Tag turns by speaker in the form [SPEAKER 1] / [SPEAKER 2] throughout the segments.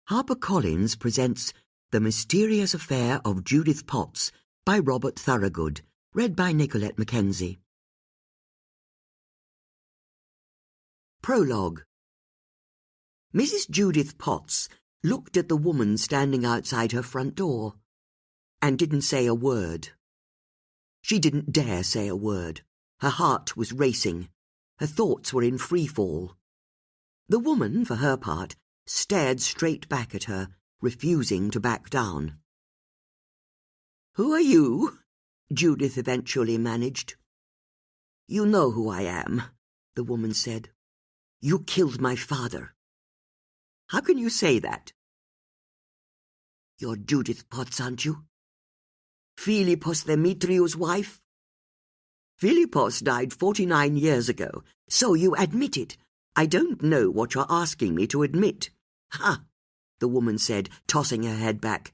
[SPEAKER 1] HarperCollins presents The Mysterious Affair of Judith Potts by Robert Thorogood, read by Nicolette Mackenzie. Prologue. Mrs. Judith Potts looked at the woman standing outside her front door and didn't say a word. She didn't dare say a word. Her heart was racing. Her thoughts were in free fall. The woman, for her part, stared straight back at her, refusing to back down. "Who are you?" Judith eventually managed. "You know who I am," the woman said. "You killed my father." "How can you say that?" "You're Judith Potts, aren't you? Philippos Demetriou's wife?" "Philippos died 49 years ago, so you admit it. I don't know what you're asking me to admit." "Ha!" the woman said, tossing her head back.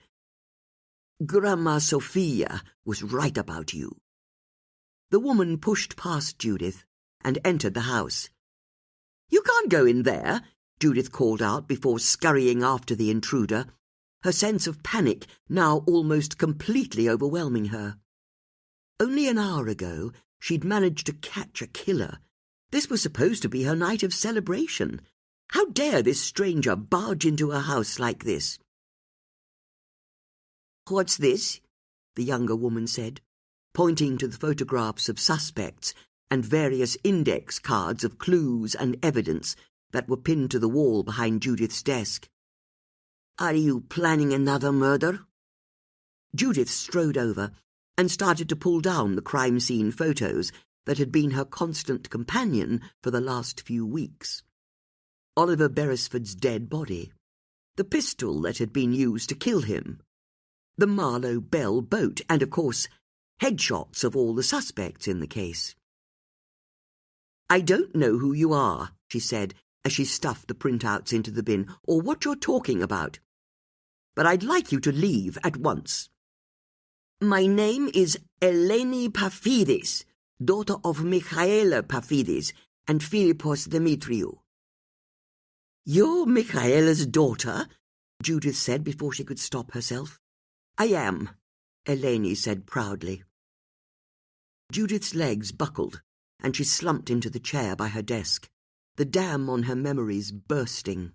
[SPEAKER 1] "Grandma Sophia was right about you." The woman pushed past Judith and entered the house. "You can't go in there," Judith called out before scurrying after the intruder, her sense of panic now almost completely overwhelming her. Only an hour ago she'd managed to catch a killer. This was supposed to be her night of celebration. How dare this stranger barge into her house like this? "What's this?" the younger woman said, pointing to the photographs of suspects and various index cards of clues and evidence that were pinned to the wall behind Judith's desk. "Are you planning another murder?" Judith strode over and started to pull down the crime scene photos that had been her constant companion for the last few weeks. Oliver Beresford's dead body, the pistol that had been used to kill him, the Marlowe Bell boat, and, of course, headshots of all the suspects in the case. "I don't know who you are," she said, as she stuffed the printouts into the bin, "or what you're talking about. But I'd like you to leave at once. My name is Eleni Paphides, daughter of Michaela Paphides and Philippos Demetriou." "You're Michaela's daughter?" Judith said before she could stop herself. "I am," Eleni said proudly. Judith's legs buckled, and she slumped into the chair by her desk, the dam on her memories bursting.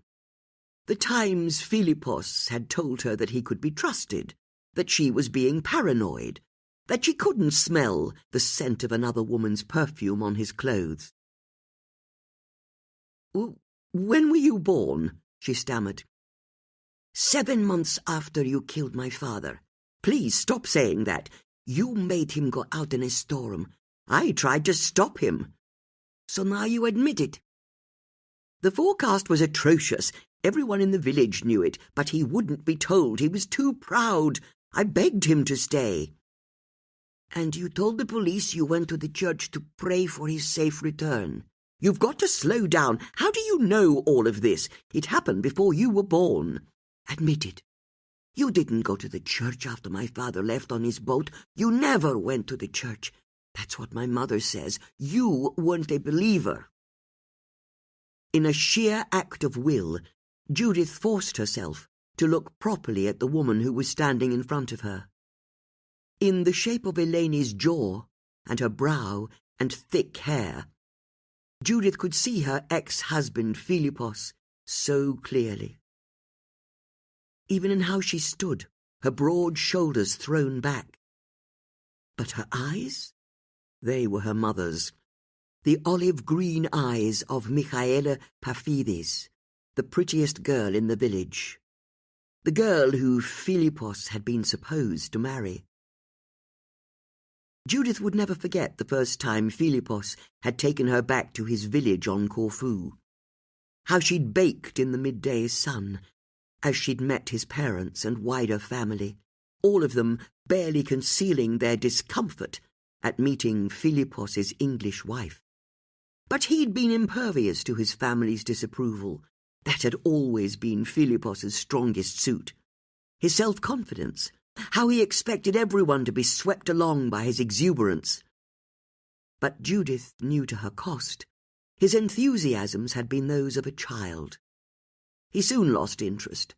[SPEAKER 1] The times Philippos had told her that he could be trusted, that she was being paranoid, that she couldn't smell the scent of another woman's perfume on his clothes. "When were you born?" she stammered. 7 months after you killed my father. Please stop saying that. You made him go out in a storm. I tried to stop him. So now you admit it. The forecast was atrocious. Everyone in the village knew it, but he wouldn't be told. He was too proud. I begged him to stay. And you told the police you went to the church to pray for his safe return. You've got to slow down. How do you know all of this? It happened before you were born. Admit it. You didn't go to the church after my father left on his boat. You never went to the church. That's what my mother says. You weren't a believer. In a sheer act of will, Judith forced herself to look properly at the woman who was standing in front of her. In the shape of Eleni's jaw and her brow and thick hair, Judith could see her ex-husband Philippos so clearly. Even in how she stood, her broad shoulders thrown back. But her eyes? They were her mother's. The olive-green eyes of Michaela Paphides, the prettiest girl in the village. The girl who Philippos had been supposed to marry. Judith would never forget the first time Philippos had taken her back to his village on Corfu. How she'd baked in the midday sun, as she'd met his parents and wider family, all of them barely concealing their discomfort at meeting Philippos's English wife. But he'd been impervious to his family's disapproval. That had always been Philippos's strongest suit. His self-confidence, how he expected everyone to be swept along by his exuberance. But Judith knew to her cost. His enthusiasms had been those of a child. He soon lost interest,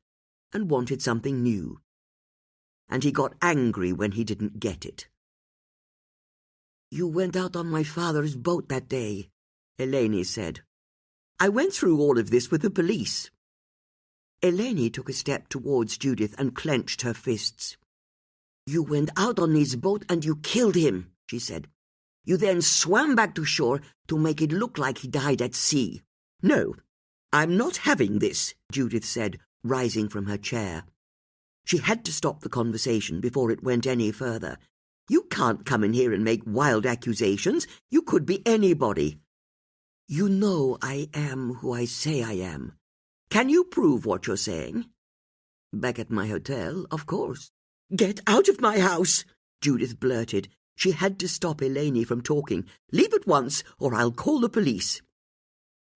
[SPEAKER 1] and wanted something new. And he got angry when he didn't get it. "You went out on my father's boat that day," Eleni said. "I went through all of this with the police." Eleni took a step towards Judith and clenched her fists. "You went out on his boat and you killed him," she said. "You then swam back to shore to make it look like he died at sea." "No, I'm not having this," Judith said, rising from her chair. She had to stop the conversation before it went any further. "You can't come in here and make wild accusations. You could be anybody." "You know I am who I say I am. Can you prove what you're saying?" "Back at my hotel, of course." "Get out of my house!" Judith blurted. She had to stop Eleni from talking. "Leave at once, or I'll call the police."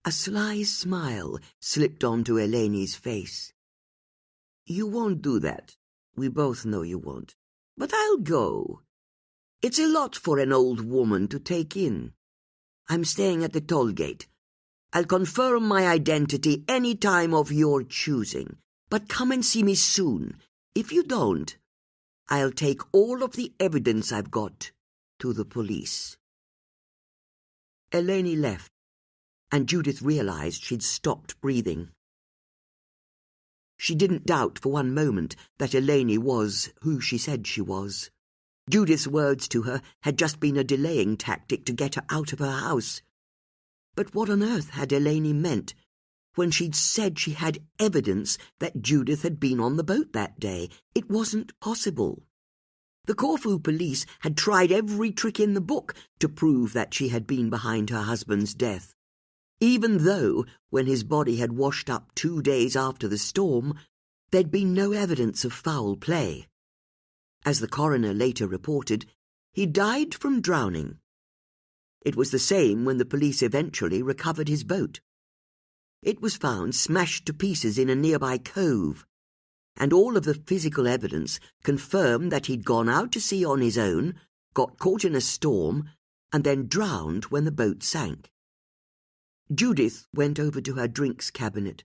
[SPEAKER 1] A sly smile slipped onto Eleni's face. "You won't do that. We both know you won't. But I'll go. It's a lot for an old woman to take in. I'm staying at the toll gate. I'll confirm my identity any time of your choosing. But come and see me soon. If you don't, I'll take all of the evidence I've got to the police." Eleni left, and Judith realized she'd stopped breathing. She didn't doubt for one moment that Eleni was who she said she was. Judith's words to her had just been a delaying tactic to get her out of her house. But what on earth had Eleni meant when she'd said she had evidence that Judith had been on the boat that day? It wasn't possible. The Corfu police had tried every trick in the book to prove that she had been behind her husband's death, even though, when his body had washed up 2 days after the storm, there'd been no evidence of foul play. As the coroner later reported, he died from drowning. It was the same when the police eventually recovered his boat. It was found smashed to pieces in a nearby cove, and all of the physical evidence confirmed that he'd gone out to sea on his own, got caught in a storm, and then drowned when the boat sank. Judith went over to her drinks cabinet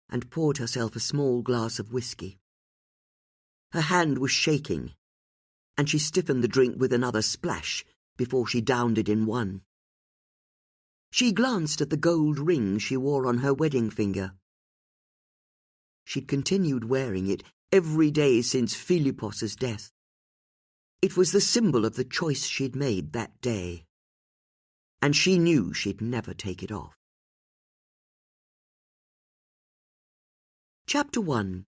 [SPEAKER 1] and poured herself a small glass of whiskey. Her hand was shaking, and she stiffened the drink with another splash before she downed it in one. She glanced at the gold ring she wore on her wedding finger. She'd continued wearing it every day since Philippos's death. It was the symbol of the choice she'd made that day, and she knew she'd never take it off. Chapter 1.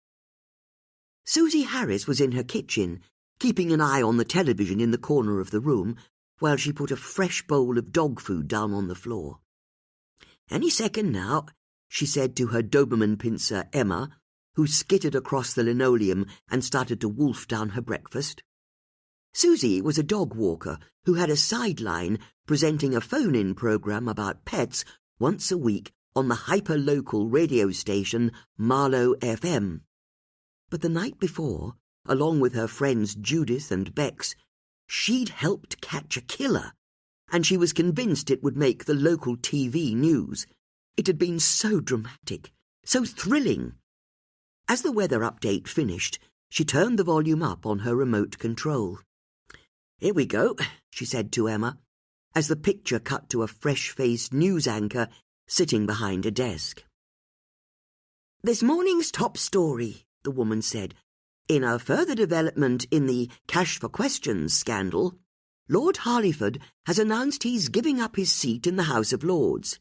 [SPEAKER 1] Susie Harris was in her kitchen, keeping an eye on the television in the corner of the room, while she put a fresh bowl of dog food down on the floor. "Any second now," she said to her Doberman pincer Emma, who skittered across the linoleum and started to wolf down her breakfast. Susie was a dog walker who had a sideline presenting a phone-in program about pets once a week on the hyper-local radio station Marlow FM. But the night before, along with her friends Judith and Bex, she'd helped catch a killer, and she was convinced it would make the local TV news. It had been so dramatic, so thrilling. As the weather update finished, she turned the volume up on her remote control. "Here we go," she said to Emma, as the picture cut to a fresh-faced news anchor sitting behind a desk. "This morning's top story," the woman said. "In a further development in the Cash for Questions scandal, Lord Harleyford has announced he's giving up his seat in the House of Lords."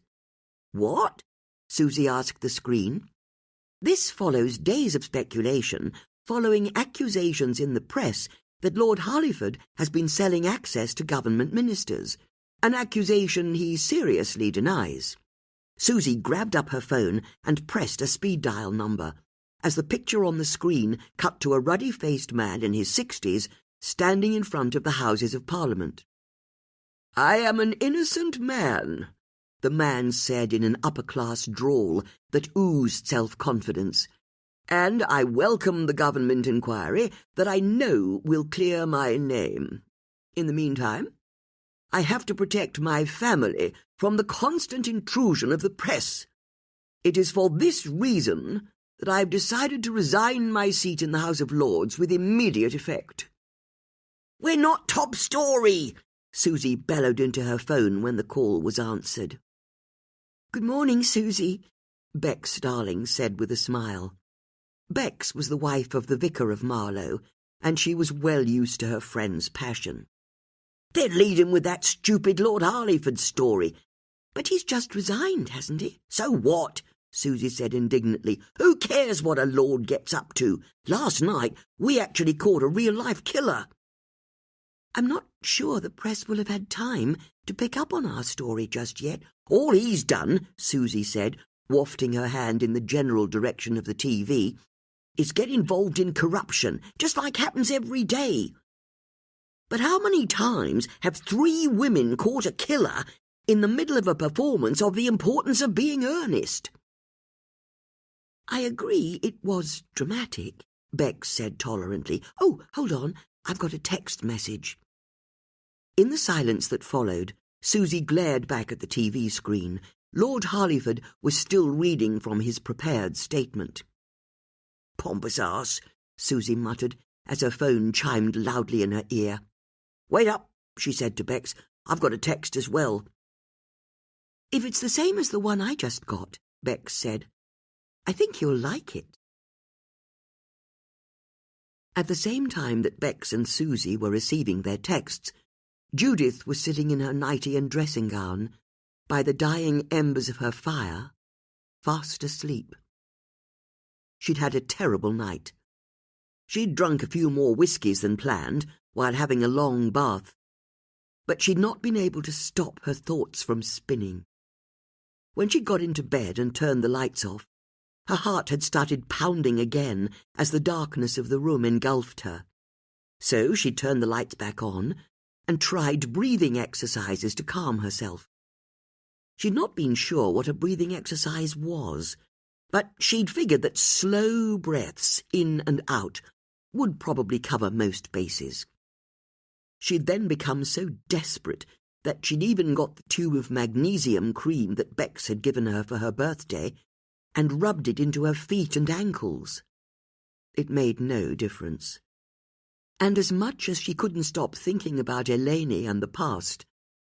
[SPEAKER 1] "What?" Susie asked the screen. This follows days of speculation following accusations in the press that Lord Harleyford has been selling access to government ministers, an accusation he seriously denies. Susie grabbed up her phone and pressed a speed dial number, as the picture on the screen cut to a ruddy-faced man in his 60s standing in front of the Houses of Parliament. "I am an innocent man," the man said in an upper-class drawl that oozed self-confidence, "and I welcome the government inquiry that I know will clear my name. In the meantime, I have to protect my family from the constant intrusion of the press. It is for this reason that I have decided to resign my seat in the House of Lords with immediate effect." "We're not top story," Susie bellowed into her phone when the call was answered. "Good morning, Susie," Bex Darling said with a smile. Bex was the wife of the vicar of Marlow, and she was well used to her friend's passion. "They're leading with that stupid Lord Harleyford story. But he's just resigned, hasn't he?" "So what?" Susie said indignantly. "Who cares what a lord gets up to? Last night we actually caught a real-life killer." "I'm not sure the press will have had time to pick up on our story just yet." "All he's done," Susie said, wafting her hand in the general direction of the TV, "is get involved in corruption, just like happens every day. But how many times have 3 women caught a killer in the middle of a performance of The Importance of Being Earnest?" "I agree it was dramatic," Bex said tolerantly. "Oh, hold on, I've got a text message." In the silence that followed, Susie glared back at the TV screen. Lord Harleyford was still reading from his prepared statement. "Pompous arse," Susie muttered, as her phone chimed loudly in her ear. "Wait up," she said to Bex. "I've got a text as well." "If it's the same as the one I just got," Bex said, "I think you'll like it." At the same time that Bex and Susie were receiving their texts, Judith was sitting in her nightie and dressing gown, by the dying embers of her fire, fast asleep. She'd had a terrible night. She'd drunk a few more whiskies than planned, while having a long bath, but she'd not been able to stop her thoughts from spinning. When she got into bed and turned the lights off, her heart had started pounding again as the darkness of the room engulfed her. So she turned the lights back on and tried breathing exercises to calm herself. She'd not been sure what a breathing exercise was, but she'd figured that slow breaths in and out would probably cover most bases. She'd then become so desperate that she'd even got the tube of magnesium cream that Bex had given her for her birthday and rubbed it into her feet and ankles. It made no difference. And as much as she couldn't stop thinking about Eleni and the past,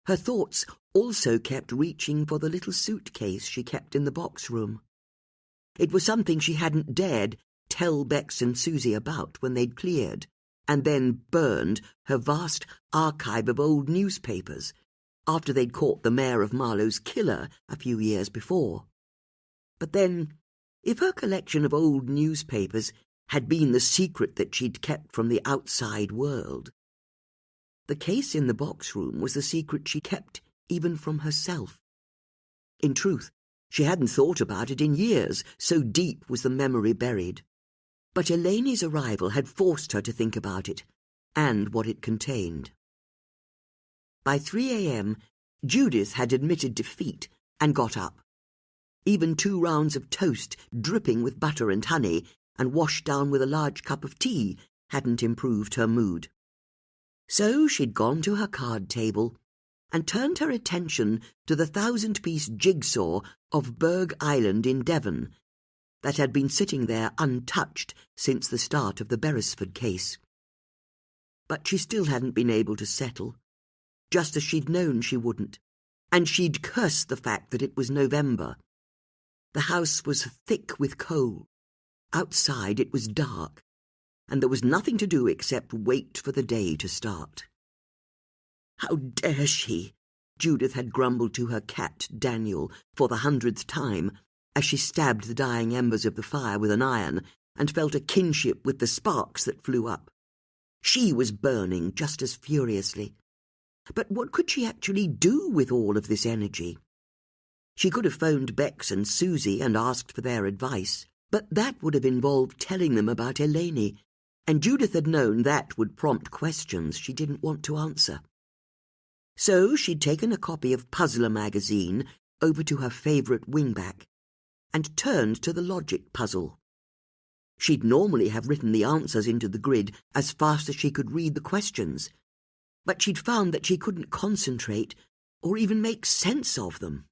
[SPEAKER 1] her thoughts also kept reaching for the little suitcase she kept in the box room. It was something she hadn't dared tell Bex and Susie about when they'd cleared, and then burned her vast archive of old newspapers after they'd caught the mayor of Marlow's killer a few years before. But then, if her collection of old newspapers had been the secret that she'd kept from the outside world, the case in the box room was the secret she kept even from herself. In truth, she hadn't thought about it in years, so deep was the memory buried. But Eleni's arrival had forced her to think about it, and what it contained. By 3 a.m., Judith had admitted defeat and got up. Even 2 rounds of toast, dripping with butter and honey, and washed down with a large cup of tea, hadn't improved her mood. So she'd gone to her card table and turned her attention to the 1,000-piece jigsaw of Berg Island in Devon that had been sitting there untouched since the start of the Beresford case. But she still hadn't been able to settle, just as she'd known she wouldn't, and she'd cursed the fact that it was November. The house was thick with coal. Outside it was dark, and there was nothing to do except wait for the day to start. "How dare she?" Judith had grumbled to her cat, Daniel, for the 100th time, as she stabbed the dying embers of the fire with an iron and felt a kinship with the sparks that flew up. She was burning just as furiously. But what could she actually do with all of this energy? She could have phoned Bex and Susie and asked for their advice, but that would have involved telling them about Eleni, and Judith had known that would prompt questions she didn't want to answer. So she'd taken a copy of Puzzler magazine over to her favourite wingback and turned to the logic puzzle. She'd normally have written the answers into the grid as fast as she could read the questions, but she'd found that she couldn't concentrate or even make sense of them.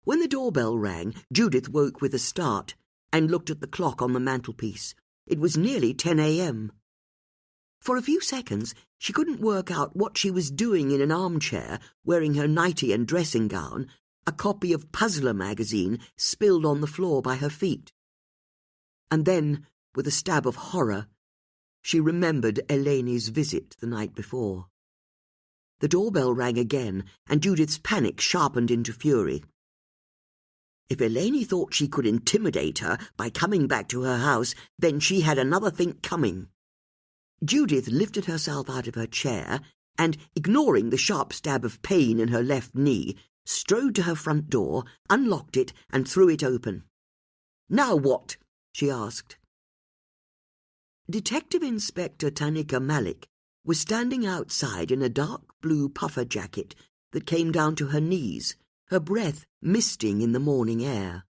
[SPEAKER 1] When the doorbell rang, Judith woke with a start and looked at the clock on the mantelpiece. It was nearly 10 a.m. For a few seconds she couldn't work out what she was doing in an armchair, wearing her nightie and dressing gown, a copy of Puzzler magazine spilled on the floor by her feet. And then, with a stab of horror, she remembered Eleni's visit the night before. The doorbell rang again, and Judith's panic sharpened into fury. If Eleni thought she could intimidate her by coming back to her house, then she had another think coming. Judith lifted herself out of her chair and, ignoring the sharp stab of pain in her left knee, strode to her front door, unlocked it, and threw it open. "Now what?" she asked. Detective Inspector Tanika Malik was standing outside in a dark blue puffer jacket that came down to her knees, her breath misting in the morning air.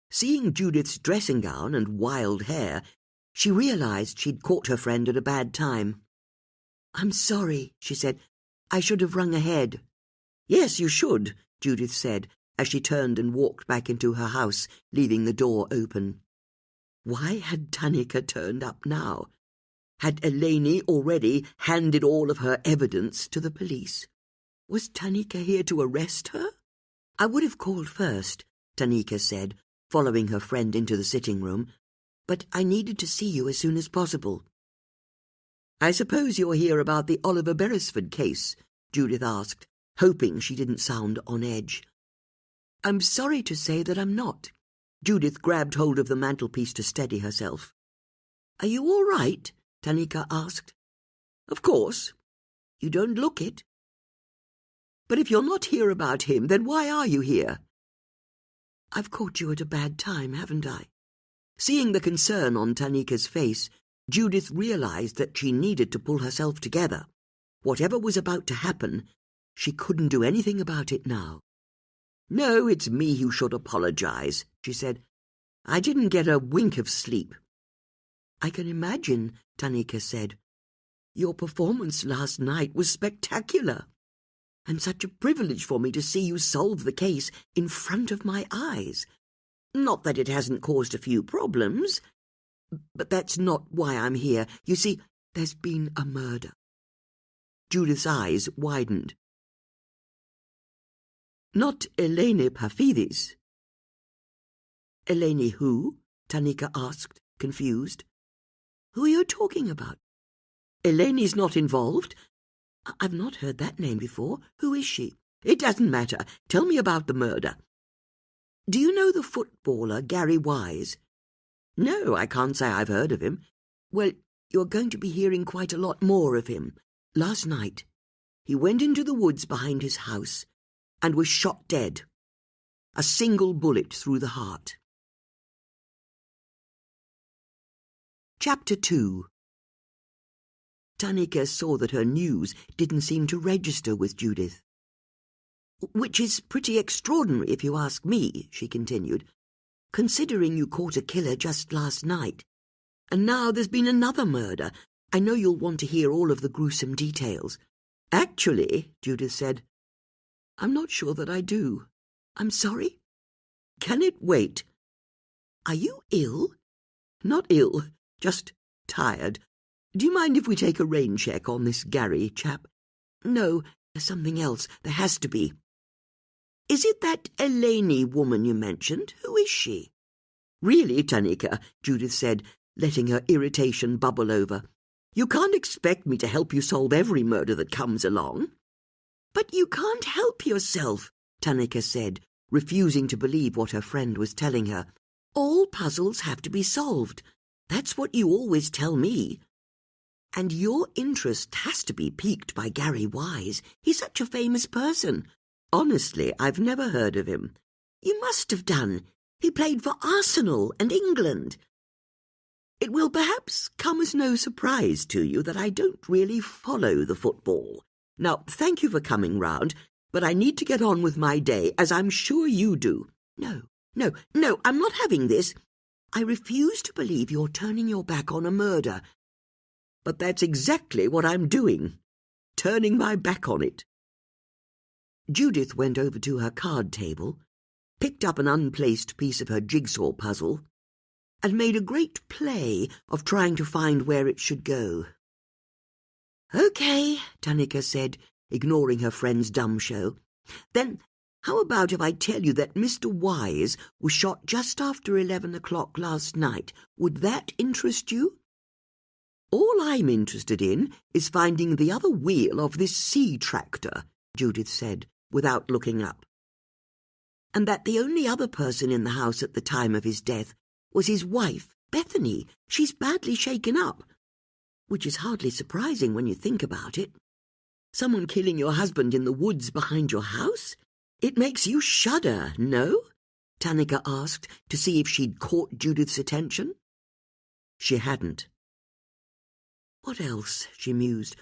[SPEAKER 1] Seeing Judith's dressing gown and wild hair, she realized she'd caught her friend at a bad time. "I'm sorry," she said. "I should have rung ahead." "Yes, you should," Judith said, as she turned and walked back into her house, leaving the door open. Why had Tanika turned up now? Had Eleni already handed all of her evidence to the police? Was Tanika here to arrest her? "I would have called first," Tanika said, following her friend into the sitting room, "but I needed to see you as soon as possible." "I suppose you're here about the Oliver Beresford case?" Judith asked, hoping she didn't sound on edge. "I'm sorry to say that I'm not." Judith grabbed hold of the mantelpiece to steady herself. "Are you all right?" Tanika asked. "Of course. You don't look it." "But if you're not here about him, then why are you here?" "I've caught you at a bad time, haven't I?" Seeing the concern on Tanika's face, Judith realized that she needed to pull herself together. Whatever was about to happen, she couldn't do anything about it now. "No, it's me who should apologize," she said. "I didn't get a wink of sleep." "I can imagine," Tanika said. "Your performance last night was spectacular, and such a privilege for me to see you solve the case in front of my eyes. Not that it hasn't caused a few problems, but that's not why I'm here. You see, there's been a murder." Judith's eyes widened. "Not Eleni Paphides?" "Eleni who?" Tanika asked, confused. "Who are you talking about?" "Eleni's not involved?" "I've not heard that name before. Who is she?" "It doesn't matter. Tell me about the murder." "Do you know the footballer Gary Wise?" "No, I can't say I've heard of him." "Well, you're going to be hearing quite a lot more of him. Last night, he went into the woods behind his house and was shot dead. A single bullet through the heart." Chapter 2. Tanika saw that her news didn't seem to register with Judith. "Which is pretty extraordinary, if you ask me," she continued, "considering you caught a killer just last night. And now there's been another murder. I know you'll want to hear all of the gruesome details." "Actually," Judith said, "I'm not sure that I do." "I'm sorry?" "Can it wait?" "Are you ill?" "Not ill, just tired. Do you mind if we take a rain check on this Gary chap?" "No, there's something else. There has to be." "Is it that Eleni woman you mentioned? Who is she?" "Really, Tanika," Judith said, letting her irritation bubble over, "you can't expect me to help you solve every murder that comes along." "But you can't help yourself," Tanika said, refusing to believe what her friend was telling her. "All puzzles have to be solved. That's what you always tell me. And your interest has to be piqued by Gary Wise. He's such a famous person." "Honestly, I've never heard of him." "You must have done. He played for Arsenal and England." "It will perhaps come as no surprise to you that I don't really follow the football. Now, thank you for coming round, but I need to get on with my day, as I'm sure you do." No, I'm not having this. I refuse to believe you're turning your back on a murder." "But that's exactly what I'm doing, turning my back on it." Judith went over to her card table, picked up an unplaced piece of her jigsaw puzzle, and made a great play of trying to find where it should go. "Okay," Tanika said, ignoring her friend's dumb show. "Then how about if I tell you that Mr. Wise was shot just after 11 o'clock last night? Would that interest you?" "All I'm interested in is finding the other wheel of this sea tractor," Judith said, without looking up. "And that the only other person in the house at the time of his death was his wife, Bethany. She's badly shaken up. Which is hardly surprising when you think about it. Someone killing your husband in the woods behind your house? It makes you shudder, no?" Tanika asked to see if she'd caught Judith's attention. She hadn't. "What else?" she mused.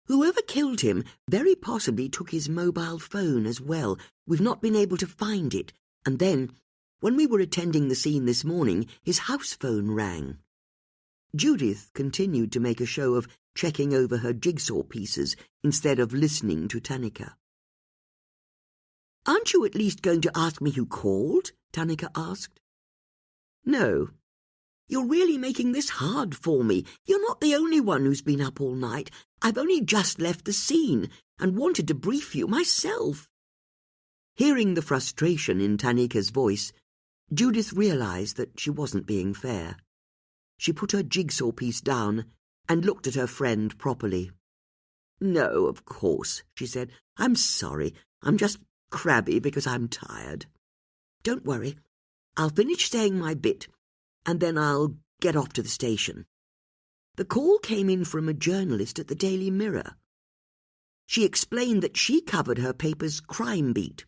[SPEAKER 1] "Whoever killed him very possibly took his mobile phone as well. We've not been able to find it. And then, when we were attending the scene this morning, his house phone rang." Judith continued to make a show of checking over her jigsaw pieces instead of listening to Tanika. "Aren't you at least going to ask me who called?" Tanika asked. "No. You're really making this hard for me. You're not the only one who's been up all night. I've only just left the scene and wanted to brief you myself." Hearing the frustration in Tanika's voice, Judith realized that she wasn't being fair. She put her jigsaw piece down and looked at her friend properly. "No, of course," she said. "I'm sorry. I'm just crabby because I'm tired. Don't worry. I'll finish saying my bit, and then I'll get off to the station." The call came in from a journalist at the Daily Mirror. She explained that she covered her paper's crime beat.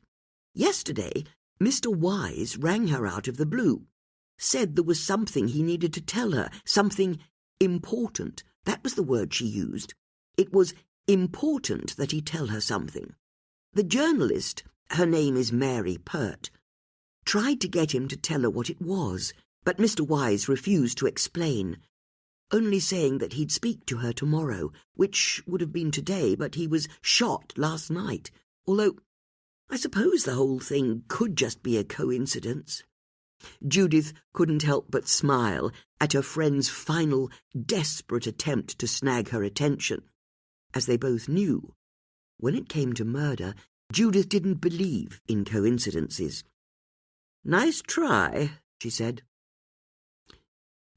[SPEAKER 1] Yesterday, Mr. Wise rang her out of the blue, said there was something he needed to tell her, something important. That was the word she used. It was important that he tell her something. The journalist, her name is Mary Pert, tried to get him to tell her what it was, but Mr. Wise refused to explain, only saying that he'd speak to her tomorrow, which would have been today, but he was shot last night, although I suppose the whole thing could just be a coincidence. Judith couldn't help but smile at her friend's final, desperate attempt to snag her attention, as they both knew. When it came to murder, Judith didn't believe in coincidences. "Nice try," she said.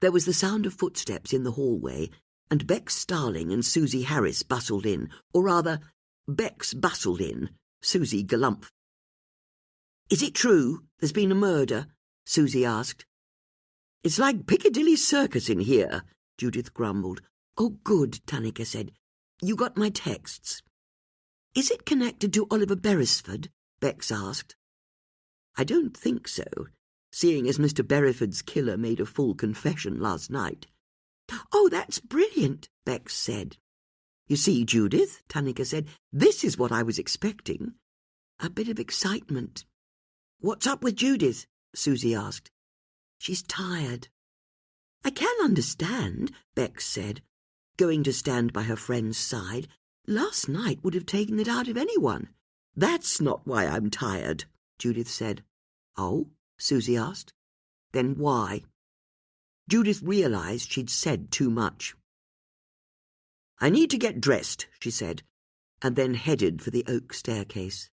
[SPEAKER 1] There was the sound of footsteps in the hallway, and Bex Starling and Susie Harris bustled in, or rather, Bex bustled in, Susie galumphed. "Is it true there's been a murder?" Susie asked. "It's like Piccadilly Circus in here," Judith grumbled. "Oh, good," Tanika said. "You got my texts." "Is it connected to Oliver Beresford?" Bex asked. "I don't think so, seeing as Mr. Beresford's killer made a full confession last night." "Oh, that's brilliant," Bex said. "You see, Judith," Tanika said, "this is what I was expecting. A bit of excitement." "What's up with Judith?" Susie asked. "She's tired." "I can understand," Bex said, going to stand by her friend's side. "Last night would have taken it out of anyone." "That's not why I'm tired," Judith said. "Oh?" Susie asked. "Then why?" Judith realized she'd said too much. "I need to get dressed," she said, and then headed for the oak staircase.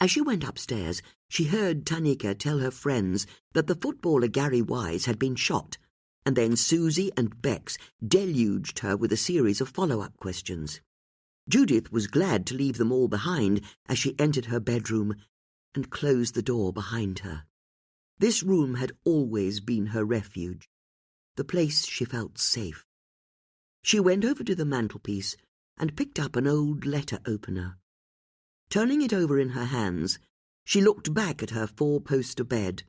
[SPEAKER 1] As she went upstairs, she heard Tanika tell her friends that the footballer Gary Wise had been shot, and then Susie and Bex deluged her with a series of follow-up questions. Judith was glad to leave them all behind as she entered her bedroom and closed the door behind her. This room had always been her refuge, the place she felt safe. She went over to the mantelpiece and picked up an old letter opener. Turning it over in her hands, she looked back at her four-poster bed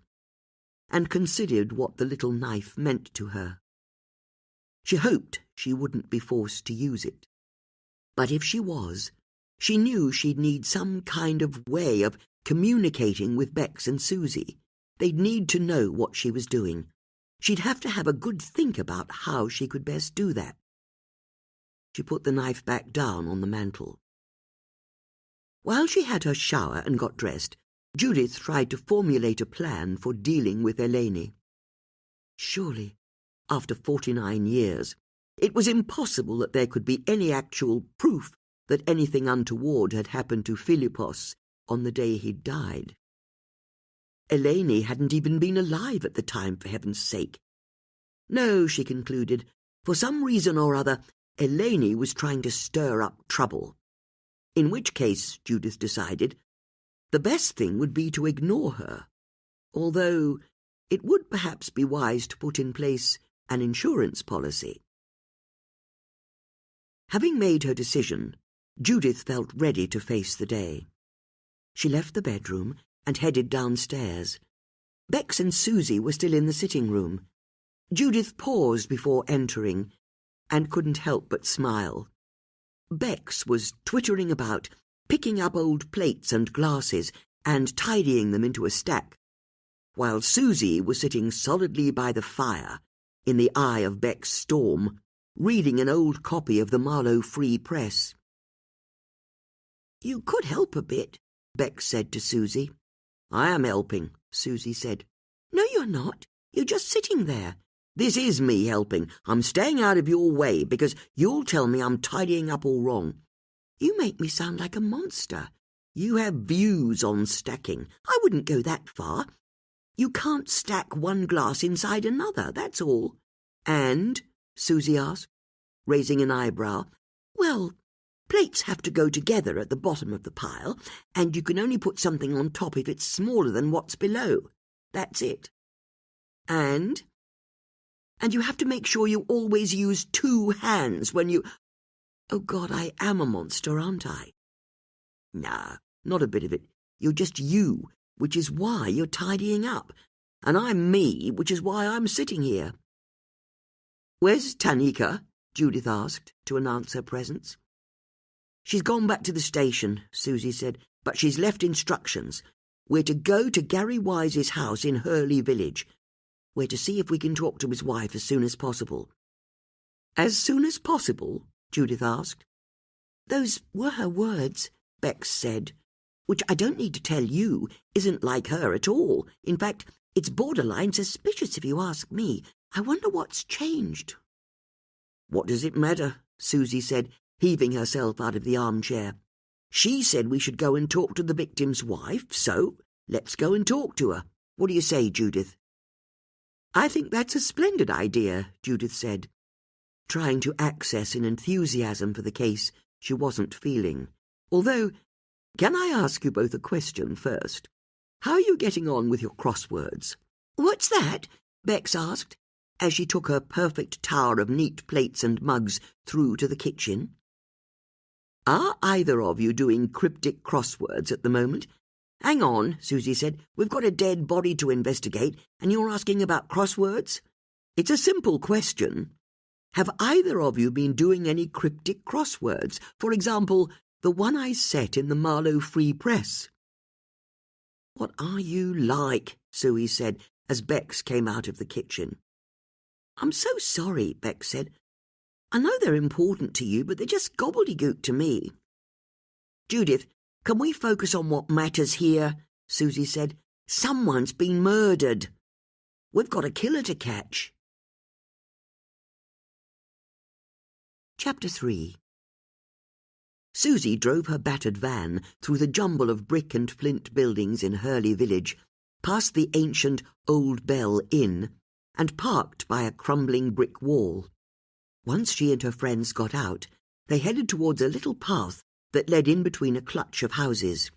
[SPEAKER 1] and considered what the little knife meant to her. She hoped she wouldn't be forced to use it. But if she was, she knew she'd need some kind of way of communicating with Bex and Susie. They'd need to know what she was doing. She'd have to have a good think about how she could best do that. She put the knife back down on the mantel. While she had her shower and got dressed, Judith tried to formulate a plan for dealing with Eleni. Surely, after 49 years, it was impossible that there could be any actual proof that anything untoward had happened to Philippos on the day he'd died. Eleni hadn't even been alive at the time, for heaven's sake. No, she concluded, for some reason or other, Eleni was trying to stir up trouble. In which case, Judith decided, the best thing would be to ignore her, although it would perhaps be wise to put in place an insurance policy. Having made her decision, Judith felt ready to face the day. She left the bedroom and headed downstairs. Bex and Susie were still in the sitting room. Judith paused before entering and couldn't help but smile. Bex was twittering about, picking up old plates and glasses and tidying them into a stack, while Susie was sitting solidly by the fire, in the eye of Beck's storm, reading an old copy of the Marlowe Free Press. "You could help a bit," Bex said to Susie. "I am helping," Susie said. "No, you're not. You're just sitting there." "This is me helping. I'm staying out of your way because you'll tell me I'm tidying up all wrong." "You make me sound like a monster." "You have views on stacking. I wouldn't go that far. You can't stack one glass inside another, that's all." "And?" Susie asked, raising an eyebrow. "Well, plates have to go together at the bottom of the pile, and you can only put something on top if it's smaller than what's below. That's it." "And?" "And you have to make sure you always use 2 hands when you—" "Oh, God, I am a monster, aren't I?" "Nah, not a bit of it. You're just you, which is why you're tidying up. And I'm me, which is why I'm sitting here." "Where's Tanika?" Judith asked, to announce her presence. "She's gone back to the station," Susie said, "but she's left instructions. We're to go to Gary Wise's house in Hurley Village. We're to see if we can talk to his wife as soon as possible." "As soon as possible?" Judith asked. "Those were her words," Bex said, "which I don't need to tell you isn't like her at all. In fact, it's borderline suspicious if you ask me. I wonder what's changed." "What does it matter?" Susie said, heaving herself out of the armchair. "She said we should go and talk to the victim's wife, so let's go and talk to her. What do you say, Judith?" "I think that's a splendid idea," Judith said, trying to access an enthusiasm for the case she wasn't feeling. "Although, can I ask you both a question first? How are you getting on with your crosswords?" "What's that?" Bex asked, as she took her perfect tower of neat plates and mugs through to the kitchen. "Are either of you doing cryptic crosswords at the moment?" "Hang on," Susie said. "We've got a dead body to investigate, and you're asking about crosswords?" "It's a simple question. Have either of you been doing any cryptic crosswords? For example, the one I set in the Marlowe Free Press?" "What are you like?" Susie said, as Bex came out of the kitchen. "I'm so sorry," Bex said. "I know they're important to you, but they're just gobbledygook to me." "Judith, can we focus on what matters here?" Susie said. "Someone's been murdered. We've got a killer to catch." Chapter 3. Susie drove her battered van through the jumble of brick and flint buildings in Hurley Village, past the ancient Old Bell Inn, and parked by a crumbling brick wall. Once she and her friends got out, they headed towards a little path that led in between a clutch of houses.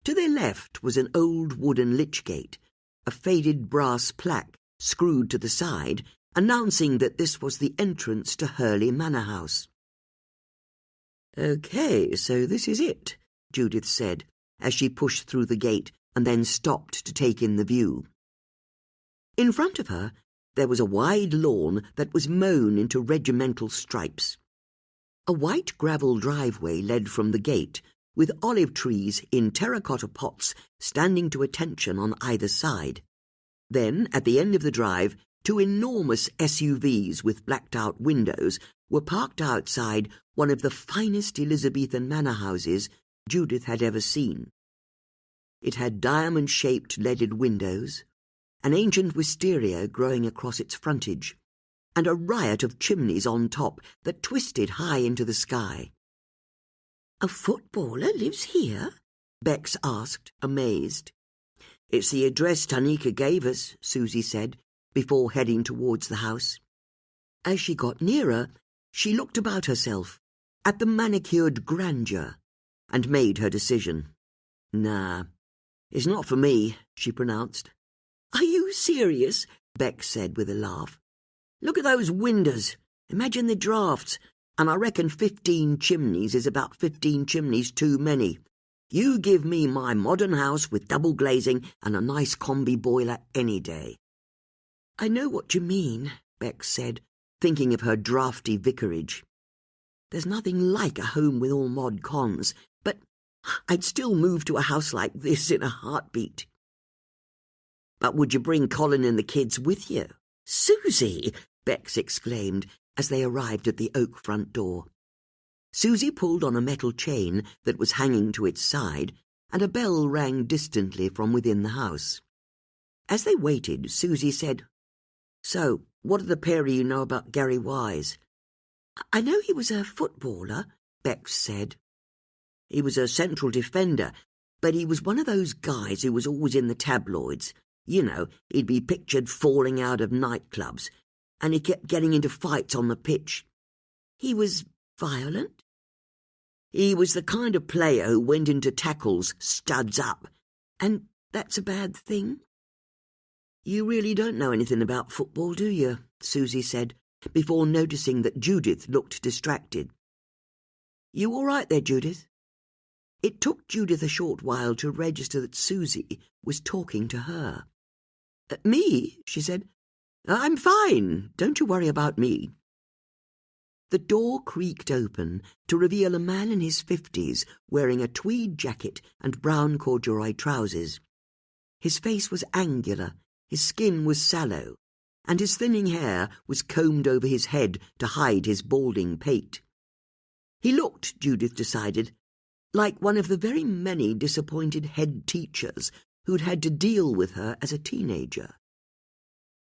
[SPEAKER 1] To their left was an old wooden lich gate, a faded brass plaque screwed to the side, announcing that this was the entrance to Hurley Manor House. "Okay, so this is it," Judith said, as she pushed through the gate and then stopped to take in the view. In front of her, there was a wide lawn that was mown into regimental stripes. A white gravel driveway led from the gate, with olive trees in terracotta pots standing to attention on either side. Then, at the end of the drive, 2 enormous SUVs with blacked-out windows were parked outside one of the finest Elizabethan manor houses Judith had ever seen. It had diamond-shaped leaded windows, an ancient wisteria growing across its frontage, and a riot of chimneys on top that twisted high into the sky. "A footballer lives here?" Bex asked, amazed. "It's the address Tanika gave us," Susie said, before heading towards the house. As she got nearer, she looked about herself, at the manicured grandeur, and made her decision. "Nah, it's not for me," she pronounced. "Are you serious?" Bex said with a laugh. "Look at those windows. Imagine the draughts, and I reckon 15 chimneys is about 15 chimneys too many. You give me my modern house with double glazing and a nice combi boiler any day." "I know what you mean," Bex said, thinking of her draughty vicarage. "There's nothing like a home with all mod cons, but I'd still move to a house like this in a heartbeat." "But would you bring Colin and the kids with you?" "Susie!" Bex exclaimed as they arrived at the oak front door. Susie pulled on a metal chain that was hanging to its side, and a bell rang distantly from within the house. As they waited, Susie said, "So, what do the pair of you know about Gary Wise?" "I know he was a footballer," Bex said. "He was a central defender, but he was one of those guys who was always in the tabloids. You know, he'd be pictured falling out of nightclubs, and he kept getting into fights on the pitch." "He was violent?" "He was the kind of player who went into tackles studs up. And that's a bad thing?" "You really don't know anything about football, do you?" Susie said, before noticing that Judith looked distracted. "You all right there, Judith?" It took Judith a short while to register that Susie was talking to her. "Me?" she said. "I'm fine. Don't you worry about me." The door creaked open to reveal a man in his 50s wearing a tweed jacket and brown corduroy trousers. His face was angular, his skin was sallow, and his thinning hair was combed over his head to hide his balding pate. He looked, Judith decided, like one of the very many disappointed head teachers who'd had to deal with her as a teenager.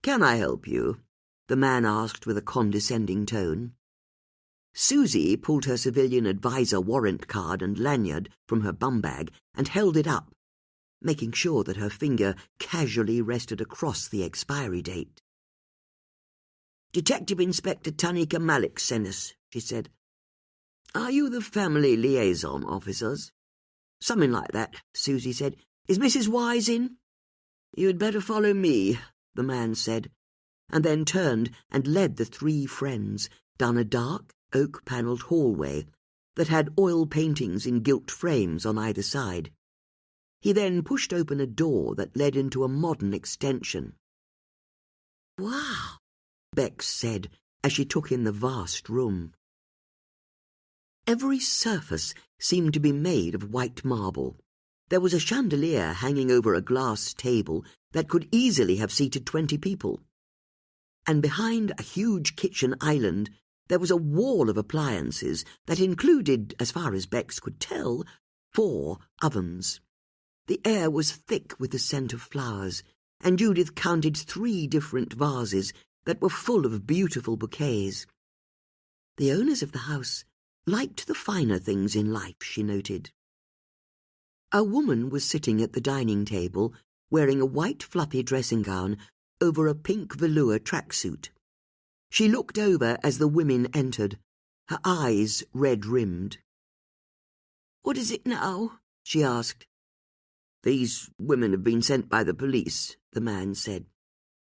[SPEAKER 1] "Can I help you?" the man asked with a condescending tone. Susie pulled her civilian advisor warrant card and lanyard from her bum bag and held it up, making sure that her finger casually rested across the expiry date. "Detective Inspector Tanika Malik sent us," she said. "Are you the family liaison officers?" "Something like that," Susie said. "Is Mrs. Wise in?" "You'd better follow me," the man said, and then turned and led the three friends down a dark, oak-panelled hallway that had oil paintings in gilt frames on either side. He then pushed open a door that led into a modern extension. "Wow," Bex said as she took in the vast room. Every surface seemed to be made of white marble. There was a chandelier hanging over a glass table that could easily have seated 20 people. And behind a huge kitchen island there was a wall of appliances that included, as far as Bex could tell, 4 ovens. The air was thick with the scent of flowers, and Judith counted 3 different vases that were full of beautiful bouquets. The owners of the house liked the finer things in life, she noted. A woman was sitting at the dining table, wearing a white fluffy dressing gown over a pink velour tracksuit. She looked over as the women entered, her eyes red-rimmed. "What is it now?" she asked. "These women have been sent by the police," the man said.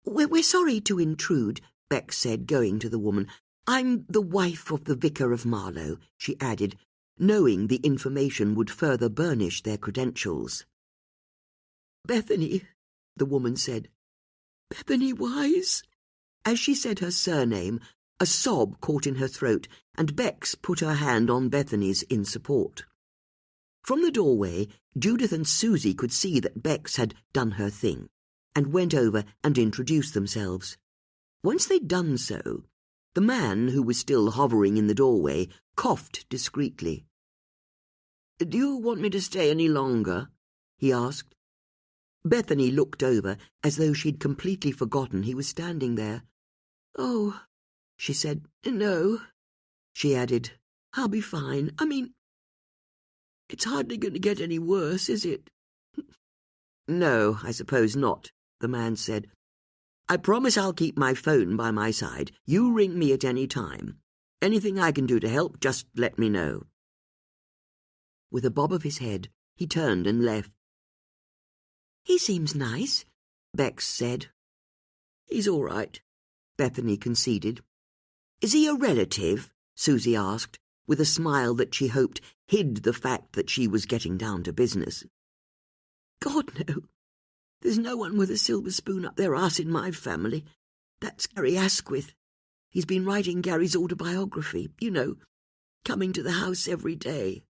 [SPEAKER 1] We're sorry to intrude," Bex said, going to the woman. "I'm the wife of the Vicar of Marlow," she added, knowing the information would further burnish their credentials. "Bethany," the woman said. "Bethany Wise?" As she said her surname, a sob caught in her throat, and Bex put her hand on Bethany's in support. From the doorway, Judith and Susie could see that Bex had done her thing, and went over and introduced themselves. Once they'd done so, the man, who was still hovering in the doorway, coughed discreetly. "Do you want me to stay any longer?" he asked. Bethany looked over as though she'd completely forgotten he was standing there. "Oh," she said, "no." She added, "I'll be fine. I mean, it's hardly going to get any worse, is it?" "No, I suppose not," the man said. "I promise I'll keep my phone by my side. You ring me at any time. Anything I can do to help, just let me know." With a bob of his head, he turned and left. "He seems nice," Bex said. "He's all right," Bethany conceded. "Is he a relative?" Susie asked, with a smile that she hoped hid the fact that she was getting down to business. "God, no. There's no one with a silver spoon up their arse in my family. That's Gary Asquith. He's been writing Gary's autobiography, you know, coming to the house every day."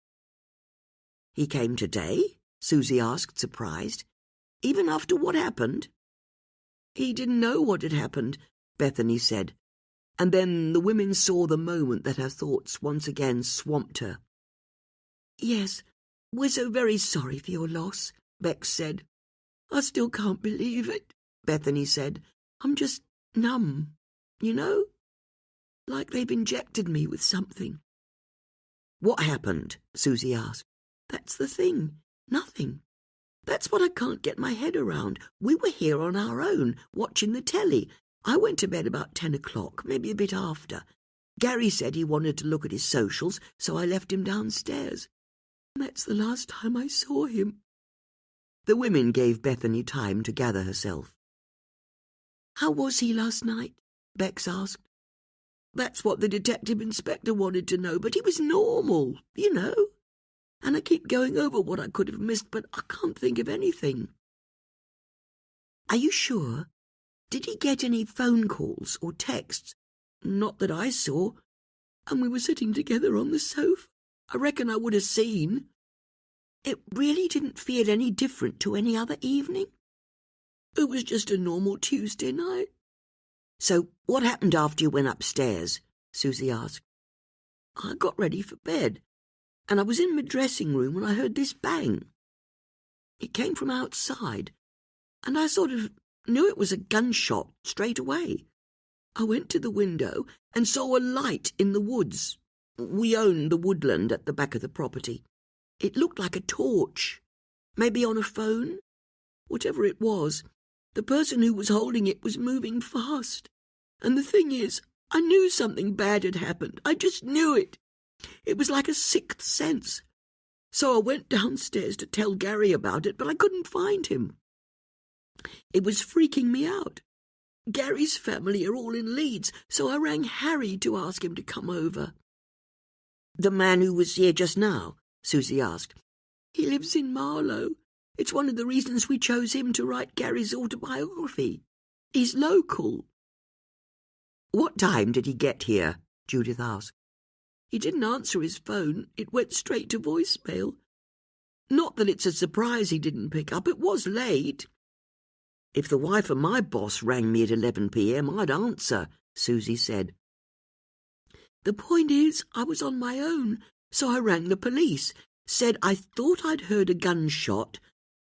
[SPEAKER 1] "He came today?" Susie asked, surprised. "Even after what happened?" "He didn't know what had happened," Bethany said, and then the women saw the moment that her thoughts once again swamped her. "Yes, we're so very sorry for your loss," Bex said. "I still can't believe it," Bethany said. "I'm just numb, you know? Like they've injected me with something." "What happened?" Susie asked. "That's the thing. Nothing. That's what I can't get my head around. We were here on our own, watching the telly. I went to bed about 10 o'clock, maybe a bit after. Gary said he wanted to look at his socials, so I left him downstairs. That's the last time I saw him." The women gave Bethany time to gather herself. "How was he last night?" Bex asked. "That's what the detective inspector wanted to know, but he was normal, you know. And I keep going over what I could have missed, but I can't think of anything." "Are you sure? Did he get any phone calls or texts?" "Not that I saw. And we were sitting together on the sofa. I reckon I would have seen." "It really didn't feel any different to any other evening?" "It was just a normal Tuesday night." "So what happened after you went upstairs?" Susie asked. "I got ready for bed, and I was in my dressing room when I heard this bang. It came from outside, and I sort of knew it was a gunshot straight away. I went to the window and saw a light in the woods. We own the woodland at the back of the property. It looked like a torch, maybe on a phone. Whatever it was, the person who was holding it was moving fast. And the thing is, I knew something bad had happened. I just knew it. It was like a sixth sense. So I went downstairs to tell Gary about it, but I couldn't find him. It was freaking me out. Gary's family are all in Leeds, so I rang Harry to ask him to come over." "The man who was here just now?" Susie asked. "He lives in Marlow. It's one of the reasons we chose him to write Gary's autobiography. He's local." "What time did he get here?" Judith asked. "He didn't answer his phone. It went straight to voicemail. Not that it's a surprise he didn't pick up. It was late." "If the wife of my boss rang me at 11 p.m, I'd answer," Susie said. "The point is, I was on my own, so I rang the police, said I thought I'd heard a gunshot,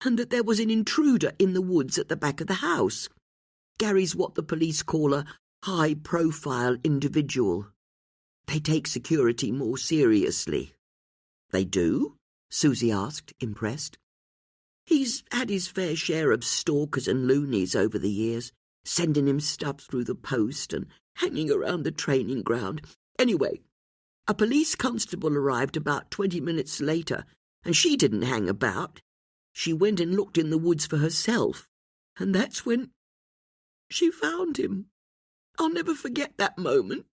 [SPEAKER 1] and that there was an intruder in the woods at the back of the house. Gary's what the police call a high-profile individual. They take security more seriously." "They do?" Susie asked, impressed. "He's had his fair share of stalkers and loonies over the years, sending him stuff through the post and hanging around the training ground. Anyway, a police constable arrived about 20 minutes later, and she didn't hang about. She went and looked in the woods for herself, and that's when she found him. I'll never forget that moment,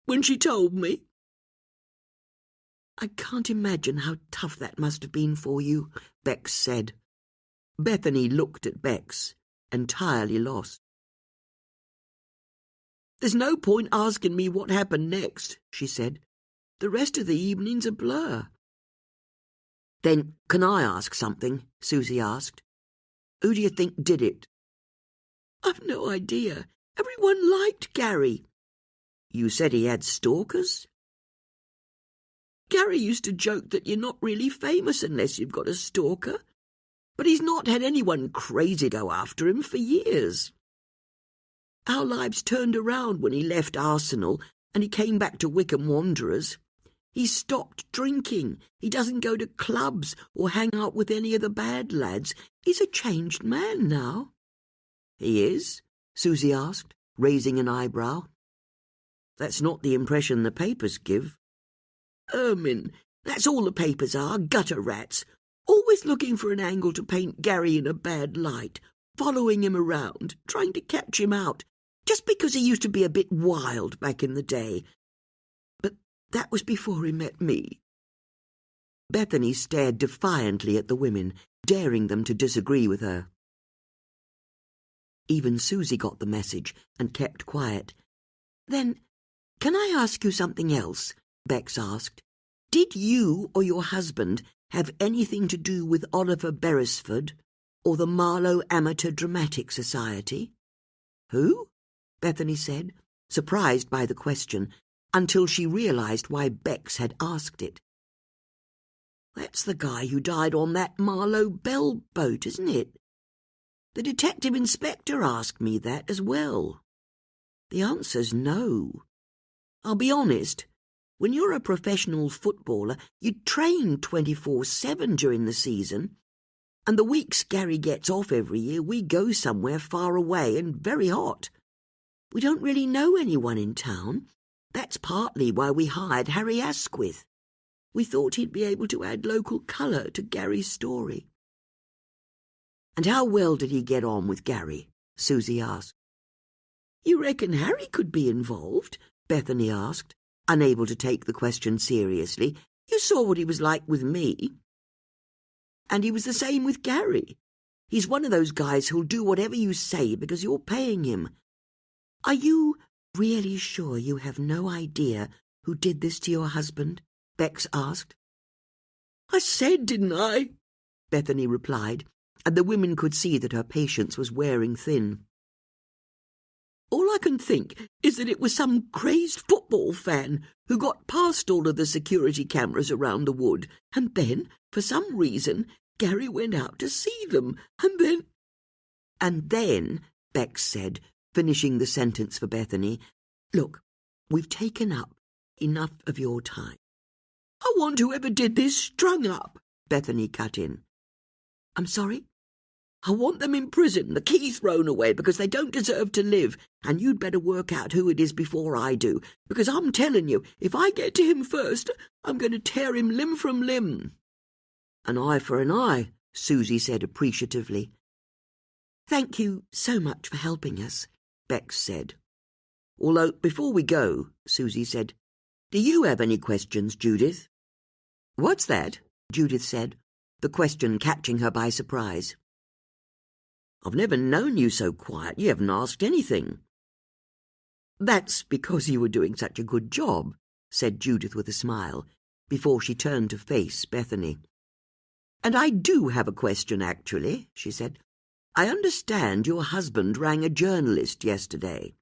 [SPEAKER 1] when she told me." "I can't imagine how tough that must have been for you," Bex said. Bethany looked at Bex, entirely lost. "There's no point asking me what happened next," she said. "The rest of the evening's a blur." "Then can I ask something?" Susie asked. "Who do you think did it?" "I've no idea. Everyone liked Gary." "You said he had stalkers?" "Gary used to joke that you're not really famous unless you've got a stalker. but he's not had anyone crazy go after him for years. Our lives turned around when he left Arsenal and he came back to Wickham Wanderers. He stopped drinking. He doesn't go to clubs or hang out with any of the bad lads. He's a changed man now." "He is?" Susie asked, raising an eyebrow. "That's not the impression the papers give." "Ermine, that's all the papers are, gutter rats. Always looking for an angle to paint Gary in a bad light, following him around, trying to catch him out, just because he used to be a bit wild back in the day. But that was before he met me." Bethany stared defiantly at the women, daring them to disagree with her. Even Susie got the message and kept quiet. "Then, can I ask you something else?" Bex asked. "Did you or your husband have anything to do with Oliver Beresford or the Marlow Amateur Dramatic Society?" "Who?" Bethany said, surprised by the question, until she realized why Bex had asked it. "That's the guy who died on that Marlow Bell boat, isn't it? The detective inspector asked me that as well. The answer's no. I'll be honest, when you're a professional footballer, you train 24/7 during the season, and the weeks Gary gets off every year, we go somewhere far away and very hot. We don't really know anyone in town. That's partly why we hired Harry Asquith. We thought he'd be able to add local colour to Gary's story." "And how well did he get on with Gary?" Susie asked. "You reckon Harry could be involved?" Bethany asked, unable to take the question seriously. "You saw what he was like with me. And he was the same with Gary. He's one of those guys who'll do whatever you say because you're paying him. Are you really sure you have no idea who did this to your husband?" Bex asked. "I said, didn't I?" Bethany replied, and the women could see that her patience was wearing thin. "All I can think is that it was some crazed football fan who got past all of the security cameras around the wood, and then, for some reason, Gary went out to see them, and then—" "And then," Bex said, finishing the sentence for Bethany, "look, we've taken up enough of your time." "I want whoever did this strung up," Bethany cut in. "I'm sorry?" "I want them in prison, the key thrown away because they don't deserve to live, and you'd better work out who it is before I do, because I'm telling you, if I get to him first, I'm going to tear him limb from limb." "An eye for an eye," Susie said appreciatively. "Thank you so much for helping us," Bex said. "Although, before we go," Susie said, "do you have any questions, Judith?" "What's that?" Judith said, the question catching her by surprise. "I've never known you so quiet. You haven't asked anything." "That's because you were doing such a good job," said Judith with a smile, before she turned to face Bethany. "And I do have a question, actually," she said. "I understand your husband rang a journalist yesterday."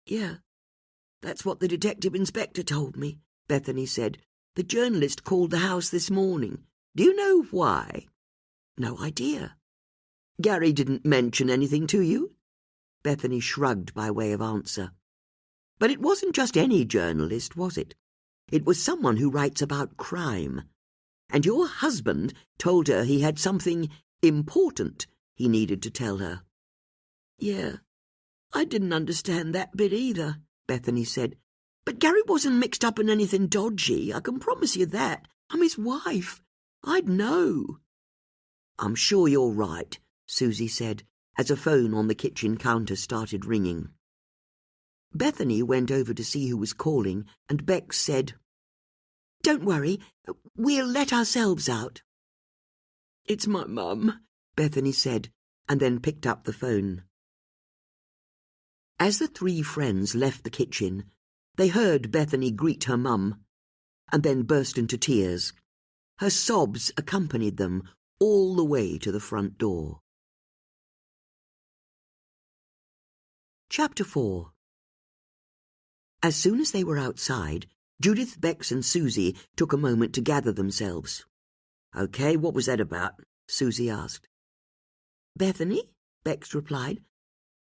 [SPEAKER 1] "Yeah, that's what the detective inspector told me," Bethany said. "The journalist called the house this morning. Do you know why?" "No idea." "Gary didn't mention anything to you?" Bethany shrugged by way of answer. "But it wasn't just any journalist, was it? It was someone who writes about crime. And your husband told her he had something important he needed to tell her." "Yeah, I didn't understand that bit either," Bethany said. "But Gary wasn't mixed up in anything dodgy, I can promise you that. I'm his wife. I'd know." "I'm sure you're right," Susie said, as a phone on the kitchen counter started ringing. Bethany went over to see who was calling, and Bex said, "Don't worry, we'll let ourselves out." "It's my mum," Bethany said, and then picked up the phone. As the three friends left the kitchen, they heard Bethany greet her mum, and then burst into tears. Her sobs accompanied them all the way to the front door. Chapter 4. As soon as they were outside, Judith, Bex and Susie took a moment to gather themselves. "Okay, what was that about?" Susie asked. Bethany, Bex replied.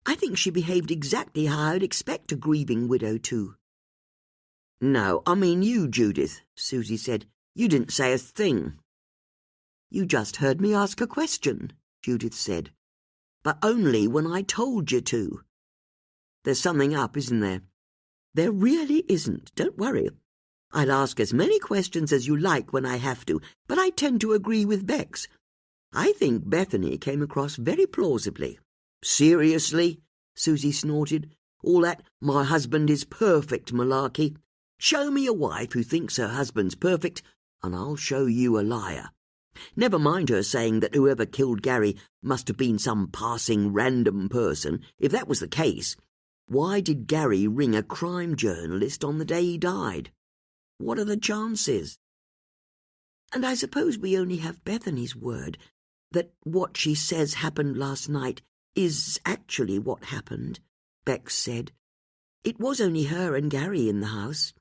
[SPEAKER 1] I think she behaved exactly how I'd expect a grieving widow to. No, I mean you, Judith, Susie said. You didn't say a thing. You just heard me ask a question, Judith said. But only when I told you to. There's something up, isn't there? There really isn't, don't worry. I'll ask as many questions as you like when I have to, but I tend to agree with Bex. I think Bethany came across very plausibly. Seriously? Susie snorted. All that my husband is perfect malarkey. Show me a wife who thinks her husband's perfect, and I'll show you a liar. Never mind her saying that whoever killed Gary must have been some passing random person. If that was the case, why did Gary ring a crime journalist on the day he died? What are the chances? And I suppose we only have Bethany's word that what she says happened last night is actually what happened, Bex said. It was only her and Gary in the house.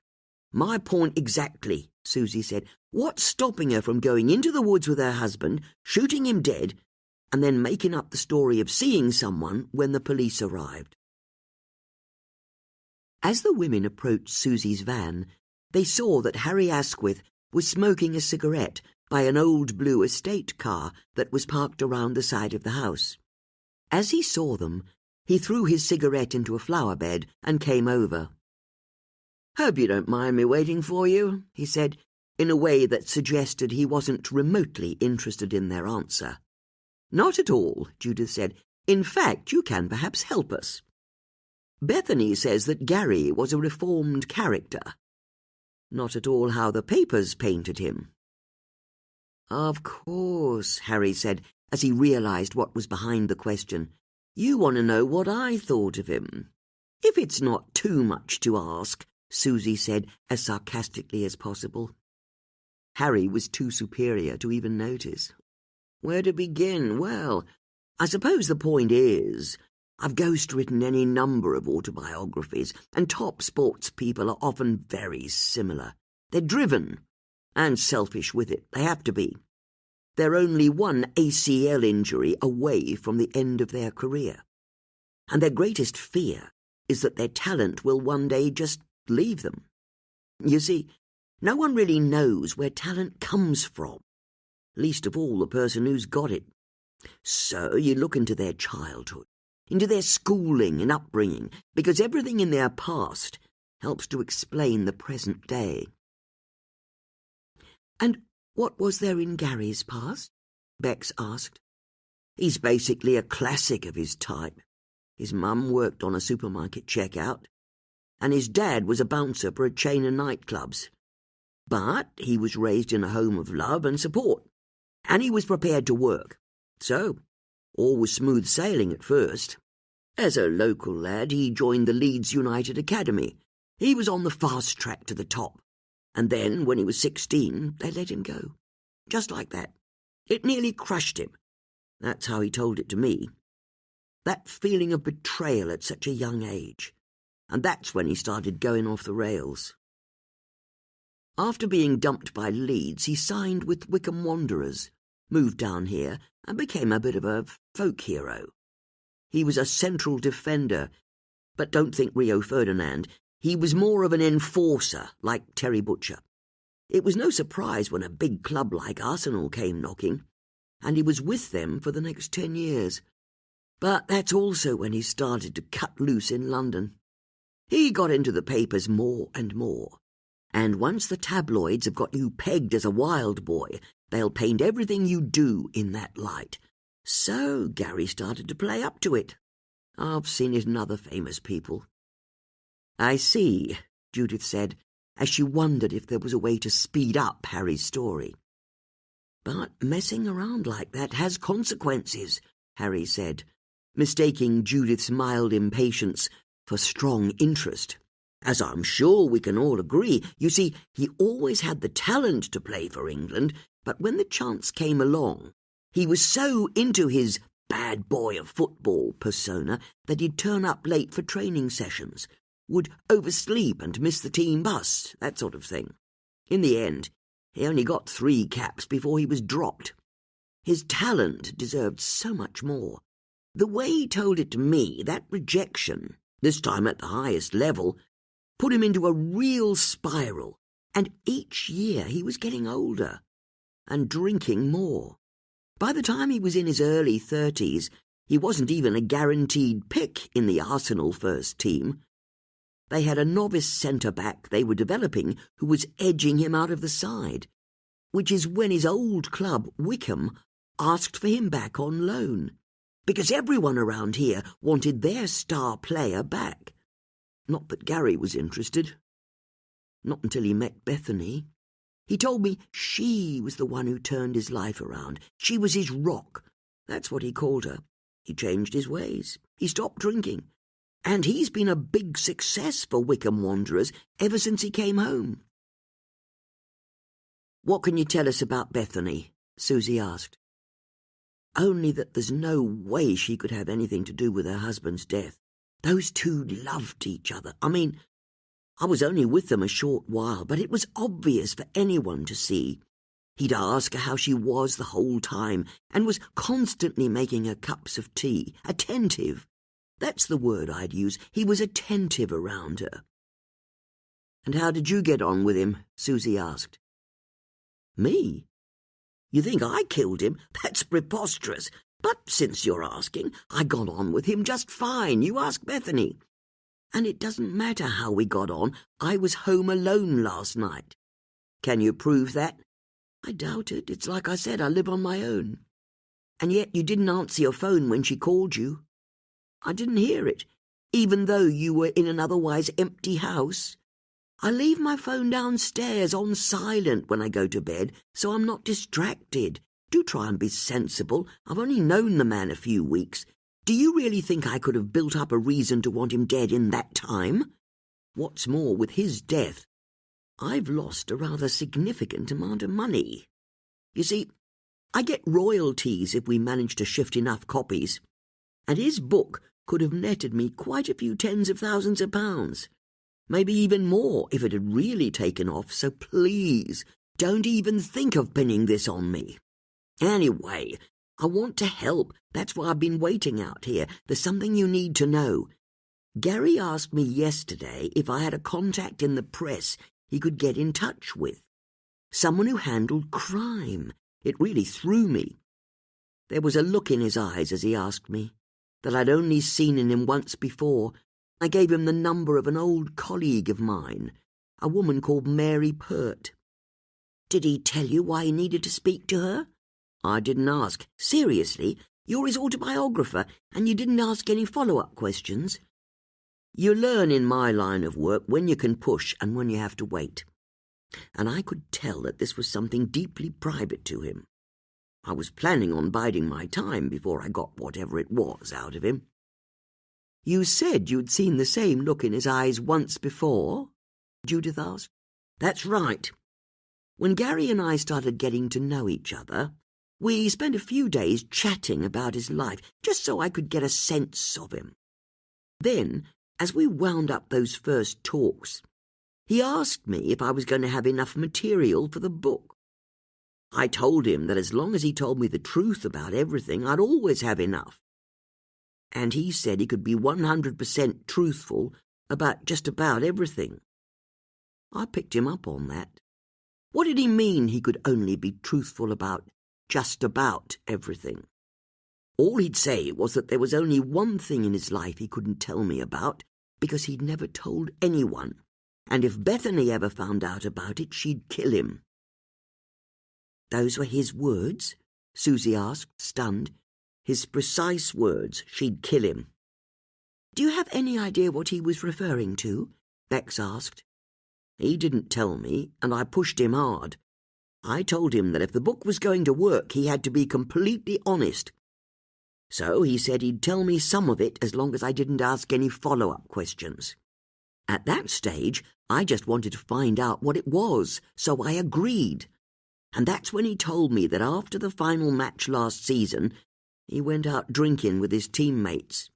[SPEAKER 1] My point exactly, Susie said. What's stopping her from going into the woods with her husband, shooting him dead, and then making up the story of seeing someone when the police arrived? As the women approached Susie's van, they saw that Harry Asquith was smoking a cigarette by an old blue estate car that was parked around the side of the house. As he saw them, he threw his cigarette into a flower bed and came over. "Hope you don't mind me waiting for you," he said, in a way that suggested he wasn't remotely interested in their answer. "Not at all," Judith said. "In fact, you can perhaps help us. Bethany says that Gary was a reformed character. Not at all how the papers painted him." "Of course," Harry said, as he realized what was behind the question. "You want to know what I thought of him." "If it's not too much to ask," Susie said, as sarcastically as possible. Harry was too superior to even notice. "Where to begin? Well, I suppose the point is, I've ghostwritten any number of autobiographies, and top sports people are often very similar. They're driven, and selfish with it. They have to be. They're only one ACL injury away from the end of their career. And their greatest fear is that their talent will one day just leave them. You see, no one really knows where talent comes from, least of all the person who's got it. So you look into their childhood, into their schooling and upbringing, because everything in their past helps to explain the present day." "And what was there in Gary's past?" Bex asked. "He's basically a classic of his type. His mum worked on a supermarket checkout, and his dad was a bouncer for a chain of nightclubs. But he was raised in a home of love and support, and he was prepared to work. So, all was smooth sailing at first. As a local lad, he joined the Leeds United Academy. He was on the fast track to the top. And then, when he was 16, they let him go. Just like that. It nearly crushed him. That's how he told it to me. That feeling of betrayal at such a young age. And that's when he started going off the rails. After being dumped by Leeds, he signed with Wycombe Wanderers, moved down here, and became a bit of a folk hero. He was a central defender, but don't think Rio Ferdinand. He was more of an enforcer, like Terry Butcher. It was no surprise when a big club like Arsenal came knocking, and he was with them for the next 10 years. But that's also when he started to cut loose in London. He got into the papers more and more, and once the tabloids have got you pegged as a wild boy, they'll paint everything you do in that light. So Gary started to play up to it. I've seen it in other famous people." "I see," Judith said, as she wondered if there was a way to speed up Harry's story. "But messing around like that has consequences," Harry said, mistaking Judith's mild impatience for strong interest. "As I'm sure we can all agree, you see, he always had the talent to play for England, but when the chance came along, he was so into his bad boy of football persona that he'd turn up late for training sessions, would oversleep and miss the team bus, that sort of thing. In the end, he only got 3 caps before he was dropped. His talent deserved so much more. The way he told it to me, that rejection, this time at the highest level, put him into a real spiral, and each year he was getting older and drinking more. By the time he was in his early 30s, he wasn't even a guaranteed pick in the Arsenal first team. They had a novice centre-back they were developing who was edging him out of the side, which is when his old club, Wickham, asked for him back on loan, because everyone around here wanted their star player back. Not that Gary was interested. Not until he met Bethany. He told me she was the one who turned his life around. She was his rock. That's what he called her. He changed his ways. He stopped drinking. And he's been a big success for Wickham Wanderers ever since he came home. "What can you tell us about Bethany?" Susie asked. "Only that there's no way she could have anything to do with her husband's death. Those two loved each other. I was only with them a short while, but it was obvious for anyone to see. He'd ask her how she was the whole time, and was constantly making her cups of tea. Attentive. That's the word I'd use. He was attentive around her." "And how did you get on with him?" Susie asked. "Me? You think I killed him? That's preposterous. But since you're asking, I got on with him just fine. You ask Bethany. And it doesn't matter how we got on. I was home alone last night." "Can you prove that?" "I doubt it. It's like I said, I live on my own." "And yet you didn't answer your phone when she called you." "I didn't hear it, even though you were in an otherwise empty house. I leave my phone downstairs on silent when I go to bed, so I'm not distracted. Do try and be sensible. I've only known the man a few weeks. Do you really think I could have built up a reason to want him dead in that time? What's more, with his death, I've lost a rather significant amount of money. You see, I get royalties if we manage to shift enough copies, and his book could have netted me quite a few tens of thousands of pounds. Maybe even more if it had really taken off, so please, don't even think of pinning this on me. Anyway, I want to help. That's why I've been waiting out here. There's something you need to know. Gary asked me yesterday if I had a contact in the press he could get in touch with. Someone who handled crime. It really threw me. There was a look in his eyes as he asked me that I'd only seen in him once before. I gave him the number of an old colleague of mine, a woman called Mary Pert. Did he tell you why he needed to speak to her? I didn't ask. Seriously, you're his autobiographer, and you didn't ask any follow-up questions? You learn in my line of work when you can push and when you have to wait. And I could tell that this was something deeply private to him. I was planning on biding my time before I got whatever it was out of him. You said you'd seen the same look in his eyes once before? Judith asked. That's right. When Gary and I started getting to know each other, we spent a few days chatting about his life, just so I could get a sense of him. Then, as we wound up those first talks, he asked me if I was going to have enough material for the book. I told him that as long as he told me the truth about everything, I'd always have enough. And he said he could be 100% truthful about just about everything. I picked him up on that. What did he mean he could only be truthful about just about everything? All he'd say was that there was only one thing in his life he couldn't tell me about because he'd never told anyone, and if Bethany ever found out about it, she'd kill him. Those were his words? Susie asked, stunned. His precise words, she'd kill him. Do you have any idea what he was referring to? Bex asked. He didn't tell me, and I pushed him hard. I told him that if the book was going to work, he had to be completely honest. So he said he'd tell me some of it as long as I didn't ask any follow-up questions. At that stage, I just wanted to find out what it was, so I agreed. And that's when he told me that after the final match last season, he went out drinking with his teammates,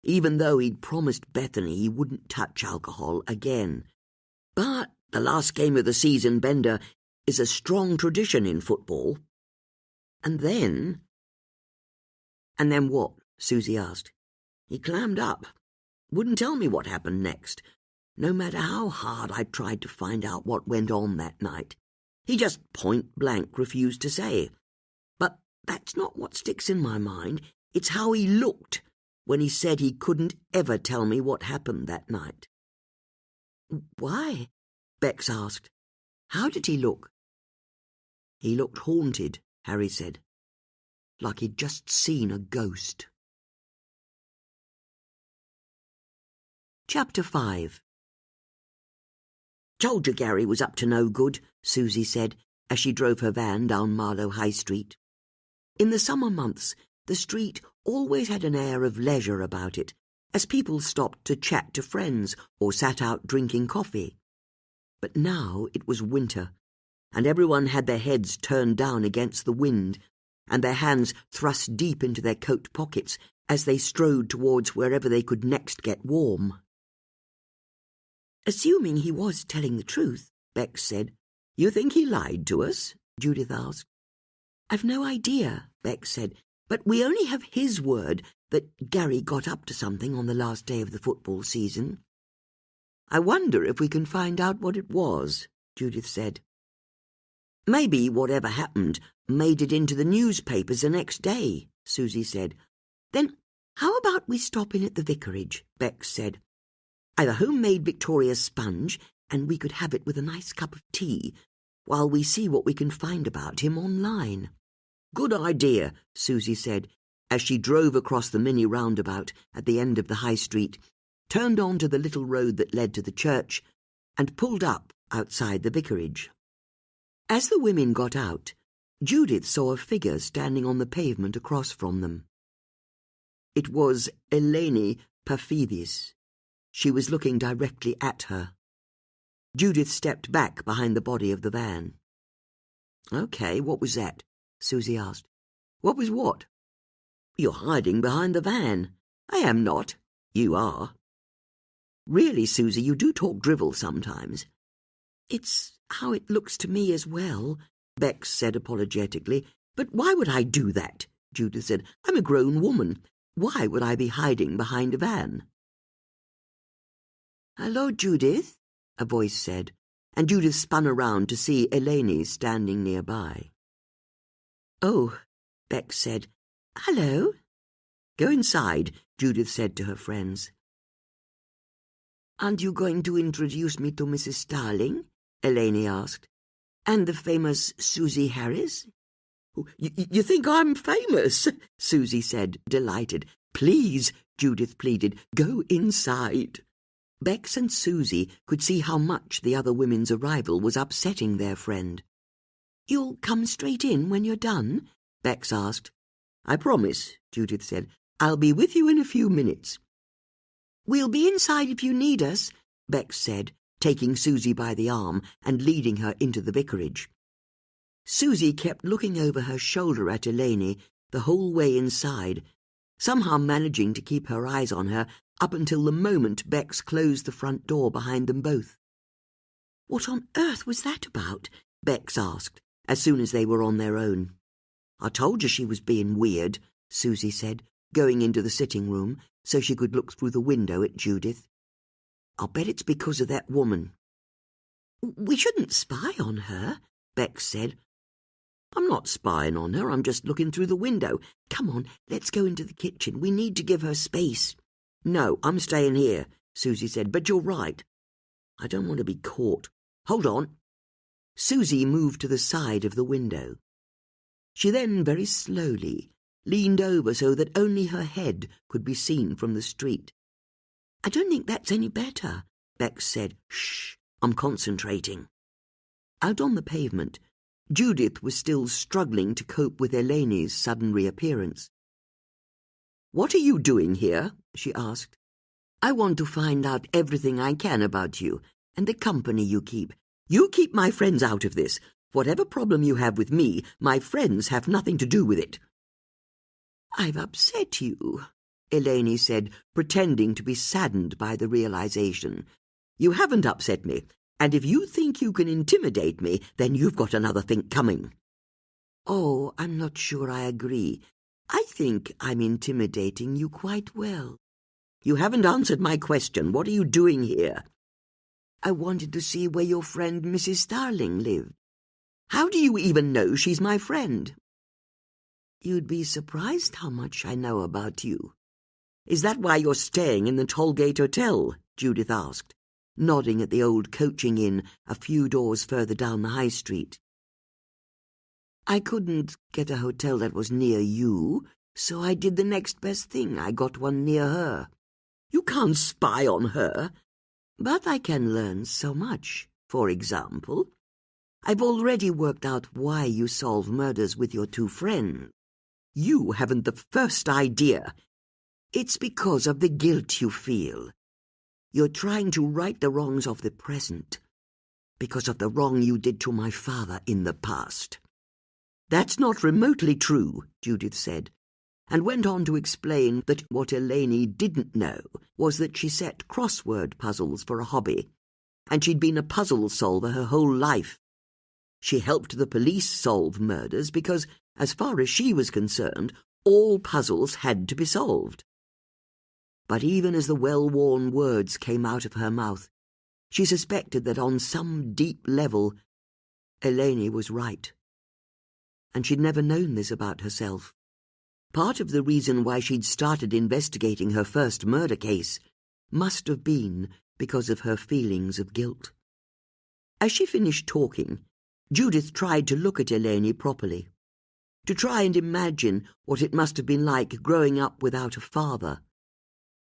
[SPEAKER 1] even though he'd promised Bethany he wouldn't touch alcohol again. But the last game of the season, Bender, is a strong tradition in football. And then... And then what? Susie asked. He clammed up. Wouldn't tell me what happened next. No matter how hard I tried to find out what went on that night. He just point-blank refused to say. But that's not what sticks in my mind. It's how he looked when he said he couldn't ever tell me what happened that night. Why? Bex asked. How did he look? He looked haunted, Harry said. Like he'd just seen a ghost. Chapter 5. Told you Gary was up to no good, Susie said, as she drove her van down Marlow High Street. In the summer months, the street always had an air of leisure about it, as people stopped to chat to friends or sat out drinking coffee. But now it was winter, and everyone had their heads turned down against the wind, and their hands thrust deep into their coat pockets as they strode towards wherever they could next get warm. Assuming he was telling the truth, Bex said. You think he lied to us? Judith asked. I've no idea, Bex said, but we only have his word that Gary got up to something on the last day of the football season. I wonder if we can find out what it was, Judith said. Maybe whatever happened made it into the newspapers the next day, Susie said. Then how about we stop in at the vicarage, Bex said. I've a homemade Victoria sponge, and we could have it with a nice cup of tea, while we see what we can find about him online. Good idea, Susie said, as she drove across the mini roundabout at the end of the high street, turned on to the little road that led to the church, and pulled up outside the vicarage. As the women got out, Judith saw a figure standing on the pavement across from them. It was Eleni Perfidis. She was looking directly at her. Judith stepped back behind the body of the van. "Okay, what was that?" Susie asked. "What was what?" "You're hiding behind the van." "I am not." "You are." "Really, Susie, you do talk drivel sometimes." "It's how it looks to me as well," Bex said apologetically. "But why would I do that?" Judith said. "I'm a grown woman. Why would I be hiding behind a van?" "Hello, Judith," a voice said, and Judith spun around to see Eleni standing nearby. "Oh," Bex said. "Hello." "Go inside," Judith said to her friends. "Aren't you going to introduce me to Mrs. Starling?" Eleni asked. "And the famous Susie Harris?" You think I'm famous?" Susie said, delighted. "Please," Judith pleaded, "go inside." Bex and Susie could see how much the other women's arrival was upsetting their friend. "You'll come straight in when you're done?" Bex asked. "I promise," Judith said. "I'll be with you in a few minutes." "We'll be inside if you need us," Bex said, taking Susie by the arm and leading her into the vicarage. Susie kept looking over her shoulder at Eleni the whole way inside, somehow managing to keep her eyes on her up until the moment Bex closed the front door behind them both. "What on earth was that about?" Bex asked, as soon as they were on their own. "I told you she was being weird," Susie said, going into the sitting room so she could look through the window at Judith. "I'll bet it's because of that woman." "We shouldn't spy on her," Bex said. "I'm not spying on her, I'm just looking through the window. Come on, let's go into the kitchen. We need to give her space." "No, I'm staying here," Susie said, "but you're right. I don't want to be caught. Hold on." Susie moved to the side of the window. She then, very slowly, leaned over so that only her head could be seen from the street. "I don't think that's any better," Bex said. "Shh, I'm concentrating." Out on the pavement, Judith was still struggling to cope with Eleni's sudden reappearance. "What are you doing here?" she asked. "I want to find out everything I can about you and the company you keep. You keep my friends out of this. Whatever problem you have with me, my friends have nothing to do with it." "I've upset you," Eleni said, pretending to be saddened by the realization. "You haven't upset me, and if you think you can intimidate me, then you've got another think coming." Oh, I'm not sure I agree. I think I'm intimidating you quite well. You haven't answered my question. What are you doing here? I wanted to see where your friend Mrs. Starling lived. How do you even know she's my friend? You'd be surprised how much I know about you. Is that why you're staying in the Tollgate Hotel? Judith asked, nodding at the old coaching inn a few doors further down the high street. I couldn't get a hotel that was near you, so I did the next best thing. I got one near her. You can't spy on her. But I can learn so much. For example, I've already worked out why you solve murders with your two friends. You haven't the first idea. It's because of the guilt you feel. You're trying to right the wrongs of the present, because of the wrong you did to my father in the past. That's not remotely true, Judith said, and went on to explain that what Eleni didn't know was that she set crossword puzzles for a hobby, and she'd been a puzzle solver her whole life. She helped the police solve murders because, as far as she was concerned, all puzzles had to be solved. But even as the well-worn words came out of her mouth, she suspected that on some deep level, Eleni was right. And she'd never known this about herself. Part of the reason why she'd started investigating her first murder case must have been because of her feelings of guilt. As she finished talking, Judith tried to look at Eleni properly, to try and imagine what it must have been like growing up without a father,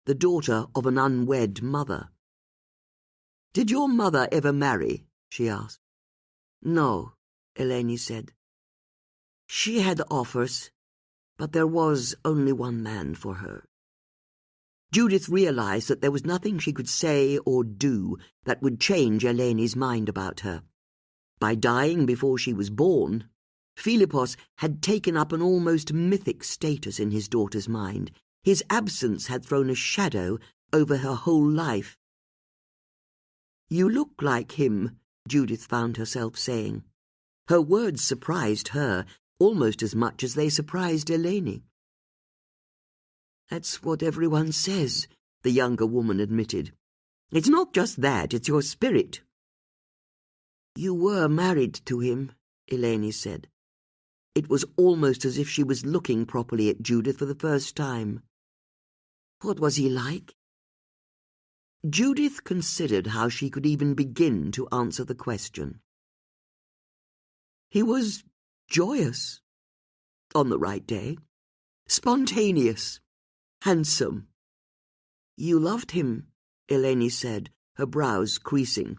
[SPEAKER 1] the daughter of an unwed mother. "Did your mother ever marry?" she asked. "No," Eleni said. "She had offers, but there was only one man for her." Judith realized that there was nothing she could say or do that would change Eleni's mind about her. By dying before she was born, Philippos had taken up an almost mythic status in his daughter's mind. His absence had thrown a shadow over her whole life. "You look like him," Judith found herself saying. Her words surprised her almost as much as they surprised Eleni. "That's what everyone says," the younger woman admitted. "It's not just that, it's your spirit." "You were married to him," Eleni said. It was almost as if she was looking properly at Judith for the first time. "What was he like?" Judith considered how she could even begin to answer the question. "He was joyous, on the right day, spontaneous, handsome." "You loved him," Eleni said, her brows creasing.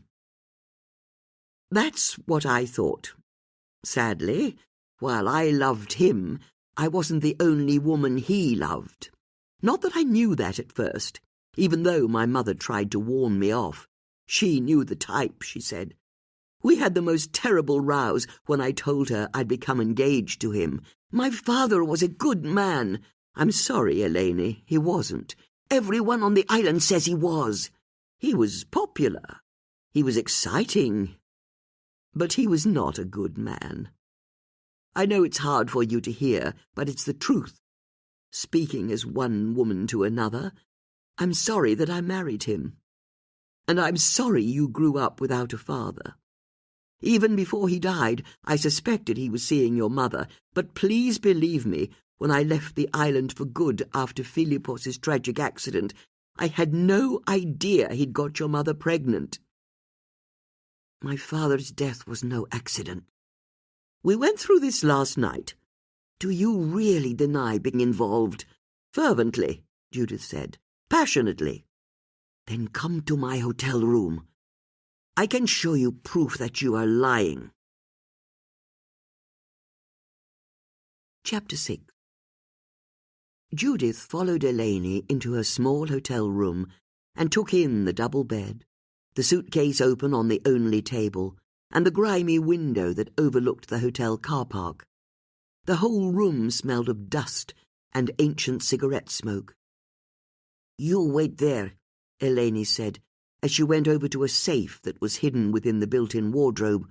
[SPEAKER 1] "That's what I thought. Sadly, while I loved him, I wasn't the only woman he loved. Not that I knew that at first, even though my mother tried to warn me off. She knew the type, she said. We had the most terrible rows when I told her I'd become engaged to him. My father was a good man. I'm sorry, Eleni, he wasn't. Everyone on the island says he was. He was popular. He was exciting. But he was not a good man. I know it's hard for you to hear, but it's the truth. Speaking as one woman to another, I'm sorry that I married him. And I'm sorry you grew up without a father. Even before he died, I suspected he was seeing your mother, but please believe me, when I left the island for good after Philippos's tragic accident, I had no idea he'd got your mother pregnant. My father's death was no accident. We went through this last night. Do you really deny being involved? Fervently, Judith said, passionately. Then come to my hotel room. I can show you proof that you are lying. Chapter 6. Judith followed Eleni into her small hotel room and took in the double bed, the suitcase open on the only table, and the grimy window that overlooked the hotel car park. The whole room smelled of dust and ancient cigarette smoke. You wait there, Eleni said, as she went over to a safe that was hidden within the built-in wardrobe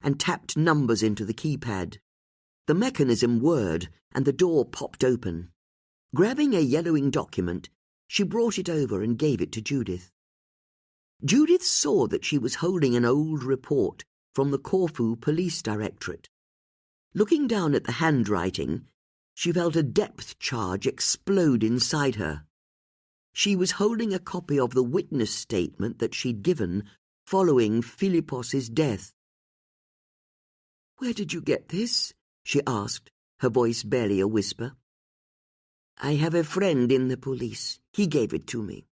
[SPEAKER 1] and tapped numbers into the keypad. The mechanism whirred, and the door popped open. Grabbing a yellowing document, she brought it over and gave it to Judith. Judith saw that she was holding an old report from the Corfu Police Directorate. Looking down at the handwriting, she felt a depth charge explode inside her. She was holding a copy of the witness statement that she'd given following Philippos's death. "Where did you get this?" she asked, her voice barely a whisper. "I have a friend in the police. He gave it to me."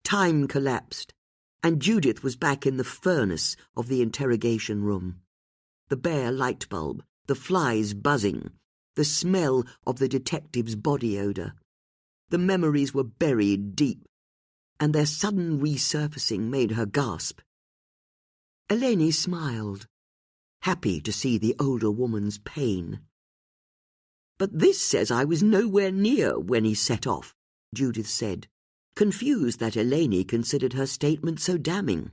[SPEAKER 1] Time collapsed, and Judith was back in the furnace of the interrogation room. The bare light bulb, the flies buzzing, the smell of the detective's body odour. The memories were buried deep, and their sudden resurfacing made her gasp. Eleni smiled, happy to see the older woman's pain. "But this says I was nowhere near when he set off," Judith said, confused that Eleni considered her statement so damning.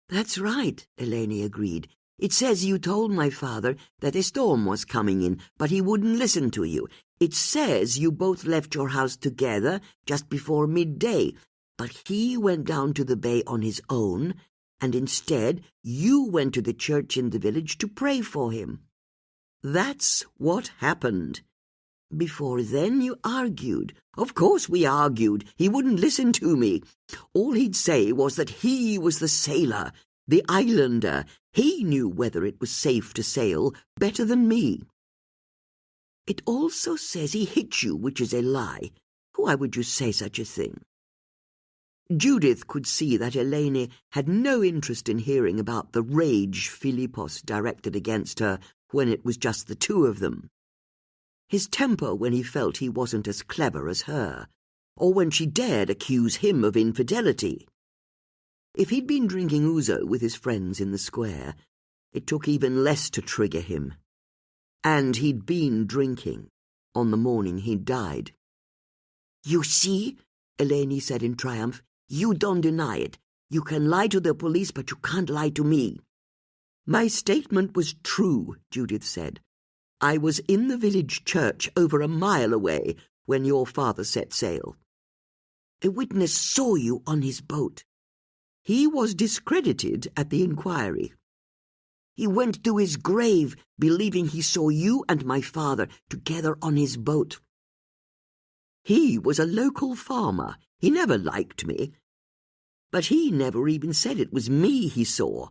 [SPEAKER 1] "That's right," Eleni agreed. "It says you told my father that a storm was coming in, but he wouldn't listen to you. It says you both left your house together just before midday, but he went down to the bay on his own, and instead you went to the church in the village to pray for him. That's what happened. Before then you argued. Of course we argued. He wouldn't listen to me. All he'd say was that he was the sailor, the islander. He knew whether it was safe to sail better than me. It also says he hit you, which is a lie. Why would you say such a thing?" Judith could see that Eleni had no interest in hearing about the rage Philippos directed against her when it was just the two of them. His temper when he felt he wasn't as clever as her, or when she dared accuse him of infidelity. If he'd been drinking ouzo with his friends in the square, it took even less to trigger him. And he'd been drinking on the morning he died. "You see," Eleni said in triumph, "you don't deny it. You can lie to the police, but you can't lie to me." "My statement was true," Judith said. "I was in the village church over a mile away when your father set sail." "A witness saw you on his boat." "He was discredited at the inquiry." "He went to his grave believing he saw you and my father together on his boat." "He was a local farmer. He never liked me. But he never even said it was me he saw.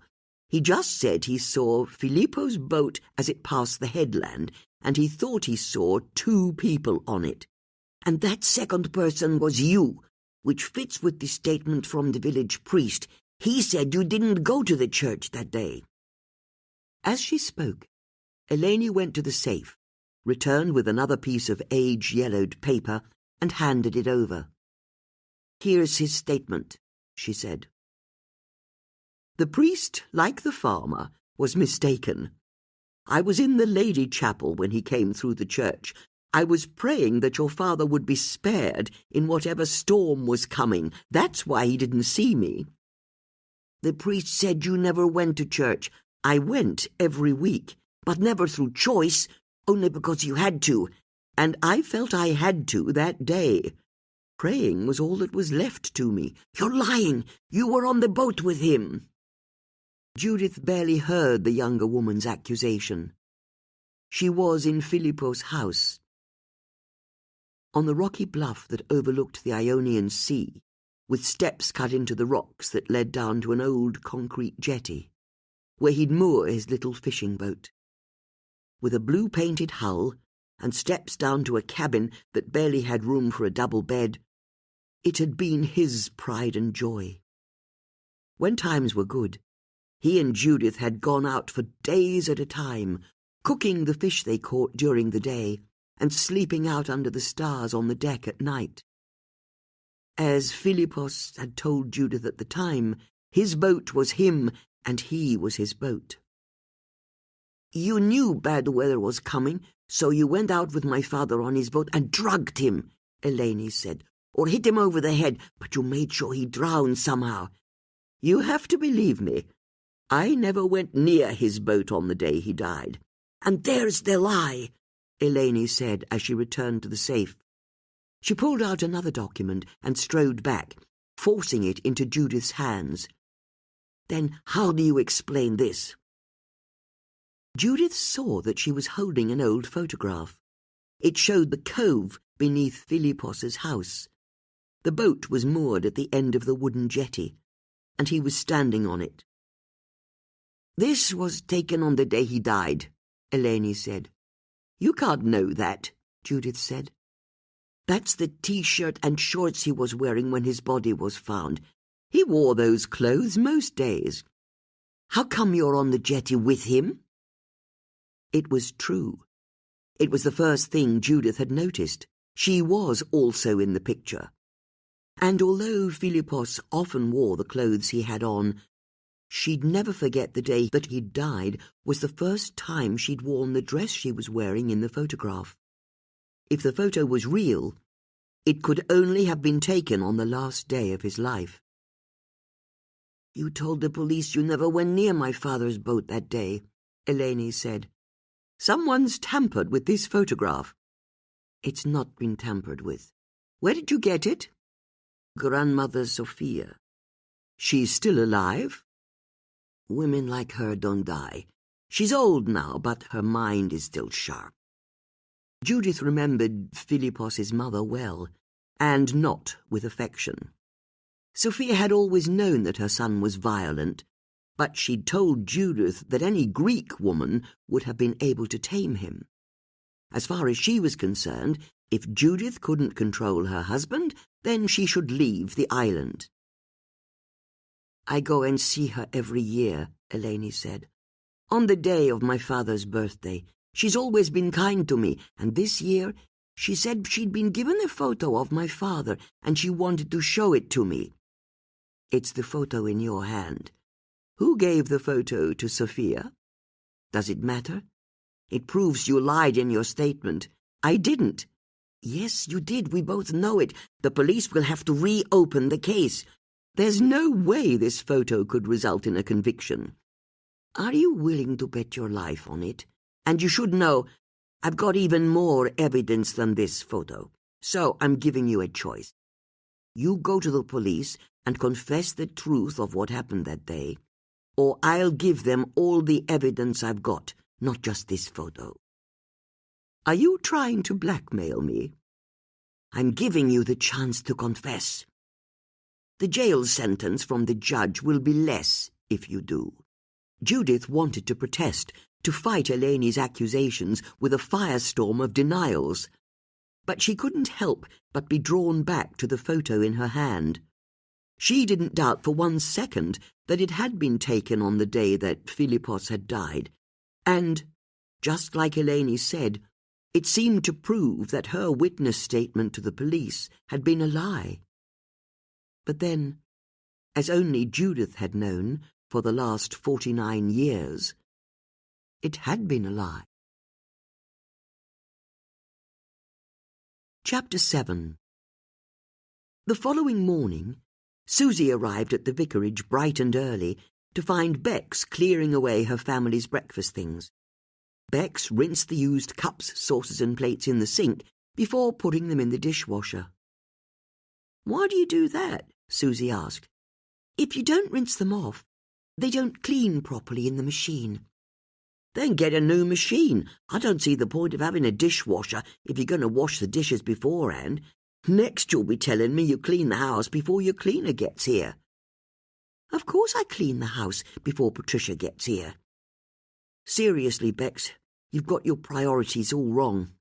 [SPEAKER 1] He just said he saw Filippo's boat as it passed the headland, and he thought he saw 2 people on it. And that second person was you, which fits with the statement from the village priest. He said you didn't go to the church that day." As she spoke, Eleni went to the safe, returned with another piece of age-yellowed paper, and handed it over. "Here's his statement," she said. The priest, like the farmer, was mistaken. "I was in the lady chapel when he came through the church. I was praying that your father would be spared in whatever storm was coming. That's why he didn't see me." "The priest said you never went to church." "I went every week, but never through choice, only because you had to. And I felt I had to that day. Praying was all that was left to me." "You're lying. You were on the boat with him." Judith barely heard the younger woman's accusation. She was in Filippo's house. On the rocky bluff that overlooked the Ionian Sea, with steps cut into the rocks that led down to an old concrete jetty, where he'd moor his little fishing boat. With a blue-painted hull and steps down to a cabin that barely had room for a double bed, it had been his pride and joy. When times were good, he and Judith had gone out for days at a time, cooking the fish they caught during the day and sleeping out under the stars on the deck at night. As Philippos had told Judith at the time, his boat was him and he was his boat. "You knew bad weather was coming, so you went out with my father on his boat and drugged him," Eleni said, "or hit him over the head, but you made sure he drowned somehow. You have to believe me. I never went near his boat on the day he died. And there's the lie, Eleni said as she returned to the safe. She pulled out another document and strode back, forcing it into Judith's hands. Then how do you explain this? Judith saw that she was holding an old photograph. It showed the cove beneath Philippos's house. The boat was moored at the end of the wooden jetty, and he was standing on it. This was taken on the day he died, Eleni said. You can't know that, Judith said. That's the T-shirt and shorts he was wearing when his body was found. He wore those clothes most days. How come you're on the jetty with him? It was true. It was the first thing Judith had noticed. She was also in the picture. And although Philippos often wore the clothes he had on, she'd never forget the day that he'd died was the first time she'd worn the dress she was wearing in the photograph. If the photo was real, it could only have been taken on the last day of his life. You told the police you never went near my father's boat that day, Eleni said. Someone's tampered with this photograph. It's not been tampered with. Where did you get it? Grandmother Sophia. She's still alive? Women like her don't die. She's old now, but her mind is still sharp. Judith remembered Philippos's mother well, and not with affection. Sophia had always known that her son was violent, but she'd told Judith that any Greek woman would have been able to tame him. As far as she was concerned, if Judith couldn't control her husband, then she should leave the island. I go and see her every year, Eleni said. On the day of my father's birthday. She's always been kind to me, and this year she said she'd been given a photo of my father and she wanted to show it to me. It's the photo in your hand. Who gave the photo to Sophia? Does it matter? It proves you lied in your statement. I didn't. Yes, you did. We both know it. The police will have to reopen the case. There's no way this photo could result in a conviction. Are you willing to bet your life on it? And you should know, I've got even more evidence than this photo, so I'm giving you a choice. You go to the police and confess the truth of what happened that day, or I'll give them all the evidence I've got, not just this photo. Are you trying to blackmail me? I'm giving you the chance to confess. The jail sentence from the judge will be less if you do. Judith wanted to protest, to fight Eleni's accusations with a firestorm of denials. But she couldn't help but be drawn back to the photo in her hand. She didn't doubt for 1 second that it had been taken on the day that Philippos had died, and, just like Eleni said, it seemed to prove that her witness statement to the police had been a lie. But then, as only Judith had known for the last 49 years, it had been a lie. Chapter 7. The following morning, Susie arrived at the vicarage bright and early to find Bex clearing away her family's breakfast things. Bex rinsed the used cups, saucers and plates in the sink before putting them in the dishwasher. "Why do you do that?" Susie asked. "If you don't rinse them off, they don't clean properly in the machine." "Then get a new machine. I don't see the point of having a dishwasher if you're going to wash the dishes beforehand. Next you'll be telling me you clean the house before your cleaner gets here." "Of course I clean the house before Patricia gets here." "Seriously, Bex, you've got your priorities all wrong."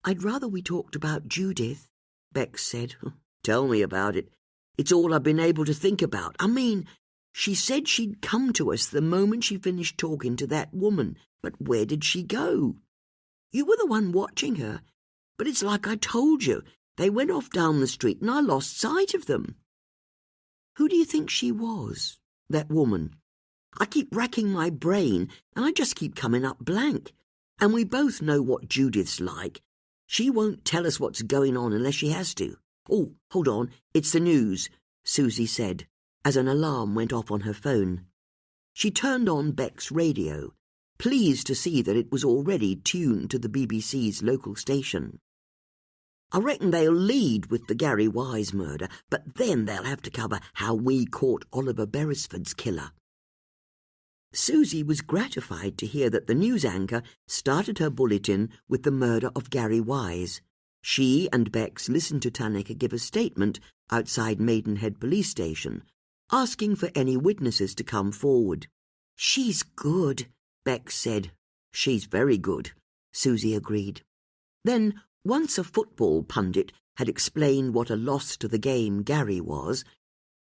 [SPEAKER 1] "I'd rather we talked about Judith," Bex said. "Tell me about it. It's all I've been able to think about. I mean, she said she'd come to us the moment she finished talking to that woman, but where did she go? You were the one watching her, but it's like I told you. They went off down the street and I lost sight of them." "Who do you think she was, that woman?" "I keep racking my brain and I just keep coming up blank. And we both know what Judith's like. She won't tell us what's going on unless she has to. Oh, hold on, it's the news," Susie said, as an alarm went off on her phone. She turned on Beck's radio, pleased to see that it was already tuned to the BBC's local station. "I reckon they'll lead with the Gary Wise murder, but then they'll have to cover how we caught Oliver Beresford's killer." Susie was gratified to hear that the news anchor started her bulletin with the murder of Gary Wise. She and Bex listened to Tanaka give a statement outside Maidenhead Police Station, asking for any witnesses to come forward. "She's good," Bex said. "She's very good," Susie agreed. Then, once a football pundit had explained what a loss to the game Gary was,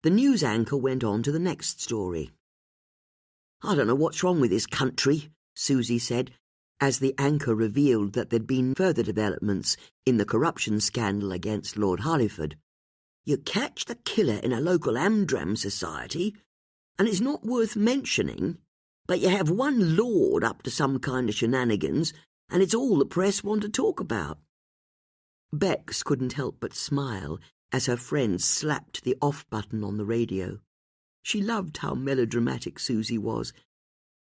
[SPEAKER 1] the news anchor went on to the next story. "I don't know what's wrong with this country," Susie said, as the anchor revealed that there'd been further developments in the corruption scandal against Lord Halliford. "You catch the killer in a local Amdram society, and it's not worth mentioning, but you have one lord up to some kind of shenanigans, and it's all the press want to talk about." Bex couldn't help but smile as her friend slapped the off button on the radio. She loved how melodramatic Susie was,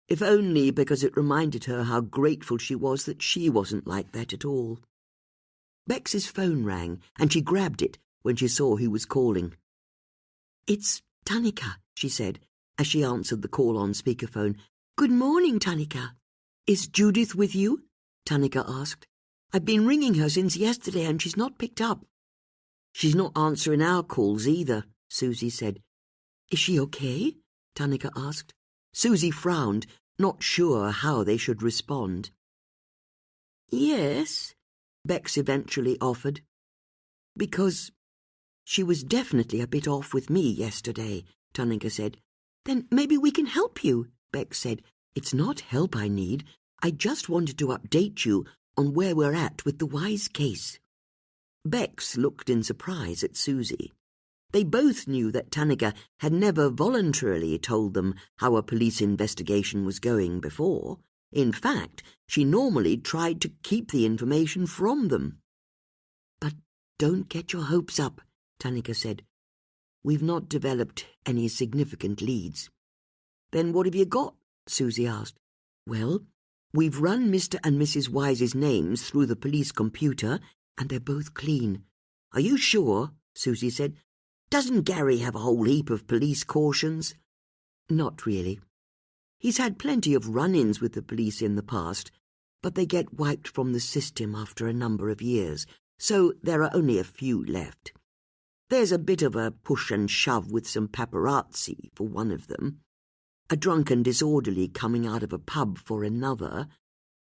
[SPEAKER 1] if only because it reminded her how grateful she was that she wasn't like that at all. Bex's phone rang, and she grabbed it when she saw who was calling. "It's Tanika," she said, as she answered the call on speakerphone. "Good morning, Tanika." "Is Judith with you?" Tanika asked. "I've been ringing her since yesterday, and she's not picked up." "She's not answering our calls either," Susie said. "Is she okay?" Tanika asked. Susie frowned, not sure how they should respond. "Yes," Bex eventually offered. "Because she was definitely a bit off with me yesterday," Tanika said. "Then maybe we can help you," Bex said. "It's not help I need. I just wanted to update you on where we're at with the Wise case." Bex looked in surprise at Susie. They both knew that Tanika had never voluntarily told them how a police investigation was going before. In fact, she normally tried to keep the information from them. "But don't get your hopes up," Tanika said. "We've not developed any significant leads." "Then what have you got?" Susie asked. "Well, we've run Mr. and Mrs. Wise's names through the police computer, and they're both clean." "Are you sure?" Susie said. "Doesn't Gary have a whole heap of police cautions?" "Not really. He's had plenty of run-ins with the police in the past, but they get wiped from the system after a number of years, so there are only a few left. There's a bit of a push and shove with some paparazzi for one of them, a drunken disorderly coming out of a pub for another,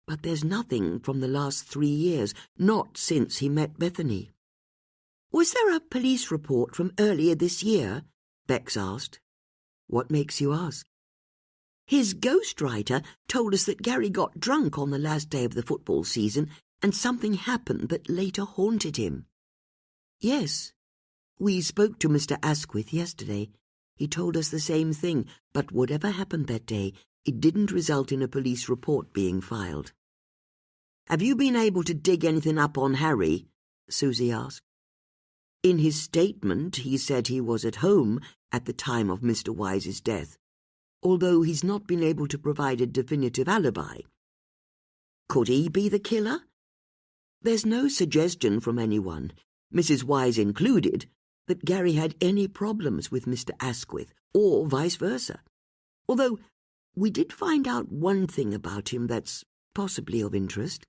[SPEAKER 1] but there's nothing from the last 3 years, not since he met Bethany." "Was there a police report from earlier this year?" Bex asked. "What makes you ask?" "His ghostwriter told us that Gary got drunk on the last day of the football season and something happened that later haunted him." "Yes. We spoke to Mr. Asquith yesterday. He told us the same thing, but whatever happened that day, it didn't result in a police report being filed." "Have you been able to dig anything up on Harry?" Susie asked. "In his statement, he said he was at home at the time of Mr. Wise's death, although he's not been able to provide a definitive alibi." "Could he be the killer?" "There's no suggestion from anyone, Mrs. Wise included, that Gary had any problems with Mr. Asquith, or vice versa. Although we did find out one thing about him that's possibly of interest.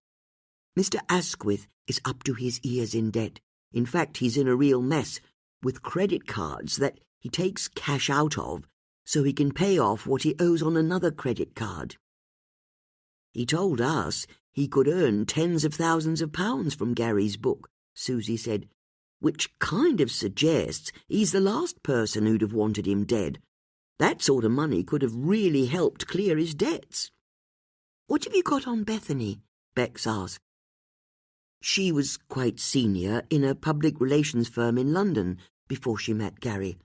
[SPEAKER 1] Mr. Asquith is up to his ears in debt. In fact, he's in a real mess, with credit cards that he takes cash out of so he can pay off what he owes on another credit card. He told us he could earn tens of thousands of pounds from Gary's book," Susie said, "which kind of suggests he's the last person who'd have wanted him dead. That sort of money could have really helped clear his debts." "What have you got on Bethany?" Bex asked. She was quite senior in a public relations firm in London before she met Gary.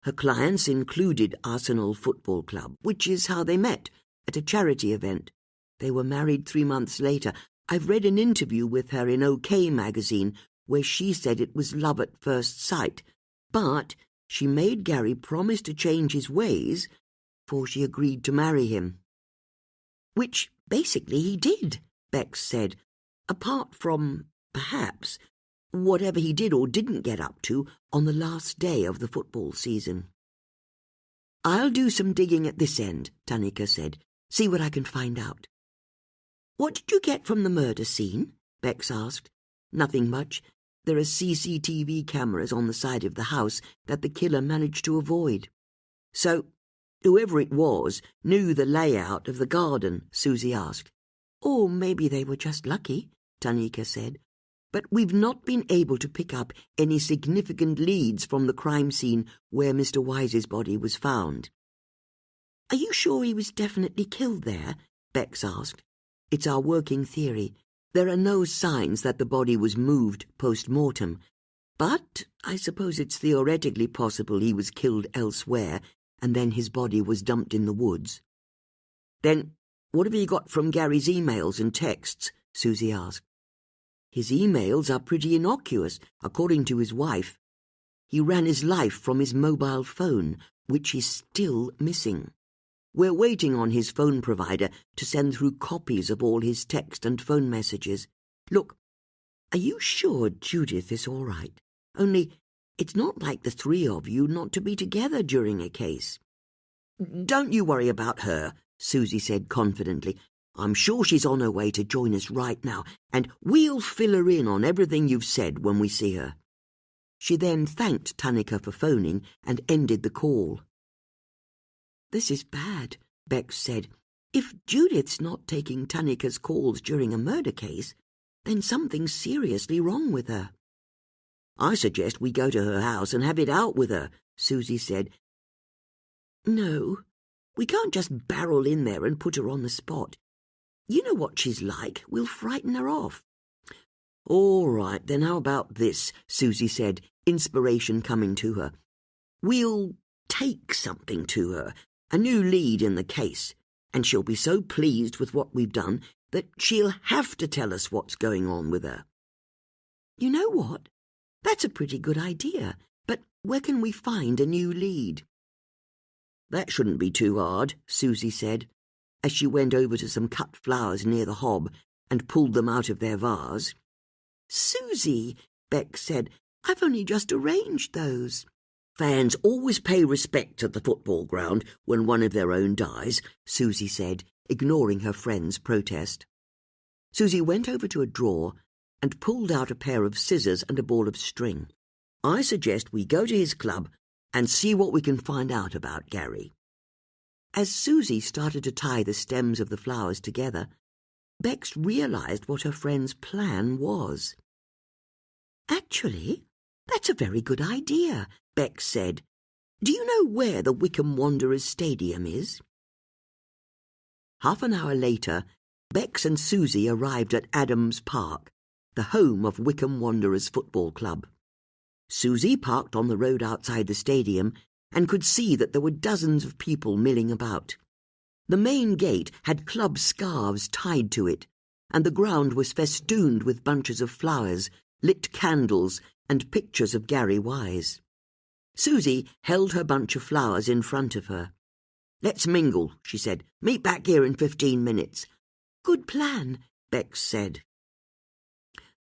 [SPEAKER 1] Her clients included Arsenal Football Club, which is how they met, at a charity event. They were married 3 months later. I've read an interview with her in OK magazine where she said it was love at first sight, but she made Gary promise to change his ways before she agreed to marry him. Which basically he did, Bex said, apart from, perhaps, whatever he did or didn't get up to on the last day of the football season. "I'll do some digging at this end," Tanika said. "See what I can find out." "What did you get from the murder scene?" Bex asked. "Nothing much. There are CCTV cameras on the side of the house that the killer managed to avoid." "So, whoever it was knew the layout of the garden?" Susie asked. "Or maybe they were just lucky," Tanika said. "But we've not been able to pick up any significant leads from the crime scene where Mr. Wise's body was found." "Are you sure he was definitely killed there?" Bex asked. "It's our working theory. There are no signs that the body was moved post-mortem. But I suppose it's theoretically possible he was killed elsewhere and then his body was dumped in the woods." "Then what have you got from Gary's emails and texts?" Susie asked. "His emails are pretty innocuous, according to his wife. He ran his life from his mobile phone, which is still missing. We're waiting on his phone provider to send through copies of all his text and phone messages. Look, are you sure Judith is all right? Only, it's not like the three of you not to be together during a case." "Don't you worry about her," Susie said confidently. "I'm sure she's on her way to join us right now, and we'll fill her in on everything you've said when we see her." She then thanked Tanika for phoning and ended the call. "This is bad," Bex said. "If Judith's not taking Tanika's calls during a murder case, then something's seriously wrong with her." "I suggest we go to her house and have it out with her," Susie said. "No, we can't just barrel in there and put her on the spot. You know what she's like. We'll frighten her off." "All right, then how about this?" Susie said, inspiration coming to her. "We'll take something to her, a new lead in the case, and she'll be so pleased with what we've done that she'll have to tell us what's going on with her." "You know what? That's a pretty good idea, but where can we find a new lead?" "That shouldn't be too hard," Susie said, as she went over to some cut flowers near the hob and pulled them out of their vase. "Susie," Beck said, "I've only just arranged those." "Fans always pay respect at the football ground when one of their own dies," Susie said, ignoring her friend's protest. Susie went over to a drawer and pulled out a pair of scissors and a ball of string. "I suggest we go to his club and see what we can find out about Gary." As Susie started to tie the stems of the flowers together, Bex realized what her friend's plan was. "Actually, that's a very good idea," Bex said. "Do you know where the Wickham Wanderers Stadium is?" Half an hour later, Bex and Susie arrived at Adams Park, the home of Wickham Wanderers Football Club. Susie parked on the road outside the stadium and could see that there were dozens of people milling about. The main gate had club scarves tied to it, and the ground was festooned with bunches of flowers, lit candles, and pictures of Gary Wise. Susie held her bunch of flowers in front of her. "Let's mingle," she said. "Meet back here in 15 minutes. "Good plan," Bex said.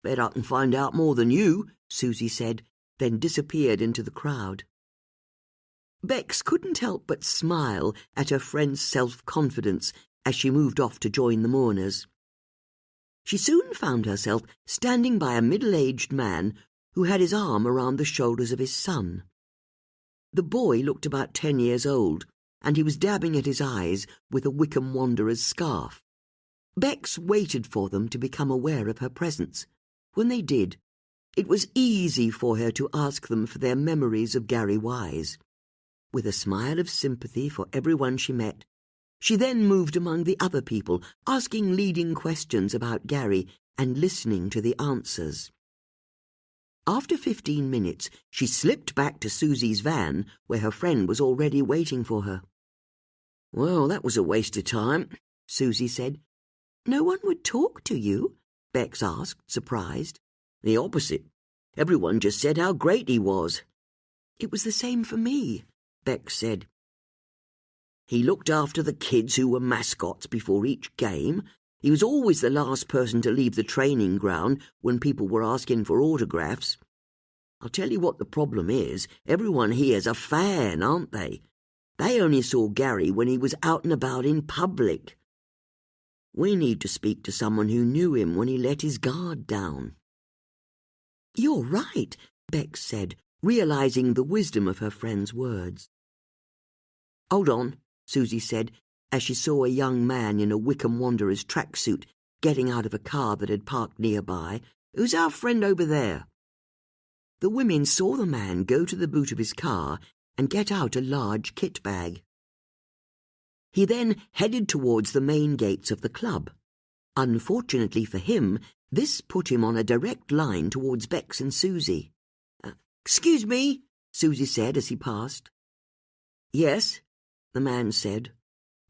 [SPEAKER 1] "Bet I can find out more than you," Susie said, then disappeared into the crowd. Bex couldn't help but smile at her friend's self-confidence as she moved off to join the mourners. She soon found herself standing by a middle-aged man who had his arm around the shoulders of his son. The boy looked about 10 years old, and he was dabbing at his eyes with a Wickham Wanderer's scarf. Bex waited for them to become aware of her presence. When they did, it was easy for her to ask them for their memories of Gary Wise. With a smile of sympathy for everyone she met, she then moved among the other people, asking leading questions about Gary and listening to the answers. After 15 minutes, she slipped back to Susie's van, where her friend was already waiting for her. "Well, that was a waste of time," Susie said. "No one would talk to you?" Bex asked, surprised. "The opposite. Everyone just said how great he was." "It was the same for me," Bex said. He looked after the kids who were mascots before each game. He was always the last person to leave the training ground when people were asking for autographs. I'll tell you what the problem is. Everyone here's a fan, aren't they? They only saw Gary when he was out and about in public. We need to speak to someone who knew him when he let his guard down." "You're right," Bex said, realizing the wisdom of her friend's words. "Hold on," Susie said, as she saw a young man in a Wickham Wanderers tracksuit getting out of a car that had parked nearby. "Who's our friend over there?" The women saw the man go to the boot of his car and get out a large kit bag. He then headed towards the main gates of the club. Unfortunately for him, this put him on a direct line towards Bex and Susie. "Excuse me," Susie said as he passed. "Yes," the man said,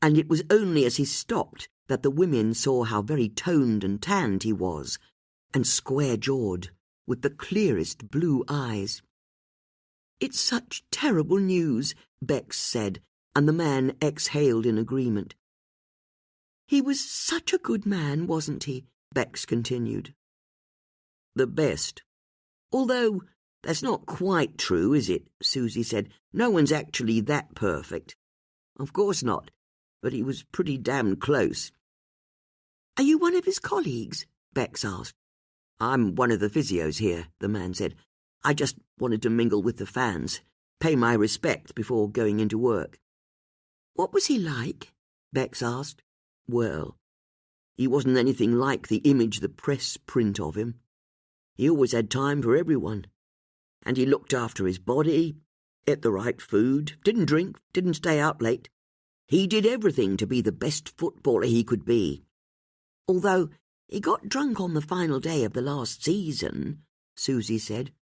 [SPEAKER 1] and it was only as he stopped that the women saw how very toned and tanned he was, and square-jawed, with the clearest blue eyes. "It's such terrible news," Bex said, and the man exhaled in agreement. "He was such a good man, wasn't he?" Bex continued. "The best. Although that's not quite true, is it?" Susie said. "No one's actually that perfect." "Of course not, but he was pretty damn close." "Are you one of his colleagues?" Bex asked. "I'm one of the physios here," the man said. "I just wanted to mingle with the fans, pay my respects before going into work." "What was he like?" Bex asked. "Well, he wasn't anything like the image the press print of him. He always had time for everyone. And he looked after his body, ate the right food, didn't drink, didn't stay out late. He did everything to be the best footballer he could be. Although he got drunk on the final day of the last season," Susie said.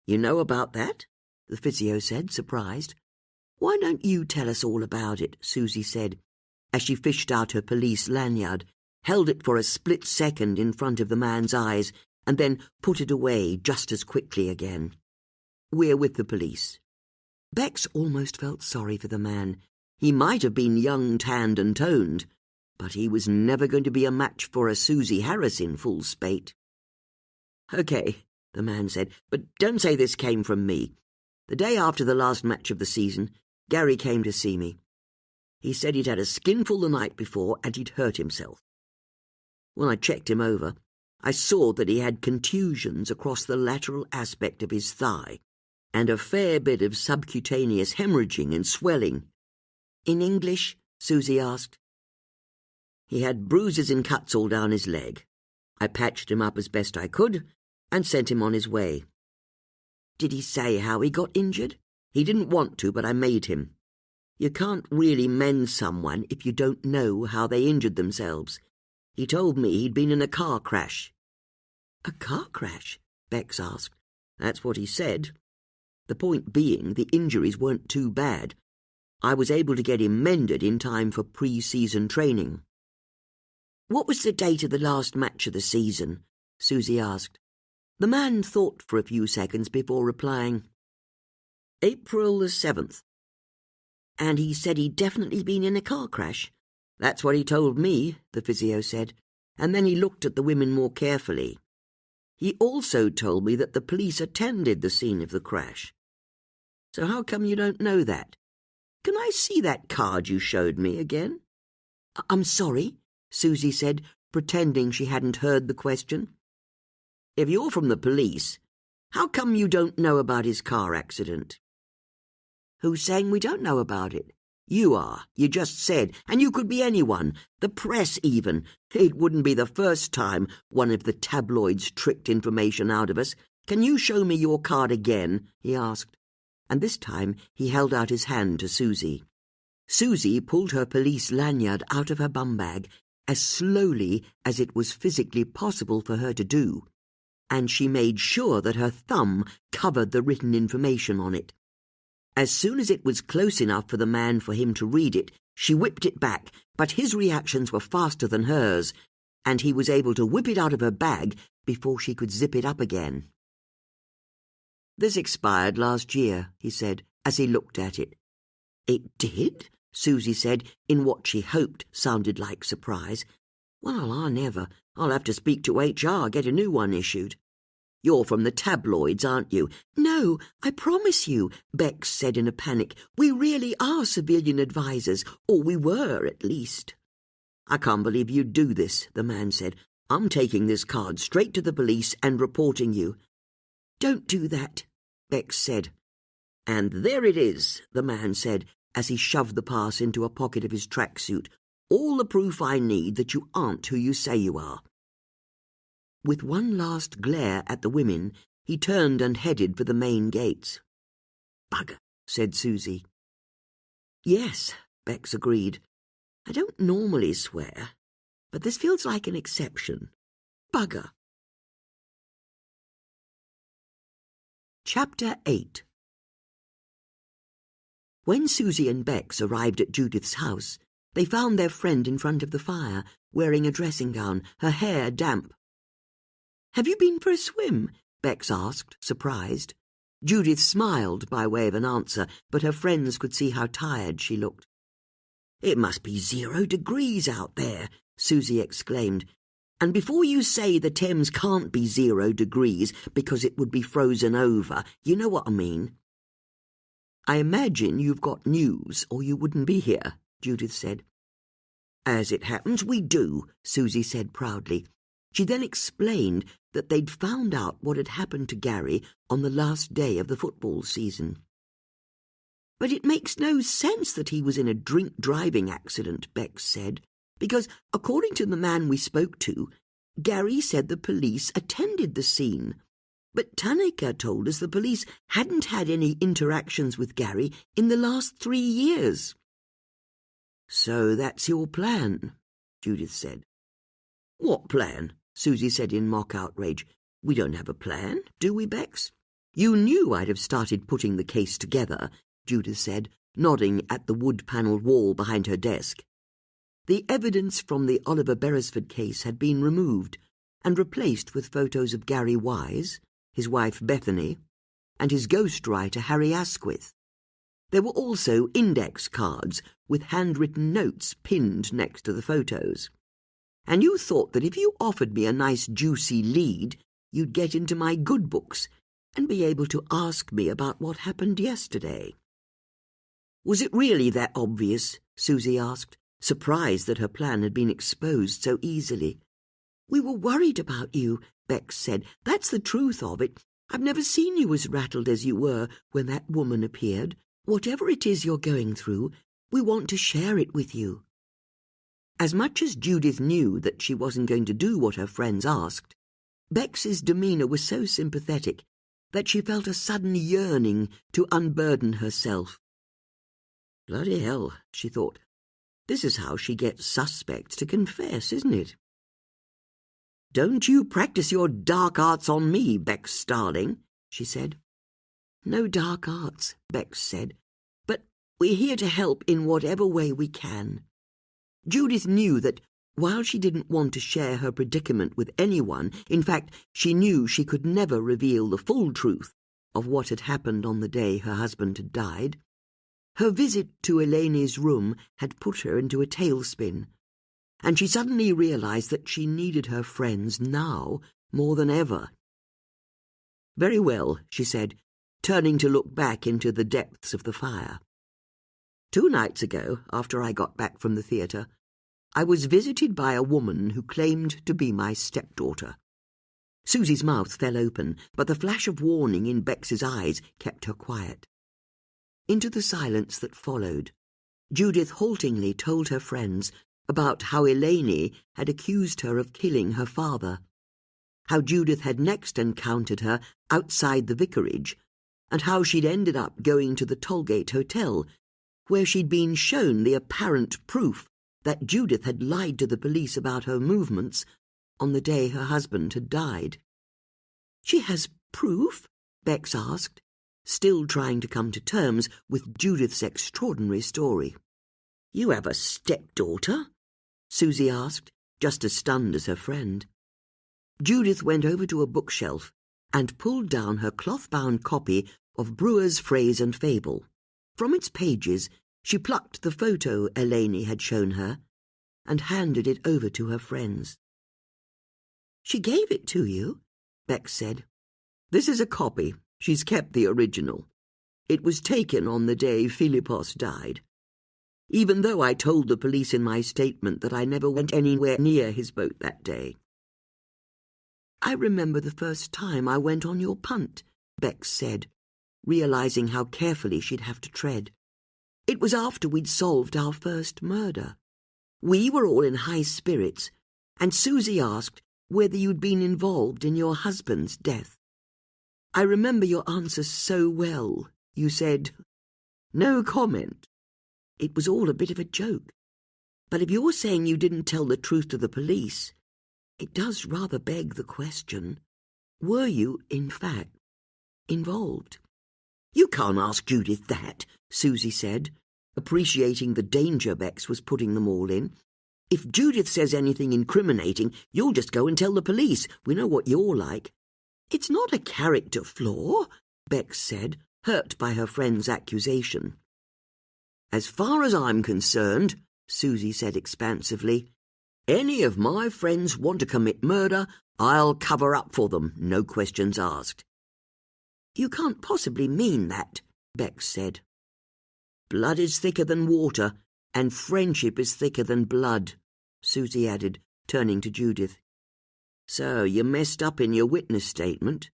[SPEAKER 1] "You know about that?" the physio said, surprised. "Why don't you tell us all about it?" Susie said, as she fished out her police lanyard, held it for a split second in front of the man's eyes, and then put it away just as quickly again. "We're with the police." Bex almost felt sorry for the man. He might have been young, tanned and toned, but he was never going to be a match for a Susie Harris in full spate. "Okay," the man said, "but don't say this came from me. The day after the last match of the season, Gary came to see me. He said he'd had a skinful the night before and he'd hurt himself. When I checked him over, I saw that he had contusions across the lateral aspect of his thigh and a fair bit of subcutaneous hemorrhaging and swelling." "In English?" Susie asked. "He had bruises and cuts all down his leg. I patched him up as best I could and sent him on his way." "Did he say how he got injured?" "He didn't want to, but I made him. You can't really mend someone if you don't know how they injured themselves. He told me he'd been in a car crash." "A car crash?" Bex asked. "That's what he said. The point being, the injuries weren't too bad. I was able to get him mended in time for pre-season training." "What was the date of the last match of the season?" Susie asked. The man thought for a few seconds before replying. "April the 7th. "And he said he'd definitely been in a car crash?" "That's what he told me," the physio said, and then he looked at the women more carefully. "He also told me that the police attended the scene of the crash. So how come you don't know that? Can I see that card you showed me again?" "I'm sorry," Susie said, pretending she hadn't heard the question. "If you're from the police, how come you don't know about his car accident?" "Who's saying we don't know about it?" "You are. You just said. And you could be anyone. The press, even. It wouldn't be the first time one of the tabloids tricked information out of us. Can you show me your card again?" he asked. And this time he held out his hand to Susie. Susie pulled her police lanyard out of her bum bag as slowly as it was physically possible for her to do, and she made sure that her thumb covered the written information on it. As soon as it was close enough for the man for him to read it, she whipped it back, but his reactions were faster than hers, and he was able to whip it out of her bag before she could zip it up again. "This expired last year," he said, as he looked at it. "It did?" Susie said in what she hoped sounded like surprise. "Well, I never. I'll have to speak to HR, get a new one issued." "You're from the tabloids, aren't you?" "No, I promise you," Bex said in a panic. "We really are civilian advisers, or we were at least." "I can't believe you'd do this," the man said. "I'm taking this card straight to the police and reporting you." "Don't do that," Bex said. "And there it is," the man said, as he shoved the pass into a pocket of his tracksuit. "All the proof I need that you aren't who you say you are." With one last glare at the women, he turned and headed for the main gates. "Bugger," said Susie. "Yes," Bex agreed. "I don't normally swear, but this feels like an exception. Bugger." Chapter 8. When Susie and Bex arrived at Judith's house, they found their friend in front of the fire, wearing a dressing gown, her hair damp. "Have you been for a swim?" Bex asked, surprised. Judith smiled by way of an answer, but her friends could see how tired she looked. "It must be 0 degrees out there," Susie exclaimed. "And before you say the Thames can't be 0 degrees because it would be frozen over, you know what I mean." "I imagine you've got news, or you wouldn't be here," Judith said. "As it happens, we do," Susie said proudly. She then explained that they'd found out what had happened to Gary on the last day of the football season. "But it makes no sense that he was in a drink-driving accident," Bex said, "because, according to the man we spoke to, Gary said the police attended the scene. But Tanaka told us the police hadn't had any interactions with Gary in the last 3 years. "So that's your plan," Judith said. "What plan?" Susie said in mock outrage. "We don't have a plan, do we, Bex?" "You knew I'd have started putting the case together," Judith said, nodding at the wood-panelled wall behind her desk. The evidence from the Oliver Beresford case had been removed and replaced with photos of Gary Wise, his wife Bethany, and his ghostwriter Harry Asquith. There were also index cards with handwritten notes pinned next to the photos. And you thought that if you offered me a nice juicy lead, you'd get into my good books and be able to ask me about what happened yesterday. "Was it really that obvious?" Susie asked, surprised that her plan had been exposed so easily. "We were worried about you," Bex said. "That's the truth of it. I've never seen you as rattled as you were when that woman appeared. Whatever it is you're going through, we want to share it with you." As much as Judith knew that she wasn't going to do what her friends asked, Bex's demeanour was so sympathetic that she felt a sudden yearning to unburden herself. "Bloody hell," she thought. "This is how she gets suspects to confess, isn't it?" "Don't you practice your dark arts on me, Bex Starling," she said. "No dark arts," Bex said, "but we're here to help in whatever way we can." Judith knew that, while she didn't want to share her predicament with anyone, in fact, she knew she could never reveal the full truth of what had happened on the day her husband had died. Her visit to Eleni's room had put her into a tailspin, and she suddenly realized that she needed her friends now more than ever. "Very well," she said, turning to look back into the depths of the fire. 2 nights ago, after I got back from the theatre, I was visited by a woman who claimed to be my stepdaughter." Susie's mouth fell open, but the flash of warning in Bex's eyes kept her quiet. Into the silence that followed, Judith haltingly told her friends about how Eleni had accused her of killing her father, how Judith had next encountered her outside the vicarage, and how she'd ended up going to the Tollgate Hotel, where she'd been shown the apparent proof that Judith had lied to the police about her movements on the day her husband had died. "She has proof?" Bex asked, still trying to come to terms with Judith's extraordinary story. "You have a stepdaughter?" Susie asked, just as stunned as her friend. Judith went over to a bookshelf and pulled down her cloth-bound copy of Brewer's Phrase and Fable. From its pages, She plucked the photo Eleni had shown her and handed it over to her friends. "She gave it to you?" Bex said. "This is a copy. She's kept the original. It was taken on the day Philippos died. Even though I told the police in my statement that I never went anywhere near his boat that day." "I remember the first time I went on your punt," Bex said, realizing how carefully she'd have to tread. "It was after we'd solved our first murder. We were all in high spirits, and Susie asked whether you'd been involved in your husband's death. I remember your answer so well. You said, 'No comment.' It was all a bit of a joke. But if you're saying you didn't tell the truth to the police, it does rather beg the question, were you, in fact, involved?" "You can't ask Judith that," Susie said, appreciating the danger Bex was putting them all in. "If Judith says anything incriminating, you'll just go and tell the police. We know what you're like." "It's not a character flaw," Bex said, hurt by her friend's accusation. "As far as I'm concerned," Susie said expansively, "any of my friends want to commit murder, I'll cover up for them, no questions asked." "You can't possibly mean that," Bex said. "Blood is thicker than water, and friendship is thicker than blood," Susie added, turning to Judith. "So you messed up in your witness statement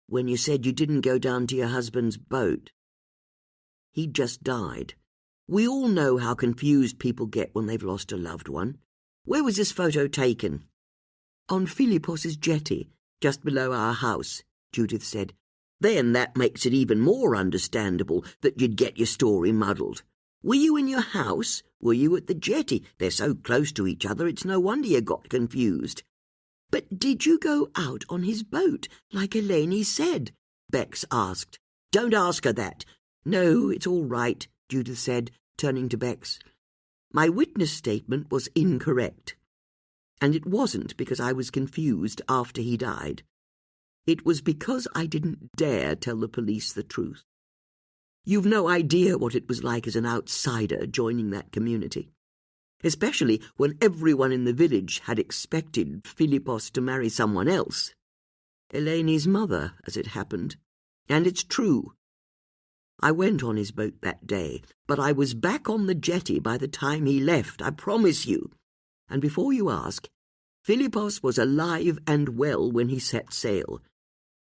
[SPEAKER 1] when you said you didn't go down to your husband's boat. He just died. We all know how confused people get when they've lost a loved one. Where was this photo taken?" "On Philippos's jetty, just below our house," Judith said. "Then that makes it even more understandable that you'd get your story muddled. Were you in your house? Were you at the jetty? They're so close to each other, it's no wonder you got confused." "But did you go out on his boat, like Eleni said?" Bex asked. "Don't ask her that." "No, it's all right," Judith said, turning to Bex. "My witness statement was incorrect. And it wasn't because I was confused after he died. It was because I didn't dare tell the police the truth. You've no idea what it was like as an outsider joining that community, especially when everyone in the village had expected Philippos to marry someone else. Eleni's mother, as it happened. And it's true. I went on his boat that day, but I was back on the jetty by the time he left, I promise you. And before you ask, Philippos was alive and well when he set sail,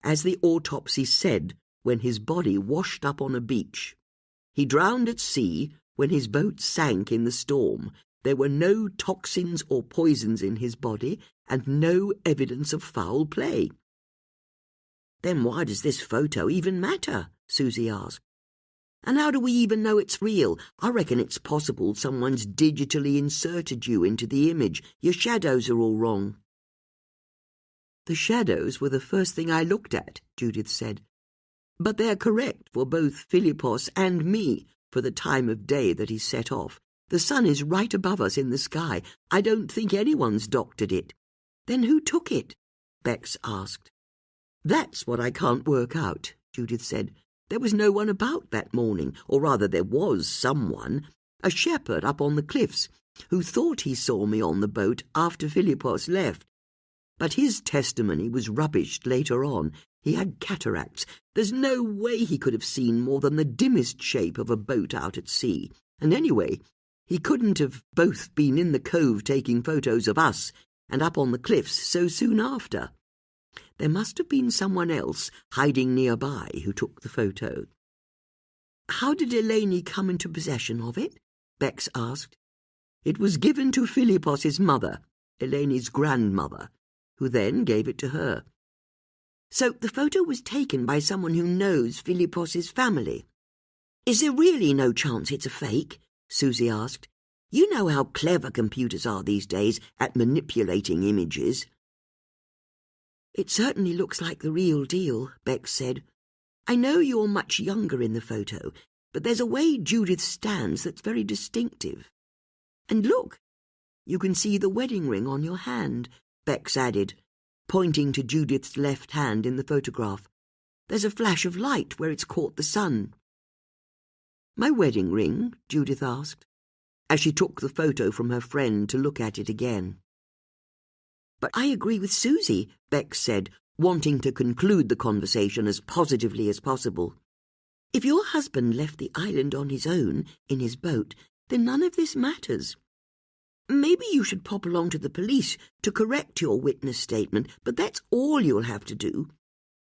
[SPEAKER 1] as the autopsy said when his body washed up on a beach. He drowned at sea when his boat sank in the storm. There were no toxins or poisons in his body and no evidence of foul play." "Then why does this photo even matter?" Susie asked. "And how do we even know it's real? I reckon it's possible someone's digitally inserted you into the image. Your shadows are all wrong." "The shadows were the first thing I looked at," Judith said. "But they're correct for both Philippos and me for the time of day that he set off. The sun is right above us in the sky. I don't think anyone's doctored it." "Then who took it?" Bex asked. "That's what I can't work out," Judith said. "There was no one about that morning, or rather there was someone, a shepherd up on the cliffs, who thought he saw me on the boat after Philippos left. But his testimony was rubbished later on. He had cataracts. There's no way he could have seen more than the dimmest shape of a boat out at sea. And anyway, he couldn't have both been in the cove taking photos of us and up on the cliffs so soon after. There must have been someone else hiding nearby who took the photo." "How did Eleni come into possession of it?" Bex asked. "It was given to Philippos's mother, Eleni's grandmother, who then gave it to her." "So the photo was taken by someone who knows Philippos's family. Is there really no chance it's a fake?" Susie asked. "You know how clever computers are these days at manipulating images." "It certainly looks like the real deal," Bex said. "I know you're much younger in the photo, but there's a way Judith stands that's very distinctive. And look, you can see the wedding ring on your hand," Bex added, pointing to Judith's left hand in the photograph. "There's a flash of light where it's caught the sun." My wedding ring? Judith asked, as she took the photo from her friend to look at it again. But I agree with Susie, Bex said, wanting to conclude the conversation as positively as possible. If your husband left the island on his own, in his boat, then none of this matters. Maybe you should pop along to the police to correct your witness statement, but that's all you'll have to do.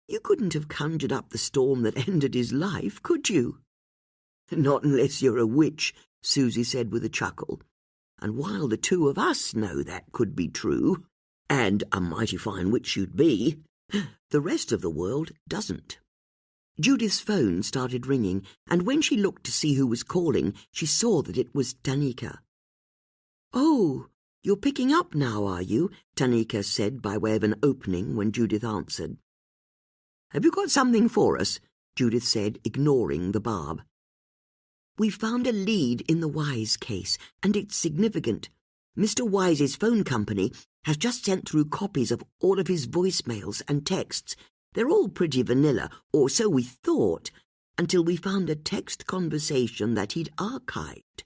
[SPEAKER 1] You couldn't have conjured up the storm that ended his life, could you? Not unless you're a witch, Susie said with a chuckle. And while the two of us know that could be true, and a mighty fine witch you'd be, the rest of the world doesn't. Judith's phone started ringing, and when she looked to see who was calling, she saw that it was Tanika. "Oh, you're picking up now, are you?" Tanika said by way of an opening when Judith answered. "Have you got something for us?" Judith said, ignoring the barb. "We've found a lead in the Wise case, and it's significant. Mr. Wise's phone company has just sent through copies of all of his voicemails and texts. They're all pretty vanilla, or so we thought, until we found a text conversation that he'd archived.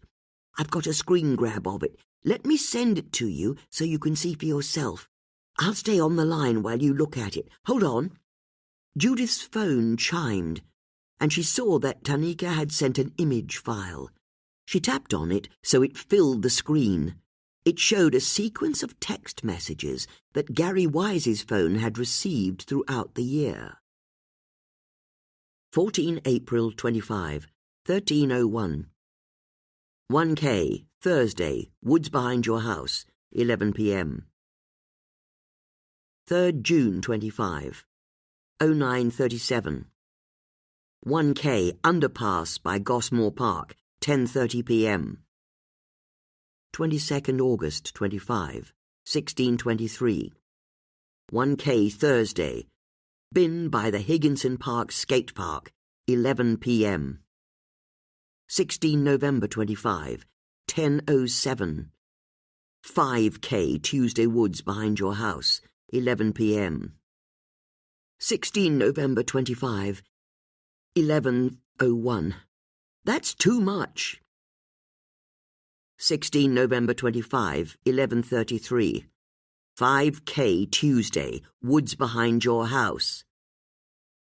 [SPEAKER 1] I've got a screen grab of it. Let me send it to you so you can see for yourself. I'll stay on the line while you look at it. Hold on." Judith's phone chimed, and she saw that Tanika had sent an image file. She tapped on it so it filled the screen. It showed a sequence of text messages that Gary Wise's phone had received throughout the year. 14 April 25, 13:01. 1K, Thursday, woods behind your house, 11 p.m. 3rd June 25, 09:37. 1K, underpass by Gosmore Park, 10:30 p.m. 22nd August 25, 16:23. 1K, Thursday, bin by the Higginson Park Skate Park, 11 p.m. 16 November 25, 10:07. 5K, Tuesday woods behind your house, 11 p.m. 16 November 25, 11:01. That's too much. 16 November 25, 11:33. 5K, Tuesday, woods behind your house.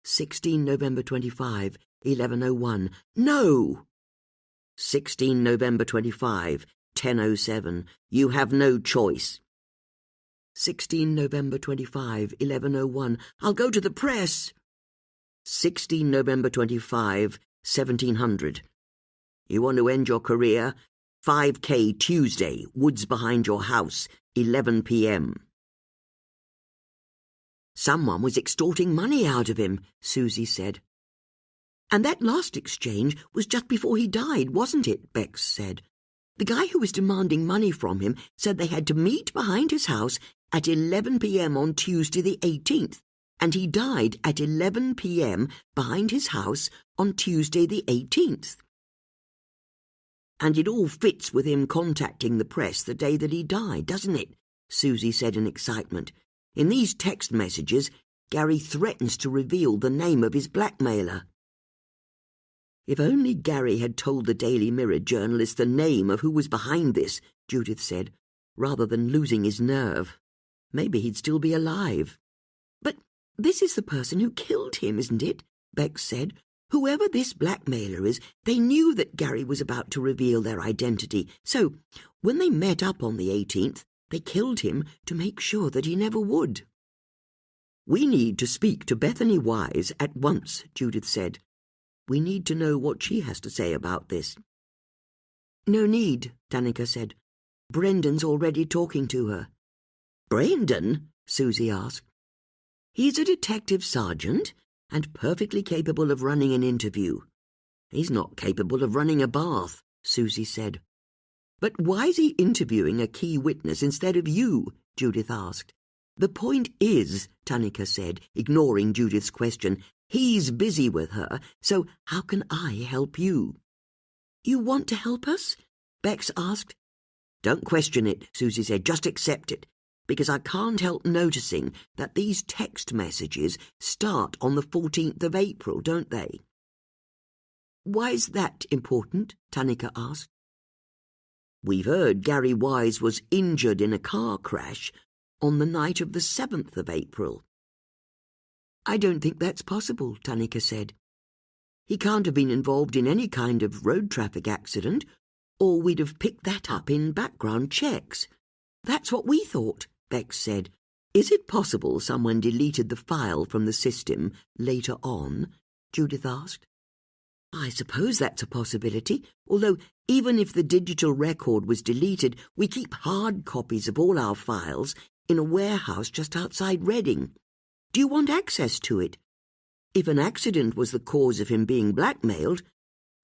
[SPEAKER 1] 16 November 25, 11:01. No! 16 November 25, 10:07. You have no choice. 16 November 25, 11:01. I'll go to the press. 16 November 25, 1700. You want to end your career? 5K, Tuesday, woods behind your house, 11 p.m. Someone was extorting money out of him, Susie said. And that last exchange was just before he died, wasn't it? Bex said. The guy who was demanding money from him said they had to meet behind his house at 11 p.m. on Tuesday the 18th, and he died at 11 p.m. behind his house on Tuesday the 18th. And it all fits with him contacting the press the day that he died, doesn't it? Susie said in excitement. In these text messages, Gary threatens to reveal the name of his blackmailer. If only Gary had told the Daily Mirror journalist the name of who was behind this, Judith said, rather than losing his nerve. Maybe he'd still be alive. But this is the person who killed him, isn't it? Bex said. Whoever this blackmailer is, they knew that Gary was about to reveal their identity, so when they met up on the 18th, they killed him to make sure that he never would. We need to speak to Bethany Wise at once, Judith said. We need to know what she has to say about this. No need, Tanika said. Brendan's already talking to her. Brendan? Susie asked. He's a detective sergeant and perfectly capable of running an interview. He's not capable of running a bath, Susie said. But why's he interviewing a key witness instead of you? Judith asked. The point is, Tanika said, ignoring Judith's question, he's busy with her, so how can I help you? You want to help us? Bex asked. Don't question it, Susie said, just accept it, because I can't help noticing that these text messages start on the 14th of April, don't they? Why's that important? Tanika asked. We've heard Gary Wise was injured in a car crash on the night of the 7th of April. I don't think that's possible, Tanika said. He can't have been involved in any kind of road traffic accident, or we'd have picked that up in background checks. That's what we thought, Bex said. Is it possible someone deleted the file from the system later on? Judith asked. I suppose that's a possibility, although even if the digital record was deleted, we keep hard copies of all our files in a warehouse just outside Reading. Do you want access to it? If an accident was the cause of him being blackmailed,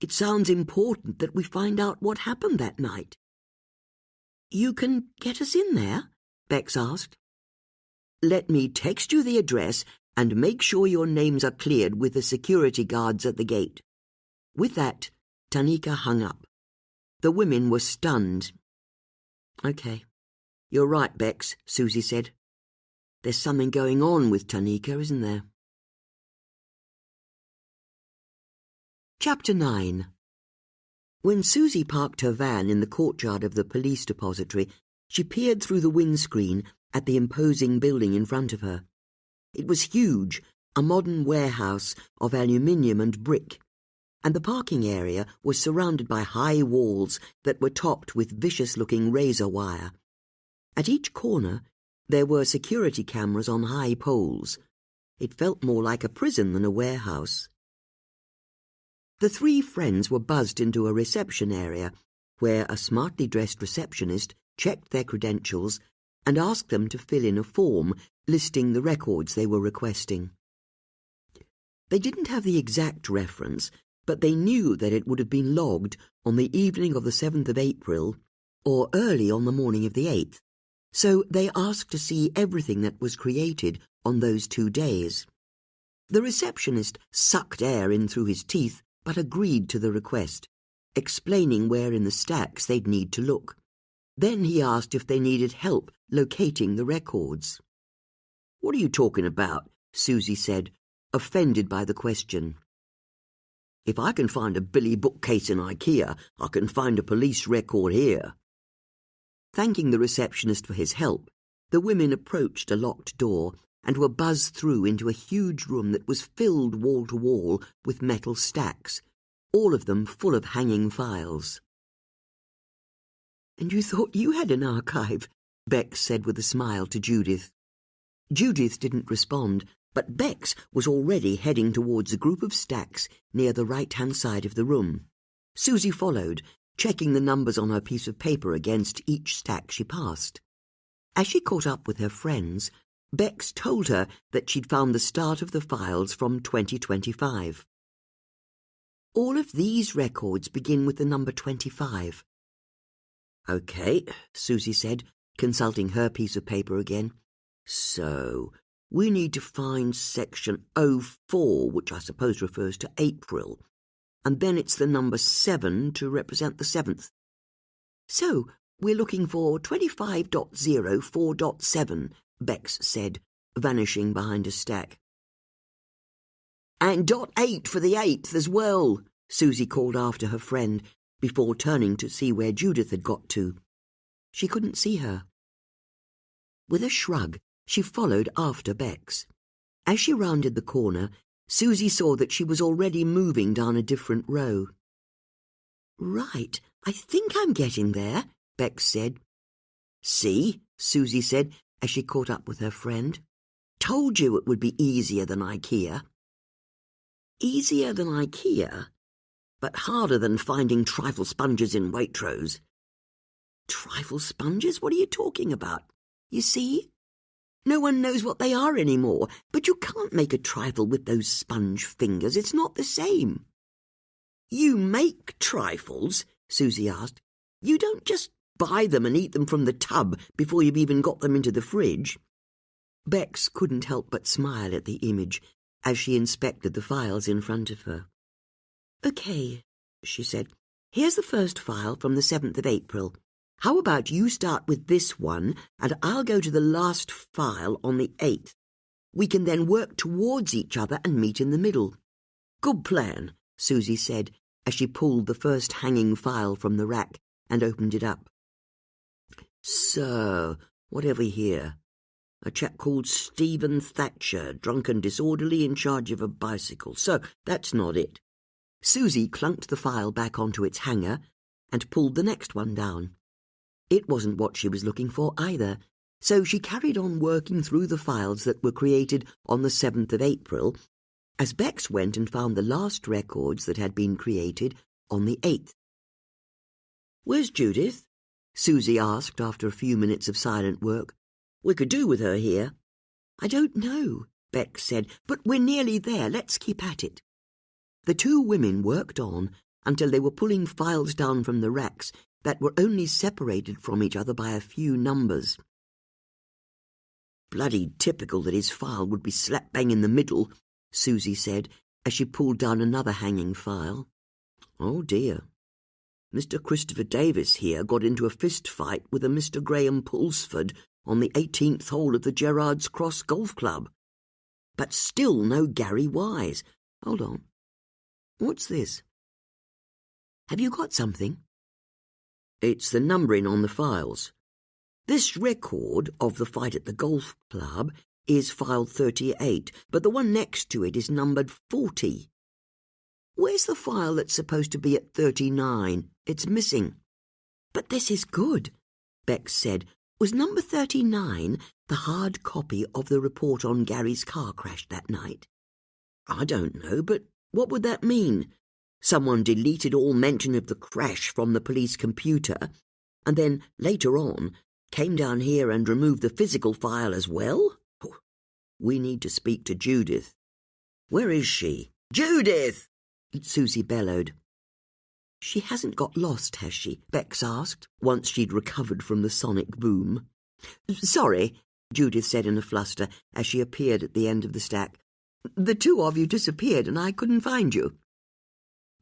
[SPEAKER 1] it sounds important that we find out what happened that night. You can get us in there? Bex asked. Let me text you the address and make sure your names are cleared with the security guards at the gate. With that, Tanika hung up. The women were stunned. Okay. You're right, Bex, Susie said. There's something going on with Tanika, isn't there? Chapter 9. When Susie parked her van in the courtyard of the police depository, she peered through the windscreen at the imposing building in front of her. It was huge, a modern warehouse of aluminium and brick, and the parking area was surrounded by high walls that were topped with vicious-looking razor wire. At each corner, there were security cameras on high poles. It felt more like a prison than a warehouse. The three friends were buzzed into a reception area, where a smartly dressed receptionist checked their credentials and asked them to fill in a form listing the records they were requesting. They didn't have the exact reference, but they knew that it would have been logged on the evening of the 7th of April or early on the morning of the 8th, so they asked to see everything that was created on those 2 days. The receptionist sucked air in through his teeth but agreed to the request, explaining where in the stacks they'd need to look. Then he asked if they needed help locating the records. "What are you talking about?" Susie said, offended by the question. "If I can find a Billy bookcase in IKEA, I can find a police record here." Thanking the receptionist for his help, the women approached a locked door and were buzzed through into a huge room that was filled wall to wall with metal stacks, all of them full of hanging files. "And you thought you had an archive," Bex said with a smile to Judith. Judith didn't respond, but Bex was already heading towards a group of stacks near the right-hand side of the room. Susie followed, checking the numbers on her piece of paper against each stack she passed. As she caught up with her friends, Bex told her that she'd found the start of the files from 2025. "All of these records begin with the number 25. "Okay," Susie said, consulting her piece of paper again. "So, we need to find section 04, which I suppose refers to April, and then it's the number 7 to represent the 7th. So, we're looking for 25.04.7, Bex said, vanishing behind a stack. "And .8 for the 8th as well," Susie called after her friend, before turning to see where Judith had got to. She couldn't see her. With a shrug, she followed after Bex. As she rounded the corner, Susie saw that she was already moving down a different row. "Right, I think I'm getting there," Bex said. "See," Susie said as she caught up with her friend. "Told you it would be easier than IKEA." "Easier than IKEA, but harder than finding trifle sponges in Waitrose." "Trifle sponges? What are you talking about? You see? No one knows what they are anymore, but you can't make a trifle with those sponge fingers. It's not the same." "You make trifles?" Susie asked. "You don't just buy them and eat them from the tub before you've even got them into the fridge." Bex couldn't help but smile at the image as she inspected the files in front of her. "Okay," she said. "Here's the first file from the 7th of April. How about you start with this one, and I'll go to the last file on the 8th. We can then work towards each other and meet in the middle." "Good plan," Susie said, as she pulled the first hanging file from the rack and opened it up. So, what have we here? A chap called Stephen Thatcher, drunk and disorderly, in charge of a bicycle. So, that's not it. Susie clunked the file back onto its hanger and pulled the next one down. It wasn't what she was looking for either, so she carried on working through the files that were created on the 7th of April, as Bex went and found the last records that had been created on the 8th. "Where's Judith?" Susie asked after a few minutes of silent work. "We could do with her here." "I don't know," Bex said, "but we're nearly there. Let's keep at it." The two women worked on until they were pulling files down from the racks that were only separated from each other by a few numbers. "Bloody typical that his file would be slap bang in the middle," Susie said, as she pulled down another hanging file. "Oh dear. Mr. Christopher Davis here got into a fist fight with a Mr. Graham Pulsford on the 18th hole of the Gerrard's Cross Golf Club. But still no Gary Wise. Hold on. What's this? Have you got something?" "It's the numbering on the files. This record of the fight at the golf club is file 38, but the one next to it is numbered 40. Where's the file that's supposed to be at 39? It's missing." "But this is good," Bex said. "Was number 39 the hard copy of the report on Gary's car crash that night?" "I don't know, but what would that mean? Someone deleted all mention of the crash from the police computer, and then, later on, came down here and removed the physical file as well? We need to speak to Judith. Where is she? Judith!" Susie bellowed. "She hasn't got lost, has she?" Bex asked, once she'd recovered from the sonic boom. "Sorry," Judith said in a fluster as she appeared at the end of the stack. "The two of you disappeared and I couldn't find you."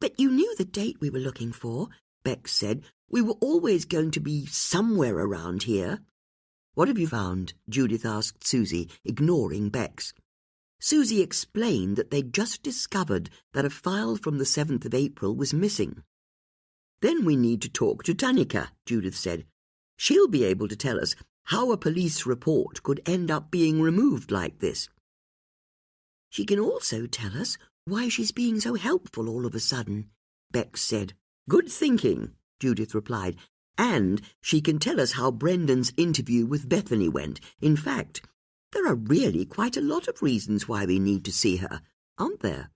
[SPEAKER 1] "But you knew the date we were looking for," Bex said. "We were always going to be somewhere around here." "What have you found?" Judith asked Susie, ignoring Bex. Susie explained that they'd just discovered that a file from the 7th of April was missing. "Then we need to talk to Tanika," Judith said. "She'll be able to tell us how a police report could end up being removed like this." "She can also tell us why she's being so helpful all of a sudden," Bex said. "Good thinking," Judith replied. "And she can tell us how Brendan's interview with Bethany went. In fact, there are really quite a lot of reasons why we need to see her, aren't there?"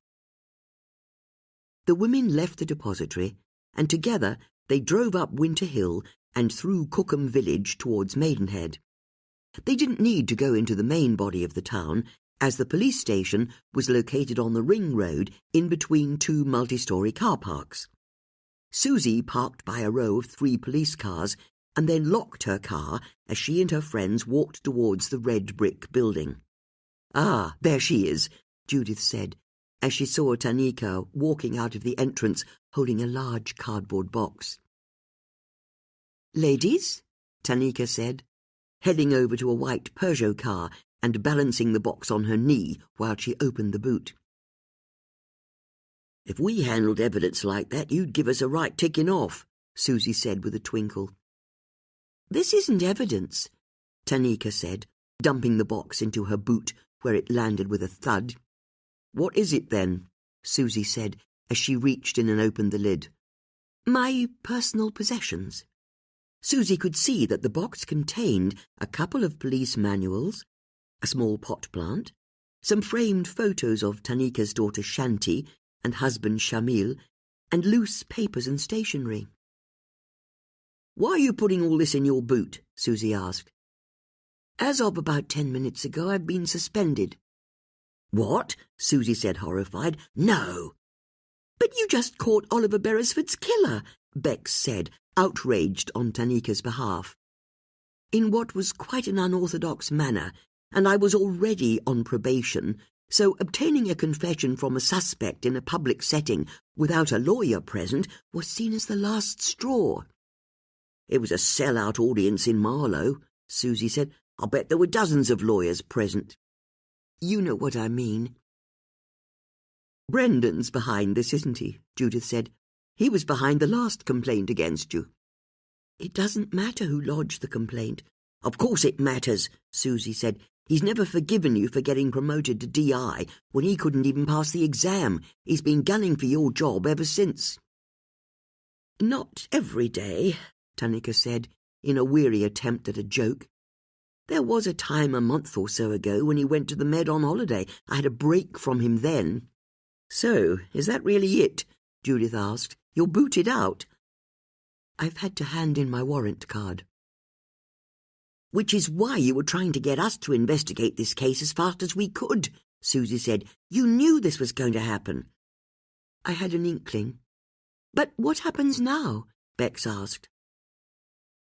[SPEAKER 1] The women left the depository, and together they drove up Winter Hill and through Cookham village towards Maidenhead. They didn't need to go into the main body of the town, as the police station was located on the ring road in between two multi-storey car parks. Susie parked by a row of 3 police cars and then locked her car as she and her friends walked towards the red brick building. "Ah, there she is," Judith said, as she saw Tanika walking out of the entrance holding a large cardboard box. "Ladies," Tanika said, heading over to a white Peugeot car and balancing the box on her knee while she opened the boot. "If we handled evidence like that, you'd give us a right ticking off," Susie said with a twinkle. "This isn't evidence," Tanika said, dumping the box into her boot, where it landed with a thud. "What is it, then?" Susie said, as she reached in and opened the lid. "My personal possessions." Susie could see that the box contained a couple of police manuals, a small pot plant, some framed photos of Tanika's daughter Shanti and husband Shamil, and loose papers and stationery. "Why are you putting all this in your boot?" Susie asked. "As of about 10 minutes ago, I've been suspended." "What?" Susie said, horrified. "No!" "But you just caught Oliver Beresford's killer," Bex said, outraged on Tanika's behalf. "In what was quite an unorthodox manner, and I was already on probation, so obtaining a confession from a suspect in a public setting without a lawyer present was seen as the last straw." "It was a sell-out audience in Marlow," Susie said. "I'll bet there were dozens of lawyers present." "You know what I mean." "Brendan's behind this, isn't he?" Judith said. He was behind the last complaint against you." "It doesn't matter who lodged the complaint." "Of course it matters," Susie said. "He's never forgiven you for getting promoted to DI when he couldn't even pass the exam. He's been gunning for your job ever since." "Not every day," Tanika said, in a weary attempt at a joke. "There was a time a month or so ago when he went to the Med on holiday. I had a break from him then." "So, is that really it?" Judith asked. "You're booted out?" "I've had to hand in my warrant card." "Which is why you were trying to get us to investigate this case as fast as we could," Susie said. "You knew this was going to happen." "I had an inkling." "But what happens now?" Bex asked.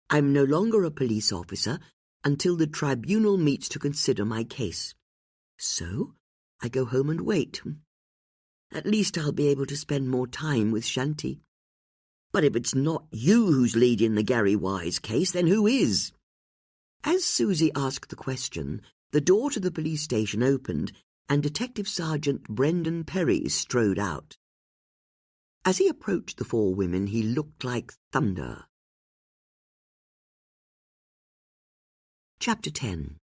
[SPEAKER 1] "I'm no longer a police officer until the tribunal meets to consider my case. So I go home and wait. At least I'll be able to spend more time with Shanti." "But if it's not you who's leading the Gary Wise case, then who is?" As Susie asked the question, the door to the police station opened and Detective Sergeant Brendan Perry strode out. As he approached the four women, he looked like thunder. Chapter 10.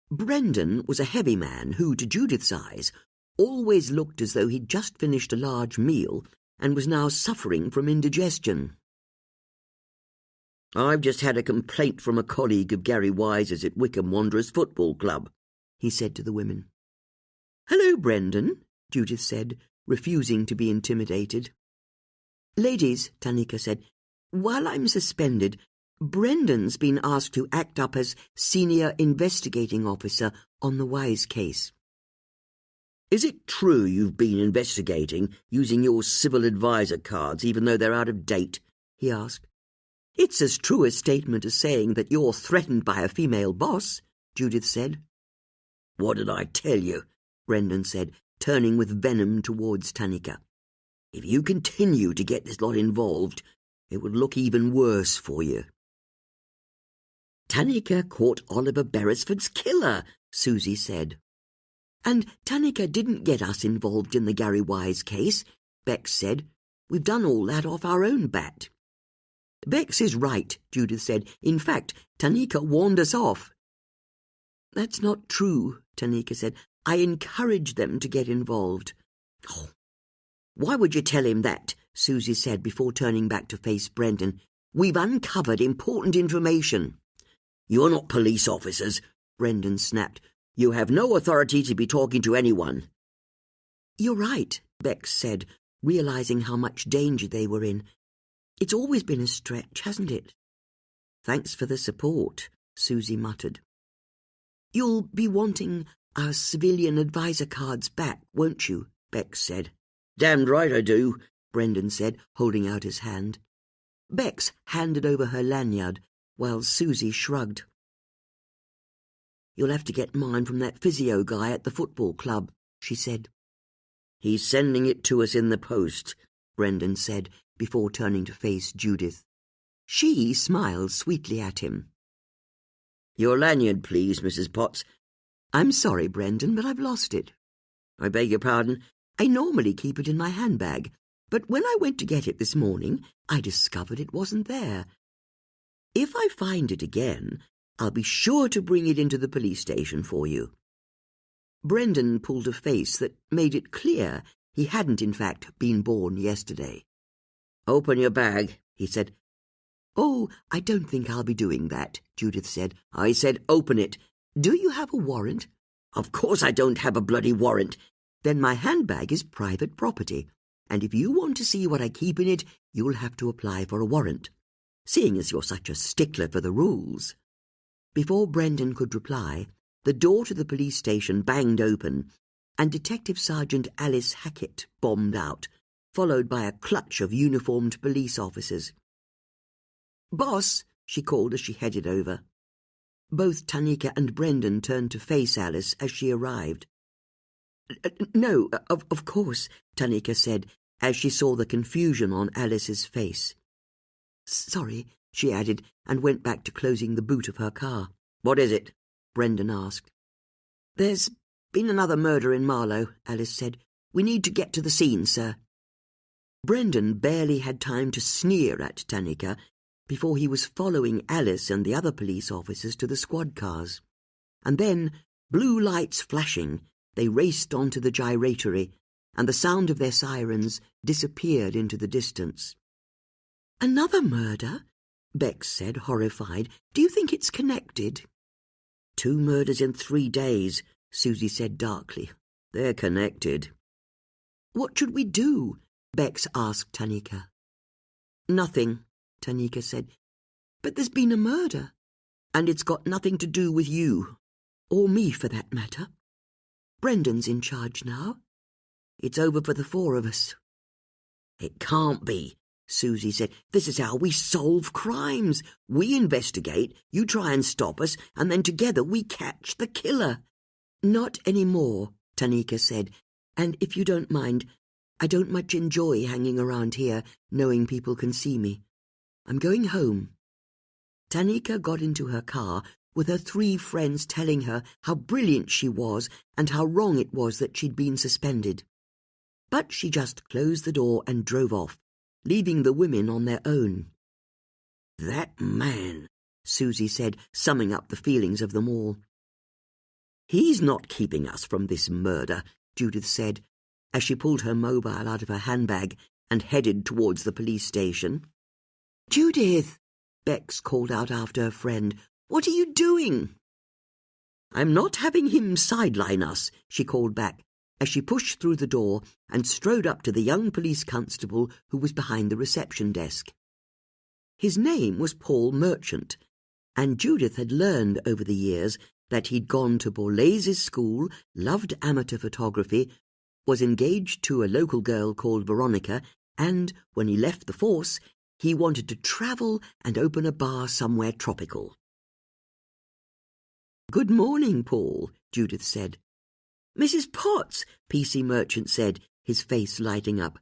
[SPEAKER 1] Brendan was a heavy man who, to Judith's eyes, always looked as though he'd just finished a large meal and was now suffering from indigestion. "I've just had a complaint from a colleague of Gary Wise's at Wickham Wanderers Football Club," he said to the women. "Hello, Brendan," Judith said, refusing to be intimidated. "Ladies," Tanika said, "while I'm suspended, Brendan's been asked to act up as senior investigating officer on the Wise case." "Is it true you've been investigating using your civil advisor cards even though they're out of date?" he asked. "It's as true a statement as saying that you're threatened by a female boss," Judith said. "What did I tell you?" Brendan said, turning with venom towards Tanika. "If you continue to get this lot involved, it would look even worse for you." "Tanika caught Oliver Beresford's killer," Susie said. "And Tanika didn't get us involved in the Gary Wise case," Bex said. "We've done all that off our own bat." "Bex is right," Judith said. "In fact, Tanika warned us off." "That's not true," Tanika said. "I encouraged them to get involved." "Oh, why would you tell him that?" Susie said before turning back to face Brendan. "We've uncovered important information." "You're not police officers," Brendan snapped. "You have no authority to be talking to anyone." "You're right," Bex said, realizing how much danger they were in. "It's always been a stretch, hasn't it?" "Thanks for the support," Susie muttered. "You'll be wanting our civilian advisor cards back, won't you?" Bex said. "Damned right I do," Brendan said, holding out his hand. Bex handed over her lanyard, while Susie shrugged. "You'll have to get mine from that physio guy at the football club," she said. "He's sending it to us in the post," Brendan said, before turning to face Judith. She smiled sweetly at him. "Your lanyard, please, Mrs. Potts." "I'm sorry, Brendan, but I've lost it." "I beg your pardon?" "I normally keep it in my handbag, but when I went to get it this morning, I discovered it wasn't there. If I find it again, I'll be sure to bring it into the police station for you." Brendan pulled a face that made it clear he hadn't in fact been born yesterday. "Open your bag," he said. "Oh, I don't think I'll be doing that," Judith said. "I said open it." "Do you have a warrant?" "Of course I don't have a bloody warrant." "Then my handbag is private property, and if you want to see what I keep in it, you'll have to apply for a warrant, seeing as you're such a stickler for the rules." Before Brendan could reply, the door to the police station banged open, and Detective Sergeant Alice Hackett bombed out, followed by a clutch of uniformed police officers. "Boss," she called as she headed over. Both Tanika and Brendan turned to face Alice as she arrived. "No, of course," Tanika said, as she saw the confusion on Alice's face. "Sorry," she added, and went back to closing the boot of her car. "What is it?" Brendan asked. "There's been another murder in Marlow," Alice said. "We need to get to the scene, sir." Brendan barely had time to sneer at Tanika before he was following Alice and the other police officers to the squad cars. And then, blue lights flashing, they raced onto the gyratory, and the sound of their sirens disappeared into the distance. "Another murder?" Bex said, horrified. "Do you think it's connected?" "2 murders in 3 days," Susie said darkly. "They're connected." "What should we do?" Bex asked Tanika. "Nothing," Tanika said. "But there's been a murder. And it's got nothing to do with you. Or me, for that matter. Brendan's in charge now. It's over for the 4 of us." "It can't be," Susie said. "This is how we solve crimes. We investigate, you try and stop us, and then together we catch the killer." "Not any more," Tanika said. "And if you don't mind, I don't much enjoy hanging around here, knowing people can see me. I'm going home." Tanika got into her car, with her 3 friends telling her how brilliant she was and how wrong it was that she'd been suspended. But she just closed the door and drove off, leaving the women on their own. "That man," Susie said, summing up the feelings of them all. "He's not keeping us from this murder," Judith said, as she pulled her mobile out of her handbag and headed towards the police station. "Judith!" Bex called out after her friend. "What are you doing?" "I'm not having him sideline us," she called back, as she pushed through the door and strode up to the young police constable who was behind the reception desk. His name was Paul Merchant, and Judith had learned over the years that he'd gone to Borlase's school, loved amateur photography, was engaged to a local girl called Veronica, and, when he left the force, he wanted to travel and open a bar somewhere tropical. "Good morning, Paul," Judith said. "Mrs. Potts," PC Merchant said, his face lighting up.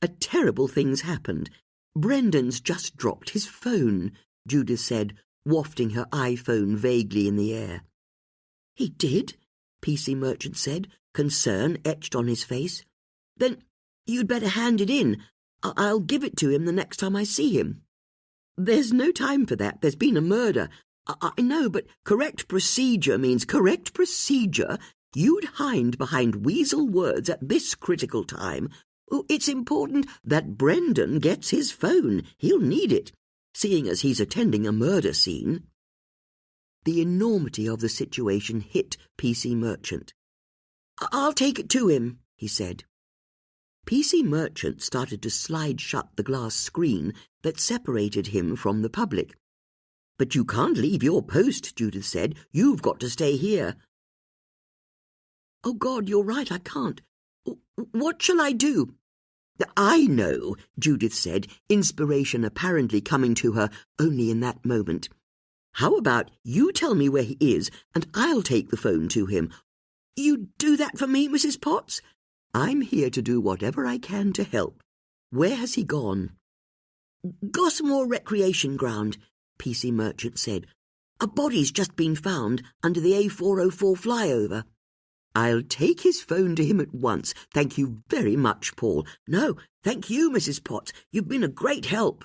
[SPEAKER 1] "A terrible thing's happened. Brendan's just dropped his phone," Judith said, wafting her iPhone vaguely in the air. "He did?" PC Merchant said, concern etched on his face. "Then you'd better hand it in. I'll give it to him the next time I see him." "There's no time for that. There's been a murder. I know, but correct procedure means correct procedure. You'd hide behind weasel words at this critical time. It's important that Brendan gets his phone. He'll need it, seeing as he's attending a murder scene." The enormity of the situation hit PC Merchant. "I'll take it to him," he said. PC Merchant started to slide shut the glass screen that separated him from the public. "But you can't leave your post," Judith said. "You've got to stay here." "Oh, God, you're right, I can't. What shall I do?" "I know," Judith said, inspiration apparently coming to her only in that moment. "How about you tell me where he is, and I'll take the phone to him." "You'd do that for me, Mrs. Potts?" "I'm here to do whatever I can to help. Where has he gone?" "Gosmore Recreation Ground," PC Merchant said. "A body's just been found under the A404 flyover." "I'll take his phone to him at once. Thank you very much, Paul." "No, thank you, Mrs. Potts. You've been a great help."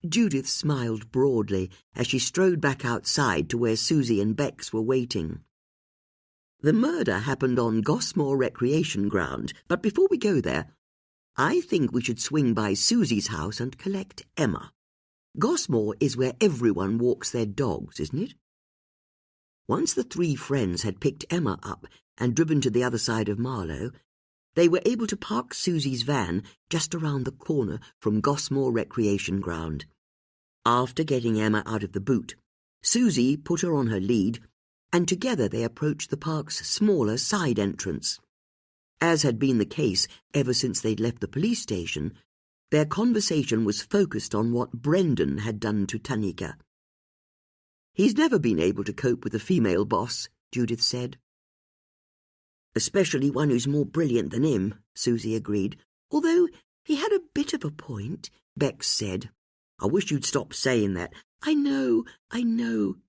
[SPEAKER 1] Judith smiled broadly as she strode back outside to where Susie and Bex were waiting. The murder happened on Gosmore Recreation Ground, but before we go there, I think we should swing by Susie's house and collect Emma. Gosmore is where everyone walks their dogs, isn't it? Once the 3 friends had picked Emma up and driven to the other side of Marlow, they were able to park Susie's van just around the corner from Gosmore Recreation Ground. After getting Emma out of the boot, Susie put her on her lead, and together they approached the park's smaller side entrance. As had been the case ever since they'd left the police station, their conversation was focused on what Brendan had done to Tanika. "He's never been able to cope with a female boss," Judith said. "Especially one who's more brilliant than him," Susie agreed. "Although he had a bit of a point," Bex said. "I wish you'd stop saying that." I know,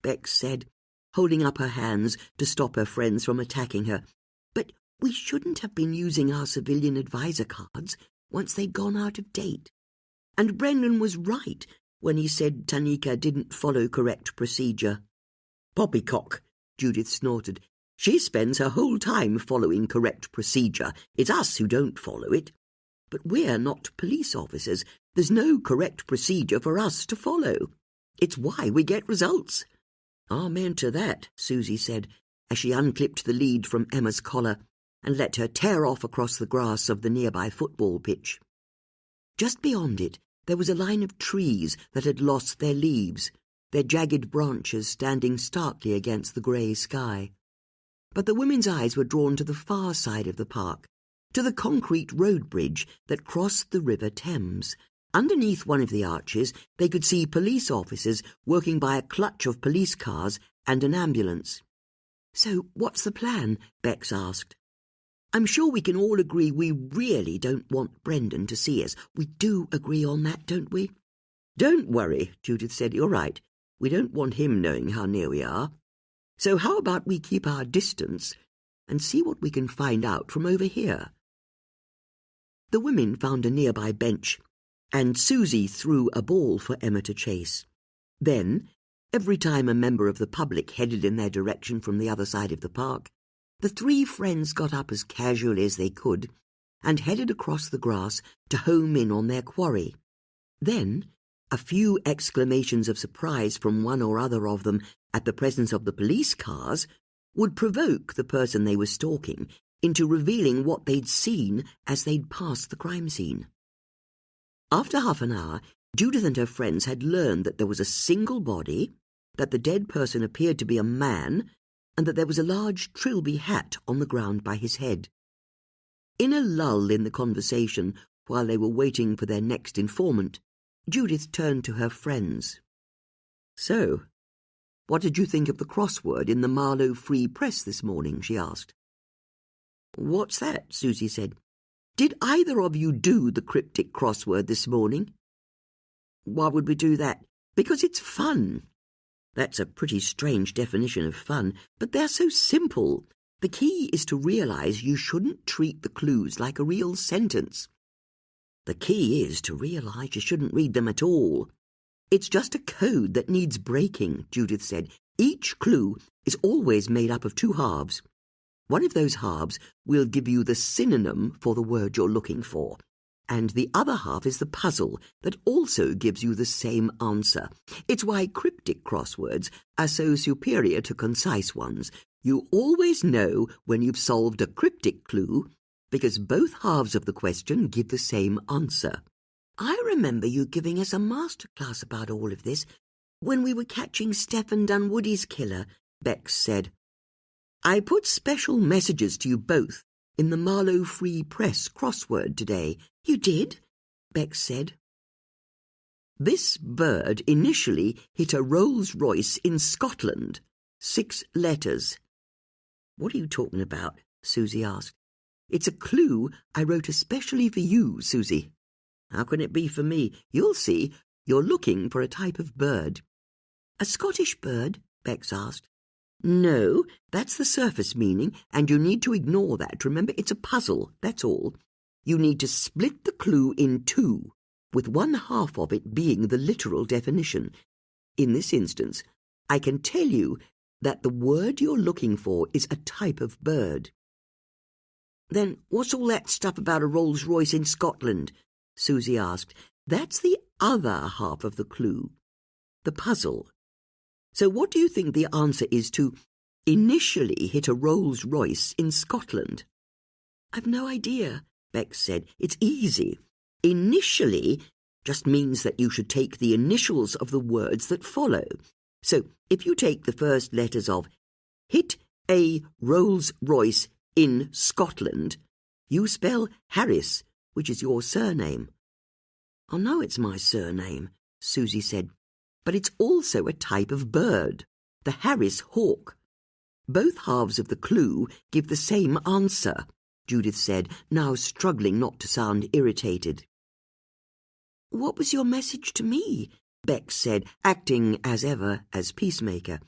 [SPEAKER 1] Bex said, holding up her hands to stop her friends from attacking her. "But we shouldn't have been using our civilian advisor cards. once they'd gone out of date. And Brendan was right when he said Tanika didn't follow correct procedure. Poppycock, Judith snorted. She spends her whole time following correct procedure. It's us who don't follow it. But we're not police officers. There's no correct procedure for us to follow. It's why we get results. Amen to that, Susie said, as she unclipped the lead from Emma's collar and let her tear off across the grass of the nearby football pitch. Just beyond it, there was a line of trees that had lost their leaves, their jagged branches standing starkly against the grey sky. But the women's eyes were drawn to the far side of the park, to the concrete road bridge that crossed the River Thames. Underneath one of the arches, they could see police officers working by a clutch of police cars and an ambulance. "So what's the plan?" Bex asked. "I'm sure we can all agree we really don't want Brendan to see us. We do agree on that, don't we?" "Don't worry," Judith said. "You're right. We don't want him knowing how near we are. So how about we keep our distance and see what we can find out from over here?" The women found a nearby bench, and Susie threw a ball for Emma to chase. Then, every time a member of the public headed in their direction from the other side of the park, the three friends got up as casually as they could and headed across the grass to home in on their quarry. Then, a few exclamations of surprise from one or other of them at the presence of the police cars would provoke the person they were stalking into revealing what they'd seen as they'd passed the crime scene. After half an hour, Judith and her friends had learned that there was a single body, that the dead person appeared to be a man, and that there was a large trilby hat on the ground by his head. In a lull in the conversation, while they were waiting for their next informant, Judith turned to her friends. "So, what did you think of the crossword in the Marlow Free Press this morning?" she asked. "What's that?" Susie said. "Did either of you do the cryptic crossword this morning?" "Why would we do that?" "Because it's fun." "That's a pretty strange definition of fun, but they're so simple. The key is to realize you shouldn't treat the clues like a real sentence. The key is to realize you shouldn't read them at all. It's just a code that needs breaking," Judith said. "Each clue is always made up of two halves. One of those halves will give you the synonym for the word you're looking for, and the other half is the puzzle that also gives you the same answer. It's why cryptic crosswords are so superior to concise ones. You always know when you've solved a cryptic clue because both halves of the question give the same answer." "I remember you giving us a master class about all of this when we were catching Stephen Dunwoody's killer," Bex said. "I put special messages to you both in the Marlow Free Press crossword today." "You did?" Bex said. "This bird initially hit a Rolls-Royce in Scotland. 6 letters." "What are you talking about?" Susie asked. "It's a clue I wrote especially for you, Susie." "How can it be for me?" "You'll see. You're looking for a type of bird." "A Scottish bird?" Bex asked. "No, that's the surface meaning, and you need to ignore that. Remember, it's a puzzle, that's all. You need to split the clue in two, with one half of it being the literal definition. In this instance, I can tell you that the word you're looking for is a type of bird." "Then what's all that stuff about a Rolls-Royce in Scotland?" Susie asked. "That's the other half of the clue, the puzzle. So what do you think the answer is to initially hit a Rolls-Royce in Scotland?" "I've no idea," Bex said. "It's easy. Initially just means that you should take the initials of the words that follow. So if you take the first letters of hit a Rolls-Royce in Scotland, you spell Harris, which is your surname." "I know it's my surname," Susie said, "but it's also a type of bird, the Harris hawk." "Both halves of the clue give the same answer," Judith said, now struggling not to sound irritated. "What was your message to me?" Bex said, acting, as ever, as peacemaker.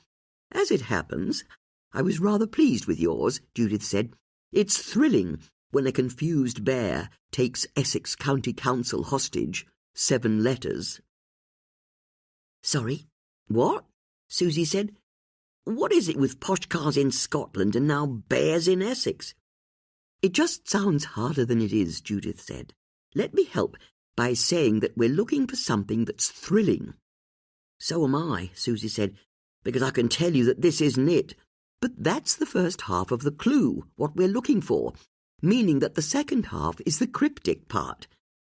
[SPEAKER 1] "As it happens, I was rather pleased with yours," Judith said. "It's thrilling when a confused bear takes Essex County Council hostage. 7 letters. Sorry, what? Susie said. What is it with posh cars in Scotland and now bears in Essex? It just sounds harder than it is, Judith said. Let me help by saying that we're looking for something that's thrilling. So am I, Susie said, because I can tell you that this isn't it. But that's the first half of the clue, what we're looking for, meaning that the second half is the cryptic part.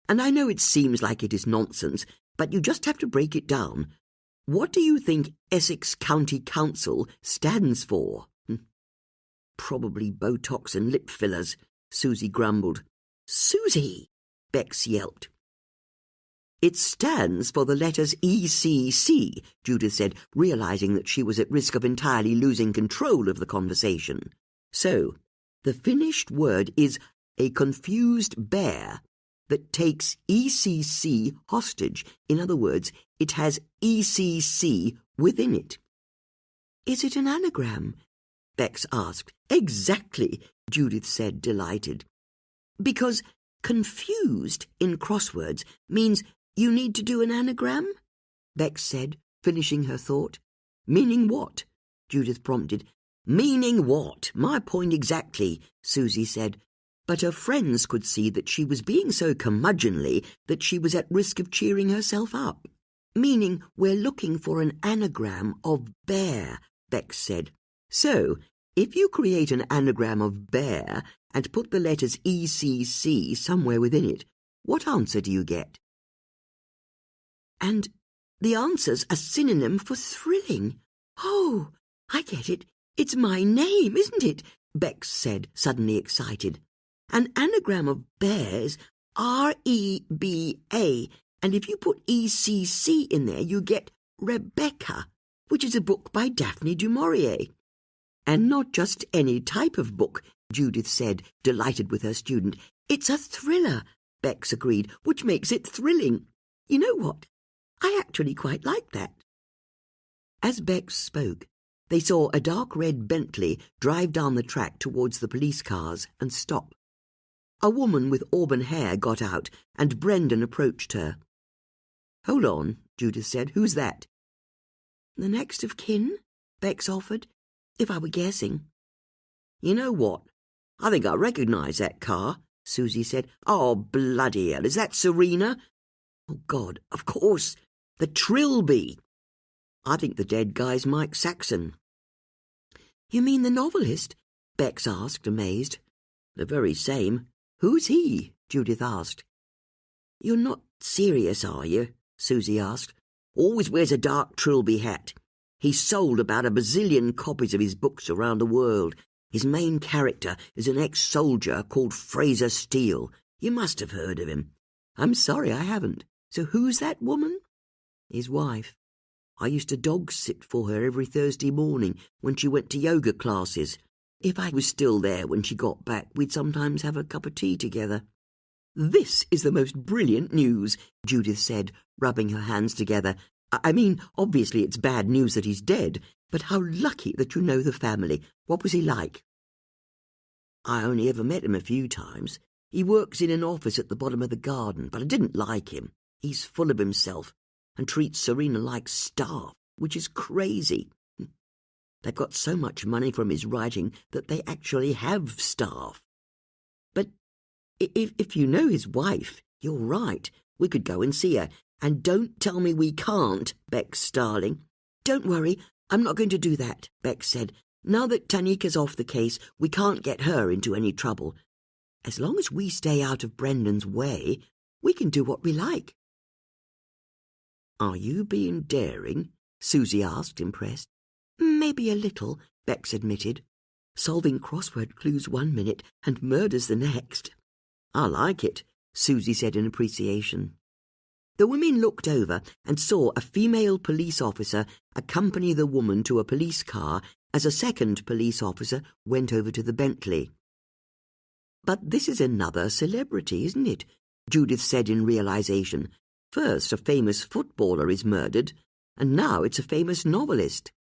[SPEAKER 1] And I know it seems like it is nonsense, but you just have to break it down. What do you think Essex County Council stands for? Probably Botox and lip fillers, Susie grumbled. Susie! Bex yelped. It stands for the letters ECC, Judith said, realizing that she was at risk of entirely losing control of the conversation. So, the finished word is a confused bear that takes ECC hostage. In other words, it has ECC within it. Is it an anagram? Bex asked. Exactly, Judith said, delighted. Because confused in crosswords means you need to do an anagram? Bex said, finishing her thought. Meaning what? Judith prompted. Meaning what? My point exactly, Susie said. But her friends could see that she was being so curmudgeonly that she was at risk of cheering herself up. Meaning we're looking for an anagram of bear, Bex said. So, if you create an anagram of bear and put the letters ECC somewhere within it, what answer do you get? And the answer's a synonym for thrilling. Oh, I get it. It's my name, isn't it? Bex said, suddenly excited. An anagram of bears, R-E-B-A, and if you put ECC in there, you get Rebecca, which is a book by Daphne du Maurier. And not just any type of book, Judith said, delighted with her student. It's a thriller, Bex agreed, which makes it thrilling. You know what? I actually quite like that. As Bex spoke, they saw a dark red Bentley drive down the track towards the police cars and stop. A woman with auburn hair got out, and Brendan approached her. Hold on, Judith said. Who's that? The next of kin, Bex offered, if I were guessing. You know what? I think I recognise that car, Susie said. Oh, bloody hell, is that Serena? Oh, God, of course, the Trilby. I think the dead guy's Mike Saxon. You mean the novelist? Bex asked, amazed. The very same. Who's he? Judith asked. You're not serious, are you? Susie asked. Always wears a dark Trilby hat. He's sold about 1 bazillion copies of his books around the world. His main character is an ex-soldier called Fraser Steele. You must have heard of him. I'm sorry, I haven't. So who's that woman? His wife. I used to dog-sit for her every Thursday morning when she went to yoga classes. If I was still there when she got back, we'd sometimes have a cup of tea together. This is the most brilliant news, Judith said, rubbing her hands together. I mean, obviously it's bad news that he's dead, but how lucky that you know the family. What was he like? I only ever met him a few times. He works in an office at the bottom of the garden, but I didn't like him. He's full of himself and treats Serena like staff, which is crazy. They've got so much money from his writing that they actually have staff. But if you know his wife, you're right. We could go and see her. And don't tell me we can't, Bex darling. Don't worry, I'm not going to do that, Bex said. Now that Tanika's off the case, we can't get her into any trouble. As long as we stay out of Brendan's way, we can do what we like. Are you being daring? Susie asked, impressed. Maybe a little, Bex admitted. Solving crossword clues 1 minute and murders the next. I like it, Susie said in appreciation. The women looked over and saw a female police officer accompany the woman to a police car as a second police officer went over to the Bentley. But this is another celebrity, isn't it? Judith said in realization. First, a famous footballer is murdered, and now it's a famous novelist.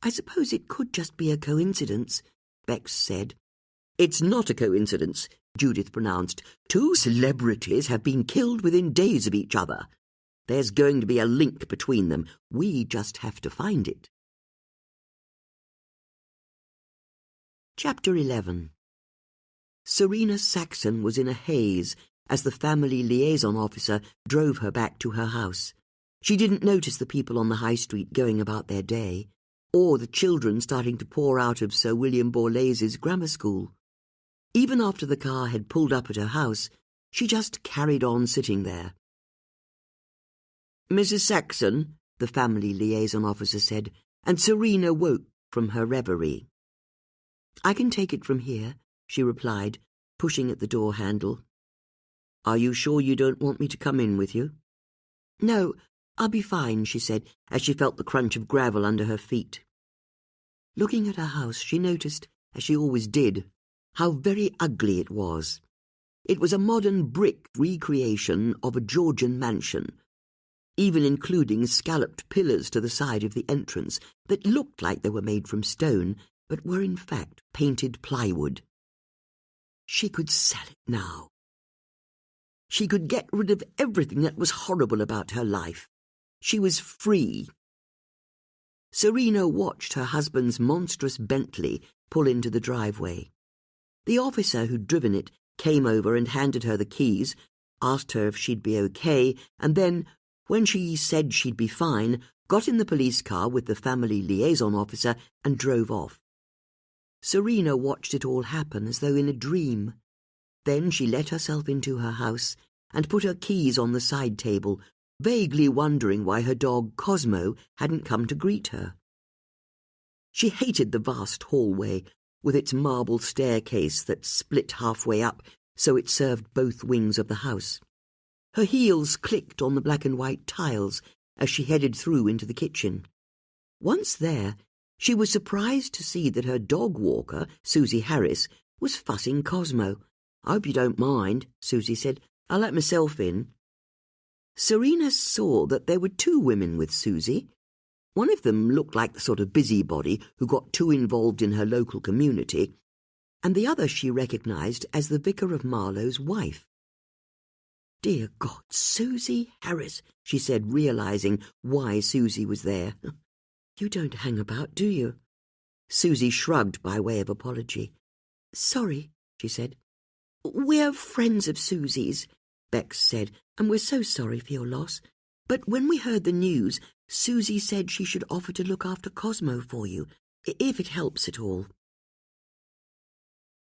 [SPEAKER 1] I suppose it could just be a coincidence, Bex said. It's not a coincidence, Judith pronounced. 2 celebrities have been killed within days of each other. There's going to be a link between them. We just have to find it. Chapter 11. Serena Saxon was in a haze as the family liaison officer drove her back to her house. She didn't notice the people on the high street going about their day, or the children starting to pour out of Sir William Borlase's grammar school. Even after the car had pulled up at her house, she just carried on sitting there. "Mrs. Saxon," the family liaison officer said, and Serena woke from her reverie. "I can take it from here," she replied, pushing at the door handle. "Are you sure you don't want me to come in with you?" "No, I'll be fine," she said, as she felt the crunch of gravel under her feet. Looking at her house, she noticed, as she always did, how very ugly it was. It was a modern brick recreation of a Georgian mansion, even including scalloped pillars to the side of the entrance that looked like they were made from stone, but were in fact painted plywood. She could sell it now. She could get rid of everything that was horrible about her life. She was free. Serena watched her husband's monstrous Bentley pull into the driveway. The officer who'd driven it came over and handed her the keys, asked her if she'd be okay, and then, when she said she'd be fine, got in the police car with the family liaison officer and drove off. Serena watched it all happen as though in a dream. Then she let herself into her house and put her keys on the side table, vaguely wondering why her dog Cosmo hadn't come to greet her. She hated the vast hallway, with its marble staircase that split halfway up so it served both wings of the house. Her heels clicked on the black and white tiles as she headed through into the kitchen. Once there, she was surprised to see that her dog walker, Susie Harris, was fussing Cosmo. "I hope you don't mind," Susie said. "I'll let myself in." Serena saw that there were 2 women with Susie. One of them looked like the sort of busybody who got too involved in her local community, and the other she recognized as the Vicar of Marlowe's wife. "Dear God, Susie Harris," she said, realizing why Susie was there. "You don't hang about, do you?" Susie shrugged by way of apology. "Sorry," she said. "We're friends of Susie's," Bex said, "and we're so sorry for your loss. But when we heard the news, Susie said she should offer to look after Cosmo for you, if it helps at all."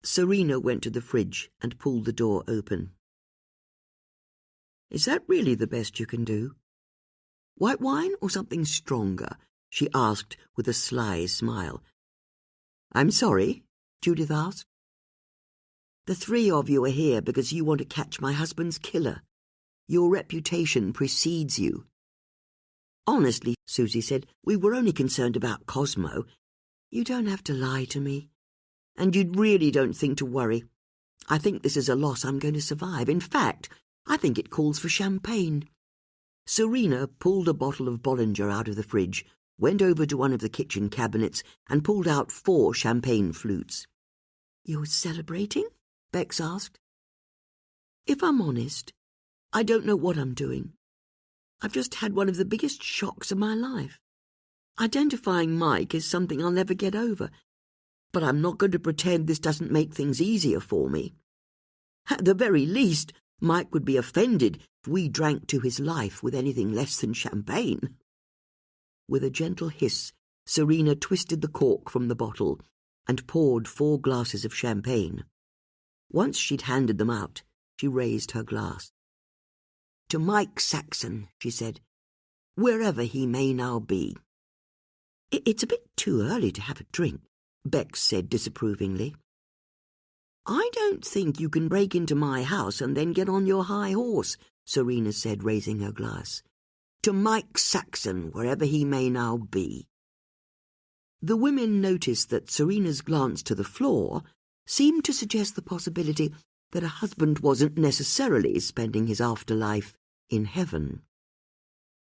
[SPEAKER 1] Serena went to the fridge and pulled the door open. "Is that really the best you can do? White wine or something stronger?" she asked with a sly smile. "I'm sorry?" Judith asked. "The 3 of you are here because you want to catch my husband's killer. Your reputation precedes you." "Honestly," Susie said, "we were only concerned about Cosmo. You don't have to lie to me. And you really don't think to worry. I think this is a loss I'm going to survive. In fact, I think it calls for champagne." Serena pulled a bottle of Bollinger out of the fridge, went over to one of the kitchen cabinets, and pulled out 4 champagne flutes. "You're celebrating?" Bex asked. "If I'm honest, I don't know what I'm doing. I've just had one of the biggest shocks of my life. Identifying Mike is something I'll never get over, but I'm not going to pretend this doesn't make things easier for me. At the very least, Mike would be offended if we drank to his life with anything less than champagne." With a gentle hiss, Serena twisted the cork from the bottle and poured 4 glasses of champagne. Once she'd handed them out, she raised her glass. "To Mike Saxon," she said, "wherever he may now be." "It's a bit too early to have a drink," Bex said disapprovingly. "I don't think you can break into my house and then get on your high horse," Serena said, raising her glass. "To Mike Saxon, wherever he may now be." The women noticed that Serena's glance to the floor seemed to suggest the possibility that her husband wasn't necessarily spending his afterlife in heaven.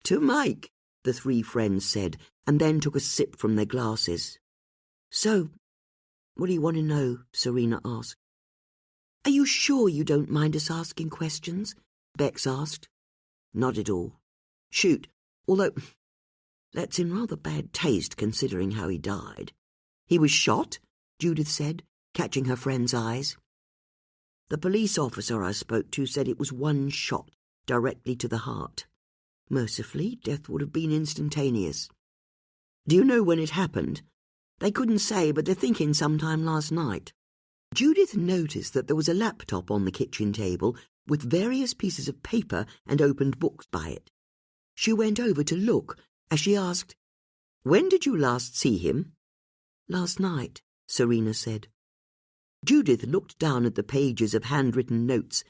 [SPEAKER 1] "To Mike," the 3 friends said, and then took a sip from their glasses. "So, what do you want to know?" Serena asked. "Are you sure you don't mind us asking questions?" Bex asked. "Not at all. Shoot, although that's in rather bad taste considering how he died." "He was shot?" Judith said, catching her friend's eyes. "The police officer I spoke to said it was one shot, directly to the heart. Mercifully, death would have been instantaneous." "Do you know when it happened?" "They couldn't say, but they're thinking sometime last night." Judith noticed that there was a laptop on the kitchen table with various pieces of paper and opened books by it. She went over to look as she asked, "When did you last see him?" "Last night," Serena said. Judith looked down at the pages of handwritten notes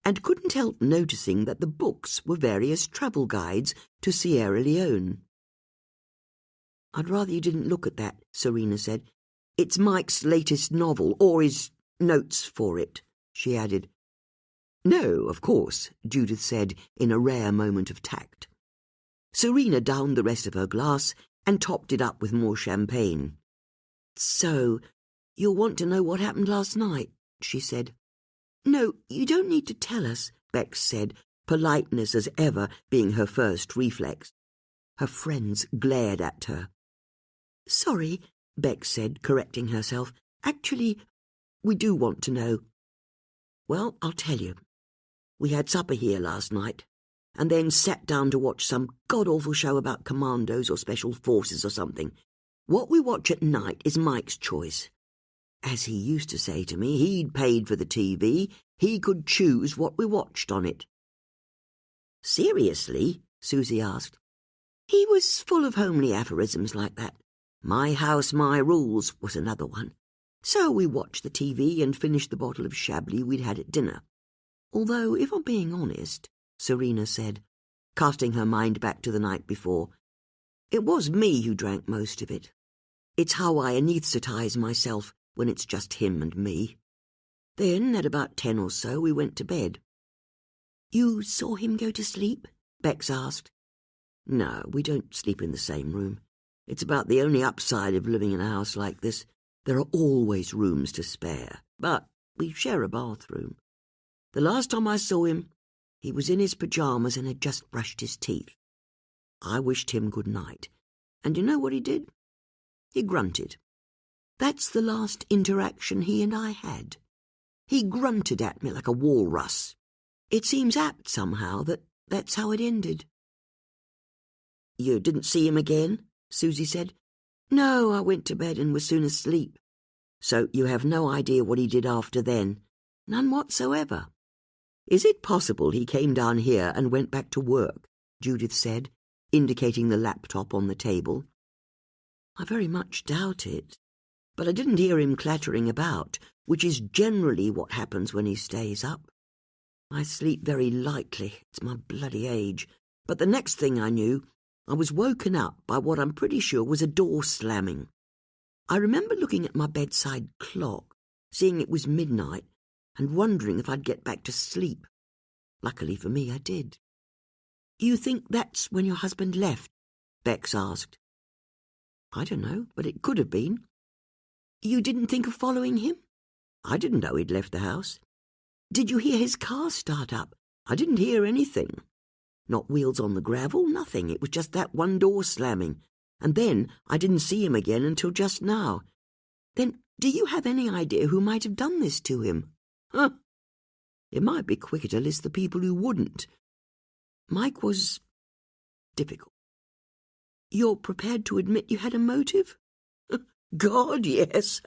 [SPEAKER 1] and couldn't help noticing that the books were various travel guides to Sierra Leone. "I'd rather you didn't look at that," Serena said. "It's Mike's latest novel, or his notes for it," she added. "No, of course," Judith said in a rare moment of tact. Serena downed the rest of her glass and topped it up with more champagne. "So, you'll want to know what happened last night," she said. "No, you don't need to tell us," Bex said, politeness as ever being her first reflex. Her friends glared at her. "Sorry," Bex said, correcting herself. "Actually, we do want to know." "Well, I'll tell you. We had supper here last night, and then sat down to watch some god-awful show about commandos or special forces or something. What we watch at night is Mike's choice. As he used to say to me, he'd paid for the TV, he could choose what we watched on it." "Seriously?" Susie asked. "He was full of homely aphorisms like that. 'My house, my rules' was another one. So we watched the TV and finished the bottle of Chablis we'd had at dinner. Although, if I'm being honest," Serena said, casting her mind back to the night before, "it was me who drank most of it. It's how I anaesthetize myself when it's just him and me. Then, at about 10 or so, we went to bed." "You saw him go to sleep?" Bex asked. "No, we don't sleep in the same room. It's about the only upside of living in a house like this. There are always rooms to spare, but we share a bathroom. The last time I saw him, he was in his pyjamas and had just brushed his teeth. I wished him good night, and you know what he did? He grunted. That's the last interaction he and I had. He grunted at me like a walrus. It seems apt somehow that that's how it ended." "You didn't see him again?" Susie said. "No, I went to bed and was soon asleep." "So you have no idea what he did after then?" "None whatsoever." "Is it possible he came down here and went back to work?" Judith said, indicating the laptop on the table. "I very much doubt it. But I didn't hear him clattering about, which is generally what happens when he stays up. I sleep very lightly, it's my bloody age, but the next thing I knew, I was woken up by what I'm pretty sure was a door slamming. I remember looking at my bedside clock, seeing it was midnight, and wondering if I'd get back to sleep. Luckily for me, I did." "You think that's when your husband left?" Bex asked. "I don't know, but it could have been." "You didn't think of following him?" "I didn't know he'd left the house." "Did you hear his car start up?" "I didn't hear anything. Not wheels on the gravel, nothing. It was just that one door slamming. And then I didn't see him again until just now." "Then do you have any idea who might have done this to him?" "Huh. It might be quicker to list the people who wouldn't. Mike was difficult." "You're prepared to admit you had a motive?" "God, yes,"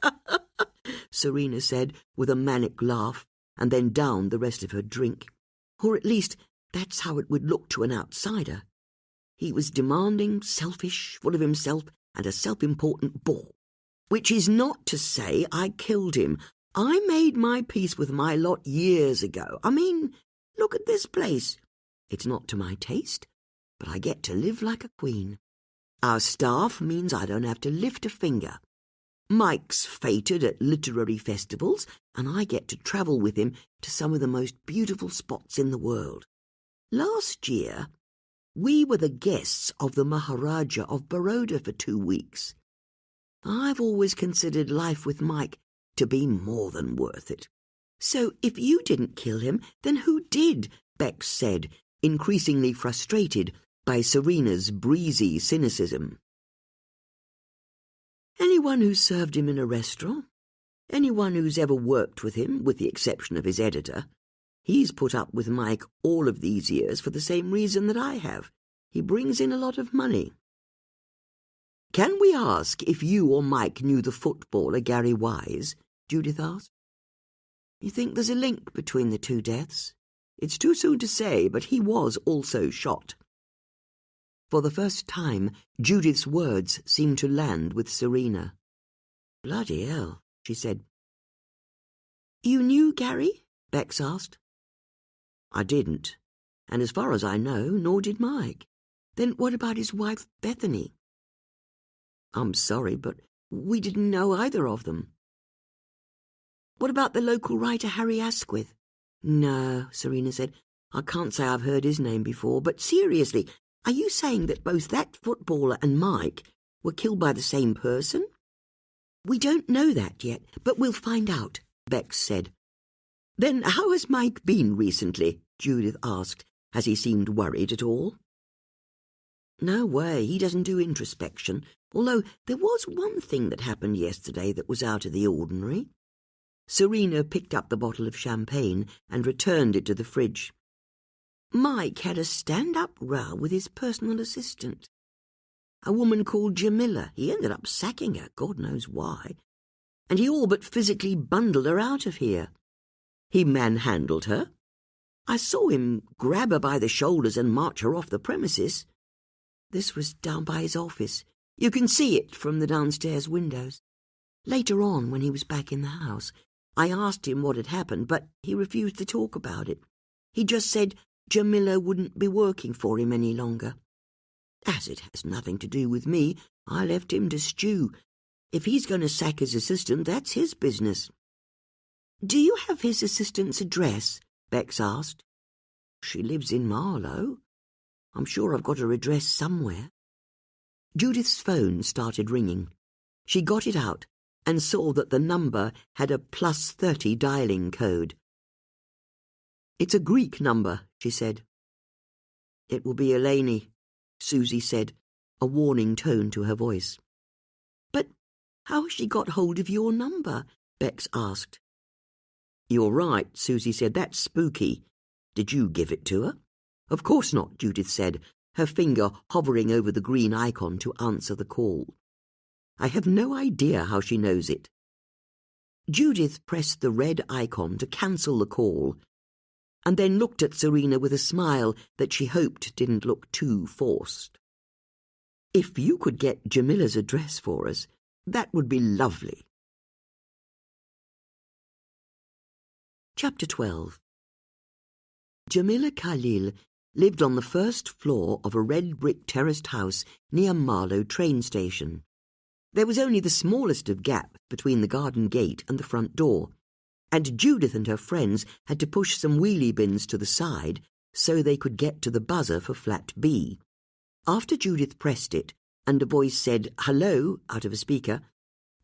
[SPEAKER 1] Serena said with a manic laugh, and then downed the rest of her drink. Or at least that's how it would look to an outsider. He was demanding, selfish, full of himself, and a self-important bore. Which is not to say I killed him. I made my peace with my lot years ago. I mean, look at this place. It's not to my taste, but I get to live like a queen. Our staff means I don't have to lift a finger. Mike's feted at literary festivals, and I get to travel with him to some of the most beautiful spots in the world. Last year, we were the guests of the Maharaja of Baroda for 2 weeks. I've always considered life with Mike to be more than worth it. "So if you didn't kill him, then who did?" Bex said, increasingly frustrated by Serena's breezy cynicism. "Anyone who served him in a restaurant. Anyone who's ever worked with him, with the exception of his editor. He's put up with Mike all of these years for the same reason that I have. He brings in a lot of money." "Can we ask if you or Mike knew the footballer Gary Wise?" Judith asked. "You think there's a link between the two deaths?" "It's too soon to say, but he was also shot." For the first time, Judith's words seemed to land with Serena. "Bloody hell," she said. "You knew Gary?" Bex asked. "I didn't, and as far as I know, nor did Mike." "Then what about his wife, Bethany?" "I'm sorry, but we didn't know either of them." "What about the local writer Harry Asquith?" "No," Serena said. "I can't say I've heard his name before, but seriously, are you saying that both that footballer and Mike were killed by the same person?" "We don't know that yet, but we'll find out," Bex said. "Then how has Mike been recently?" Judith asked, as he seemed worried at all. "No way, he doesn't do introspection, although there was one thing that happened yesterday that was out of the ordinary." Serena picked up the bottle of champagne and returned it to the fridge. "Mike had a stand-up row with his personal assistant. A woman called Jamila. He ended up sacking her, God knows why. And he all but physically bundled her out of here." "He manhandled her?" "I saw him grab her by the shoulders and march her off the premises. This was down by his office. You can see it from the downstairs windows. Later on, when he was back in the house, I asked him what had happened, but he refused to talk about it. He just said Jamila wouldn't be working for him any longer. As it has nothing to do with me, I left him to stew. If he's going to sack his assistant, that's his business." "Do you have his assistant's address?" Bex asked. "She lives in Marlow. I'm sure I've got her address somewhere." Judith's phone started ringing. She got it out and saw that the number had a +30 dialing code. "It's a Greek number," she said. "It will be Eleni," Susie said, a warning tone to her voice. "But how has she got hold of your number?" Bex asked. "You're right," Susie said. "That's spooky. Did you give it to her?" "Of course not," Judith said, her finger hovering over the green icon to answer the call. "I have no idea how she knows it." Judith pressed the red icon to cancel the call, and then looked at Serena with a smile that she hoped didn't look too forced. "If you could get Jamila's address for us, that would be lovely." Chapter 12. Jamila Khalil lived on the first floor of a red-brick terraced house near Marlow train station. There was only the smallest of gaps between the garden gate and the front door, and Judith and her friends had to push some wheelie bins to the side so they could get to the buzzer for flat B. After Judith pressed it, and a voice said "hello" out of a speaker,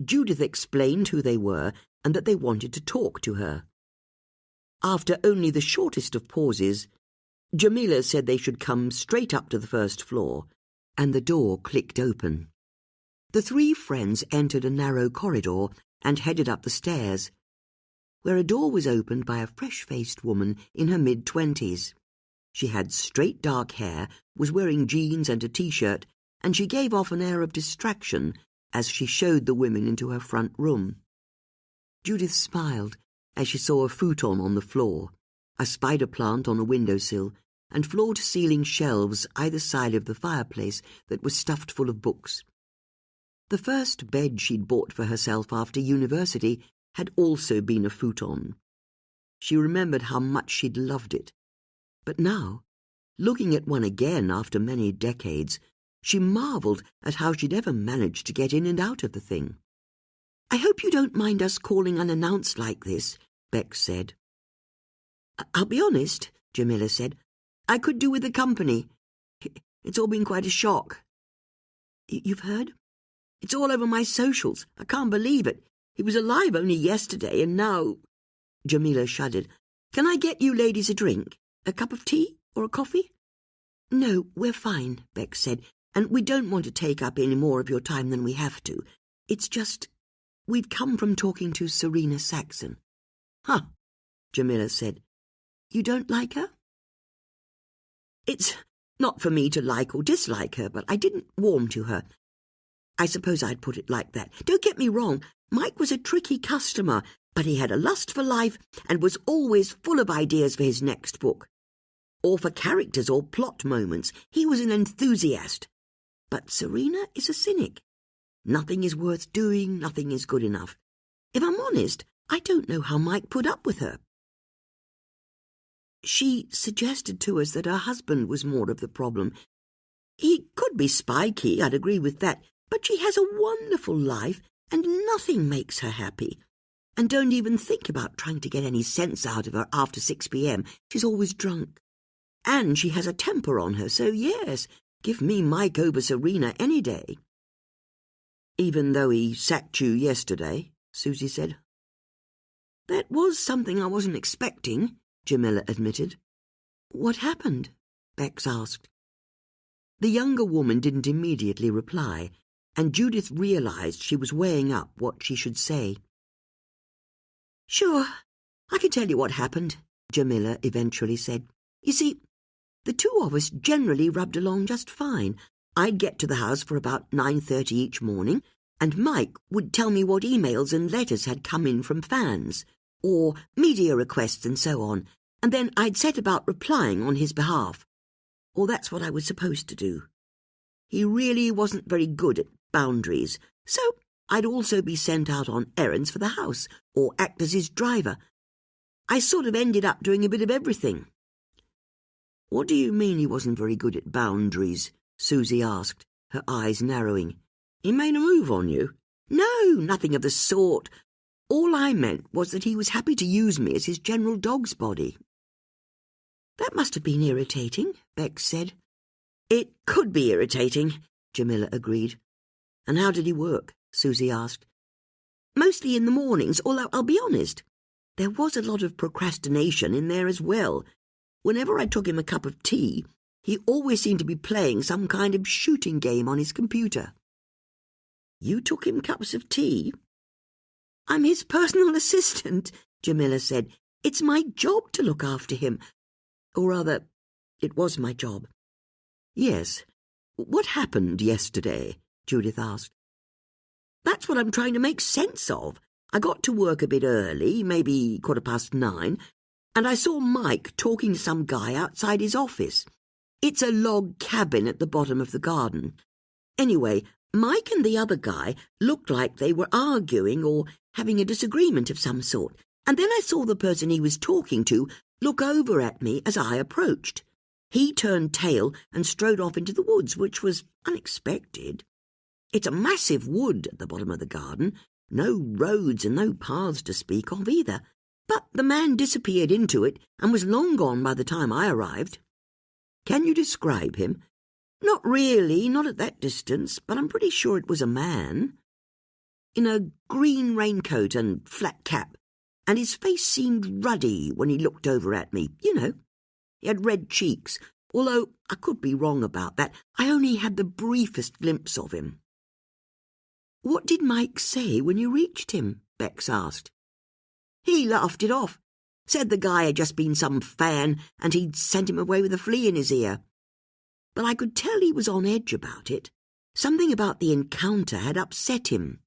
[SPEAKER 1] Judith explained who they were and that they wanted to talk to her. After only the shortest of pauses, Jamila said they should come straight up to the first floor, and the door clicked open. The three friends entered a narrow corridor and headed up the stairs, where a door was opened by a fresh-faced woman in her mid-20s. She had straight dark hair, was wearing jeans and a T-shirt, and she gave off an air of distraction as she showed the women into her front room. Judith smiled as she saw a futon on the floor, a spider plant on a windowsill, and floor-to-ceiling shelves either side of the fireplace that was stuffed full of books. The first bed she'd bought for herself after university had also been a futon. She remembered how much she'd loved it. But now, looking at one again after many decades, she marvelled at how she'd ever managed to get in and out of the thing. "I hope you don't mind us calling unannounced like this," Bex said. "I'll be honest," Jamila said. "I could do with the company. It's all been quite a shock." "You've heard? It's all over my socials. I can't believe it. He was alive only yesterday, and now—" Jamila shuddered. "Can I get you ladies a drink? A cup of tea or a coffee?" "No, we're fine," Bex said, "and we don't want to take up any more of your time than we have to. It's just, we'd come from talking to Serena Saxon." "Huh," Jamila said. "You don't like her?" "It's not for me to like or dislike her, but I didn't warm to her. I suppose I'd put it like that. Don't get me wrong, Mike was a tricky customer, but he had a lust for life and was always full of ideas for his next book. Or for characters or plot moments. He was an enthusiast. But Serena is a cynic. Nothing is worth doing, nothing is good enough. If I'm honest, I don't know how Mike put up with her. She suggested to us that her husband was more of the problem. He could be spiky, I'd agree with that, but she has a wonderful life and nothing makes her happy. And don't even think about trying to get any sense out of her after 6 p.m. She's always drunk. And she has a temper on her, so yes, give me Mike over Serena any day." "Even though he sacked you yesterday," Susie said. "That was something I wasn't expecting," Jamila admitted. "What happened?" Bex asked. The younger woman didn't immediately reply, and Judith realized she was weighing up what she should say. "Sure, I can tell you what happened," Jamila eventually said. "You see, the two of us generally rubbed along just fine. I'd get to the house for about 9:30 each morning, and Mike would tell me what emails and letters had come in from fans, or media requests and so on, and then I'd set about replying on his behalf. Or that's what I was supposed to do. He really wasn't very good at boundaries, so I'd also be sent out on errands for the house, or act as his driver. I sort of ended up doing a bit of everything." "What do you mean he wasn't very good at boundaries?" Susie asked, her eyes narrowing. "He made a move on you?" "No, nothing of the sort. All I meant was that he was happy to use me as his general dog's body." "That must have been irritating," Bex said. "It could be irritating," Jamila agreed. "And how did he work?" Susie asked. "Mostly in the mornings, although I'll be honest, there was a lot of procrastination in there as well. Whenever I took him a cup of tea, he always seemed to be playing some kind of shooting game on his computer." "You took him cups of tea?" "I'm his personal assistant," Jamila said. "It's my job to look after him. Or rather, it was my job." "Yes. What happened yesterday?" Judith asked. "That's what I'm trying to make sense of. I got to work a bit early, maybe 9:15, and I saw Mike talking to some guy outside his office. It's a log cabin at the bottom of the garden. Anyway, Mike and the other guy looked like they were arguing or having a disagreement of some sort, and then I saw the person he was talking to look over at me as I approached. He turned tail and strode off into the woods, which was unexpected. It's a massive wood at the bottom of the garden, no roads and no paths to speak of either. But the man disappeared into it and was long gone by the time I arrived." "Can you describe him?" "Not really, not at that distance, but I'm pretty sure it was a man. In a green raincoat and flat cap, and his face seemed ruddy when he looked over at me, you know. He had red cheeks, although I could be wrong about that. I only had the briefest glimpse of him." "What did Mike say when you reached him?" Bex asked. "He laughed it off. Said the guy had just been some fan and he'd sent him away with a flea in his ear. But I could tell he was on edge about it. Something about the encounter had upset him."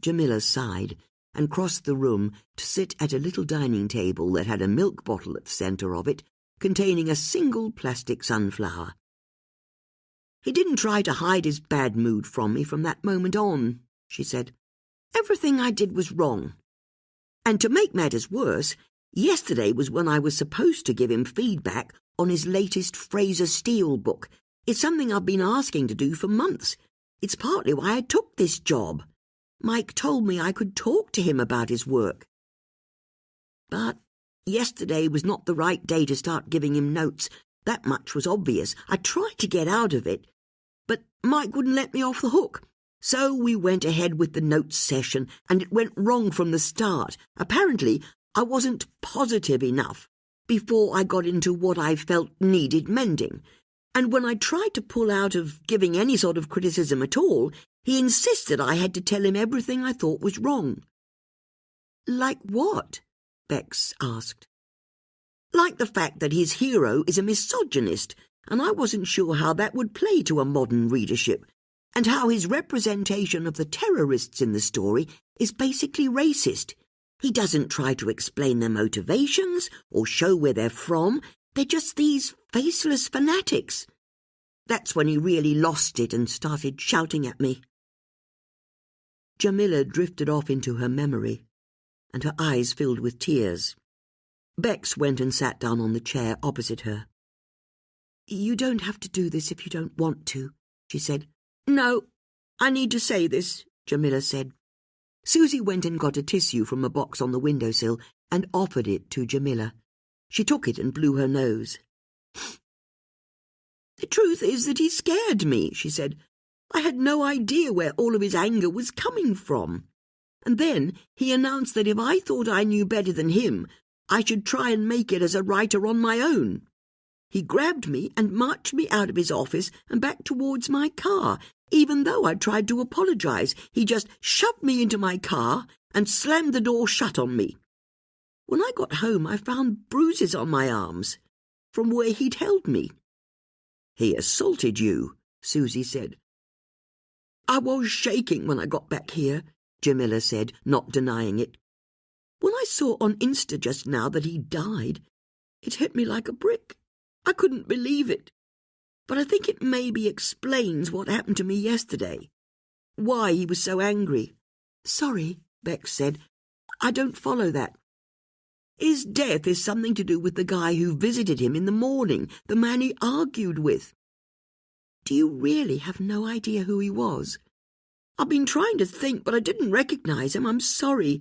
[SPEAKER 1] Jamila sighed and crossed the room to sit at a little dining table that had a milk bottle at the centre of it, containing a single plastic sunflower. "He didn't try to hide his bad mood from me from that moment on," she said. "Everything I did was wrong. And to make matters worse, yesterday was when I was supposed to give him feedback on his latest Fraser Steele book. It's something I've been asking to do for months. It's partly why I took this job. Mike told me I could talk to him about his work. But yesterday was not the right day to start giving him notes. That much was obvious. I tried to get out of it, but Mike wouldn't let me off the hook. So we went ahead with the notes session, and it went wrong from the start. Apparently, I wasn't positive enough before I got into what I felt needed mending, and when I tried to pull out of giving any sort of criticism at all, he insisted I had to tell him everything I thought was wrong." "Like what?" Bex asked. "Like the fact that his hero is a misogynist, and I wasn't sure how that would play to a modern readership, and how his representation of the terrorists in the story is basically racist. He doesn't try to explain their motivations or show where they're from. They're just these faceless fanatics." That's when he really lost it and started shouting at me. Jamila drifted off into her memory, and her eyes filled with tears. Bex went and sat down on the chair opposite her. "You don't have to do this if you don't want to," she said. "No, I need to say this," Jamila said. Susie went and got a tissue from a box on the windowsill and offered it to Jamila. She took it and blew her nose. "The truth is that he scared me," she said. "I had no idea where all of his anger was coming from. And then he announced that if I thought I knew better than him, I should try and make it as a writer on my own. He grabbed me and marched me out of his office and back towards my car. Even though I tried to apologize, he just shoved me into my car and slammed the door shut on me. When I got home, I found bruises on my arms from where he'd held me." "He assaulted you," Susie said. "I was shaking when I got back here," Jamila said, not denying it. "When I saw on Insta just now that he died, it hit me like a brick. I couldn't believe it. But I think it maybe explains what happened to me yesterday. Why he was so angry." "Sorry," Bex said. "I don't follow that." "His death is something to do with the guy who visited him in the morning, the man he argued with." "Do you really have no idea who he was?" "I've been trying to think, but I didn't recognize him. I'm sorry.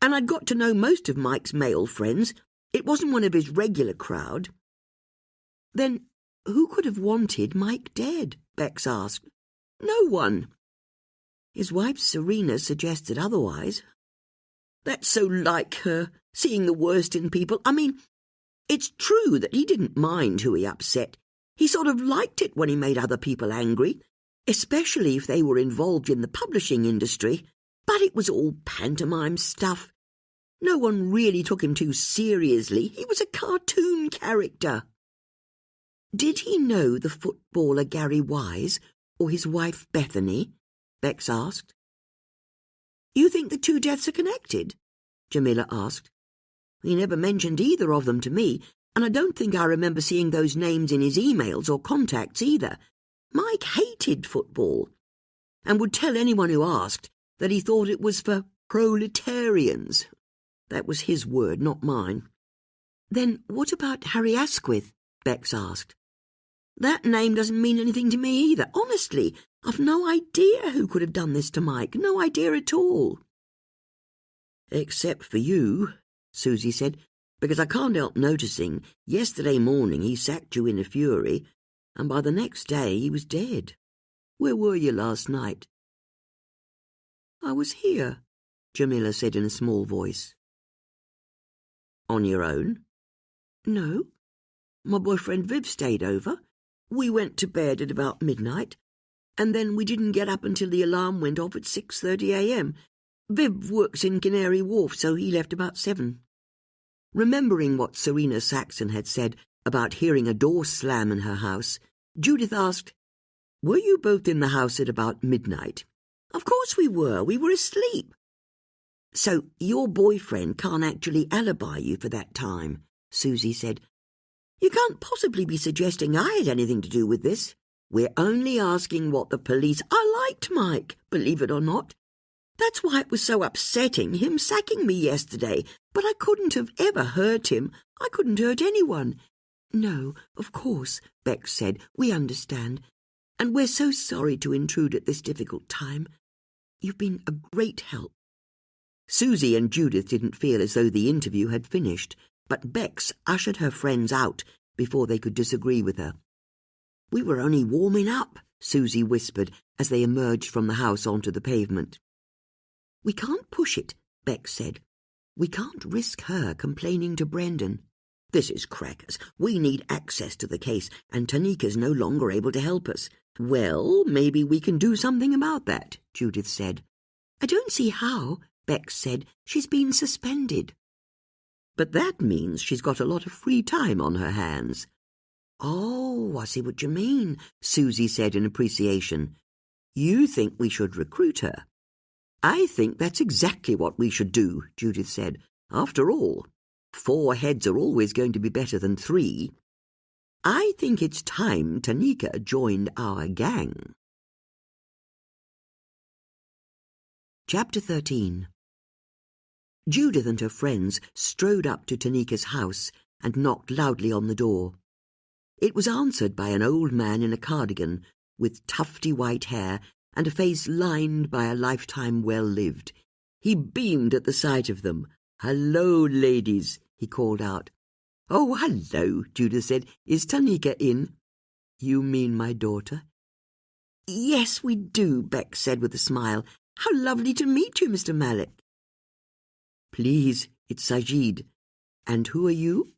[SPEAKER 1] And I'd got to know most of Mike's male friends. It wasn't one of his regular crowd." "Then who could have wanted Mike dead?" Bex asked. "No one." His wife Serena suggested otherwise. "That's so like her, seeing the worst in people. I mean, it's true that he didn't mind who he upset. He sort of liked it when he made other people angry, especially if they were involved in the publishing industry. But it was all pantomime stuff. No one really took him too seriously. He was a cartoon character." "Did he know the footballer Gary Wise or his wife Bethany?" Bex asked. "You think the two deaths are connected?" Jamila asked. "He never mentioned either of them to me, and I don't think I remember seeing those names in his emails or contacts either. Mike hated football, and would tell anyone who asked that he thought it was for proletarians. That was his word, not mine." "Then what about Harry Asquith?" Bex asked. "That name doesn't mean anything to me either. Honestly, I've no idea who could have done this to Mike. No idea at all." "Except for you," Susie said, "because I can't help noticing yesterday morning he sacked you in a fury, and by the next day he was dead. Where were you last night?" "I was here," Jamila said in a small voice. "On your own?" "No. My boyfriend Viv stayed over. We went to bed at about midnight, and then we didn't get up until the alarm went off at 6:30 a.m. Viv works in Canary Wharf, so he left about 7. Remembering what Serena Saxon had said about hearing a door slam in her house, Judith asked, "Were you both in the house at about midnight?" "Of course we were. We were asleep." "So your boyfriend can't actually alibi you for that time," Susie said. "You can't possibly be suggesting I had anything to do with this. We're only asking what the police—" "I liked Mike, believe it or not. That's why it was so upsetting, him sacking me yesterday. But I couldn't have ever hurt him. I couldn't hurt anyone." "No, of course," Bex said. "We understand. And we're so sorry to intrude at this difficult time. You've been a great help." Susie and Judith didn't feel as though the interview had finished, but Bex ushered her friends out before they could disagree with her. "We were only warming up," Susie whispered as they emerged from the house onto the pavement. "We can't push it," Bex said. We can't risk her complaining to Brendan. This is crackers. We need access to the case, and Tanika's no longer able to help us. Well, maybe we can do something about that, Judith said. I don't see how, Bex said. She's been suspended. But that means she's got a lot of free time on her hands. Oh, I see what you mean, Susie said in appreciation. You think we should recruit her? I think that's exactly what we should do, Judith said. After all, 4 heads are always going to be better than 3. I think it's time Tanika joined our gang. Chapter 13. Judith and her friends strode up to Tanika's house and knocked loudly on the door. It was answered by an old man in a cardigan, with tufty white hair and a face lined by a lifetime well lived. He beamed at the sight of them. "Hello, ladies," he called out. "Oh, hello," Judith said. "Is Tanika in?" "You mean my daughter?" "Yes, we do," Bex said with a smile. "How lovely to meet you, Mr. Mallet." "Please, it's Sajid. And who are you?"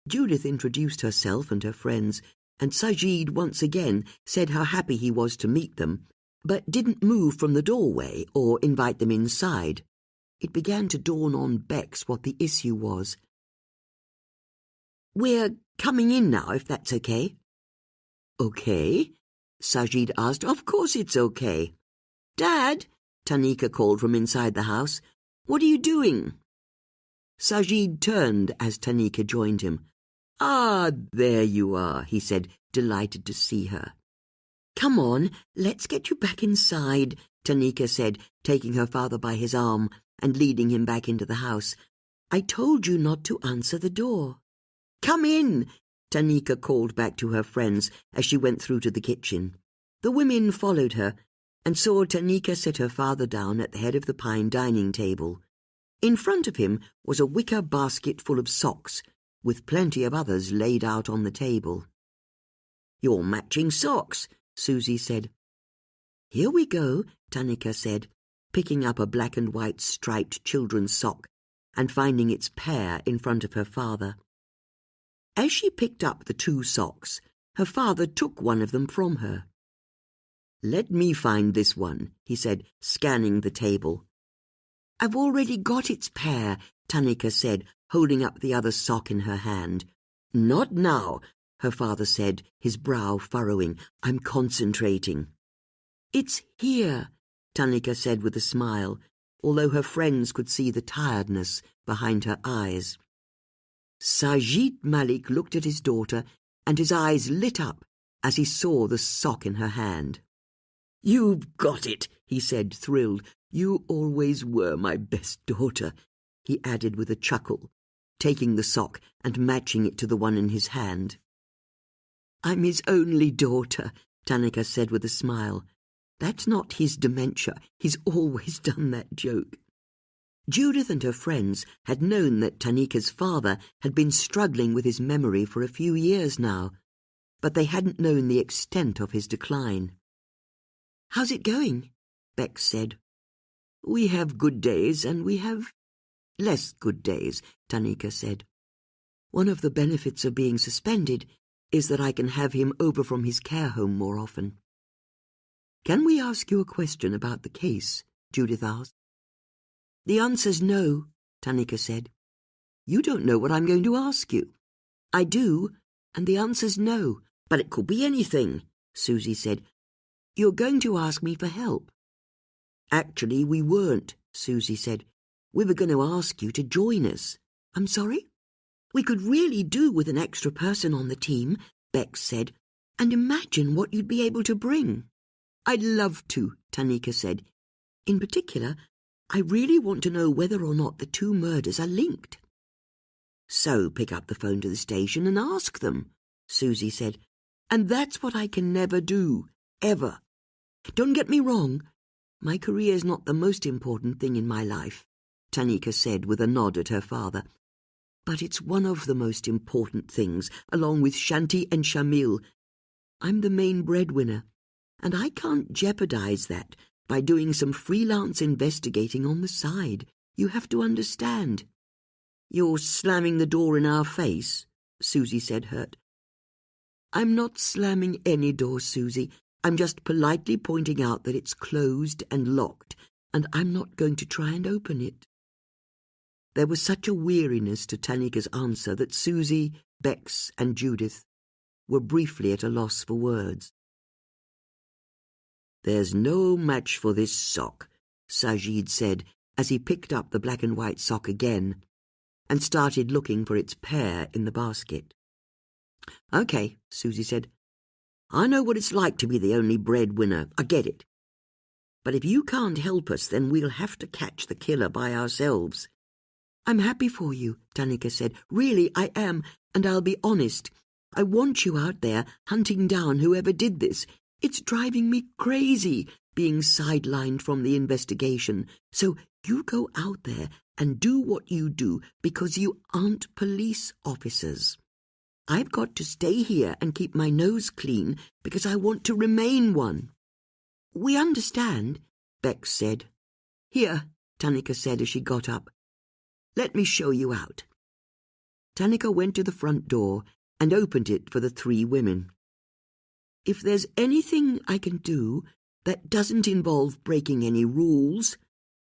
[SPEAKER 1] Judith introduced herself and her friends, and Sajid once again said how happy he was to meet them, but didn't move from the doorway or invite them inside. It began to dawn on Bex what the issue was. "We're coming in now, if that's okay." "Okay?" Sajid asked. "Of course it's okay." "Dad," Tanika called from inside the house, "what are you doing?" Sajid turned as Tanika joined him. "Ah, there you are," he said, delighted to see her. "Come on, let's get you back inside," Tanika said, taking her father by his arm and leading him back into the house. "I told you not to answer the door." "Come in," Tanika called back to her friends as she went through to the kitchen. The women followed her and saw Tanika sit her father down at the head of the pine dining table. In front of him was a wicker basket full of socks, with plenty of others laid out on the table. "Your matching socks," Susie said. "Here we go," Tanika said, picking up a black and white striped children's sock and finding its pair in front of her father. As she picked up the 2 socks, her father took one of them from her. "Let me find this one," he said, scanning the table. "I've already got its pair," Tanika said, holding up the other sock in her hand. "Not now," her father said, his brow furrowing. "I'm concentrating." "It's here," Tanika said with a smile, although her friends could see the tiredness behind her eyes. Sajid Malik looked at his daughter, and his eyes lit up as he saw the sock in her hand. "You've got it," he said, thrilled. "You always were my best daughter," he added with a chuckle, taking the sock and matching it to the one in his hand. "I'm his only daughter," Tanika said with a smile. "That's not his dementia. He's always done that joke." Judith and her friends had known that Tanika's father had been struggling with his memory for a few years now, but they hadn't known the extent of his decline. "How's it going?" Bex said. "We have good days and we have less good days," Tanika said. "One of the benefits of being suspended is that I can have him over from his care home more often." "Can we ask you a question about the case?" Judith asked. "The answer's no," Tanika said. "You don't know what I'm going to ask you." "I do, and the answer's no." "But it could be anything," Susie said. "You're going to ask me for help." "Actually, we weren't," Susie said. "We were going to ask you to join us." "I'm sorry?" "We could really do with an extra person on the team," Bex said. "And imagine what you'd be able to bring." "I'd love to," Tanika said. "In particular, I really want to know whether or not the 2 murders are linked." "So pick up the phone to the station and ask them," Susie said. "And that's what I can never do, ever. Don't get me wrong. My career's not the most important thing in my life," Tanika said with a nod at her father. "But it's one of the most important things, along with Shanti and Shamil. I'm the main breadwinner, and I can't jeopardize that by doing some freelance investigating on the side. You have to understand." "You're slamming the door in our face," Susie said, hurt. "I'm not slamming any door, Susie. I'm just politely pointing out that it's closed and locked, and I'm not going to try and open it." There was such a weariness to Tanika's answer that Susie, Bex, and Judith were briefly at a loss for words. "There's no match for this sock," Sajid said as he picked up the black and white sock again and started looking for its pair in the basket. "Okay," Susie said. "I know what it's like to be the only breadwinner. I get it. But if you can't help us, then we'll have to catch the killer by ourselves." "I'm happy for you," Tanika said. "Really, I am, and I'll be honest. I want you out there hunting down whoever did this. It's driving me crazy being sidelined from the investigation. So you go out there and do what you do because you aren't police officers. I've got to stay here and keep my nose clean because I want to remain one." "We understand," Bex said. "Here," Tanika said as she got up. "Let me show you out." Tanika went to the front door and opened it for the three women. "If there's anything I can do that doesn't involve breaking any rules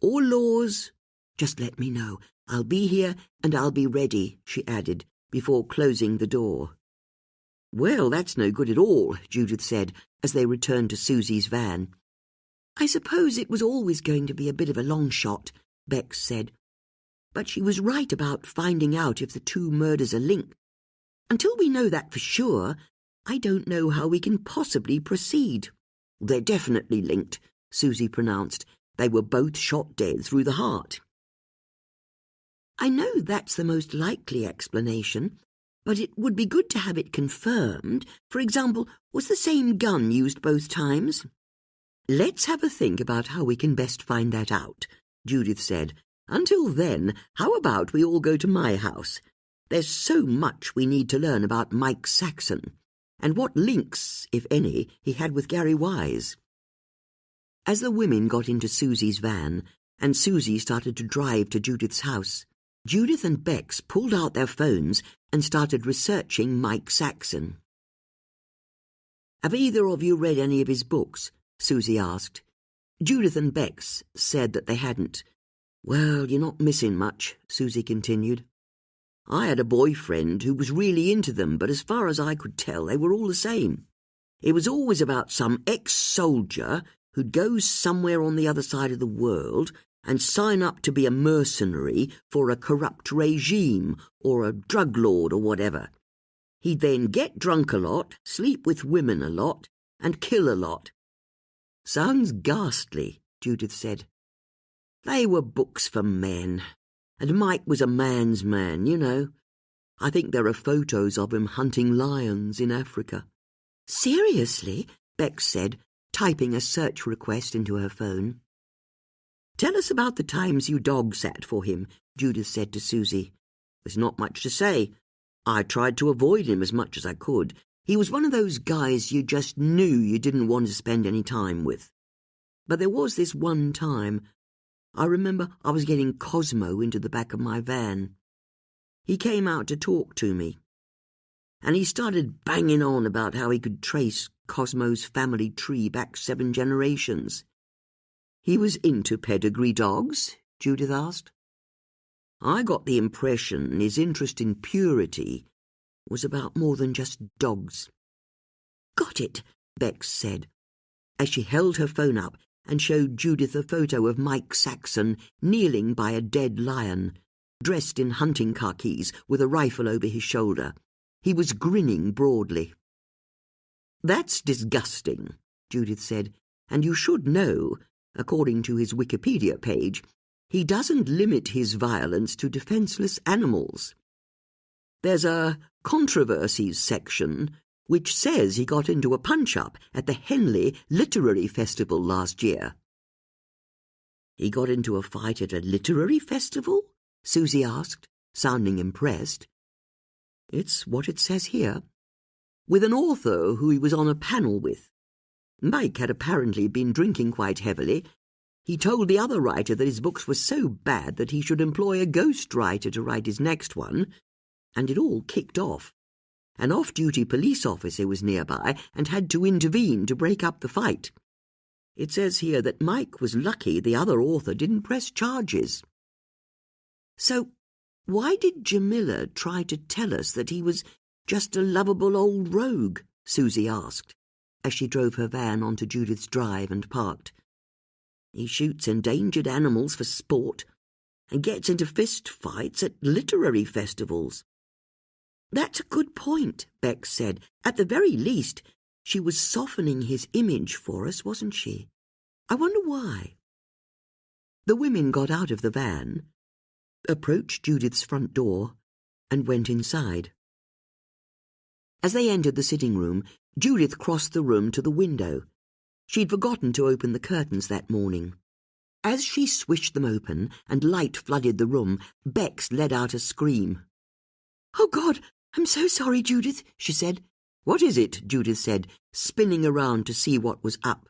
[SPEAKER 1] or laws, just let me know. I'll be here and I'll be ready," she added, before closing the door. "Well, that's no good at all," Judith said, as they returned to Susie's van. "I suppose it was always going to be a bit of a long shot," Bex said. "But she was right about finding out if the two murders are linked. Until we know that for sure, I don't know how we can possibly proceed." "They're definitely linked," Susie pronounced. "They were both shot dead through the heart." "I know that's the most likely explanation, but it would be good to have it confirmed. For example, was the same gun used both times?" "Let's have a think about how we can best find that out," Judith said. "Until then, how about we all go to my house? There's so much we need to learn about Mike Saxon, and what links, if any, he had with Gary Wise." As the women got into Susie's van, and Susie started to drive to Judith's house, Judith and Bex pulled out their phones and started researching Mike Saxon. "Have either of you read any of his books?" Susie asked. Judith and Bex said that they hadn't. "Well, you're not missing much," Susie continued. "I had a boyfriend who was really into them, but as far as I could tell, they were all the same. It was always about some ex-soldier who'd go somewhere on the other side of the world and sign up to be a mercenary for a corrupt regime or a drug lord or whatever. He'd then get drunk a lot, sleep with women a lot, and kill a lot." "Sounds ghastly," Judith said. "They were books for men, and Mike was a man's man, you know. I think there are photos of him hunting lions in Africa." "Seriously?" Bex said, typing a search request into her phone. "Tell us about the times you dog-sat for him," Judith said to Susie. "There's not much to say. I tried to avoid him as much as I could. He was one of those guys you just knew you didn't want to spend any time with. But there was this one time. I remember I was getting Cosmo into the back of my van. He came out to talk to me, and he started banging on about how he could trace Cosmo's family tree back 7 generations. "He was into pedigree dogs?" Judith asked. "I got the impression his interest in purity was about more than just dogs." "Got it," Bex said, as she held her phone up and showed Judith a photo of Mike Saxon kneeling by a dead lion, dressed in hunting khakis with a rifle over his shoulder. He was grinning broadly. "That's disgusting," Judith said, "and you should know, according to his Wikipedia page, he doesn't limit his violence to defenseless animals. There's a controversies section which says he got into a punch-up at the Henley Literary Festival last year." "He got into a fight at a literary festival?" Susie asked, sounding impressed. "It's what it says here. With an author who he was on a panel with. Mike had apparently been drinking quite heavily. He told the other writer that his books were so bad that he should employ a ghost writer to write his next one, and it all kicked off. An off-duty police officer was nearby and had to intervene to break up the fight. It says here that Mike was lucky the other author didn't press charges. So, why did Jamila try to tell us that he was just a lovable old rogue? Susie asked, as she drove her van onto Judith's drive and parked. He shoots endangered animals for sport and gets into fist fights at literary festivals. That's a good point, Bex said. At the very least, she was softening his image for us, wasn't she? I wonder why. The women got out of the van, approached Judith's front door, and went inside. As they entered the sitting room, Judith crossed the room to the window. She'd forgotten to open the curtains that morning. As she swished them open and light flooded the room, Bex let out a scream. "Oh, God, I'm so sorry, Judith," she said. "What is it?" Judith said, spinning around to see what was up.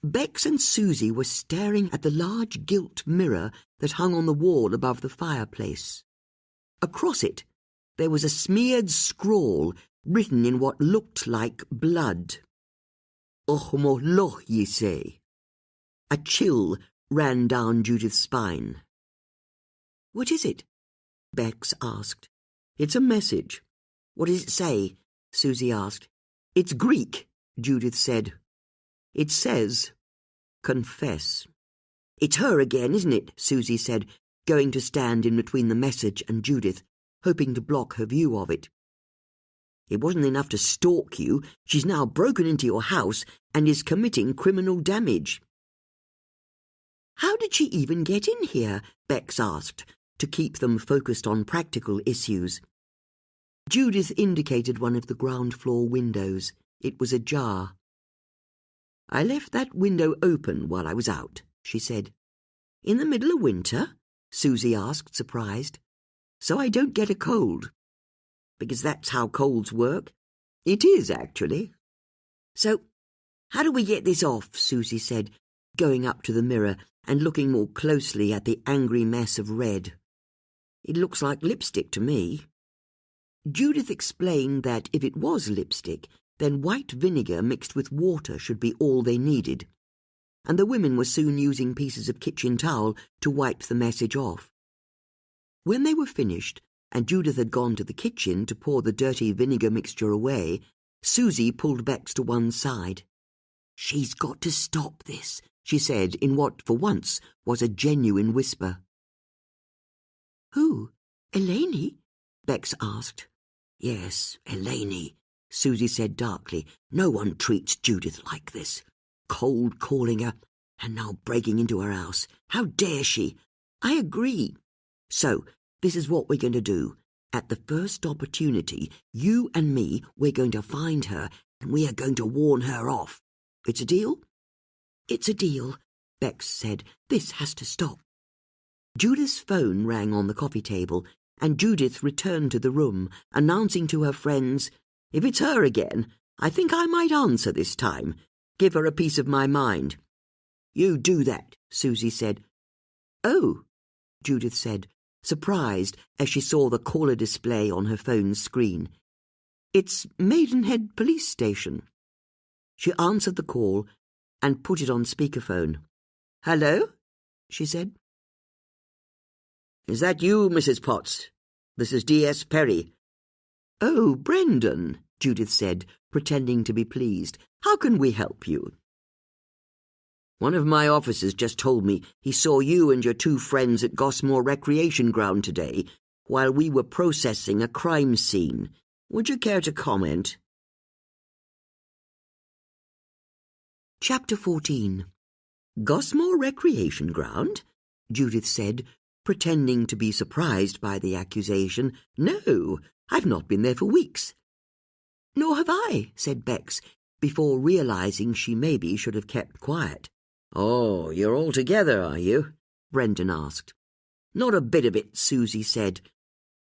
[SPEAKER 1] Bex and Susie were staring at the large gilt mirror that hung on the wall above the fireplace. Across it, there was a smeared scrawl written in what looked like blood. "Ochmoloch, ye say." A chill ran down Judith's spine. "What is it?" Bex asked. "It's a message." "What does it say?" Susie asked. "It's Greek," Judith said. "It says, 'Confess.'" "It's her again, isn't it?" Susie said, going to stand in between the message and Judith, hoping to block her view of it. "It wasn't enough to stalk you. She's now broken into your house and is committing criminal damage." "How did she even get in here?" Bex asked, to keep them focused on practical issues. Judith indicated one of the ground-floor windows. It was ajar. "I left that window open while I was out," she said. "In the middle of winter?" Susie asked, surprised. "So I don't get a cold." "Because that's how colds work." "It is, actually." "So, how do we get this off?" Susie said, going up to the mirror and looking more closely at the angry mess of red. "It looks like lipstick to me." Judith explained that if it was lipstick, then white vinegar mixed with water should be all they needed, and the women were soon using pieces of kitchen towel to wipe the message off. When they were finished, and Judith had gone to the kitchen to pour the dirty vinegar mixture away, Susie pulled Bex to one side. "She's got to stop this," she said in what, for once, was a genuine whisper. "Who? Eleni?" Bex asked. "Yes, Eleni," Susie said darkly. "No one treats Judith like this. Cold calling her, and now breaking into her house. How dare she?" "I agree. So, this is what we're going to do. At the first opportunity, you and me, we're going to find her, and we are going to warn her off. It's a deal?" "It's a deal," Bex said. "This has to stop." Judith's phone rang on the coffee table, and Judith returned to the room, announcing to her friends, "If it's her again, I think I might answer this time. Give her a piece of my mind." "You do that," Susie said. "Oh," Judith said, surprised as she saw the caller display on her phone's screen. "It's Maidenhead Police Station." She answered the call and put it on speakerphone. "Hello?" she said. "Is that you, Mrs. Potts? This is D.S. Perry." "Oh, Brendan," Judith said, pretending to be pleased. "How can we help you?" "One of my officers just told me he saw you and your two friends at Gosmore Recreation Ground today while we were processing a crime scene. Would you care to comment?" Chapter 14. "Gosmore Recreation Ground?" Judith said, pretending to be surprised by the accusation. "No, I've not been there for weeks." "Nor have I," said Bex, before realizing she maybe should have kept quiet. "Oh, you're all together, are you?" Brendan asked. "Not a bit of it," Susie said,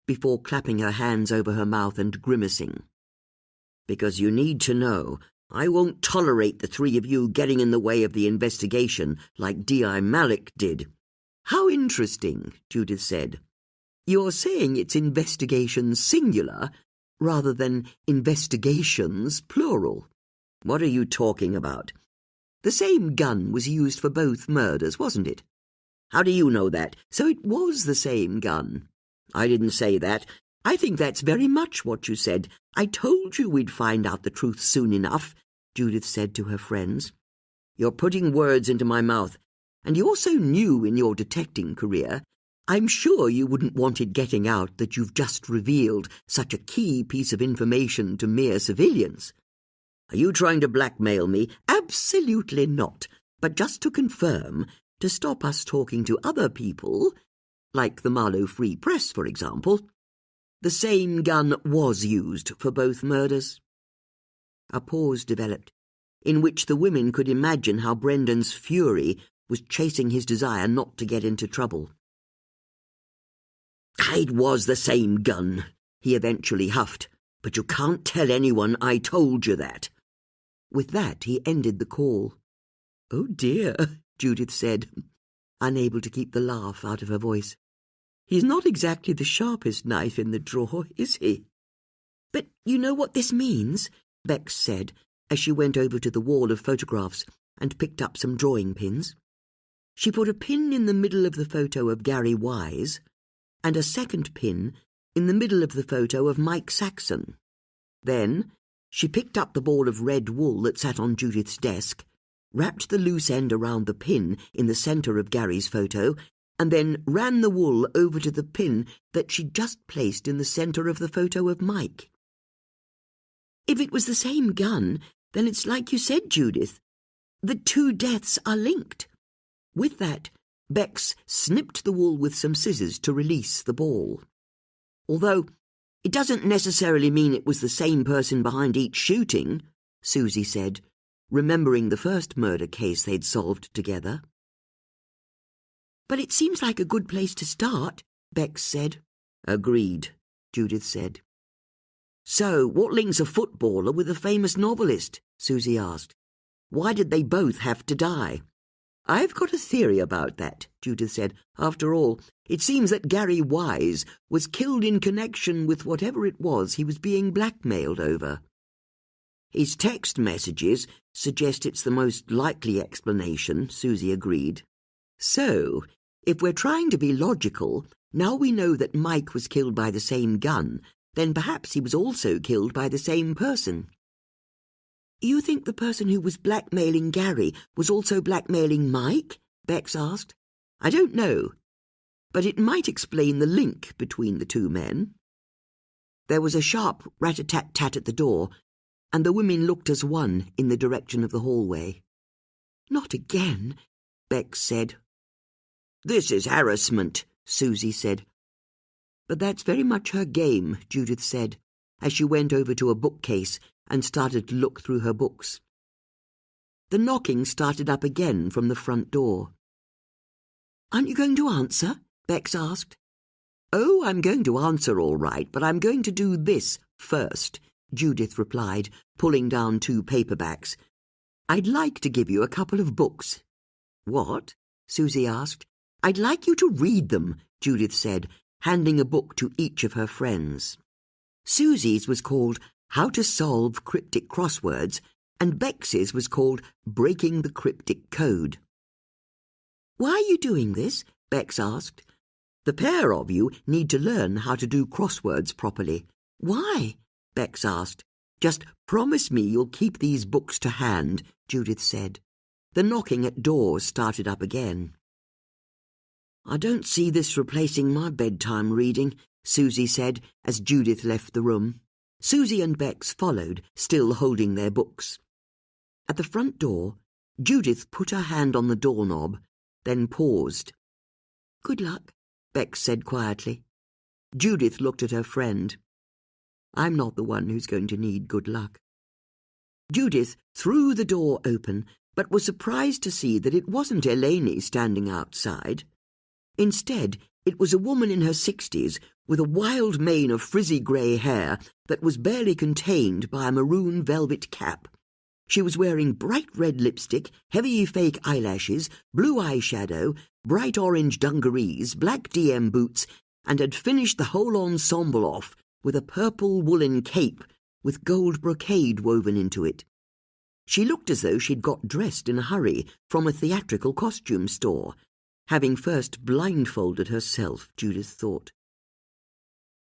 [SPEAKER 1] before clapping her hands over her mouth and grimacing. "Because you need to know, I won't tolerate the three of you getting in the way of the investigation like D.I. Malik did." "How interesting," Judith said. "You're saying it's investigations singular rather than investigations plural." "What are you talking about?" "The same gun was used for both murders, wasn't it?" "How do you know that?" "So it was the same gun." "I didn't say that." "I think that's very much what you said. I told you we'd find out the truth soon enough," Judith said to her friends. "You're putting words into my mouth, and you're so new in your detecting career. I'm sure you wouldn't want it getting out that you've just revealed such a key piece of information to mere civilians." "Are you trying to blackmail me?" "Absolutely not. But just to confirm, to stop us talking to other people, like the Marlow Free Press, for example, the same gun was used for both murders." A pause developed, in which the women could imagine how Brendan's fury was chasing his desire not to get into trouble. "It was the same gun," he eventually huffed, "but you can't tell anyone I told you that." With that he ended the call. "Oh dear," Judith said, unable to keep the laugh out of her voice. "He's not exactly the sharpest knife in the drawer, is he?" "But you know what this means?" Bex said, as she went over to the wall of photographs and picked up some drawing pins. She put a pin in the middle of the photo of Gary Wise and a second pin in the middle of the photo of Mike Saxon. Then she picked up the ball of red wool that sat on Judith's desk, wrapped the loose end around the pin in the centre of Gary's photo, and then ran the wool over to the pin that she'd just placed in the centre of the photo of Mike. "If it was the same gun, then it's like you said, Judith. The two deaths are linked." With that, Bex snipped the wool with some scissors to release the ball. "Although it doesn't necessarily mean it was the same person behind each shooting," Susie said, remembering the first murder case they'd solved together. "But it seems like a good place to start," Bex said. "Agreed," Judith said. "So, what links a footballer with a famous novelist?" Susie asked. "Why did they both have to die?" "I've got a theory about that," Judith said. "After all, it seems that Gary Wise was killed in connection with whatever it was he was being blackmailed over." "His text messages suggest it's the most likely explanation," Susie agreed. "So, if we're trying to be logical, now we know that Mike was killed by the same gun, then perhaps he was also killed by the same person." "You think the person who was blackmailing Gary was also blackmailing Mike?" Bex asked. "I don't know, but it might explain the link between the two men." There was a sharp rat-a-tat-tat at the door, and the women looked as one in the direction of the hallway. "Not again," Bex said. "This is harassment," Susie said. "But that's very much her game," Judith said, as she went over to a bookcase and started to look through her books. The knocking started up again from the front door. "Aren't you going to answer?" Bex asked. "Oh, I'm going to answer all right, but I'm going to do this first," Judith replied, pulling down 2 paperbacks. "I'd like to give you a couple of books." "What?" Susie asked. "I'd like you to read them," Judith said, handing a book to each of her friends. Susie's was called How to Solve Cryptic Crosswords, and Bex's was called Breaking the Cryptic Code. "Why are you doing this?" Bex asked. "The pair of you need to learn how to do crosswords properly." "Why?" Bex asked. "Just promise me you'll keep these books to hand," Judith said. The knocking at doors started up again. "I don't see this replacing my bedtime reading," Susie said as Judith left the room. Susie and Bex followed, still holding their books. At the front door, Judith put her hand on the doorknob, then paused. "Good luck," Bex said quietly. Judith looked at her friend. "I'm not the one who's going to need good luck." Judith threw the door open, but was surprised to see that it wasn't Eleni standing outside. Instead, it was a woman in her 60s with a wild mane of frizzy grey hair that was barely contained by a maroon velvet cap. She was wearing bright red lipstick, heavy fake eyelashes, blue eyeshadow, bright orange dungarees, black DM boots, and had finished the whole ensemble off with a purple woolen cape with gold brocade woven into it. She looked as though she'd got dressed in a hurry from a theatrical costume store, having first blindfolded herself, Judith thought.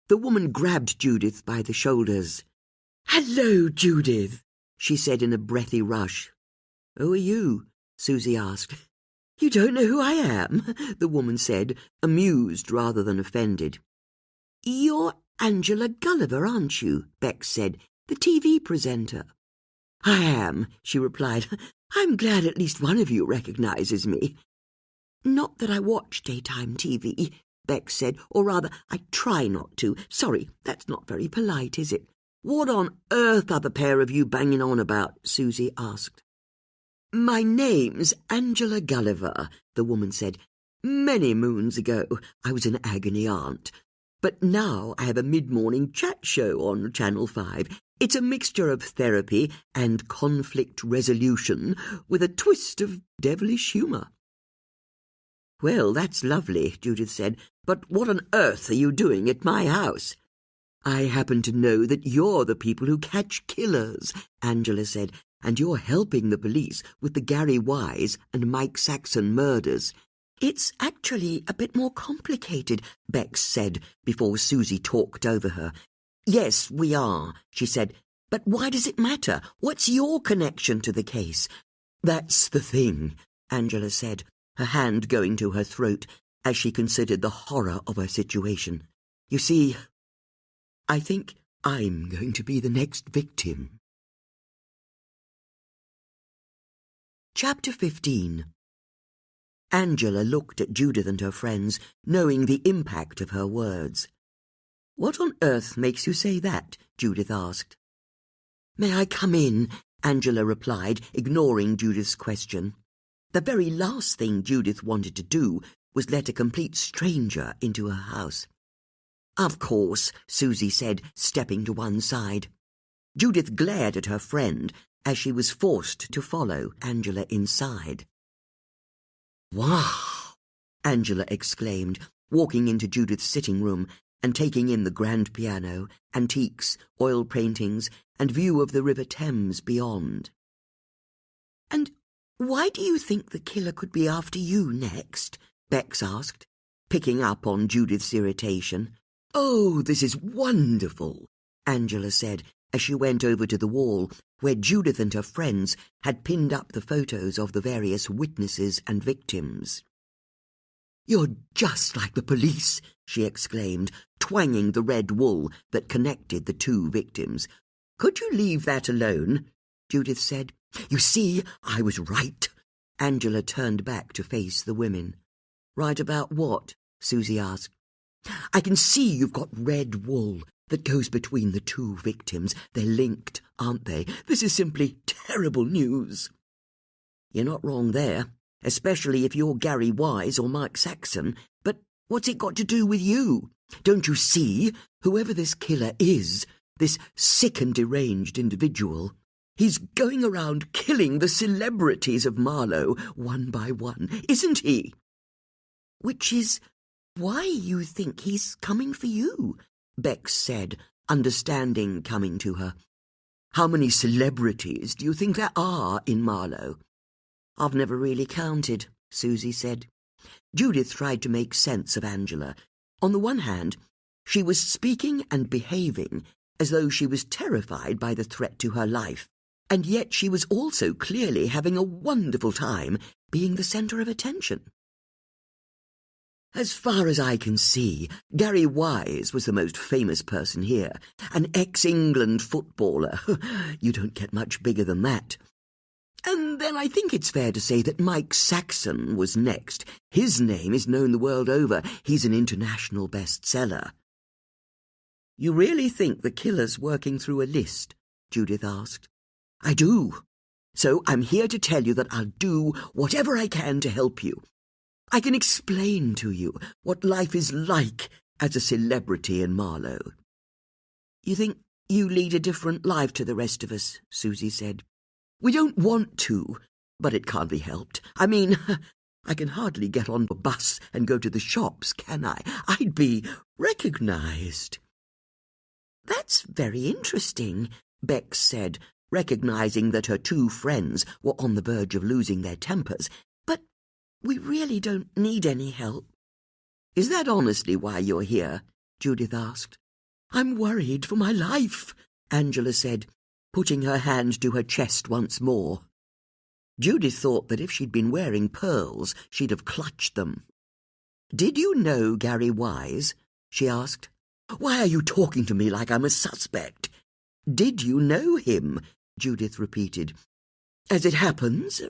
[SPEAKER 1] The woman grabbed Judith by the shoulders. "Hello, Judith," she said in a breathy rush. "Who are you?" Susie asked. "You don't know who I am?" the woman said, amused rather than offended. "You're Angela Gulliver, aren't you?" Bex said, "the TV presenter." "I am," she replied. "I'm glad at least one of you recognizes me." "Not that I watch daytime TV," Bex said, "or rather, I try not to. Sorry, that's not very polite, is it?" "What on earth are the pair of you banging on about?" Susie asked. "My name's Angela Gulliver," the woman said. "Many moons ago I was an agony aunt. But now I have a mid-morning chat show on Channel 5. It's a mixture of therapy and conflict resolution with a twist of devilish humour." "Well, that's lovely," Judith said. "But what on earth are you doing at my house?" "I happen to know that you're the people who catch killers," Angela said, "and you're helping the police with the Gary Wise and Mike Saxon murders." "It's actually a bit more complicated," Bex said, before Susie talked over her. "Yes, we are," she said. "But why does it matter? What's your connection to the case?" "That's the thing," Angela said, her hand going to her throat as she considered the horror of her situation. "You see, I think I'm going to be the next victim." Chapter 15. Angela looked at Judith and her friends, knowing the impact of her words. "What on earth makes you say that?" Judith asked. "May I come in?" Angela replied, ignoring Judith's question. The very last thing Judith wanted to do was let a complete stranger into her house. "Of course," Susie said, stepping to one side. Judith glared at her friend as she was forced to follow Angela inside. "Wow!" Angela exclaimed, walking into Judith's sitting room and taking in the grand piano, antiques, oil paintings, and view of the River Thames beyond. "And why do you think the killer could be after you next?" Bex asked, picking up on Judith's irritation. "Oh, this is wonderful," Angela said, as she went over to the wall where Judith and her friends had pinned up the photos of the various witnesses and victims. "You're just like the police," she exclaimed, twanging the red wool that connected the two victims. "Could you leave that alone?" Judith said. "You see, I was right." Angela turned back to face the women. "Right about what?" Susie asked. "I can see you've got red wool that goes between the two victims. They're linked, aren't they? This is simply terrible news." "You're not wrong there, especially if you're Gary Wise or Mike Saxon. But what's it got to do with you? Don't you see? Whoever this killer is, this sick and deranged individual, he's going around killing the celebrities of Marlow one by one, isn't he?" "Which is why you think he's coming for you," Bex said, understanding coming to her. "How many celebrities do you think there are in Marlow?" "I've never really counted," Susie said. Judith tried to make sense of Angela. On the one hand, she was speaking and behaving as though she was terrified by the threat to her life, and yet she was also clearly having a wonderful time being the centre of attention. "As far as I can see, Gary Wise was the most famous person here, an ex-England footballer. You don't get much bigger than that. And then I think it's fair to say that Mike Saxon was next. His name is known the world over. He's an international bestseller." "You really think the killer's working through a list?" Judith asked. "I do. So I'm here to tell you that I'll do whatever I can to help you. I can explain to you what life is like as a celebrity in Marlow." "You think you lead a different life to the rest of us?" Susie said. We don't want to, but it can't be helped. I mean, I can hardly get on a bus and go to the shops, can I? I'd be recognized." "That's very interesting," Bex said, recognizing that her two friends were on the verge of losing their tempers. "But we really don't need any help." "Is that honestly why you're here?" Judith asked. "I'm worried for my life," Angela said, putting her hand to her chest once more. Judith thought that if she'd been wearing pearls, she'd have clutched them. "Did you know Gary Wise?" she asked. "Why are you talking to me like I'm a suspect?" "Did you know him?" Judith repeated. "As it happens,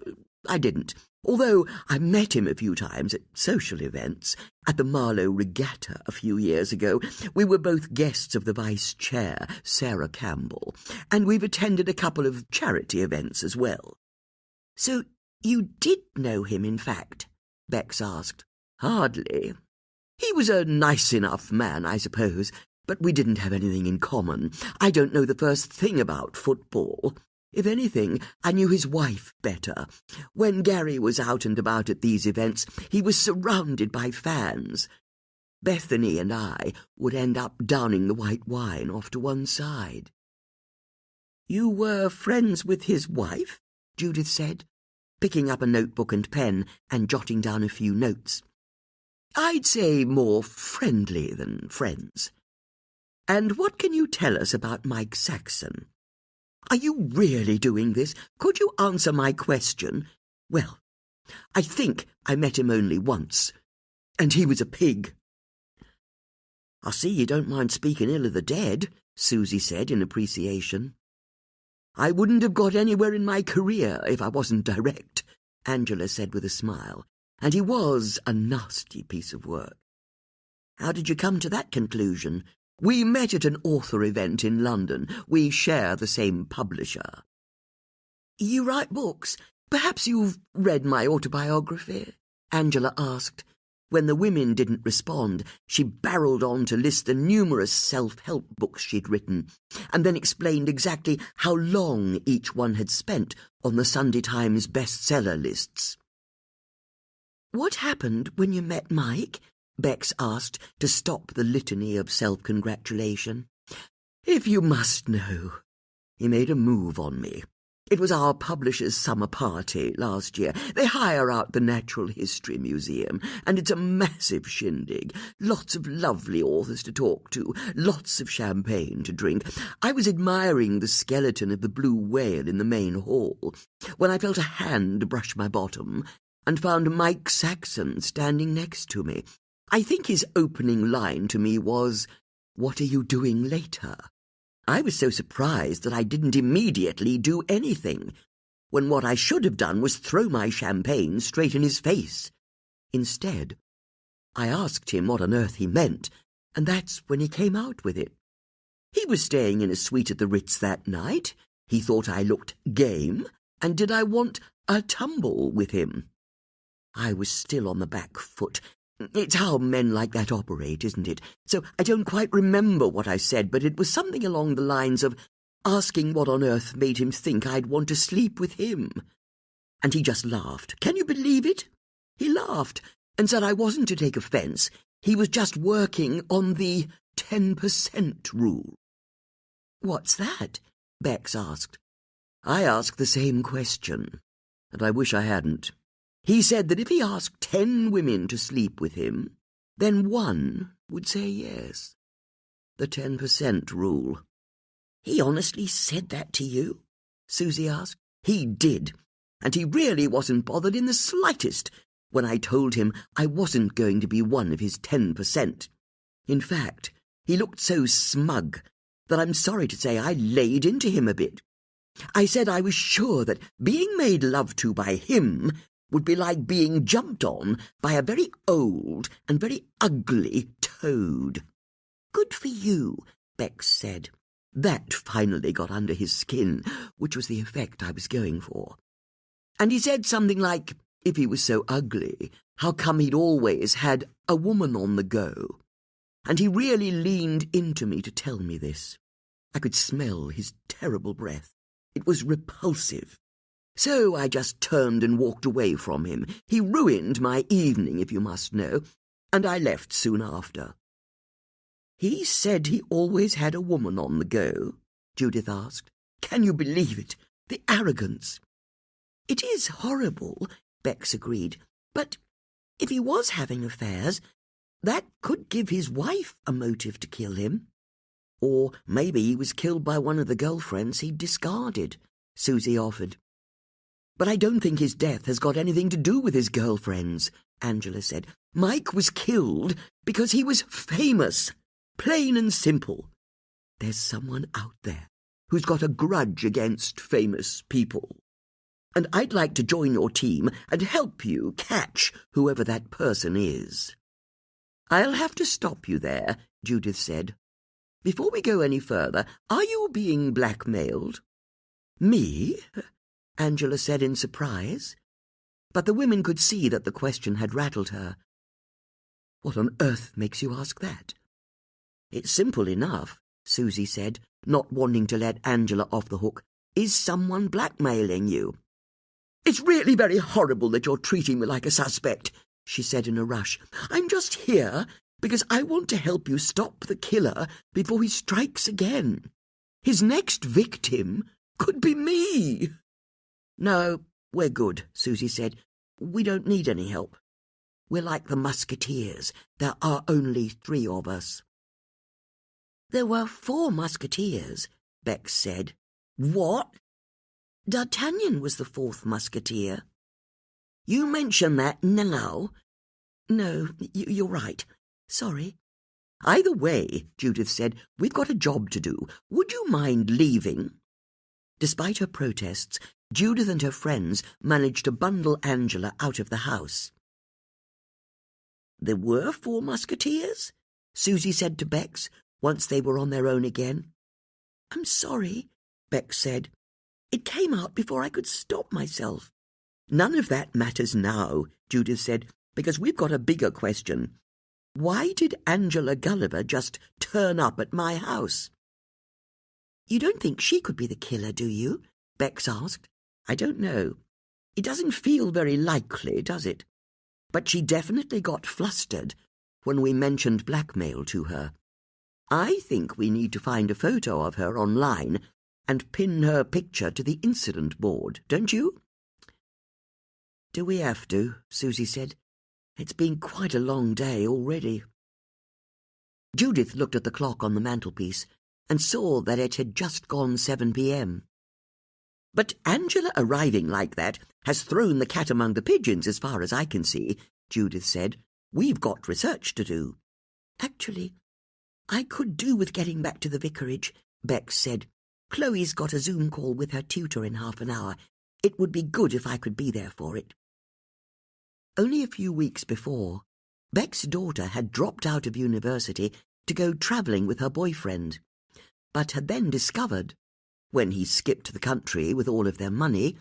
[SPEAKER 1] I didn't, although I met him a few times at social events. At the Marlow Regatta a few years ago, we were both guests of the Vice-Chair, Sarah Campbell, and we've attended a couple of charity events as well." "So you did know him, in fact?" Bex asked. "Hardly. He was a nice enough man, I suppose, but we didn't have anything in common. I don't know the first thing about football. If anything, I knew his wife better. When Gary was out and about at these events, he was surrounded by fans. Bethany and I would end up downing the white wine off to one side." "You were friends with his wife?" Judith said, picking up a notebook and pen and jotting down a few notes. "I'd say more friendly than friends. And what can you tell us about Mike Saxon? Are you really doing this? Could you answer my question? Well, I think I met him only once, and he was a pig." "I see you don't mind speaking ill of the dead," Susie said in appreciation. "I wouldn't have got anywhere in my career if I wasn't direct," Angela said with a smile, "and he was a nasty piece of work." "How did you come to that conclusion?" "We met at an author event in London. We share the same publisher." "You write books? Perhaps you've read my autobiography?" Angela asked. When the women didn't respond, she barreled on to list the numerous self-help books she'd written, and then explained exactly how long each one had spent on the Sunday Times bestseller lists. "What happened when you met Mike?" Bex asked, to stop the litany of self-congratulation. "If you must know, he made a move on me. It was our publisher's summer party last year. They hire out the Natural History Museum, and it's a massive shindig. Lots of lovely authors to talk to, lots of champagne to drink. I was admiring the skeleton of the blue whale in the main hall when I felt a hand brush my bottom and found Mike Saxon standing next to me. I think his opening line to me was, 'What are you doing later?' I was so surprised that I didn't immediately do anything, when what I should have done was throw my champagne straight in his face. Instead, I asked him what on earth he meant, and that's when he came out with it. He was staying in a suite at the Ritz that night. He thought I looked game, and did I want a tumble with him? I was still on the back foot. It's how men like that operate, isn't it? So I don't quite remember what I said, but it was something along the lines of asking what on earth made him think I'd want to sleep with him. And he just laughed. Can you believe it? He laughed and said I wasn't to take offence. He was just working on the 10% rule." "What's that?" Bex asked. I asked the same question, and I wish I hadn't. He said that if he asked 10 women to sleep with him, then 1 would say yes. The 10% rule. "He honestly said that to you?" Susie asked. "He did, and he really wasn't bothered in the slightest when I told him I wasn't going to be one of his 10%. In fact, he looked so smug that I'm sorry to say I laid into him a bit. I said I was sure that being made love to by him would be like being jumped on by a very old and very ugly toad." "Good for you," Bex said. That finally got under his skin, which was the effect I was going for. And he said something like, if he was so ugly, how come he'd always had a woman on the go? And he really leaned into me to tell me this. I could smell his terrible breath. It was repulsive. So I just turned and walked away from him. He ruined my evening, if you must know, and I left soon after." "He said he always had a woman on the go?" Judith asked. "Can you believe it? The arrogance!" "It is horrible," Bex agreed. "But if he was having affairs, that could give his wife a motive to kill him. Or maybe he was killed by one of the girlfriends he'd discarded," Susie offered. "But I don't think his death has got anything to do with his girlfriends," Angela said. "Mike was killed because he was famous, plain and simple. There's someone out there who's got a grudge against famous people. And I'd like to join your team and help you catch whoever that person is." "I'll have to stop you there," Judith said. "Before we go any further, are you being blackmailed?" "Me?" Angela said in surprise. But the women could see that the question had rattled her. "What on earth makes you ask that?" "It's simple enough," Susie said, not wanting to let Angela off the hook. "Is someone blackmailing you?" "It's really very horrible that you're treating me like a suspect," she said in a rush. "I'm just here because I want to help you stop the killer before he strikes again. His next victim could be me." "No, we're good," Susie said. "We don't need any help. We're like the musketeers. There are only 3 of us." "There were 4 musketeers," Bex said. "What?" "D'Artagnan was the 4th musketeer." "You mention that now?" "No, you're right. Sorry." "Either way," Judith said, "we've got a job to do. Would you mind leaving?" Despite her protests, Judith and her friends managed to bundle Angela out of the house. "There were 4 musketeers?" Susie said to Bex, once they were on their own again. "I'm sorry," Bex said. "It came out before I could stop myself." "None of that matters now," Judith said, "because we've got a bigger question. Why did Angela Gulliver just turn up at my house?" "You don't think she could be the killer, do you?" Bex asked. "I don't know. It doesn't feel very likely, does it? But she definitely got flustered when we mentioned blackmail to her. I think we need to find a photo of her online and pin her picture to the incident board, don't you?" "Do we have to?" Susie said. "It's been quite a long day already." Judith looked at the clock on the mantelpiece and saw that it had just gone 7 p.m. "But Angela arriving like that has thrown the cat among the pigeons as far as I can see," Judith said. "We've got research to do." "Actually, I could do with getting back to the vicarage," Bex said. "Chloe's got a Zoom call with her tutor in half an hour. It would be good if I could be there for it." Only a few weeks before, Beck's daughter had dropped out of university to go travelling with her boyfriend, but had then discovered, when he skipped the country with all of their money,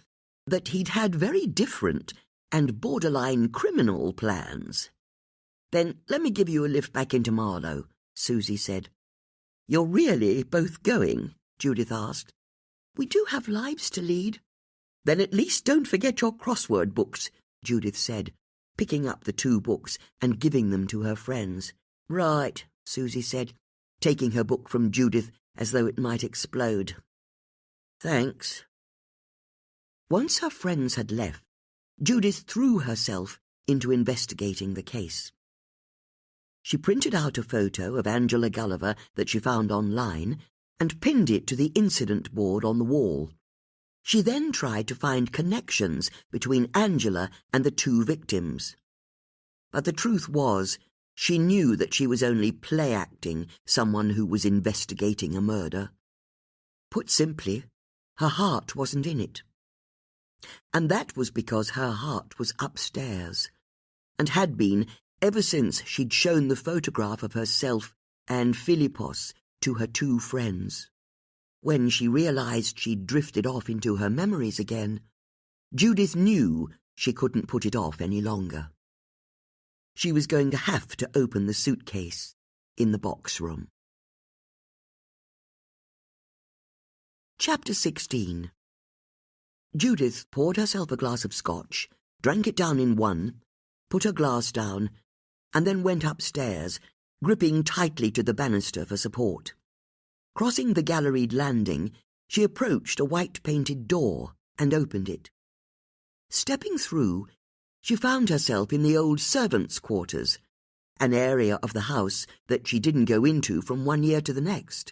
[SPEAKER 1] that he'd had very different and borderline criminal plans. "Then let me give you a lift back into Marlow," Susie said. "You're really both going?" Judith asked. "We do have lives to lead." "Then at least don't forget your crossword books," Judith said, picking up the 2 books and giving them to her friends. "Right," Susie said, taking her book from Judith as though it might explode. "Thanks." Once her friends had left, Judith threw herself into investigating the case. She printed out a photo of Angela Gulliver that she found online and pinned it to the incident board on the wall. She then tried to find connections between Angela and the 2 victims. But the truth was, she knew that she was only play-acting someone who was investigating a murder. Put simply, her heart wasn't in it. And that was because her heart was upstairs, and had been ever since she'd shown the photograph of herself and Philippos to her 2 friends. When she realized she'd drifted off into her memories again, Judith knew she couldn't put it off any longer. She was going to have to open the suitcase in the box room. Chapter 16. Judith poured herself a glass of scotch, drank it down in one, put her glass down, and then went upstairs, gripping tightly to the banister for support. Crossing the galleried landing, she approached a white-painted door and opened it. Stepping through, she found herself in the old servants' quarters, an area of the house that she didn't go into from one year to the next.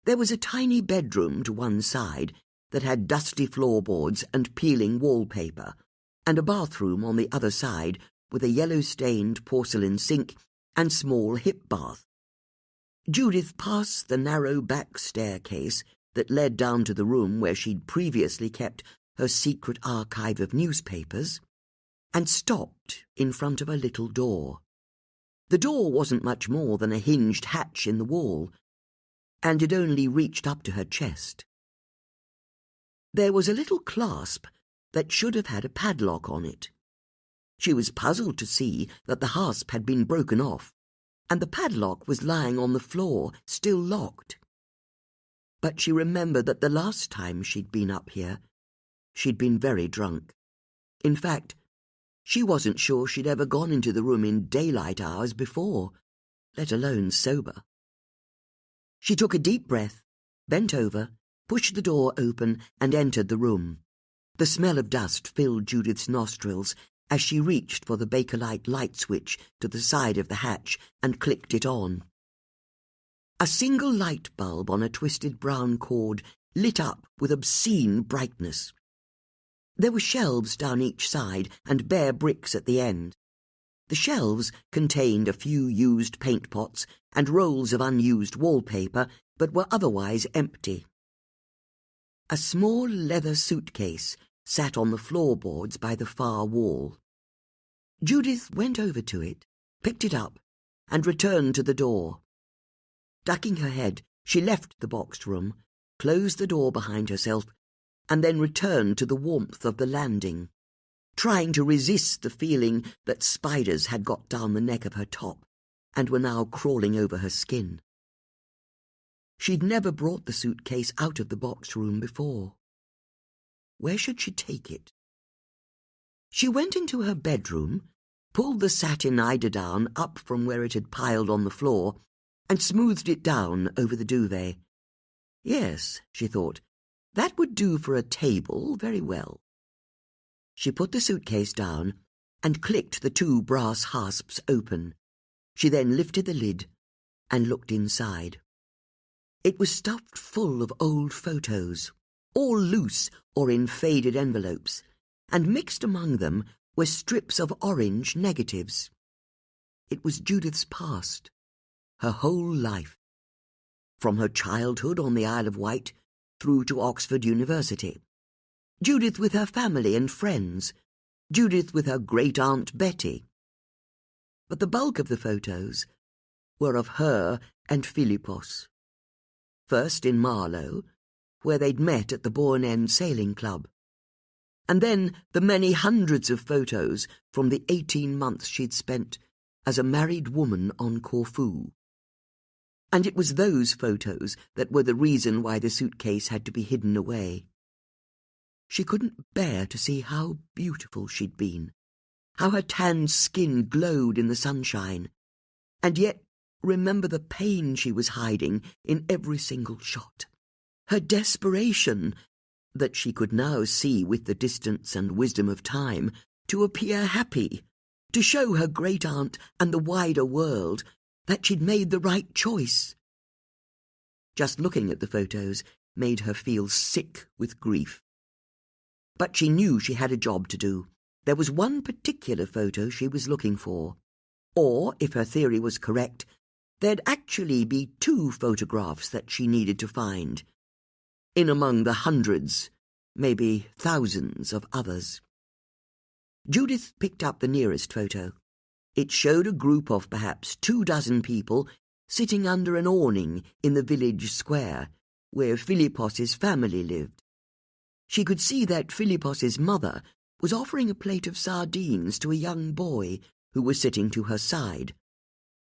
[SPEAKER 1] There was a tiny bedroom to one side that had dusty floorboards and peeling wallpaper, and a bathroom on the other side with a yellow-stained porcelain sink and small hip bath. Judith passed the narrow back staircase that led down to the room where she'd previously kept her secret archive of newspapers, and stopped in front of a little door. The door wasn't much more than a hinged hatch in the wall, and it only reached up to her chest. There was a little clasp that should have had a padlock on it. She was puzzled to see that the hasp had been broken off, and the padlock was lying on the floor, still locked. But she remembered that the last time she'd been up here, she'd been very drunk. In fact, she wasn't sure she'd ever gone into the room in daylight hours before, let alone sober. She took a deep breath, bent over, pushed the door open, and entered the room. The smell of dust filled Judith's nostrils as she reached for the Bakelite light switch to the side of the hatch and clicked it on. A single light bulb on a twisted brown cord lit up with obscene brightness. There were shelves down each side and bare bricks at the end. The shelves contained a few used paint pots and rolls of unused wallpaper, but were otherwise empty. A small leather suitcase sat on the floorboards by the far wall. Judith went over to it, picked it up, and returned to the door. Ducking her head, she left the boxed room, closed the door behind herself, and then returned to the warmth of the landing, trying to resist the feeling that spiders had got down the neck of her top and were now crawling over her skin. She'd never brought the suitcase out of the boxed room before. Where should she take it? She went into her bedroom, pulled the satin eiderdown up from where it had piled on the floor, and smoothed it down over the duvet. Yes, she thought, that would do for a table very well. She put the suitcase down and clicked the two brass hasps open. She then lifted the lid and looked inside. It was stuffed full of old photos, all loose or in faded envelopes, and mixed among them were strips of orange negatives. It was Judith's past, her whole life, from her childhood on the Isle of Wight through to Oxford University. Judith with her family and friends, Judith with her great-aunt Betty. But the bulk of the photos were of her and Philippos. First in Marlow, where they'd met at the Bourne End Sailing Club, and then the many hundreds of photos from the 18 months she'd spent as a married woman on Corfu. And it was those photos that were the reason why the suitcase had to be hidden away. She couldn't bear to see how beautiful she'd been, how her tanned skin glowed in the sunshine, and yet remember the pain she was hiding in every single shot. Her desperation, that she could now see with the distance and wisdom of time, to appear happy, to show her great-aunt and the wider world that she'd made the right choice. Just looking at the photos made her feel sick with grief. But she knew she had a job to do. There was one particular photo she was looking for. Or, if her theory was correct, there'd actually be 2 photographs that she needed to find, in among the hundreds, maybe thousands of others. Judith picked up the nearest photo. It showed a group of perhaps 24 people sitting under an awning in the village square, where Philippos's family lived. She could see that Philippos's mother was offering a plate of sardines to a young boy who was sitting to her side,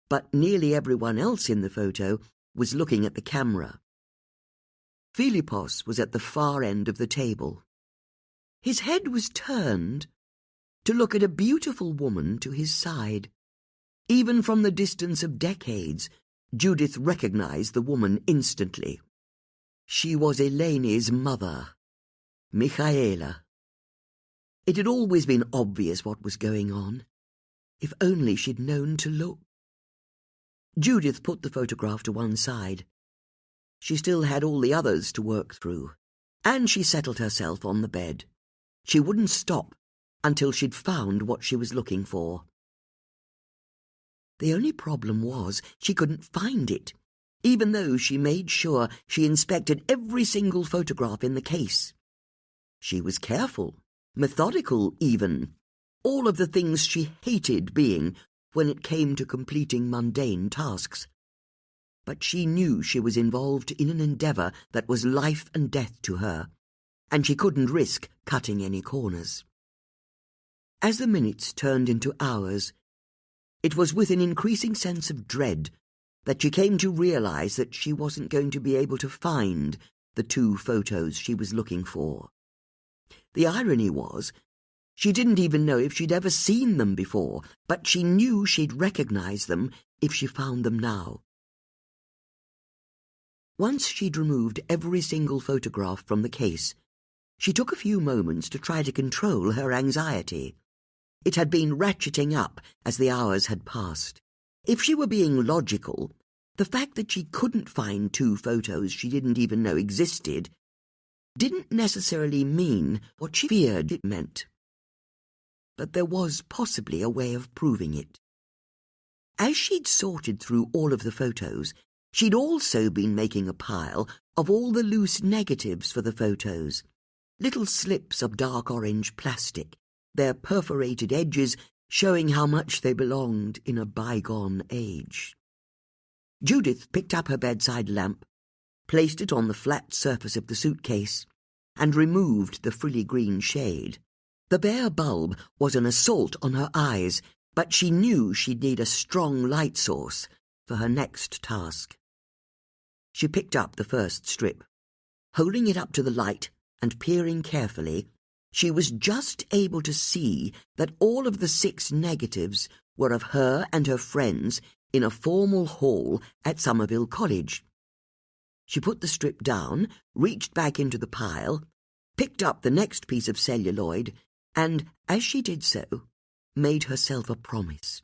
[SPEAKER 1] but nearly everyone else in the photo was looking at the camera. Philippos was at the far end of the table. His head was turned to look at a beautiful woman to his side. Even from the distance of decades, Judith recognized the woman instantly. She was Elene's mother, Michaela. It had always been obvious what was going on. If only she'd known to look. Judith put the photograph to one side. She still had all the others to work through, and she settled herself on the bed. She wouldn't stop until she'd found what she was looking for. The only problem was she couldn't find it, even though she made sure she inspected every single photograph in the case. She was careful, methodical even, all of the things she hated being when it came to completing mundane tasks. But she knew she was involved in an endeavour that was life and death to her, and she couldn't risk cutting any corners. As the minutes turned into hours, it was with an increasing sense of dread that she came to realise that she wasn't going to be able to find the 2 photos she was looking for. The irony was, she didn't even know if she'd ever seen them before, but she knew she'd recognise them if she found them now. Once she'd removed every single photograph from the case, she took a few moments to try to control her anxiety. It had been ratcheting up as the hours had passed. If she were being logical, the fact that she couldn't find 2 photos she didn't even know existed didn't necessarily mean what she feared it meant. But there was possibly a way of proving it. As she'd sorted through all of the photos, she'd also been making a pile of all the loose negatives for the photos, little slips of dark orange plastic, their perforated edges showing how much they belonged in a bygone age. Judith picked up her bedside lamp, placed it on the flat surface of the suitcase, and removed the frilly green shade. The bare bulb was an assault on her eyes, but she knew she'd need a strong light source for her next task. She picked up the first strip. Holding it up to the light and peering carefully, she was just able to see that all of the 6 negatives were of her and her friends in a formal hall at Somerville College. She put the strip down, reached back into the pile, picked up the next piece of celluloid, and, as she did so, made herself a promise.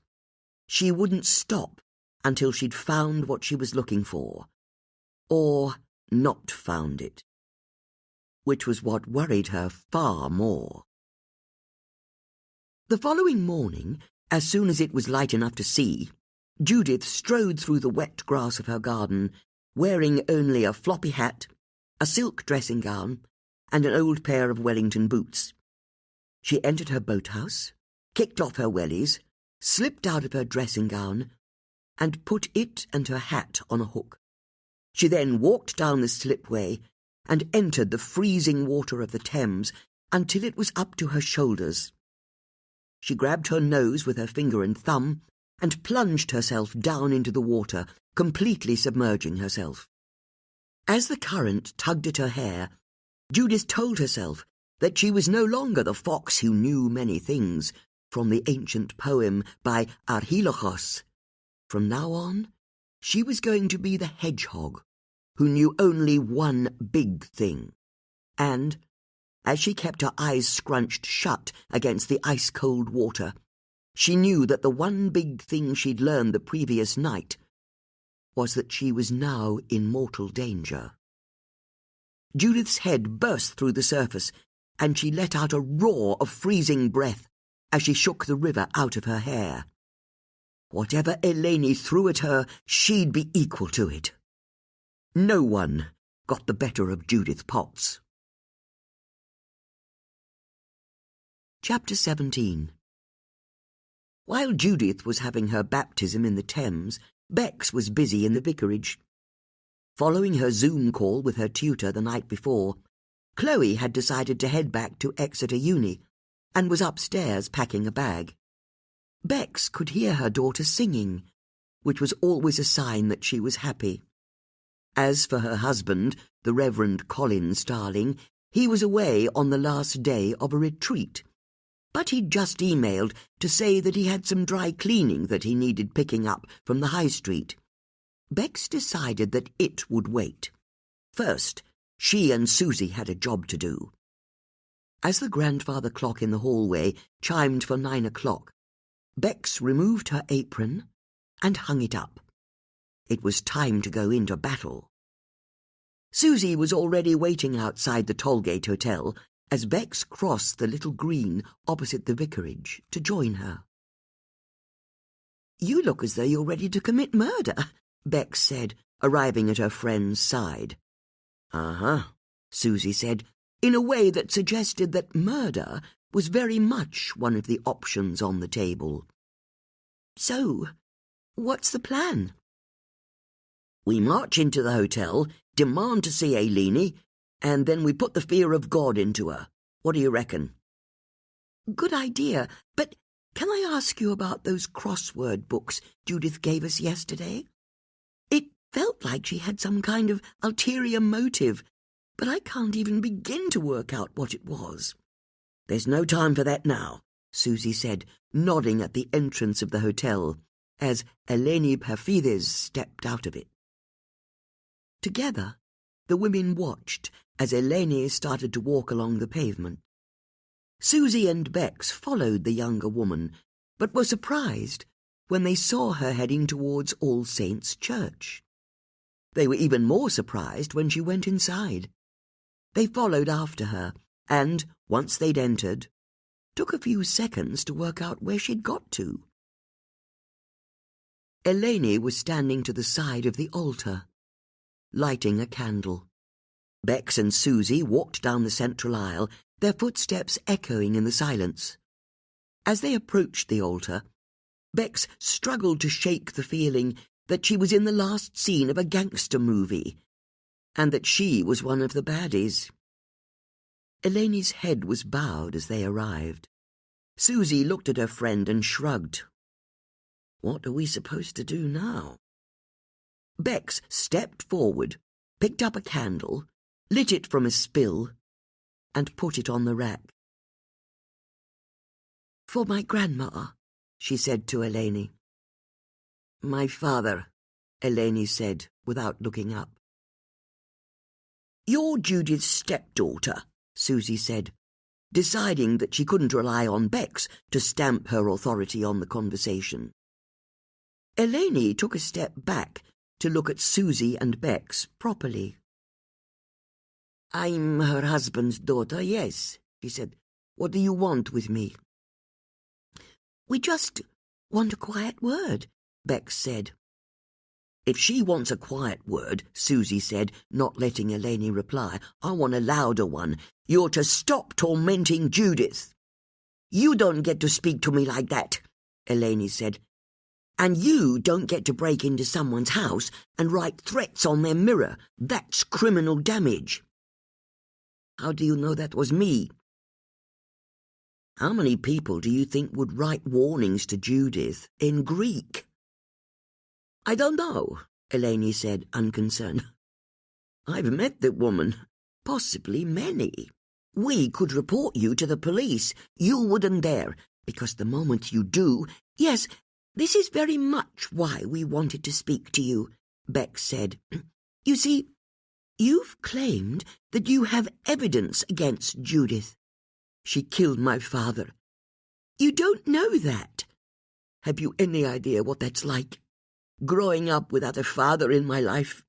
[SPEAKER 1] She wouldn't stop until she'd found what she was looking for, or not found it, which was what worried her far more. The following morning, as soon as it was light enough to see, Judith strode through the wet grass of her garden, wearing only a floppy hat, a silk dressing gown, and an old pair of Wellington boots. She entered her boathouse, kicked off her wellies, slipped out of her dressing gown, and put it and her hat on a hook. She then walked down the slipway and entered the freezing water of the Thames until it was up to her shoulders. She grabbed her nose with her finger and thumb and plunged herself down into the water, completely submerging herself. As the current tugged at her hair, Judith told herself that she was no longer the fox who knew many things from the ancient poem by Archilochos. From now on, she was going to be the hedgehog who knew only one big thing. And, as she kept her eyes scrunched shut against the ice-cold water, she knew that the one big thing she'd learned the previous night was that she was now in mortal danger. Judith's head burst through the surface, and she let out a roar of freezing breath as she shook the river out of her hair. Whatever Eleni threw at her, she'd be equal to it. No one got the better of Judith Potts. Chapter 17. While Judith was having her baptism in the Thames, Bex was busy in the vicarage. Following her Zoom call with her tutor the night before, Chloe had decided to head back to Exeter Uni and was upstairs packing a bag. Bex could hear her daughter singing, which was always a sign that she was happy. As for her husband, the Reverend Colin Starling, He was away on the last day of a retreat, but he'd just emailed to say that he had some dry cleaning that he needed picking up from the high street. Bex decided that it would wait. First, she and Susie had a job to do. As the grandfather clock in the hallway chimed for 9 o'clock, Bex removed her apron and hung it up. It was time to go into battle. Susie was already waiting outside the Tollgate Hotel as Bex crossed the little green opposite the vicarage to join her. "You look as though you're ready to commit murder," Bex said, arriving at her friend's side. "Uh-huh," Susie said, in a way that suggested that murder was very much one of the options on the table. "So, what's the plan?" "We march into the hotel, demand to see Eleni, and then we put the fear of God into her. What do you reckon?" "Good idea, but can I ask you about those crossword books Judith gave us yesterday? It felt like she had some kind of ulterior motive, but I can't even begin to work out what it was." "There's no time for that now," Susie said, nodding at the entrance of the hotel, as Eleni Perfides stepped out of it. Together, the women watched as Eleni started to walk along the pavement. Susie and Bex followed the younger woman, but were surprised when they saw her heading towards All Saints' Church. They were even more surprised when she went inside. They followed after her, and, once they'd entered, took a few seconds to work out where she'd got to. Eleni was standing to the side of the altar, lighting a candle. Bex and Susie walked down the central aisle, their footsteps echoing in the silence. As they approached the altar, Bex struggled to shake the feeling that she was in the last scene of a gangster movie, and that she was one of the baddies. Eleni's head was bowed as they arrived. Susie looked at her friend and shrugged. "What are we supposed to do now?" Bex stepped forward, picked up a candle, lit it from a spill, and put it on the rack. "For my grandma," she said to Eleni. "My father," Eleni said, without looking up. "You're Judith's stepdaughter," Susie said, deciding that she couldn't rely on Bex to stamp her authority on the conversation. Eleni took a step back to look at Susie and Bex properly. "I'm her husband's daughter, yes," she said. "What do you want with me?" "We just want a quiet word," Bex said. "If she wants a quiet word," Susie said, not letting Eleni reply, "I want a louder one. You're to stop tormenting Judith." "You don't get to speak to me like that," Eleni said. "And you don't get to break into someone's house and write threats on their mirror. That's criminal damage." "How do you know that was me?" "How many people do you think would write warnings to Judith in Greek?" "I don't know," Eleni said, unconcerned. "I've met the woman. Possibly many. We could report you to the police. You wouldn't dare, because the moment you do—" "Yes, this is very much why we wanted to speak to you," Bex said. "You see, you've claimed that you have evidence against Judith. She killed my father. You don't know that. Have you any idea what that's like? Growing up without a father in my life,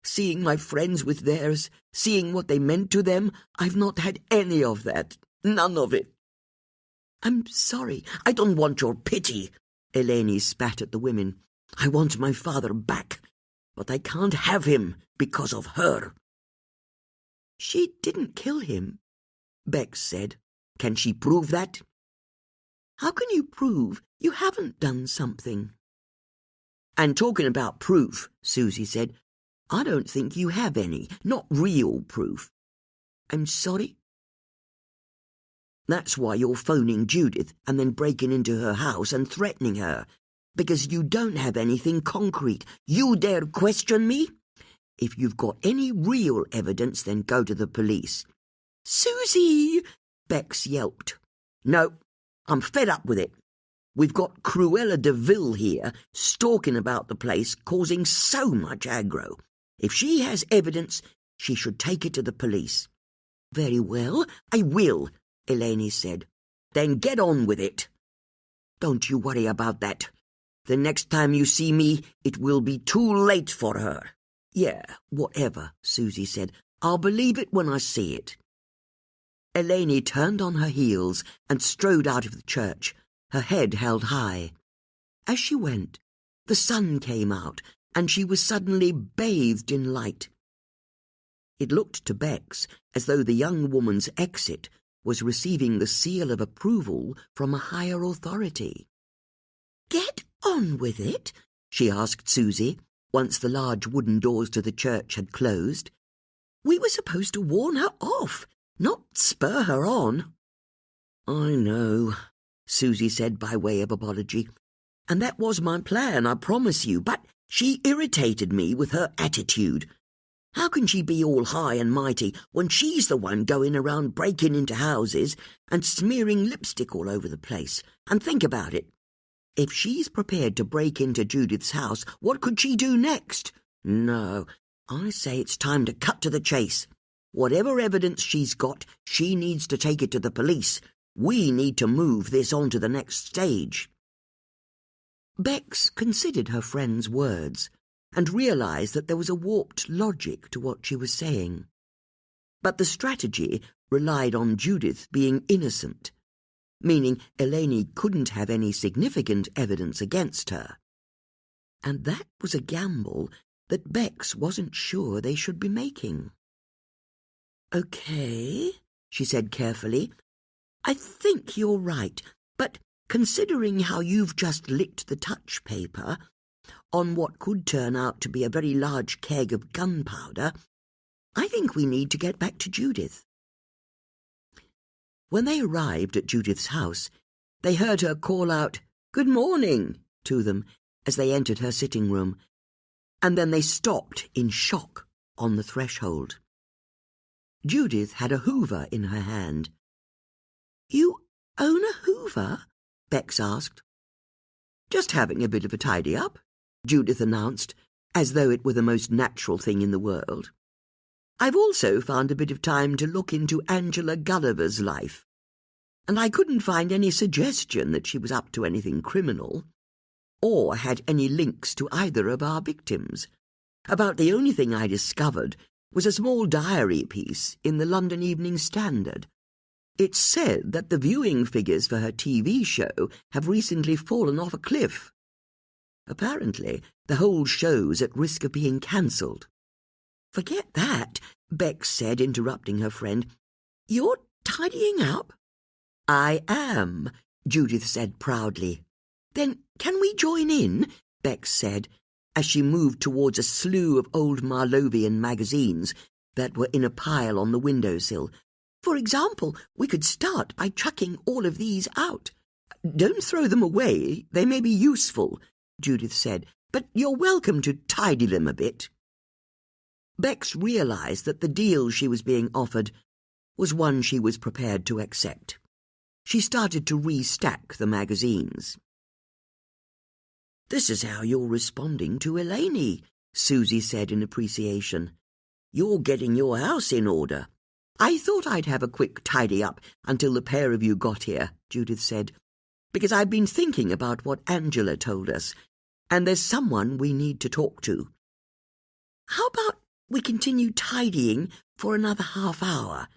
[SPEAKER 1] seeing my friends with theirs, seeing what they meant to them, I've not had any of that. None of it." "I'm sorry. I don't want your pity," Eleni spat at the women. "I want my father back, but I can't have him because of her." "She didn't kill him," Bex said. "Can she prove that?" "How can you prove you haven't done something?" "And talking about proof," Susie said, "I don't think you have any, not real proof." "I'm sorry?" "That's why you're phoning Judith and then breaking into her house and threatening her, because you don't have anything concrete. You dare question me? If you've got any real evidence, then go to the police. Susie! Bex yelped. No, I'm fed up with it. We've got Cruella de Vil here, stalking about the place, causing so much aggro. If she has evidence, she should take it to the police. Very well, I will, Eleni said. Then get on with it. Don't you worry about that. The next time you see me, it will be too late for her. Yeah, whatever, Susie said. I'll believe it when I see it. Eleni turned on her heels and strode out of the church, her head held high. As she went, the sun came out, and she was suddenly bathed in light. It looked to Bex as though the young woman's exit was receiving the seal of approval from a higher authority. "Get on with it?" she asked Susie, once the large wooden doors to the church had closed. "We were supposed to warn her off, not spur her on." "I know," Susie said by way of apology, "and that was my plan, I promise you, but she irritated me with her attitude. How can she be all high and mighty when she's the one going around breaking into houses and smearing lipstick all over the place? And think about it. If she's prepared to break into Judith's house, what could she do next? No, I say it's time to cut to the chase. Whatever evidence she's got, she needs to take it to the police. We need to move this on to the next stage." Bex considered her friend's words and realized that there was a warped logic to what she was saying. But the strategy relied on Judith being innocent, meaning Eleni couldn't have any significant evidence against her. And that was a gamble that Bex wasn't sure they should be making. "Okay," she said carefully. "I think you're right, but considering how you've just licked the touch paper on what could turn out to be a very large keg of gunpowder, I think we need to get back to Judith." When they arrived at Judith's house, they heard her call out, "Good morning," to them as they entered her sitting room, and then they stopped in shock on the threshold. Judith had a hoover in her hand. "You own a hoover?" Bex asked. "Just having a bit of a tidy-up," Judith announced, as though it were the most natural thing in the world. "I've also found a bit of time to look into Angela Gulliver's life, and I couldn't find any suggestion that she was up to anything criminal, or had any links to either of our victims. About the only thing I discovered was a small diary piece in the London Evening Standard. It said that the viewing figures for her TV show have recently fallen off a cliff. Apparently, the whole show's at risk of being cancelled." "Forget that," Bex said, interrupting her friend. "You're tidying up?" "I am," Judith said proudly. "Then can we join in?" Bex said, as she moved towards a slew of old Marlovian magazines that were in a pile on the windowsill. "For example, we could start by chucking all of these out." "Don't throw them away. They may be useful," Judith said, "but you're welcome to tidy them a bit." Bex realized that the deal she was being offered was one she was prepared to accept. She started to restack the magazines. "This is how you're responding to Eleni," Susie said in appreciation. "You're getting your house in order." "I thought I'd have a quick tidy-up until the pair of you got here," Judith said, "because I've been thinking about what Angela told us, and there's someone we need to talk to." "How about we continue tidying for another half-hour?"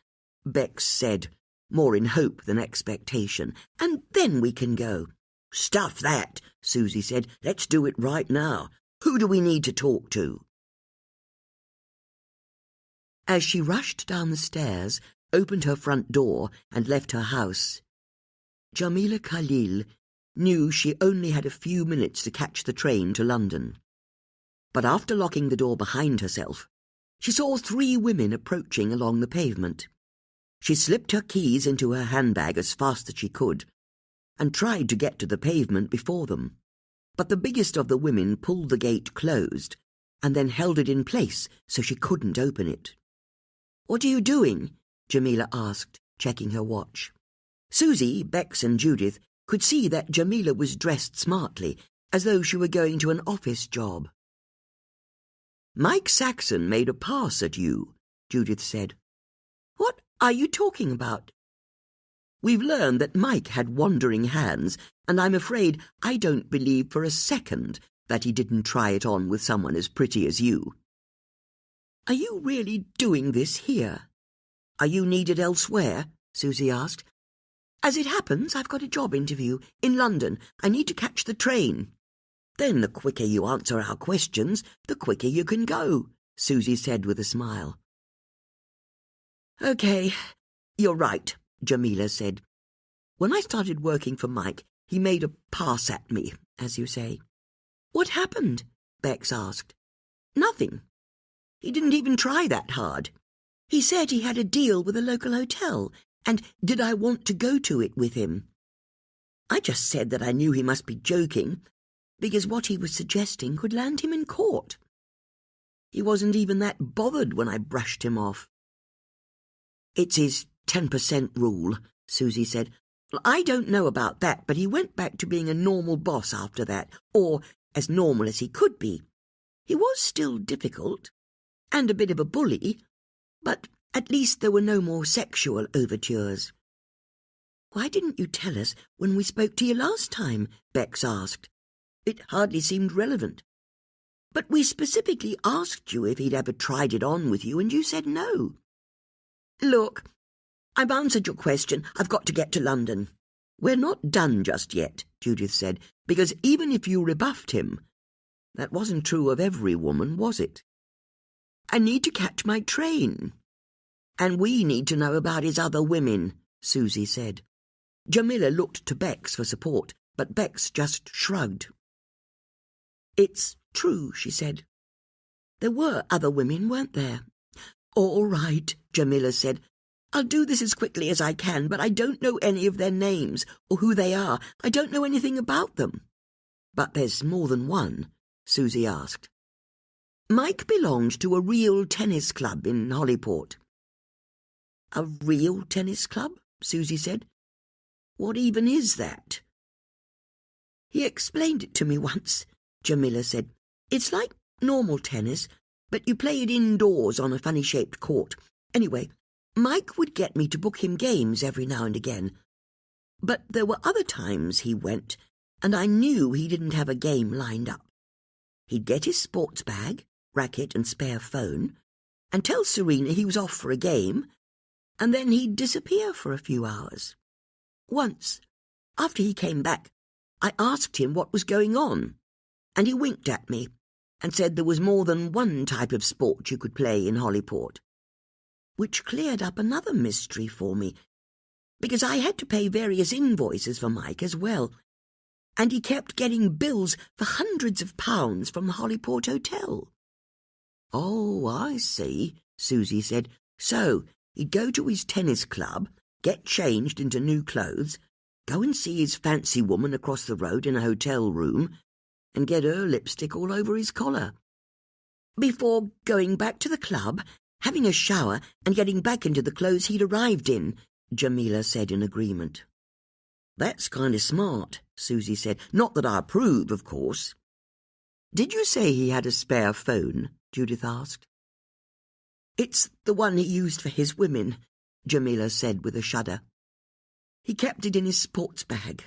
[SPEAKER 1] Bex said, more in hope than expectation, "and then we can go." "Stuff that," Susie said. "Let's do it right now. Who do we need to talk to?" As she rushed down the stairs, opened her front door, and left her house, Jamila Khalil knew she only had a few minutes to catch the train to London. But after locking the door behind herself, she saw 3 women approaching along the pavement. She slipped her keys into her handbag as fast as she could, and tried to get to the pavement before them. But the biggest of the women pulled the gate closed, and then held it in place so she couldn't open it. "What are you doing?" Jamila asked, checking her watch. Susie, Bex and Judith could see that Jamila was dressed smartly, as though she were going to an office job. "Mike Saxon made a pass at you," Judith said. "What are you talking about?" "We've learned that Mike had wandering hands, and I'm afraid I don't believe for a second that he didn't try it on with someone as pretty as you." "Are you really doing this here?" "Are you needed elsewhere?" Susie asked. "As it happens, I've got a job interview in London. I need to catch the train." "Then the quicker you answer our questions, the quicker you can go," Susie said with a smile. "Okay, you're right," Jamila said. "When I started working for Mike, he made a pass at me, as you say." "What happened?" Bex asked. "Nothing. He didn't even try that hard. He said he had a deal with a local hotel, and did I want to go to it with him? I just said that I knew he must be joking, because what he was suggesting could land him in court. He wasn't even that bothered when I brushed him off." "It's his 10% rule," Susie said. "Well, I don't know about that, but he went back to being a normal boss after that, or as normal as he could be. He was still difficult, and a bit of a bully, but at least there were no more sexual overtures." "Why didn't you tell us when we spoke to you last time?" Bex asked. "It hardly seemed relevant." "But we specifically asked you if he'd ever tried it on with you, and you said no." "Look, I've answered your question. I've got to get to London." "We're not done just yet," Judith said, "because even if you rebuffed him, that wasn't true of every woman, was it? I need to catch my train. And we need to know about his other women," Susie said. Jamila looked to Bex for support, but Bex just shrugged. "It's true," she said. "There were other women, weren't there?" "All right," Jamila said. "I'll do this as quickly as I can, but I don't know any of their names or who they are. I don't know anything about them." "But there's more than one?" Susie asked. "Mike belonged to a real tennis club in Hollyport." "A real tennis club?" Susie said. "What even is that?" "He explained it to me once," Jamila said. "It's like normal tennis, but you play it indoors on a funny-shaped court. Anyway, Mike would get me to book him games every now and again. But there were other times he went, and I knew he didn't have a game lined up. He'd get his sports bag, racket and spare phone, and tell Serena he was off for a game, and then he'd disappear for a few hours. Once, after he came back, I asked him what was going on, and he winked at me and said there was more than one type of sport you could play in Hollyport, which cleared up another mystery for me, because I had to pay various invoices for Mike as well, and he kept getting bills for hundreds of pounds from the Hollyport Hotel." "Oh, I see," Susie said. "So he'd go to his tennis club, get changed into new clothes, go and see his fancy woman across the road in a hotel room, and get her lipstick all over his collar, before going back to the club, having a shower, and getting back into the clothes he'd arrived in," Jamila said in agreement. "That's kind of smart," Susie said. "Not that I approve, of course." "Did you say he had a spare phone?" Judith asked. "It's the one he used for his women," Jamila said with a shudder. "He kept it in his sports bag."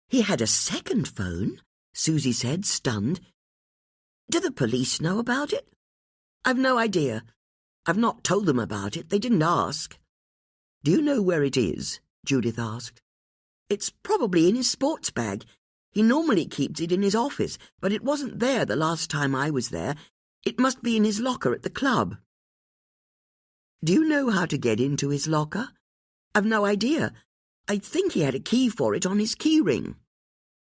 [SPEAKER 1] "He had a second phone?" Susie said, stunned. "Do the police know about it?" "I've no idea. I've not told them about it. They didn't ask." "Do you know where it is?" Judith asked. "It's probably in his sports bag. He normally keeps it in his office, but it wasn't there the last time I was there. It must be in his locker at the club." "Do you know how to get into his locker?" "I've no idea. I think he had a key for it on his key ring."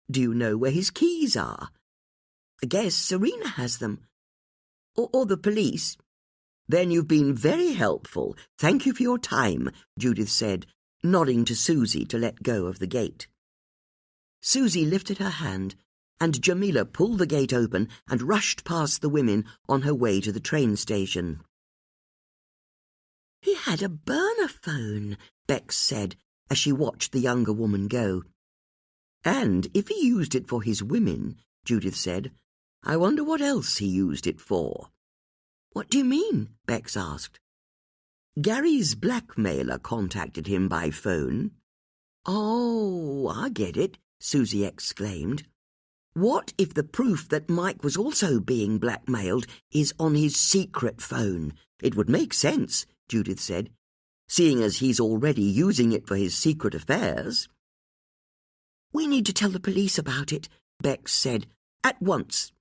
[SPEAKER 1] "Do you know where his keys are?" "I guess Serena has them. Or the police." "Then you've been very helpful. Thank you for your time," Judith said, nodding to Susie to let go of the gate. Susie lifted her hand, and Jamila pulled the gate open and rushed past the women on her way to the train station. "He had a burner phone," Bex said, as she watched the younger woman go. "And if he used it for his women," Judith said, "I wonder what else he used it for." "What do you mean?" Bex asked. "Gary's blackmailer contacted him by phone." "Oh, I get it," Susie exclaimed. "What if the proof that Mike was also being blackmailed is on his secret phone?" "It would make sense," Judith said, "seeing as he's already using it for his secret affairs." "We need to tell the police about it," Bex said, "at once."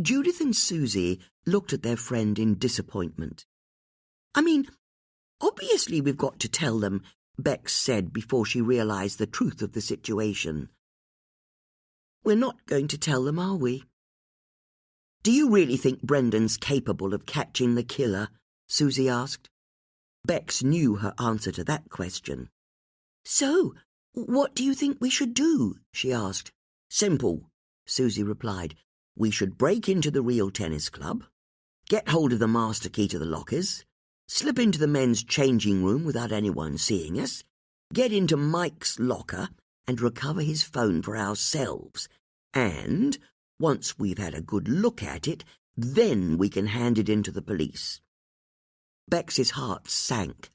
[SPEAKER 1] Judith and Susie looked at their friend in disappointment. "I mean, obviously we've got to tell them," Bex said before she realized the truth of the situation. "We're not going to tell them, are we?" "Do you really think Brendan's capable of catching the killer?" Susie asked. Bex knew her answer to that question. "So, what do you think we should do?" she asked. "Simple," Susie replied. "We should break into the real tennis club, get hold of the master key to the lockers, slip into the men's changing room without anyone seeing us, get into Mike's locker and recover his phone for ourselves. And, once we've had a good look at it, then we can hand it in to the police." Bex's heart sank.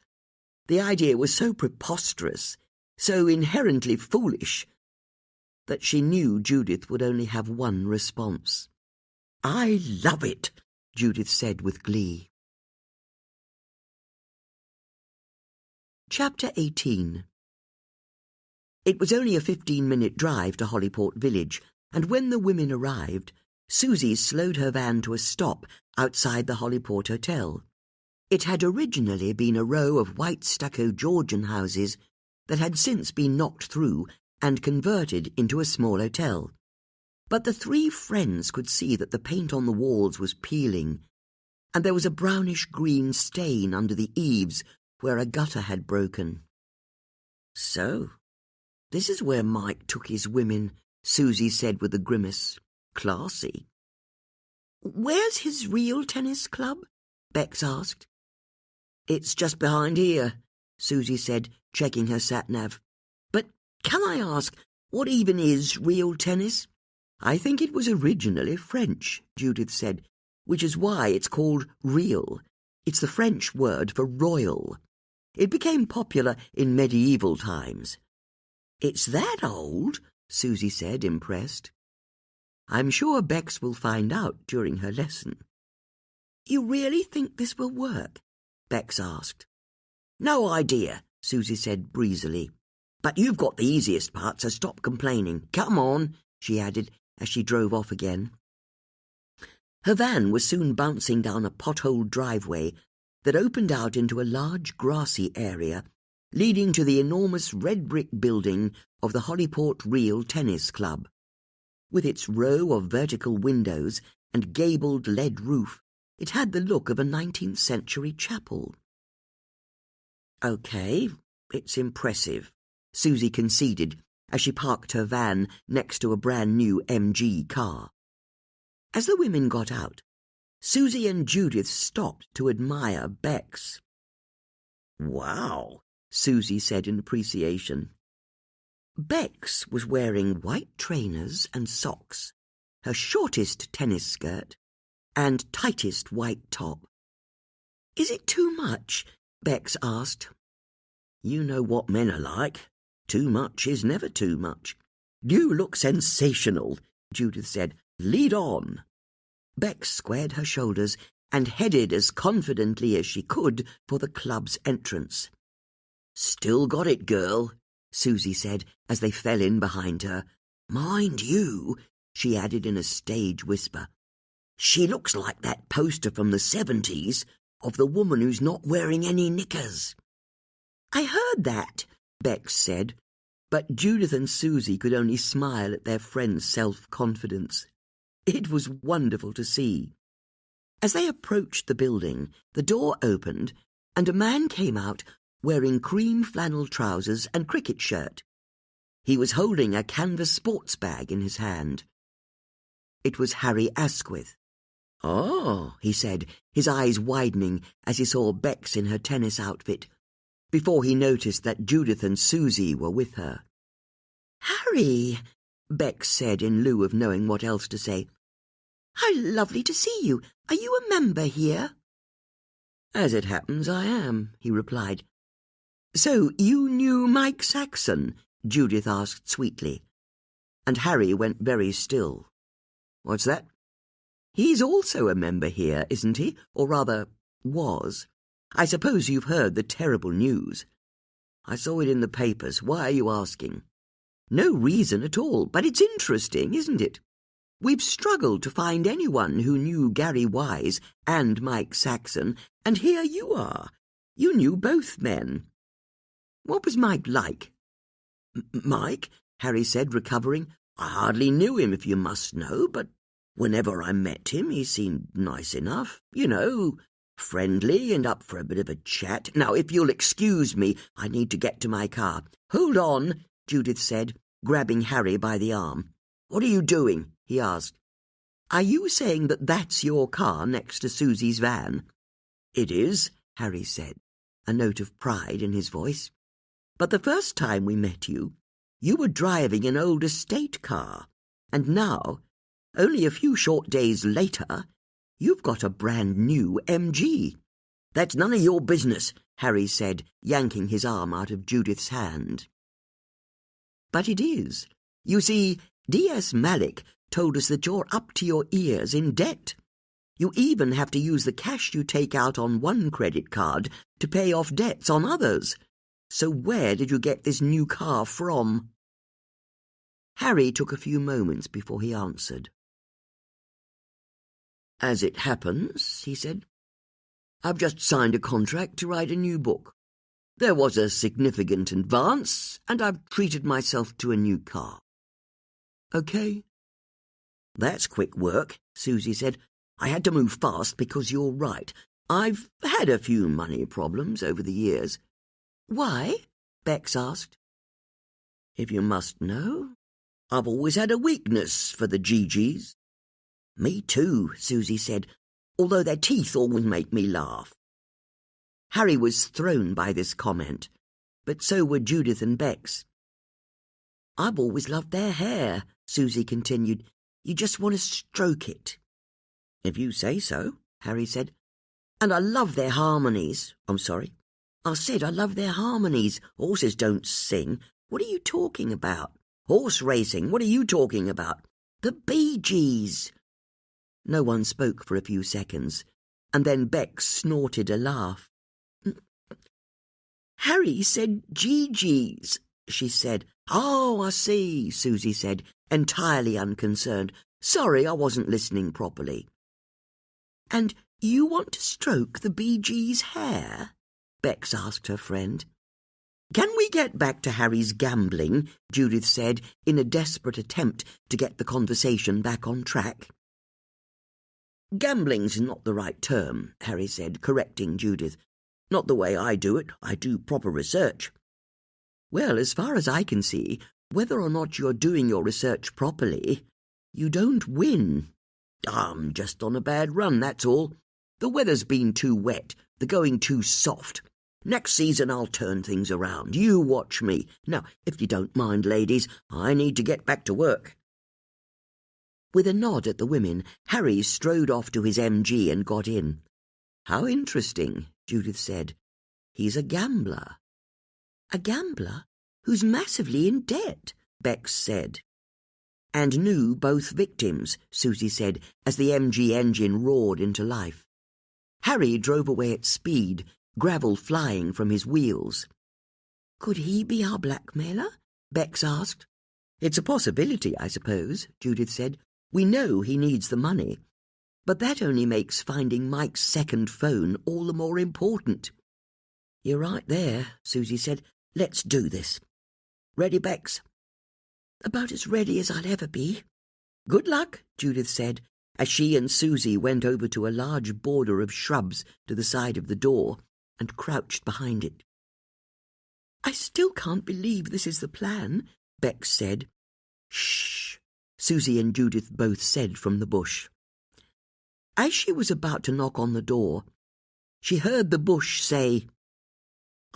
[SPEAKER 1] The idea was so preposterous, so inherently foolish, that she knew Judith would only have one response. "I love it," Judith said with glee. Chapter 18. It was only a 15-minute drive to Hollyport Village, and when the women arrived, Susie slowed her van to a stop outside the Hollyport Hotel. It had originally been a row of white stucco Georgian houses that had since been knocked through and converted into a small hotel. But the three friends could see that the paint on the walls was peeling, and there was a brownish-green stain under the eaves where a gutter had broken. "So, this is where Mike took his women," Susie said with a grimace. "Classy." "Where's his real tennis club?" Bex asked. "It's just behind here," Susie said, checking her sat-nav. "But can I ask, what even is real tennis?" "I think it was originally French," Judith said, "which is why it's called real. It's the French word for royal. It became popular in medieval times." "It's that old?" Susie said, impressed. "I'm sure Bex will find out during her lesson." "You really think this will work?" Bex asked. "No idea," Susie said breezily. "But you've got the easiest part, so stop complaining. Come on," she added as she drove off again. Her van was soon bouncing down a potholed driveway that opened out into a large grassy area leading to the enormous red-brick building of the Hollyport Real Tennis Club. With its row of vertical windows and gabled lead roof, it had the look of a 19th-century chapel. "Okay, it's impressive," Susie conceded as she parked her van next to a brand-new MG car. As the women got out, Susie and Judith stopped to admire Bex. "Wow," Susie said in appreciation. Bex was wearing white trainers and socks, her shortest tennis skirt, and tightest white top. "Is it too much?" Bex asked. "You know what men are like. Too much is never too much." "You look sensational," Judith said. "Lead on." Bex squared her shoulders and headed as confidently as she could for the club's entrance. "Still got it, girl," Susie said as they fell in behind her. "Mind you," she added in a stage whisper, "she looks like that poster from the 70s of the woman who's not wearing any knickers." "I heard that," Bex said, but Judith and Susie could only smile at their friend's self-confidence. It was wonderful to see. As they approached the building, the door opened, and a man came out wearing cream flannel trousers and cricket shirt. He was holding a canvas sports bag in his hand. It was Harry Asquith. "Oh," he said, his eyes widening as he saw Bex in her tennis outfit. before he noticed that Judith and Susie were with her. "Harry," Bex said in lieu of knowing what else to say. "How lovely to see you. Are you a member here?" "As it happens, I am," he replied. "So you knew Mike Saxon?" Judith asked sweetly. And Harry went very still. "What's that?" "He's also a member here, isn't he? Or rather, was. I suppose you've heard the terrible news." "I saw it in the papers. Why are you asking?" "No reason at all, but it's interesting, isn't it? We've struggled to find anyone who knew Gary Wise and Mike Saxon, and here you are. You knew both men. What was Mike like?" "Mike?" Harry said, recovering. "I hardly knew him, if you must know, but whenever I met him he seemed nice enough, you know, friendly and up for a bit of a chat. Now, if you'll excuse me, I need to get to my car." "Hold on," Judith said, grabbing Harry by the arm. "What are you doing?" he asked. "Are you saying that that's your car next to Susie's van?" "It is," Harry said, a note of pride in his voice. "But the first time we met you, you were driving an old estate car, and now, only a few short days later, you've got a brand-new MG." "That's none of your business," Harry said, yanking his arm out of Judith's hand. "But it is. You see, D.S. Malik told us that you're up to your ears in debt. You even have to use the cash you take out on one credit card to pay off debts on others. So where did you get this new car from?" Harry took a few moments before he answered. "As it happens," he said, "I've just signed a contract to write a new book. There was a significant advance, and I've treated myself to a new car. Okay?" "That's quick work," Susie said. "I had to move fast because you're right. I've had a few money problems over the years." "Why?" Bex asked. "If you must know, I've always had a weakness for the GGs." "Me too," Susie said, "although their teeth always make me laugh." Harry was thrown by this comment, but so were Judith and Bex. "I've always loved their hair," Susie continued. "You just want to stroke it." "If you say so," Harry said. "And I love their harmonies. I'm sorry. I said I love their harmonies. Horses don't sing. What are you talking about? Horse racing. What are you talking about? The Bee Gees." No one spoke for a few seconds, and then Bex snorted a laugh. "Harry said GGs," she said. "Oh, I see," Susie said, entirely unconcerned. "Sorry, I wasn't listening properly." "And you want to stroke the Bee Gees' hair?" Bex asked her friend. "Can we get back to Harry's gambling?" Judith said, in a desperate attempt to get the conversation back on track. "Gambling's not the right term," Harry said, correcting Judith. "Not the way I do it. I do proper research." "Well, as far as I can see, whether or not you're doing your research properly, you don't win. I'm just on a bad run, that's all. The weather's been too wet, the going too soft. Next season I'll turn things around. You watch me. Now, if you don't mind, ladies, I need to get back to work." With a nod at the women, Harry strode off to his MG and got in. "How interesting," Judith said. "He's a gambler." "A gambler who's massively in debt," Bex said. "And knew both victims," Susie said, as the MG engine roared into life. Harry drove away at speed, gravel flying from his wheels. "Could he be our blackmailer?" Bex asked. "It's a possibility, I suppose," Judith said. "We know he needs the money. But that only makes finding Mike's second phone all the more important." "You're right there," Susie said. "Let's do this. Ready, Bex?" "About as ready as I'll ever be." "Good luck," Judith said, as she and Susie went over to a large border of shrubs to the side of the door and crouched behind it. "I still can't believe this is the plan," Bex said. "Shh," Susie and Judith both said from the bush. As she was about to knock on the door, she heard the bush say,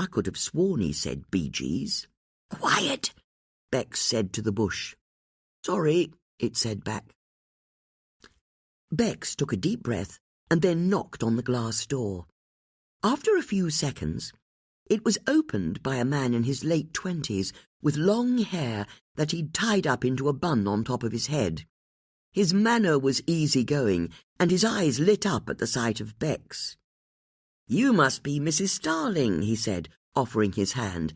[SPEAKER 1] I could have sworn he said Bee Gees. "Quiet," Bex said to the bush. "Sorry," it said back. Bex took a deep breath and then knocked on the glass door. After a few seconds, it was opened by a man in his late 20s with long hair that he'd tied up into a bun on top of his head. His manner was easy-going, and his eyes lit up at the sight of Bex. "You must be Mrs. Starling," he said, offering his hand,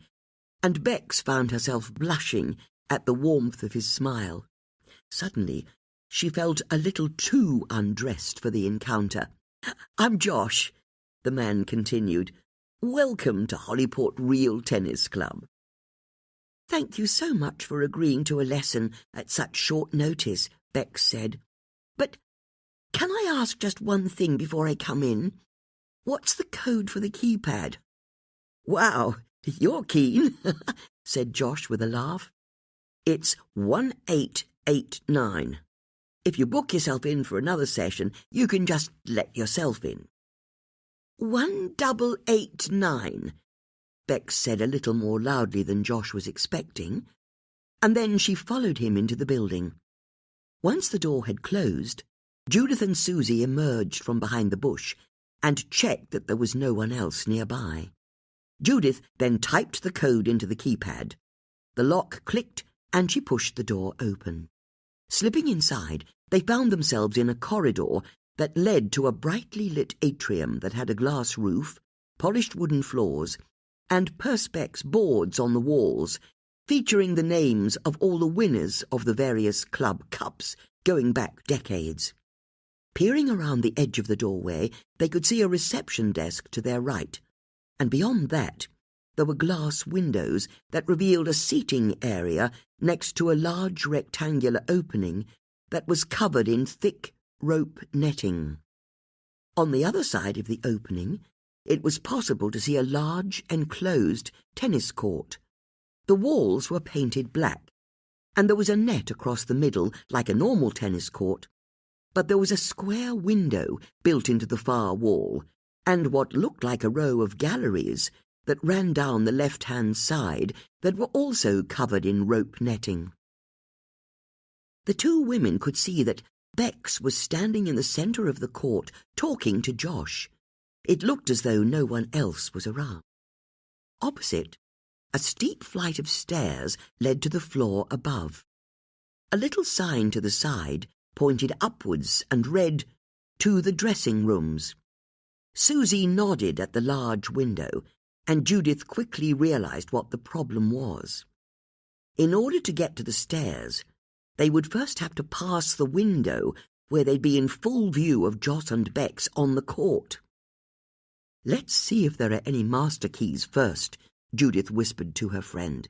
[SPEAKER 1] and Bex found herself blushing at the warmth of his smile. Suddenly, she felt a little too undressed for the encounter. "I'm Josh," the man continued. "Welcome to Hollyport Real Tennis Club." "Thank you so much for agreeing to a lesson at such short notice," Bex said. "But can I ask just one thing before I come in? What's the code for the keypad?" "Wow, you're keen," said Josh with a laugh. "It's 1889. If you book yourself in for another session, you can just let yourself in." 1889, Bex said a little more loudly than Josh was expecting, and then she followed him into the building. Once the door had closed, Judith and Susie emerged from behind the bush and checked that there was no one else nearby. Judith then typed the code into the keypad. The lock clicked and she pushed the door open. Slipping inside, they found themselves in a corridor that led to a brightly lit atrium that had a glass roof, polished wooden floors, and perspex boards on the walls, featuring the names of all the winners of the various club cups going back decades. Peering around the edge of the doorway, they could see a reception desk to their right, and beyond that, there were glass windows that revealed a seating area next to a large rectangular opening that was covered in thick rope netting. On the other side of the opening, it was possible to see a large enclosed tennis court. The walls were painted black, and there was a net across the middle like a normal tennis court, but there was a square window built into the far wall, and what looked like a row of galleries that ran down the left-hand side that were also covered in rope netting. The two women could see that Bex was standing in the centre of the court talking to Josh. It looked as though no one else was around. Opposite, a steep flight of stairs led to the floor above. A little sign to the side pointed upwards and read, "To the dressing rooms." Susie nodded at the large window, and Judith quickly realised what the problem was. In order to get to the stairs, they would first have to pass the window where they'd be in full view of Joss and Bex on the court. "Let's see if there are any master keys first," Judith whispered to her friend.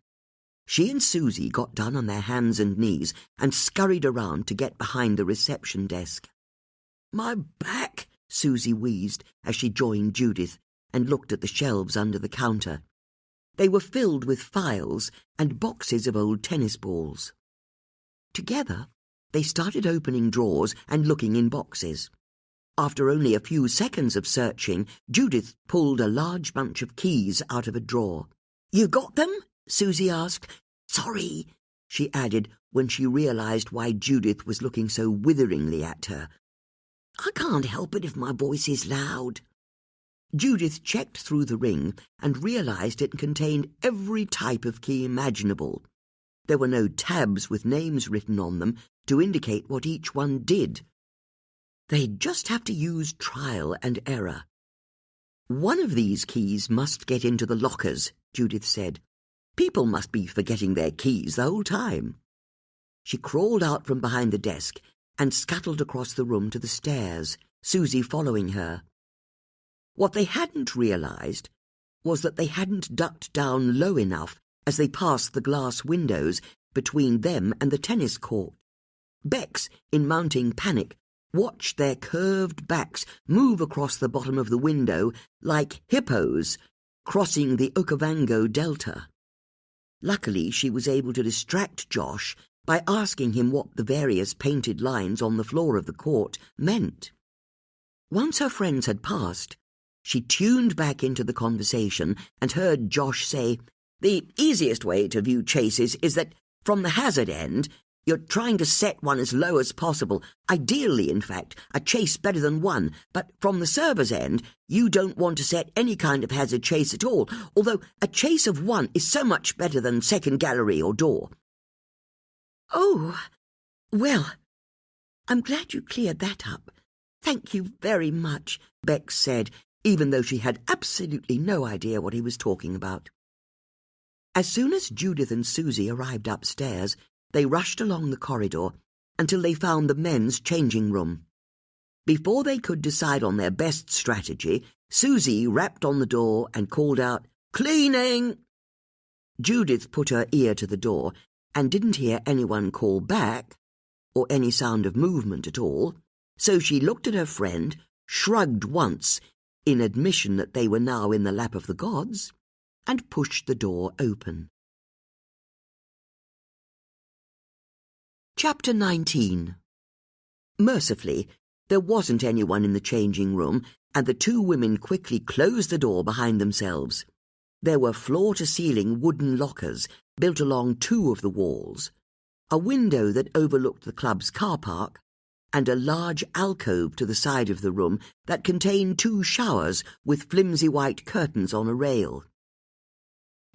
[SPEAKER 1] She and Susie got down on their hands and knees and scurried around to get behind the reception desk. "My back," Susie wheezed as she joined Judith and looked at the shelves under the counter. They were filled with files and boxes of old tennis balls. Together, they started opening drawers and looking in boxes. After only a few seconds of searching, Judith pulled a large bunch of keys out of a drawer. "You got them?" Susie asked. "Sorry," she added when she realised why Judith was looking so witheringly at her. "I can't help it if my voice is loud." Judith checked through the ring and realised it contained every type of key imaginable. There were no tabs with names written on them to indicate what each one did. They'd just have to use trial and error. "One of these keys must get into the lockers," Judith said. "People must be forgetting their keys the whole time." She crawled out from behind the desk and scuttled across the room to the stairs, Susie following her. What they hadn't realised was that they hadn't ducked down low enough as they passed the glass windows between them and the tennis court. Bex, in mounting panic, watched their curved backs move across the bottom of the window like hippos crossing the Okavango Delta. Luckily, she was able to distract Josh by asking him what the various painted lines on the floor of the court meant. Once her friends had passed, she tuned back into the conversation and heard Josh say, "The easiest way to view chases is that, from the hazard end, you're trying to set one as low as possible. Ideally, in fact, a chase better than one. But from the server's end, you don't want to set any kind of hazard chase at all, although a chase of one is so much better than second gallery or door."
[SPEAKER 2] "Oh, well, I'm glad you cleared that up. Thank you very much,"
[SPEAKER 1] Bex said, even though she had absolutely no idea what he was talking about. As soon as Judith and Susie arrived upstairs, they rushed along the corridor until they found the men's changing room. Before they could decide on their best strategy, Susie rapped on the door and called out, "Cleaning!" Judith put her ear to the door and didn't hear anyone call back or any sound of movement at all, so she looked at her friend, shrugged once in admission that they were now in the lap of the gods, and pushed the door open. Chapter 19. Mercifully, there wasn't anyone in the changing room, and the two women quickly closed the door behind themselves. There were floor-to-ceiling wooden lockers built along two of the walls, a window that overlooked the club's car park, and a large alcove to the side of the room that contained two showers with flimsy white curtains on a rail.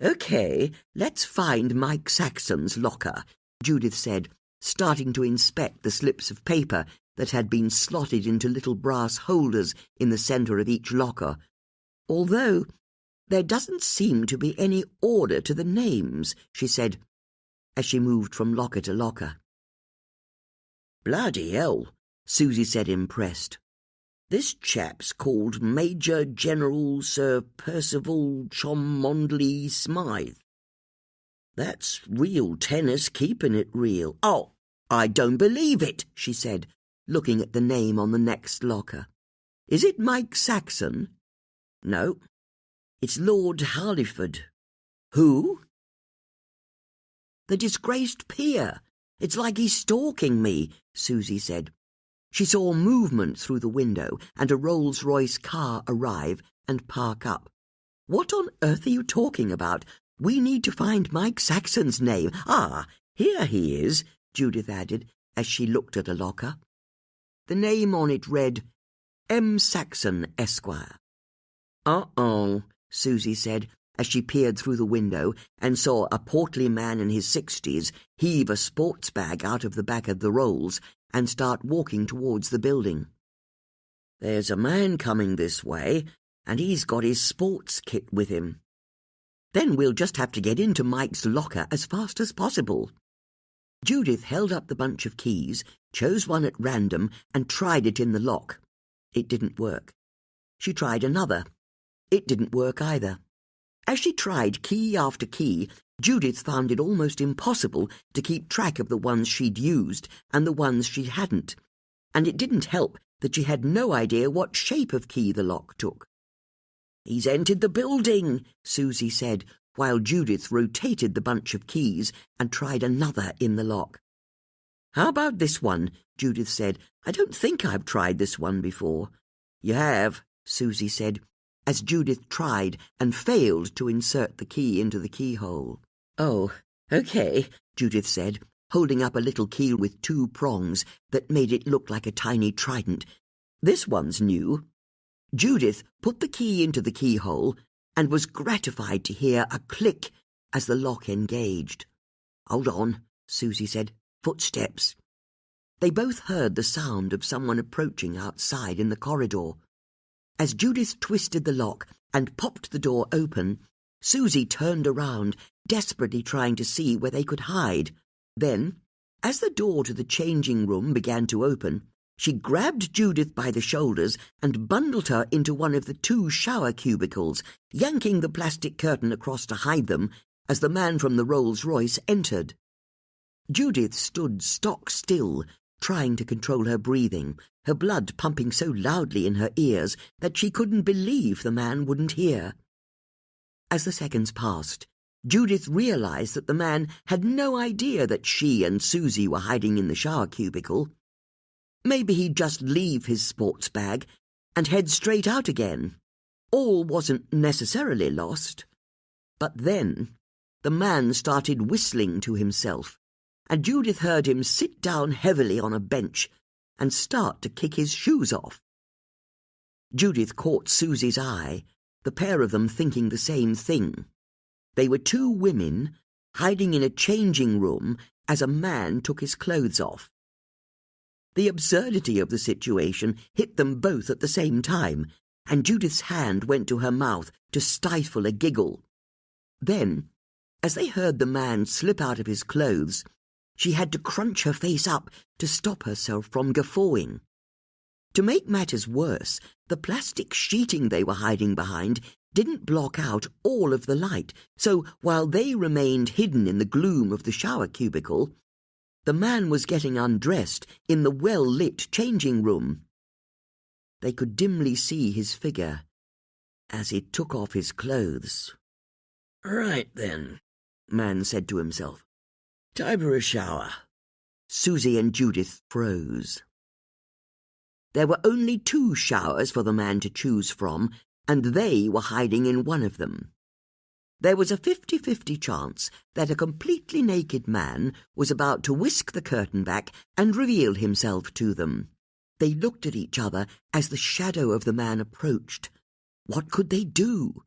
[SPEAKER 1] "Okay, let's find Mike Saxon's locker," Judith said, starting to inspect the slips of paper that had been slotted into little brass holders in the centre of each locker, "although there doesn't seem to be any order to the names," she said, as she moved from locker to locker. "Bloody hell," Susie said, impressed. "This chap's called Major General Sir Percival Cholmondeley Smythe. That's real tennis, keeping it real. Oh, I don't believe it," she said, looking at the name on the next locker. "Is it Mike Saxon?" "No, it's Lord Halliford." "Who?" "The disgraced peer. It's like he's stalking me," Susie said. She saw movement through the window and a Rolls-Royce car arrive and park up. "What on earth are you talking about? We need to find Mike Saxon's name. Ah, here he is," Judith added as she looked at a locker. The name on it read, M. Saxon, Esquire. "Uh-oh," Susie said, as she peered through the window and saw a portly man in his 60s heave a sports bag out of the back of the Rolls and start walking towards the building. "There's a man coming this way, and he's got his sports kit with him. Then we'll just have to get into Mike's locker as fast as possible." Judith held up the bunch of keys, chose one at random, and tried it in the lock. It didn't work. She tried another. It didn't work either. As she tried key after key, Judith found it almost impossible to keep track of the ones she'd used and the ones she hadn't, and it didn't help that she had no idea what shape of key the lock took. "He's entered the building," Susie said, while Judith rotated the bunch of keys and tried another in the lock. "How about this one?" Judith said. "I don't think I've tried this one before." "You have," Susie said, as Judith tried and failed to insert the key into the keyhole. "Oh, okay," Judith said, holding up a little key with two prongs that made it look like a tiny trident. "This one's new." Judith put the key into the keyhole and was gratified to hear a click as the lock engaged. "Hold on," Susie said. "Footsteps." They both heard the sound of someone approaching outside in the corridor. As Judith twisted the lock and popped the door open, Susie turned around, desperately trying to see where they could hide. Then, as the door to the changing room began to open, she grabbed Judith by the shoulders and bundled her into one of the two shower cubicles, yanking the plastic curtain across to hide them as the man from the Rolls-Royce entered. Judith stood stock still, trying to control her breathing, her blood pumping so loudly in her ears that she couldn't believe the man wouldn't hear. As the seconds passed, Judith realized that the man had no idea that she and Susie were hiding in the shower cubicle. Maybe he'd just leave his sports bag and head straight out again. all wasn't necessarily lost. But then the man started whistling to himself, and Judith heard him sit down heavily on a bench and start to kick his shoes off. Judith caught Susie's eye, the pair of them thinking the same thing. They were two women hiding in a changing room as a man took his clothes off. The absurdity of the situation hit them both at the same time, and Judith's hand went to her mouth to stifle a giggle. Then, as they heard the man slip out of his clothes, she had to crunch her face up to stop herself from guffawing. To make matters worse, the plastic sheeting they were hiding behind didn't block out all of the light, so while they remained hidden in the gloom of the shower cubicle, the man was getting undressed in the well-lit changing room. They could dimly see his figure as he took off his clothes. "Right then," man said to himself. "Time for a shower." Susie and Judith froze. There were only 2 showers for the man to choose from, and they were hiding in one of them. There was a 50-50 chance that a completely naked man was about to whisk the curtain back and reveal himself to them. They looked at each other as the shadow of the man approached. What could they do?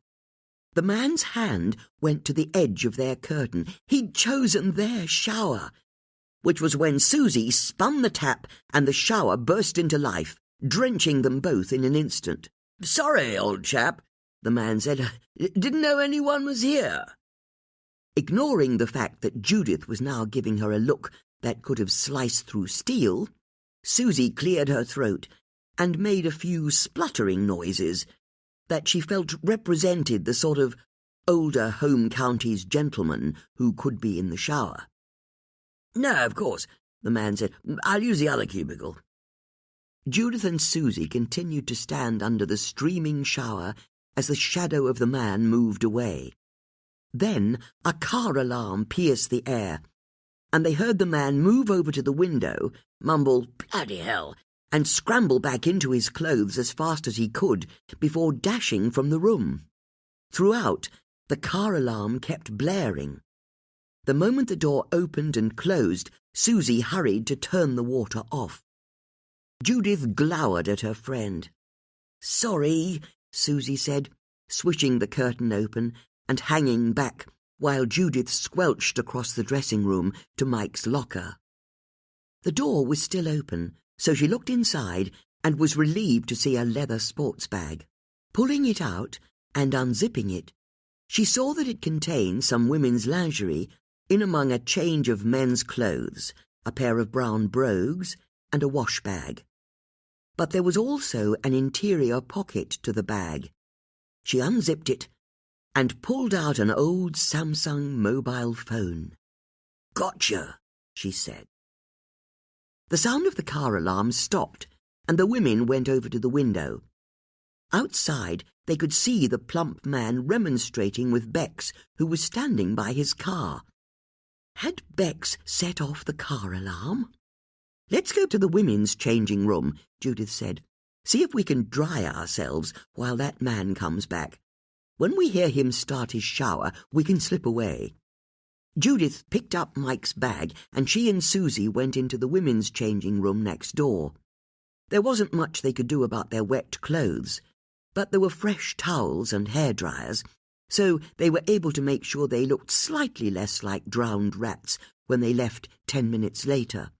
[SPEAKER 1] The man's hand went to the edge of their curtain. He'd chosen their shower, which was when Susie spun the tap and the shower burst into life, drenching them both in an instant. "Sorry, old chap," the man said. "Didn't know anyone was here." Ignoring the fact that Judith was now giving her a look that could have sliced through steel, Susie cleared her throat and made a few spluttering noises that she felt represented the sort of older home counties gentleman who could be in the shower. "No, of course," the man said. "I'll use the other cubicle." Judith and Susie continued to stand under the streaming shower as the shadow of the man moved away. Then a car alarm pierced the air, and they heard the man move over to the window, mumble, "Bloody hell," and scramble back into his clothes as fast as he could before dashing from the room. Throughout, the car alarm kept blaring. The moment the door opened and closed, Susie hurried to turn the water off. Judith glowered at her friend. "Sorry," Susie said, swishing the curtain open and hanging back while Judith squelched across the dressing room to Mike's locker. The door was still open, so she looked inside and was relieved to see a leather sports bag. Pulling it out and unzipping it, she saw that it contained some women's lingerie in among a change of men's clothes, a pair of brown brogues, and a wash bag. But there was also an interior pocket to the bag. She unzipped it and pulled out an old Samsung mobile phone. "Gotcha," she said. The sound of the car alarm stopped, and the women went over to the window. Outside, they could see the plump man remonstrating with Bex, who was standing by his car. Had Bex set off the car alarm? "Let's go to the women's changing room," Judith said. "See if we can dry ourselves while that man comes back. When we hear him start his shower, we can slip away." Judith picked up Mike's bag, and she and Susie went into the women's changing room next door. There wasn't much they could do about their wet clothes, but there were fresh towels and hairdryers, so they were able to make sure they looked slightly less like drowned rats when they left 10 minutes later.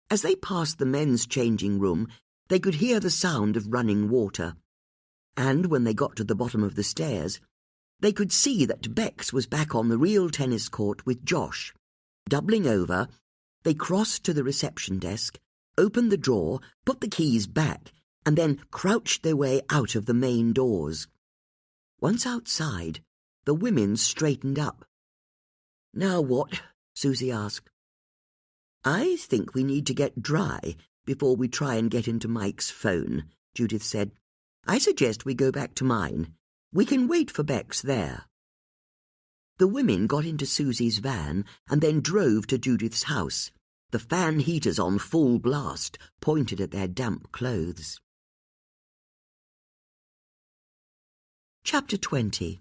[SPEAKER 1] As they passed the men's changing room, they could hear the sound of running water, and when they got to the bottom of the stairs, they could see that Bex was back on the real tennis court with Josh. Doubling over, they crossed to the reception desk, opened the drawer, put the keys back, and then crouched their way out of the main doors. Once outside, the women straightened up. "Now what?" Susie asked. "I think we need to get dry before we try and get into Mike's phone," Judith said. "I suggest we go back to mine. We can wait for Bex there." The women got into Susie's van and then drove to Judith's house, the fan heaters on full blast, pointed at their damp clothes. Chapter 20.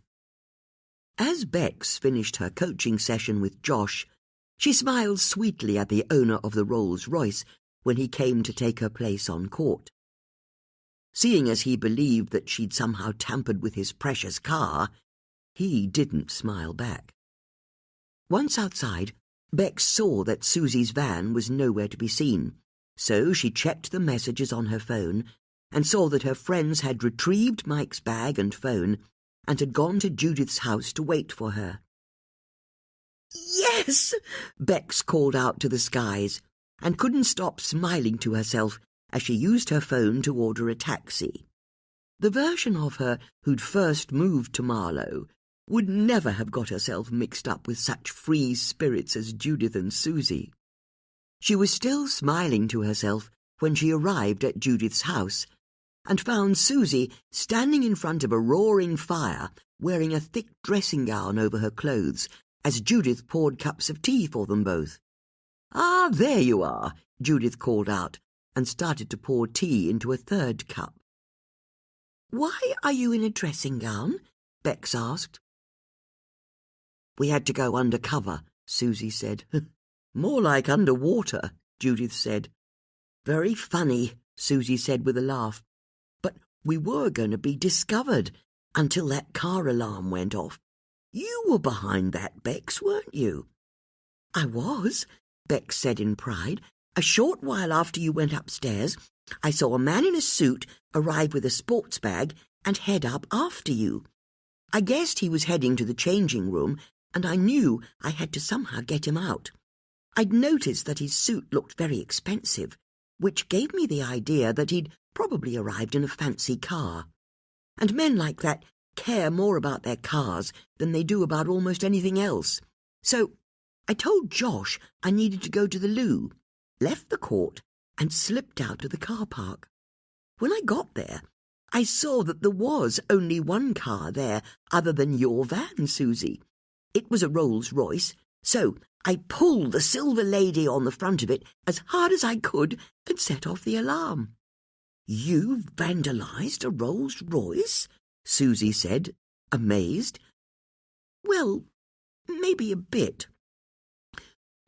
[SPEAKER 1] As Bex finished her coaching session with Josh, she smiled sweetly at the owner of the Rolls-Royce when he came to take her place on court. Seeing as he believed that she'd somehow tampered with his precious car, he didn't smile back. Once outside, Bex saw that Susie's van was nowhere to be seen, so she checked the messages on her phone and saw that her friends had retrieved Mike's bag and phone and had gone to Judith's house to wait for her.
[SPEAKER 2] "Yes!"
[SPEAKER 1] Bex called out to the skies and couldn't stop smiling to herself as she used her phone to order a taxi. The version of her who'd first moved to Marlow would never have got herself mixed up with such free spirits as Judith and Susie. She was still smiling to herself when she arrived at Judith's house and found Susie standing in front of a roaring fire wearing a thick dressing gown over her clothes as Judith poured cups of tea for them both. "Ah, there you are," Judith called out and started to pour tea into a third cup.
[SPEAKER 2] "Why are you in a dressing gown?"
[SPEAKER 1] Bex asked. "We had to go undercover," Susie said. "More like underwater," Judith said. "Very funny," Susie said with a laugh. "But we were going to be discovered until that car alarm went off. You were behind that, Bex, weren't you?"
[SPEAKER 2] "I was,"
[SPEAKER 1] Bex said in pride. "A short while after you went upstairs, I saw a man in a suit arrive with a sports bag and head up after you. I guessed he was heading to the changing room, and I knew I had to somehow get him out. I'd noticed that his suit looked very expensive, which gave me the idea that he'd probably arrived in a fancy car. And men like that care more about their cars than they do about almost anything else. So I told Josh I needed to go to the loo, left the court, and slipped out to the car park. When I got there, I saw that there was only one car there other than your van, Susie. It was a Rolls-Royce, so I pulled the silver lady on the front of it as hard as I could and set off the alarm." "You vandalised a Rolls-Royce?" Susie said, amazed.
[SPEAKER 2] "Well, maybe a bit.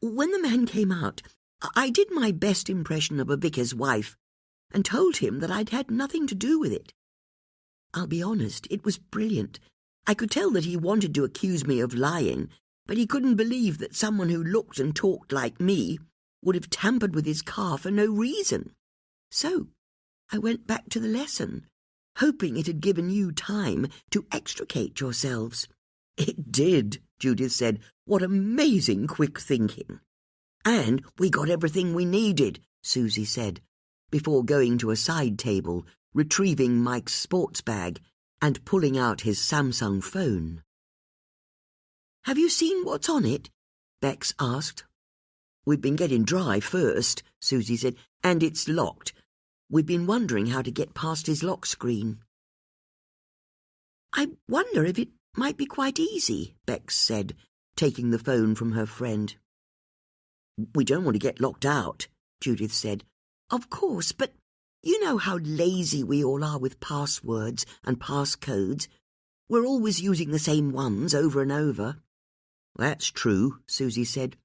[SPEAKER 2] When the man came out, I did my best impression of a vicar's wife and told him that I'd had nothing to do with it.
[SPEAKER 1] I'll be honest, it was brilliant. I could tell that he wanted to accuse me of lying, but he couldn't believe that someone who looked and talked like me would have tampered with his car for no reason. So I went back to the lesson, hoping it had given you time to extricate yourselves." "It did," Judith said. "What amazing quick thinking." "And we got everything we needed," Susie said, before going to a side table, retrieving Mike's sports bag and pulling out his Samsung phone. "Have you seen what's on it?" Bex asked. "We've been getting dry first," Susie said, "and it's locked. We've been wondering how to get past his lock screen."
[SPEAKER 2] "I wonder if it might be quite easy,"
[SPEAKER 1] Bex said, taking the phone from her friend. "We don't want to get locked out," Judith said.
[SPEAKER 2] "Of course, but you know how lazy we all are with passwords and passcodes. We're always using the same ones over and over."
[SPEAKER 1] "That's true," Susie said.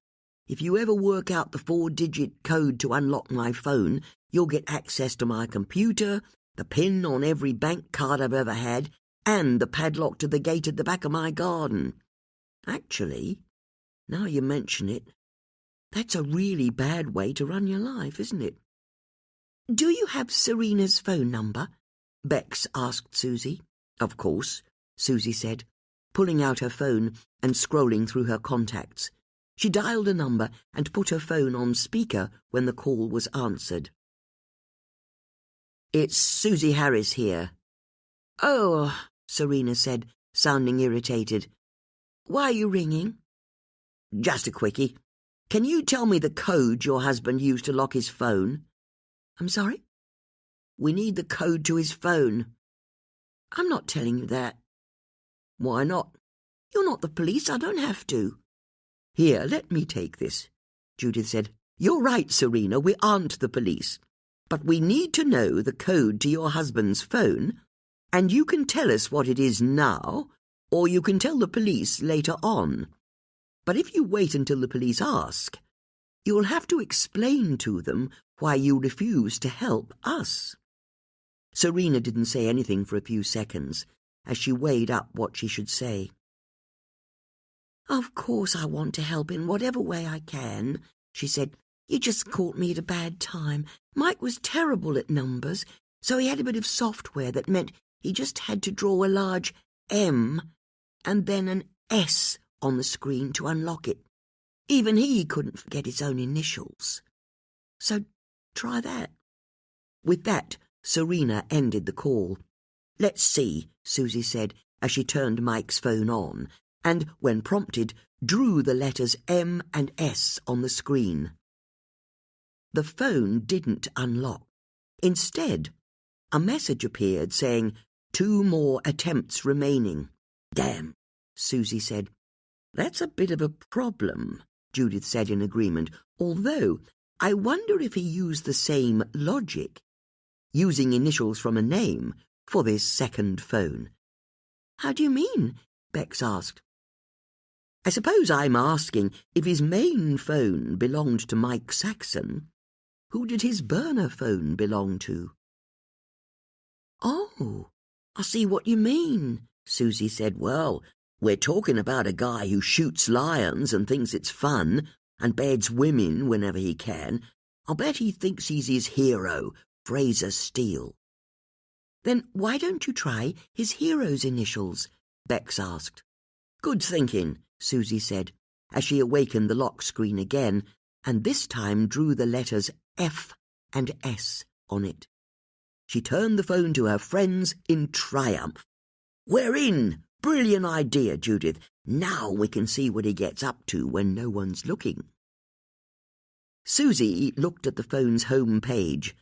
[SPEAKER 1] "If you ever work out the 4-digit code to unlock my phone, you'll get access to my computer, the PIN on every bank card I've ever had, and the padlock to the gate at the back of my garden. Actually, now you mention it, that's a really bad way to run your life, isn't it?"
[SPEAKER 2] "Do you have Serena's phone number?"
[SPEAKER 1] Bex asked Susie. "Of course," Susie said, pulling out her phone and scrolling through her contacts. She dialed a number and put her phone on speaker when the call was answered. "It's Susie Harris here." "Oh," Serena said, sounding irritated. "Why are you ringing?" "Just a quickie. Can you tell me the code your husband used to lock his phone?"
[SPEAKER 2] "I'm sorry?"
[SPEAKER 1] "We need the code to his phone."
[SPEAKER 2] "I'm not telling you that."
[SPEAKER 1] "Why not?"
[SPEAKER 2] "You're not the police. I don't have to."
[SPEAKER 1] "Here, let me take this," Judith said. "You're right, Serena, we aren't the police. But we need to know the code to your husband's phone, And you can tell us what it is now, or you can tell the police later on. But if you wait until the police ask, you'll have to explain to them why you refuse to help us." Serena didn't say anything for a few seconds as she weighed up what she should say.
[SPEAKER 2] "Of course I want to help in whatever way I can," she said. "You just caught me at a bad time. Mike was terrible at numbers, so he had a bit of software that meant he just had to draw a large M and then an S on the screen to unlock it. Even he couldn't forget his own initials. So try that." With that, Serena ended the call. "Let's see," Susie said as she turned Mike's phone on, and, when prompted, drew the letters M and S on the screen. The phone didn't unlock. Instead, a message appeared saying, "2 more attempts remaining." "Damn," Susie said. "That's a bit of a problem," Judith said in agreement, "although I wonder if he used the same logic, using initials from a name, for this second phone." "How do you mean?" Bex asked.
[SPEAKER 1] "I suppose I'm asking if his main phone belonged to Mike Saxon. Who did his burner phone belong to?"
[SPEAKER 2] "Oh, I see what you mean," Susie said.
[SPEAKER 1] "Well, we're talking about a guy who shoots lions and thinks it's fun and beds women whenever he can. I'll bet he thinks he's his hero, Fraser Steele."
[SPEAKER 2] "Then why don't you try his hero's initials?" Bex asked.
[SPEAKER 1] "Good thinking," Susie said, as she awakened the lock screen again, and this time drew the letters F and S on it. She turned the phone to her friends in triumph. "We're in! Brilliant idea, Judith. Now we can see what he gets up to when no one's looking." Susie looked at the phone's home page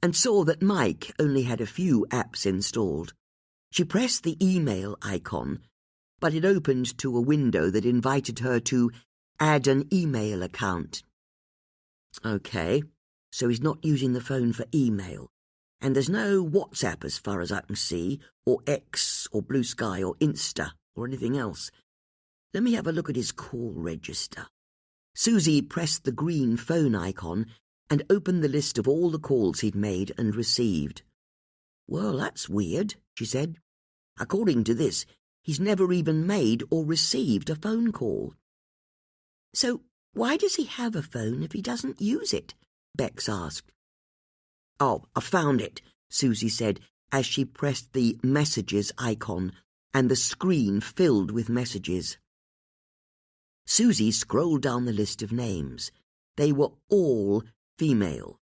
[SPEAKER 1] and saw that Mike only had a few apps installed. She pressed the email icon, but it opened to a window that invited her to add an email account. Okay, so he's not using the phone for email. And there's no WhatsApp as far as I can see, or X, or Blue Sky, or Insta, or anything else. Let me have a look at his call register. Susie pressed the green phone icon and opened the list of all the calls he'd made and received. "Well, that's weird," she said. "According to this, he's never even made or received a phone call."
[SPEAKER 2] "So why does he have a phone if he doesn't use it?" Bex asked.
[SPEAKER 1] "Oh, I found it," Susie said as she pressed the messages icon and the screen filled with messages. Susie scrolled down the list of names. They were all female.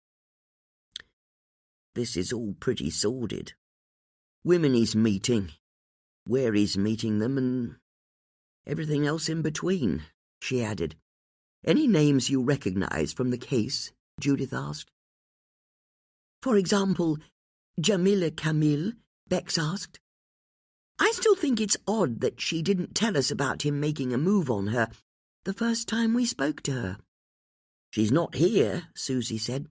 [SPEAKER 1] This is all pretty sordid. Women he's meeting, where he's meeting them, and everything else in between, she added. "Any names you recognize from the case?" Judith asked.
[SPEAKER 2] "For example, Jamila Camille," Bex asked. "I still think it's odd that she didn't tell us about him making a move on her the first time we spoke to her."
[SPEAKER 1] "She's not here," Susie said,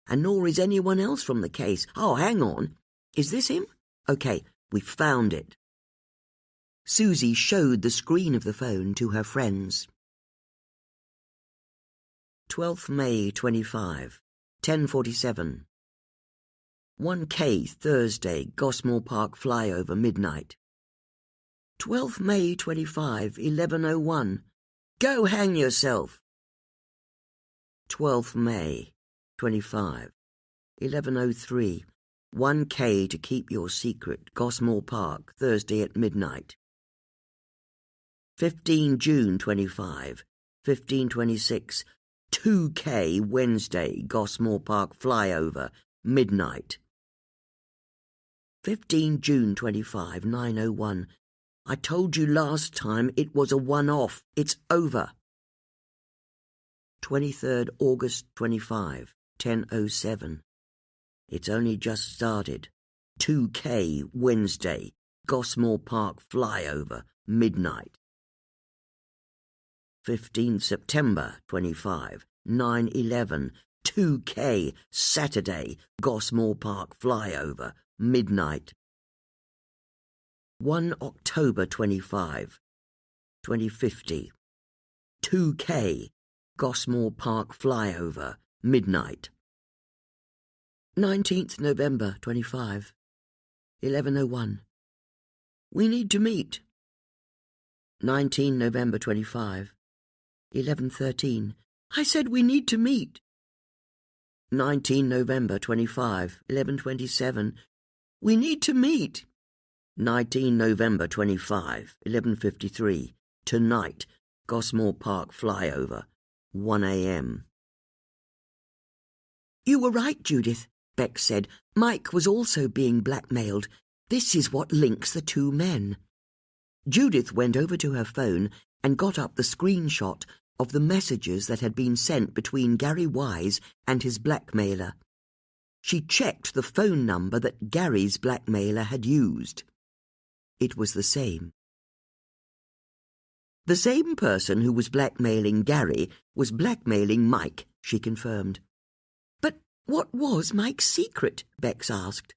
[SPEAKER 1] "and nor is anyone else from the case. Oh, hang on. Is this him? Okay, we found it." Susie showed the screen of the phone to her friends. 12th May 25, 10:47. 1K Thursday, Gosmore Park flyover, midnight. 12th May 25, 11:01. Go hang yourself. 12th May 25, 11:03. 1K to keep your secret, Gosmore Park, Thursday at midnight. 15 June 25, 15:26. 2K Wednesday, Gosmore Park flyover, midnight. 15 June 25, 9:01. I told you last time it was a one-off. It's over. 23rd August 25, 10:07. It's only just started. 2K Wednesday, Gosmore Park flyover, midnight. 15th September 25, 9:11. 2K Saturday, Gosmore Park flyover, midnight. 1 October 25, 2050. 2K, Gosmore Park flyover, midnight. 19th November 25, 11:01. We need to meet. 19 November 25, 11:13. I said we need to meet. 19 November 25, 11:27. We need to meet. 19 November 25, 11:53. Tonight, Gosmore Park flyover, 1 a.m.
[SPEAKER 2] You were right, Judith, Beck said. Mike was also being blackmailed. This is what links the two men. Judith went over to her phone and got up the screenshot of the messages that had been sent between Gary Wise and his blackmailer. She checked the phone number that Gary's blackmailer had used. It was the same. The same person who was blackmailing Gary was blackmailing Mike, she confirmed. But what was Mike's secret? Bex asked.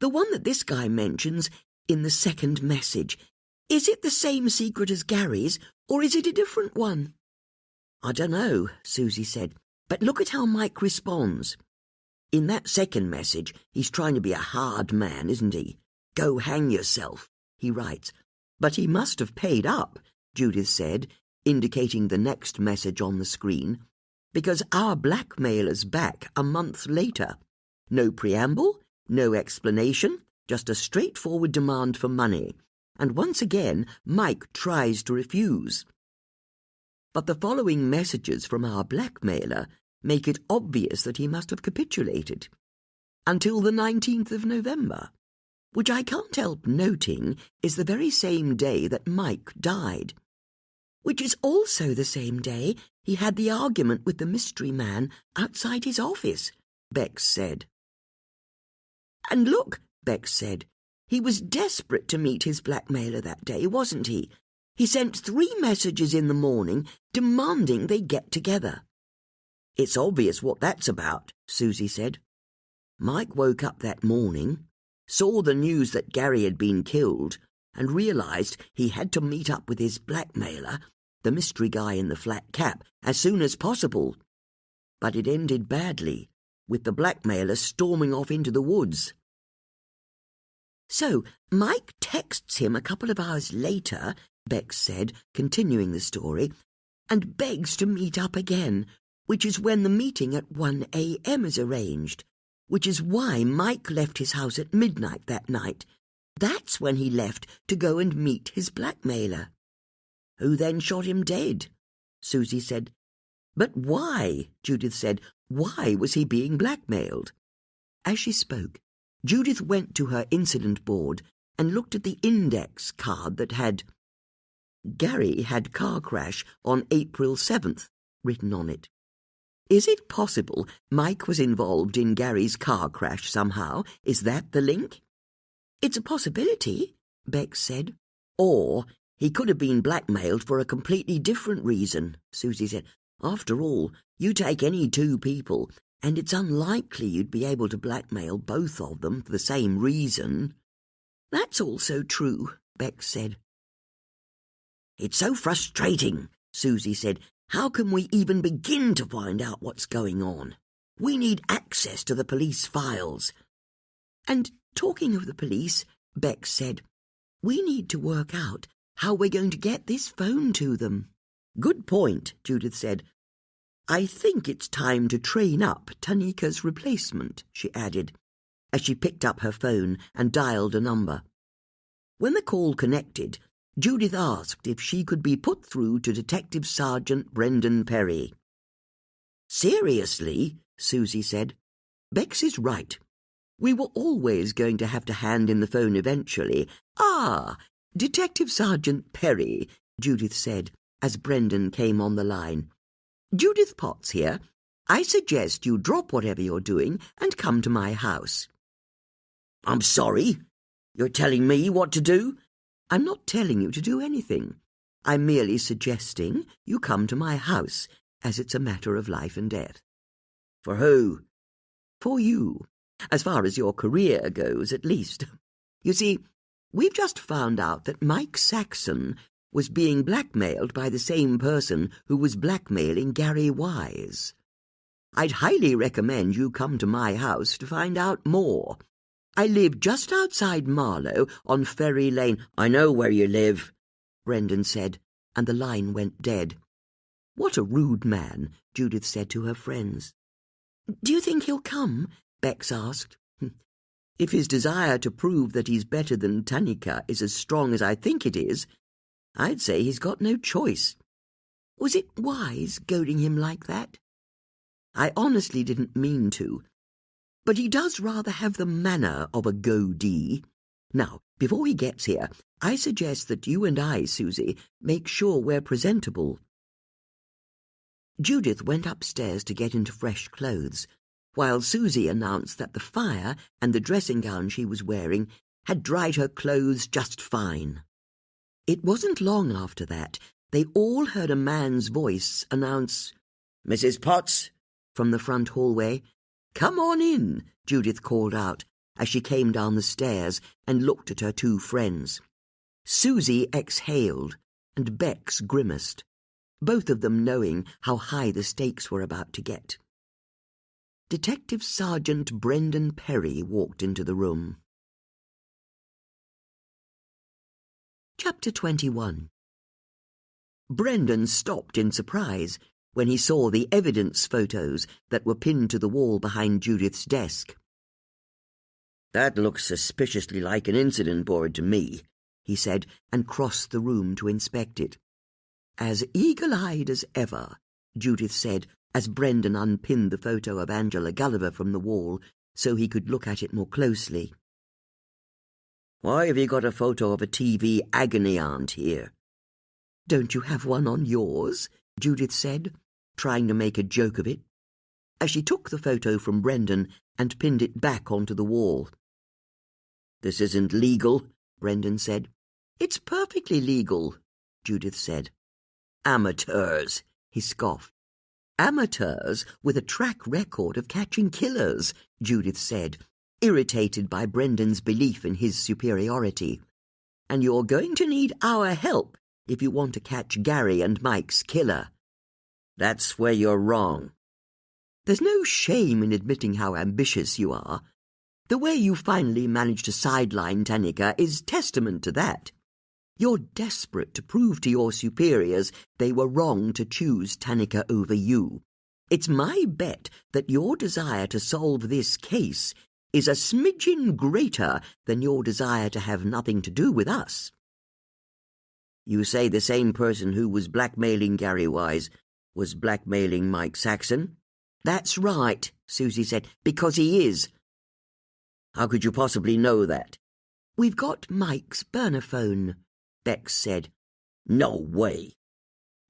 [SPEAKER 2] The one that this guy mentions in the second message. Is it the same secret as Gary's, or is it a different one? I don't know, Susie said, but look at how Mike responds. In that second message, he's trying to be a hard man, isn't he? Go hang yourself, he writes. But he must have paid up, Judith said, indicating the next message on the screen, because our blackmailer's back a month later. No preamble, no explanation, just a straightforward demand for money. And once again, Mike tries to refuse. But the following messages from our blackmailer make it obvious that he must have capitulated. Until the 19th of November, which I can't help noting is the very same day that Mike died. Which is also the same day he had the argument with the mystery man outside his office, Bex said. And look, Bex said, he was desperate to meet his blackmailer that day, wasn't he? He sent 3 messages in the morning demanding they get together. It's obvious what that's about, Susie said. Mike woke up that morning, saw the news that Gary had been killed, and realised he had to meet up with his blackmailer, the mystery guy in the flat cap, as soon as possible. But it ended badly, with the blackmailer storming off into the woods. So Mike texts him a couple of hours later, Bex said, continuing the story, and begs to meet up again, which is when the meeting at 1 a.m. is arranged, which is why Mike left his house at midnight that night. That's when he left to go and meet his blackmailer. Who then shot him dead, Susie said. But why, Judith said, why was he being blackmailed? As she spoke, Judith went to her incident board and looked at the index card that had Gary had car crash on April 7th written on it. Is it possible Mike was involved in Gary's car crash somehow? Is that the link? It's a possibility, Bex said. Or he could have been blackmailed for a completely different reason, Susie said. After all, you take any 2 people, and it's unlikely you'd be able to blackmail both of them for the same reason. That's also true, Bex said. It's so frustrating, Susie said. How can we even begin to find out what's going on? We need access to the police files. And talking of the police, Bex said, we need to work out how we're going to get this phone to them. Good point, Judith said. I think it's time to train up Tanika's replacement, she added, as she picked up her phone and dialed a number. When the call connected, Judith asked if she could be put through to Detective Sergeant Brendan Perry. Seriously, Susie said. Bex is right. We were always going to have to hand in the phone eventually. Ah, Detective Sergeant Perry, Judith said, as Brendan came on the line. Judith Potts here. I suggest you drop whatever you're doing and come to my house. I'm sorry. You're telling me what to do? I'm not telling you to do anything. I'm merely suggesting you come to my house, as it's a matter of life and death. For who? For you. As far as your career goes, at least. You see, We've just found out that Mike Saxon was being blackmailed by the same person who was blackmailing Gary Wise. I'd highly recommend you come to my house to find out more. I live just outside Marlow on Ferry Lane." "I know where you live," Brendan said, and the line went dead. "What a rude man," Judith said to her friends. "Do you think he'll come?" Bex asked. "If his desire to prove that he's better than Tanika is as strong as I think it is, I'd say he's got no choice. Was it wise goading him like that? I honestly didn't mean to, but he does rather have the manner of a goadee. Now, before he gets here, I suggest that you and I, Susie, make sure we're presentable." Judith went upstairs to get into fresh clothes, while Susie announced that the fire and the dressing gown she was wearing had dried her clothes just fine. It wasn't long after that they all heard a man's voice announce, "Mrs. Potts," from the front hallway. "Come on in," Judith called out as she came down the stairs and looked at her two friends. Susie exhaled and Bex grimaced, both of them knowing how high the stakes were about to get. Detective Sergeant Brendan Perry walked into the room. Chapter 21. Brendan stopped in surprise when he saw the evidence photos that were pinned to the wall behind Judith's desk. "That looks suspiciously like an incident board to me," he said, and crossed the room to inspect it. "As eagle-eyed as ever," Judith said, as Brendan unpinned the photo of Angela Gulliver from the wall so he could look at it more closely. "Why have you got a photo of a TV agony aunt here?" "Don't you have one on yours?" Judith said, trying to make a joke of it, as she took the photo from Brendan and pinned it back onto the wall. "This isn't legal," Brendan said. "It's perfectly legal," Judith said. "Amateurs," he scoffed. "Amateurs with a track record of catching killers," Judith said, irritated by Brendan's belief in his superiority. "And you're going to need our help if you want to catch Gary and Mike's killer." "That's where you're wrong." "There's no shame in admitting how ambitious you are. The way you finally managed to sideline Tanika is testament to that. You're desperate to prove to your superiors they were wrong to choose Tanika over you. It's my bet that your desire to solve this case is a smidgen greater than your desire to have nothing to do with us." "You say the same person who was blackmailing Gary Wise was blackmailing Mike Saxon?" "That's right," Susie said, "because he is." "How could you possibly know that?" "We've got Mike's burner phone," Bex said. "No way."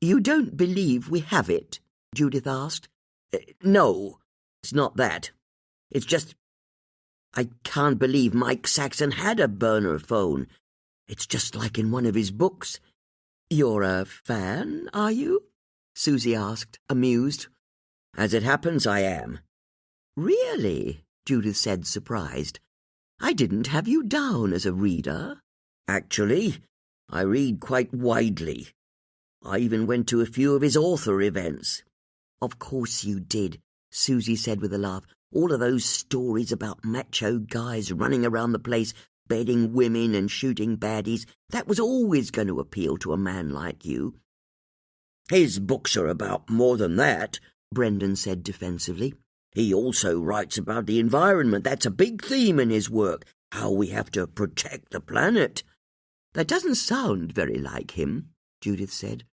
[SPEAKER 2] "You don't believe we have it?" Judith asked. No, it's not that. It's just I can't believe Mike Saxon had a burner phone. It's just like in one of his books." "You're a fan, are you?" Susie asked, amused. "As it happens, I am." "Really?" Judith said, surprised. "I didn't have you down as a reader." "Actually, I read quite widely. I even went to a few of his author events." "Of course you did," Susie said with a laugh. "All of those stories about macho guys running around the place, bedding women and shooting baddies, that was always going to appeal to a man like you." "His books are about more than that," Brendan said defensively. "He also writes about the environment. That's a big theme in his work, how we have to protect the planet." "That doesn't sound very like him," Judith said.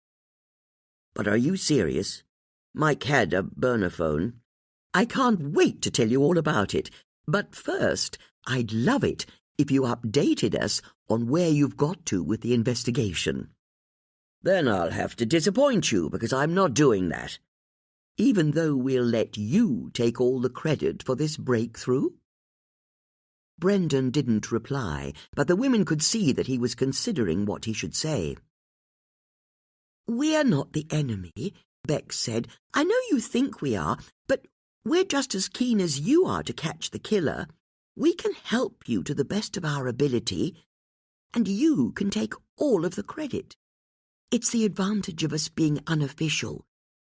[SPEAKER 2] "But are you serious? Mike had a burner phone." "I can't wait to tell you all about it. But first, I'd love it if you updated us on where you've got to with the investigation." "Then I'll have to disappoint you, because I'm not doing that." "Even though we'll let you take all the credit for this breakthrough?" Brendan didn't reply, but the women could see that he was considering what he should say. "We're not the enemy," Bex said. "I know you think we are, but we're just as keen as you are to catch the killer. We can help you to the best of our ability. and you can take all of the credit. It's the advantage of us being unofficial.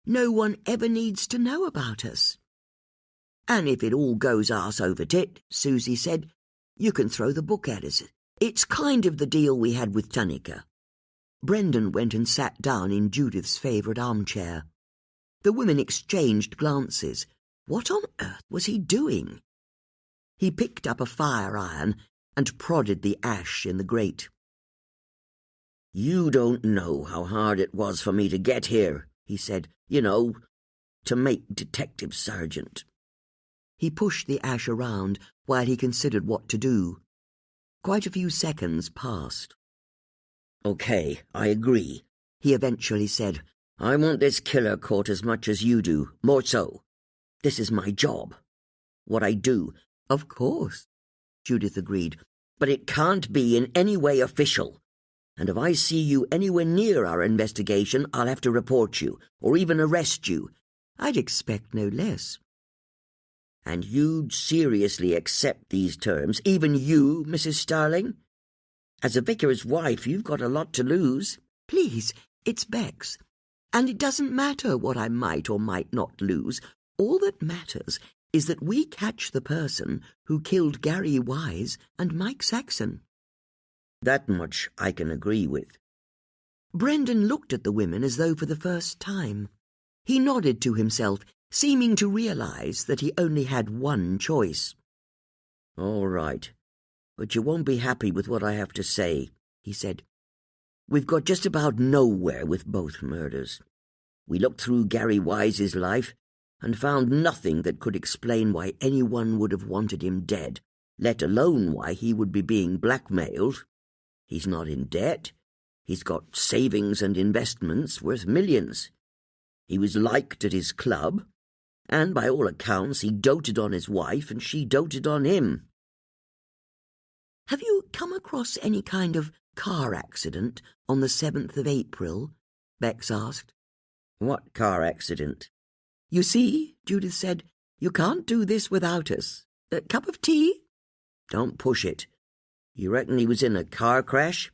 [SPEAKER 2] No one ever needs to know about us."
[SPEAKER 1] "And if it all goes arse over tit," Susie said, "you can throw the book at us. It's kind of the deal we had with Tunica." Brendan went and sat down in Judith's favourite armchair. The women exchanged glances. What on earth was he doing? He picked up a fire-iron and prodded the ash in the grate. "You don't know how hard it was for me to get here," he said. "You know, to make detective sergeant." He pushed the ash around while he considered what to do. Quite a few seconds passed. "Okay, I agree," he eventually said. "I want this killer caught as much as you do, more so. This is my job. What I do." "Of course," Judith agreed, "but it can't be in any way official. And if I see you anywhere near our investigation, I'll have to report you, or even arrest you." "I'd expect no less." "And you'd seriously accept these terms, even you, Mrs. Starling? As a vicar's wife, you've got a lot to lose."
[SPEAKER 2] "Please, it's Bex. And it doesn't matter what I might or might not lose. All that matters is that we catch the person who killed Gary Wise and Mike Saxon."
[SPEAKER 1] "That much I can agree with."
[SPEAKER 2] Brendan looked at the women as though for the first time. He nodded to himself, seeming to realize that he only had one choice.
[SPEAKER 1] "All right, but you won't be happy with what I have to say," he said. "We've got just about nowhere with both murders. We looked through Gary Wise's life and found nothing that could explain why anyone would have wanted him dead, let alone why he would be being blackmailed. He's not in debt. He's got savings and investments worth millions. He was liked at his club, and by all accounts he doted on his wife and she doted on him."
[SPEAKER 2] "Have you come across any kind of car accident on the 7th of April?" Bex asked.
[SPEAKER 1] "What car accident?"
[SPEAKER 2] "You see," Judith said, "you can't do this without us. A cup of tea?"
[SPEAKER 1] "Don't push it. You reckon he was in a car crash?"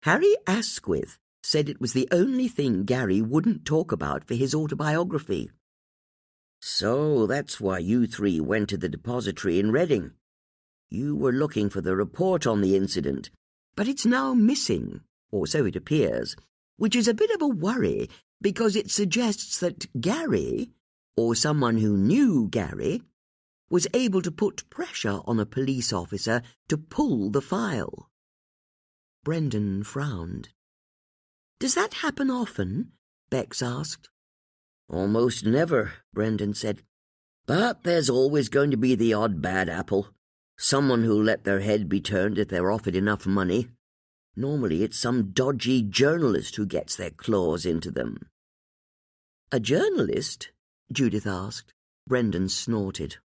[SPEAKER 2] "Harry Asquith said it was the only thing Gary wouldn't talk about for his autobiography."
[SPEAKER 1] "So that's why you three went to the depository in Reading. You were looking for the report on the incident."
[SPEAKER 2] "But it's now missing, or so it appears, which is a bit of a worry because it suggests that Gary, or someone who knew Gary, was able to put pressure on a police officer to pull the file." Brendan frowned. "Does that happen often?" Bex asked.
[SPEAKER 1] "Almost never," Brendan said. "But there's always going to be the odd bad apple. Someone who'll let their head be turned if they're offered enough money. Normally it's some dodgy journalist who gets their claws into them."
[SPEAKER 2] "A journalist?" Judith asked.
[SPEAKER 1] Brendan snorted.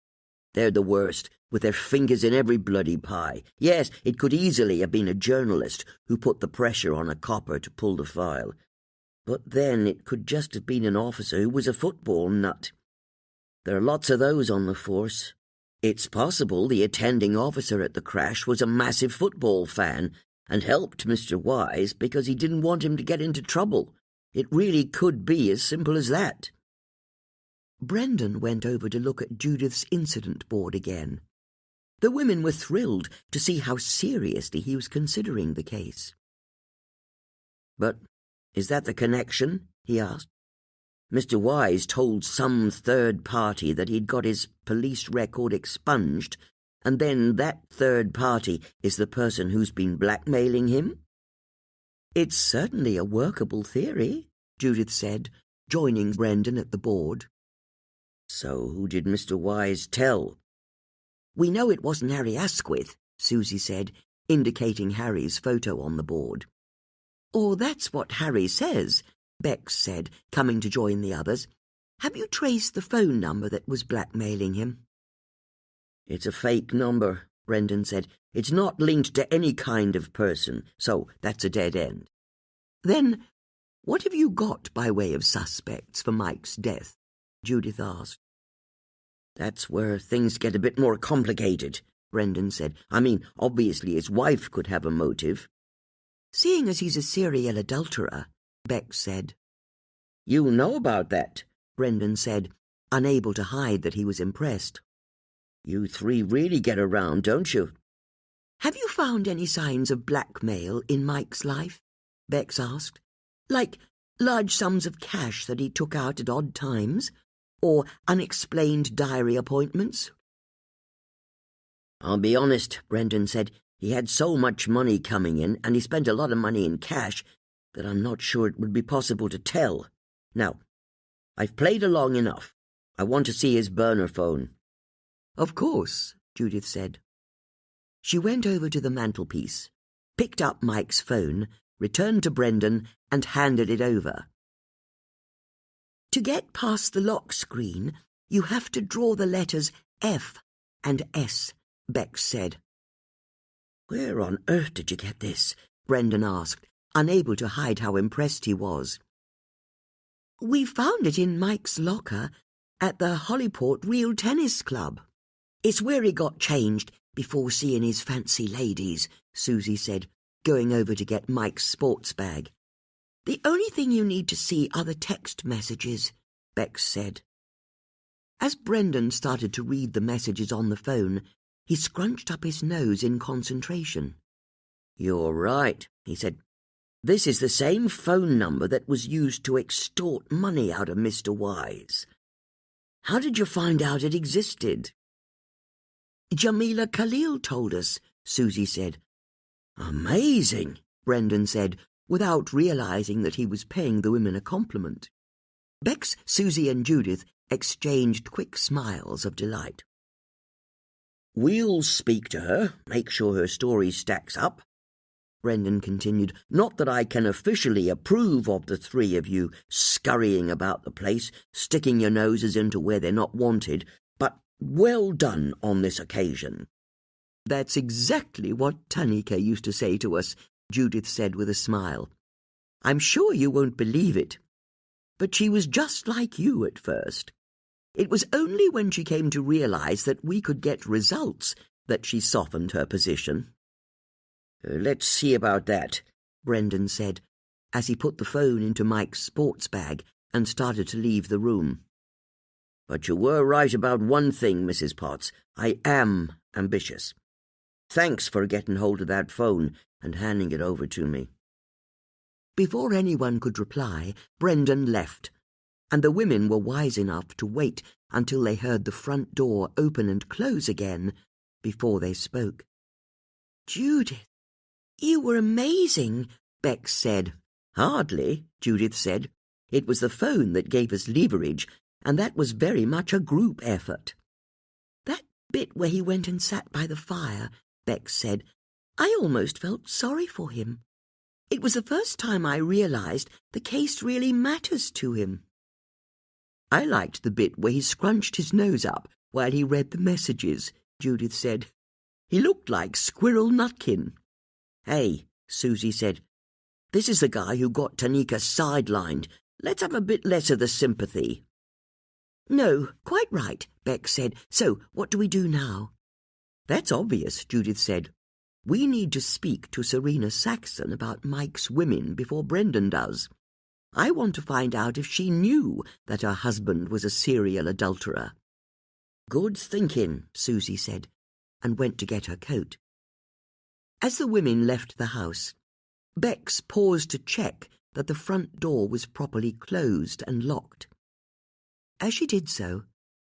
[SPEAKER 1] "They're the worst, with their fingers in every bloody pie. Yes, it could easily have been a journalist who put the pressure on a copper to pull the file. But then it could just have been an officer who was a football nut. There are lots of those on the force. It's possible the attending officer at the crash was a massive football fan and helped Mr. Wise because he didn't want him to get into trouble. It really could be as simple as that."
[SPEAKER 2] Brendan went over to look at Judith's incident board again. The women were thrilled to see how seriously he was considering the case.
[SPEAKER 1] "But is that the connection?" he asked. "Mr. Wise told some third party that he'd got his police record expunged, and then that third party is the person who's been blackmailing him?"
[SPEAKER 2] "It's certainly a workable theory," Judith said, joining Brendan at the board.
[SPEAKER 1] "So who did Mr. Wise tell?"
[SPEAKER 2] "We know it wasn't Harry Asquith," Susie said, indicating Harry's photo on the board. "Or that's what Harry says," Bex said, coming to join the others. "Have you traced the phone number that was blackmailing him?"
[SPEAKER 1] "It's a fake number," Brendan said. "It's not linked to any kind of person, so that's a dead end."
[SPEAKER 2] "Then what have you got by way of suspects for Mike's death?" Judith asked.
[SPEAKER 1] "That's where things get a bit more complicated," Brendan said. "I mean, obviously his wife could have a motive.
[SPEAKER 2] Seeing as he's a serial adulterer, Bex said.
[SPEAKER 1] You know about that,
[SPEAKER 2] Brendan said, unable to hide that he was impressed.
[SPEAKER 1] You three really get around, don't you?
[SPEAKER 2] Have you found any signs of blackmail in Mike's life? Bex asked. Like large sums of cash that he took out at odd times, or unexplained diary appointments?
[SPEAKER 1] I'll be honest, Brendan said. He had so much money coming in, and he spent a lot of money in cash, that I'm not sure it would be possible to tell. Now, I've played along enough. I want to see his burner phone.
[SPEAKER 2] Of course, Judith said. She went over to the mantelpiece, picked up Mike's phone, returned to Brendan, and handed it over. To get past the lock screen, you have to draw the letters F and S, Bex said.
[SPEAKER 1] Where on earth did you get this?
[SPEAKER 2] Brendan asked, unable to hide how impressed he was. We found it in Mike's locker at the Hollyport Real Tennis Club. It's where he got changed before seeing his fancy ladies, Susie said, going over to get Mike's sports bag. The only thing you need to see are the text messages, Bex said. As Brendan started to read the messages on the phone, he scrunched up his nose in concentration.
[SPEAKER 1] You're right, he said. This is the same phone number that was used to extort money out of Mr. Wise. How did you find out it existed?
[SPEAKER 2] Jamila Khalil told us, Susie said.
[SPEAKER 1] Amazing,
[SPEAKER 2] Brendan said, without realizing that he was paying the women a compliment. Bex, Susie and Judith exchanged quick smiles of delight.
[SPEAKER 1] We'll speak to her, make sure her story stacks up, Brendan continued. Not that I can officially approve of the three of you scurrying about the place, sticking your noses into where they're not wanted, but well done on this occasion.
[SPEAKER 2] That's exactly what Tanika used to say to us, Judith said with a smile. I'm sure you won't believe it, but she was just like you at first. It was only when she came to realize that we could get results that she softened her position.
[SPEAKER 1] Let's see about that,
[SPEAKER 2] Brendan said, as he put the phone into Mike's sports bag and started to leave the room.
[SPEAKER 1] But you were right about one thing, Mrs. Potts. I am ambitious. Thanks for getting hold of that phone and handing it over to me.
[SPEAKER 2] Before anyone could reply, Brendan left, and the women were wise enough to wait until they heard the front door open and close again before they spoke. Judith, you were amazing, Bex said.
[SPEAKER 1] Hardly, Judith said.
[SPEAKER 2] It was the phone that gave us leverage, and that was very much a group effort. That bit where he went and sat by the fire, Bex said, I almost felt sorry for him. It was the first time I realized the case really matters to him. I liked the bit where he scrunched his nose up while he read the messages, Judith said. He looked like Squirrel Nutkin.
[SPEAKER 1] Hey, Susie said, this is the guy who got Tanika sidelined. Let's have a bit less of the sympathy.
[SPEAKER 2] No, quite right, Bex said. So, what do we do now?
[SPEAKER 1] That's obvious, Judith said.
[SPEAKER 2] We need to speak to Serena Saxon about Mike's women before Brendan does. I want to find out if she knew that her husband was a serial adulterer.
[SPEAKER 1] Good thinking,
[SPEAKER 2] Susie said, and went to get her coat. As the women left the house, Bex paused to check that the front door was properly closed and locked. As she did so,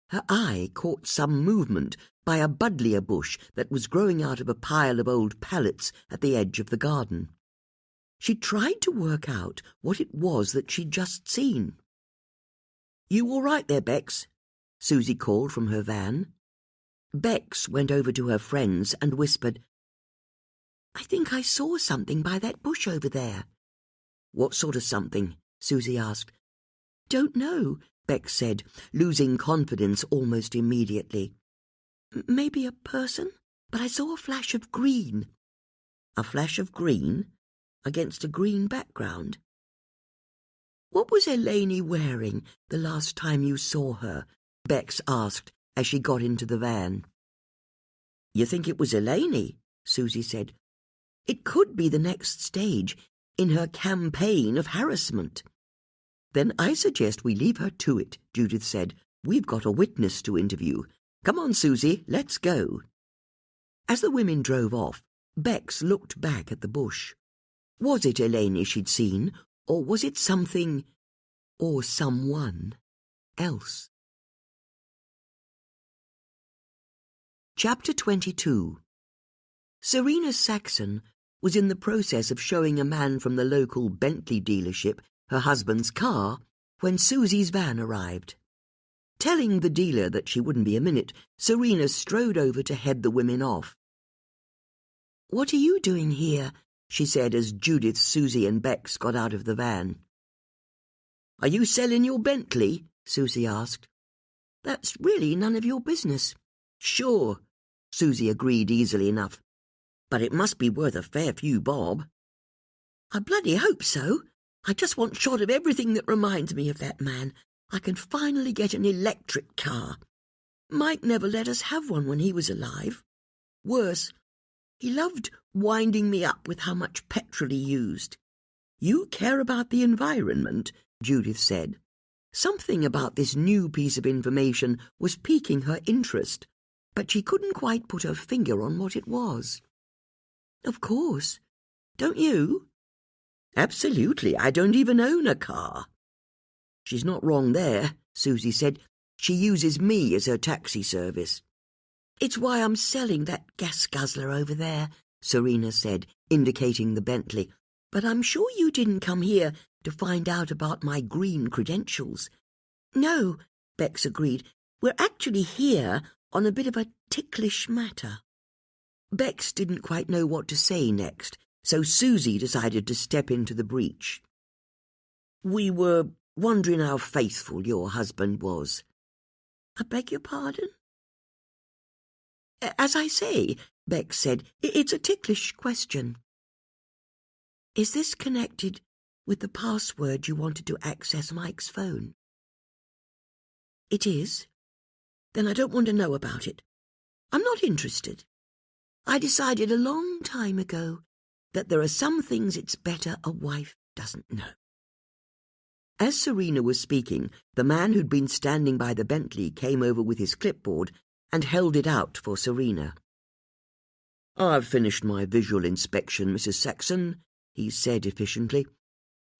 [SPEAKER 2] her eye caught some movement by a buddleia bush that was growing out of a pile of old pallets at the edge of the garden. She tried to work out what it was that she'd just seen. You all right there, Bex? Susie called from her van. Bex went over to her friends and whispered, I think I saw something by that bush over there.
[SPEAKER 1] What sort of something? Susie asked.
[SPEAKER 2] Don't know, Bex said, losing confidence almost immediately. Maybe a person, but I saw a flash of green.
[SPEAKER 1] A flash of green? Against a green background?
[SPEAKER 2] What was Eleni wearing the last time you saw her? Bex asked as she got into the van.
[SPEAKER 1] You think it was Eleni? Susie said.
[SPEAKER 2] It could be the next stage in her campaign of harassment.
[SPEAKER 1] Then I suggest we leave her to it, Judith said. We've got a witness to interview. Come on, Susie, let's go. As the women drove off, Bex looked back at the bush. Was it Eleni she'd seen, or was it something, or someone else? Chapter 22. Serena Saxon was in the process of showing a man from the local Bentley dealership her husband's car when Susie's van arrived. Telling the dealer that she wouldn't be a minute, Serena strode over to head the women off.
[SPEAKER 2] "What are you doing here?"
[SPEAKER 1] she said as Judith, Susie and Bex got out of the van. "Are you selling your Bentley?" Susie asked.
[SPEAKER 2] "That's really none of your business."
[SPEAKER 1] "Sure," Susie agreed easily enough. "But it must be worth a fair few bob."
[SPEAKER 2] "I bloody hope so. I just want shot of everything that reminds me of that man. I can finally get an electric car. Mike never let us have one when he was alive. Worse, he loved winding me up with how much petrol he used."
[SPEAKER 1] "You care about the environment," Judith said. Something about this new piece of information was piquing her interest, but she couldn't quite put her finger on what it was.
[SPEAKER 2] "Of course. Don't you?"
[SPEAKER 1] "Absolutely. I don't even own a car." "She's not wrong there," Susie said. "She uses me as her taxi service."
[SPEAKER 2] "It's why I'm selling that gas guzzler over there,"
[SPEAKER 1] Serena said, indicating the Bentley.
[SPEAKER 2] "But I'm sure you didn't come here to find out about my green credentials." "No," Bex agreed. "We're actually here on a bit of a ticklish matter."
[SPEAKER 1] Bex didn't quite know what to say next, so Susie decided to step into the breach. "We were wondering how faithful your husband was."
[SPEAKER 2] "I beg your pardon?"
[SPEAKER 1] "As I say," Bex said, "it's a ticklish question."
[SPEAKER 2] "Is this connected with the password you wanted to access Mike's phone?" "It is. Then I don't want to know about it. I'm not interested. I decided a long time ago that there are some things it's better a wife doesn't know."
[SPEAKER 1] As Serena was speaking, the man who'd been standing by the Bentley came over with his clipboard and held it out for Serena. "I've finished my visual inspection, Mrs. Saxon," he said efficiently.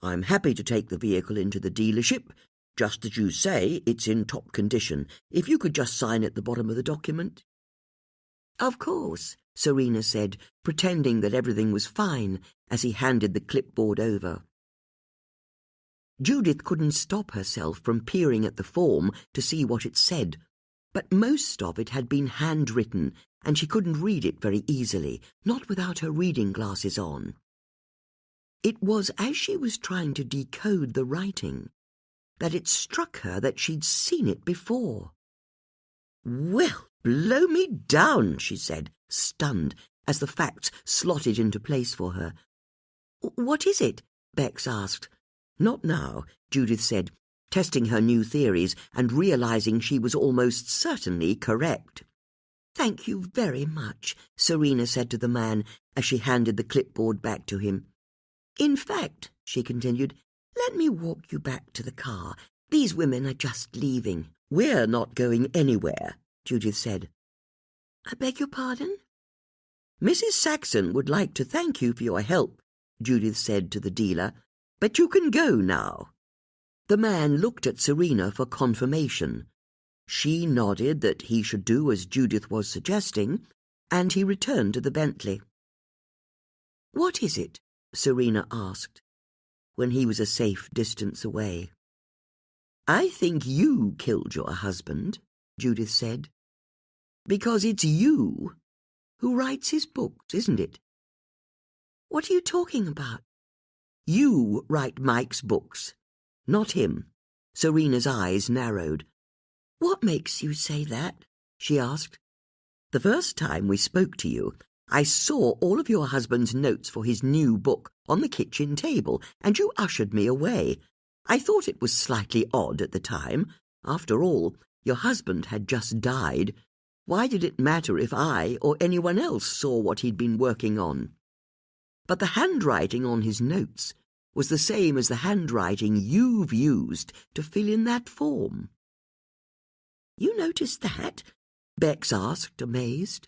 [SPEAKER 1] "I'm happy to take the vehicle into the dealership. Just as you say, it's in top condition. If you could just sign at the bottom of the document."
[SPEAKER 2] "Of course,"
[SPEAKER 1] Serena said, pretending that everything was fine as he handed the clipboard over. Judith couldn't stop herself from peering at the form to see what it said, but most of it had been handwritten, and she couldn't read it very easily, not without her reading glasses on. It was as she was trying to decode the writing that it struck her that she'd seen it before. "Well, blow me down," she said, stunned, as the facts slotted into place for her.
[SPEAKER 2] "What is it?" Bex asked.
[SPEAKER 1] "Not now," Judith said, testing her new theories and realizing she was almost certainly correct.
[SPEAKER 2] "Thank you very much,"
[SPEAKER 1] Serena said to the man as she handed the clipboard back to him.
[SPEAKER 2] "In fact," she continued, "let me walk you back to the car. These women are just leaving."
[SPEAKER 1] "We're not going anywhere," Judith said.
[SPEAKER 2] "I beg your pardon?"
[SPEAKER 1] "Mrs. Saxon would like to thank you for your help," Judith said to the dealer, "but you can go now." The man looked at Serena for confirmation. She nodded that he should do as Judith was suggesting, and he returned to the Bentley.
[SPEAKER 2] "What is it?"
[SPEAKER 1] Serena asked, when he was a safe distance away. "I think you killed your husband," Judith said. "Because it's you who writes his books, isn't it?"
[SPEAKER 2] "What are you talking about?"
[SPEAKER 1] "You write Mike's books, not him." Serena's eyes narrowed.
[SPEAKER 2] "What makes you say that?" she asked.
[SPEAKER 1] "The first time we spoke to you, I saw all of your husband's notes for his new book on the kitchen table, and you ushered me away. I thought it was slightly odd at the time. After all, your husband had just died. Why did it matter if I or anyone else saw what he'd been working on?" but the handwriting on his notes was the same as the handwriting you've used to fill in that form.
[SPEAKER 2] "You noticed that?"
[SPEAKER 1] Bex asked, amazed.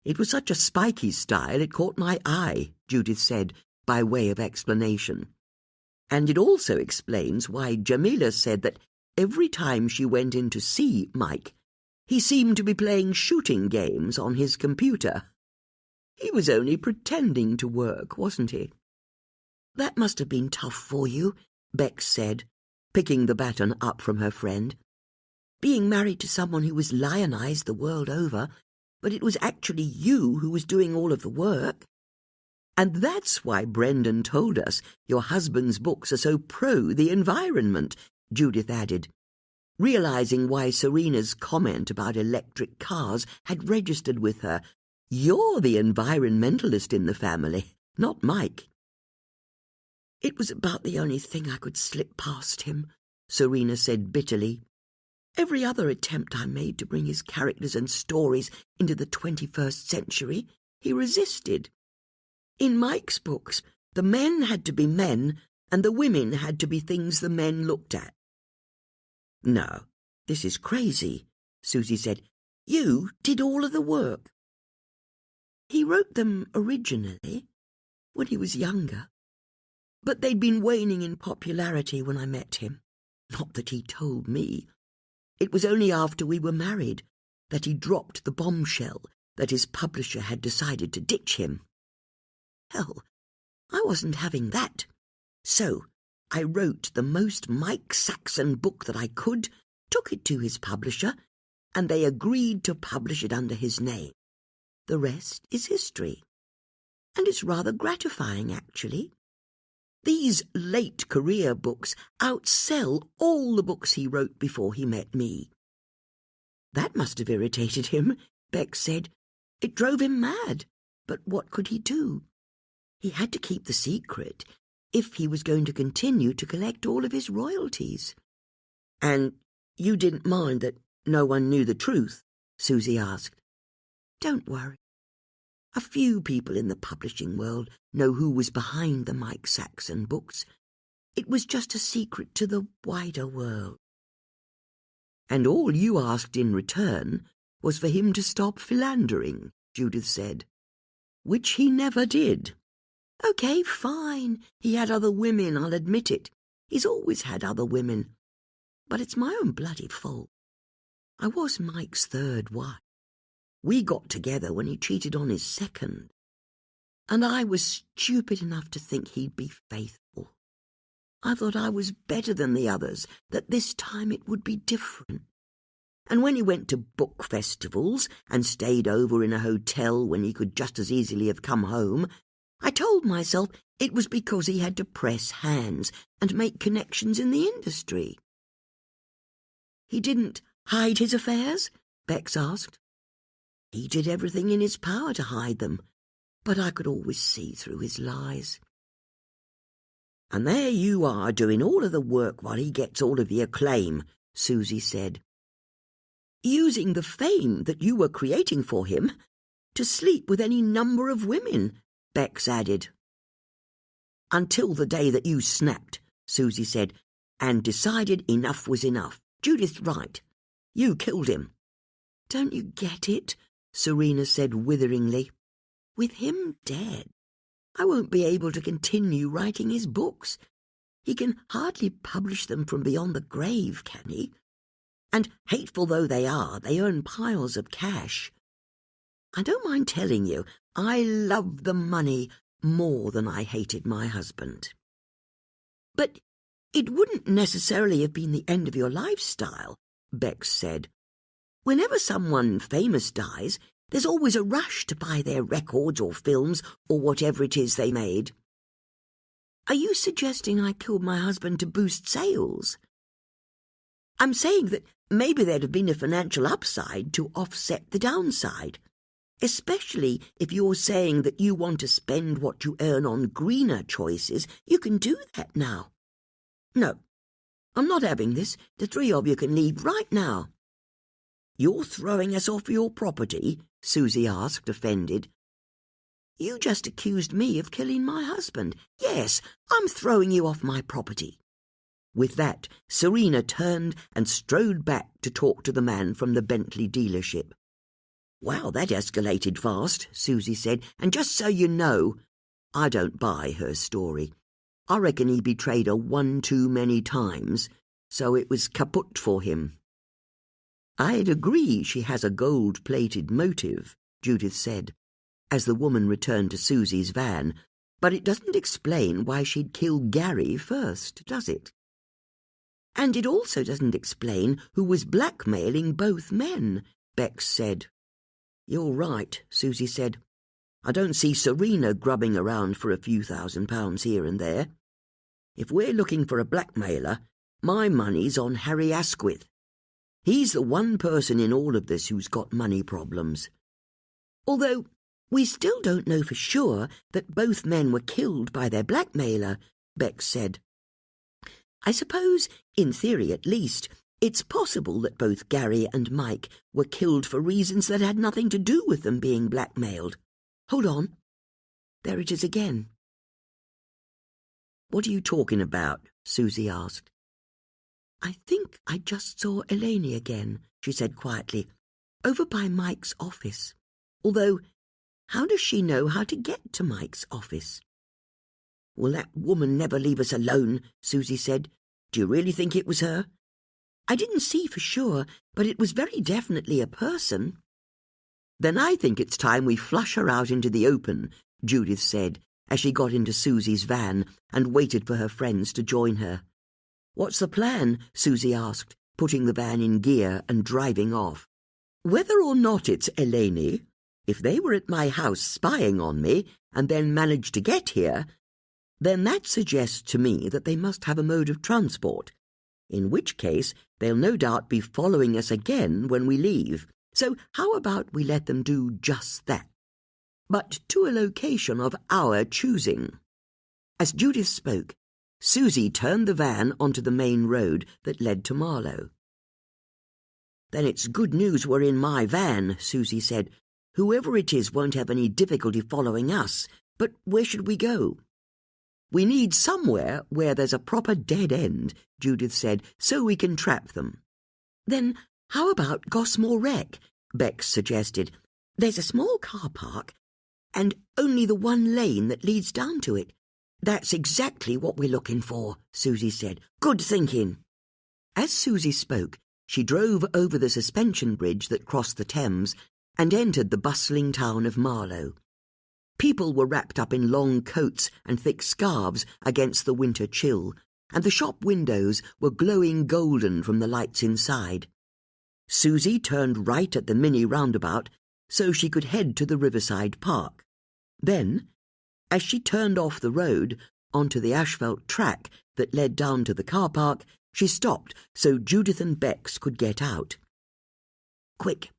[SPEAKER 1] "It was such a spiky style it caught my eye," Judith said, by way of explanation. "And it also explains why Jamila said that every time she went in to see Mike, he seemed to be playing shooting games on his computer. He was only pretending to work, wasn't he?"
[SPEAKER 2] "That must have been tough for you,"
[SPEAKER 1] Bex said, picking the baton up from her friend.
[SPEAKER 2] "Being married to someone who was lionized the world over, but it was actually you who was doing all of the work."
[SPEAKER 1] "And that's why Brendan told us your husband's books are so pro the environment," Judith added, realizing why Serena's comment about electric cars had registered with her. "You're the environmentalist in the family, not Mike."
[SPEAKER 2] "It was about the only thing I could slip past him," Serena said bitterly. "Every other attempt I made to bring his characters and stories into the 21st century, he resisted. In Mike's books, the men had to be men, and the women had to be things the men looked at."
[SPEAKER 1] "No, this is crazy," Susie said.
[SPEAKER 2] "You did all of the work." "He wrote them originally, when he was younger, but they'd been waning in popularity when I met him. Not that he told me. It was only after we were married that he dropped the bombshell that his publisher had decided to ditch him. Hell, I wasn't having that. So I wrote the most Mike Saxon book that I could, took it to his publisher, and they agreed to publish it under his name. The rest is history. And it's rather gratifying, actually. These late career books outsell all the books he wrote before he met me."
[SPEAKER 1] "That must have irritated him," Bex said.
[SPEAKER 2] "It drove him mad, but what could he do? He had to keep the secret if he was going to continue to collect all of his royalties."
[SPEAKER 1] "And you didn't mind that no one knew the truth?" Susie asked.
[SPEAKER 2] "Don't worry. A few people in the publishing world know who was behind the Mike Saxon books. It was just a secret to the wider world."
[SPEAKER 1] "And all you asked in return was for him to stop philandering," Judith said. "Which he never did."
[SPEAKER 2] "Okay, fine. He had other women, I'll admit it. He's always had other women. But it's my own bloody fault. I was Mike's third wife. We got together when he cheated on his second. And I was stupid enough to think he'd be faithful. I thought I was better than the others, that this time it would be different. And when he went to book festivals and stayed over in a hotel when he could just as easily have come home, I told myself it was because he had to press hands and make connections in the industry."
[SPEAKER 1] "He didn't hide his affairs?" Bex asked.
[SPEAKER 2] "He did everything in his power to hide them, but I could always see through his lies."
[SPEAKER 1] "And there you are doing all of the work while he gets all of the acclaim," Susie said.
[SPEAKER 2] "Using the fame that you were creating for him to sleep with any number of women," Bex added.
[SPEAKER 1] "Until the day that you snapped," Susie said, "and decided enough was enough. Judith's right. You killed him."
[SPEAKER 2] "Don't you get it?" Serena said witheringly. "With him dead, I won't be able to continue writing his books. He can hardly publish them from beyond the grave, can he? And hateful though they are, they earn piles of cash. I don't mind telling you, I love the money more than I hated my husband." "But it wouldn't necessarily have been the end of your lifestyle," Bex said. "Whenever someone famous dies, there's always a rush to buy their records or films or whatever it is they made." "Are you suggesting I killed my husband to boost sales?" "I'm saying that maybe there'd have been a financial upside to offset the downside, especially if you're saying that you want to spend what you earn on greener choices. You can do that now." "No, I'm not having this. The three of you can leave right now."
[SPEAKER 1] "You're throwing us off your property?" Susie asked, offended.
[SPEAKER 2] You just accused me of killing my husband. Yes, I'm throwing you off my property."
[SPEAKER 1] With that, Serena turned and strode back to talk to the man from the Bentley dealership. "Wow, that escalated fast," Susie said, "and just so you know, I don't buy her story. I reckon he betrayed her one too many times, so it was kaput for him." "I'd agree she has a gold-plated motive," Judith said, as the woman returned to Susie's van, "but it doesn't explain why she'd kill Gary first, does it? And it also doesn't explain who was blackmailing both men," Bex said. "You're right," Susie said. "I don't see Serena grubbing around for a few £1,000 here and there. If we're looking for a blackmailer, my money's on Harry Asquith. He's the one person in all of this who's got money problems. Although we still don't know for sure that both men were killed by their blackmailer," Bex said. "I suppose, in theory at least, it's possible that both Gary and Mike were killed for reasons that had nothing to do with them being blackmailed. Hold on. There it is again." "What are you talking about?" Susie asked. "I think I just saw Eleni again," she said quietly, "over by Mike's office. Although, how does she know how to get to Mike's office?" "Will that woman never leave us alone?" Susie said. "Do you really think it was her?" "I didn't see for sure, but it was very definitely a person." "Then I think it's time we flush her out into the open," Judith said, as she got into Susie's van and waited for her friends to join her. "What's the plan?" Susie asked, putting the van in gear and driving off. "Whether or not it's Eleni, if they were at my house spying on me and then managed to get here, then that suggests to me that they must have a mode of transport, in which case they'll no doubt be following us again when we leave. So how about we let them do just that? But to a location of our choosing." As Judith spoke, Susie turned the van onto the main road that led to Marlow. "Then it's good news we're in my van," Susie said. "Whoever it is won't have any difficulty following us. But where should we go?" "We need somewhere where there's a proper dead end," Judith said, "so we can trap them." "Then how about Gosmore Wreck?" Bex suggested. "There's a small car park, and only the one lane that leads down to it." "That's exactly what we're looking for," Susie said. "Good thinking." As Susie spoke, she drove over the suspension bridge that crossed the Thames and entered the bustling town of Marlow. People were wrapped up in long coats and thick scarves against the winter chill, and the shop windows were glowing golden from the lights inside. Susie turned right at the mini roundabout so she could head to the Riverside Park. Then, as she turned off the road onto the asphalt track that led down to the car park, she stopped so Judith and Bex could get out. "Quick,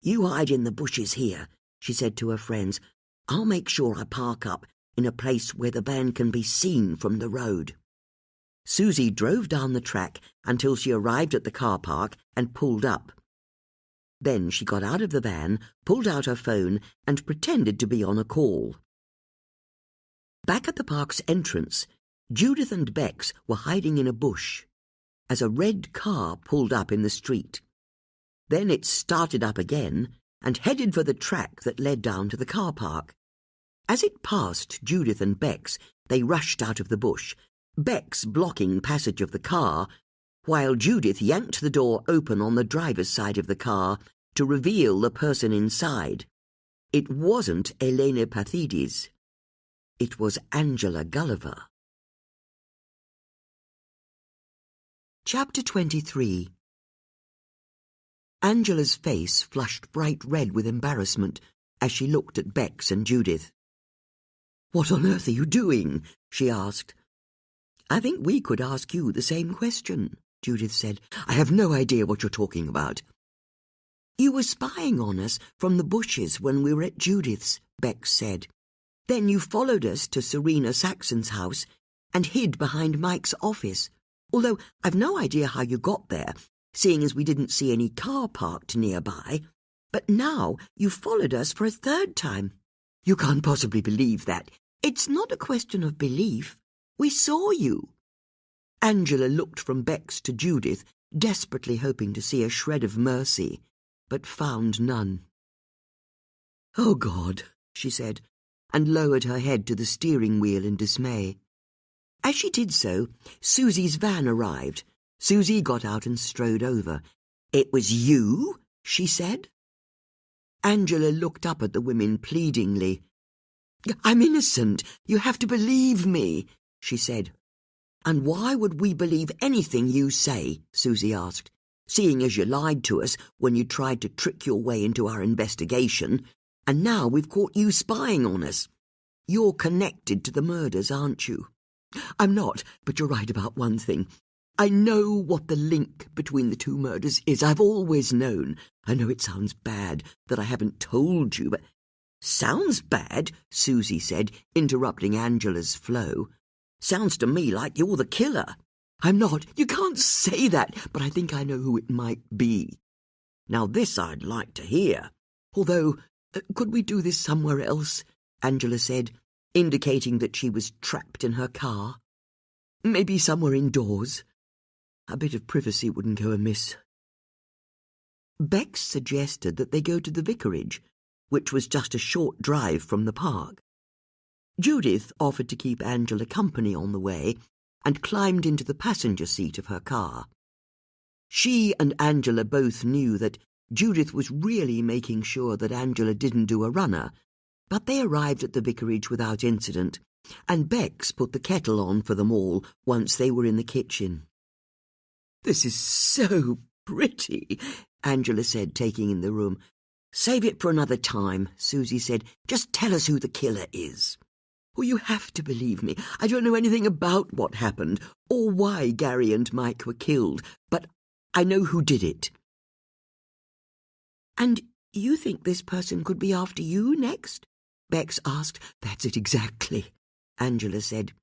[SPEAKER 1] you hide in the bushes here," she said to her friends. "I'll make sure I park up in a place where the van can be seen from the road." Susie drove down the track until she arrived at the car park and pulled up. Then she got out of the van, pulled out her phone, and pretended to be on a call. Back at the park's entrance, Judith and Bex were hiding in a bush as a red car pulled up in the street. Then it started up again and headed for the track that led down to the car park. As it passed Judith and Bex, they rushed out of the bush, Bex blocking passage of the car, while Judith yanked the door open on the driver's side of the car to reveal the person inside. It wasn't Elena Pathides. It was Angela Gulliver. Chapter 23. Angela's face flushed bright red with embarrassment as she looked at Bex and Judith. "What on earth are you doing?" she asked. "I think we could ask you the same question," Judith said. "I have no idea what you're talking about." "You were spying on us from the bushes when we were at Judith's," Bex said. "Then you followed us to Serena Saxon's house and hid behind Mike's office, although I've no idea how you got there, seeing as we didn't see any car parked nearby. But now you've followed us for a third time.
[SPEAKER 2] You can't possibly believe that. It's not a question of belief. We saw you. Angela looked from Bex to Judith, desperately hoping to see a shred of mercy, but found none. "Oh, God," she said, and lowered her head to the steering wheel in dismay. As she did so, Susie's van arrived. Susie got out and strode over. "It was you?" she said. Angela looked up at the women pleadingly. "I'm innocent. You have to believe me," she said. "And why would we believe anything you say?" Susie asked, "seeing as you lied to us when you tried to trick your way into our investigation, and now we've caught you spying on us. You're connected to the murders, aren't you?" "I'm not, but you're right about one thing. I know what the link between the two murders is. I've always known. I know it sounds bad that I haven't told you, but—" "Sounds bad," Susie said, interrupting Angela's flow. "Sounds to me like you're the killer." "I'm not. You can't say that, but I think I know who it might be." "Now this I'd like to hear." "Although, could we do this somewhere else?" Angela said, indicating that she was trapped in her car. "Maybe somewhere indoors. A bit of privacy wouldn't go amiss." Bex suggested that they go to the vicarage, which was just a short drive from the park. Judith offered to keep Angela company on the way and climbed into the passenger seat of her car. She and Angela both knew that Judith was really making sure that Angela didn't do a runner, but they arrived at the vicarage without incident, and Bex put the kettle on for them all once they were in the kitchen. "This is so pretty," Angela said, taking in the room. "Save it for another time," Susie said. "Just tell us who the killer is." "Oh, you have to believe me. I don't know anything about what happened or why Gary and Mike were killed, but I know who did it." "And you think this person could be after you next?" Bex asked. "That's it exactly," Angela said.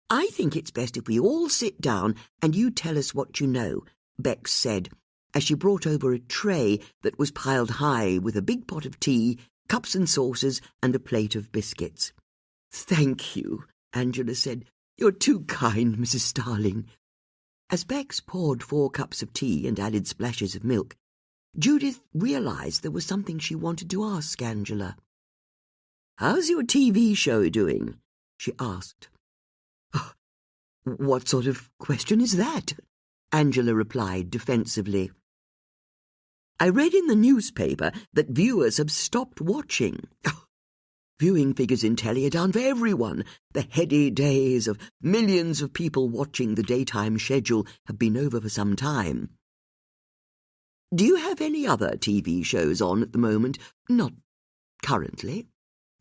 [SPEAKER 2] "I think it's best if we all sit down and you tell us what you know," Bex said, as she brought over a tray that was piled high with a big pot of tea, cups and saucers, and a plate of biscuits. "Thank you," Angela said. "You're too kind, Mrs. Starling." As Bex poured 4 cups of tea and added splashes of milk, Judith realized there was something she wanted to ask Angela. "How's your TV show doing?" she asked. "Oh, what sort of question is that?" Angela replied defensively. "I read in the newspaper that viewers have stopped watching. Viewing figures in telly are down for everyone. The heady days of millions of people watching the daytime schedule have been over for some time. Do you have any other TV shows on at the moment? Not currently.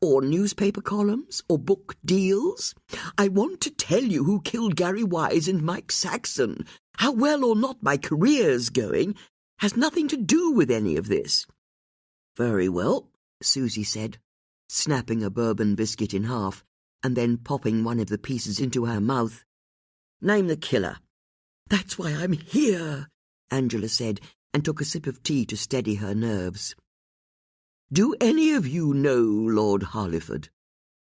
[SPEAKER 2] Or newspaper columns? Or book deals? I want to tell you who killed Gary Wise and Mike Saxon. How well or not my career's going has nothing to do with any of this." "Very well," Susie said, snapping a bourbon biscuit in half and then popping one of the pieces into her mouth. "Name the killer." "That's why I'm here," Angela said, and took a sip of tea to steady her nerves. "Do any of you know Lord Harliford?"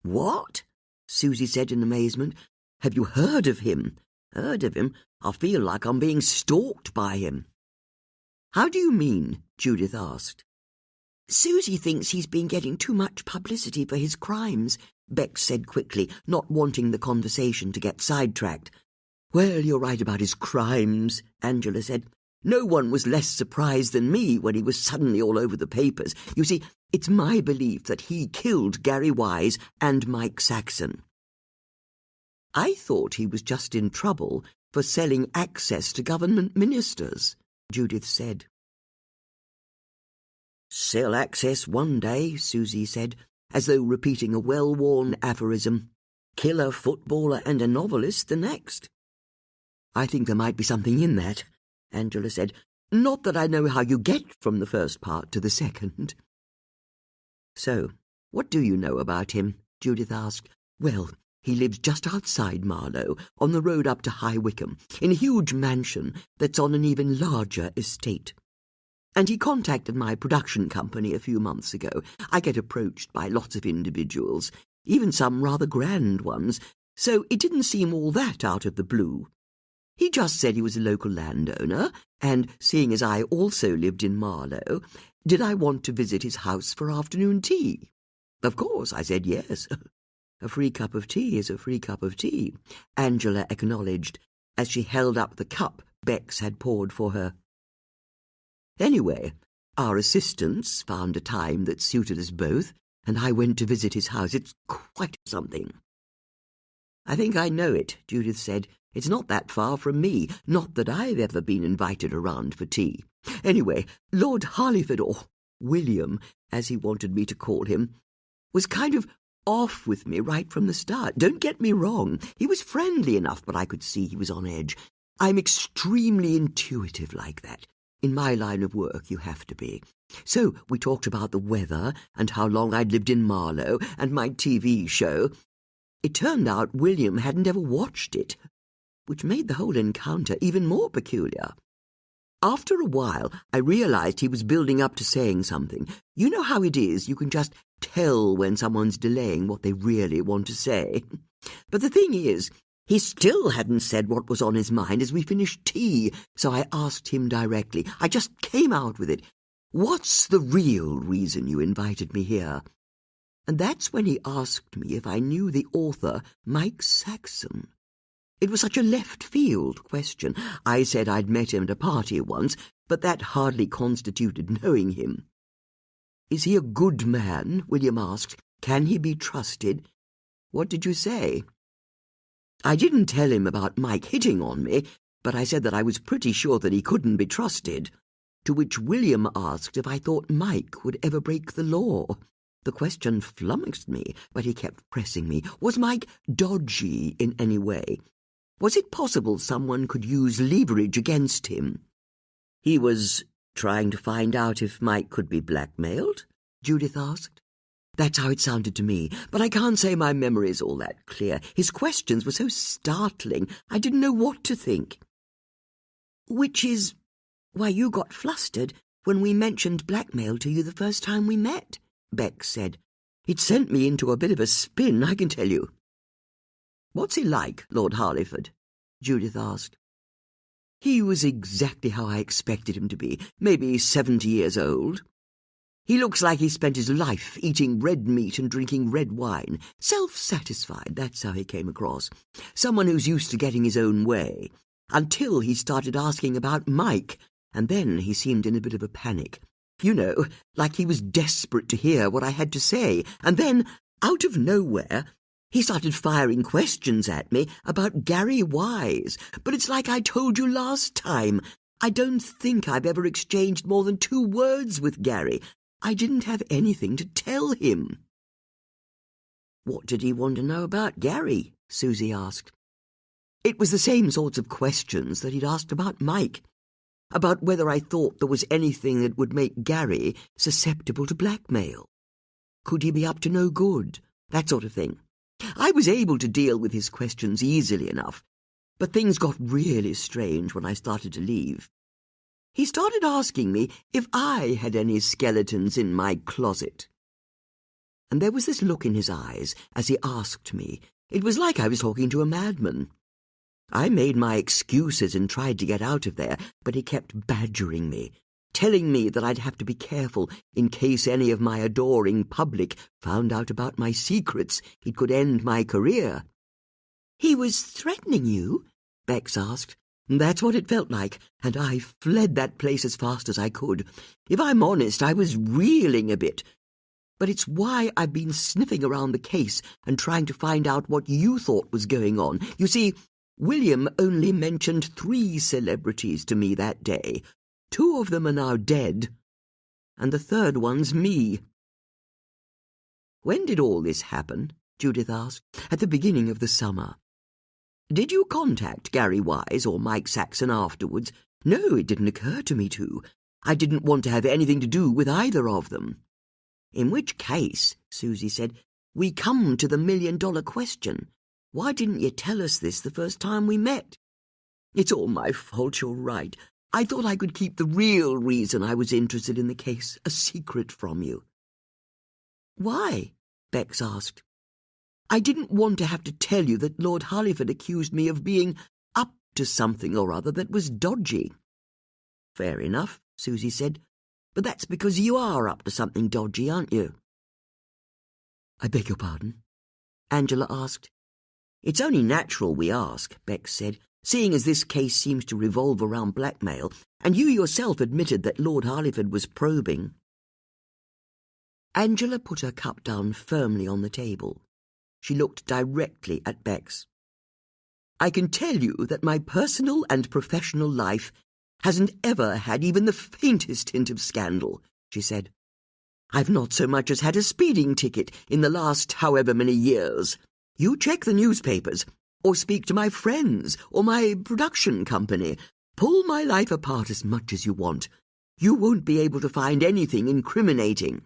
[SPEAKER 2] "What?" Susie said in amazement. "Have you heard of him?" "Heard of him? I feel like I'm being stalked by him." "How do you mean?" Judith asked. "Susie thinks he's been getting too much publicity for his crimes," Bex said quickly, not wanting the conversation to get sidetracked. "Well, you're right about his crimes," Angela said. "No one was less surprised than me when he was suddenly all over the papers. You see, it's my belief that he killed Gary Wise and Mike Saxon." "I thought he was just in trouble for selling access to government ministers," Judith said. "Sell access one day," Susie said, as though repeating a well-worn aphorism. "Kill a footballer and a novelist the next." "I think there might be something in that," Angela said. "Not that I know how you get from the first part to the second." "So, what do you know about him?" Judith asked. "Well, he lives just outside Marlow, on the road up to High Wycombe, in a huge mansion that's on an even larger estate.
[SPEAKER 1] And he contacted my production company a few months ago. I get approached by lots of individuals, even some rather grand ones, so it didn't seem all that out of the blue. He just said he was a local landowner, and seeing as I also lived in Marlow, did I want to visit his house for afternoon tea? Of course, I said yes. A free cup of tea is a free cup of tea, Angela acknowledged, as she held up the cup Bex had poured for her. Anyway, our assistants found a time that suited us both, and I went to visit his house. It's quite something. I think I know it, Judith said. It's not that far from me, not that I've ever been invited around for tea. Anyway, Lord Harleyford, or William, as he wanted me to call him, was kind of off with me right from the start. Don't get me wrong, he was friendly enough, but I could see he was on edge. I'm extremely intuitive like that. In my line of work, you have to be. So we talked about the weather and how long I'd lived in Marlow and my TV show. It turned out William hadn't ever watched it, which made the whole encounter even more peculiar. After a while, I realized he was building up to saying something. You know how it is, you can just tell when someone's delaying what they really want to say. But the thing is, he still hadn't said what was on his mind as we finished tea, so I asked him directly. I just came out with it. What's the real reason you invited me here? And that's when he asked me if I knew the author, Mike Saxon. It was such a left-field question. I said I'd met him at a party once, but that hardly constituted knowing him. Is he a good man? William asked. Can he be trusted? What did you say? I didn't tell him about Mike hitting on me, but I said that I was pretty sure that he couldn't be trusted, to which William asked if I thought Mike would ever break the law. The question flummoxed me, but he kept pressing me. Was Mike dodgy in any way? Was it possible someone could use leverage against him? He was trying to find out if Mike could be blackmailed? Judith asked. That's how it sounded to me, but I can't say my memory's all that clear. His questions were so startling, I didn't know what to think. Which is why you got flustered when we mentioned blackmail to you the first time we met, Bex said. It sent me into a bit of a spin, I can tell you. What's he like, Lord Harleyford? Judith asked. He was exactly how I expected him to be, maybe 70 years old. He looks like he spent his life eating red meat and drinking red wine. Self-satisfied, that's how he came across. Someone who's used to getting his own way. Until he started asking about Mike, and then he seemed in a bit of a panic. You know, like he was desperate to hear what I had to say, and then, out of nowhere, he started firing questions at me about Gary Wise. But it's like I told you last time. I don't think I've ever exchanged more than 2 words with Gary. I didn't have anything to tell him. What did he want to know about Gary? Susie asked. It was the same sorts of questions that he'd asked about Mike, about whether I thought there was anything that would make Gary susceptible to blackmail. Could he be up to no good? That sort of thing. I was able to deal with his questions easily enough, but things got really strange when I started to leave. He started asking me if I had any skeletons in my closet. And there was this look in his eyes as he asked me. It was like I was talking to a madman. I made my excuses and tried to get out of there, but he kept badgering me, telling me that I'd have to be careful in case any of my adoring public found out about my secrets. It could end my career. He was threatening you? Bex asked. That's what it felt like, and I fled that place as fast as I could. If I'm honest, I was reeling a bit. But it's why I've been sniffing around the case and trying to find out what you thought was going on. You see, William only mentioned 3 celebrities to me that day. 2 of them are now dead, and the 3rd one's me. When did all this happen? Judith asked. At the beginning of the summer. Did you contact Gary Wise or Mike Saxon afterwards? No, it didn't occur to me to. I didn't want to have anything to do with either of them. In which case, Susie said, we come to the million-dollar question. Why didn't you tell us this the first time we met? It's all my fault, you're right. I thought I could keep the real reason I was interested in the case a secret from you."
[SPEAKER 2] "Why?" Bex asked.
[SPEAKER 1] "I didn't want to have to tell you that Lord Harleyford accused me of being up to something or other that was dodgy." "Fair enough," Susie said. "But that's because you are up to something dodgy, aren't you?" "I beg your pardon?" Angela asked. "It's only natural we ask," Bex said, "seeing as this case seems to revolve around blackmail, and you yourself admitted that Lord Harleyford was probing." Angela put her cup down firmly on the table. She looked directly at Bex. "I can tell you that my personal and professional life hasn't ever had even the faintest hint of scandal," she said. "I've not so much as had a speeding ticket in the last however many years. You check the newspapers, or speak to my friends, or my production company. Pull my life apart as much as you want. You won't be able to find anything incriminating."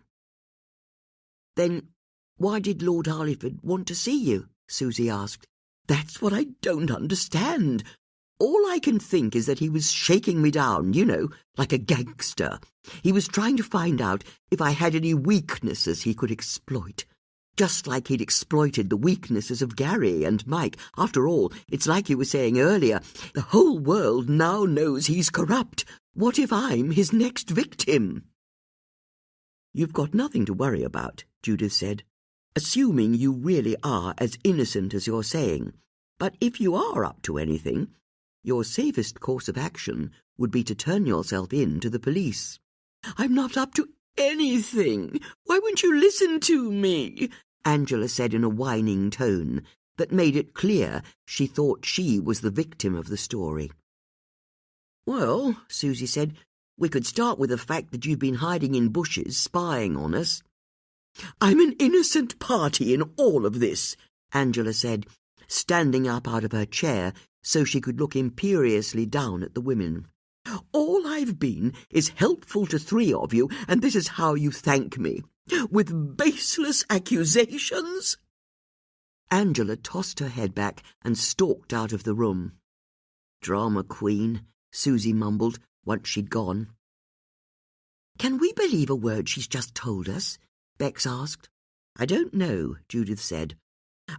[SPEAKER 1] "Then why did Lord Harleyford want to see you?" Susie asked. "That's what I don't understand. All I can think is that he was shaking me down, you know, like a gangster. He was trying to find out if I had any weaknesses he could exploit. Just like he'd exploited the weaknesses of Gary and Mike. After all, it's like you were saying earlier, the whole world now knows he's corrupt. What if I'm his next victim?" "You've got nothing to worry about," Judith said, "assuming you really are as innocent as you're saying. But if you are up to anything, your safest course of action would be to turn yourself in to the police." "I'm not up to anything. Why won't you listen to me?" Angela said in a whining tone that made it clear she thought she was the victim of the story. "Well," Susie said, "we could start with the fact that you've been hiding in bushes, spying on us." "I'm an innocent party in all of this," Angela said, standing up out of her chair so she could look imperiously down at the women. "All I've been is helpful to 3 of you, and this is how you thank me. With baseless accusations?" Angela tossed her head back and stalked out of the room. "Drama queen," Susie mumbled once she'd gone.
[SPEAKER 2] "Can we believe a word she's just told us?" Bex asked.
[SPEAKER 1] "I don't know," Judith said.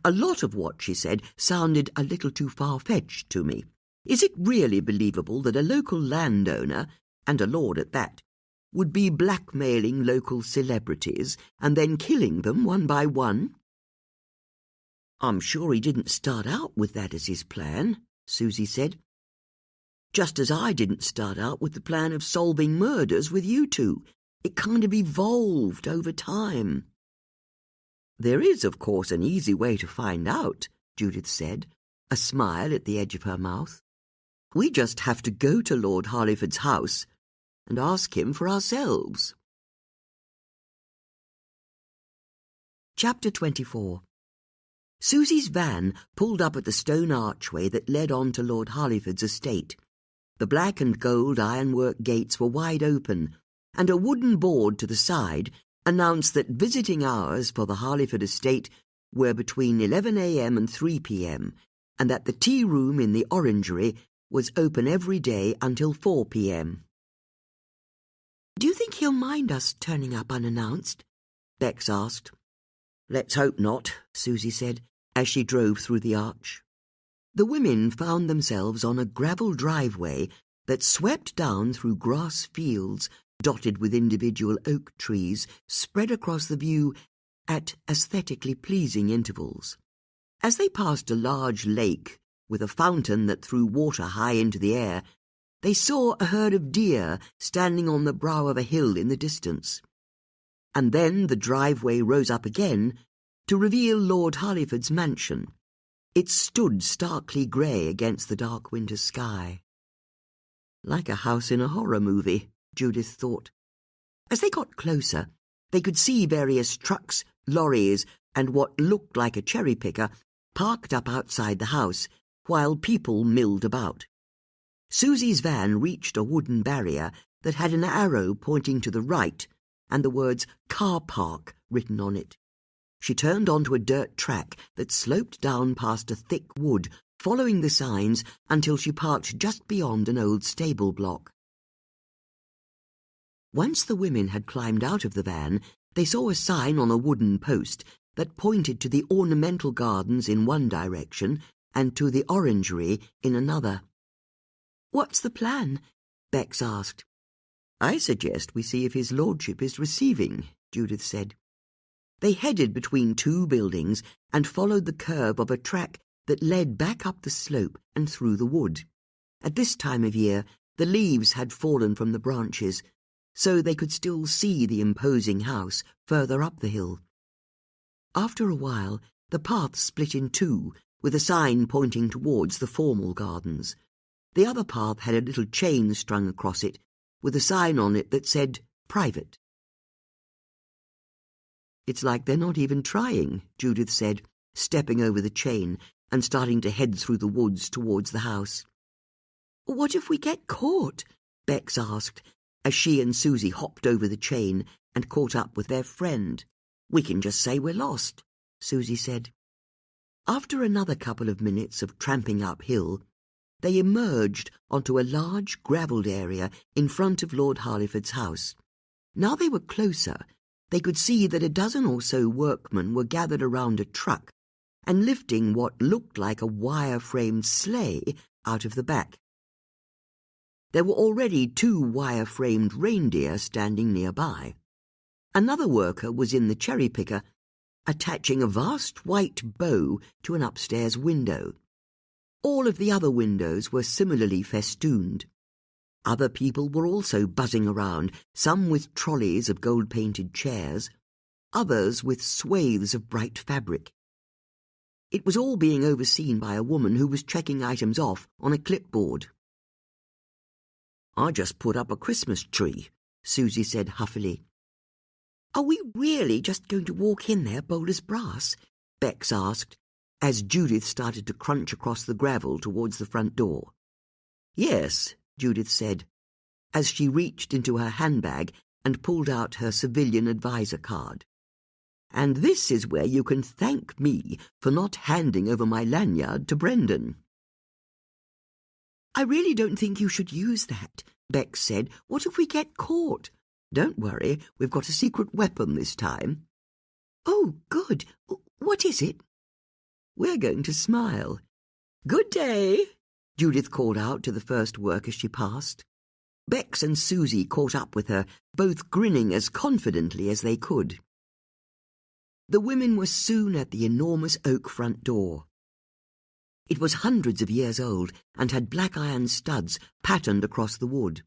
[SPEAKER 1] "A lot of what she said sounded a little too far-fetched to me. Is it really believable that a local landowner, and a lord at that, would be blackmailing local celebrities and then killing them one by one?" "I'm sure he didn't start out with that as his plan," Susie said. "Just as I didn't start out with the plan of solving murders with you two. It kind of evolved over time." "There is, of course, an easy way to find out," Judith said, a smile at the edge of her mouth. "We just have to go to Lord Harleyford's house and ask him for ourselves." Chapter 24. Susie's van pulled up at the stone archway that led on to Lord Harleyford's estate. The black and gold ironwork gates were wide open, and a wooden board to the side announced that visiting hours for the Harleyford estate were between 11 a.m. and 3 p.m., and that the tea room in the orangery was open every day until 4 p.m.
[SPEAKER 2] "Do you think he'll mind us turning up unannounced?"
[SPEAKER 1] Bex asked. "Let's hope not," Susie said, as she drove through the arch. The women found themselves on a gravel driveway that swept down through grass fields dotted with individual oak trees spread across the view at aesthetically pleasing intervals. As they passed a large lake with a fountain that threw water high into the air, they saw a herd of deer standing on the brow of a hill in the distance. And then the driveway rose up again to reveal Lord Harleyford's mansion. It stood starkly grey against the dark winter sky. Like a house in a horror movie, Judith thought. As they got closer, they could see various trucks, lorries, and what looked like a cherry picker parked up outside the house, while people milled about. Susie's van reached a wooden barrier that had an arrow pointing to the right and the words "Car Park" written on it. She turned onto a dirt track that sloped down past a thick wood, following the signs until she parked just beyond an old stable block.
[SPEAKER 2] Once the women had climbed out of the van, they saw a sign on a wooden post that pointed to the ornamental gardens in one direction and to the orangery in another. "What's the plan?" Bex asked. "I suggest we see if his lordship is receiving," Judith said. They headed between two buildings and followed the curve of a track that led back up the slope and through the wood. At this time of year, the leaves had fallen from the branches, so they could still see the imposing house further up the hill. After a while, the path split in two, with a sign pointing towards the formal gardens. The other path had a little chain strung across it, with a sign on it that said, "Private." "It's like they're not even trying," Judith said, stepping over the chain and starting to head through the woods towards the house. "What if we get caught?" Bex asked, as she and Susie hopped over the chain and caught up with their friend. "We can just say we're lost," Susie said. After another couple of minutes of tramping uphill, they emerged onto a large gravelled area in front of Lord Harleyford's house. Now they were closer, they could see that a dozen or so workmen were gathered around a truck and lifting what looked like a wire-framed sleigh out of the back. There were already 2 wire-framed reindeer standing nearby. Another worker was in the cherry-picker, attaching a vast white bow to an upstairs window. All of the other windows were similarly festooned. Other people were also buzzing around, some with trolleys of gold-painted chairs, others with swathes of bright fabric. It was all being overseen by a woman who was checking items off on a clipboard. "I just put up a Christmas tree," Susie said huffily. "Are we really just going to walk in there bold as brass?" Bex asked, as Judith started to crunch across the gravel towards the front door. "Yes," Judith said, as she reached into her handbag and pulled out her civilian advisor card. "And this is where you can thank me for not handing over my lanyard to Brendan." "I really don't think you should use that," Bex said. "What if we get caught?" "Don't worry, we've got a secret weapon this time." "Oh, good. What is it?" "We're going to smile." "Good day," Judith called out to the first work as she passed. Bex and Susie caught up with her, both grinning as confidently as they could. The women were soon at the enormous oak front door. It was hundreds of years old and had black iron studs patterned across the wood.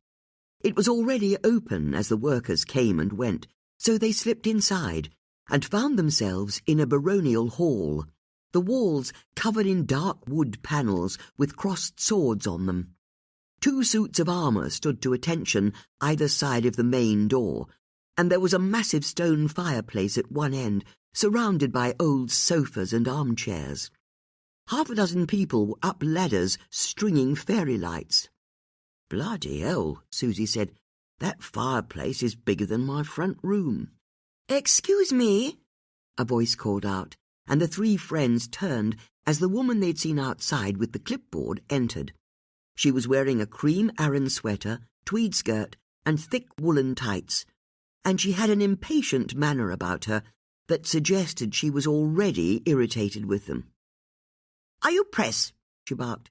[SPEAKER 2] It was already open as the workers came and went, so they slipped inside and found themselves in a baronial hall, the walls covered in dark wood panels with crossed swords on them. 2 suits of armour stood to attention either side of the main door, and there was a massive stone fireplace at one end, surrounded by old sofas and armchairs. Half a dozen people were up ladders stringing fairy lights. "Bloody hell," Susie said. "That fireplace is bigger than my front room." "Excuse me," a voice called out, and the 3 friends turned as the woman they'd seen outside with the clipboard entered. She was wearing a cream Aran sweater, tweed skirt, and thick woolen tights, and she had an impatient manner about her that suggested she was already irritated with them. "Are you press?" she barked.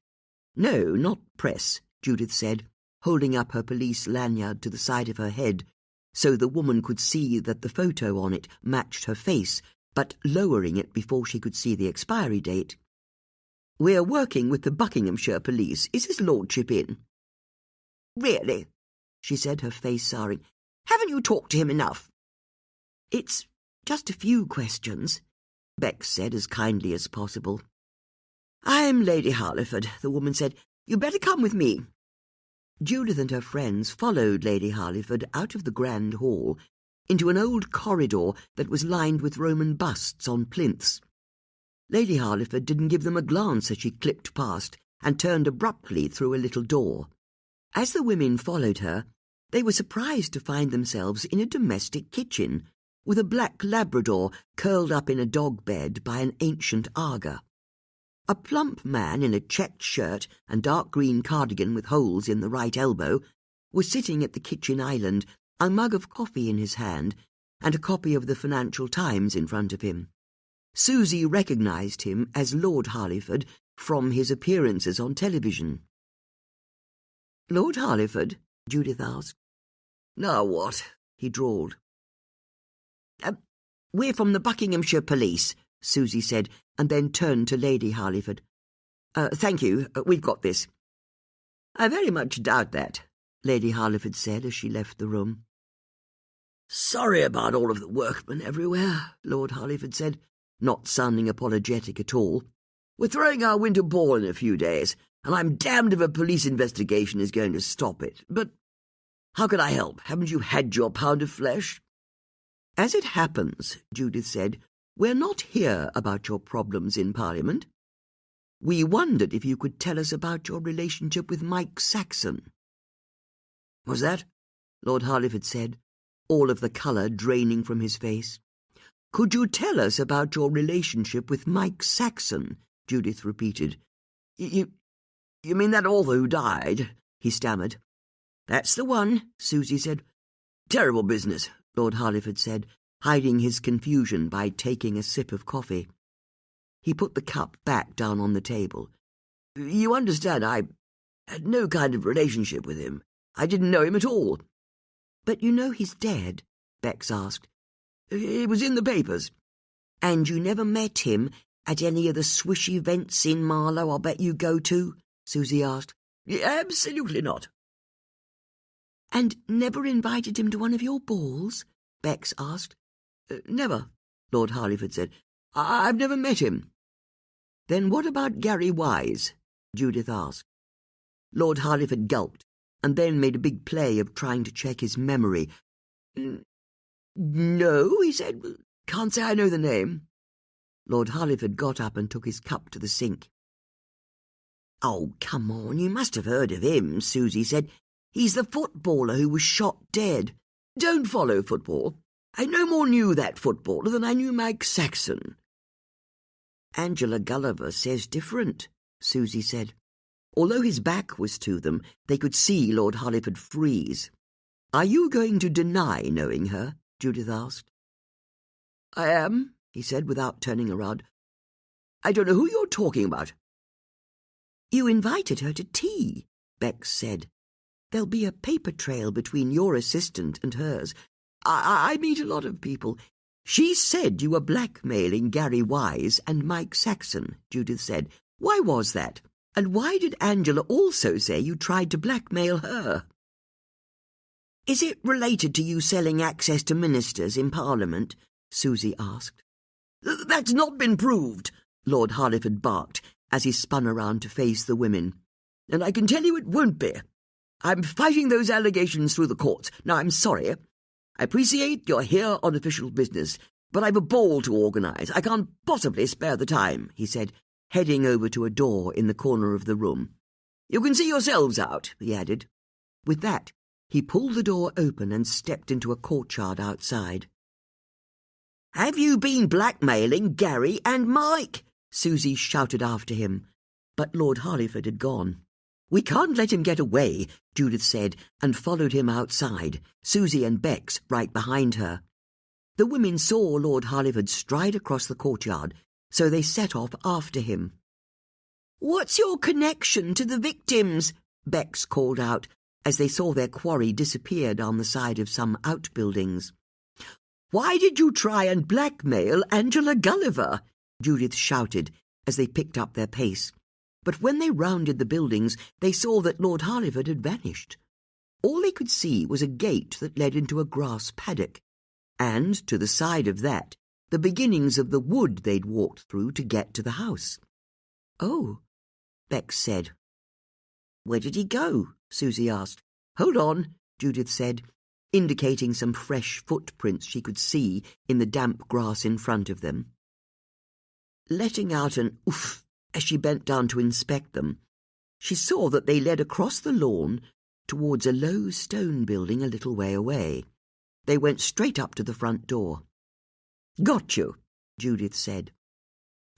[SPEAKER 2] "No, not press," Judith said, holding up her police lanyard to the side of her head so the woman could see that the photo on it matched her face, but lowering it before she could see the expiry date. "We're working with the Buckinghamshire police. Is his lordship in?" "Really?" she said, her face souring. "Haven't you talked to him enough?" "It's just a few questions," Bex said as kindly as possible. "I'm Lady Harleyford," the woman said. "You'd better come with me." Judith and her friends followed Lady Harleyford out of the grand hall into an old corridor that was lined with Roman busts on plinths. Lady Harleyford didn't give them a glance as she clipped past and turned abruptly through a little door. As the women followed her, they were surprised to find themselves in a domestic kitchen, with a black Labrador curled up in a dog bed by an ancient Aga. A plump man in a checked shirt and dark green cardigan with holes in the right elbow was sitting at the kitchen island, a mug of coffee in his hand, and a copy of the Financial Times in front of him. Susie recognised him as Lord Harleyford from his appearances on television. "Lord Harleyford?" Judith asked.
[SPEAKER 1] "Now what?" he drawled.
[SPEAKER 2] We're from the Buckinghamshire Police," Susie said, and then turned to Lady Harleyford. "Thank you, we've got this."
[SPEAKER 1] "I very much doubt that," Lady Harleyford said as she left the room. "Sorry about all of the workmen everywhere," Lord Harleyford said, not sounding apologetic at all. "We're throwing our winter ball in a few days, and I'm damned if a police investigation is going to stop it. But how could I help? Haven't you had your pound of flesh?"
[SPEAKER 2] "As it happens," Judith said, "we're not here about your problems in Parliament. We wondered if you could tell us about your relationship with Mike Saxon."
[SPEAKER 1] "What's that?"
[SPEAKER 2] Lord Harleyford said, all of the colour draining from his face. "Could you tell us about your relationship with Mike Saxon?" Judith repeated.
[SPEAKER 1] You mean that author who died?"
[SPEAKER 2] he stammered.
[SPEAKER 1] "That's the one," Susie said. "Terrible business," Lord Harleyford said, hiding his confusion by taking a sip of coffee.
[SPEAKER 2] He put the cup back down on the table.
[SPEAKER 1] "You understand, I had no kind of relationship with him. I didn't know him at all."
[SPEAKER 2] "But you know he's dead?" Bex asked.
[SPEAKER 1] "It was in the papers."
[SPEAKER 2] "And you never met him at any of the swish events in Marlow, I'll bet you go to?" Susie asked.
[SPEAKER 1] "Absolutely not."
[SPEAKER 2] "And never invited him to one of your balls?" Bex asked.
[SPEAKER 1] "Never," Lord Harleyford said. "I've never met him."
[SPEAKER 2] "Then what about Gary Wise?" Judith asked. Lord Harleyford gulped, and then made a big play of trying to check his memory.
[SPEAKER 1] "No," he said. "Can't say I know the name."
[SPEAKER 2] Lord Harleyford got up and took his cup to the sink.
[SPEAKER 1] "Oh, come on, you must have heard of him," Susie said. "He's the footballer who was shot dead. Don't follow football. I no more knew that footballer than I knew Mike Saxon."
[SPEAKER 2] "Angela Gulliver says different," Susie said. Although his back was to them, they could see Lord Harleyford freeze. "Are you going to deny knowing her?" Judith asked.
[SPEAKER 1] "I am," he said without turning around. "I don't know who you're talking about."
[SPEAKER 2] "You invited her to tea," Bex said. "There'll be a paper trail between your assistant and hers. I meet a lot of people. She said you were blackmailing Gary Wise and Mike Saxon," Judith said. "Why was that? And why did Angela also say you tried to blackmail her?" "Is it related to you selling access to ministers in Parliament?" Susie asked.
[SPEAKER 1] "That's not been proved,"
[SPEAKER 2] Lord Harleyford barked as he spun around to face the women.
[SPEAKER 1] "And I can tell you it won't be. I'm fighting those allegations through the courts. Now, I'm sorry. I appreciate you're here on official business, but I've a ball to organise. I can't possibly spare the time," he said, heading over to a door in the corner of the room. "You can see yourselves out," he added.
[SPEAKER 2] With that, he pulled the door open and stepped into a courtyard outside.
[SPEAKER 1] "Have you been blackmailing Gary and Mike?"
[SPEAKER 2] Susie shouted after him, but Lord Harleyford had gone. "We can't let him get away," Judith said, and followed him outside, Susie and Bex right behind her. The women saw Lord Harleyford stride across the courtyard, so they set off after him.
[SPEAKER 1] "What's your connection to the victims?"
[SPEAKER 2] Bex called out, as they saw their quarry disappear down the side of some outbuildings.
[SPEAKER 1] "Why did you try and blackmail Angela Gulliver?"
[SPEAKER 2] Judith shouted as they picked up their pace. But when they rounded the buildings, they saw that Lord Harleyford had vanished. All they could see was a gate that led into a grass paddock, and, to the side of that, the beginnings of the wood they'd walked through to get to the house.
[SPEAKER 1] "Oh,"
[SPEAKER 2] Bex said.
[SPEAKER 1] "Where did he go?"
[SPEAKER 2] Susie asked. "Hold on," Judith said, indicating some fresh footprints she could see in the damp grass in front of them. Letting out an oof as she bent down to inspect them, she saw that they led across the lawn towards a low stone building a little way away. They went straight up to the front door.
[SPEAKER 1] "Got you,"
[SPEAKER 2] Judith said.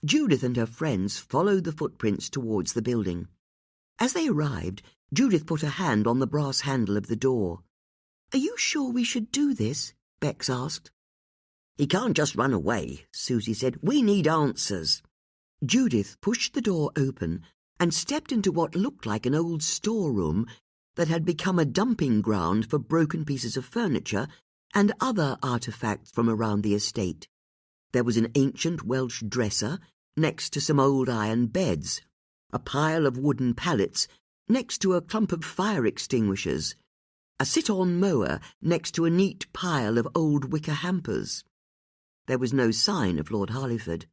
[SPEAKER 2] Judith and her friends followed the footprints towards the building. As they arrived, Judith put a hand on the brass handle of the door. "Are you sure we should do this?" Bex asked.
[SPEAKER 1] "He can't just run away," Susie said. "We need answers."
[SPEAKER 2] Judith pushed the door open and stepped into what looked like an old storeroom that had become a dumping ground for broken pieces of furniture and other artefacts from around the estate. There was an ancient Welsh dresser next to some old iron beds, a pile of wooden pallets next to a clump of fire extinguishers, a sit-on mower next to a neat pile of old wicker hampers. There was no sign of Lord Harleyford.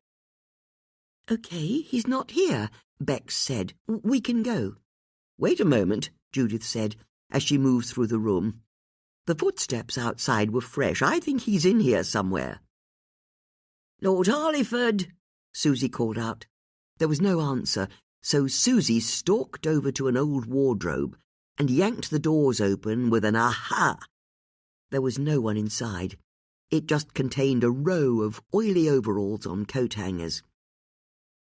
[SPEAKER 2] "Okay, he's not here," Bex said. "We can go."
[SPEAKER 1] "Wait a moment," Judith said, as she moved through the room. "The footsteps outside were fresh. I think he's in here somewhere." "Lord Harleyford!" Susie called out. There was no answer, so Susie stalked over to an old wardrobe and yanked the doors open with an aha. There was no one inside. It just contained a row of oily overalls on coat hangers.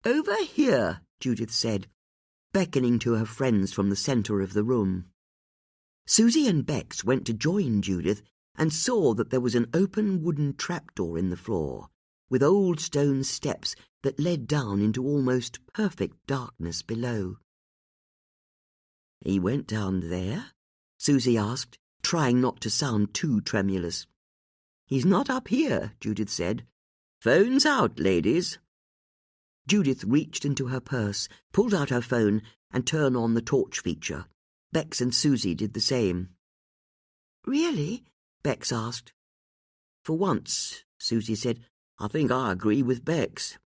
[SPEAKER 1] "Over here," Judith said, beckoning to her friends from the centre of the room. Susie and Bex went to join Judith and saw that there was an open wooden trapdoor in the floor, with old stone steps that led down into almost perfect darkness below. "He went down there?" Susie asked, trying not to sound too tremulous. "He's not up here," Judith said. "Phone's out, ladies." Judith reached into her purse, pulled out her phone, and turned on the torch feature. Bex and Susie did the same.
[SPEAKER 2] "Really?"
[SPEAKER 1] Bex asked. "For once," Susie said, "I think I agree with Bex."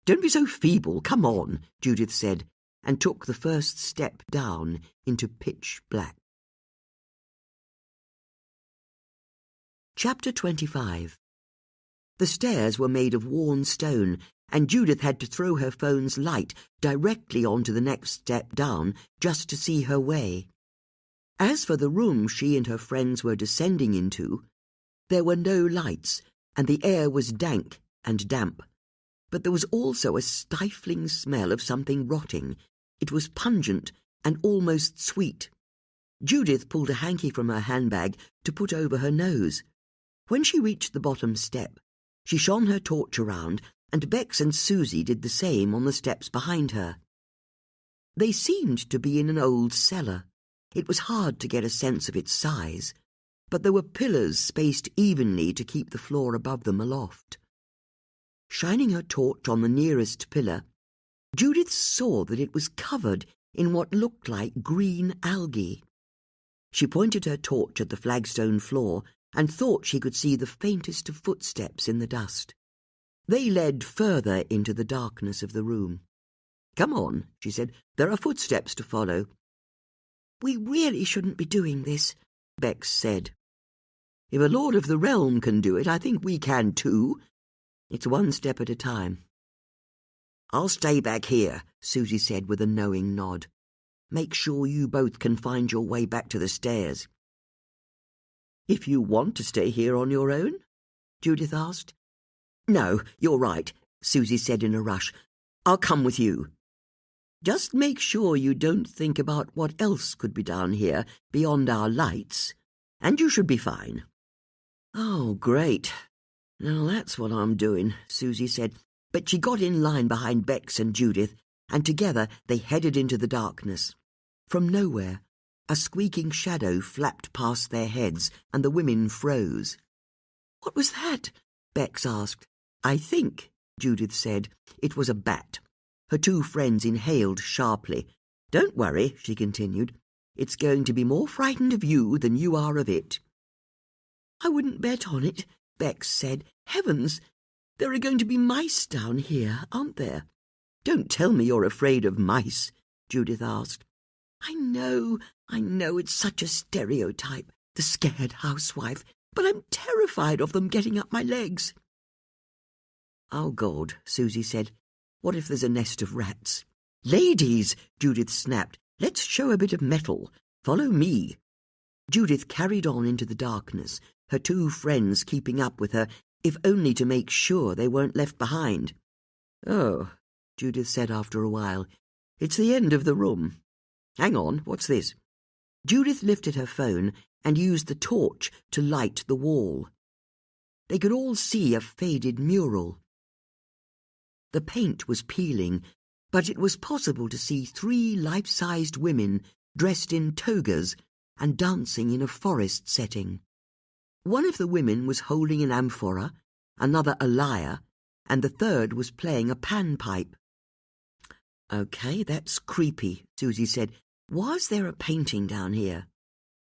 [SPEAKER 1] "Don't be so feeble, come on," Judith said, and took the first step down into pitch black. Chapter 25. The stairs were made of worn stone, and Judith had to throw her phone's light directly onto the next step down just to see her way. As for the room she and her friends were descending into, there were no lights, and the air was dank and damp. But there was also a stifling smell of something rotting. It was pungent and almost sweet. Judith pulled a hanky from her handbag to put over her nose. When she reached the bottom step, she shone her torch around, and Bex and Susie did the same on the steps behind her. They seemed to be in an old cellar. It was hard to get a sense of its size, but there were pillars spaced evenly to keep the floor above them aloft. Shining her torch on the nearest pillar, Judith saw that it was covered in what looked like green algae. She pointed her torch at the flagstone floor and thought she could see the faintest of footsteps in the dust. They led further into the darkness of the room. "Come on," she said. "There are footsteps to follow."
[SPEAKER 2] "We really shouldn't be doing this,"
[SPEAKER 1] Bex said. "If a lord of the realm can do it, I think we can too. It's one step at a time." "I'll stay back here," Susie said with a knowing nod. "Make sure you both can find your way back to the stairs." "If you want to stay here on your own?" Judith asked. "No, you're right," Susie said in a rush. "I'll come with you. Just make sure you don't think about what else could be down here beyond our lights, and you should be fine." "Oh, great. Now that's what I'm doing," Susie said, but she got in line behind Bex and Judith, and together they headed into the darkness. From nowhere, a squeaking shadow flapped past their heads, and the women froze. "What was that?" Bex asked. "I think," Judith said, "it was a bat." Her two friends inhaled sharply. "Don't worry," she continued. "It's going to be more frightened of you than you are of it." "I wouldn't bet on it," Bex said. "Heavens, there are going to be mice down here, aren't there?" "Don't tell me you're afraid of mice," Judith asked. I know, it's such a stereotype, the scared housewife, but I'm terrified of them getting up my legs." "Oh, God," Susie said. "What if there's a nest of rats?" "Ladies," Judith snapped, "let's show a bit of mettle. Follow me." Judith carried on into the darkness, her two friends keeping up with her, if only to make sure they weren't left behind. "Oh," Judith said after a while, "it's the end of the room. Hang on, what's this?" Judith lifted her phone
[SPEAKER 2] and used the torch to light the wall. They could all see a faded mural. The paint was peeling, but it was possible to see 3 life-sized women dressed in togas and dancing in a forest setting. One of the women was holding an amphora, another a lyre, and the third was playing a panpipe. "Okay, that's creepy," Susie said. "Was there a painting down here?"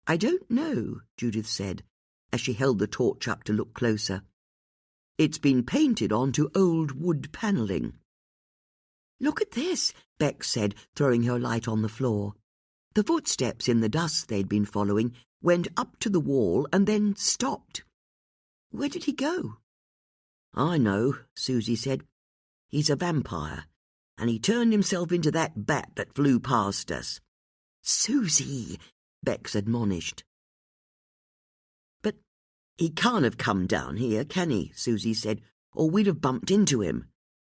[SPEAKER 2] "I don't know," Judith said, as she held the torch up to look closer. "It's been painted onto old wood panelling." "Look at this," Bex said, throwing her light on the floor. The footsteps in the dust they'd been following went up to the wall and then stopped. "Where did he go?" "I know," Susie said. "He's a vampire, and he turned himself into that bat that flew past us." "Susie," Bex admonished. "But he can't have come down here, can he?" Susie said, "or we'd have bumped into him.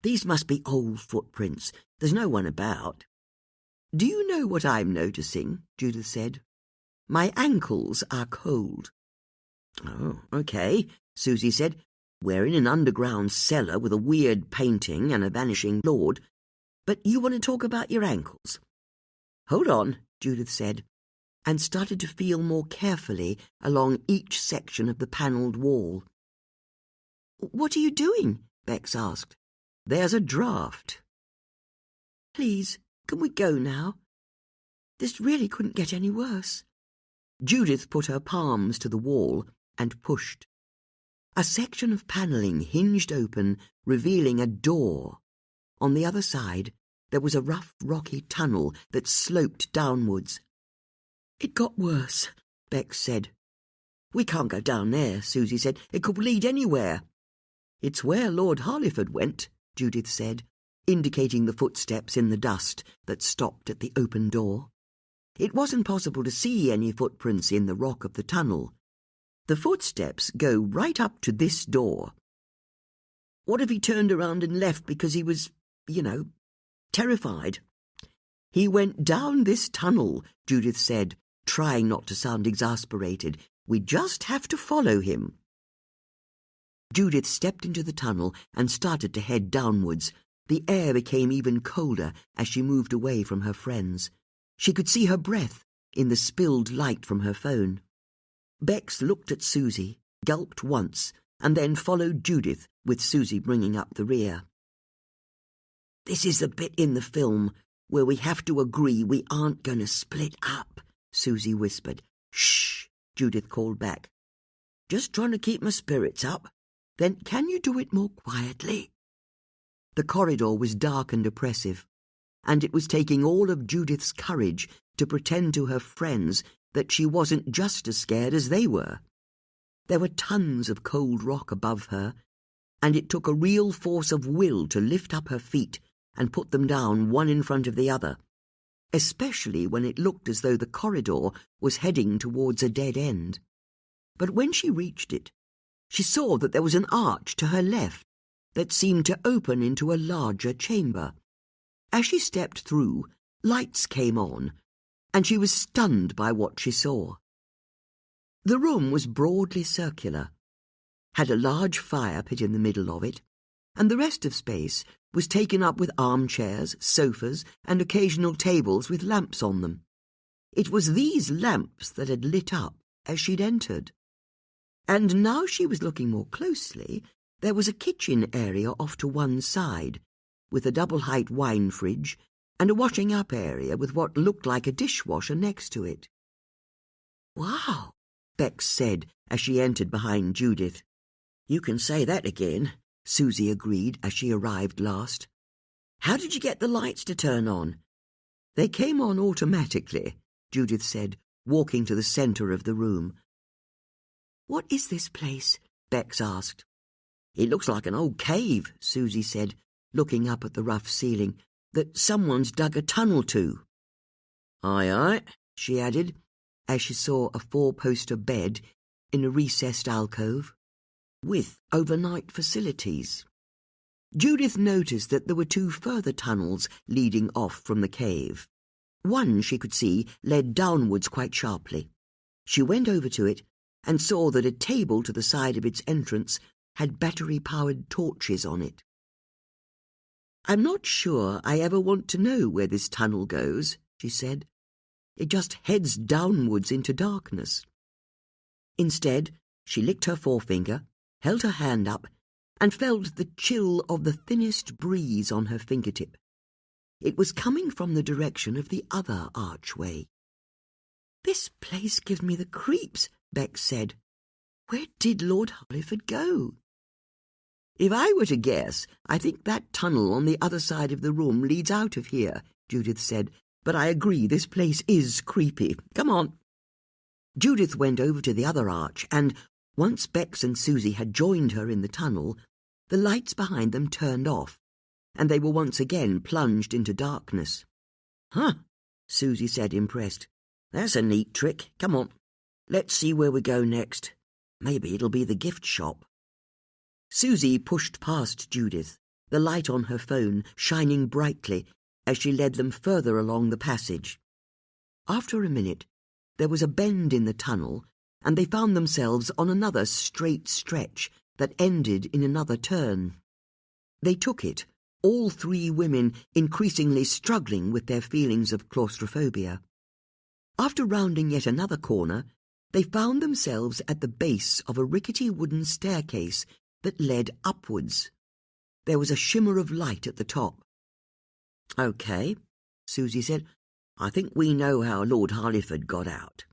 [SPEAKER 2] These must be old footprints. There's no one about." "Do you know what I'm noticing?" Judith said. "My ankles are cold." "Oh, okay," Susie said. "We're in an underground cellar with a weird painting and a vanishing lord. But you want to talk about your ankles?" "Hold on," Judith said, and started to feel more carefully along each section of the panelled wall. "What are you doing?" Bex asked. "There's a draft." "Please, can we go now? This really couldn't get any worse." Judith put her palms to the wall and pushed. A section of panelling hinged open, revealing a door. On the other side, there was a rough, rocky tunnel that sloped downwards. "It got worse," Bex said. "We can't go down there," Susie said. "It could lead anywhere." "It's where Lord Harliford went," Judith said, indicating the footsteps in the dust that stopped at the open door. It wasn't possible to see any footprints in the rock of the tunnel. The footsteps go right up to this door. "What if he turned around and left because he was, terrified?" "He went down this tunnel," Judith said, trying not to sound exasperated. "We just have to follow him." Judith stepped into the tunnel and started to head downwards. The air became even colder as she moved away from her friends. She could see her breath in the spilled light from her phone. Bex looked at Susie, gulped once, and then followed Judith, with Susie bringing up the rear. "This is the bit in the film where we have to agree we aren't going to split up," Susie whispered. "Shh," Judith called back. "Just trying to keep my spirits up. Then can you do it more quietly?" The corridor was dark and oppressive, and it was taking all of Judith's courage to pretend to her friends that she wasn't just as scared as they were. There were tons of cold rock above her, and it took a real force of will to lift up her feet and put them down one in front of the other, especially when it looked as though the corridor was heading towards a dead end. But when she reached it, she saw that there was an arch to her left that seemed to open into a larger chamber. As she stepped through, lights came on, and she was stunned by what she saw. The room was broadly circular, had a large fire pit in the middle of it, and the rest of space was taken up with armchairs, sofas, and occasional tables with lamps on them. It was these lamps that had lit up as she'd entered. And now she was looking more closely, there was a kitchen area off to one side, with a double-height wine fridge and a washing-up area with what looked like a dishwasher next to it. "Wow," Bex said as she entered behind Judith. "You can say that again," Susie agreed as she arrived last. "How did you get the lights to turn on?" "They came on automatically," Judith said, walking to the centre of the room. "What is this place?" Bex asked. "It looks like an old cave," Susie said, looking up at the rough ceiling, "that someone's dug a tunnel to." "Aye, aye," she added, as she saw a 4-poster bed in a recessed alcove, with overnight facilities. Judith noticed that there were 2 further tunnels leading off from the cave. One, she could see, led downwards quite sharply. She went over to it and saw that a table to the side of its entrance had battery-powered torches on it. "I'm not sure I ever want to know where this tunnel goes," she said. "It just heads downwards into darkness." Instead, she licked her forefinger, held her hand up, and felt the chill of the thinnest breeze on her fingertip. It was coming from the direction of the other archway. "This place gives me the creeps," Bex said. "Where did Lord Hollyford go?" "If I were to guess, I think that tunnel on the other side of the room leads out of here," Judith said. "But I agree, this place is creepy. Come on." Judith went over to the other arch, and, once Bex and Susie had joined her in the tunnel, the lights behind them turned off, and they were once again plunged into darkness. "Huh," Susie said, impressed. "That's a neat trick. Come on. Let's see where we go next. Maybe it'll be the gift shop." Susie pushed past Judith, the light on her phone shining brightly as she led them further along the passage. After a minute, there was a bend in the tunnel, and they found themselves on another straight stretch that ended in another turn. They took it, all three women increasingly struggling with their feelings of claustrophobia. After rounding yet another corner, they found themselves at the base of a rickety wooden staircase that led upwards. There was a shimmer of light at the top. "Okay," Susie said. "I think we know how Lord Hollyford got out."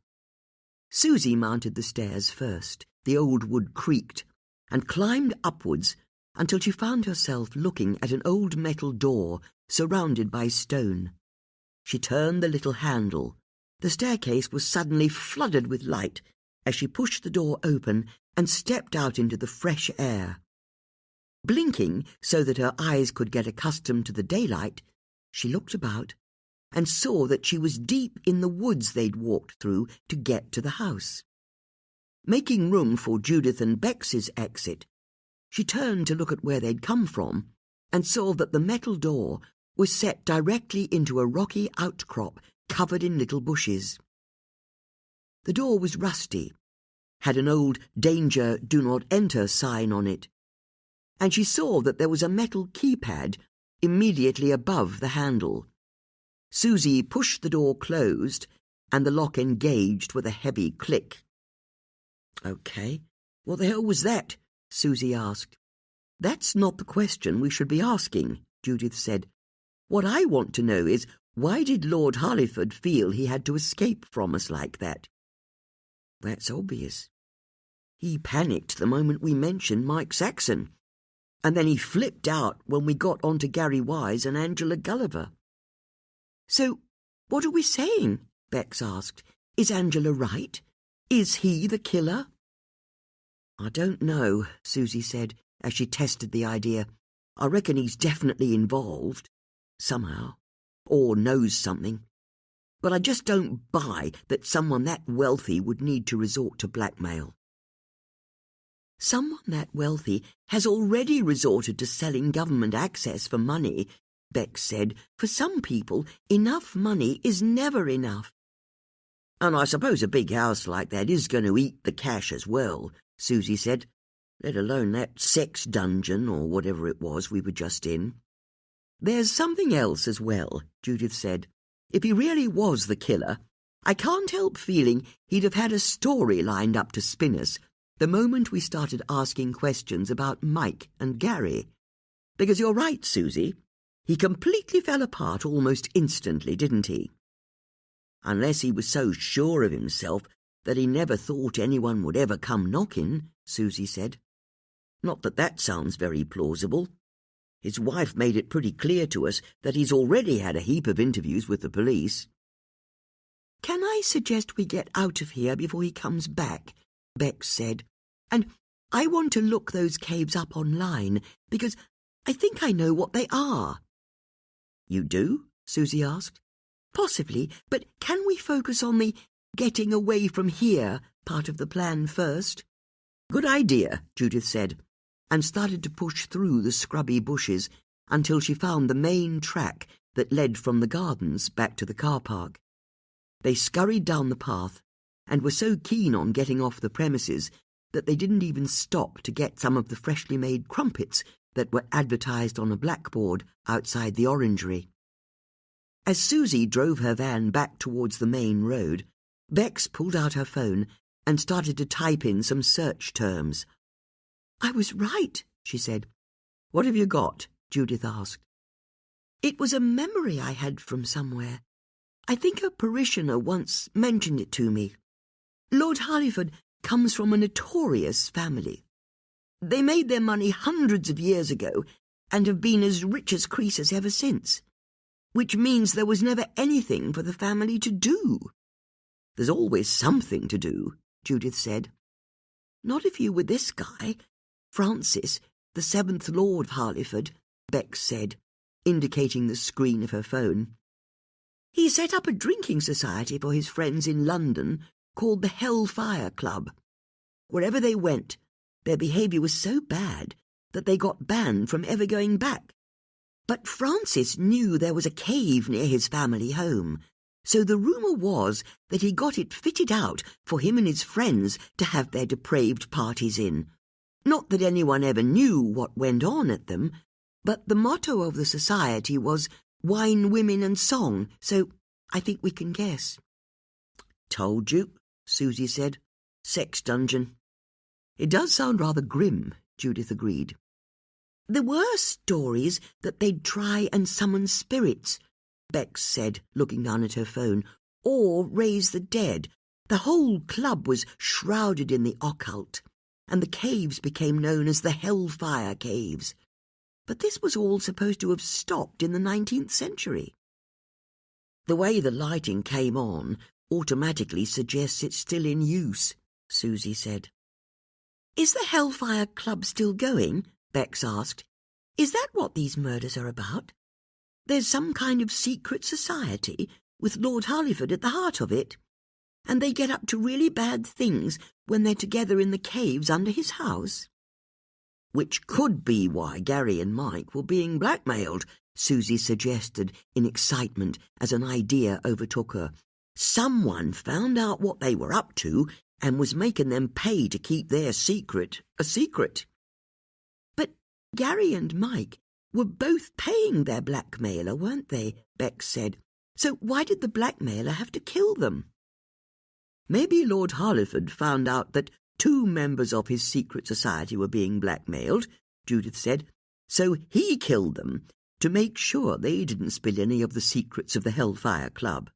[SPEAKER 2] Susie mounted the stairs first. The old wood creaked, and climbed upwards until she found herself looking at an old metal door surrounded by stone. She turned the little handle. The staircase was suddenly flooded with light as she pushed the door open and stepped out into the fresh air. Blinking so that her eyes could get accustomed to the daylight, she looked about and saw that she was deep in the woods they'd walked through to get to the house. Making room for Judith and Bex's exit, she turned to look at where they'd come from and saw that the metal door was set directly into a rocky outcrop covered in little bushes. The door was rusty, had an old "Danger, Do Not Enter" sign on it, and she saw that there was a metal keypad immediately above the handle. Susie pushed the door closed, and the lock engaged with a heavy click. "Okay, what the hell was that?" Susie asked. "That's not the question we should be asking," Judith said. "What I want to know is, why did Lord Hollyford feel he had to escape from us like that?" "That's obvious. He panicked the moment we mentioned Mike Saxon, and then he flipped out when we got onto Gary Wise and Angela Gulliver." "So, what are we saying?" Bex asked. "Is Angela right? Is he the killer?" "I don't know," Susie said, as she tested the idea. "I reckon he's definitely involved, somehow, or knows something. But I just don't buy that someone that wealthy would need to resort to blackmail." "Someone that wealthy has already resorted to selling government access for money," Bex said. "For some people, enough money is never enough." "And I suppose a big house like that is going to eat the cash as well," Susie said, "let alone that sex dungeon or whatever it was we were just in." "There's something else as well," Judith said. "If he really was the killer, I can't help feeling he'd have had a story lined up to spin us the moment we started asking questions about Mike and Gary. Because you're right, Susie, he completely fell apart almost instantly, didn't he? Unless he was so sure of himself that he never thought anyone would ever come knocking," Susie said. "Not that that sounds very plausible. His wife made it pretty clear to us that he's already had a heap of interviews with the police." "Can I suggest we get out of here before he comes back?" Bex said. "And I want to look those caves up online, because I think I know what they are." "You do?" Susie asked. "Possibly, but can we focus on the getting away from here part of the plan first?" "Good idea," Judith said, and started to push through the scrubby bushes until she found the main track that led from the gardens back to the car park. They scurried down the path
[SPEAKER 1] and were so keen on getting off the premises that they didn't even stop to get some of the freshly made crumpets that were advertised on a blackboard outside the orangery. As Susie drove her van back towards the main road, Bex pulled out her phone and started to type in some search terms.
[SPEAKER 2] "I was right," she said.
[SPEAKER 1] "What have you got?" Judith asked.
[SPEAKER 2] "It was a memory I had from somewhere. I think a parishioner once mentioned it to me. Lord Harleyford comes from a notorious family. They made their money hundreds of years ago and have been as rich as Croesus ever since, which means there was never anything for the family to do."
[SPEAKER 1] "There's always something to do," Judith said.
[SPEAKER 2] "Not if you were this guy, Francis, the 7th Lord Harleyford," Bex said, indicating the screen of her phone. "He set up a drinking society for his friends in London called the Hellfire Club. Wherever they went, their behaviour was so bad that they got banned from ever going back. But Francis knew there was a cave near his family home, so the rumour was that he got it fitted out for him and his friends to have their depraved parties in. Not that anyone ever knew what went on at them, but the motto of the society was wine, women and song, so I think we can guess."
[SPEAKER 1] "Told you," Susie said. "Sex dungeon." "It does sound rather grim," Judith agreed.
[SPEAKER 2] "There were stories that they'd try and summon spirits," Bex said, looking down at her phone, "or raise the dead. The whole club was shrouded in the occult, and the caves became known as the Hellfire Caves. But this was all supposed to have stopped in the 19th century.
[SPEAKER 1] "The way the lighting came on automatically suggests it's still in use," Susie said.
[SPEAKER 2] "Is the Hellfire Club still going?" Bex asked. "Is that what these murders are about? There's some kind of secret society with Lord Harleyford at the heart of it, and they get up to really bad things when they're together in the caves under his house."
[SPEAKER 1] "Which could be why Gary and Mike were being blackmailed," Susie suggested in excitement as an idea overtook her. "Someone found out what they were up to and was making them pay to keep their secret a secret."
[SPEAKER 2] "But Gary and Mike were both paying their blackmailer, weren't they?" Bex said. "So why did the blackmailer have to kill them?"
[SPEAKER 1] "Maybe Lord Harleyford found out that 2 members of his secret society were being blackmailed," Judith said, "so he killed them to make sure they didn't spill any of the secrets of the Hellfire Club."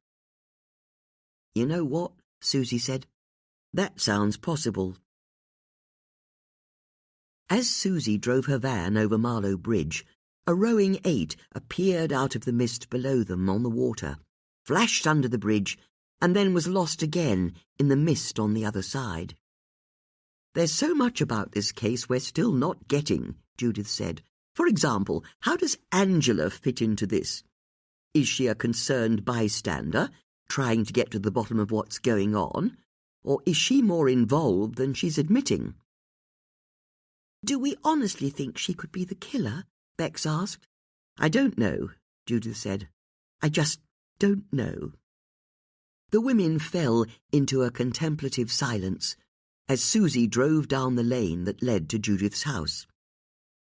[SPEAKER 1] "You know what?" Susie said. "That sounds possible." As Susie drove her van over Marlow Bridge, a rowing 8 appeared out of the mist below them on the water, flashed under the bridge, and then was lost again in the mist on the other side. "There's so much about this case we're still not getting," Judith said. "For example, how does Angela fit into this? Is she a concerned bystander, trying to get to the bottom of what's going on? Or is she more involved than she's admitting?"
[SPEAKER 2] "Do we honestly think she could be the killer?" Bex asked.
[SPEAKER 1] "I don't know," Judith said. "I just don't know." The women fell into a contemplative silence as Susie drove down the lane that led to Judith's house.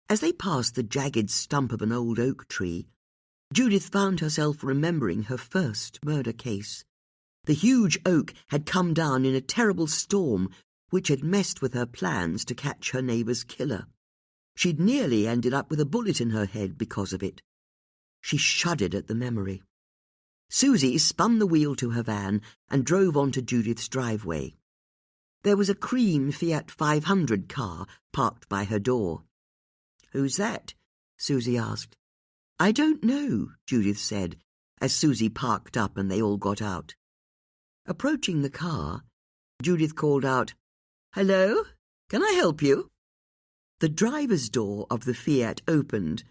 [SPEAKER 1] As they passed the jagged stump of an old oak tree, Judith found herself remembering her first murder case. The huge oak had come down in a terrible storm which had messed with her plans to catch her neighbour's killer. She'd nearly ended up with a bullet in her head because of it. She shuddered at the memory. Susie spun the wheel to her van and drove onto Judith's driveway. There was a cream Fiat 500 car parked by her door. "Who's that?" Susie asked. "I don't know," Judith said, as Susie parked up and they all got out. Approaching the car, Judith called out, "Hello? Can I help you?" The driver's door of the Fiat opened,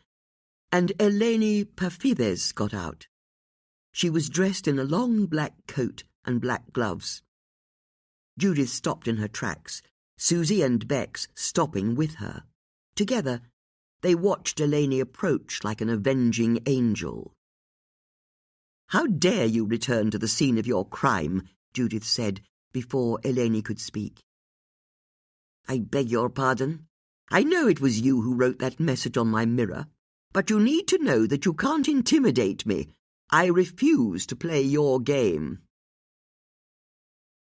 [SPEAKER 1] and Eleni Perfides got out. She was dressed in a long black coat and black gloves. Judith stopped in her tracks, Susie and Bex stopping with her. Together, they watched Eleni approach like an avenging angel. "How dare you return to the scene of your crime?" Judith said,
[SPEAKER 2] before Eleni could speak. "I beg your pardon. I know it was you who wrote that message on my mirror, but you need to know that you can't intimidate me. I refuse to play your game."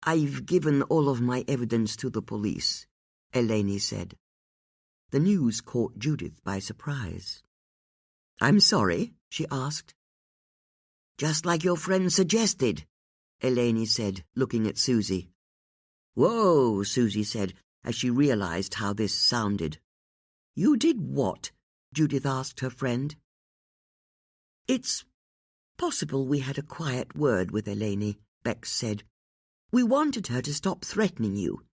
[SPEAKER 2] "I've given all of my evidence to the police," Eleni said. The news caught Judith by surprise. "I'm sorry?" she asked. "Just like your friend suggested," Eleni said, looking at Susie. "Whoa," Susie said, as she realized how this sounded. "You did what?" Judith asked her friend. "It's possible we had a quiet word with Eleni," Bex said. "We wanted her to stop threatening you,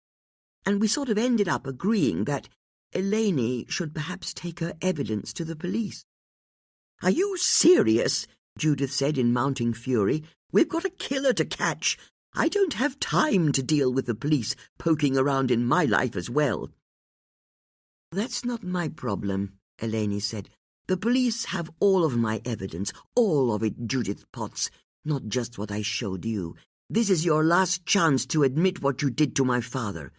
[SPEAKER 2] and we sort of ended up agreeing that Eleni should perhaps take her evidence to the police." "Are you serious?" Judith said in mounting fury. "We've got a killer to catch. I don't have time to deal with the police poking around in my life as well." "That's not my problem," Eleni said. "The police have all of my evidence, all of it, Judith Potts, not just what I showed you. This is your last chance to admit what you did to my father.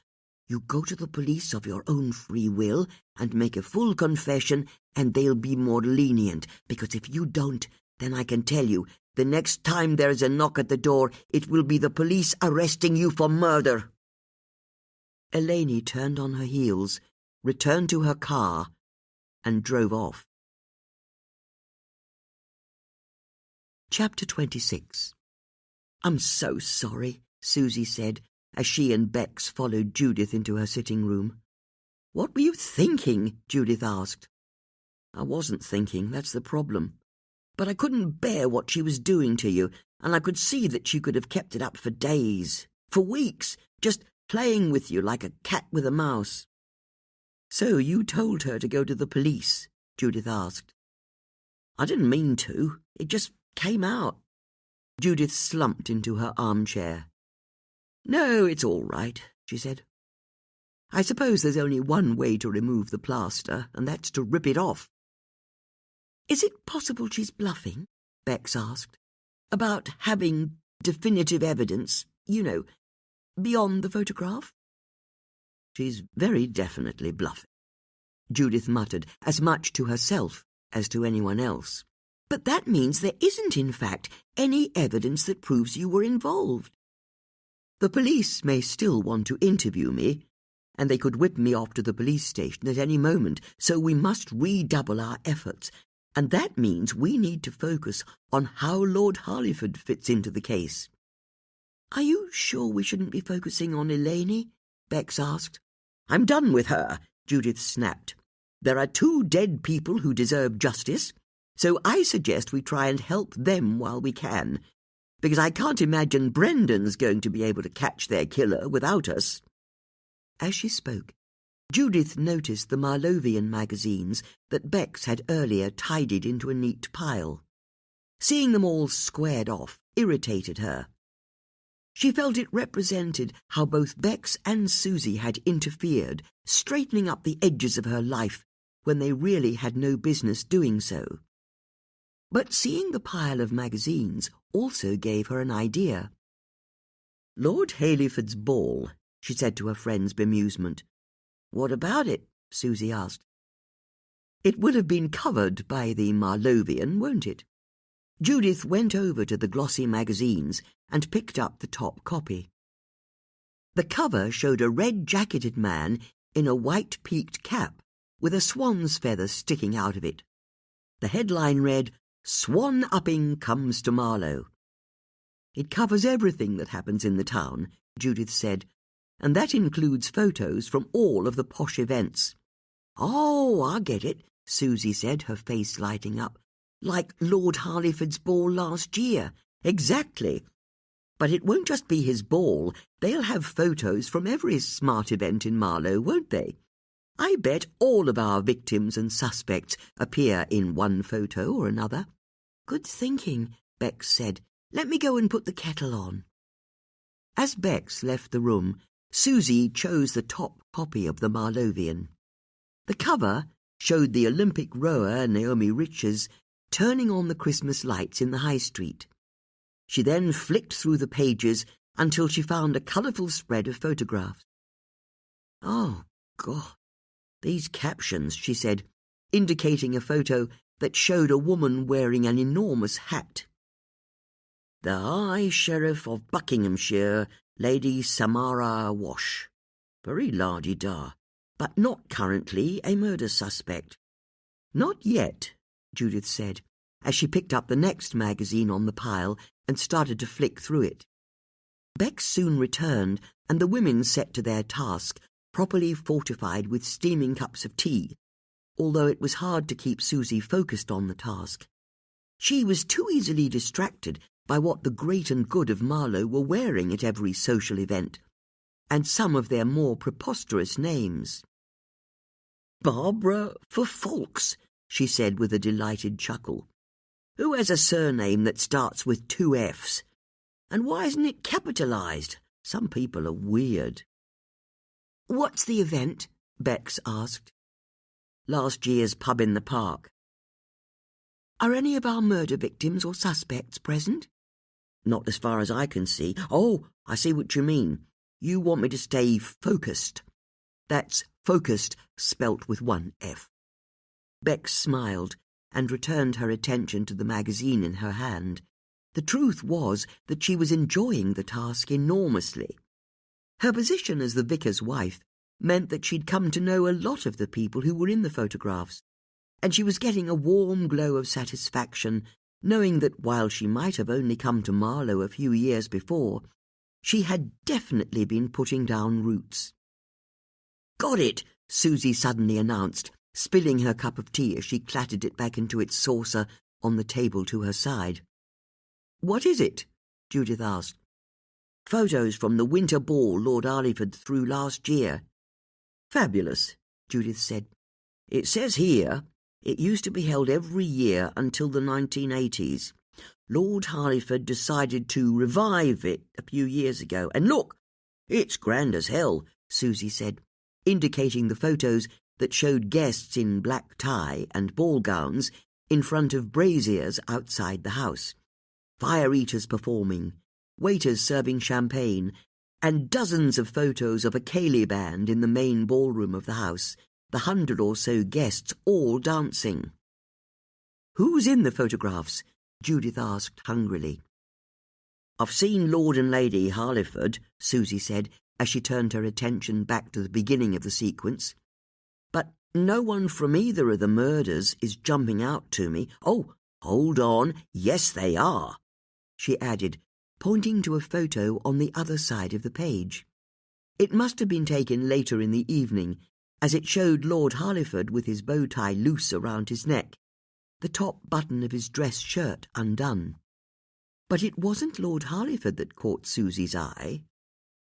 [SPEAKER 2] You go to the police of your own free will and make a full confession, and they'll be more lenient, because if you don't, then I can tell you, the next time there is a knock at the door, it will be the police arresting you for murder." Eleni turned on her heels, returned to her car, and drove off. Chapter 26. "I'm so sorry," Susie said, as she and Bex followed Judith into her sitting room. "What were you thinking?" Judith asked. "I wasn't thinking, that's the problem. But I couldn't bear what she was doing to you, and I could see that she could have kept it up for days, for weeks, just playing with you like a cat with a mouse." "So you told her to go to the police?" Judith asked. "I didn't mean to. It just came out." Judith slumped into her armchair. "No, it's all right," she said. "I suppose there's only one way to remove the plaster, and that's to rip it off." "Is it possible she's bluffing?" Bex asked. "About having definitive evidence, you know, beyond the photograph?" "She's very definitely bluffing," Judith muttered, as much to herself as to anyone else. "But that means there isn't, in fact, any evidence that proves you were involved." "The police may still want to interview me, and they could whip me off to the police station at any moment, so we must redouble our efforts, and that means we need to focus on how Lord Harleyford fits into the case." "Are you sure we shouldn't be focusing on Eleni?" Bex asked. "I'm done with her," Judith snapped. "There are 2 dead people who deserve justice, so I suggest we try and help them while we can, because I can't imagine Brendan's going to be able to catch their killer without us." As she spoke, Judith noticed the Marlovian magazines that Bex had earlier tidied into a neat pile. Seeing them all squared off irritated her. She felt it represented how both Bex and Susie had interfered, straightening up the edges of her life when they really had no business doing so. But seeing the pile of magazines also gave her an idea. "Lord Haileyford's ball," she said to her friend's bemusement. "What about it?" Susie asked. "It will have been covered by the Marlovian, won't it?" Judith went over to the glossy magazines and picked up the top copy. The cover showed a red-jacketed man in a white-peaked cap with a swan's feather sticking out of it. The headline read, "Swan Upping Comes to Marlow." "It covers everything that happens in the town," Judith said, "and that includes photos from all of the posh events." "Oh, I get it," Susie said, her face lighting up. "Like Lord Harleyford's ball last year." "Exactly. But it won't just be his ball. They'll have photos from every smart event in Marlow, won't they? I bet all of our victims and suspects appear in one photo or another." "Good thinking," Bex said. "Let me go and put the kettle on." As Bex left the room, Susie chose the top copy of the Marlovian. The cover showed the Olympic rower Naomi Richards turning on the Christmas lights in the High Street. She then flicked through the pages until she found a colourful spread of photographs. "Oh, God, these captions," she said, indicating a photo that showed a woman wearing an enormous hat. "The High Sheriff of Buckinghamshire, Lady Samara Wash. Very la-di-da, but not currently a murder suspect." "Not yet," Judith said, as she picked up the next magazine on the pile and started to flick through it. Beck soon returned, and the women set to their task, properly fortified with steaming cups of tea, although it was hard to keep Susie focused on the task. She was too easily distracted by what the great and good of Marlow were wearing at every social event, and some of their more preposterous names. "Barbara for Fawkes," she said with a delighted chuckle. "Who has a surname that starts with 2 F's? And why isn't it capitalized? Some people are weird." "What's the event?" Bex asked. "Last year's pub in the park." "Are any of our murder victims or suspects present?" "Not as far as I can see." "Oh, I see what you mean. You want me to stay focused." "That's focused spelt with 1 F." Bex smiled and returned her attention to the magazine in her hand. The truth was that she was enjoying the task enormously. Her position as the vicar's wife meant that she'd come to know a lot of the people who were in the photographs, and she was getting a warm glow of satisfaction, knowing that while she might have only come to Marlow a few years before, she had definitely been putting down roots. "Got it!" Susie suddenly announced, spilling her cup of tea as she clattered it back into its saucer on the table to her side. "What is it?" Judith asked. "Photos from the winter ball Lord Harleyford threw last year." "Fabulous," Judith said. "It says here it used to be held every year until the 1980s. Lord Harleyford decided to revive it a few years ago. And look, it's grand as hell," Susie said, indicating the photos that showed guests in black tie and ball gowns in front of braziers outside the house, fire-eaters performing, waiters serving champagne, and dozens of photos of a ceilidh band in the main ballroom of the house, the 100 or so guests all dancing. "Who's in the photographs?" Judith asked hungrily. "I've seen Lord and Lady Harleyford," Susie said, as she turned her attention back to the beginning of the sequence. "But no one from either of the murders is jumping out to me. Oh, hold on, yes they are," she added, pointing to a photo on the other side of the page. It must have been taken later in the evening, as it showed Lord Harleyford with his bow tie loose around his neck, the top button of his dress shirt undone. But it wasn't Lord Harleyford that caught Susie's eye.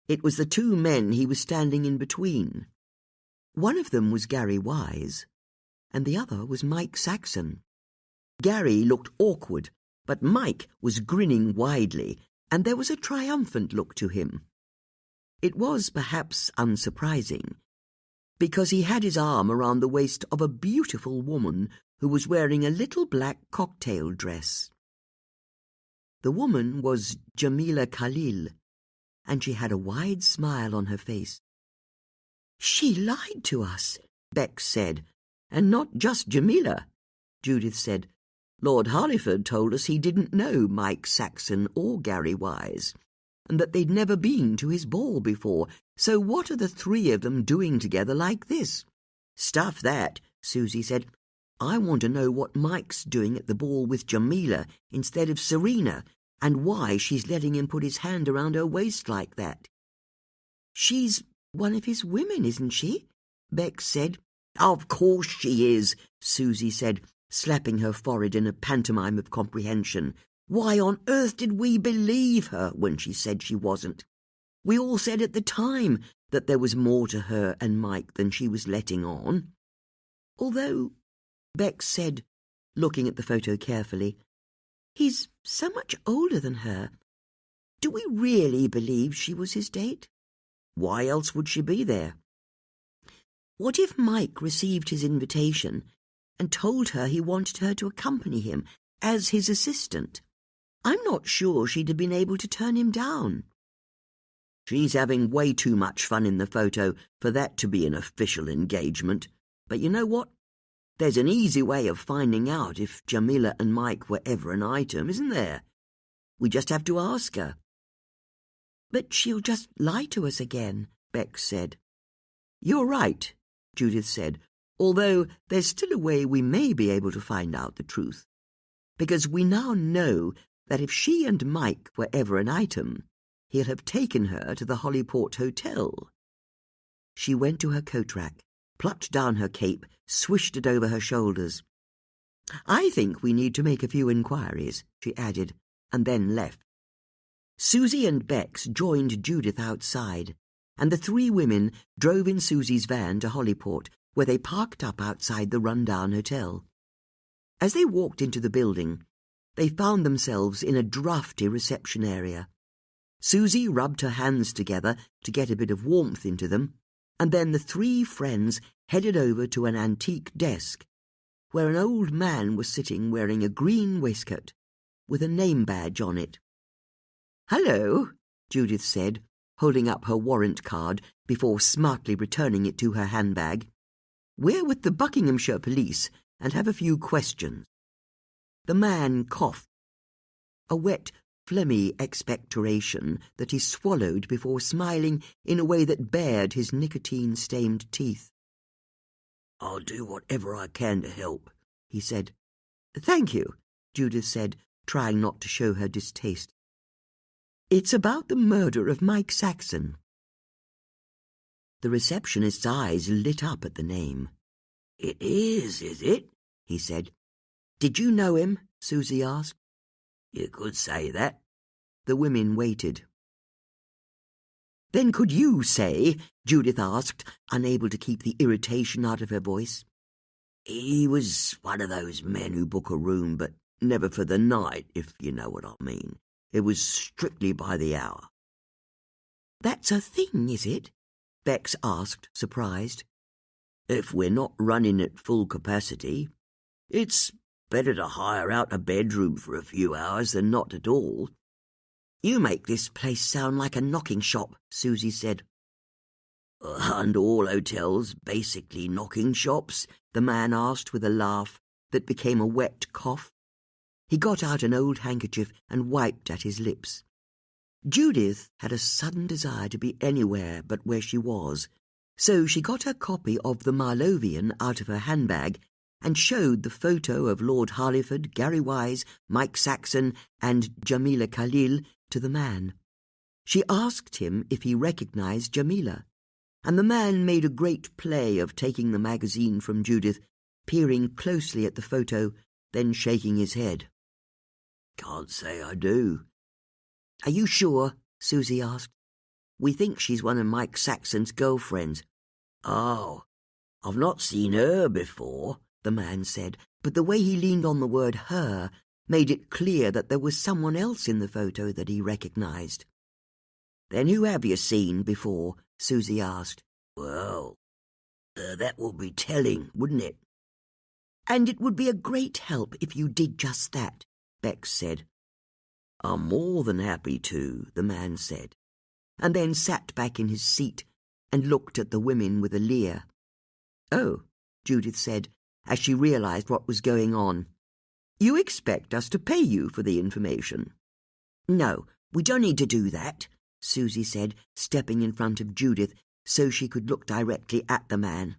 [SPEAKER 2] It was the 2 men he was standing in between. One of them was Gary Wise, and the other was Mike Saxon. Gary looked awkward, but Mike was grinning widely, and there was a triumphant look to him. It was perhaps unsurprising, because he had his arm around the waist of a beautiful woman who was wearing a little black cocktail dress. The woman was Jamila Khalil, and she had a wide smile on her face. "She lied to us," Bex said. "And not just Jamila," Judith said. "Lord Harleyford told us he didn't know Mike Saxon or Gary Wise, and that they'd never been to his ball before. So what are the 3 of them doing together like this?" "Stuff that," Susie said. "I want to know what Mike's doing at the ball with Jamila instead of Serena, and why she's letting him put his hand around her waist like that." "She's one of his women, isn't she?" Bex said. "Of course she is," Susie said, slapping her forehead in a pantomime of comprehension. "Why on earth did we believe her when she said she wasn't? We all said at the time that there was more to her and Mike than she was letting on. Although," Bex said, looking at the photo carefully, "he's so much older than her. Do we really believe she was his date? Why else would she be there? What if Mike received his invitation and told her he wanted her to accompany him as his assistant? I'm not sure she'd have been able to turn him down.
[SPEAKER 1] She's having way too much fun in the photo for that to be an official engagement. But you know what? There's an easy way of finding out if Jamila and Mike were ever an item, isn't there? We just have to ask her."
[SPEAKER 2] "But she'll just lie to us again," Bex said.
[SPEAKER 1] "You're right," Judith said, "although there's still a way we may be able to find out the truth. Because we now know that if she and Mike were ever an item, he'll have taken her to the Hollyport Hotel." She went to her coat rack, plucked down her cape, swished it over her shoulders. "I think we need to make a few inquiries," she added, and then left. Susie and Bex joined Judith outside, and the three women drove in Susie's van to Hollyport, where they parked up outside the run-down hotel. As they walked into the building, they found themselves in a draughty reception area. Susie rubbed her hands together to get a bit of warmth into them, and then the three friends headed over to an antique desk, where an old man was sitting wearing a green waistcoat with a name badge on it. "Hello," Judith said, holding up her warrant card before smartly returning it to her handbag. "We're with the Buckinghamshire police and have a few questions." The man coughed, a wet, phlegmy expectoration that he swallowed before smiling in a way that bared his nicotine-stained teeth. "I'll do whatever I can to help," he said. "Thank you," Judith said, trying not to show her distaste. "It's about the murder of Mike Saxon." The receptionist's eyes lit up at the name. "It is it?" he said. "Did you know him?" Susie asked. "You could say that." The women waited. "Then could you say?" Judith asked, unable to keep the irritation out of her voice. "He was one of those men who book a room, but never for the night, if you know what I mean. It was strictly by the hour." "That's a thing, is it?" Bex asked, surprised. "If we're not running at full capacity. It's better to hire out a bedroom for a few hours than not at all." "You make this place sound like a knocking shop," Susie said. "Aren't all hotels basically knocking shops?" the man asked with a laugh that became a wet cough. He got out an old handkerchief and wiped at his lips. Judith had a sudden desire to be anywhere but where she was, so she got her copy of the Marlovian out of her handbag and showed the photo of Lord Harleyford, Gary Wise, Mike Saxon, and Jamila Khalil to the man. She asked him if he recognized Jamila, and the man made a great play of taking the magazine from Judith, peering closely at the photo, then shaking his head. "Can't say I do." "Are you sure?" Susie asked. "We think she's one of Mike Saxon's girlfriends." "Oh, I've not seen her before," the man said, but the way he leaned on the word her made it clear that there was someone else in the photo that he recognized. "Then who have you seen before?" Susie asked. "Well, that would be telling, wouldn't it?" "And it would be a great help if you did just that," Bex said. "I'm more than happy to," the man said, and then sat back in his seat and looked at the women with a leer. "Oh," Judith said, as she realized what was going on. "You expect us to pay you for the information?" "No, we don't need to do that," Susie said, stepping in front of Judith so she could look directly at the man.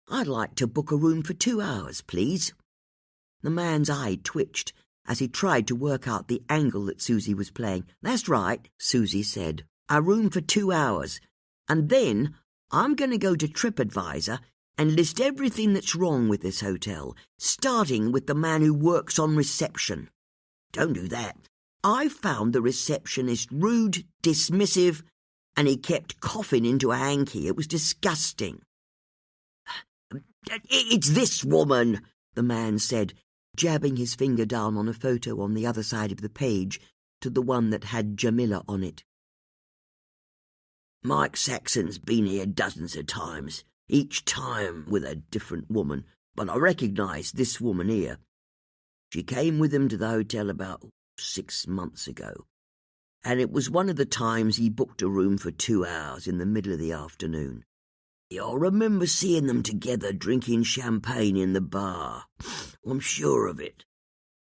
[SPEAKER 1] "I'd like to book a room for 2 hours, please." The man's eye twitched as he tried to work out the angle that Susie was playing. "That's right," Susie said. "A room for 2 hours. And then I'm going to go to TripAdvisor and list everything that's wrong with this hotel, starting with the man who works on reception. Don't do that. I found the receptionist rude, dismissive, and he kept coughing into a hanky. It was disgusting." "It's this woman," the man said, jabbing his finger down on a photo on the other side of the page to the one that had Jamila on it. "Mike Saxon's been here dozens of times, each time with a different woman, but I recognise this woman here. She came with him to the hotel about 6 months ago. and it was one of the times he booked a room for 2 hours in the middle of the afternoon. I remember seeing them together drinking champagne in the bar. I'm sure of it."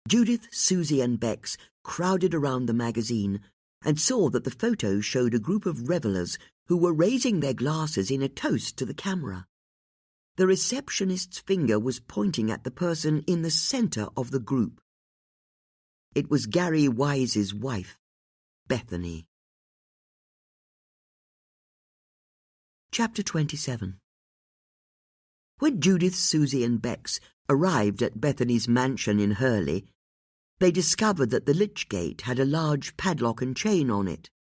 [SPEAKER 2] Judith, Susie and Bex crowded around the magazine and saw that the photos showed a group of revellers who were raising their glasses in a toast to the camera. The receptionist's finger was pointing at the person in the centre of the group. It was Gary Wise's wife, Bethany. Chapter 27. When Judith, Susie and Bex arrived at Bethany's mansion in Hurley, they discovered that the lich gate had a large padlock and chain on it.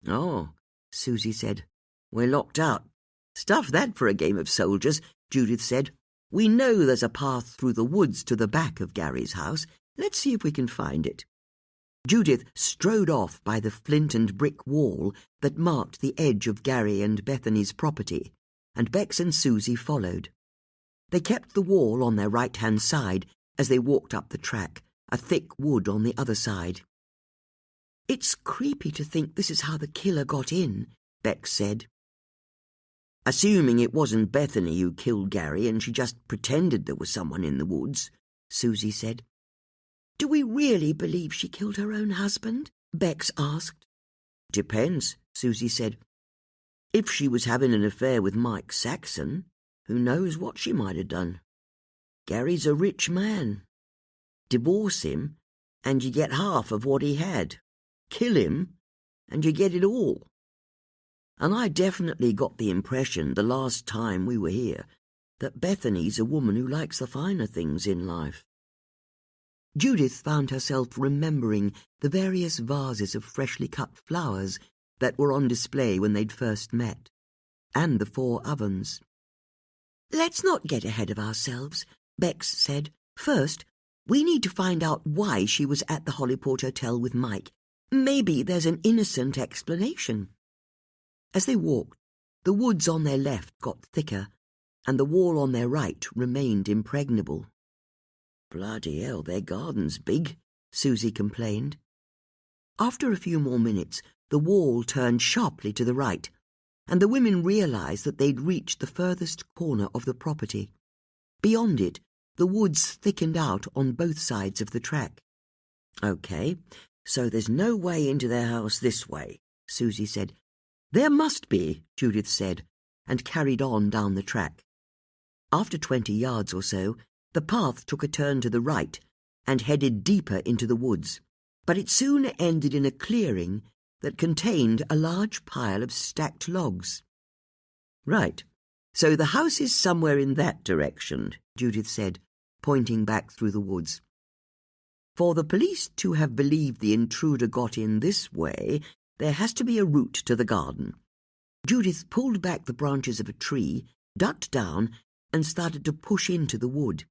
[SPEAKER 1] "Oh," Susie said, "we're locked out."
[SPEAKER 2] "Stuff that for a game of soldiers," Judith said. "We know there's a path through the woods to the back of Gary's house. Let's see if we can find it." Judith strode off by the flint and brick wall that marked the edge of Gary and Bethany's property, and Bex and Susie followed. They kept the wall on their right-hand side as they walked up the track, a thick wood on the other side. "It's creepy to think this is how the killer got in," Bex said.
[SPEAKER 1] "Assuming it wasn't Bethany who killed Gary and she just pretended there was someone in the woods," Susie said.
[SPEAKER 2] "Do we really believe she killed her own husband?" Bex asked.
[SPEAKER 1] "Depends," Susie said. "If she was having an affair with Mike Saxon, who knows what she might have done? Gary's a rich man. Divorce him, and you get half of what he had. Kill him, and you get it all. And I definitely got the impression the last time we were here that Bethany's a woman who likes the finer things in life."
[SPEAKER 2] Judith found herself remembering the various vases of freshly cut flowers that were on display when they'd first met, and the 4 ovens. "Let's not get ahead of ourselves," Bex said. "First, we need to find out why she was at the Hollyport Hotel with Mike. Maybe there's an innocent explanation." As they walked, the woods on their left got thicker, and the wall on their right remained impregnable.
[SPEAKER 1] "Bloody hell, their garden's big," Susie complained.
[SPEAKER 2] After a few more minutes, the wall turned sharply to the right, and the women realized that they'd reached the furthest corner of the property. Beyond it, the woods thickened out on both sides of the track.
[SPEAKER 1] "Okay, so there's no way into their house this way," Susie said.
[SPEAKER 2] "There must be," Judith said, and carried on down the track. After 20 yards or so, the path took a turn to the right and headed deeper into the woods, but it soon ended in a clearing that contained a large pile of stacked logs.
[SPEAKER 1] "Right, so the house is somewhere in that direction," Judith said, pointing back through the woods. "For the police to have believed the intruder got in this way, there has to be a route to the garden."
[SPEAKER 2] Judith pulled back the branches of a tree, ducked down, and started to push into the wood.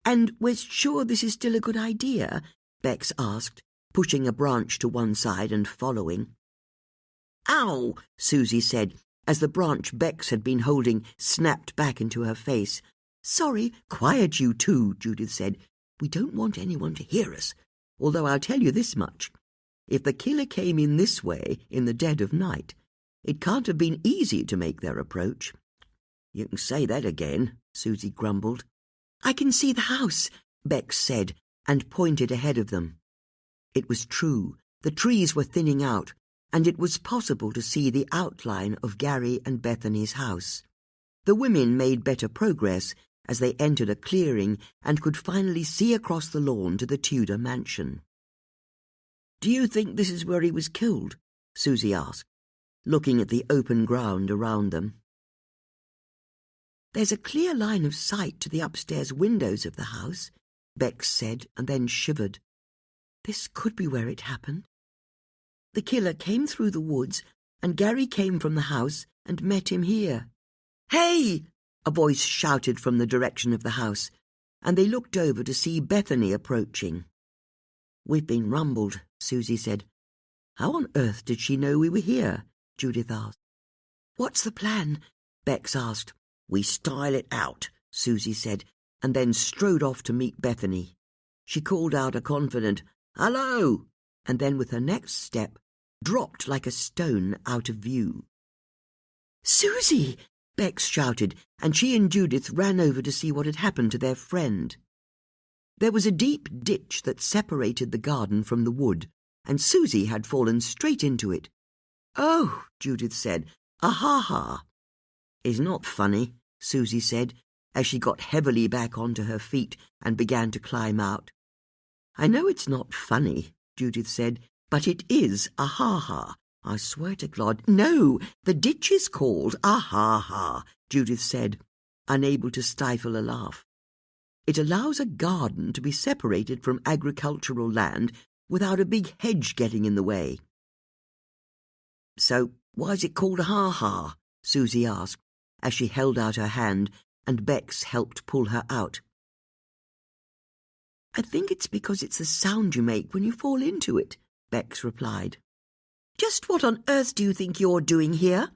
[SPEAKER 2] "And we're sure this is still a good idea?" Bex asked, pushing a branch to one side and following.
[SPEAKER 1] "Ow!" Susie said, as the branch Bex had been holding snapped back into her face.
[SPEAKER 2] "Sorry, quiet you two," Judith said. "We don't want anyone to hear us, although I'll tell you this much. If the killer came in this way in the dead of night, it can't have been easy to make their approach."
[SPEAKER 1] "You can say that again," Susie grumbled.
[SPEAKER 2] "I can see the house," Bex said, and pointed ahead of them. It was true. The trees were thinning out, and it was possible to see the outline of Gary and Bethany's house. The women made better progress as they entered a clearing and could finally see across the lawn to the Tudor mansion.
[SPEAKER 1] "Do you think this is where he was killed?" Susie asked, looking at the open ground around them.
[SPEAKER 2] "There's a clear line of sight to the upstairs windows of the house," Bex said, and then shivered. "This could be where it happened. The killer came through the woods, and Gary came from the house and met him here."
[SPEAKER 1] "Hey!"
[SPEAKER 2] a voice shouted from the direction of the house, and they looked over to see Bethany approaching.
[SPEAKER 1] "We've been rumbled," Susie said.
[SPEAKER 2] "How on earth did she know we were here?" Judith asked. "What's the plan?" Bex asked.
[SPEAKER 1] "We style it out," Susie said, and then strode off to meet Bethany. She called out a confident, "Hello!"
[SPEAKER 2] and then with her next step dropped like a stone out of view. "Susie!" Bex shouted, and she and Judith ran over to see what had happened to their friend. There was a deep ditch that separated the garden from the wood, and Susie had fallen straight into it. "Oh," Judith said, "ha-ha." "It's not funny," Susie said, as she got heavily back onto her feet and began to climb out. "I know it's not funny," Judith said, "but it is a ha-ha. I swear to God—" "No, the ditch is called a ha-ha," Judith said, unable to stifle a laugh. "It allows a garden to be separated from agricultural land without a big hedge getting in the way." "So why is it called a ha-ha?" Susie asked, as she held out her hand and Bex helped pull her out. "I think it's because it's the sound you make when you fall into it," Bex replied. "Just what on earth do you think you're doing here?"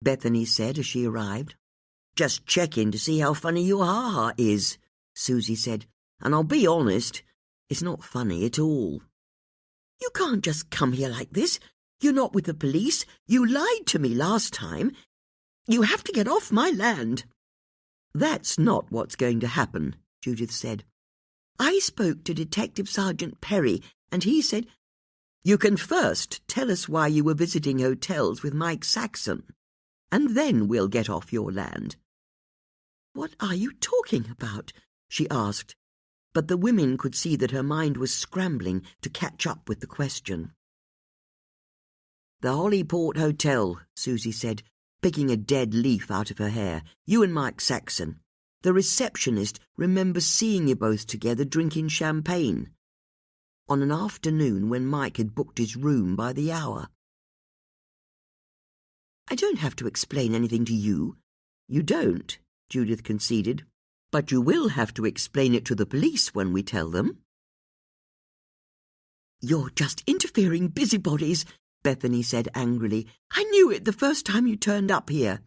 [SPEAKER 2] Bethany said as she arrived. "Just checking to see how funny your ha-ha is," Susie said, "and I'll be honest, it's not funny at all." "You can't just come here like this. You're not with the police. You lied to me last time. You have to get off my land." "That's not what's going to happen," Judith said. "I spoke to Detective Sergeant Perry, and he said—" "You can first tell us why you were visiting hotels with Mike Saxon, and then we'll get off your land." "What are you talking about?" she asked, but the women could see that her mind was scrambling to catch up with the question. "The Hollyport Hotel," Susie said, picking a dead leaf out of her hair. "You and Mike Saxon. The receptionist remembers seeing you both together drinking champagne on an afternoon when Mike had booked his room by the hour." "I don't have to explain anything to you." "You don't," Judith conceded, "but you will have to explain it to the police when we tell them." "You're just interfering busybodies," Bethany said angrily. "I knew it the first time you turned up here."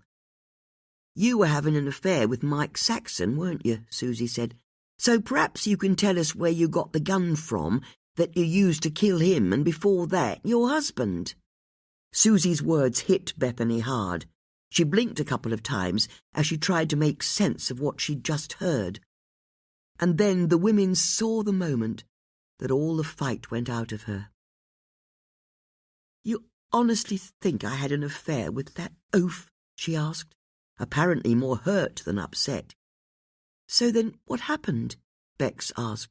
[SPEAKER 2] "You were having an affair with Mike Saxon, weren't you?" Susie said. "So perhaps you can tell us where you got the gun from that you used to kill him, and before that, your husband." Susie's words hit Bethany hard. She blinked a couple of times as she tried to make sense of what she'd just heard. And then the women saw the moment that all the fight went out of her. "You honestly think I had an affair with that oaf?" she asked, apparently more hurt than upset. "So then what happened?" Bex asked.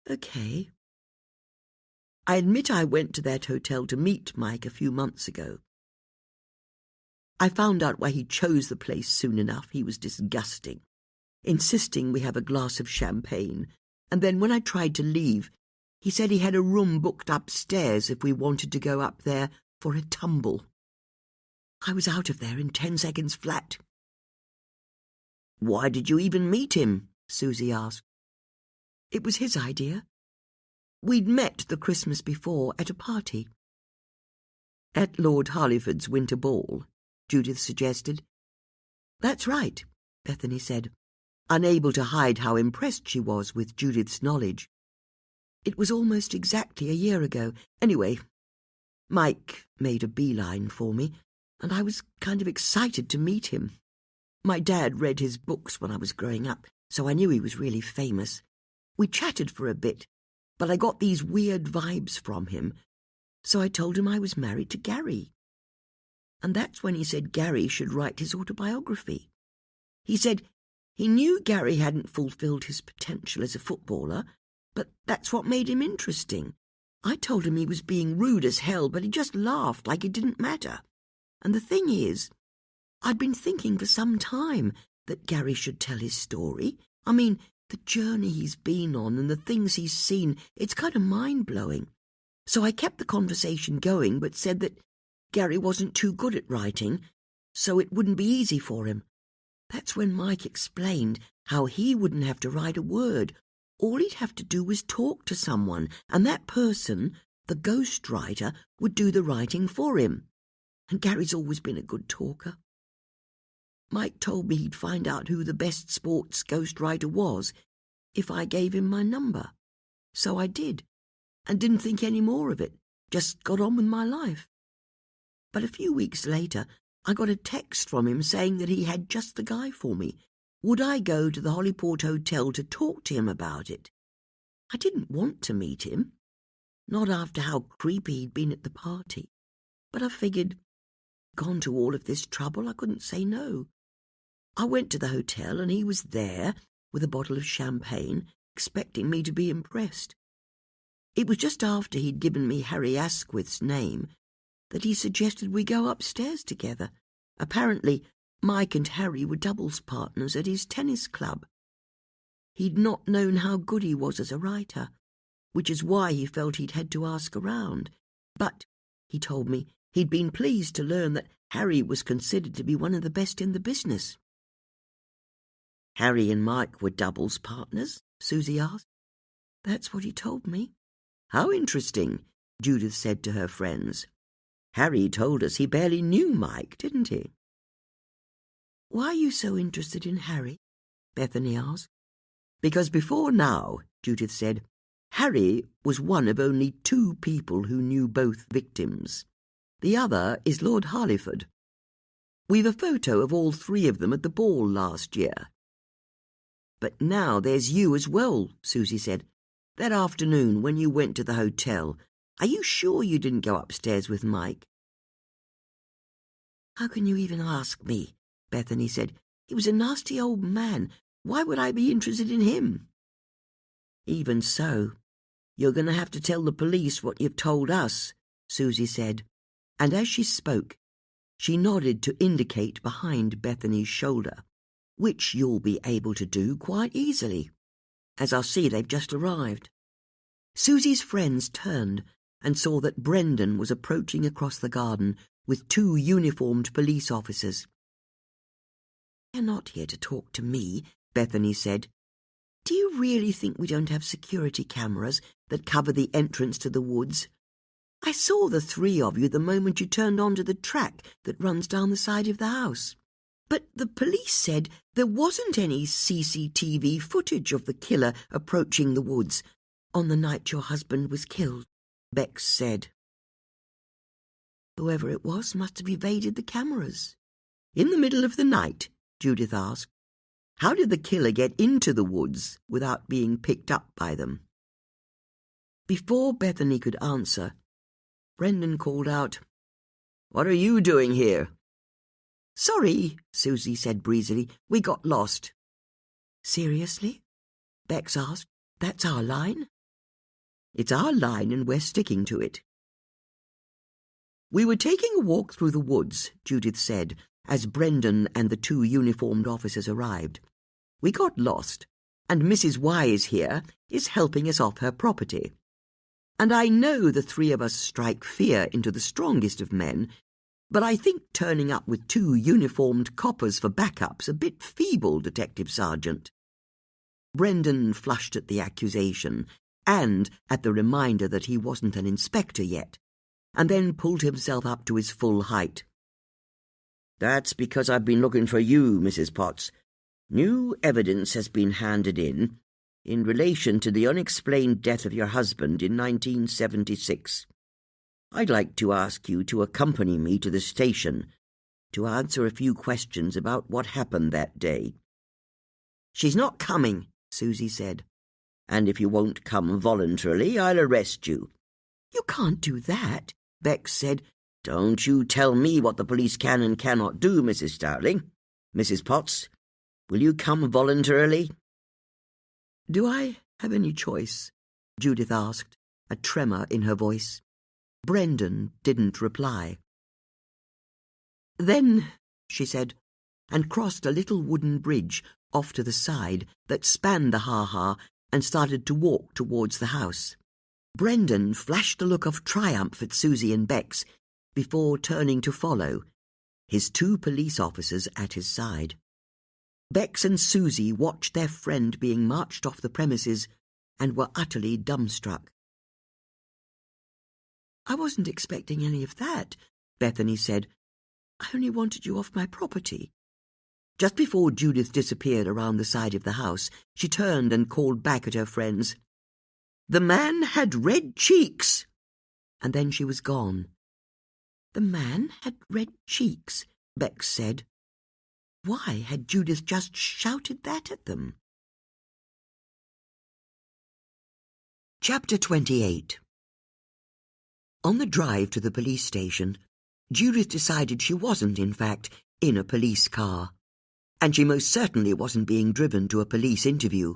[SPEAKER 2] "Okay. I admit I went to that hotel to meet Mike a few months ago. I found out why he chose the place soon enough. He was disgusting, insisting we have a glass of champagne, and then when I tried to leave, he said he had a room booked upstairs if we wanted to go up there for a tumble. I was out of there in 10 seconds flat." "Why did you even meet him?" Susie asked. "It was his idea. We'd met the Christmas before at a party." "At Lord Harleyford's winter ball," Judith suggested. "That's right," Bethany said, unable to hide how impressed she was with Judith's knowledge. "It was almost exactly a year ago. Anyway, Mike made a beeline for me, and I was kind of excited to meet him. My dad read his books when I was growing up, so I knew he was really famous. We chatted for a bit, but I got these weird vibes from him, so I told him I was married to Gary. And that's when he said Gary should write his autobiography. He said he knew Gary hadn't fulfilled his potential as a footballer, but that's what made him interesting. I told him he was being rude as hell, but he just laughed like it didn't matter. And the thing is, I'd been thinking for some time that Gary should tell his story. I mean, the journey he's been on and the things he's seen, it's kind of mind-blowing. So I kept the conversation going, but said that Gary wasn't too good at writing, so it wouldn't be easy for him. That's when Mike explained how he wouldn't have to write a word. All he'd have to do was talk to someone, and that person, the ghostwriter, would do the writing for him. And Gary's always been a good talker. Mike told me he'd find out who the best sports ghostwriter was if I gave him my number. So I did. and didn't think any more of it, just got on with my life. But a few weeks later, I got a text from him saying that he had just the guy for me. Would I go to the Hollyport Hotel to talk to him about it? I didn't want to meet him, not after how creepy he'd been at the party, but I figured, gone to all of this trouble, I couldn't say no. I went to the hotel and he was there with a bottle of champagne, expecting me to be impressed. It was just after he'd given me Harry Asquith's name that he suggested we go upstairs together. Apparently, Mike and Harry were doubles partners at his tennis club. He'd not known how good he was as a writer, which is why he felt he'd had to ask around. But, he told me, he'd been pleased to learn that Harry was considered to be one of the best in the business. Harry and Mike were doubles partners? Susie asked. That's what he told me. How interesting, Judith said to her friends. Harry told us he barely knew Mike, didn't he? Why are you so interested in Harry? Bethany asked. Because before now, Judith said, Harry was one of only 2 people who knew both victims. The other is Lord Harleyford. We've a photo of all 3 of them at the ball last year. But now there's you as well, Susie said. That afternoon when you went to the hotel, are you sure you didn't go upstairs with Mike? How can you even ask me? Bethany said. He was a nasty old man. Why would I be interested in him? Even so, you're going to have to tell the police what you've told us, Susie said, and as she spoke, she nodded to indicate behind Bethany's shoulder, which you'll be able to do quite easily, as I'll see they've just arrived. Susie's friends turned and saw that Brendan was approaching across the garden with 2 uniformed police officers. They're not here to talk to me, Bethany said. Do you really think we don't have security cameras that cover the entrance to the woods? I saw the 3 of you the moment you turned onto the track that runs down the side of the house. But the police said there wasn't any CCTV footage of the killer approaching the woods on the night your husband was killed, Bex said. Whoever it was must have evaded the cameras. In the middle of the night, Judith asked. How did the killer get into the woods without being picked up by them? Before Bethany could answer, Brendan called out, What are you doing here? Sorry, Susie said breezily. We got lost. Seriously? Bex asked. That's our line? It's our line and we're sticking to it. We were taking a walk through the woods, Judith said, as Brendan and the 2 uniformed officers arrived. We got lost, and Mrs. Wise here is helping us off her property. And I know the 3 of us strike fear into the strongest of men, but I think turning up with 2 uniformed coppers for backup's a bit feeble, Detective Sergeant. Brendan flushed at the accusation and at the reminder that he wasn't an inspector yet, and then pulled himself up to his full height. That's because I've been looking for you, Mrs. Potts. New evidence has been handed in relation to the unexplained death of your husband in 1976. I'd like to ask you to accompany me to the station to answer a few questions about what happened that day. She's not coming, Susie said. And if you won't come voluntarily, I'll arrest you. You can't do that, Bex said. Don't you tell me what the police can and cannot do, Mrs. Starling. Mrs. Potts, will you come voluntarily? Do I have any choice? Judith asked, a tremor in her voice. Brendan didn't reply. Then, she said, and crossed a little wooden bridge off to the side that spanned the ha-ha and started to walk towards the house. Brendan flashed a look of triumph at Susie and Bex before turning to follow, his 2 police officers at his side. Bex and Susie watched their friend being marched off the premises and were utterly dumbstruck. I wasn't expecting any of that, Bethany said. I only wanted you off my property. Just before Judith disappeared around the side of the house, she turned and called back at her friends.
[SPEAKER 1] The man had red cheeks. And then she was gone.
[SPEAKER 2] The man had red cheeks, Bex said. Why had Judith just shouted that at them?
[SPEAKER 1] Chapter 28. On the drive to the police station, Judith decided she wasn't, in fact, in a police car, and she most certainly wasn't being driven to a police interview.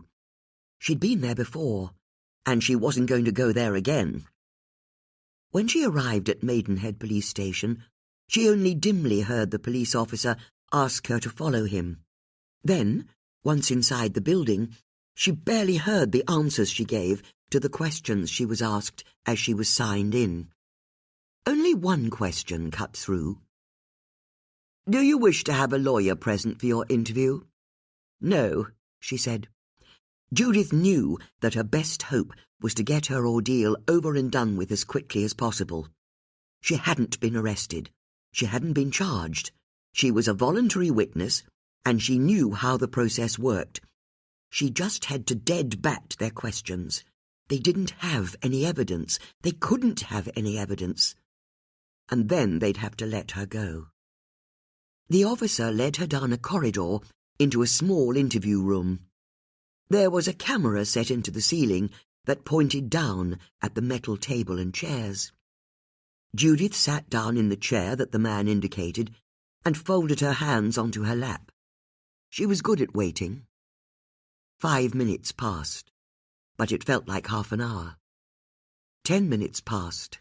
[SPEAKER 1] She'd been there before, and she wasn't going to go there again. When she arrived at Maidenhead police station, she only dimly heard the police officer ask her to follow him. Then, once inside the building, she barely heard the answers she gave to the questions she was asked as she was signed in. Only one question cut through. "Do you wish to have a lawyer present for your interview?" "No," she said. Judith knew that her best hope was to get her ordeal over and done with as quickly as possible. She hadn't been arrested. She hadn't been charged. She was a voluntary witness, and she knew how the process worked. She just had to dead-bat their questions. They didn't have any evidence. They couldn't have any evidence. And then they'd have to let her go. The officer led her down a corridor into a small interview room. There was a camera set into the ceiling that pointed down at the metal table and chairs. Judith sat down in the chair that the man indicated and folded her hands onto her lap. She was good at waiting. 5 minutes passed, but it felt like half an hour. 10 minutes passed.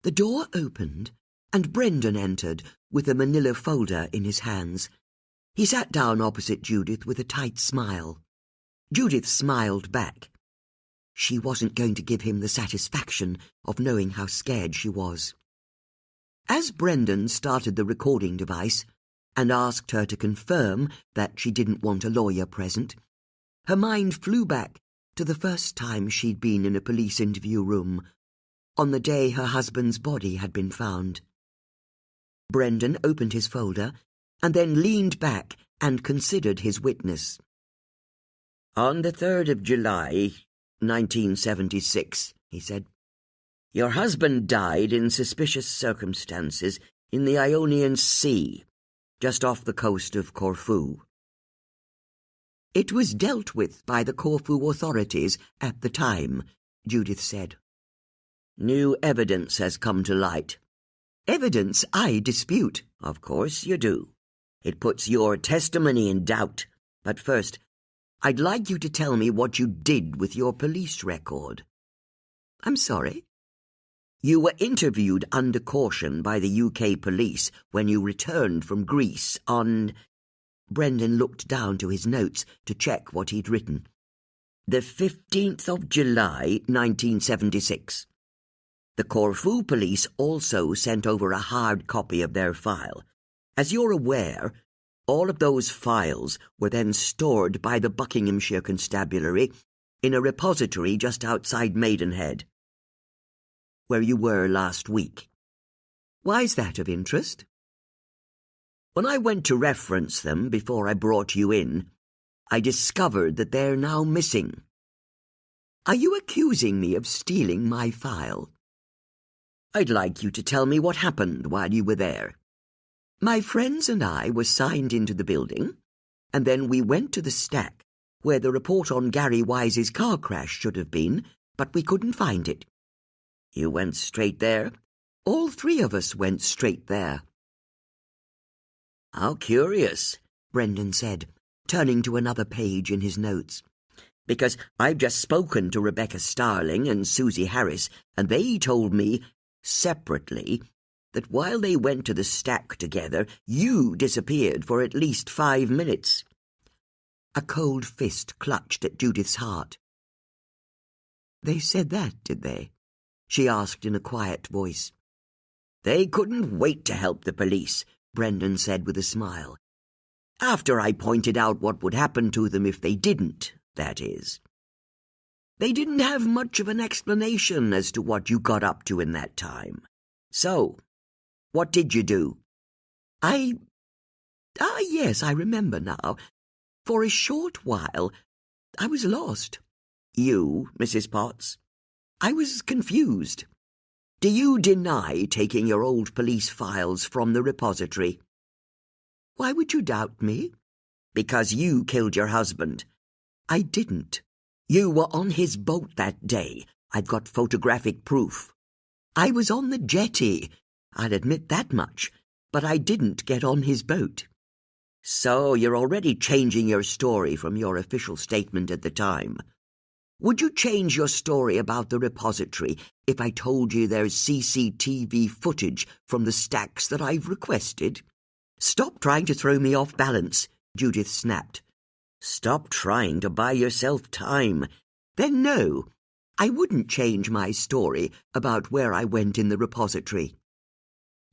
[SPEAKER 1] The door opened, and Brendan entered with a manila folder in his hands. He sat down opposite Judith with a tight smile. Judith smiled back. She wasn't going to give him the satisfaction of knowing how scared she was. As Brendan started the recording device and asked her to confirm that she didn't want a lawyer present, her mind flew back to the first time she'd been in a police interview room, on the day her husband's body had been found. Brendan opened his folder and then leaned back and considered his witness. "On the 3rd of July, 1976, he said, "your husband died in suspicious circumstances in the Ionian Sea, just off the coast of Corfu." "It was dealt with by the Corfu authorities at the time," Judith said. "New evidence has come to light." "Evidence I dispute." "Of course you do. It puts your testimony in doubt. But first, I'd like you to tell me what you did with your police record." "I'm sorry?" "You were interviewed under caution by the UK police when you returned from Greece on—" Brendan looked down to his notes to check what he'd written. "The 15th of July, 1976. The Corfu police also sent over a hard copy of their file. As you're aware, all of those files were then stored by the Buckinghamshire Constabulary in a repository just outside Maidenhead, where you were last week. Why's that of interest?" "When I went to reference them before I brought you in, I discovered that they're now missing." "Are you accusing me of stealing my file?" "I'd like you to tell me what happened while you were there." "My friends and I were signed into the building, and then we went to the stack where the report on Gary Wise's car crash should have been, but we couldn't find it." "You went straight there?" "All three of us went straight there." "How curious," Brendan said, turning to another page in his notes. "Because I've just spoken to Rebecca Starling and Susie Harris, and they told me, separately, that while they went to the stack together, you disappeared for at least 5 minutes. A cold fist clutched at Judith's heart. "They said that, did they?" she asked in a quiet voice. "They couldn't wait to help the police," Brendan said with a smile. "After I pointed out what would happen to them if they didn't, that is. They didn't have much of an explanation as to what you got up to in that time. So, what did you do?" Yes, I remember now. For a short while, I was lost. You, Mrs. Potts? I was confused. Do you deny taking your old police files from the repository? Why would you doubt me? Because you killed your husband. I didn't. You were on his boat that day. I've got photographic proof. I was on the jetty. I'll admit that much. But I didn't get on his boat. So you're already changing your story from your official statement at the time. Would you change your story about the repository if I told you there's CCTV footage from the stacks that I've requested? Stop trying to throw me off balance, Judith snapped. Stop trying to buy yourself time. Then no, I wouldn't change my story about where I went in the repository.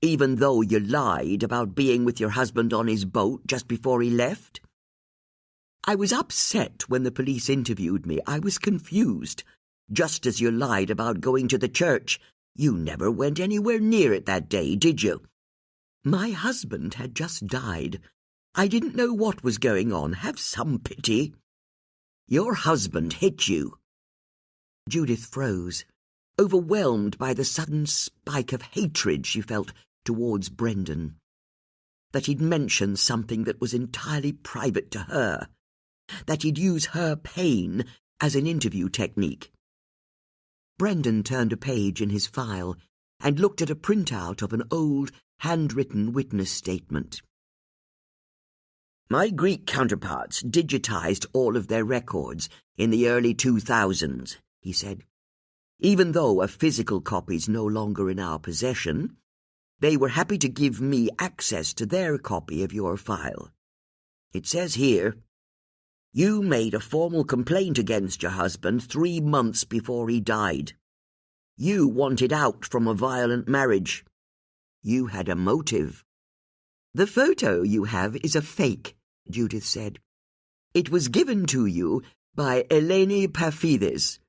[SPEAKER 1] Even though you lied about being with your husband on his boat just before he left? I was upset when the police interviewed me. I was confused. Just as you lied about going to the church. You never went anywhere near it that day, did you? My husband had just died. I didn't know what was going on. Have some pity. Your husband hit you. Judith froze, overwhelmed by the sudden spike of hatred she felt towards Brendan. That he'd mentioned something that was entirely private to her. That he'd use her pain as an interview technique. Brendan turned a page in his file and looked at a printout of an old, handwritten witness statement. My Greek counterparts digitized all of their records in the early 2000s, he said. Even though a physical copy's no longer in our possession, they were happy to give me access to their copy of your file. It says here, you made a formal complaint against your husband 3 months before he died. You wanted out from a violent marriage. You had a motive. The photo you have is a fake, Judith said. It was given to you by Eleni Perfides.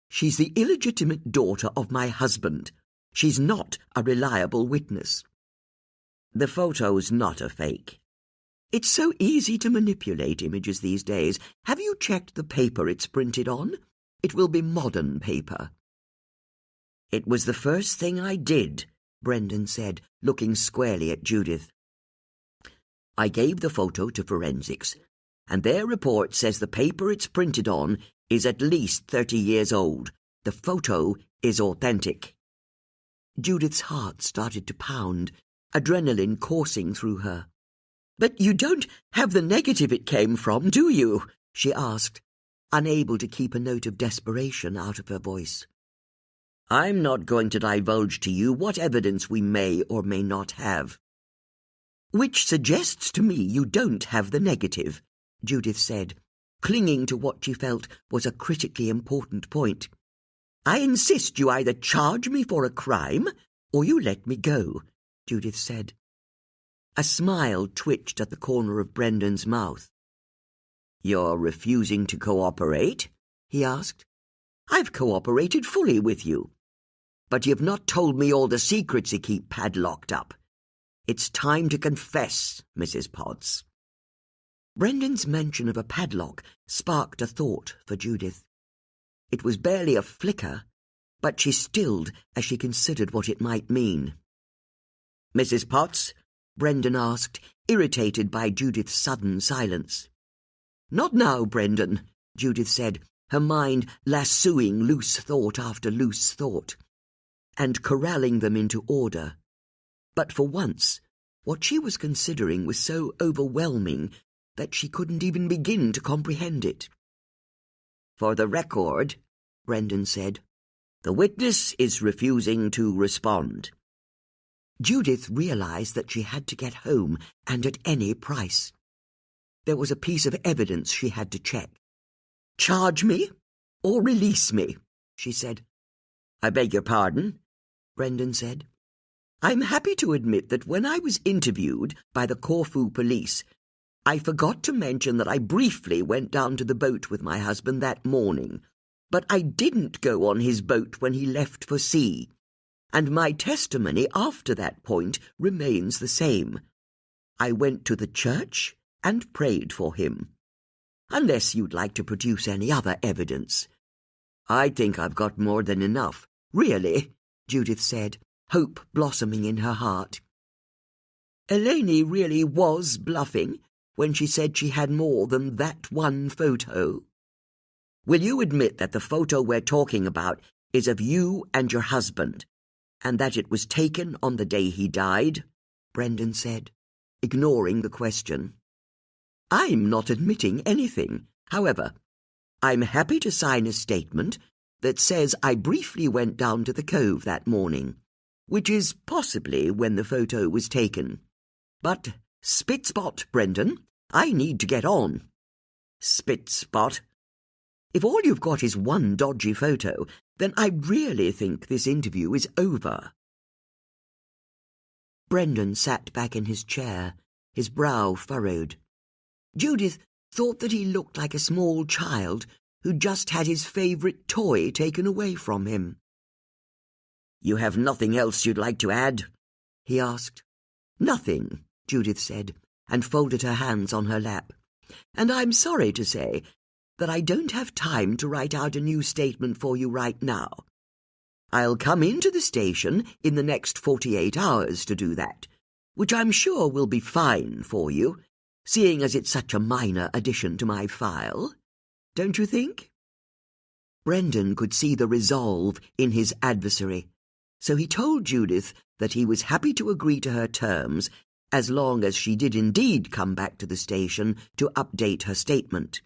[SPEAKER 1] She's the illegitimate daughter of my husband. She's not a reliable witness. The photo's not a fake. It's so easy to manipulate images these days. Have you checked the paper it's printed on? It will be modern paper. It was the first thing I did, Brendan said, looking squarely at Judith. I gave the photo to forensics, and their report says the paper it's printed on is at least 30 years old. The photo is authentic. Judith's heart started to pound, adrenaline coursing through her. But you don't have the negative it came from, do you? She asked, unable to keep a note of desperation out of her voice. I'm not going to divulge to you what evidence we may or may not have. Which suggests to me you don't have the negative, Judith said, clinging to what she felt was a critically important point. I insist you either charge me for a crime or you let me go, Judith said. A smile twitched at the corner of Brendan's mouth. You're refusing to cooperate? He asked. I've cooperated fully with you. But you've not told me all the secrets you keep padlocked up. It's time to confess, Mrs. Potts. Brendan's mention of a padlock sparked a thought for Judith. It was barely a flicker, but she stilled as she considered what it might mean. Mrs. Potts? Brendan asked, irritated by Judith's sudden silence. Not now, Brendan, Judith said, her mind lassoing loose thought after loose thought, and corralling them into order. But for once, what she was considering was so overwhelming that she couldn't even begin to comprehend it. For the record, Brendan said, the witness is refusing to respond. Judith realized that she had to get home, and at any price. There was a piece of evidence she had to check. Charge me or release me, she said. I beg your pardon, Brendan said. I'm happy to admit that when I was interviewed by the Corfu police, I forgot to mention that I briefly went down to the boat with my husband that morning, but I didn't go on his boat when he left for sea, and my testimony after that point remains the same. I went to the church and prayed for him. Unless you'd like to produce any other evidence, I think I've got more than enough. Really, Judith said, hope blossoming in her heart. Eleni really was bluffing when she said she had more than that one photo. Will you admit that the photo we're talking about is of you and your husband, and that it was taken on the day he died? Brendan said, ignoring the question. I'm not admitting anything. However, I'm happy to sign a statement that says I briefly went down to the cove that morning, which is possibly when the photo was taken. But spit-spot, Brendan, I need to get on. Spit-spot? If all you've got is one dodgy photo, then I really think this interview is over. Brendan sat back in his chair, his brow furrowed. Judith thought that he looked like a small child who'd just had his favourite toy taken away from him. You have nothing else you'd like to add? He asked. Nothing, Judith said, and folded her hands on her lap. And I'm sorry to say that I don't have time to write out a new statement for you right now. I'll come into the station in the next 48 hours to do that, which I'm sure will be fine for you, seeing as it's such a minor addition to my file. Don't you think? Brendan could see the resolve in his adversary, so he told Judith that he was happy to agree to her terms as long as she did indeed come back to the station to update her statement.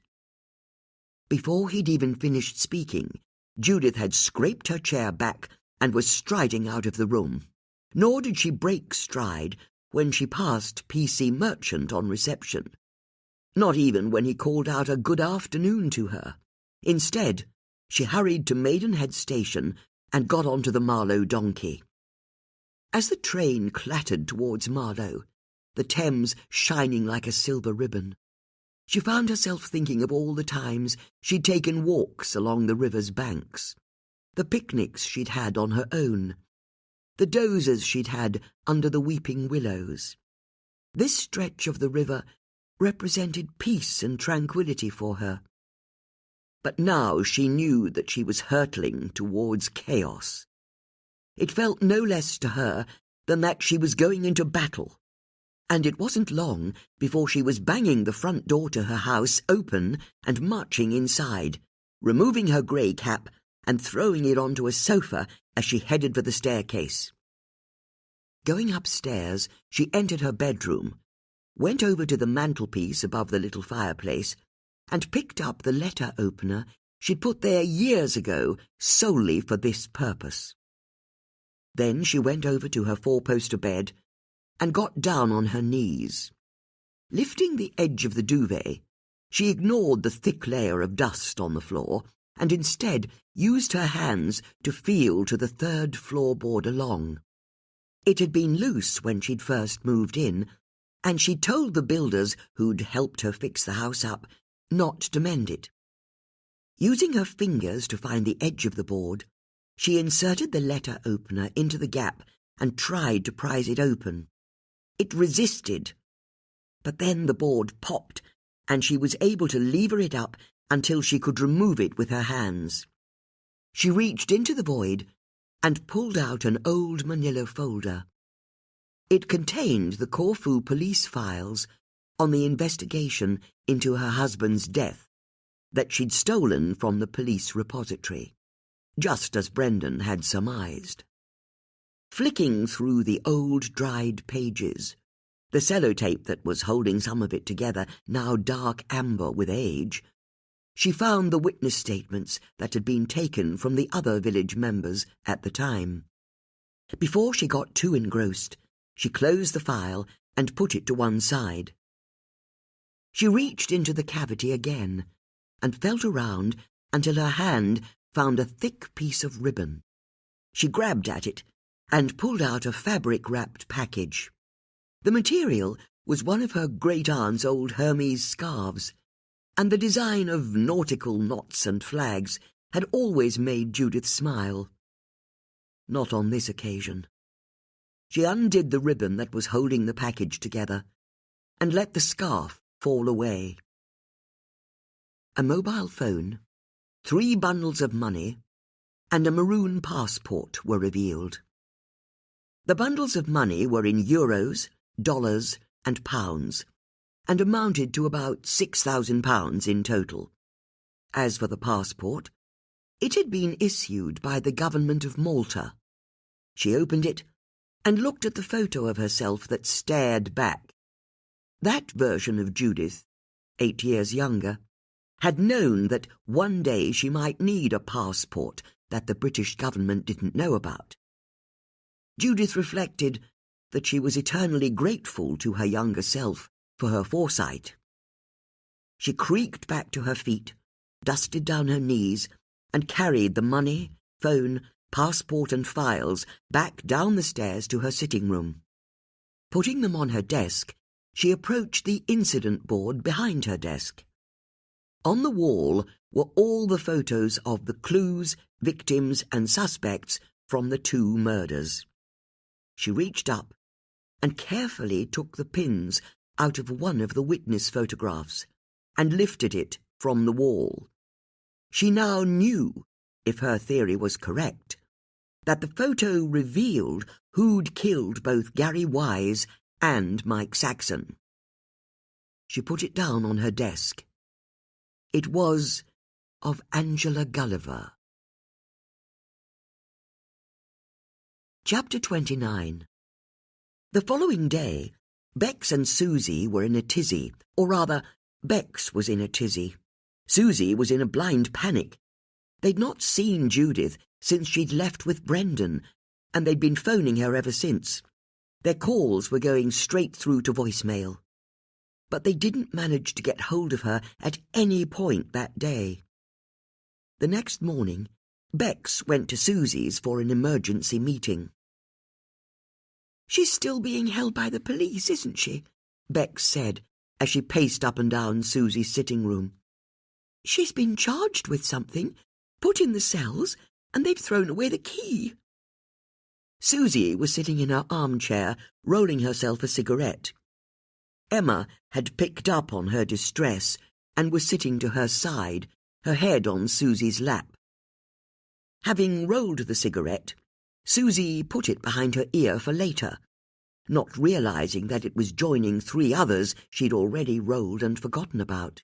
[SPEAKER 1] Before he'd even finished speaking, Judith had scraped her chair back and was striding out of the room. Nor did she break stride when she passed P.C. Merchant on reception. Not even when he called out a good afternoon to her. Instead, she hurried to Maidenhead Station and got onto the Marlow donkey. As the train clattered towards Marlow, the Thames shining like a silver ribbon, she found herself thinking of all the times she'd taken walks along the river's banks, the picnics she'd had on her own, the dozes she'd had under the weeping willows. This stretch of the river represented peace and tranquillity for her. But now she knew that she was hurtling towards chaos. It felt no less to her than that she was going into battle, and it wasn't long before she was banging the front door to her house open and marching inside, removing her grey cap and throwing it onto a sofa as she headed for the staircase. Going upstairs, she entered her bedroom, went over to the mantelpiece above the little fireplace, and picked up the letter opener she'd put there years ago solely for this purpose. Then she went over to her four-poster bed and got down on her knees. Lifting the edge of the duvet, she ignored the thick layer of dust on the floor and instead used her hands to feel to the third floorboard along. It had been loose when she'd first moved in, and she'd told the builders who'd helped her fix the house up not to mend it. Using her fingers to find the edge of the board, she inserted the letter opener into the gap and tried to prise it open. It resisted, but then the board popped, and she was able to lever it up until she could remove it with her hands. She reached into the void and pulled out an old manila folder. It contained the Corfu police files on the investigation into her husband's death that she'd stolen from the police repository, just as Brendan had surmised. Flicking through the old dried pages, the sellotape that was holding some of it together now dark amber with age, she found the witness statements that had been taken from the other village members at the time. Before she got too engrossed, she closed the file and put it to one side. She reached into the cavity again and felt around until her hand found a thick piece of ribbon. She grabbed at it and pulled out a fabric-wrapped package. The material was one of her great-aunt's old Hermes scarves, and the design of nautical knots and flags had always made Judith smile. Not on this occasion. She undid the ribbon that was holding the package together and let the scarf fall away. A mobile phone, 3 bundles of money, and a maroon passport were revealed. The bundles of money were in euros, dollars, and pounds, and amounted to about £6,000 in total. As for the passport, it had been issued by the government of Malta. She opened it and looked at the photo of herself that stared back. That version of Judith, 8 years younger, had known that one day she might need a passport that the British government didn't know about. Judith reflected that she was eternally grateful to her younger self for her foresight. She creaked back to her feet, dusted down her knees, and carried the money, phone, passport and files back down the stairs to her sitting room. Putting them on her desk, she approached the incident board behind her desk. On the wall were all the photos of the clues, victims and suspects from the 2 murders. She reached up and carefully took the pins out of one of the witness photographs and lifted it from the wall. She now knew, if her theory was correct, that the photo revealed who'd killed both Gary Wise and Mike Saxon. She put it down on her desk. It was of Angela Gulliver. Chapter 29. The following day, Bex and Susie were in a tizzy, or rather, Bex was in a tizzy. Susie was in a blind panic. They'd not seen Judith since she'd left with Brendan, and they'd been phoning her ever since. Their calls were going straight through to voicemail. But they didn't manage to get hold of her at any point that day. The next morning, Bex went to Susie's for an emergency meeting.
[SPEAKER 2] "She's still being held by the police, isn't she?"
[SPEAKER 1] Bex said as she paced up and down Susie's sitting room.
[SPEAKER 2] "She's been charged with something, put in the cells, and they've thrown away the key."
[SPEAKER 1] Susie was sitting in her armchair, rolling herself a cigarette. Emma had picked up on her distress and was sitting to her side, her head on Susie's lap. Having rolled the cigarette, Susie put it behind her ear for later, not realizing that it was joining 3 others she'd already rolled and forgotten about.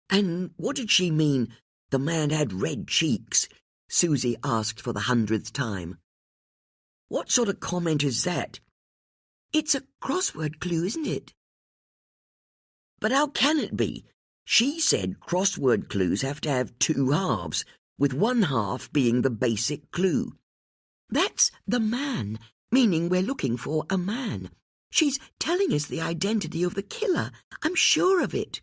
[SPEAKER 1] "And what did she mean, the man had red cheeks?" Susie asked for the 100th time. "What sort of comment is that?"
[SPEAKER 2] "It's a crossword clue, isn't it?"
[SPEAKER 1] "But how can it be? She said crossword clues have to have 2 halves, with one half being the basic clue."
[SPEAKER 2] "That's the man, meaning we're looking for a man. She's telling us the identity of the killer. I'm sure of it."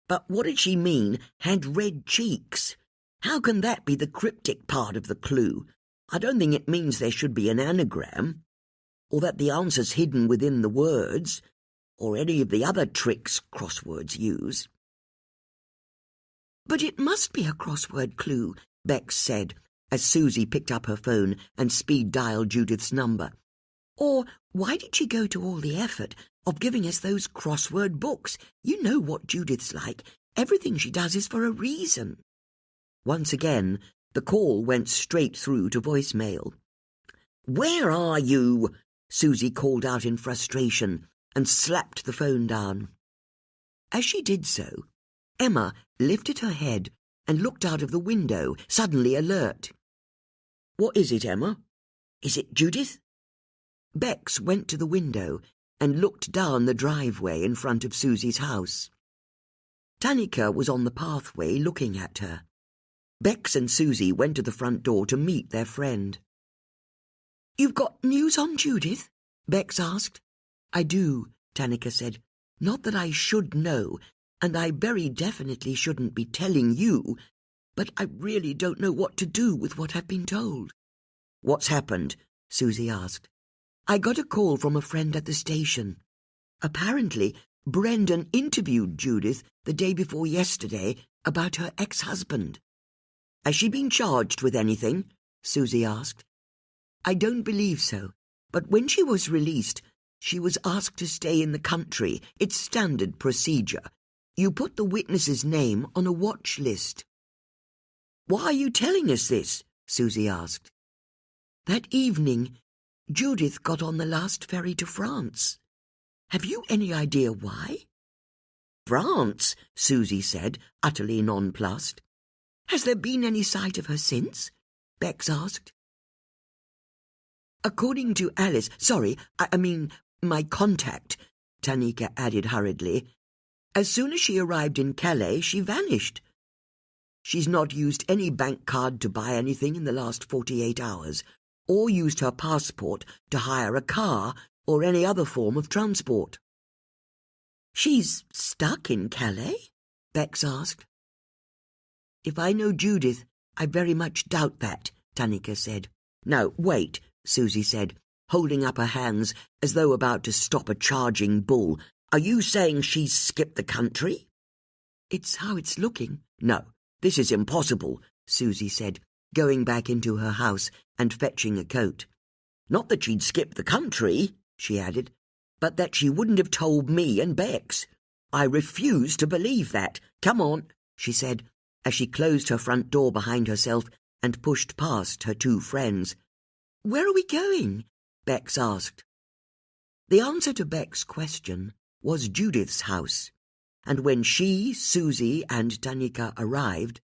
[SPEAKER 1] "But what did she mean, had red cheeks? How can that be the cryptic part of the clue? I don't think it means there should be an anagram, or that the answer's hidden within the words, or any of the other tricks crosswords use."
[SPEAKER 2] "But it must be a crossword clue,"
[SPEAKER 1] Bex said, as Susie picked up her phone and speed-dialed Judith's number.
[SPEAKER 2] "Or why did she go to all the effort of giving us those crossword books? You know what Judith's like. Everything she does is for a reason."
[SPEAKER 1] Once again, the call went straight through to voicemail. "Where are you?" Susie called out in frustration and slapped the phone down. As she did so, Emma lifted her head and looked out of the window, suddenly alert. "What is it, Emma? Is it Judith?" Bex went to the window and looked down the driveway in front of Susie's house. Tanika was on the pathway looking at her. Bex and Susie went to the front door to meet their friend.
[SPEAKER 2] "You've got news on Judith?"
[SPEAKER 1] Bex asked. "I do," Tanika said. "Not that I should know, and I very definitely shouldn't be telling you, but I really don't know what to do with what I've been told." "What's happened?" Susie asked. "I got a call from a friend at the station. Apparently, Brendan interviewed Judith the day before yesterday about her ex-husband." "Has she been charged with anything?" Susie asked. "I don't believe so, but when she was released, she was asked to stay in the country. It's standard procedure. You put the witness's name on a watch list." Why are you telling us this? Susie asked. That evening, Judith got on the last ferry to France. Have you any idea why? France, Susie said, utterly nonplussed. Has there been any sight of her since? Bex asked. According to Alice, I mean my contact, Tanika added hurriedly, as soon as she arrived in Calais, she vanished. She's not used any bank card to buy anything in the last 48 hours, or used her passport to hire a car or any other form of transport. She's stuck in Calais? Bex asked. If I know Judith, I very much doubt that, Tanika said. No, wait, Susie said, holding up her hands as though about to stop a charging bull. Are you saying she's skipped the country? It's how it's looking. No, this is impossible, Susie said, going back into her house and fetching a coat. Not that she'd skipped the country, she added, but that she wouldn't have told me and Bex. I refuse to believe that. Come on, she said, as she closed her front door behind herself and pushed past her two friends. Where are we going? Bex asked. The answer to Beck's question was Judith's house, and when she, Susie, and Tanika arrived,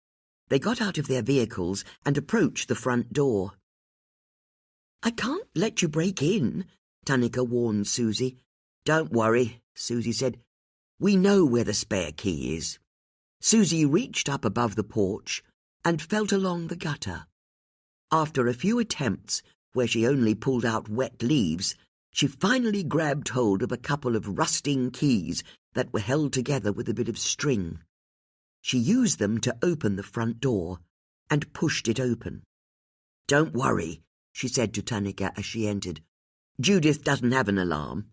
[SPEAKER 1] they got out of their vehicles and approached the front door. I can't let you break in, Tanika warned Susie. Don't worry, Susie said. We know where the spare key is. Susie reached up above the porch and felt along the gutter. After a few attempts, where she only pulled out wet leaves, she finally grabbed hold of a couple of rusting keys that were held together with a bit of string. She used them to open the front door and pushed it open. Don't worry, she said to Tanika as she entered. Judith doesn't have an alarm.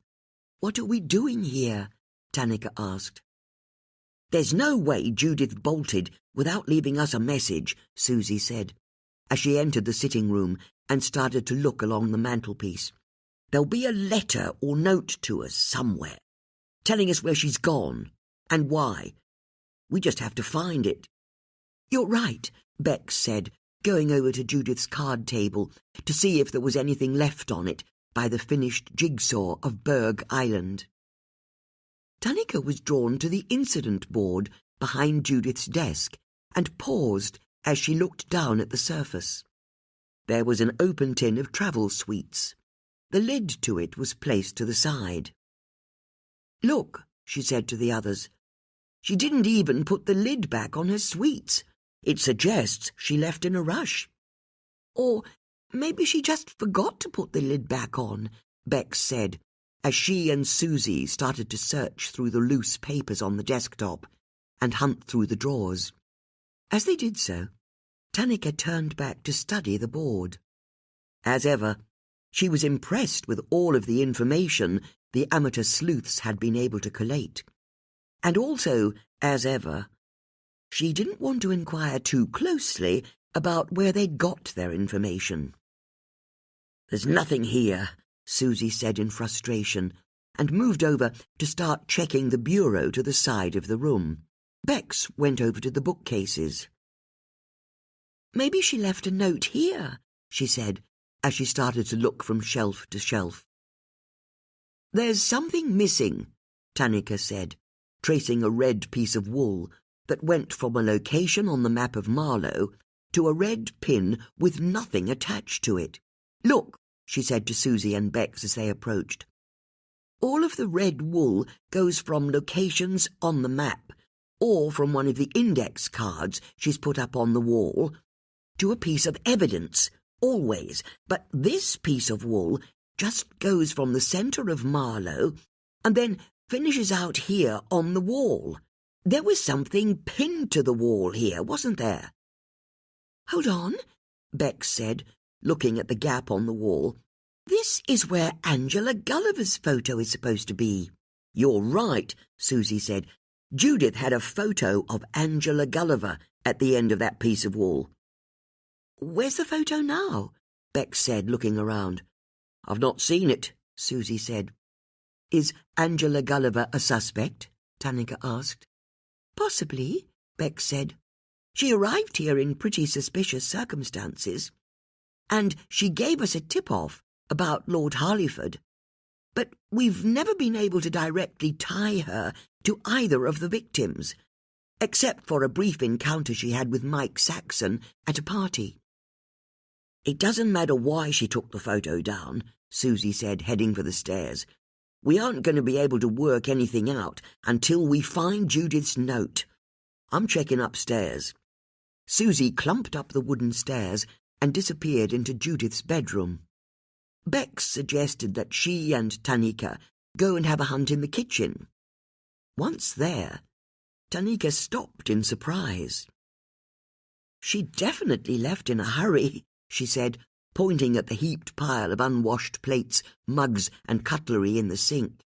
[SPEAKER 1] What are we doing here? Tanika asked. There's no way Judith bolted without leaving us a message, Susie said, as she entered the sitting room and started to look along the mantelpiece. There'll be a letter or note to us somewhere, telling us where she's gone and why. We just have to find it. You're right, Bex said, going over to Judith's card table to see if there was anything left on it by the finished jigsaw of Berg Island. Tanika was drawn to the incident board behind Judith's desk and paused as she looked down at the surface. There was an open tin of travel sweets. The lid to it was placed to the side. Look, she said to the others. She didn't even put the lid back on her sweets. It suggests she left in a rush. Or maybe she just forgot to put the lid back on, Bex said, as she and Susie started to search through the loose papers on the desktop and hunt through the drawers. As they did so, Tanika turned back to study the board. As ever, she was impressed with all of the information the amateur sleuths had been able to collate. And also, as ever, she didn't want to inquire too closely about where they'd got their information. There's nothing here, Susie said in frustration, and moved over to start checking the bureau to the side of the room. Bex went over to the bookcases. Maybe she left a note here, she said, as she started to look from shelf to shelf. There's something missing, Tanika said, tracing a red piece of wool that went from a location on the map of Marlow to a red pin with nothing attached to it. Look, she said to Susie and Bex as they approached. All of the red wool goes from locations on the map, or from one of the index cards she's put up on the wall, to a piece of evidence, always. But this piece of wool just goes from the centre of Marlow and then finishes out here on the wall. There was something pinned to the wall here, wasn't there? Hold on, Bex said, looking at the gap on the wall. This is where Angela Gulliver's photo is supposed to be. You're right, Susie said. Judith had a photo of Angela Gulliver at the end of that piece of wall. Where's the photo now? Bex said, looking around. I've not seen it, Susie said. Is Angela Gulliver a suspect? Tanika asked. Possibly, Bex said.
[SPEAKER 2] She arrived here in pretty suspicious circumstances, and she gave us a tip-off about Lord Harleyford. But we've never been able to directly tie her to either of the victims, except for a brief encounter she had with Mike Saxon at a party. "It doesn't matter why she took the photo down," Susie said, heading for the stairs. "We aren't going to be able to work anything out until we find Judith's note. I'm checking upstairs." Susie clumped up the wooden stairs and disappeared into Judith's bedroom. Bex suggested that she and Tanika go and have a hunt in the kitchen. Once there, Tanika stopped in surprise. "She definitely left in a hurry," she said, pointing at the heaped pile of unwashed plates, mugs, and cutlery in the sink.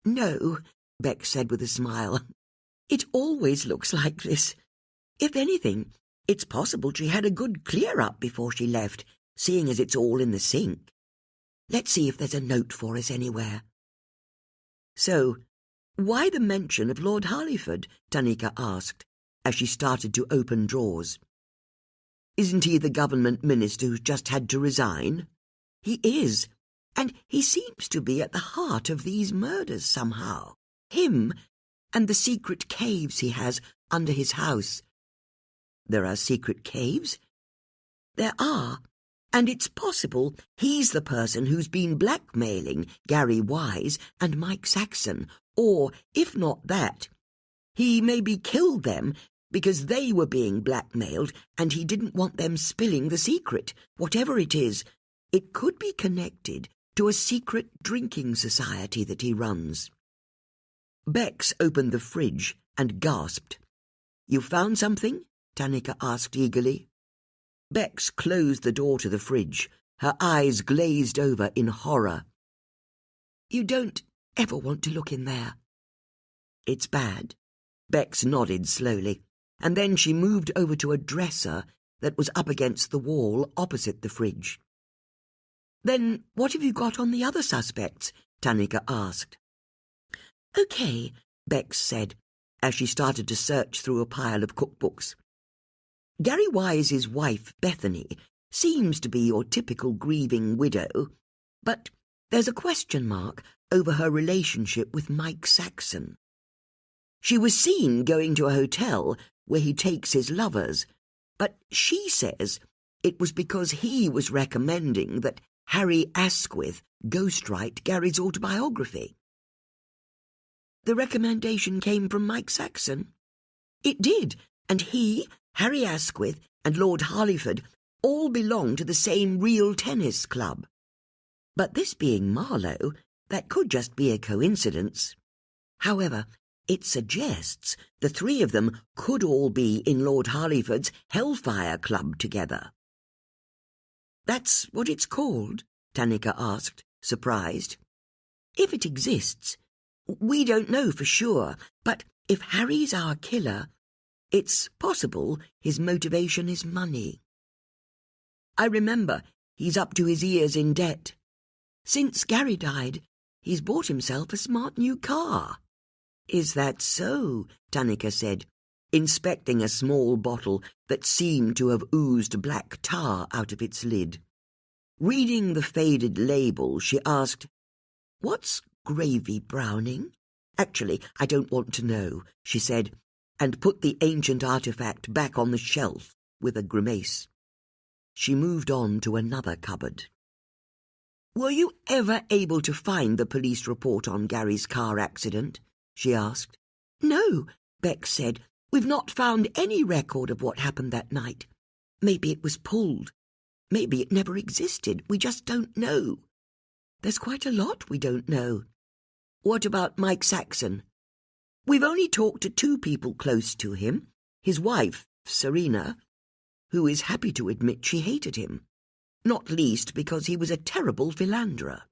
[SPEAKER 2] "No," Bex said with a smile. "It always looks like this. If anything, it's possible she had a good clear-up before she left, seeing as it's all in the sink. Let's see if there's a note for us anywhere." "So, why the mention of Lord Harleyford?" Tanika asked, as she started to open drawers. "Isn't he the government minister who's just had to resign?" "He is, and he seems to be at the heart of these murders somehow. Him and the secret caves he has under his house." "There are secret caves?" "There are, and it's possible he's the person who's been blackmailing Gary Wise and Mike Saxon, or, if not that, he maybe killed them because they were being blackmailed and he didn't want them spilling the secret. Whatever it is, it could be connected to a secret drinking society that he runs." Bex opened the fridge and gasped. "You found something?" Tanika asked eagerly. Bex closed the door to the fridge, her eyes glazed over in horror. "You don't ever want to look in there." "It's bad." Bex nodded slowly, and then she moved over to a dresser that was up against the wall opposite the fridge. "Then what have you got on the other suspects?" Tanika asked. "Okay," Bex said, as she started to search through a pile of cookbooks. "Gary Wise's wife, Bethany, seems to be your typical grieving widow, but there's a question mark over her relationship with Mike Saxon. She was seen going to a hotel where he takes his lovers, but she says it was because he was recommending that Harry Asquith ghostwrite Gary's autobiography." "The recommendation came from Mike Saxon?" "It did, and he, Harry Asquith, and Lord Harleyford all belong to the same real tennis club. But this being Marlowe, that could just be a coincidence. However, it suggests the three of them could all be in Lord Harleyford's Hellfire Club together." "That's what it's called?" Tanika asked, surprised. "If it exists, we don't know for sure, but if Harry's our killer, it's possible his motivation is money. I remember he's up to his ears in debt. Since Gary died, he's bought himself a smart new car." "Is that so?" Tanika said, inspecting a small bottle that seemed to have oozed black tar out of its lid. Reading the faded label, she asked, "What's gravy browning?" "Actually, I don't want to know," she said, and put the ancient artifact back on the shelf with a grimace. She moved on to another cupboard. "Were you ever able to find the police report on Gary's car accident?" she asked. "No," Bex said. "We've not found any record of what happened that night. Maybe it was pulled. Maybe it never existed. We just don't know. There's quite a lot we don't know." "What about Mike Saxon?" "We've only talked to two people close to him, his wife, Serena, who is happy to admit she hated him, not least because he was a terrible philanderer.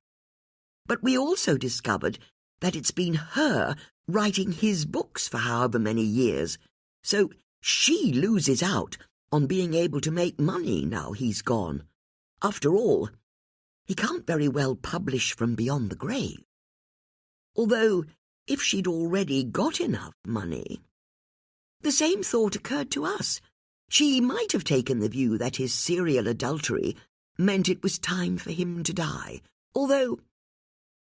[SPEAKER 2] But we also discovered that it's been her writing his books for however many years, so she loses out on being able to make money now he's gone. After all, he can't very well publish from beyond the grave. Although, if she'd already got enough money..." The same thought occurred to us. She might have taken the view that his serial adultery meant it was time for him to die, although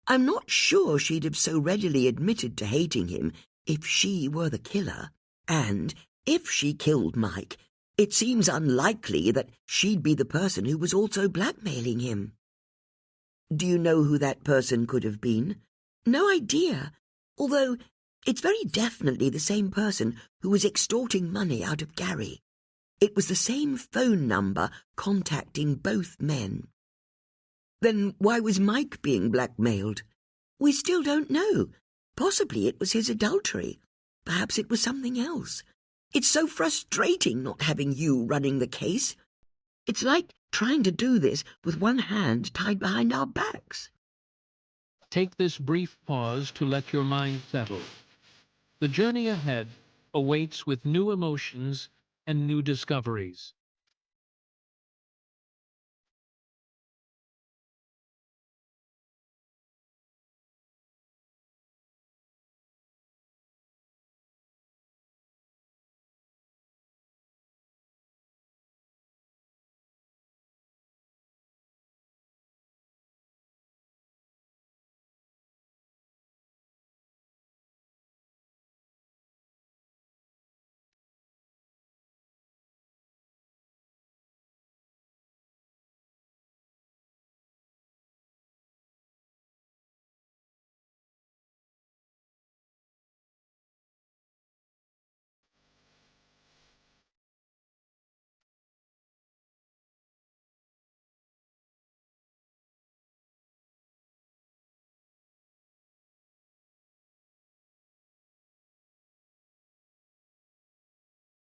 [SPEAKER 2] I'm not sure she'd have so readily admitted to hating him if she were the killer. And if she killed Mike, it seems unlikely that she'd be the person who was also blackmailing him. Do you know who that person could have been? No idea, although it's very definitely the same person who was extorting money out of Gary. It was the same phone number contacting both men. Then why was Mike being blackmailed? We still don't know. Possibly it was his adultery. Perhaps it was something else. It's so frustrating not having you running the case. It's like trying to do this with one hand tied behind our backs.
[SPEAKER 3] Take this brief pause to let your mind settle. The journey ahead awaits with new emotions and new discoveries.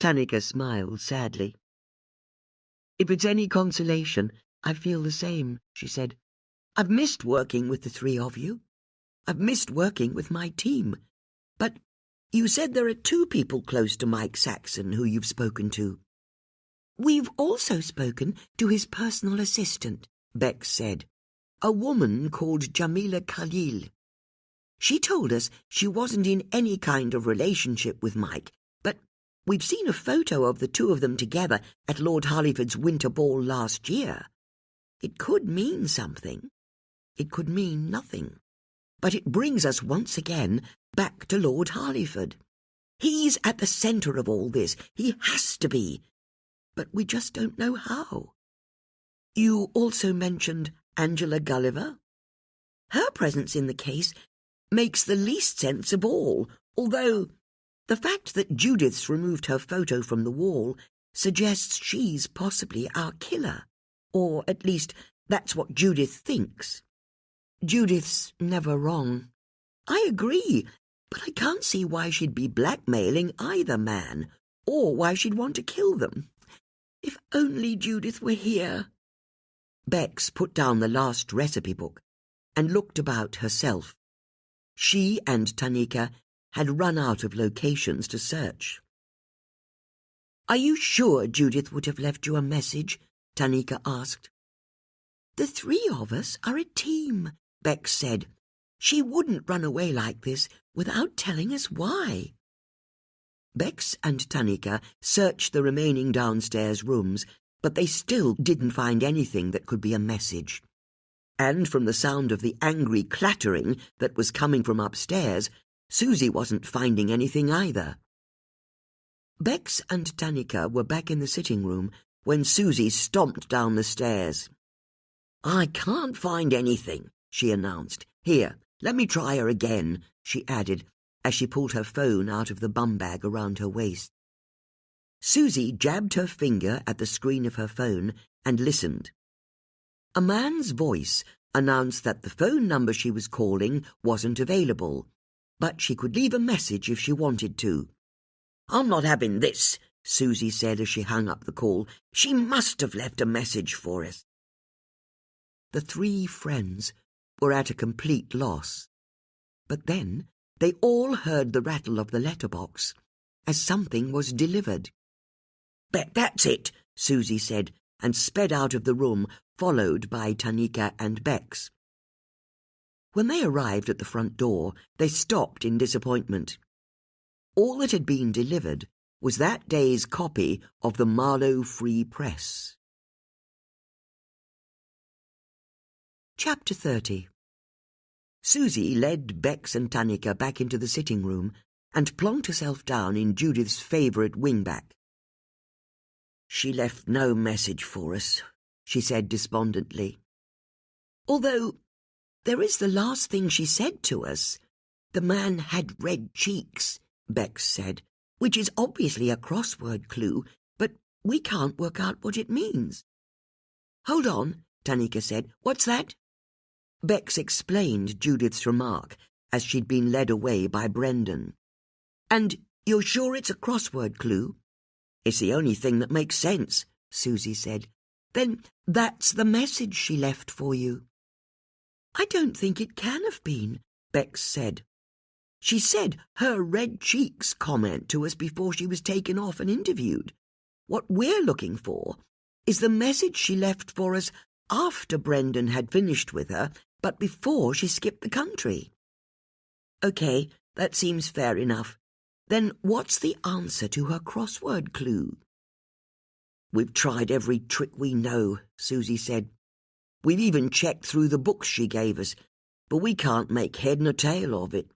[SPEAKER 2] Tanika smiled sadly. If it's any consolation, I feel the same, she said. I've missed working with the three of you. I've missed working with my team. But you said there are 2 people close to Mike Saxon who you've spoken to. We've also spoken to his personal assistant, Bex said, a woman called Jamila Khalil. She told us she wasn't in any kind of relationship with Mike, but we've seen a photo of the 2 of them together at Lord Harleyford's winter ball last year. It could mean something. It could mean nothing. But it brings us once again back to Lord Harleyford. He's at the centre of all this. He has to be. But we just don't know how. You also mentioned Angela Gulliver. Her presence in the case makes the least sense of all, although the fact that Judith's removed her photo from the wall suggests she's possibly our killer. Or at least that's what Judith thinks. Judith's never wrong. I agree, but I can't see why she'd be blackmailing either man, or why she'd want to kill them. If only Judith were here. Bex put down the last recipe book and looked about herself. She and Tanika had run out of locations to search. Are you sure Judith would have left you a message? Tanika asked. The 3 of us are a team, Bex said. She wouldn't run away like this without telling us why. Bex and Tanika searched the remaining downstairs rooms, but they still didn't find anything that could be a message. And from the sound of the angry clattering that was coming from upstairs, Susie wasn't finding anything either. Bex and Tanika were back in the sitting room when Susie stomped down the stairs. I can't find anything, she announced. Here, let me try her again, she added, as she pulled her phone out of the bum bag around her waist. Susie jabbed her finger at the screen of her phone and listened. A man's voice announced that the phone number she was calling wasn't available, but she could leave a message if she wanted to. I'm not having this, Susie said as she hung up the call. She must have left a message for us. The 3 friends were at a complete loss. But then they all heard the rattle of the letterbox as something was delivered. Bet that's it, Susie said, and sped out of the room, followed by Tanika and Bex. When they arrived at the front door, they stopped in disappointment. All that had been delivered
[SPEAKER 1] was that day's copy of the Marlow Free Press. Chapter 30. Susie led Bex and Tanika back into the sitting room and plonked herself down in Judith's favourite wingback. "She left no message for us," she said despondently. "Although there is the last thing she said to us. The man had red cheeks," Bex said, "which is obviously a crossword clue, but we can't work out what it means." "Hold on," Tanika said. "What's that?" Bex explained Judith's remark as she'd been led away by Brendan. "And you're sure it's a crossword clue?" "It's the only thing that makes sense," Susie said. "Then that's the message she left for you." "I don't think it can have been," Bex said. "She said her red cheeks comment to us before she was taken off and interviewed. What we're looking for is the message she left for us after Brendan had finished with her, but before she skipped the country." "OK, that seems fair enough. Then what's the answer to her crossword clue?" "We've tried every trick we know," Susie said. "We've even checked through the books she gave us, but we can't make head nor tail of it."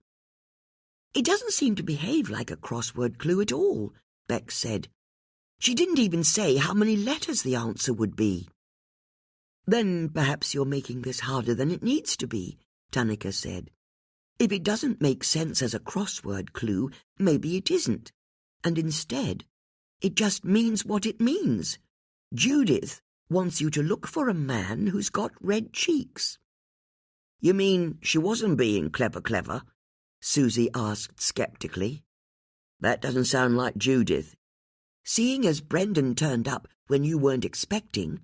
[SPEAKER 1] "It doesn't seem to behave like a crossword clue at all," Bex said. "She didn't even say how many letters the answer would be." "Then perhaps you're making this harder than it needs to be," Tanika said. "If it doesn't make sense as a crossword clue, maybe it isn't, and instead it just means what it means. Judith wants you to look for a man who's got red cheeks." "You mean she wasn't being clever?" Susie asked sceptically. "That doesn't sound like Judith. Seeing as Brendan turned up when you weren't expecting,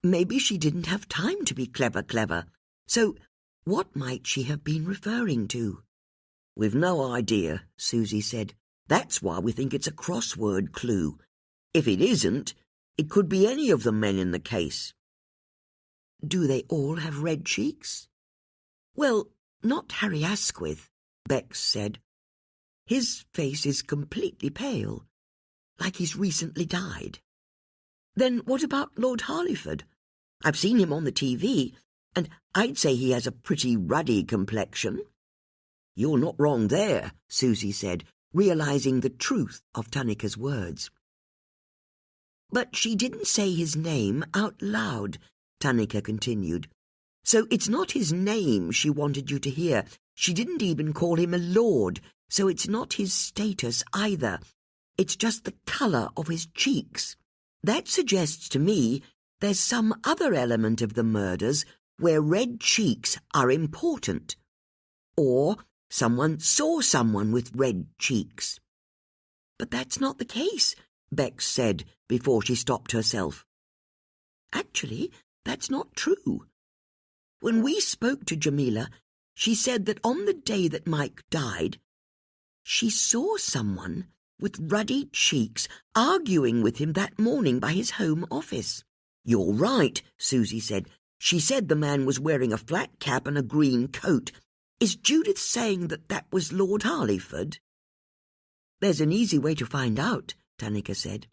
[SPEAKER 1] maybe she didn't have time to be clever. So what might she have been referring to?" "We've no idea," Susie said. "That's why we think it's a crossword clue. If it isn't, it could be any of the men in the case." "Do they all have red cheeks?" "Well, not Harry Asquith," Bex said. "His face is completely pale, like he's recently died." "Then what about Lord Harleyford? I've seen him on the TV, and I'd say he has a pretty ruddy complexion." "You're not wrong there," Susie said, realising the truth of Tanika's words. "But she didn't say his name out loud," Tanika continued. "So it's not his name she wanted you to hear. She didn't even call him a lord, so it's not his status either. It's just the colour of his cheeks. That suggests to me there's some other element of the murders where red cheeks are important. Or someone saw someone with red cheeks." "But that's not the case," Bex said before she stopped herself. "Actually, that's not true. When we spoke to Jamila, she said that on the day that Mike died, she saw someone with ruddy cheeks arguing with him that morning by his home office." "You're right," Susie said. "She said the man was wearing a flat cap and a green coat. Is Judith saying that that was Lord Harleyford?" "There's an easy way to find out," Tanika said.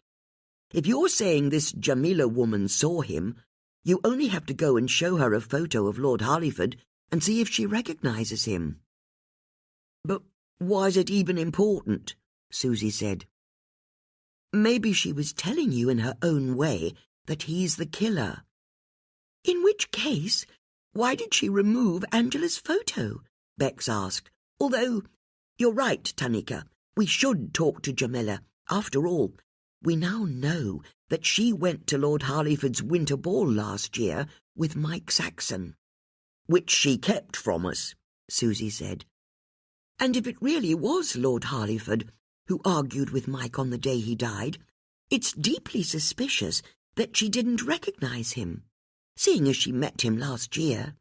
[SPEAKER 1] "If you're saying this Jamila woman saw him, you only have to go and show her a photo of Lord Harleyford and see if she recognises him." "But why is it even important?" Susie said. "Maybe she was telling you in her own way that he's the killer." "In which case, why did she remove Angela's photo?" Bex asked. "Although, you're right, Tanika, we should talk to Jamila. After all, we now know that she went to Lord Harleyford's winter ball last year with Mike Saxon." "Which she kept from us," Susie said. "And if it really was Lord Harleyford who argued with Mike on the day he died, it's deeply suspicious that she didn't recognise him, seeing as she met him last year."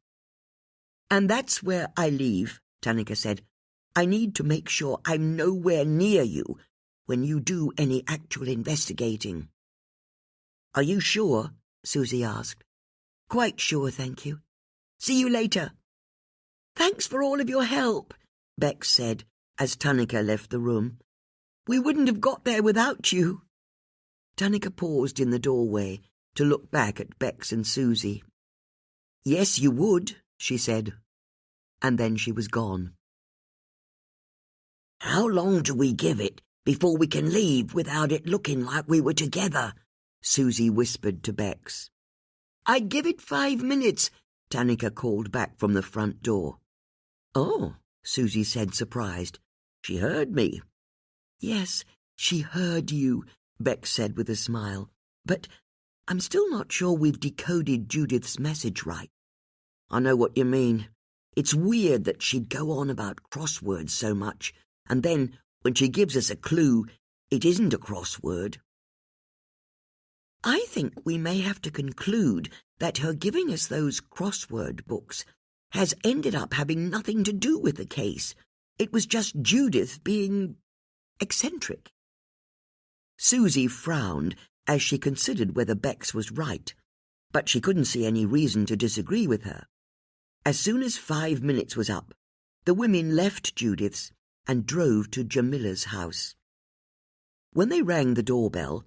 [SPEAKER 1] "And that's where I leave," Tanika said. "I need to make sure I'm nowhere near you when you do any actual investigating." "Are you sure?" Susie asked. "Quite sure, thank you. See you later." "Thanks for all of your help," Bex said as Tanika left the room.
[SPEAKER 2] We wouldn't have got there without you." Danica paused in the doorway to look back at Bex and Susie. "Yes, you would," she said, and then she was gone.
[SPEAKER 1] "How long do we give it before we can leave without it looking like we were together?" Susie whispered to Bex.
[SPEAKER 2] "I'd give it 5 minutes," Danica called back from the front door.
[SPEAKER 1] "Oh," Susie said, surprised. "She heard me."
[SPEAKER 2] "Yes, she heard you," Bex said with a smile. "But I'm still not sure we've decoded Judith's message right."
[SPEAKER 1] "I know what you mean. It's weird that she'd go on about crosswords so much, and then, when she gives us a clue, it isn't a crossword."
[SPEAKER 2] "I think we may have to conclude that her giving us those crossword books has ended up having nothing to do with the case. It was just Judith being eccentric."
[SPEAKER 1] Susie frowned as she considered whether Bex was right, but she couldn't see any reason to disagree with her. As soon as 5 minutes was up, the women left Judith's and drove to Jamila's house. When they rang the doorbell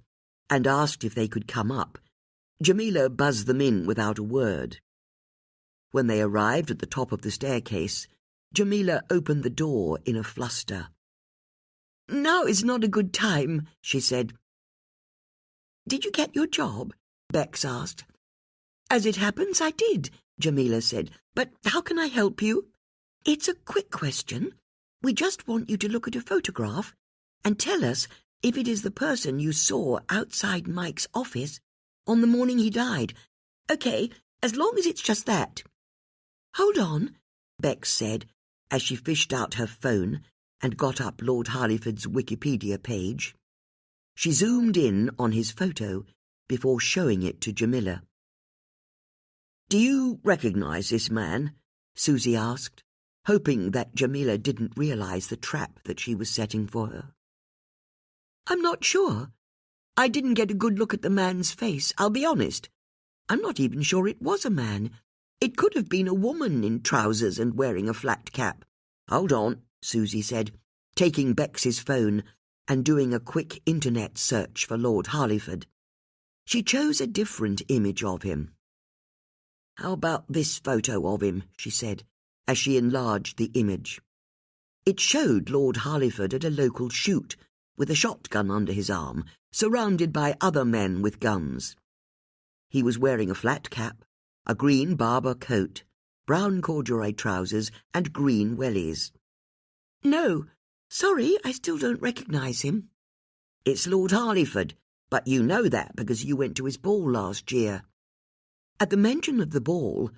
[SPEAKER 1] and asked if they could come up, Jamila buzzed them in without a word. When they arrived at the top of the staircase, Jamila opened the door in a fluster.
[SPEAKER 2] "Now is not a good time," she said. "Did you get your job?" Bex asked. "As it happens, I did," Jamila said. "But how can I help you?" "It's a quick question. We just want you to look at a photograph and tell us if it is the person you saw outside Mike's office on the morning he died. Okay, as long as it's just that." "Hold on," Bex said, as she fished out her phone and got up Lord Harleyford's Wikipedia page.
[SPEAKER 1] She zoomed in on his photo before showing it to Jamila. "Do you recognize this man?" Susie asked, hoping that Jamila didn't realize the trap that she was setting for her.
[SPEAKER 2] "I'm not sure. I didn't get a good look at the man's face, I'll be honest. I'm not even sure it was a man. It could have been a woman in trousers and wearing a flat cap."
[SPEAKER 1] "Hold on," Susie said, taking Bex's phone and doing a quick internet search for Lord Harleyford. She chose a different image of him. "How about this photo of him?" she said, as she enlarged the image. It showed Lord Harleyford at a local shoot, with a shotgun under his arm, surrounded by other men with guns. He was wearing a flat cap, a green Barber coat, brown corduroy trousers, and green wellies.
[SPEAKER 2] "No, sorry, I still don't recognize him."
[SPEAKER 1] "It's Lord Harleyford, but you know that because you went to his ball last year." At the mention of the ball,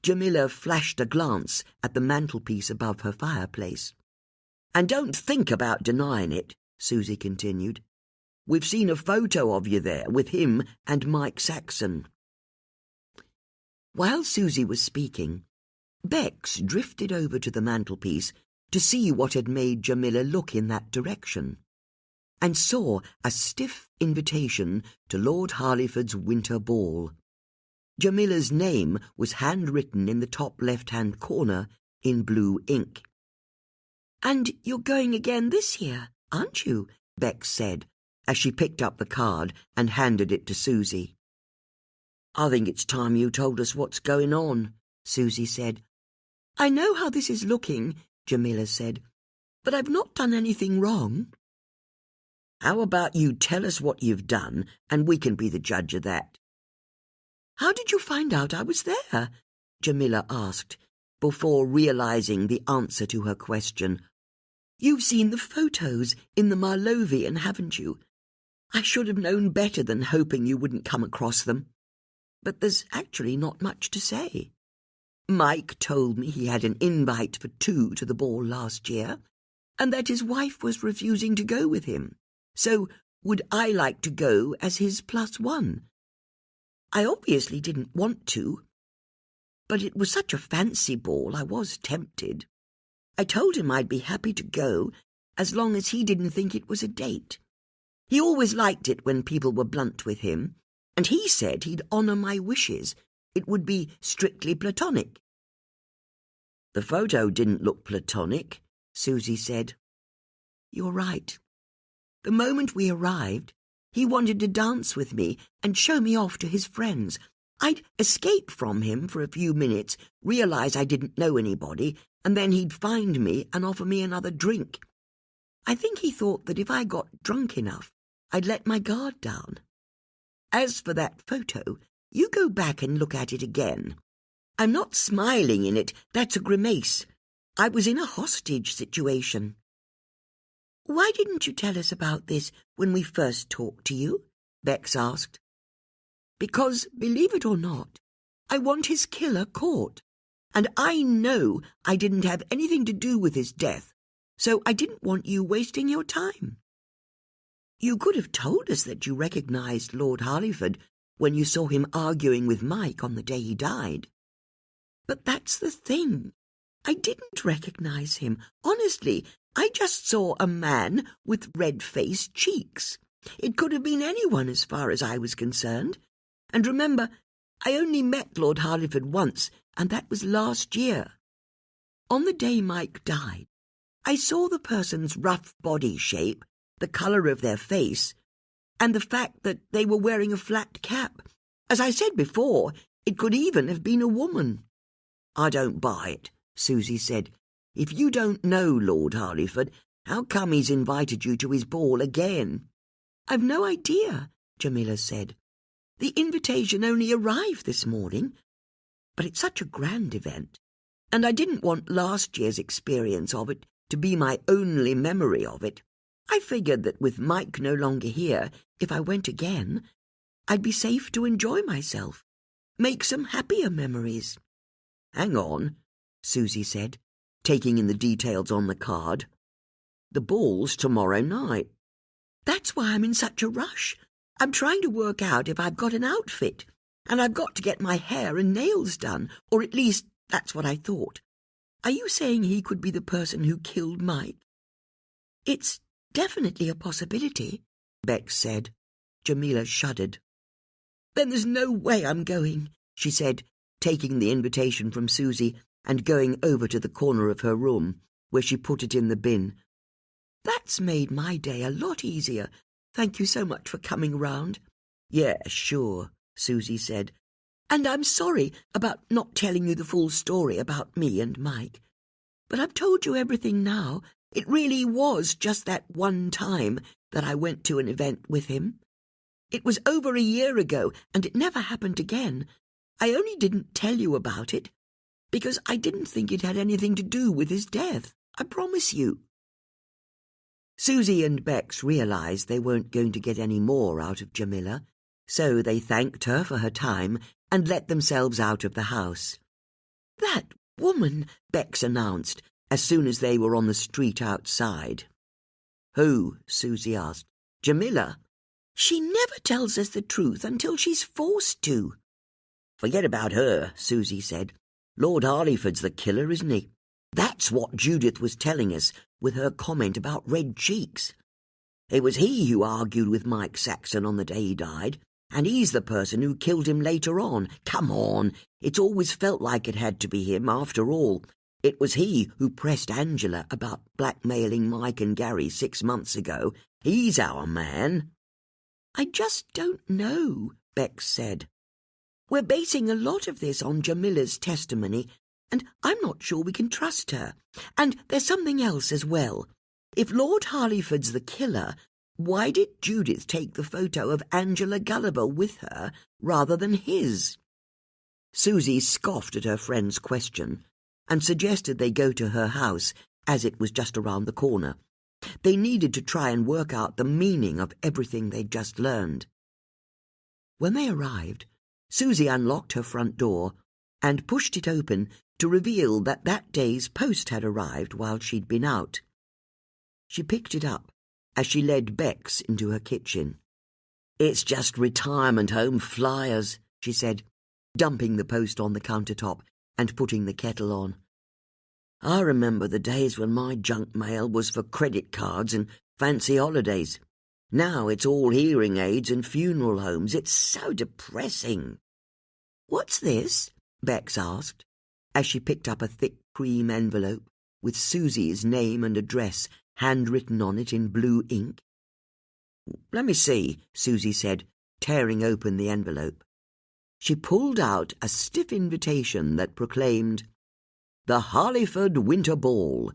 [SPEAKER 1] Jamila flashed a glance at the mantelpiece above her fireplace. "And don't think about denying it," Susie continued. "We've seen a photo of you there with him and Mike Saxon." While Susie was speaking, Bex drifted over to the mantelpiece to see what had made Jamila look in that direction, and saw a stiff invitation to Lord Harleyford's winter ball. Jamila's name was handwritten in the top left-hand corner in blue ink.
[SPEAKER 2] "And you're going again this year, aren't you?"
[SPEAKER 1] Bex said, as she picked up the card and handed it to Susie. "I think it's time you told us what's going on," Susie said.
[SPEAKER 2] "I know how this is looking," Jamila said, "but I've not done anything wrong."
[SPEAKER 1] "How about you tell us what you've done, and we can be the judge of that?"
[SPEAKER 2] "How did you find out I was there?"
[SPEAKER 1] Jamila asked, before realizing the answer to her question.
[SPEAKER 2] "You've seen the photos in the Marlovian, haven't you? I should have known better than hoping you wouldn't come across them. But there's actually not much to say. Mike told me he had an invite for 2 to the ball last year, and that his wife was refusing to go with him. So would I like to go as his +1? I obviously didn't want to, but it was such a fancy ball I was tempted. I told him I'd be happy to go as long as he didn't think it was a date. He always liked it when people were blunt with him, and he said he'd honour my wishes. It would be strictly platonic."
[SPEAKER 1] "The photo didn't look platonic," Susie said.
[SPEAKER 2] "You're right. The moment we arrived, he wanted to dance with me and show me off to his friends. I'd escape from him for a few minutes, realize I didn't know anybody, and then he'd find me and offer me another drink. I think he thought that if I got drunk enough, I'd let my guard down. As for that photo, you go back and look at it again. I'm not smiling in it, that's a grimace. I was in a hostage situation. Why didn't you tell us about this when we first talked to you? Bex asked. Because, believe it or not, I want his killer caught, and I know I didn't have anything to do with his death, so I didn't want you wasting your time. You could have told us that you recognized Lord Harleyford when you saw him arguing with Mike on the day he died. But that's the thing. I didn't recognize him. Honestly, I just saw a man with red-faced cheeks. It could have been anyone as far as I was concerned. And remember, I only met Lord Harleyford once, and that was last year. On the day Mike died, I saw the person's rough body shape, the colour of their face, and the fact that they were wearing a flat cap. As I said before, it could even have been a woman. I don't buy it, Susie said. If you don't know Lord Harleyford, how come he's invited you to his ball again? I've no idea, Jamila said. The invitation only arrived this morning. But it's such a grand event, and I didn't want last year's experience of it to be my only memory of it. I figured that with Mike no longer here, if I went again, I'd be safe to enjoy myself, make some happier memories. Hang on, Susie said, taking in the details on the card. The ball's tomorrow night. That's why I'm in such a rush. I'm trying to work out if I've got an outfit, and I've got to get my hair and nails done, or at least that's what I thought. Are you saying he could be the person who killed Mike? It's definitely a possibility, Bex said. Jamila shuddered. Then there's no way I'm going, she said, taking the invitation from Susie and going over to the corner of her room, where she put it in the bin. That's made my day a lot easier. Thank you so much for coming round. Yeah, sure, Susie said. And I'm sorry about not telling you the full story about me and Mike. But I've told you everything now. It really was just that one time that I went to an event with him. It was over a year ago, and it never happened again. I only didn't tell you about it because I didn't think it had anything to do with his death. I promise you. Susie and Bex realised they weren't going to get any more out of Jamila, so they thanked her for her time and let themselves out of the house. That woman, Bex announced, as soon as they were on the street outside. Who? Susie asked. Jamila. She never tells us the truth until she's forced to. Forget about her, Susie said. Lord Harleyford's the killer, isn't he? That's what Judith was telling us with her comment about red cheeks. It was he who argued with Mike Saxon on the day he died, and he's the person who killed him later on. Come on, it's always felt like it had to be him after all. It was he who pressed Angela about blackmailing Mike and Gary 6 months ago. He's our man. I just don't know, Bex said. We're basing a lot of this on Jamila's testimony, and I'm not sure we can trust her. And there's something else as well. If Lord Harleyford's the killer, why did Judith take the photo of Angela Gulliver with her rather than his? Susie scoffed at her friend's question and suggested they go to her house, as it was just around the corner. They needed to try and work out the meaning of everything they'd just learned. When they arrived, Susie unlocked her front door and pushed it open to reveal that that day's post had arrived while she'd been out. She picked it up as she led Bex into her kitchen. It's just retirement home flyers, she said, dumping the post on the countertop and putting the kettle on. I remember the days when my junk mail was for credit cards and fancy holidays. Now it's all hearing aids and funeral homes. It's so depressing. What's this? Bex asked, as she picked up a thick cream envelope with Susie's name and address handwritten on it in blue ink.
[SPEAKER 1] Let me see, Susie said, tearing open the envelope. She pulled out a stiff invitation that proclaimed, "The Harleyford Winter Ball,"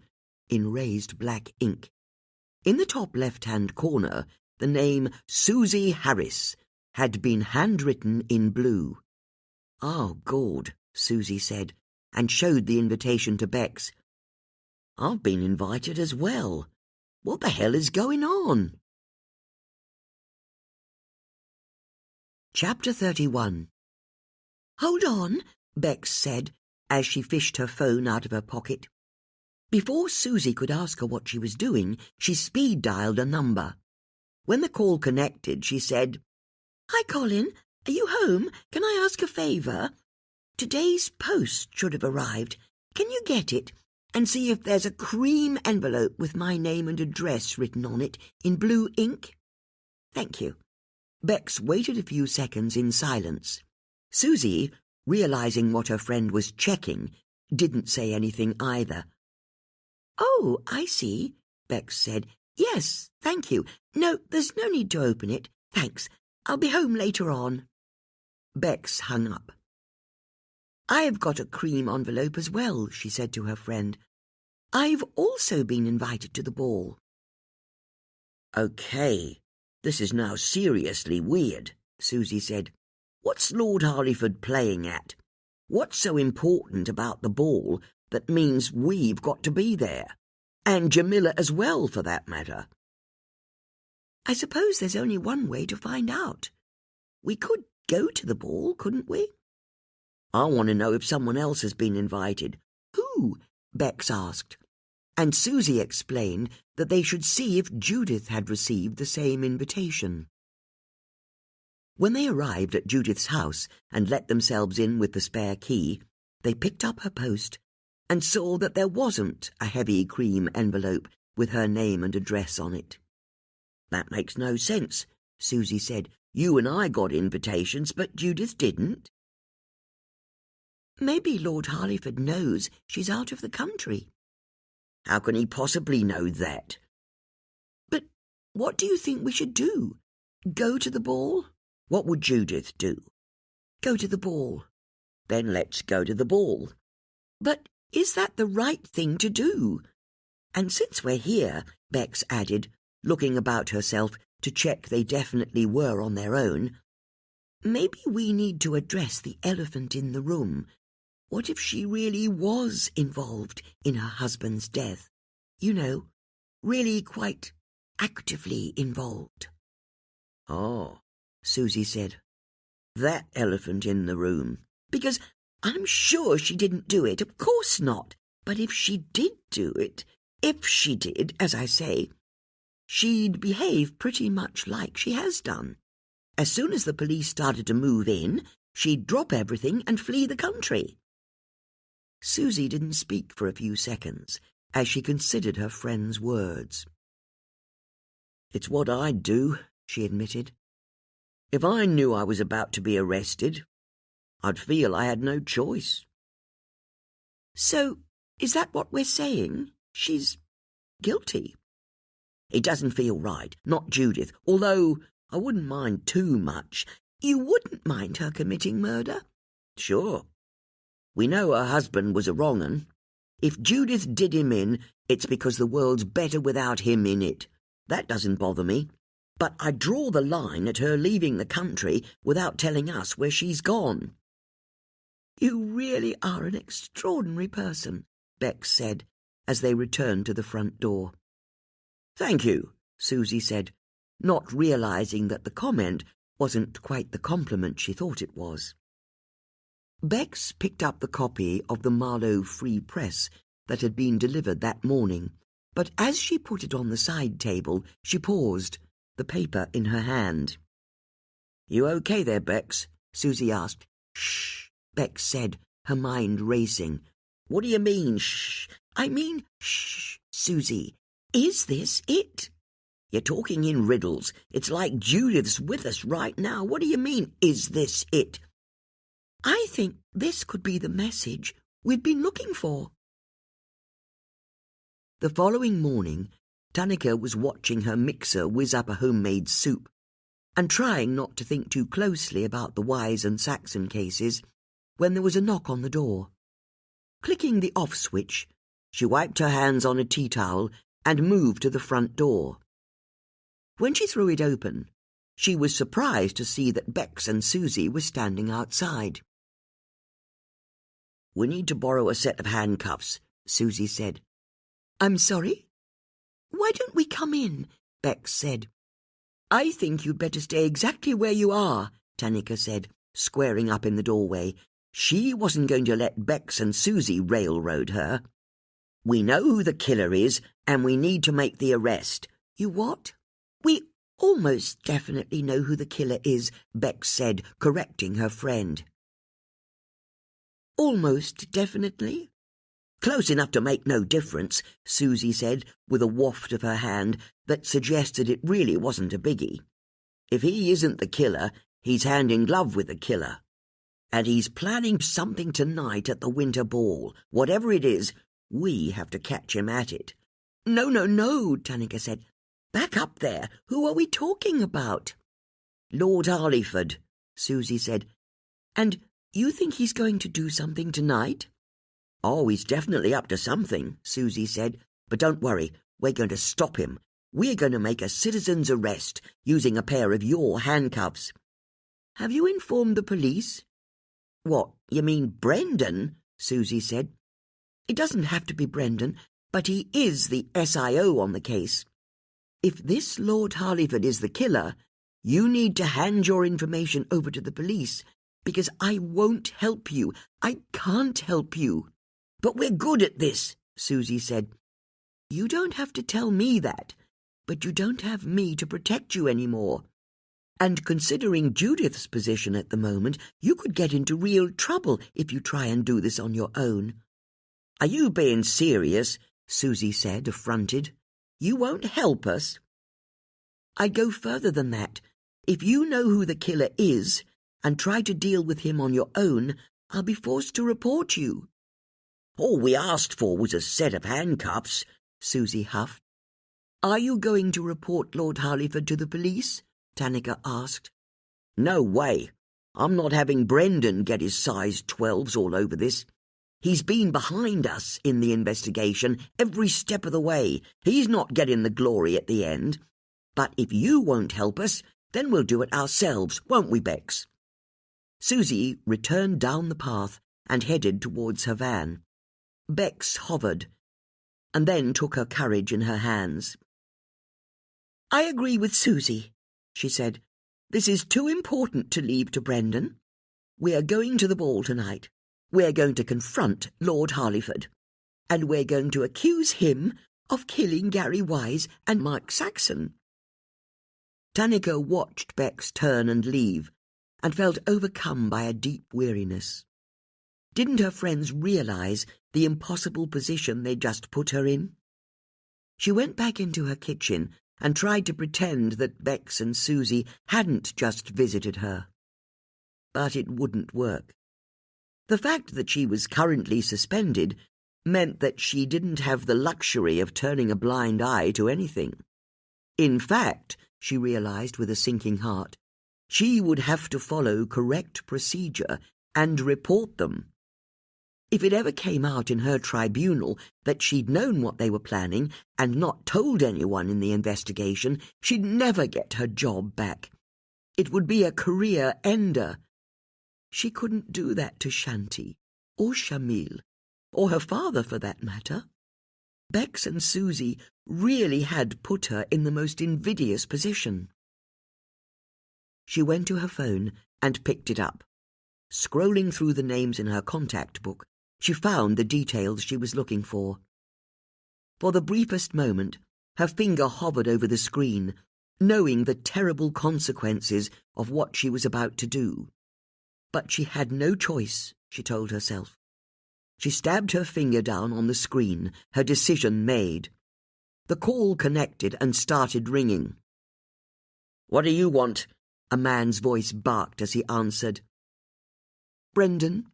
[SPEAKER 1] in raised black ink. In the top left-hand corner, the name Susie Harris had been handwritten in blue. "Oh, good," Susie said, and showed the invitation to Bex. "I've been invited as well. What the hell is going on?" Chapter 31. "Hold on," Bex said, as she fished her phone out of her pocket. Before Susie could ask her what she was doing, she speed-dialed a number. When the call connected, she said, "Hi, Colin. Are you home? Can I ask a favour? Today's post should have arrived. Can you get it and see if there's a cream envelope with my name and address written on it in blue ink? Thank you." Bex waited a few seconds in silence. Susie, realising what her friend was checking, didn't say anything either. "Oh, I see," Bex said. "Yes, thank you. No, there's no need to open it. Thanks. I'll be home later on." Bex hung up. "I've got a cream envelope as well," she said to her friend. "I've also been invited to the ball." "OK, this is now seriously weird," Susie said. "What's Lord Harleyford playing at? What's so important about the ball that means we've got to be there? And Jamila as well, for that matter."
[SPEAKER 2] "I suppose there's only one way to find out. We could go to the ball, couldn't we?"
[SPEAKER 1] "I want to know if someone else has been invited."
[SPEAKER 2] "Who?"
[SPEAKER 1] Bex asked, and Susie explained that they should see if Judith had received the same invitation. When they arrived at Judith's house and let themselves in with the spare key, they picked up her post and saw that there wasn't a heavy cream envelope with her name and address on it. "That makes no sense," Susie said. "You and I got invitations, but Judith didn't."
[SPEAKER 2] "Maybe Lord Harleyford knows she's out of the country."
[SPEAKER 1] "How can he possibly know that?"
[SPEAKER 2] "But what do you think we should do? Go to the ball?"
[SPEAKER 1] "What would Judith do?"
[SPEAKER 2] "Go to the ball."
[SPEAKER 1] "Then let's go to the ball."
[SPEAKER 2] "But is that the right thing to do?"
[SPEAKER 1] "And since we're here," Bex added, looking about herself to check they definitely were on their own,
[SPEAKER 2] "maybe we need to address the elephant in the room. What if she really was involved in her husband's death? You know, really quite actively involved."
[SPEAKER 1] "Oh," Susie said, "that elephant in the room."
[SPEAKER 2] "Because I'm sure she didn't do it, of course not. But if she did do it, if she did, as I say, she'd behave pretty much like she has done. As soon as the police started to move in, she'd drop everything and flee the country."
[SPEAKER 1] Susie didn't speak for a few seconds as she considered her friend's words. "It's what I'd do," she admitted. "If I knew I was about to be arrested, I'd feel I had no choice."
[SPEAKER 2] "So, is that what we're saying? She's guilty?"
[SPEAKER 1] "It doesn't feel right, not Judith, although I wouldn't mind too much."
[SPEAKER 2] "You wouldn't mind her committing murder?"
[SPEAKER 1] "Sure. We know her husband was a wrong 'un. If Judith did him in, it's because the world's better without him in it. That doesn't bother me. But I draw the line at her leaving the country without telling us where she's gone."
[SPEAKER 2] "You really are an extraordinary person," Bex said, as they returned to the front door.
[SPEAKER 1] "Thank you," Susie said, not realising that the comment wasn't quite the compliment she thought it was. Bex picked up the copy of the Marlowe Free Press that had been delivered that morning, but as she put it on the side table, she paused, the paper in her hand. "You okay there, Bex?" Susie asked.
[SPEAKER 2] "Shh,"
[SPEAKER 1] Bex said, her mind racing. "What do you mean, shh?"
[SPEAKER 2] "I mean, shh, Susie. Is this it?"
[SPEAKER 1] "You're talking in riddles. It's like Judith's with us right now. What do you mean, is this it?"
[SPEAKER 2] "I think this could be the message we've been looking for."
[SPEAKER 1] The following morning,
[SPEAKER 2] Tanika was watching her mixer whiz up a homemade soup, and trying not to think too closely about the Wise and Saxon cases, when there was a knock on the door. Clicking the off switch, she wiped her hands on a tea towel and moved to the front door. When she threw it open, she was surprised to see that Bex and Susie were standing outside. "We need to borrow a set of handcuffs," Susie said. "I'm sorry?" "Why don't we come in?" Bex said. "I think you'd better stay exactly where you are," Tanika said, squaring up in the doorway. She wasn't going to let Bex and Susie railroad her. "We know who the killer is, and we need to make the arrest." "You what?" "We almost definitely know who the killer is," Bex said, correcting her friend. "Almost definitely?" "Close enough to make no difference," Susie said, with a waft of her hand that suggested it really wasn't a biggie. "If he isn't the killer, he's hand in glove with the killer. And he's planning something tonight at the winter ball. Whatever it is, we have to catch him at it." No, Tanika said. "Back up there. Who are we talking about?" "Lord Harleyford," Susie said. "And you think he's going to do something tonight?" "Oh, he's definitely up to something," Susie said. "But don't worry, we're going to stop him. We're going to make a citizen's arrest using a pair of your handcuffs." "Have you informed the police?" "What, you mean Brendan?" Susie said. "It doesn't have to be Brendan, but he is the SIO on the case. If this Lord Harleyford is the killer, you need to hand your information over to the police, because I won't help you. I can't help you." "But we're good at this," Susie said. "You don't have to tell me that, but you don't have me to protect you anymore. And considering Judith's position at the moment, you could get into real trouble if you try and do this on your own." "Are you being serious?" Susie said, affronted. "You won't help us?" "I'd go further than that. If you know who the killer is and try to deal with him on your own, I'll be forced to report you." "All we asked for was a set of handcuffs," Susie huffed. "Are you going to report Lord Harleyford to the police?" Tanika asked. "No way. I'm not having Brendan get his size 12s all over this. He's been behind us in the investigation every step of the way. He's not getting the glory at the end. But if you won't help us, then we'll do it ourselves, won't we, Bex?" Susie returned down the path and headed towards her van. Bex hovered, and then took her courage in her hands. "I agree with Susie," she said. "This is too important to leave to Brendan. We are going to the ball tonight. We're going to confront Lord Harleyford, and we're going to accuse him of killing Gary Wise and Mike Saxon." Tanika watched Bex turn and leave, and felt overcome by a deep weariness. Didn't her friends realize the impossible position they'd just put her in? She went back into her kitchen and tried to pretend that Bex and Susie hadn't just visited her. But it wouldn't work. The fact that she was currently suspended meant that she didn't have the luxury of turning a blind eye to anything. In fact, she realized with a sinking heart, she would have to follow correct procedure and report them. If it ever came out in her tribunal that she'd known what they were planning and not told anyone in the investigation, she'd never get her job back. It would be a career ender. She couldn't do that to Shanti, or Shamil, or her father for that matter. Bex and Susie really had put her in the most invidious position. She went to her phone and picked it up. Scrolling through the names in her contact book, she found the details she was looking for. For the briefest moment, her finger hovered over the screen, knowing the terrible consequences of what she was about to do. But she had no choice, she told herself. She stabbed her finger down on the screen, her decision made. The call connected and started ringing. "What do you want?" a man's voice barked as he answered. "Brendan,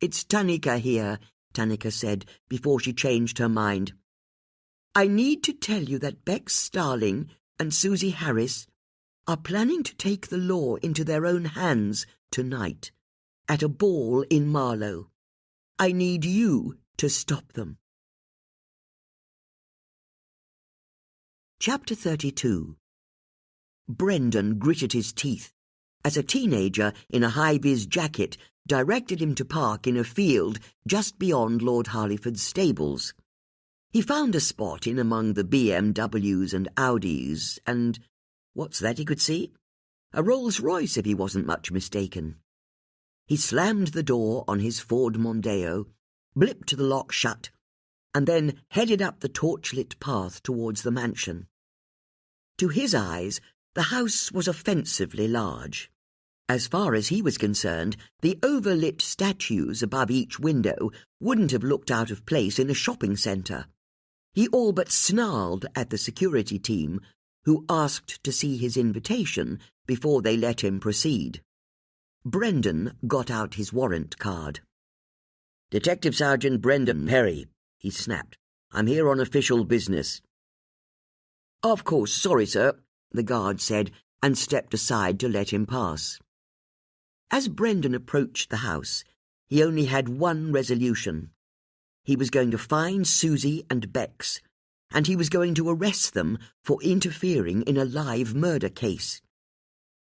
[SPEAKER 2] it's Tanika here," Tanika said before she changed her mind. I need to tell you that Bex Starling and Susie Harris are planning to take the law into their own hands tonight at a ball in Marlow. I need you to stop them. Chapter 32. Brendan gritted his teeth as a teenager in a high-vis jacket directed him to park in a field just beyond Lord Harleyford's stables. He found a spot in among the BMWs and Audis, and what's that he could see? A Rolls-Royce, if he wasn't much mistaken. He slammed the door on his Ford Mondeo, blipped the lock shut, and then headed up the torchlit path towards the mansion. To his eyes, the house was offensively large. As far as he was concerned, the overlit statues above each window wouldn't have looked out of place in a shopping centre. He all but snarled at the security team, who asked to see his invitation before they let him proceed. Brendan got out his warrant card. "Detective Sergeant Brendan Perry," he snapped. "I'm here on official business." "Of course, sorry, sir," the guard said, and stepped aside to let him pass. As Brendan approached the house, he only had one resolution. He was going to find Susie and Bex, and he was going to arrest them for interfering in a live murder case.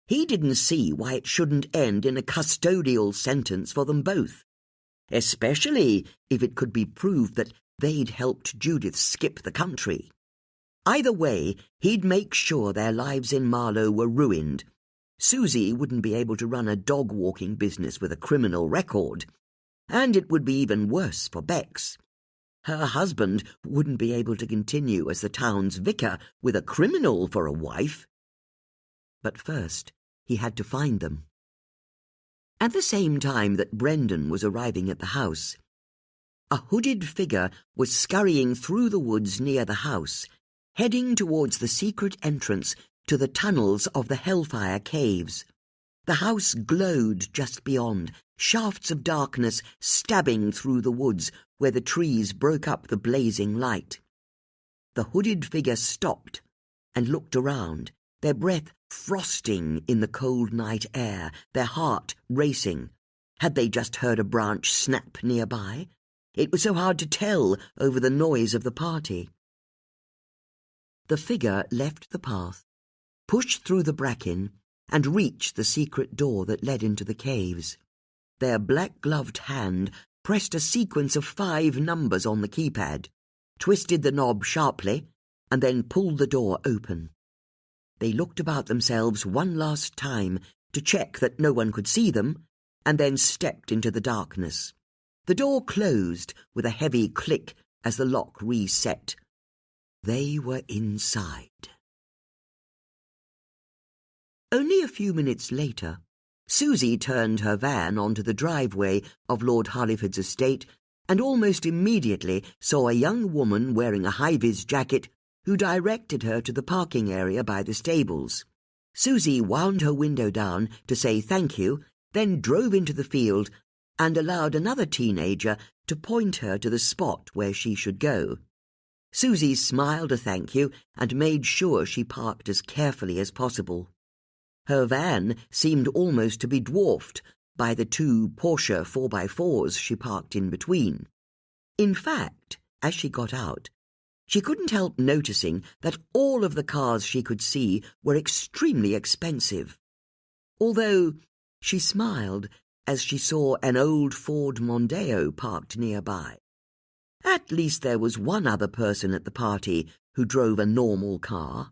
[SPEAKER 2] He didn't see why it shouldn't end in a custodial sentence for them both, especially if it could be proved that they'd helped Judith skip the country. Either way, he'd make sure their lives in Marlow were ruined. Susie wouldn't be able to run a dog-walking business with a criminal record, and it would be even worse for Bex. Her husband wouldn't be able to continue as the town's vicar with a criminal for a wife. But first, he had to find them. At the same time that Brendan was arriving at the house, a hooded figure was scurrying through the woods near the house, heading towards the secret entrance to the tunnels of the Hellfire Caves. The house glowed just beyond, shafts of darkness stabbing through the woods where the trees broke up the blazing light. The hooded figure stopped and looked around, their breath frosting in the cold night air, their heart racing. Had they just heard a branch snap nearby? It was so hard to tell over the noise of the party. The figure left the path, pushed through the bracken, and reached the secret door that led into the caves. Their black-gloved hand pressed a sequence of 5 numbers on the keypad, twisted the knob sharply, and then pulled the door open. They looked about themselves one last time to check that no one could see them, and then stepped into the darkness. The door closed with a heavy click as the lock reset. They were inside. Only a few minutes later, Susie turned her van onto the driveway of Lord Harleyford's estate and almost immediately saw a young woman wearing a high-vis jacket who directed her to the parking area by the stables. Susie wound her window down to say thank you, then drove into the field and allowed another teenager to point her to the spot where she should go. Susie smiled a thank you and made sure she parked as carefully as possible. Her van seemed almost to be dwarfed by the 2 Porsche 4x4s she parked in between. In fact, as she got out, she couldn't help noticing that all of the cars she could see were extremely expensive. Although she smiled as she saw an old Ford Mondeo parked nearby. At least there was one other person at the party who drove a normal car.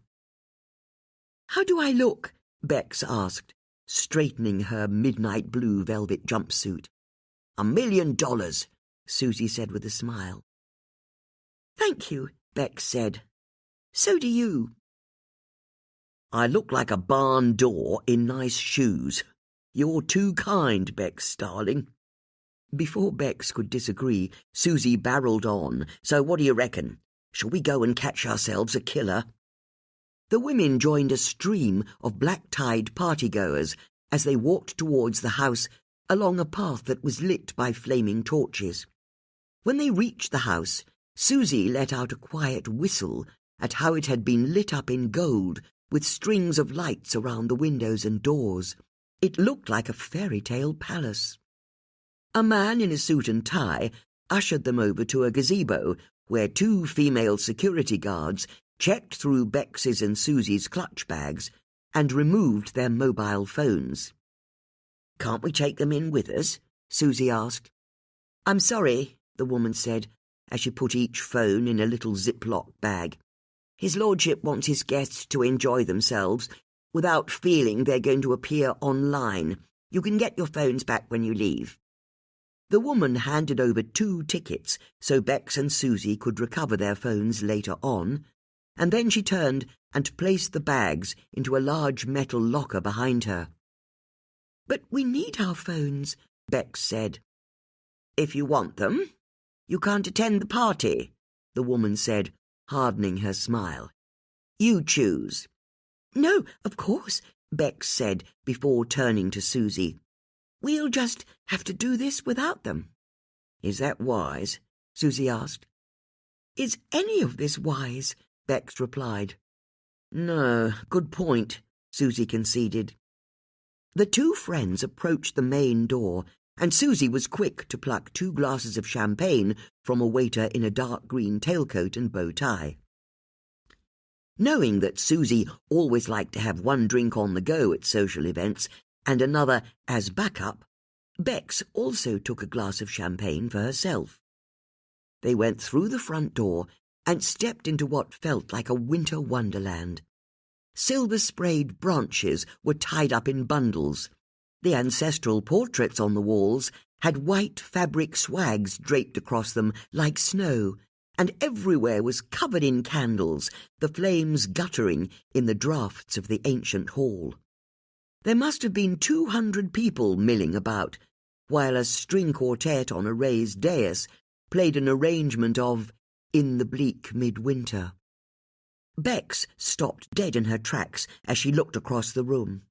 [SPEAKER 2] "How do I look?" Bex asked, straightening her midnight blue velvet jumpsuit. $1 million, Susie said with a smile. "Thank you," Bex said. "So do you." "I look like a barn door in nice shoes. You're too kind, Bex, darling." Before Bex could disagree, Susie barreled on. "So what do you reckon? Shall we go and catch ourselves a killer?" The women joined a stream of black-tied partygoers as they walked towards the house along a path that was lit by flaming torches. When they reached the house,
[SPEAKER 1] Susie let out a quiet whistle at how it had been lit up in gold with strings of lights around the windows and doors. It looked like a fairy tale palace. A man in a suit and tie ushered them over to a gazebo where 2 female security guards checked through Bex's and Susie's clutch bags and removed their mobile phones. "Can't we take them in with us?" Susie asked. "I'm sorry," the woman said, as she put each phone in a little Ziploc bag. "His lordship wants his guests to enjoy themselves without feeling they're going to appear online. You can get your phones back when you leave." The woman handed over 2 tickets so Bex and Susie could recover their phones later on, and then she turned and placed the bags into a large metal locker behind her. "But we need our phones," Bex said. "If you want them, you can't attend the party," the woman said, hardening her smile. "You choose." "No, of course," Bex said before turning to Susie. "We'll just have to do this without them." "Is that wise?" Susie asked. "Is any of this wise?" Bex replied. "No, good point," Susie conceded. The 2 friends approached the main door, and Susie was quick to pluck 2 glasses of champagne from a waiter in a dark green tailcoat and bow tie. Knowing that Susie always liked to have 1 drink on the go at social events and another as backup, Bex also took a glass of champagne for herself. They went through the front door and stepped into what felt like a winter wonderland. Silver-sprayed branches were tied up in bundles. The ancestral portraits on the walls had white fabric swags draped across them like snow, and everywhere was covered in candles, the flames guttering in the draughts of the ancient hall. There must have been 200 people milling about, while a string quartet on a raised dais played an arrangement of "In the Bleak Midwinter." Bex stopped dead in her tracks as she looked across the room.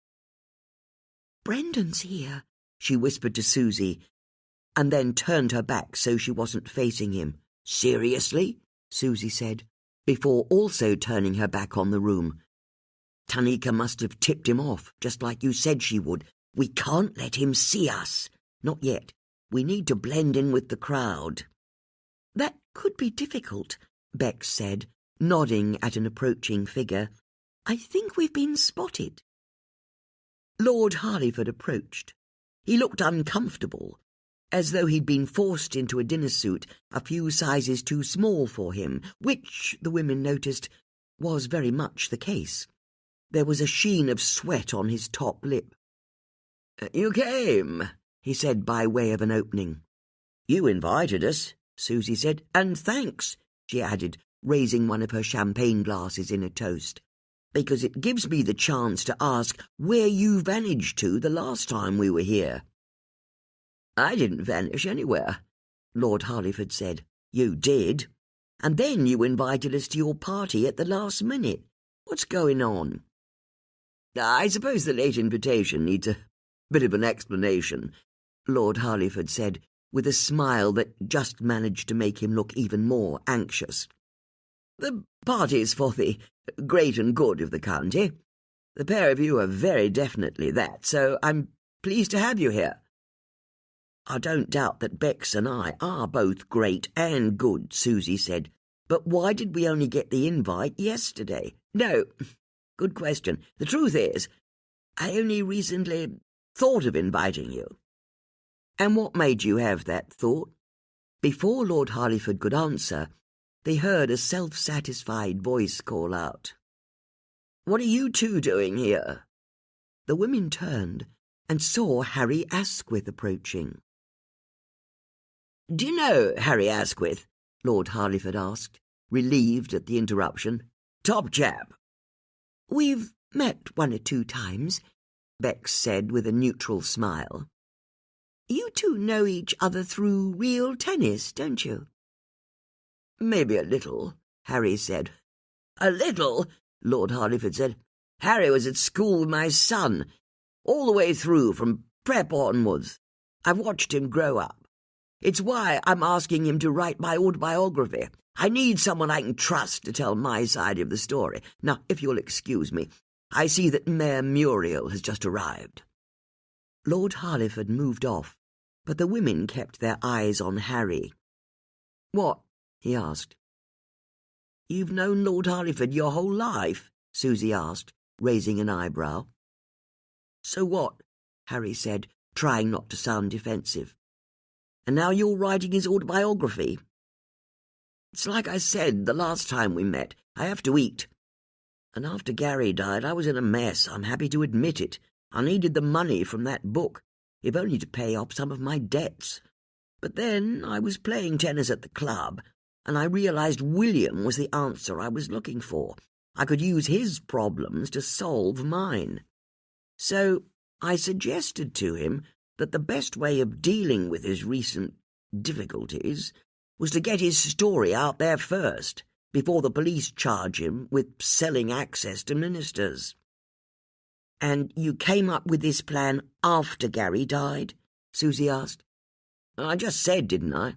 [SPEAKER 1] "Brendan's here," she whispered to Susie, and then turned her back so she wasn't facing him. "Seriously?" Susie said, before also turning her back on the room. "Tanika must have tipped him off, just like you said she would. We can't let him see us. Not yet. We need to blend in with the crowd." "That could be difficult," Bex said, nodding at an approaching figure. "I think we've been spotted." Lord Harleyford approached. He looked uncomfortable, as though he'd been forced into a dinner suit a few sizes too small for him, which, the women noticed, was very much the case. There was a sheen of sweat on his top lip. "You came," he said by way of an opening. "You invited us," Susie said, "and thanks," she added, raising one of her champagne glasses in a toast, "because it gives me the chance to ask where you vanished to the last time we were here." "I didn't vanish anywhere," Lord Harleyford said. "You did. And then you invited us to your party at the last minute. What's going on?" "I suppose the late invitation needs a bit of an explanation," Lord Harleyford said, with a smile that just managed to make him look even more anxious. "The party's for the great and good of the county. The pair of you are very definitely that, so I'm pleased to have you here." "I don't doubt that Bex and I are both great and good," Susie said, "but why did we only get the invite yesterday?" "No, good question. The truth is, I only recently thought of inviting you." "And what made you have that thought?" Before Lord Harleyford could answer, they heard a self-satisfied voice call out, "What are you 2 doing here?" The women turned and saw Harry Asquith approaching. "Do you know Harry Asquith?" Lord Harleyford asked, relieved at the interruption. "Top chap." "We've met 1 or 2 times," Bex said with a neutral smile. "You 2 know each other through real tennis, don't you?" "Maybe a little," Harry said. "A little?" Lord Harleyford said. "Harry was at school with my son, all the way through from prep onwards. I've watched him grow up. It's why I'm asking him to write my autobiography. I need someone I can trust to tell my side of the story. Now, if you'll excuse me, I see that Mayor Muriel has just arrived." Lord Harliford moved off, but the women kept their eyes on Harry. "What?" he asked. "You've known Lord Harliford your whole life?" Susie asked, raising an eyebrow. "So what?" Harry said, trying not to sound defensive. "And now you're writing his autobiography?" "It's like I said the last time we met. I have to eat. And after Gary died, I was in a mess. I'm happy to admit it. I needed the money from that book, if only to pay off some of my debts. But then I was playing tennis at the club, and I realized William was the answer I was looking for. I could use his problems to solve mine. So I suggested to him that the best way of dealing with his recent difficulties was to get his story out there first, before the police charge him with selling access to ministers." "And you came up with this plan after Gary died?" Susie asked. "I just said, didn't I?"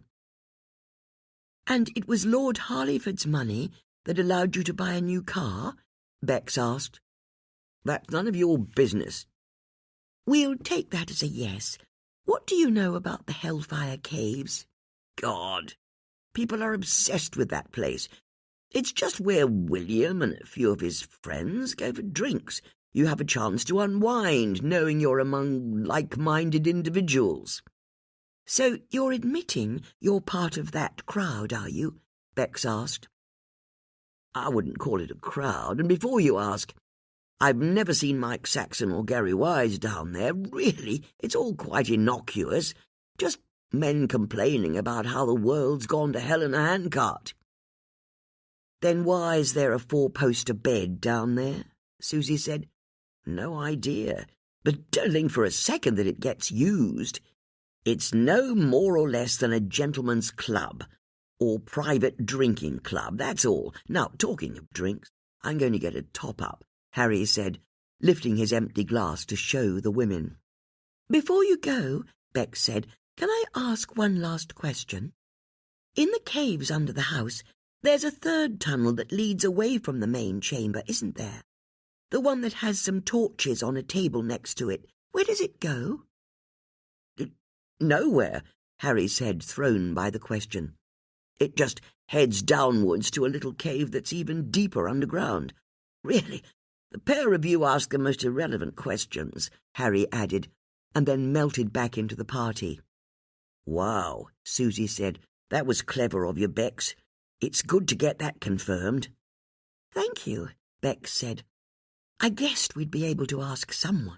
[SPEAKER 1] "And it was Lord Harliford's money that allowed you to buy a new car?" Bex asked. "That's none of your business." "We'll take that as a yes. What do you know about the Hellfire Caves?" "God, people are obsessed with that place. It's just where William and a few of his friends go for drinks. You have a chance to unwind, knowing you're among like-minded individuals." "So you're admitting you're part of that crowd, are you?" Bex asked. "I wouldn't call it a crowd, and before you ask, I've never seen Mike Saxon or Gary Wise down there. Really, it's all quite innocuous. Just men complaining about how the world's gone to hell in a handcart." "Then why is there a 4-poster bed down there?" Susie said. "No idea, but don't think for a second that it gets used. It's no more or less than a gentleman's club, or private drinking club, that's all. Now, talking of drinks, I'm going to get a top-up," Harry said, lifting his empty glass to show the women. "Before you go," Bex said, "can I ask one last question? In the caves under the house, there's a third tunnel that leads away from the main chamber, isn't there? The one that has some torches on a table next to it. Where does it go?" "Nowhere," Harry said, thrown by the question. "It just heads downwards to a little cave that's even deeper underground. Really, the pair of you ask the most irrelevant questions," Harry added, and then melted back into the party. "Wow," Susie said. "That was clever of you, Bex. It's good to get that confirmed." "Thank you," Bex said. "I guessed we'd be able to ask someone."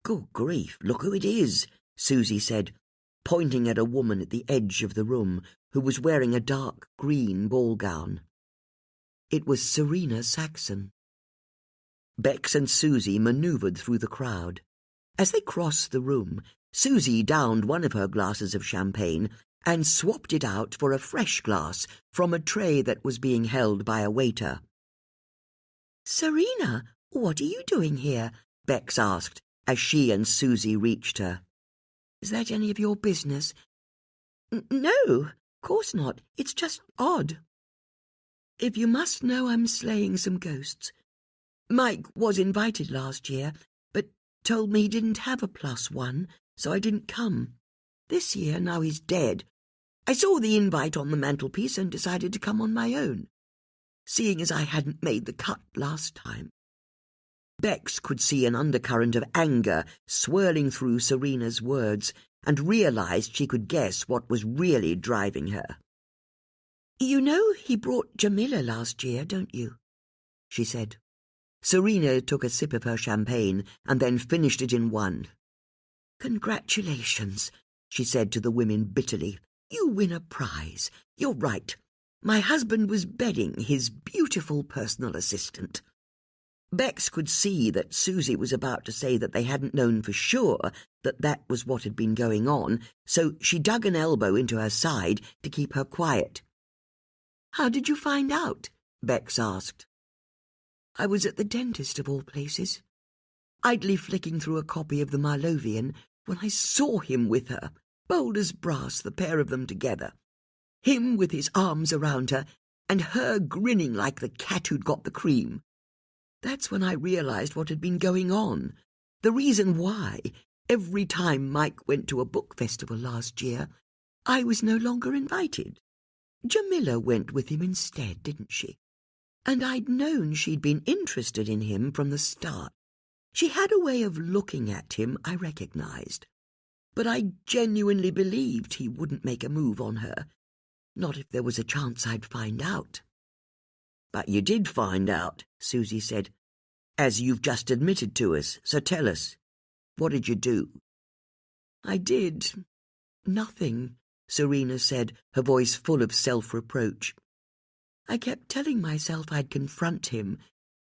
[SPEAKER 1] "Good grief, look who it is," Susie said, pointing at a woman at the edge of the room who was wearing a dark green ball gown. It was Serena Saxon. Bex and Susie manoeuvred through the crowd. As they crossed the room, Susie downed one of her glasses of champagne and swapped it out for a fresh glass from a tray that was being held by a waiter. "Serena, what are you doing here?" Bex asked, as she and Susie reached her. "Is that any of your business?" "No, of course not. It's just odd." "If you must know, I'm slaying some ghosts. Mike was invited last year, but told me he didn't have a +1, so I didn't come. This year, now he's dead, I saw the invite on the mantelpiece and decided to come on my own, seeing as I hadn't made the cut last time." Bex could see an undercurrent of anger swirling through Serena's words and realized she could guess what was really driving her. "You know he brought Jamila last year, don't you?" she said. Serena took a sip of her champagne and then finished it in one. "Congratulations," she said to the women bitterly. "You win a prize. You're right. My husband was bedding his beautiful personal assistant." Bex could see that Susie was about to say that they hadn't known for sure that that was what had been going on, so she dug an elbow into her side to keep her quiet. "How did you find out?" Bex asked. "I was at the dentist of all places, idly flicking through a copy of the Marlovian when I saw him with her, bold as brass, the pair of them together.
[SPEAKER 2] him with his arms around her, and her grinning like the cat who'd got the cream. That's when I realized what had been going on, the reason why, every time Mike went to a book festival last year, I was no longer invited. Jamila went with him instead, didn't she? And I'd known she'd been interested in him from the start. She had a way of looking at him I recognized. But I genuinely believed he wouldn't make a move on her. Not if there was a chance I'd find out.
[SPEAKER 1] But you did find out, Susie said, as you've just admitted to us, so tell us. What did you do?
[SPEAKER 2] I did. Nothing, Serena said, her voice full of self-reproach. I kept telling myself I'd confront him,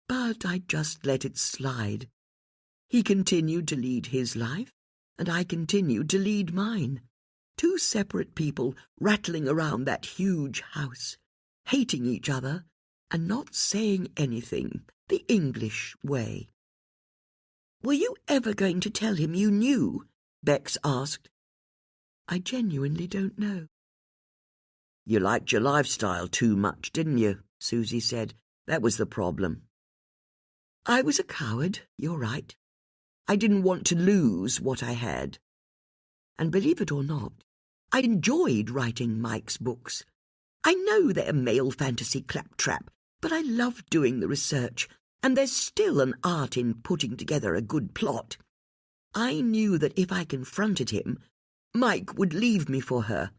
[SPEAKER 2] but I just let it slide. He continued to lead his life, and I continued to lead mine. Two separate people rattling around that huge house, hating each other and not saying anything, the English way. "Were you ever going to tell him you knew?" Bex asked. "I genuinely don't know."
[SPEAKER 1] You liked your lifestyle too much, didn't you? Susie said. That was the problem.
[SPEAKER 2] I was a coward, you're right. I didn't want to lose what I had. And believe it or not, I enjoyed writing Mike's books. I know they're male fantasy claptrap, but I loved doing the research, and there's still an art in putting together a good plot. I knew that if I confronted him, Mike would leave me for her,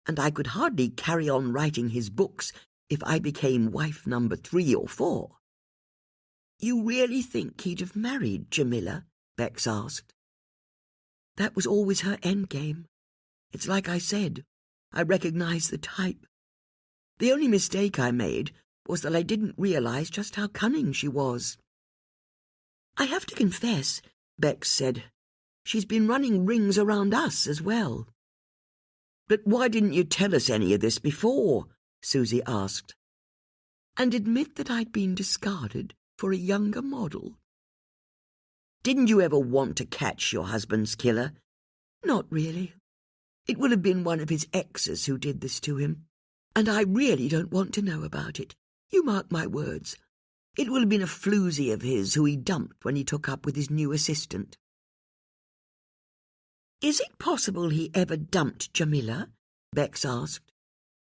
[SPEAKER 2] and I could hardly carry on writing his books if I became wife number 3 or 4. "You really think he'd have married Jamila?" Bex asked. "That was always her endgame. It's like I said, I recognized the type. The only mistake I made was that I didn't realize just how cunning she was." "I have to confess," Bex said, "she's been running rings around us as well."
[SPEAKER 1] "But why didn't you tell us any of this before?" Susie asked.
[SPEAKER 2] "And admit that I'd been discarded for a younger model."
[SPEAKER 1] "Didn't you ever want to catch your husband's killer?"
[SPEAKER 2] "Not really. It would have been one of his exes who did this to him. And I really don't want to know about it. You mark my words. It will have been a floozy of his who he dumped when he took up with his new assistant." "Is it possible he ever dumped Jamila?" Bex asked.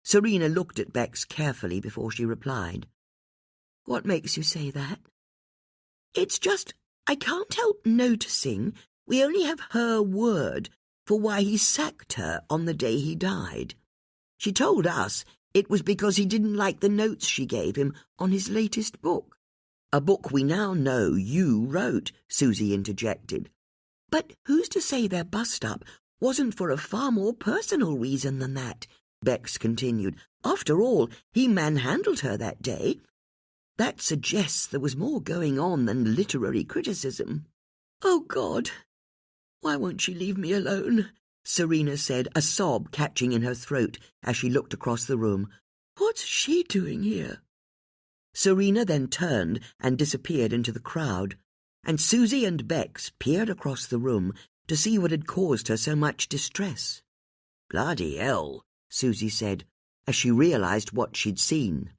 [SPEAKER 2] Serena looked at Bex carefully before she replied. "What makes you say that?" "It's just, I can't help noticing we only have her word for why he sacked her on the day he died. She told us it was because he didn't like the notes she gave him on his latest book."
[SPEAKER 1] "A book we now know you wrote," Susie interjected.
[SPEAKER 2] "But who's to say their bust-up wasn't for a far more personal reason than that?" Bex continued. "After all, he manhandled her that day. That suggests there was more going on than literary criticism." "Oh, God! Why won't she leave me alone?" Serena said, a sob catching in her throat as she looked across the room. "What's she doing here?" Serena then turned and disappeared into the crowd, and Susie and Bex peered across the room to see what had caused her so much distress.
[SPEAKER 1] "Bloody hell," Susie said, as she realized what she'd seen.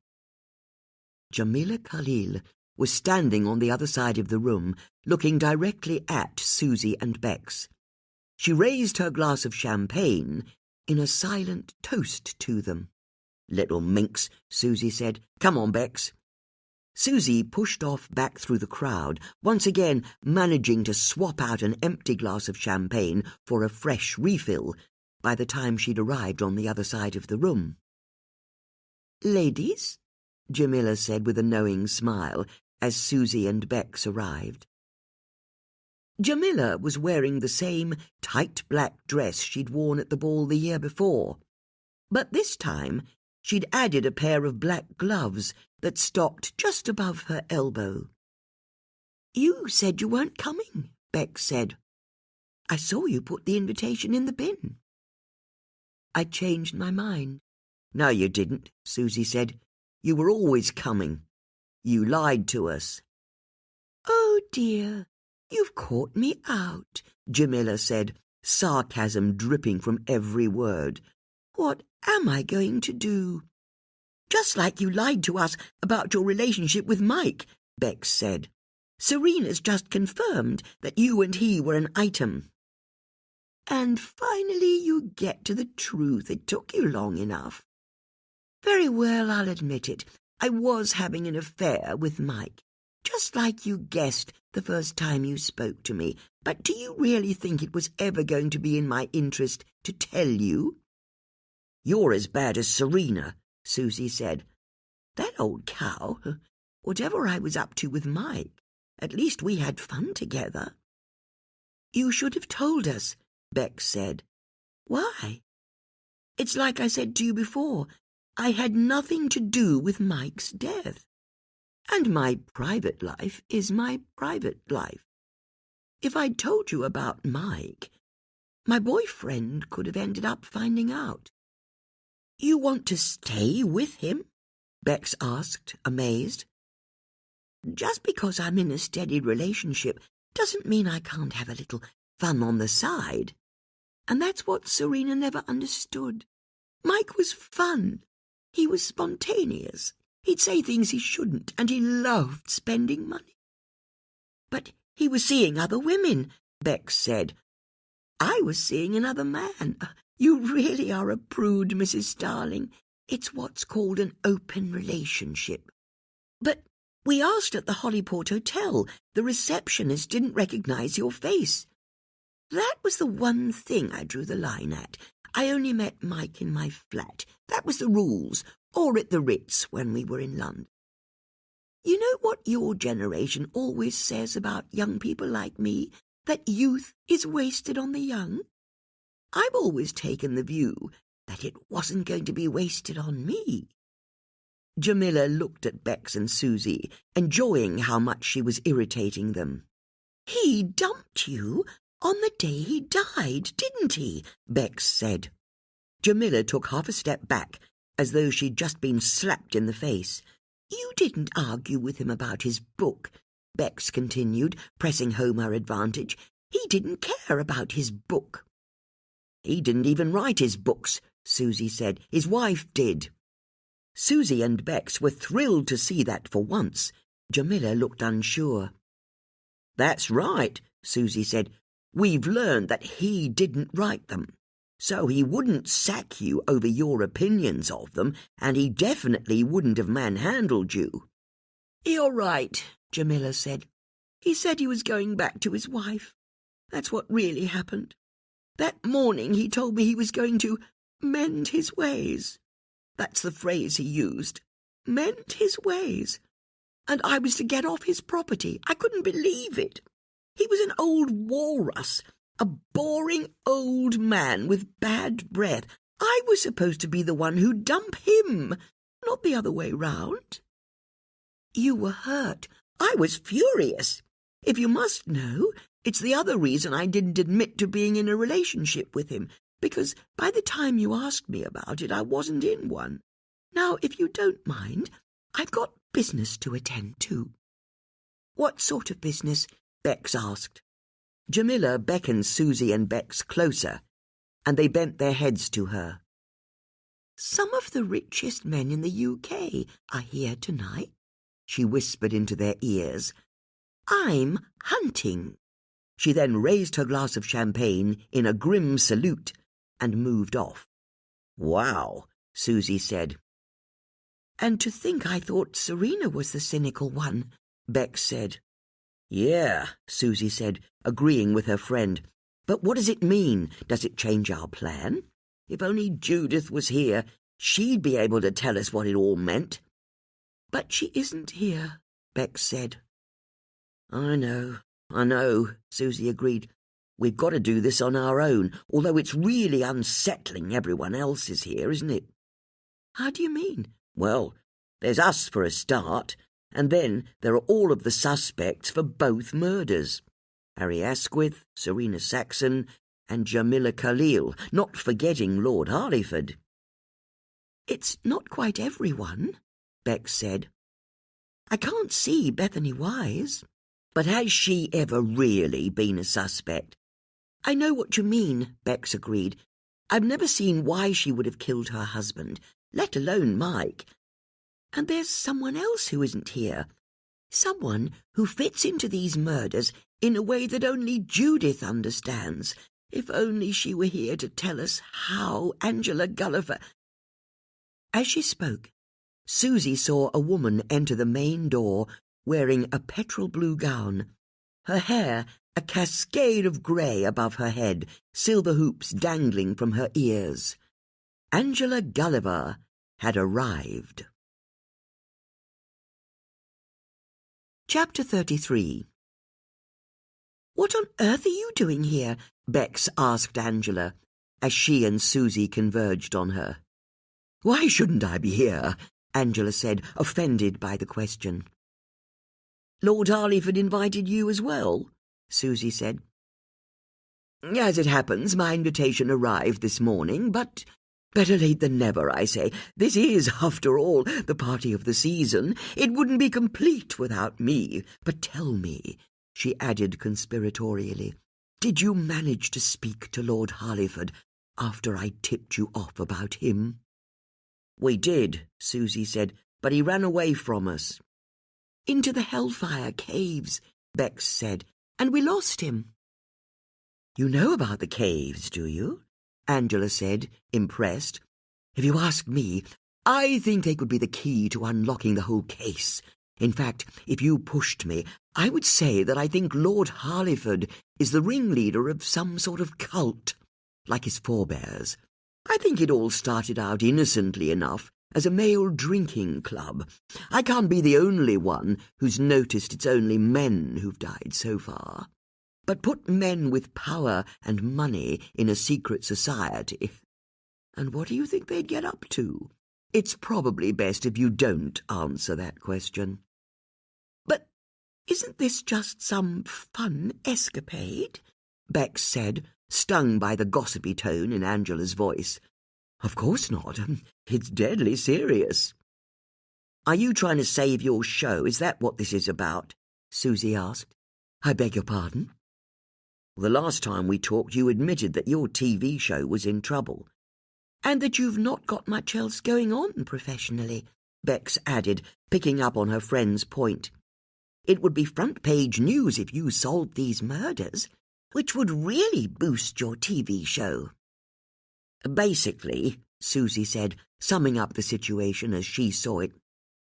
[SPEAKER 2] Jamila Khalil was standing on the other side of the room, looking directly at Susie and Bex. She raised her glass of champagne in a silent toast to them.
[SPEAKER 1] "Little minx," Susie said. "Come on, Bex."
[SPEAKER 2] Susie pushed off back through the crowd, once again managing to swap out an empty glass of champagne for a fresh refill by the time she'd arrived on the other side of the room. "Ladies," Jamila said with a knowing smile as Susie and Bex arrived. Jamila was wearing the same tight black dress she'd worn at the ball the year before, but this time she'd added a pair of black gloves that stopped just above her elbow. "You said you weren't coming," Bex said. "I saw you put the invitation in the bin." "I changed my mind."
[SPEAKER 1] "No, you didn't," Susie said. "You were always coming. You lied to us."
[SPEAKER 2] "Oh, dear, you've caught me out," Jamila said, sarcasm dripping from every word. What am I going to do? Just like you lied to us about your relationship with Mike, Bex said. Serena's just confirmed that you and he were an item. And finally you get to the truth. It took you long enough. Very well, I'll admit it. I was having an affair with Mike, just like you guessed the first time you spoke to me. But do you really think it was ever going to be in my interest to tell you? You're as bad as Serena, Susie said. That old cow. Whatever I was up to with Mike, at least we had fun together. You should have told us, Bex said. Why? It's like I said to you before. I had nothing to do with Mike's death. And my private life is my private life. If I'd told you about Mike, my boyfriend could have ended up finding out. You want to stay with him? Bex asked, amazed. Just because I'm in a steady relationship doesn't mean I can't have a little fun on the side. And that's what Serena never understood. Mike was fun. He was spontaneous. He'd say things he shouldn't, and he loved spending money. But he was seeing other women, Bex said. I was seeing another man. You really are a prude, Mrs. Starling. It's what's called an open relationship. But we asked at the Hollyport Hotel. The receptionist didn't recognize your face. That was the one thing I drew the line at. I only met Mike in my flat. That was the rules, or at the Ritz when we were in London. You know what your generation always says about young people like me? That youth is wasted on the young? I've always taken the view that it wasn't going to be wasted on me. Jamila looked at Bex and Susie, enjoying how much she was irritating them. He dumped you on the day he died, didn't he? Bex said. Jamila took half a step back, as though she'd just been slapped in the face. You didn't argue with him about his book, Bex continued, pressing home her advantage. He didn't care about his book. He didn't even write his books, Susie said. His wife did. Susie and Bex were thrilled to see that for once. Jamila looked unsure. That's right, Susie said. We've learned that he didn't write them. So he wouldn't sack you over your opinions of them, and he definitely wouldn't have manhandled you. You're right, Jamila said. He said he was going back to his wife. That's what really happened. That morning he told me he was going to mend his ways. That's the phrase he used. Mend his ways. And I was to get off his property. I couldn't believe it. He was an old walrus, a boring old man with bad breath. I was supposed to be the one who'd dump him, not the other way round. You were hurt. I was furious. If you must know, it's the other reason I didn't admit to being in a relationship with him, because by the time you asked me about it, I wasn't in one. Now, if you don't mind, I've got business to attend to. What sort of business? Bex asked. Jamila beckoned Susie and Bex closer, and they bent their heads to her. Some of the richest men in the UK are here tonight, she whispered into their ears. I'm hunting. She then raised her glass of champagne in a grim salute and moved off. Wow, Susie said. And to think I thought Serena was the cynical one, Bex said. Yeah, Susie said, agreeing with her friend. But what does it mean? Does it change our plan? If only Judith was here, she'd be able to tell us what it all meant. But she isn't here, Bex said. I know, Susie agreed. We've got to do this on our own, although it's really unsettling everyone else is here, isn't it? How do you mean? Well, there's us for a start, and then there are all of the suspects for both murders. Harry Asquith, Serena Saxon, and Jamila Khalil, not forgetting Lord Harleyford. It's not quite everyone, Bex said. I can't see Bethany Wise. But has she ever really been a suspect? I know what you mean, Bex agreed. I've never seen why she would have killed her husband, let alone Mike. And there's someone else who isn't here. Someone who fits into these murders in a way that only Judith understands. If only she were here to tell us how Angela Gulliver—" As she spoke, Susie saw a woman enter the main door wearing a petrol blue gown, her hair a cascade of grey above her head, silver hoops dangling from her ears. Angela Gulliver had arrived. Chapter 33. "What on earth are you doing here?" Bex asked Angela, as she and Susie converged on her. "Why shouldn't I be here?" Angela said, offended by the question. "Lord Harleyford invited you as well," Susie said. "As it happens, my invitation arrived this morning, but better late than never, I say. This is, after all, the party of the season. It wouldn't be complete without me. But tell me," she added conspiratorially, "did you manage to speak to Lord Harleyford after I tipped you off about him?" "We did," Susie said, "but he ran away from us." "Into the Hellfire Caves," Bex said, "and we lost him." "You know about the caves, do you?" Angela said, impressed. "If you ask me, I think they could be the key to unlocking the whole case. In fact, if you pushed me, I would say that I think Lord Harleyford is the ringleader of some sort of cult, like his forebears. I think it all started out innocently enough as a male drinking club. I can't be the only one who's noticed it's only men who've died so far. But put men with power and money in a secret society, and what do you think they'd get up to? It's probably best if you don't answer that question." "But isn't this just some fun escapade?" Bex said, stung by the gossipy tone in Angela's voice. "Of course not. It's deadly serious." "Are you trying to save your show? Is that what this is about?" Susie asked. "I beg your pardon?" "The last time we talked you admitted that your TV show was in trouble." "And that you've not got much else going on professionally," Bex added, picking up on her friend's point. "It would be front-page news if you solved these murders, which would really boost your TV show." "Basically," Susie said, summing up the situation as she saw it,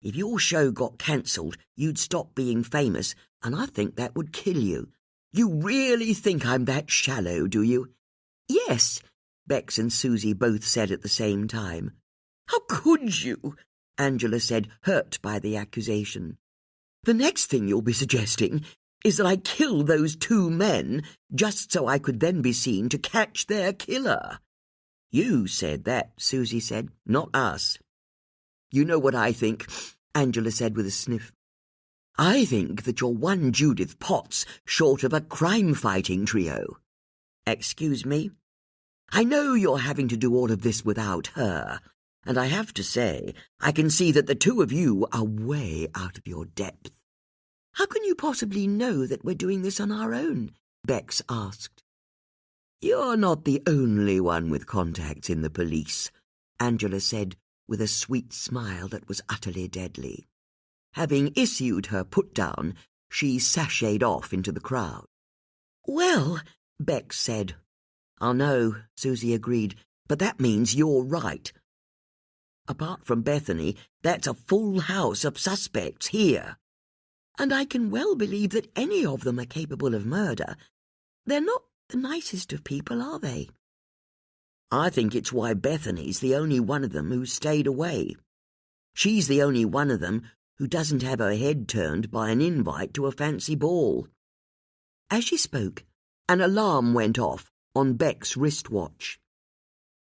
[SPEAKER 2] "if your show got cancelled, you'd stop being famous, and I think that would kill you. You really think I'm that shallow, do you?" "Yes," Bex and Susie both said at the same time. "How could you?" Angela said, hurt by the accusation. "The next thing you'll be suggesting is that I kill those two men just so I could then be seen to catch their killer." "You said that," Susie said, "not us." "You know what I think," Angela said with a sniff. "I think that you're one Judith Potts short of a crime-fighting trio." "Excuse me?" "I know you're having to do all of this without her, and I have to say, I can see that the two of you are way out of your depth." "How can you possibly know that we're doing this on our own?" Bex asked. "You're not the only one with contacts in the police," Angela said, with a sweet smile that was utterly deadly. Having issued her put-down, she sashayed off into the crowd. "Well," Bex said. "I know," Susie agreed, "but that means you're right. Apart from Bethany, that's a full house of suspects here. And I can well believe that any of them are capable of murder. They're not the nicest of people, are they?" "I think it's why Bethany's the only one of them who's stayed away. She's the only one of them who doesn't have her head turned by an invite to a fancy ball." As she spoke, an alarm went off on Beck's wristwatch.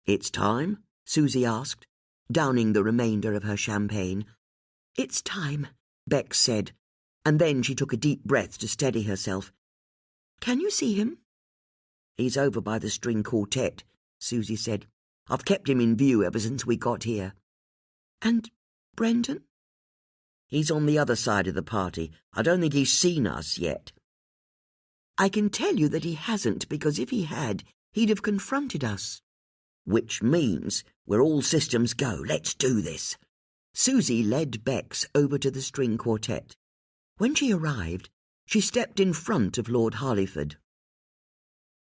[SPEAKER 2] "It's time?" Susie asked, downing the remainder of her champagne. "It's time," Beck said, and then she took a deep breath to steady herself. "Can you see him?" "He's over by the string quartet," Susie said. "I've kept him in view ever since we got here." "And Brendan?" "He's on the other side of the party. I don't think he's seen us yet." "I can tell you that he hasn't, because if he had, he'd have confronted us."
[SPEAKER 1] which means we're all systems go. Let's do this. Susie led Bex over to the string quartet. When she arrived, she stepped in front of Lord Harleyford.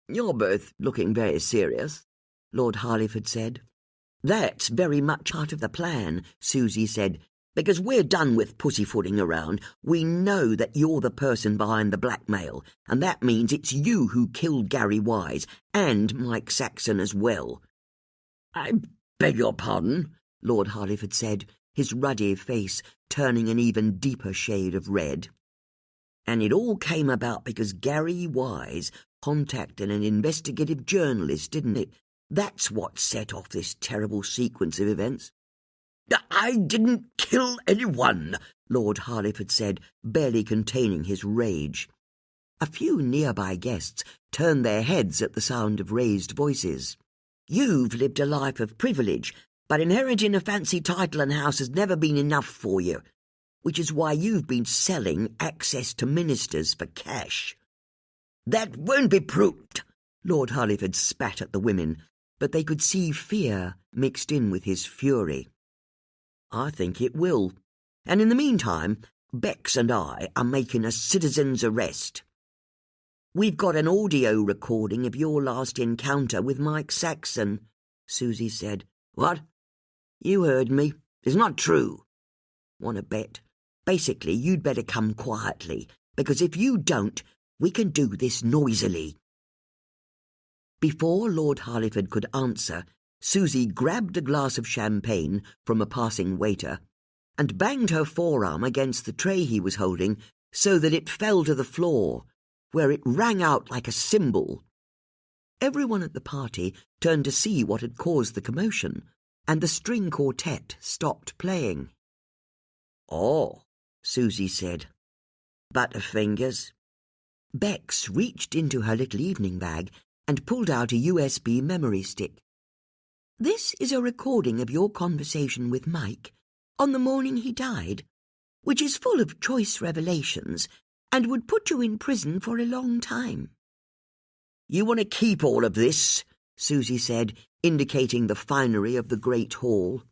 [SPEAKER 1] "You're both looking very serious," Lord Harleyford said. "That's very much part of the plan," Susie said, "because we're done with pussyfooting around. We know that you're the person behind the blackmail, and that means it's you who killed Gary Wise, and Mike Saxon as well." "I beg your pardon," Lord Harleyford said, his ruddy face turning an even deeper shade of red. "And it all came about because Gary Wise contacted an investigative journalist, didn't it? That's what set off this terrible sequence of events." "I didn't kill anyone," Lord Harleyford said, barely containing his rage. A few nearby guests turned their heads at the sound of raised voices. "You've lived a life of privilege, but inheriting a fancy title and house has never been enough for you, which is why you've been selling access to ministers for cash." "That won't be proved," Lord Harleyford spat at the women, but they could see fear mixed in with his fury. "I think it will. And in the meantime, Bex and I are making a citizen's arrest. We've got an audio recording of your last encounter with Mike Saxon," Susie said. "What? You heard me. It's not true." "Want to bet? Basically, you'd better come quietly, because if you don't, we can do this noisily." Before Lord Harleyford could answer, Susie grabbed a glass of champagne from a passing waiter and banged her forearm against the tray he was holding so that it fell to the floor, where it rang out like a cymbal. Everyone at the party turned to see what had caused the commotion, and the string quartet stopped playing. "Oh," Susie said. "Butterfingers." Bex reached into her little evening bag and pulled out a USB memory stick. "This is a recording of your conversation with Mike on the morning he died, which is full of choice revelations and would put you in prison for a long time." "You want to keep all of this?" Susie said, indicating the finery of the great hall.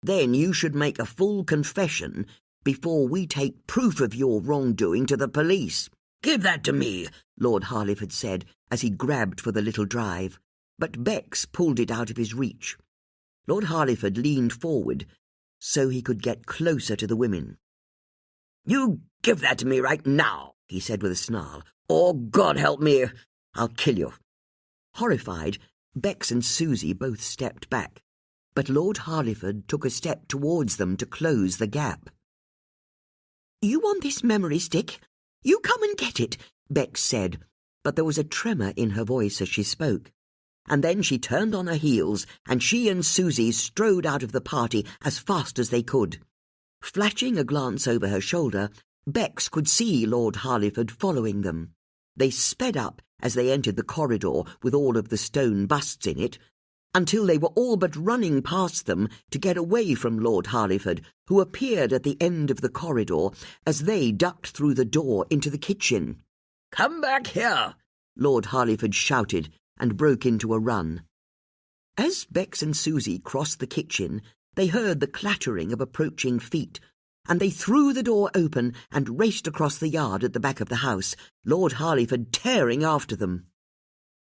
[SPEAKER 1] "Then you should make a full confession before we take proof of your wrongdoing to the police." "Give that to me," Lord Harleyford said as he grabbed for the little drive, but Bex pulled it out of his reach. Lord Harleyford leaned forward so he could get closer to the women. "You give that to me right now," he said with a snarl, "or God help me, I'll kill you." Horrified, Bex and Susie both stepped back, but Lord Harleyford took a step towards them to close the gap. "You want this memory stick? You come and get it," Bex said, but there was a tremor in her voice as she spoke. And then she turned on her heels, and she and Susie strode out of the party as fast as they could. Flashing a glance over her shoulder, Bex could see Lord Harleyford following them. They sped up as they entered the corridor with all of the stone busts in it, until they were all but running past them to get away from Lord Harleyford, who appeared at the end of the corridor as they ducked through the door into the kitchen. "Come back here!" Lord Harleyford shouted, and broke into a run. As Bex and Susie crossed the kitchen, they heard the clattering of approaching feet, and they threw the door open and raced across the yard at the back of the house, Lord Harleyford tearing after them.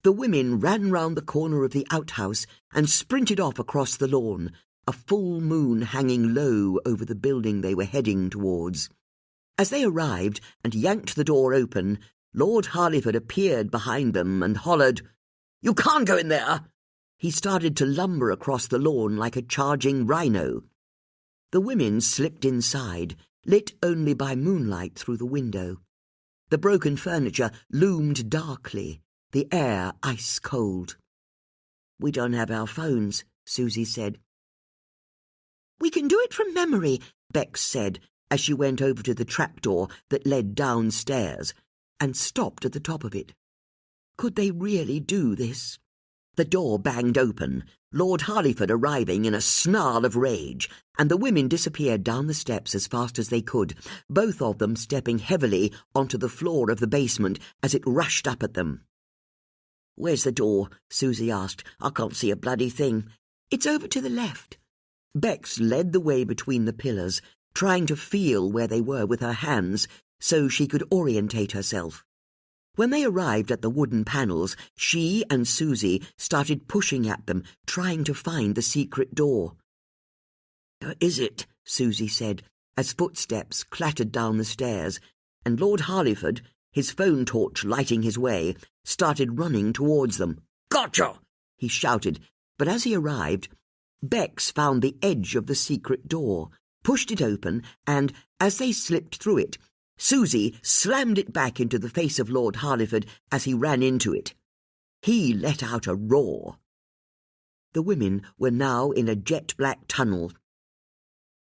[SPEAKER 1] The women ran round the corner of the outhouse and sprinted off across the lawn, a full moon hanging low over the building they were heading towards. As they arrived and yanked the door open, Lord Harleyford appeared behind them and hollered, "You can't go in there!" He started to lumber across the lawn like a charging rhino. The women slipped inside, lit only by moonlight through the window. The broken furniture loomed darkly, the air ice-cold. "We don't have our phones," Susie said. "We can do it from memory," Bex said, as she went over to the trapdoor that led downstairs and stopped at the top of it. Could they really do this? The door banged open, Lord Harleyford arriving in a snarl of rage, and the women disappeared down the steps as fast as they could, both of them stepping heavily onto the floor of the basement as it rushed up at them.
[SPEAKER 2] "Where's the door?" Susie asked. "I can't see a bloody thing." "It's over to the left." Bex led the way between the pillars, trying to feel where they were with her hands so she could orientate herself. When they arrived at the wooden panels, she and Susie started pushing at them, trying to find the secret door. "Is it?" Susie said, as footsteps clattered down the stairs, and Lord Harleyford, his phone torch lighting his way, started running towards them. "Gotcha!" he shouted, but as he arrived, Bex found the edge of the secret door, pushed it open, and, as they slipped through it, Susie slammed it back into the face of Lord Harleyford as he ran into it. He let out a roar. The women were now in a jet-black tunnel.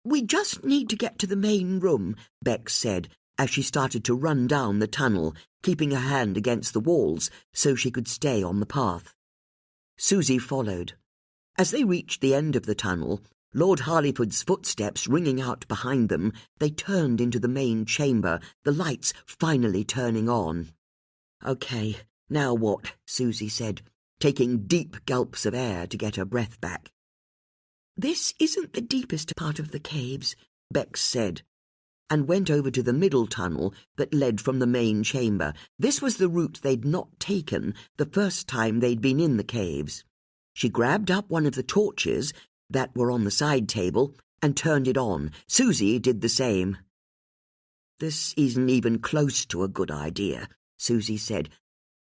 [SPEAKER 2] "We just need to get to the main room," Bex said, as she started to run down the tunnel, keeping her hand against the walls so she could stay on the path. Susie followed. As they reached the end of the tunnel, Lord Harleyford's footsteps ringing out behind them, they turned into the main chamber, the lights finally turning on. "Okay, now what?" Susie said, taking deep gulps of air to get her breath back. "This isn't the deepest part of the caves," Bex said, and went over to the middle tunnel that led from the main chamber. This was the route they'd not taken the first time they'd been in the caves. She grabbed up one of the torches that were on the side table and turned it on. Susie did the same. "This isn't even close to a good idea," Susie said.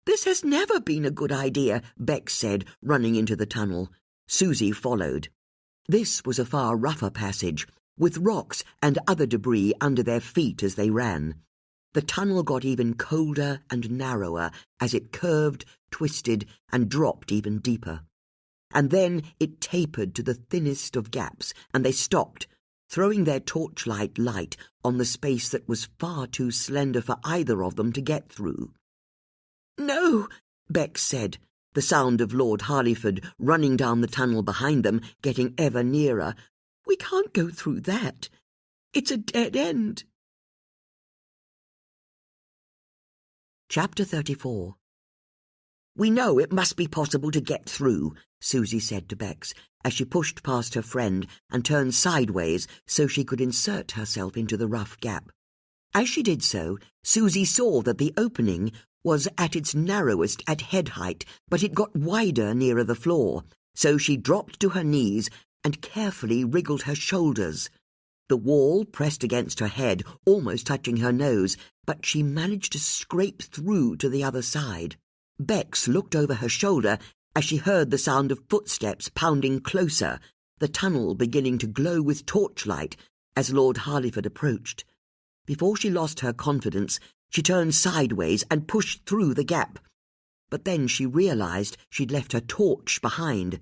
[SPEAKER 2] "This has never been a good idea," Bex said, running into the tunnel. Susie followed. This was a far rougher passage, with rocks and other debris under their feet as they ran. The tunnel got even colder and narrower as it curved, twisted, and dropped even deeper. And then it tapered to the thinnest of gaps, and they stopped, throwing their torchlight light on the space that was far too slender for either of them to get through. "No," Bex said, the sound of Lord Harleyford running down the tunnel behind them getting ever nearer. "We can't go through that. It's a dead end." Chapter 34. "We know it must be possible to get through," Susie said to Bex, as she pushed past her friend and turned sideways so she could insert herself into the rough gap. As she did so, Susie saw that the opening was at its narrowest at head height, but it got wider nearer the floor, so she dropped to her knees and carefully wriggled her shoulders. The wall pressed against her head, almost touching her nose, but she managed to scrape through to the other side. Bex looked over her shoulder as she heard the sound of footsteps pounding closer, the tunnel beginning to glow with torchlight as Lord Harleyford approached. Before she lost her confidence, she turned sideways and pushed through the gap. But then she realized she'd left her torch behind.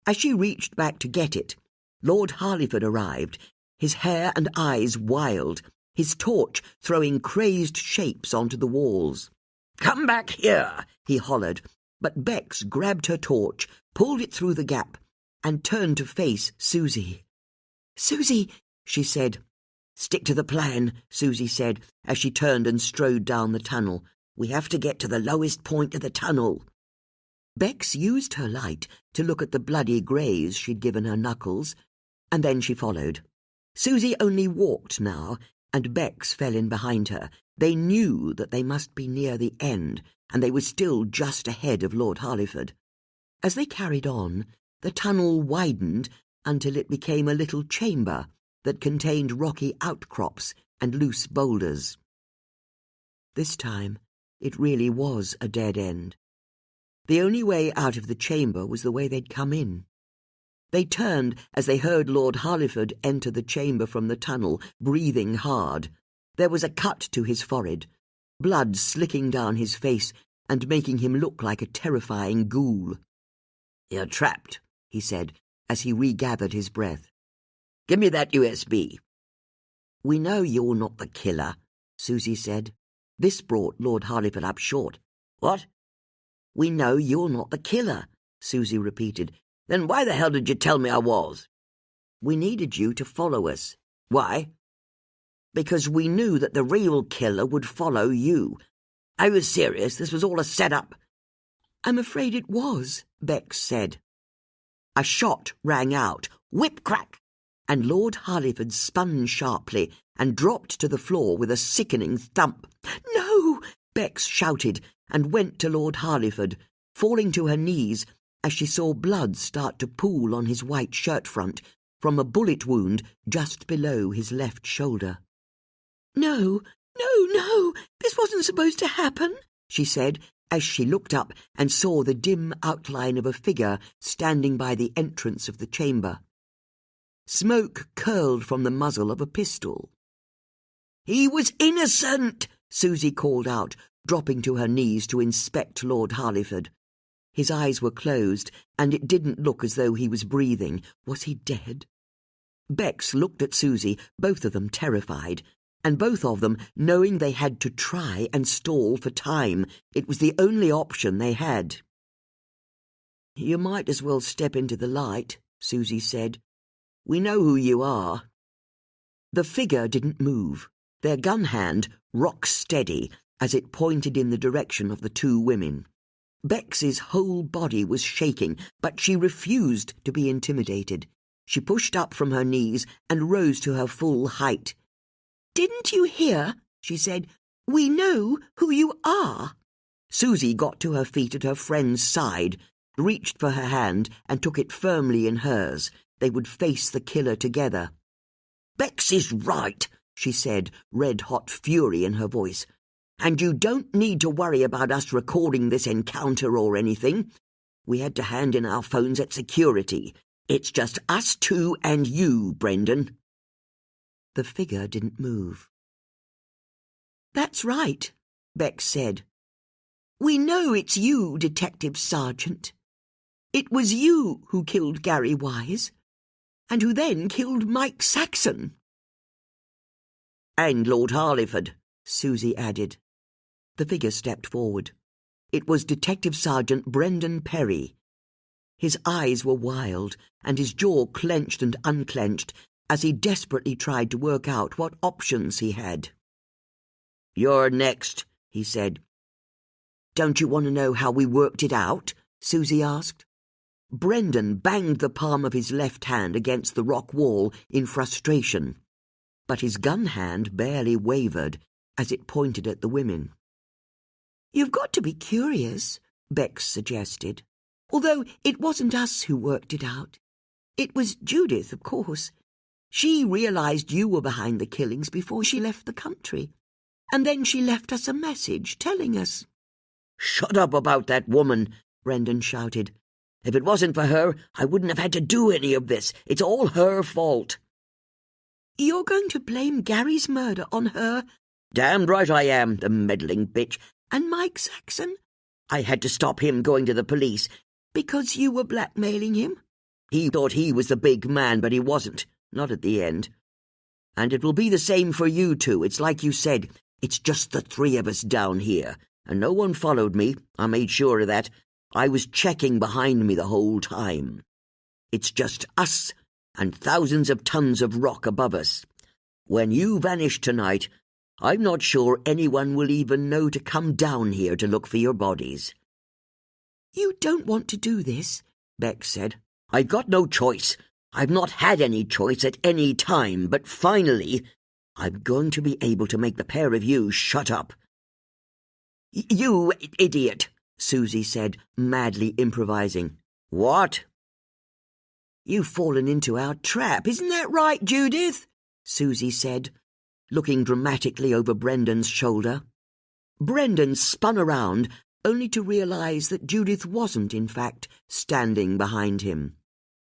[SPEAKER 2] As she reached back to get it, Lord Harleyford arrived, his hair and eyes wild, his torch throwing crazed shapes onto the walls. "Come back here," he hollered, but Bex grabbed her torch, pulled it through the gap, and turned to face Susie. "Susie," she said. "Stick to the plan," Susie said, as she turned and strode down the tunnel. "We have to get to the lowest point of the tunnel." Bex used her light to look at the bloody graze she'd given her knuckles, and then she followed. Susie only walked now, and Bex fell in behind her. They knew that they must be near the end, and they were still just ahead of Lord Harleyford. As they carried on, the tunnel widened until it became a little chamber that contained rocky outcrops and loose boulders. This time, it really was a dead end. The only way out of the chamber was the way they'd come in. They turned as they heard Lord Harleyford enter the chamber from the tunnel, breathing hard. There was a cut to his forehead, blood slicking down his face and making him look like a terrifying ghoul. "You're trapped," he said, as he regathered his breath. "Give me that USB." "We know you're not the killer," Susie said. This brought Lord Harleyford up short. "What?" "We know you're not the killer," Susie repeated. "Then why the hell did you tell me I was?" "We needed you to follow us." "Why?" "Because we knew that the real killer would follow you. I was serious. This was all a set-up." I'm afraid it was, Bex said. A shot rang out, whip-crack, and Lord Harleyford spun sharply and dropped to the floor with a sickening thump. "No!" Bex shouted, and went to Lord Harleyford, falling to her knees as she saw blood start to pool on his white shirt front from a bullet wound just below his left shoulder. "No, no, no, this wasn't supposed to happen," she said, as she looked up and saw the dim outline of a figure standing by the entrance of the chamber. Smoke curled from the muzzle of a pistol. "He was innocent!" Susie called out, dropping to her knees to inspect Lord Harleyford. His eyes were closed, and it didn't look as though he was breathing. Was he dead? Bex looked at Susie, both of them terrified, and both of them knowing they had to try and stall for time. It was the only option they had. "You might as well step into the light," Susie said. "We know who you are." The figure didn't move, their gun hand rock steady as it pointed in the direction of the two women. Bex's whole body was shaking, but she refused to be intimidated. She pushed up from her knees and rose to her full height. "Didn't you hear?" she said. "We know who you are." Susie got to her feet at her friend's side, reached for her hand and took it firmly in hers. They would face the killer together. "Bex is right," she said, red-hot fury in her voice. "And you don't need to worry about us recording this encounter or anything. We had to hand in our phones at security. It's just us two and you, Brendan." The figure didn't move. "That's right," Bex said. "We know it's you, Detective Sergeant. It was you who killed Gary Wise, and who then killed Mike Saxon." "And Lord Harleyford," Susie added. The figure stepped forward. It was Detective Sergeant Brendan Perry. His eyes were wild, and his jaw clenched and unclenched as he desperately tried to work out what options he had. "You're next," he said. "Don't you want to know how we worked it out?" Susie asked. Brendan banged the palm of his left hand against the rock wall in frustration, but his gun hand barely wavered as it pointed at the women. "You've got to be curious," Bex suggested, "although it wasn't us who worked it out. It was Judith, of course. She realized you were behind the killings before she left the country, and then she left us a message telling us." "Shut up about that woman," Brendan shouted. "If it wasn't for her, I wouldn't have had to do any of this. It's all her fault." "You're going to blame Gary's murder on her?" "Damned right I am, the meddling bitch." "And Mike Saxon?" "I had to stop him going to the police." "Because you were blackmailing him?" "He thought he was the big man, but he wasn't. Not at the end. And it will be the same for you two. It's like you said. It's just the three of us down here. And no one followed me. I made sure of that. I was checking behind me the whole time. It's just us and thousands of tons of rock above us. When you vanish tonight, I'm not sure anyone will even know to come down here to look for your bodies." "You don't want to do this," Bex said. "I've got no choice. I've not had any choice at any time, but finally I'm going to be able to make the pair of you shut up." "You idiot," Susie said, madly improvising. "What?" "You've fallen into our trap, isn't that right, Judith?" Susie said, looking dramatically over Brendan's shoulder. Brendan spun around, only to realize that Judith wasn't, in fact, standing behind him.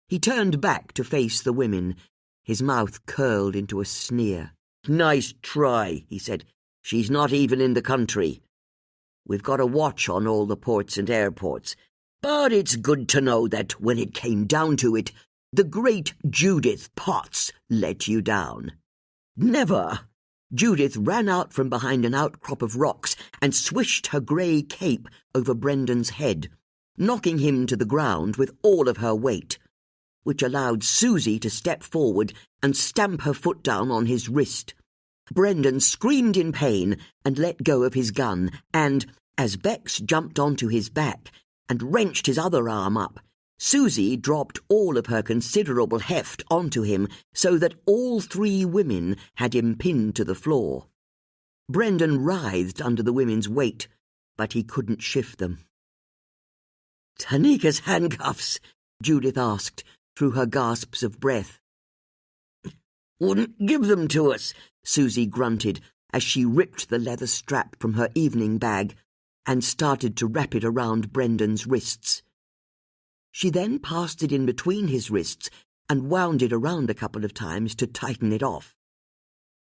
[SPEAKER 2] He turned back to face the women, his mouth curled into a sneer. "Nice try," he said. "She's not even in the country. We've got a watch on all the ports and airports, but it's good to know that when it came down to it, the great Judith Potts let you down." "Never!" Judith ran out from behind an outcrop of rocks and swished her grey cape over Brendan's head, knocking him to the ground with all of her weight, which allowed Susie to step forward and stamp her foot down on his wrist. Brendan screamed in pain and let go of his gun, and, as Bex jumped onto his back
[SPEAKER 1] and wrenched his other arm up. Susie dropped all of her considerable heft onto him so that all three women had him pinned to the floor. Brendan writhed under the women's weight, but he couldn't shift them. "Tanika's handcuffs?" Judith asked through her gasps of breath. "Wouldn't give them to us," Susie grunted as she ripped the leather strap from her evening bag and started to wrap it around Brendan's wrists. She then passed it in between his wrists and wound it around a couple of times to tighten it off.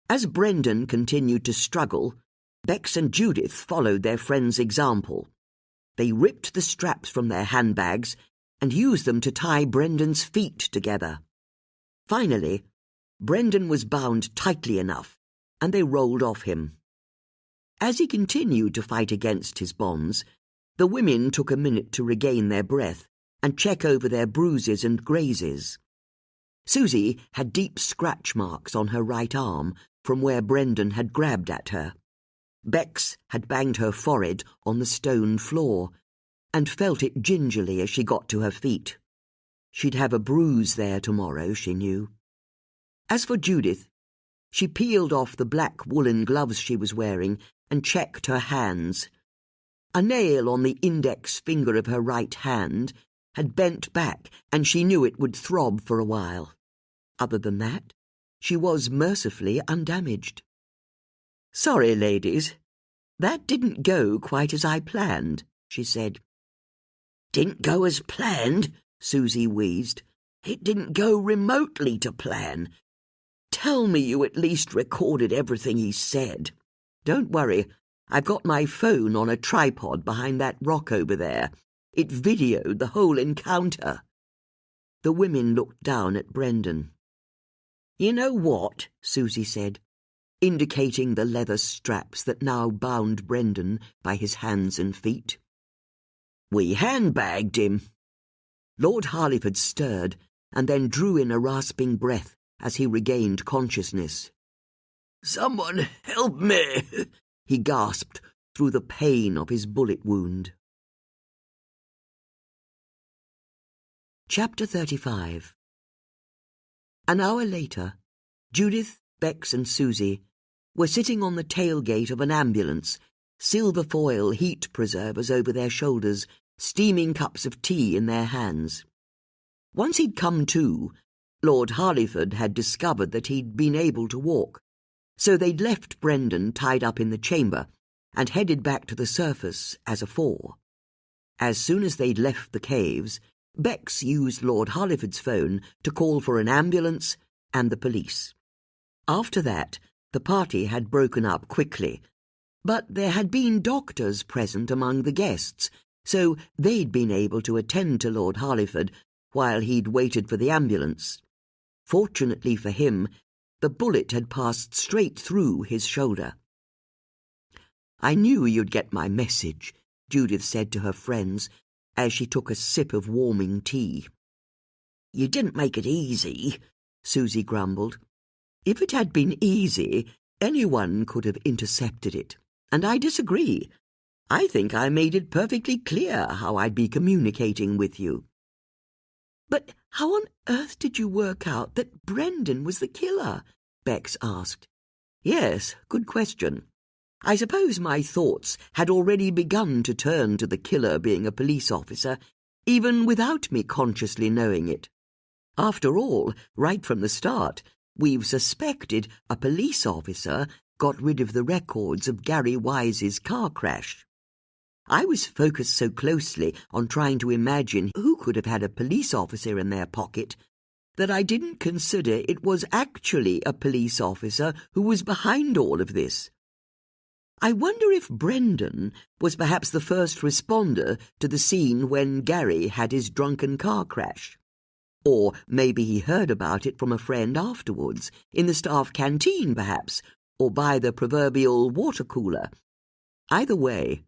[SPEAKER 1] As Brendan continued to struggle, Bex and Judith followed their friend's example. They ripped the straps from their handbags and used them to tie Brendan's feet together. Finally, Brendan was bound tightly enough, and they rolled off him. As he continued to fight against his bonds, the women took a minute to regain their breath and check over their bruises and grazes. Susie had deep scratch marks on her right arm from where Brendan had grabbed at her. Bex had banged her forehead on the stone floor and felt it gingerly as she got to her feet. She'd have a bruise there tomorrow, she knew. As for Judith, she peeled off the black woolen gloves she was wearing and checked her hands. A nail on the index finger of her right hand had bent back, and she knew it would throb for a while. Other than that, she was mercifully undamaged. "Sorry, ladies. That didn't go quite as I planned," she said. "Didn't go as planned?" Susie wheezed. "It didn't go remotely to plan. Tell me you at least recorded everything he said. Don't worry, I've got my phone on a tripod behind that rock over there. It videoed the whole encounter." The women looked down at Brendan. "You know what?" Susie said, indicating the leather straps that now bound Brendan by his hands and feet. "We handbagged him." Lord Harleyford stirred and then drew in a rasping breath as he regained consciousness. "Someone help me," he gasped through the pain of his bullet wound. Chapter 35. An hour later, Judith, Bex and Susie were sitting on the tailgate of an ambulance, silver foil heat preservers over their shoulders, steaming cups of tea in their hands. Once he'd come to, Lord Harleyford had discovered that he'd been able to walk, so they'd left Brendan tied up in the chamber and headed back to the surface as afore. As soon as they'd left the caves, Bex used Lord Harleyford's phone to call for an ambulance and the police. After that, the party had broken up quickly, but there had been doctors present among the guests, so they'd been able to attend to Lord Harleyford while he'd waited for the ambulance. Fortunately for him, the bullet had passed straight through his shoulder. "I knew you'd get my message," Judith said to her friends as she took a sip of warming tea. "You didn't make it easy," Susie grumbled. "If it had been easy, anyone could have intercepted it, and I disagree. I think I made it perfectly clear how I'd be communicating with you." "But how on earth did you work out that Brendan was the killer?" Bex asked. "Yes, good question. I suppose my thoughts had already begun to turn to the killer being a police officer, even without me consciously knowing it. After all, right from the start, we've suspected a police officer got rid of the records of Gary Wise's car crash. I was focused so closely on trying to imagine who could have had a police officer in their pocket that I didn't consider it was actually a police officer who was behind all of this. I wonder if Brendan was perhaps the first responder to the scene when Gary had his drunken car crash. Or maybe he heard about it from a friend afterwards, in the staff canteen perhaps, or by the proverbial water cooler. Either way,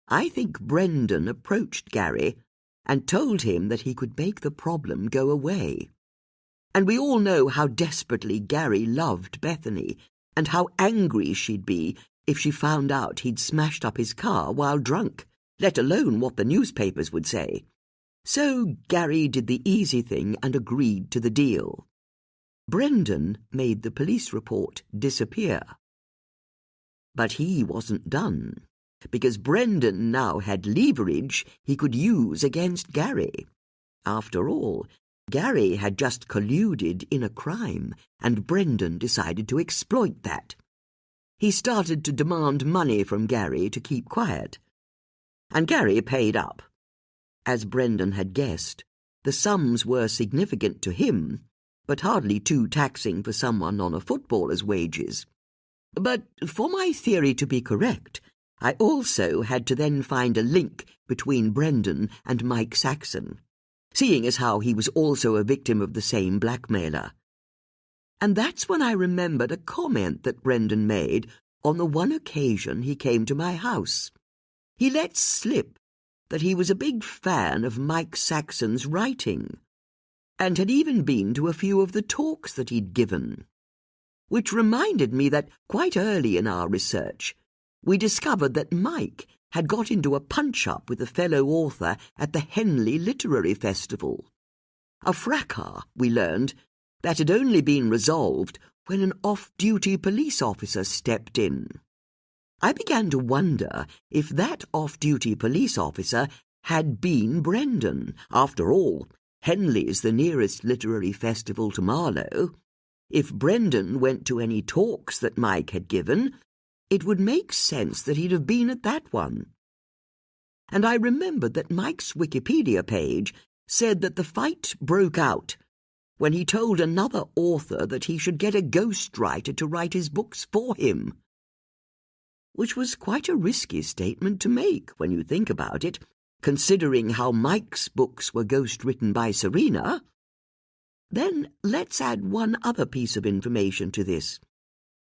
[SPEAKER 1] I think Brendan approached Gary and told him that he could make the problem go away. And we all know how desperately Gary loved Bethany, and how angry she'd be if she found out he'd smashed up his car while drunk. let alone what the newspapers would say. So Gary did the easy thing and agreed to the deal. Brendan made the police report disappear. But he wasn't done, because Brendan now had leverage he could use against Gary. After all, Gary had just colluded in a crime, and Brendan decided to exploit that. He started to demand money from Gary to keep quiet. And Gary paid up. As Brendan had guessed, the sums were significant to him, but hardly too taxing for someone on a footballer's wages. But for my theory to be correct, I also had to then find a link between Brendan and Mike Saxon, seeing as how he was also a victim of the same blackmailer. And that's when I remembered a comment that Brendan made on the one occasion he came to my house. He let slip that he was a big fan of Mike Saxon's writing, and had even been to a few of the talks that he'd given. Which reminded me that quite early in our research, we discovered that Mike had got into a punch-up with a fellow author at the Henley Literary Festival. A fracas, we learned, that had only been resolved when an off-duty police officer stepped in. I began to wonder if that off-duty police officer had been Brendan. After all, Henley is the nearest literary festival to Marlow. If Brendan went to any talks that Mike had given, it would make sense that he'd have been at that one. And I remembered that Mike's Wikipedia page said that the fight broke out when he told another author that he should get a ghostwriter to write his books for him. Which was quite a risky statement to make when you think about it, considering how Mike's books were ghost-written by Serena. Then let's add one other piece of information to this.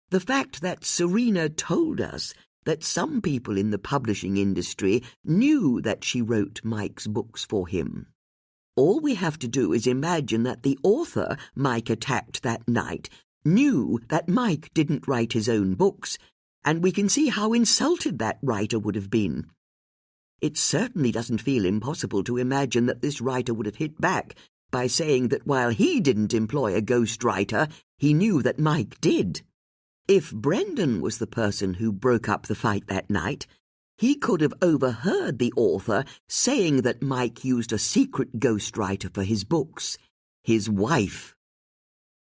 [SPEAKER 1] The fact that Serena told us that some people in the publishing industry knew that she wrote Mike's books for him. All we have to do is imagine that the author Mike attacked that night knew that Mike didn't write his own books, and we can see how insulted that writer would have been. It certainly doesn't feel impossible to imagine that this writer would have hit back by saying that while he didn't employ a ghostwriter, he knew that Mike did. If Brendan was the person who broke up the fight that night, he could have overheard the author saying that Mike used a secret ghostwriter for his books, his wife.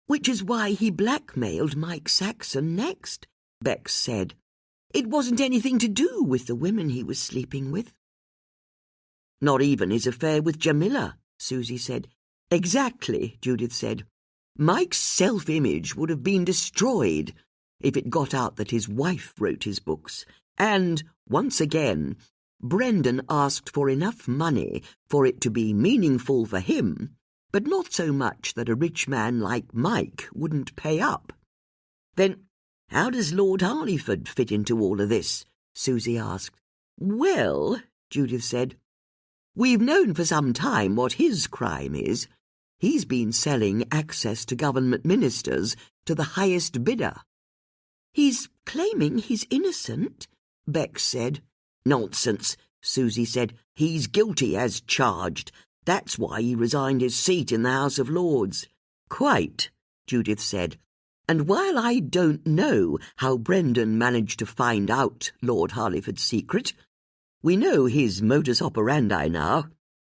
[SPEAKER 1] Which is why he blackmailed Mike Saxon next, Bex said. It wasn't anything to do with the women he was sleeping with. Not even his affair with Jamila, Susie said. Exactly, Judith said. Mike's self-image would have been destroyed if it got out that his wife wrote his books. And, once again, Brendan asked for enough money for it to be meaningful for him, but not so much that a rich man like Mike wouldn't pay up. Then, how does Lord Harleyford fit into all of this? Susie asked. Well, Judith said, we've known for some time what his crime is. He's been selling access to government ministers to the highest bidder. He's claiming he's innocent, Bex said. Nonsense, Susie said. He's guilty as charged. That's why he resigned his seat in the House of Lords. Quite, Judith said. And while I don't know how Brendan managed to find out Lord Harleyford's secret, we know his modus operandi now.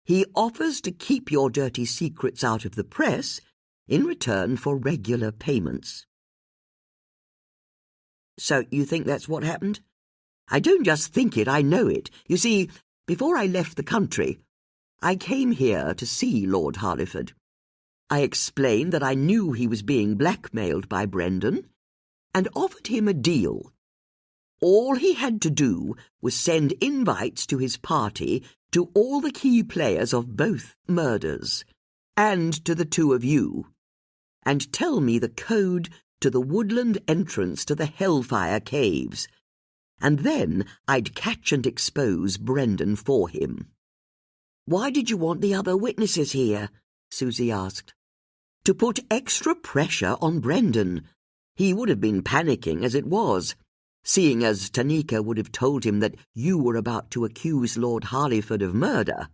[SPEAKER 1] He offers to keep your dirty secrets out of the press in return for regular payments. So you think that's what happened? I don't just think it, I know it. You see, before I left the country, I came here to see Lord Harleyford. I explained that I knew he was being blackmailed by Brendan and offered him a deal. All he had to do was send invites to his party to all the key players of both murders and to the two of you, and tell me the code to the woodland entrance to the Hellfire Caves, and then I'd catch and expose Brendan for him. Why did you want the other witnesses here? Susie asked. To put extra pressure on Brendan. He would have been panicking as it was. seeing as Tanika would have told him that you were about to accuse Lord Harleyford of murder.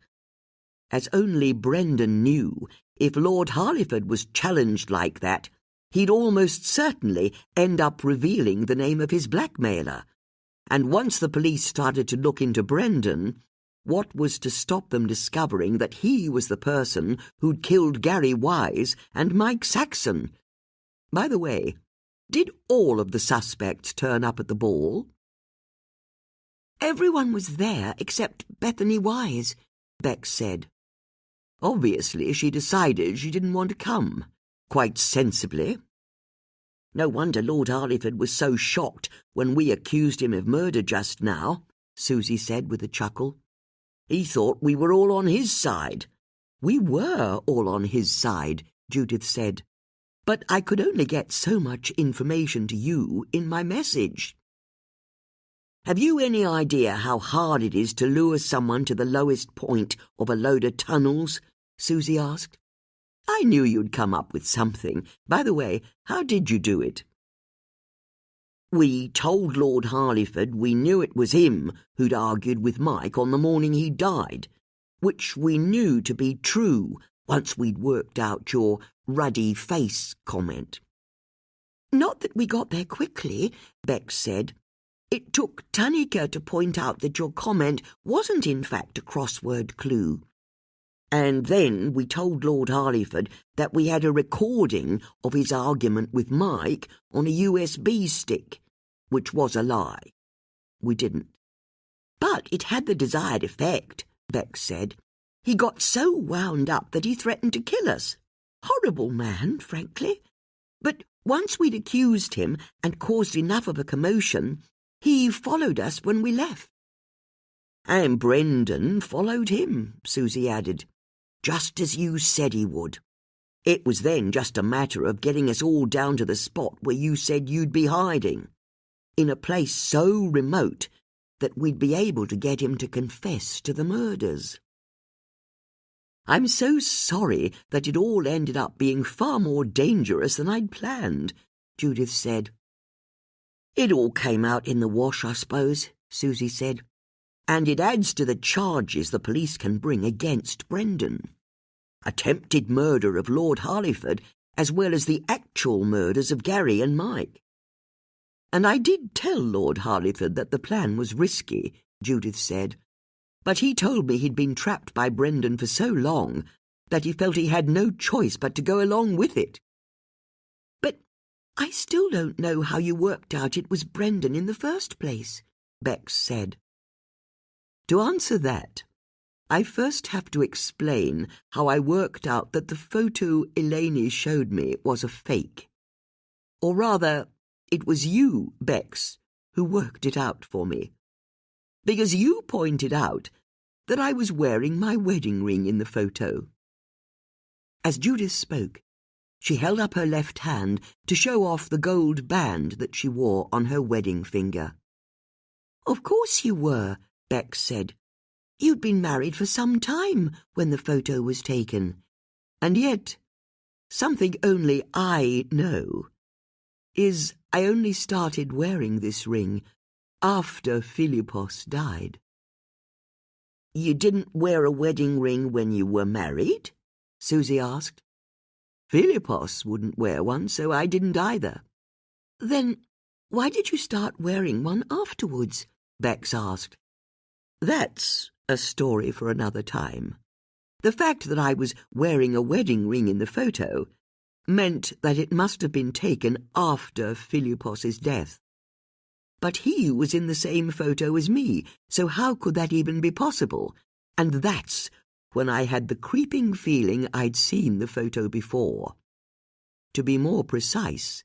[SPEAKER 1] As only Brendan knew, if Lord Harleyford was challenged like that, he'd almost certainly end up revealing the name of his blackmailer. And once the police started to look into Brendan, what was to stop them discovering that he was the person who'd killed Gary Wise and Mike Saxon? By the way, did all of the suspects turn up at the ball?
[SPEAKER 2] Everyone was there except Bethany Wise, Bex said.
[SPEAKER 1] Obviously, she decided she didn't want to come. Quite sensibly. No wonder Lord Harleyford was so shocked when we accused him of murder just now, Susie said with a chuckle. He thought we were all on his side. We were all on his side, Judith said. But I could only get so much information to you in my message. Have you any idea how hard it is to lure someone to the lowest point of a load of tunnels? Susie asked. I knew you'd come up with something. By the way, how did you do it? We told Lord Harleyford we knew it was him who'd argued with Mike on the morning he died, which we knew to be true once we'd worked out your ruddy face comment.
[SPEAKER 2] Not that we got there quickly, Bex said. It took Tanika to point out that your comment wasn't in fact a crossword clue.
[SPEAKER 1] And then we told Lord Harleyford that we had a recording of his argument with Mike on a USB stick, which was a lie. We didn't.
[SPEAKER 2] But it had the desired effect, Bex said. He got so wound up that he threatened to kill us. Horrible man, frankly. But once we'd accused him and caused enough of a commotion, he followed us when we left.
[SPEAKER 1] And Brendan followed him, Susie added, just as you said he would. It was then just a matter of getting us all down to the spot where you said you'd be hiding, in a place so remote that we'd be able to get him to confess to the murders. I'm so sorry that it all ended up being far more dangerous than I'd planned, Judith said. It all came out in the wash, I suppose, Susie said, and it adds to the charges the police can bring against Brendan. Attempted murder of Lord Harleyford, as well as the actual murders of Gary and Mike. And I did tell Lord Harleyford that the plan was risky, Judith said, but he told me he'd been trapped by Brendan for so long that he felt he had no choice but to go along with it.
[SPEAKER 2] But I still don't know how you worked out it was Brendan in the first place, Bex said.
[SPEAKER 1] To answer that, I first have to explain how I worked out that the photo Eleni showed me was a fake. Or rather, it was you, Bex, who worked it out for me. Because you pointed out that I was wearing my wedding ring in the photo. As Judith spoke, she held up her left hand to show off the gold band that she wore on her wedding finger.
[SPEAKER 2] Of course you were, Bex said. You'd been married for some time when the photo was taken.
[SPEAKER 1] And yet, something only I know is I only started wearing this ring after Philippos died. You didn't wear a wedding ring when you were married? Susie asked. Philippos wouldn't wear one, so I didn't either.
[SPEAKER 2] Then why did you start wearing one afterwards?
[SPEAKER 1] Bex asked. That's a story for another time. The fact that I was wearing a wedding ring in the photo meant that it must have been taken after Philippos's death. But he was in the same photo as me, so how could that even be possible? And that's when I had the creeping feeling I'd seen the photo before. To be more precise,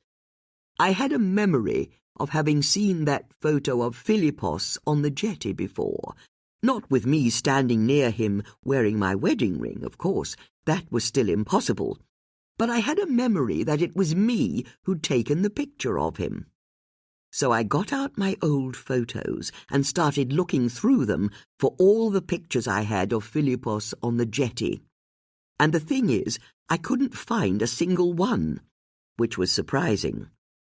[SPEAKER 1] I had a memory of having seen that photo of Philippos on the jetty before. Not with me standing near him wearing my wedding ring, of course. That was still impossible. But I had a memory that it was me who'd taken the picture of him. So I got out my old photos and started looking through them for all the pictures I had of Philippos on the jetty. And the thing is, I couldn't find a single one, which was surprising.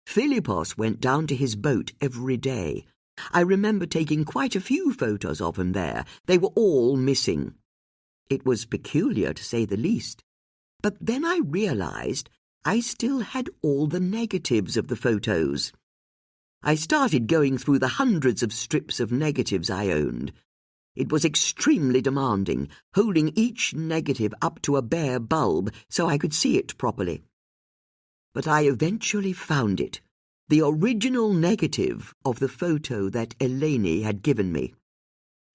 [SPEAKER 1] Philippos went down to his boat every day. I remember taking quite a few photos of him there. They were all missing. It was peculiar, to say the least. But then I realized I still had all the negatives of the photos. I started going through the hundreds of strips of negatives I owned. It was extremely demanding, holding each negative up to a bare bulb so I could see it properly. But I eventually found it, the original negative of the photo that Eleni had given me.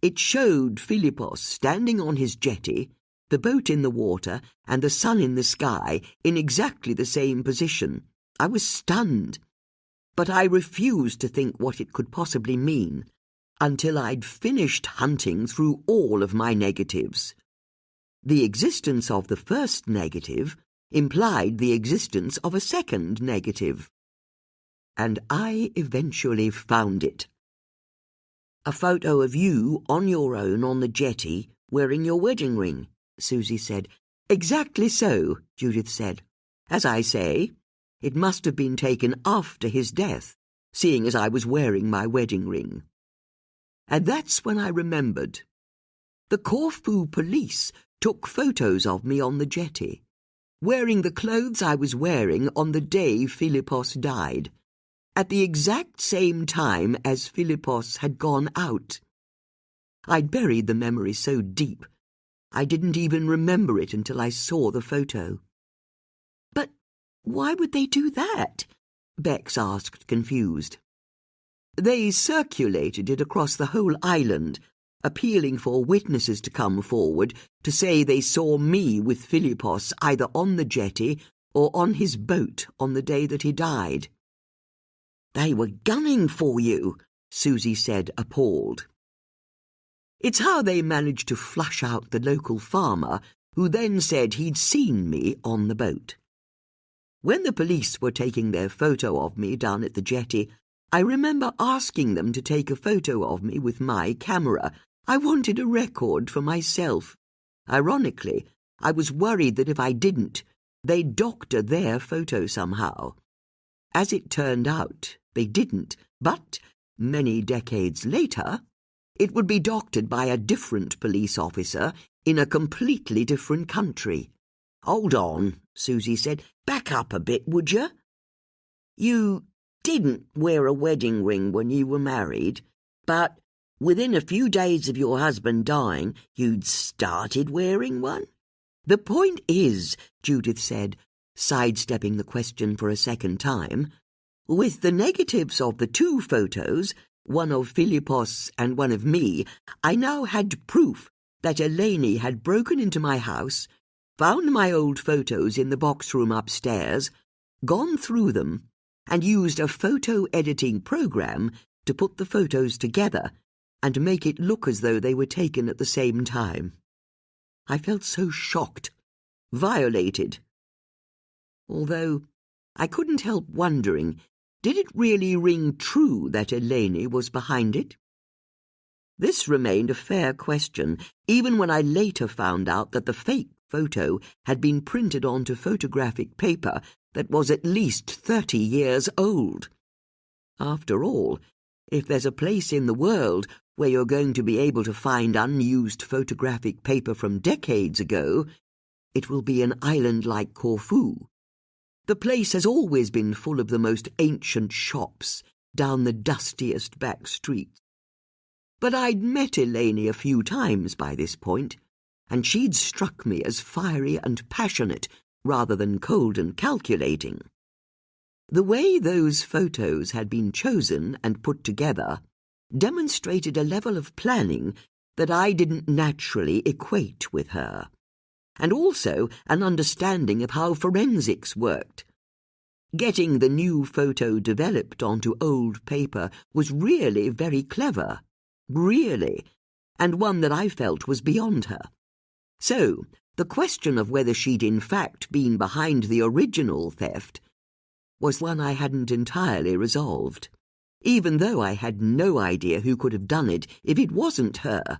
[SPEAKER 1] It showed Philippos standing on his jetty, the boat in the water and the sun in the sky in exactly the same position. I was stunned, but I refused to think what it could possibly mean until I'd finished hunting through all of my negatives. The existence of the first negative implied the existence of a second negative. And I eventually found it. A photo of you on your own on the jetty wearing your wedding ring, Susie said. Exactly so, Judith said. As I say, it must have been taken after his death, seeing as I was wearing my wedding ring. And that's when I remembered. The Corfu police took photos of me on the jetty, wearing the clothes I was wearing on the day Philippos died, at the exact same time as Philippos had gone out. I'd buried the memory so deep, I didn't even remember it until I saw the photo. But why would they do that? Bex asked, confused. They circulated it across the whole island, appealing for witnesses to come forward to say they saw me with Philippos either on the jetty or on his boat on the day that he died. They were gunning for you, Susie said, appalled. It's how they managed to flush out the local farmer, who then said he'd seen me on the boat. When the police were taking their photo of me down at the jetty, I remember asking them to take a photo of me with my camera. I wanted a record for myself. Ironically, I was worried that if I didn't, they'd doctor their photo somehow. As it turned out, they didn't, but many decades later, it would be doctored by a different police officer in a completely different country. Hold on, Susie said. Back up a bit, would you? You didn't wear a wedding ring when you were married, but within a few days of your husband dying, you'd started wearing one? The point is, Judith said, sidestepping the question for a second time, with the negatives of the two photos, one of Philippos and one of me, I now had proof that Eleni had broken into my house, found my old photos in the box room upstairs, gone through them, and used a photo-editing program to put the photos together and make it look as though they were taken at the same time. I felt so shocked, violated. Although I couldn't help wondering, did it really ring true that Eleni was behind it? This remained a fair question, even when I later found out that the fake photo had been printed onto photographic paper that was at least 30 years old. After all, if there's a place in the world where you're going to be able to find unused photographic paper from decades ago, it will be an island like Corfu. The place has always been full of the most ancient shops down the dustiest back streets. But I'd met Eleni a few times by this point, and she'd struck me as fiery and passionate rather than cold and calculating. The way those photos had been chosen and put together demonstrated a level of planning that I didn't naturally equate with her, and also an understanding of how forensics worked. Getting the new photo developed onto old paper was really very clever, really, and one that I felt was beyond her. So, the question of whether she'd in fact been behind the original theft was one I hadn't entirely resolved, even though I had no idea who could have done it if it wasn't her.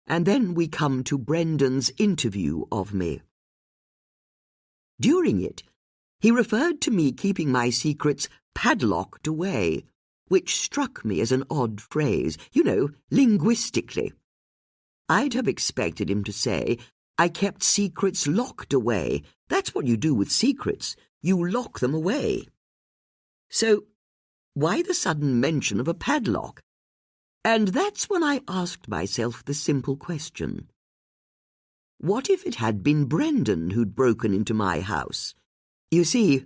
[SPEAKER 1] And then we come to Brendan's interview of me. During it, He referred to me keeping my secrets padlocked away, which struck me as an odd phrase, linguistically. I'd have expected him to say, I kept secrets locked away. That's what you do with secrets. You lock them away. So, why the sudden mention of a padlock? And that's when I asked myself the simple question. What if it had been Brendan who'd broken into my house? You see,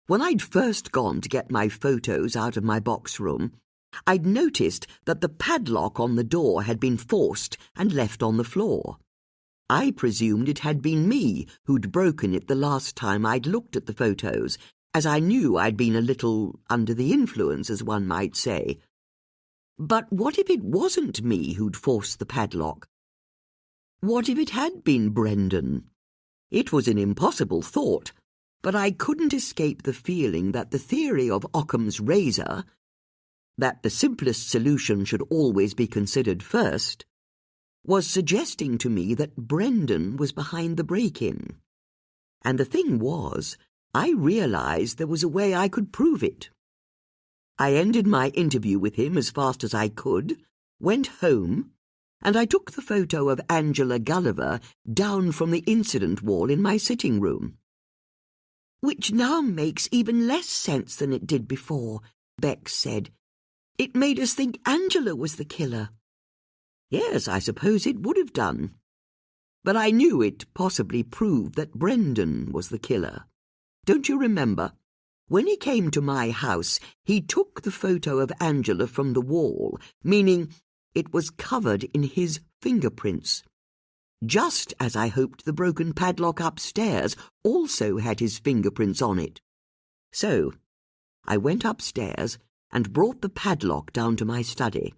[SPEAKER 1] when I'd first gone to get my photos out of my box room, I'd noticed that the padlock on the door had been forced and left on the floor. I presumed it had been me who'd broken it the last time I'd looked at the photos, as I knew I'd been a little under the influence, as one might say. But what if it wasn't me who'd forced the padlock? What if it had been Brendan? It was an impossible thought, but I couldn't escape the feeling that the theory of Occam's razor, that the simplest solution should always be considered first, was suggesting to me that Brendan was behind the break-in. And the thing was, I realized there was a way I could prove it. I ended my interview with him as fast as I could, went home, and I took the photo of Angela Gulliver down from the incident wall in my sitting room. Which now makes even less sense than it did before, Bex said. It made us think Angela was the killer. Yes, I suppose it would have done. But I knew it possibly proved that Brendan was the killer. Don't you remember? When he came to my house, he took the photo of Angela from the wall, meaning it was covered in his fingerprints. Just as I hoped the broken padlock upstairs also had his fingerprints on it. So, I went upstairs and brought the padlock down to my study.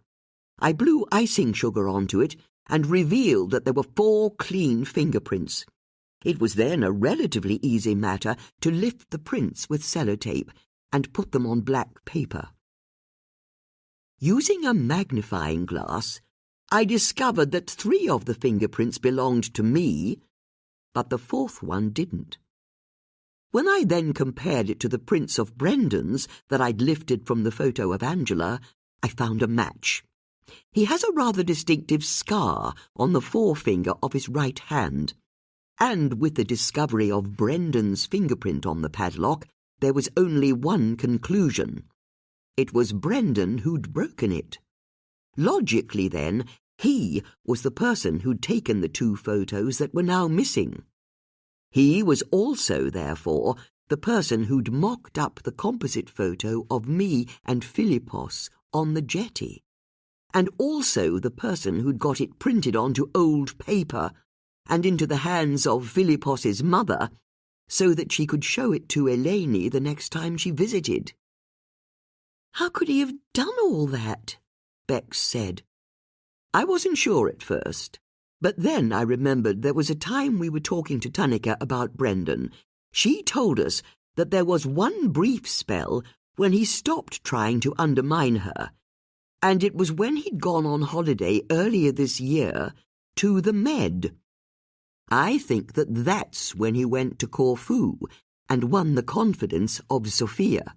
[SPEAKER 1] I blew icing sugar onto it and revealed that there were 4 clean fingerprints. It was then a relatively easy matter to lift the prints with sellotape and put them on black paper. Using a magnifying glass, I discovered that 3 of the fingerprints belonged to me, but the 4th one didn't. When I then compared it to the prints of Brendan's that I'd lifted from the photo of Angela, I found a match. He has a rather distinctive scar on the forefinger of his right hand, and with the discovery of Brendan's fingerprint on the padlock, there was only one conclusion. It was Brendan who'd broken it. Logically, then, he was the person who'd taken the 2 photos that were now missing. He was also, therefore, the person who'd mocked up the composite photo of me and Philippos on the jetty, and also the person who'd got it printed onto old paper and into the hands of Philippos's mother so that she could show it to Eleni the next time she visited. How could he have done all that? Bex said. I wasn't sure at first, but then I remembered there was a time we were talking to Tunica about Brendan. She told us that there was one brief spell when he stopped trying to undermine her, and it was when he'd gone on holiday earlier this year to the Med. I think that that's when he went to Corfu and won the confidence of Sophia.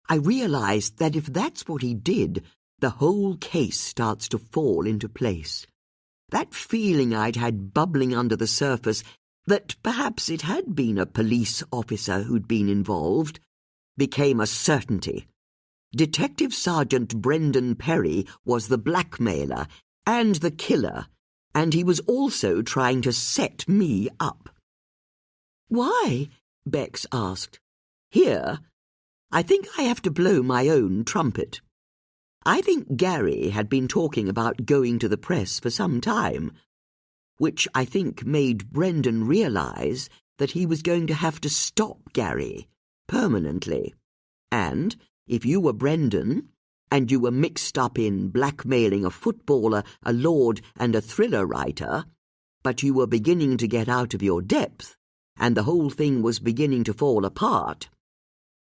[SPEAKER 1] I realized that if that's what he did, the whole case starts to fall into place. That feeling I'd had bubbling under the surface, that perhaps it had been a police officer who'd been involved, became a certainty. Detective Sergeant Brendan Perry was the blackmailer and the killer, and he was also trying to set me up. Why? Bex asked. Here, I think I have to blow my own trumpet. I think Gary had been talking about going to the press for some time, which I think made Brendan realize that he was going to have to stop Gary permanently. And if you were Brendan, and you were mixed up in blackmailing a footballer, a lord, and a thriller writer, but you were beginning to get out of your depth, and the whole thing was beginning to fall apart,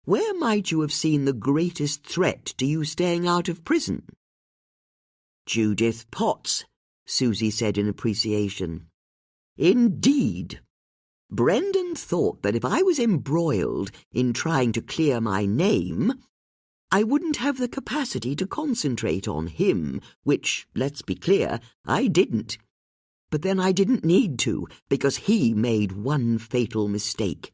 [SPEAKER 1] where might you have seen the greatest threat to you staying out of prison? Judith Potts, Susie said in appreciation. Indeed. Brendan thought that if I was embroiled in trying to clear my name, I wouldn't have the capacity to concentrate on him, which, let's be clear, I didn't. But then I didn't need to, because he made one fatal mistake.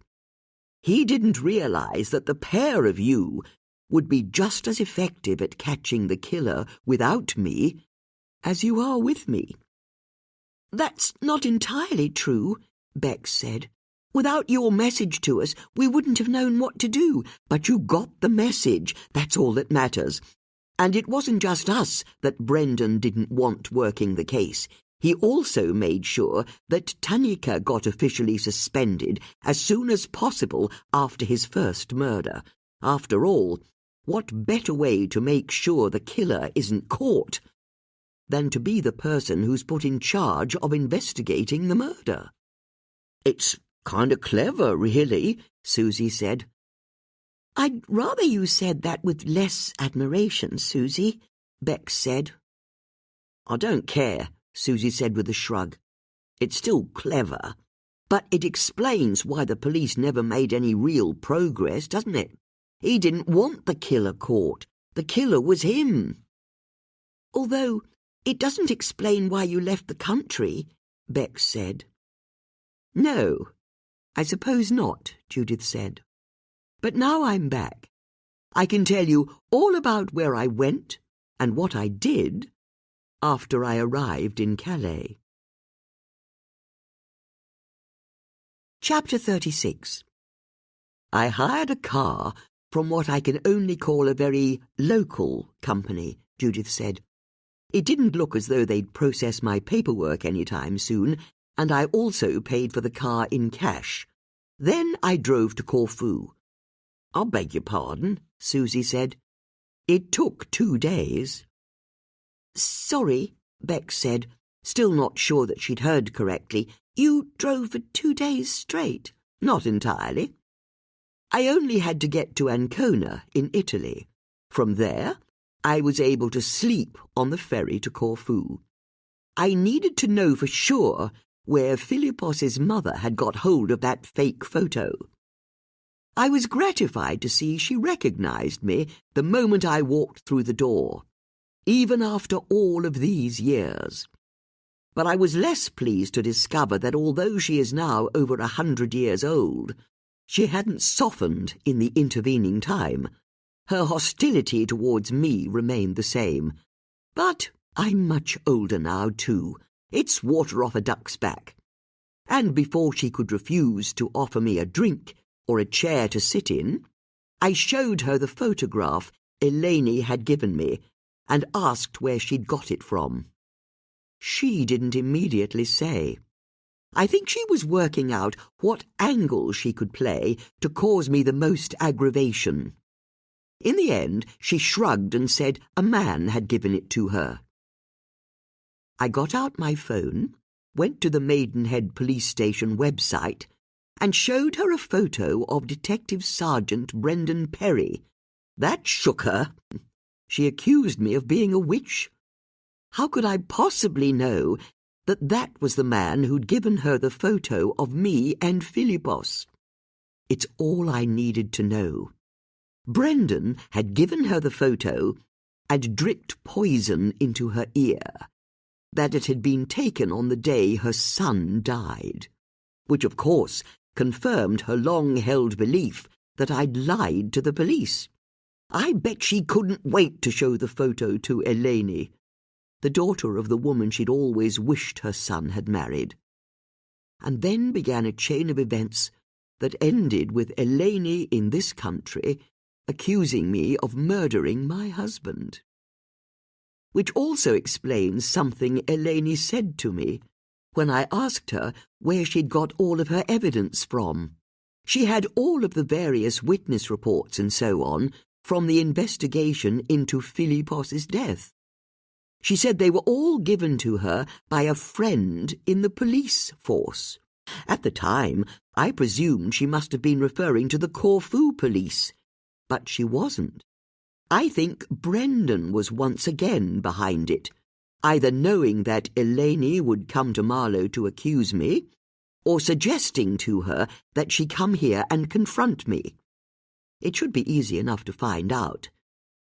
[SPEAKER 1] He didn't realize that the pair of you would be just as effective at catching the killer without me as you are with me.
[SPEAKER 2] That's not entirely true, Bex said. Without your message to us, we wouldn't have known what to do.
[SPEAKER 1] But you got the message, that's all that matters. And it wasn't just us that Brendan didn't want working the case. He also made sure that Tanika got officially suspended as soon as possible after his first murder. After all, what better way to make sure the killer isn't caught than to be the person who's put in charge of investigating the murder?
[SPEAKER 2] It's kind of clever, really, Susie said.
[SPEAKER 1] I'd rather you said that with less admiration, Susie, Bex said.
[SPEAKER 2] I don't care, Susie said with a shrug. It's still clever, but it explains why the police never made any real progress, doesn't it? He didn't want the killer caught. The killer was him.
[SPEAKER 1] Although it doesn't explain why you left the country, Bex said.
[SPEAKER 2] No, I suppose not, Judith said.
[SPEAKER 1] But now I'm back. I can tell you all about where I went and what I did after I arrived in Calais. Chapter 36. I hired a car from what I can only call a very local company, Judith said. It didn't look as though they'd process my paperwork any time soon, and I also paid for the car in cash. Then I drove to Corfu.
[SPEAKER 2] I beg your pardon, Susie said.
[SPEAKER 1] It took 2 days.
[SPEAKER 2] Sorry, Bex said, still not sure that she'd heard correctly. You drove for 2 days straight?
[SPEAKER 1] Not entirely. I only had to get to Ancona in Italy. From there, I was able to sleep on the ferry to Corfu. I needed to know for sure where Philippos's mother had got hold of that fake photo. I was gratified to see she recognized me the moment I walked through the door, even after all of these years. But I was less pleased to discover that although she is now over 100 years old, she hadn't softened in the intervening time. Her hostility towards me remained the same. But I'm much older now, too. It's water off a duck's back. And before she could refuse to offer me a drink or a chair to sit in, I showed her the photograph Eleni had given me and asked where she'd got it from. She didn't immediately say. I think she was working out what angle she could play to cause me the most aggravation. In the end, she shrugged and said a man had given it to her. I got out my phone, went to the Maidenhead police station website, and showed her a photo of Detective Sergeant Brendan Perry. That shook her. She accused me of being a witch. How could I possibly know that that was the man who'd given her the photo of me and Philippos? It's all I needed to know. Brendan had given her the photo and dripped poison into her ear, that it had been taken on the day her son died, which of course confirmed her long-held belief that I'd lied to the police. I bet she couldn't wait to show the photo to Eleni, the daughter of the woman she'd always wished her son had married. And then began a chain of events that ended with Eleni in this country accusing me of murdering my husband. Which also explains something Eleni said to me when I asked her where she'd got all of her evidence from. She had all of the various witness reports and so on from the investigation into Philippos's death. She said they were all given to her by a friend in the police force. At the time, I presumed she must have been referring to the Corfu police, but she wasn't. I think Brendan was once again behind it, either knowing that Eleni would come to Marlow to accuse me, or suggesting to her that she come here and confront me. It should be easy enough to find out.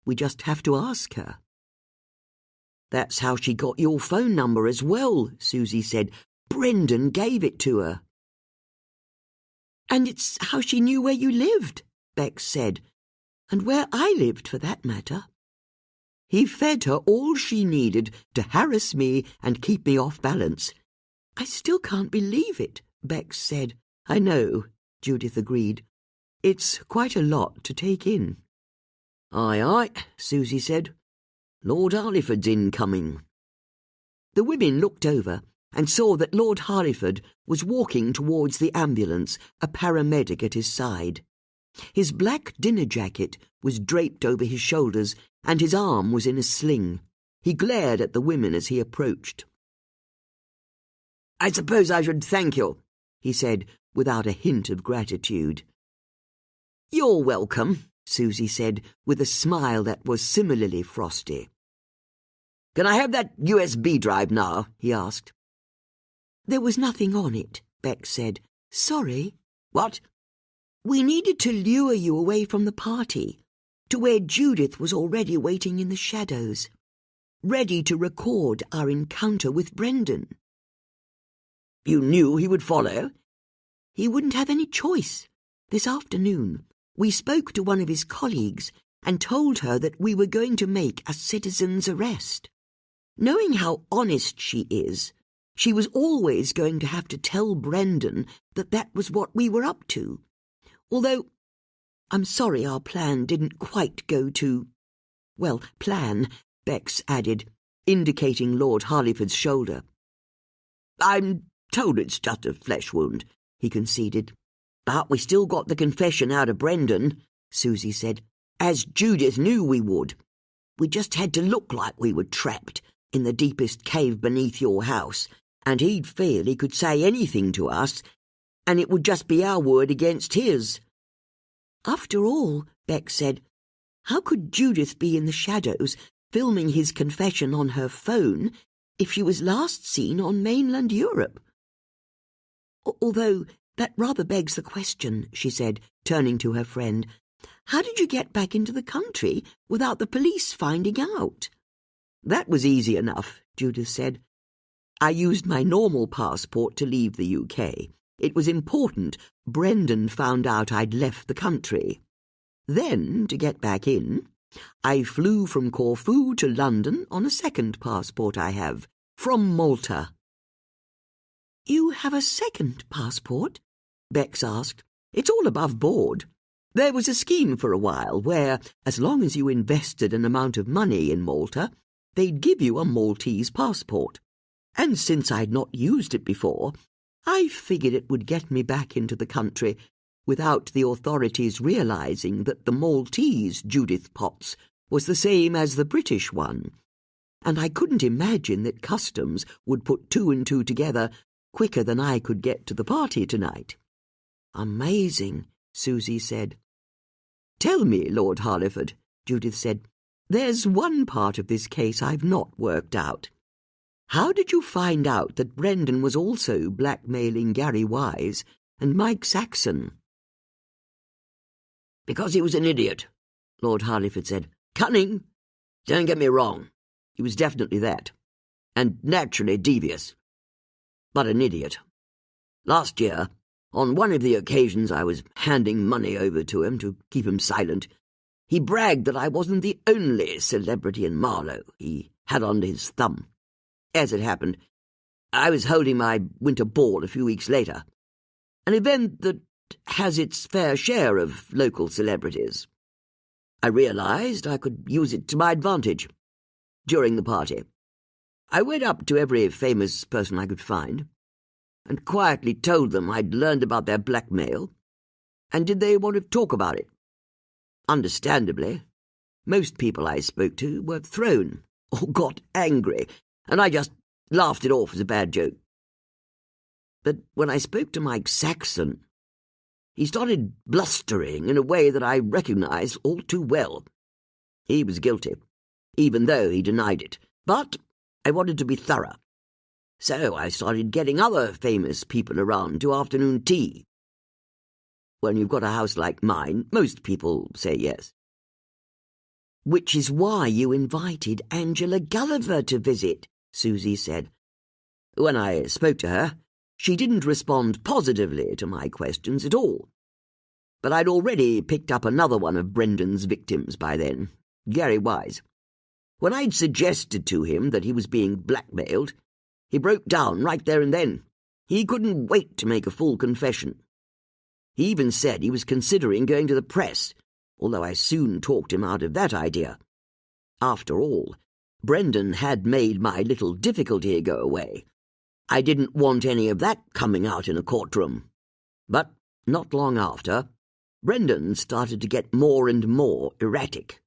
[SPEAKER 1] We just have to ask her." "That's how she got your phone number as well," Susie said. "Brendan gave it to her." "And it's how she knew where you lived," Bex said, "and where I lived, for that matter. He fed her all she needed to harass me and keep me off balance." "I still can't believe it," Bex said. "I know," Judith agreed. "It's quite a lot to take in." "Aye, aye," Susie said. "Lord Harleyford's incoming." The women looked over and saw that Lord Harleyford was walking towards the ambulance, a paramedic at his side. His black dinner jacket was draped over his shoulders, and his arm was in a sling. He glared at the women as he approached. "I suppose I should thank you," he said, without a hint of gratitude. "You're welcome," Susie said, with a smile that was similarly frosty. "Can I have that USB drive now?" he asked. "There was nothing on it," Bex said. "Sorry." "What?" "We needed to lure you away from the party, to where Judith was already waiting in the shadows, ready to record our encounter with Brendan." "You knew he would follow?" "He wouldn't have any choice. This afternoon we spoke to one of his colleagues and told her that we were going to make a citizen's arrest. Knowing how honest she is, she was always going to have to tell Brendan that that was what we were up to. Although I'm sorry our plan didn't quite go to— well, plan," Bex added, indicating Lord Harleyford's shoulder. "I'm told it's just a flesh wound," he conceded. "But we still got the confession out of Brendan," Susie said, "as Judith knew we would. We just had to look like we were trapped in the deepest cave beneath your house, and he'd feel he could say anything to us, and it would just be our word against his." "After all," Bex said, "how could Judith be in the shadows filming his confession on her phone if she was last seen on mainland Europe? Although that rather begs the question," she said, turning to her friend. "How did you get back into the country without the police finding out?" "That was easy enough," Judith said. "I used my normal passport to leave the UK. It was important Brendan found out I'd left the country. Then, to get back in, I flew from Corfu to London on a second passport I have, from Malta." "You have a second passport?" Bex asked. "It's all above board. There was a scheme for a while where, as long as you invested an amount of money in Malta, they'd give you a Maltese passport. And since I'd not used it before, I figured it would get me back into the country without the authorities realizing that the Maltese Judith Potts was the same as the British one. And I couldn't imagine that customs would put two and two together quicker than I could get to the party tonight." "Amazing," Susie said. "Tell me, Lord Harleyford," Judith said, "there's one part of this case I've not worked out. How did you find out that Brendan was also blackmailing Gary Wise and Mike Saxon?" "Because he was an idiot," Lord Harleyford said. "Cunning. Don't get me wrong. He was definitely that. And naturally devious. But an idiot. Last year, on one of the occasions I was handing money over to him to keep him silent, he bragged that I wasn't the only celebrity in Marlow he had under his thumb. As it happened, I was holding my winter ball a few weeks later, an event that has its fair share of local celebrities. I realized I could use it to my advantage. During the party, I went up to every famous person I could find and quietly told them I'd learned about their blackmail, and did they want to talk about it? Understandably, most people I spoke to were thrown or got angry, and I just laughed it off as a bad joke. But when I spoke to Mike Saxon, he started blustering in a way that I recognized all too well. He was guilty, even though he denied it, but I wanted to be thorough. So I started getting other famous people around to afternoon tea. When you've got a house like mine, most people say yes.
[SPEAKER 2] Which is why you invited Angela Gulliver to visit, Susie said.
[SPEAKER 1] When I spoke to her, she didn't respond positively to my questions at all. But I'd already picked up another one of Brendan's victims by then, Gary Wise. When I'd suggested to him that he was being blackmailed, he broke down right there and then. He couldn't wait to make a full confession. He even said he was considering going to the press, although I soon talked him out of that idea. After all, Brendan had made my little difficulty go away. I didn't want any of that coming out in a courtroom. But not long after, Brendan started to get more and more erratic,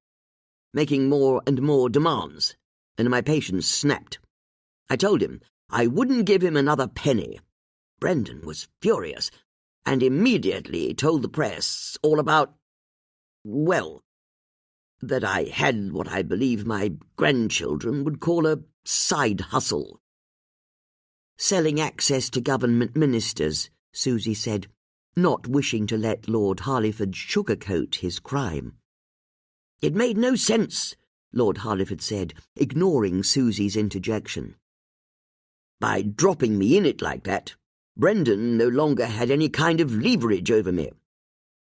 [SPEAKER 1] making more and more demands, and my patience snapped. I told him I wouldn't give him another penny. Brendan was furious, and immediately told the press all about, well, that I had what I believe my grandchildren would call a side hustle.
[SPEAKER 2] Selling access to government ministers, Susie said, not wishing to let Lord Harleyford sugarcoat his crime.
[SPEAKER 1] It made no sense, Lord Harleyford said, ignoring Susie's interjection. By dropping me in it like that, Brendan no longer had any kind of leverage over me.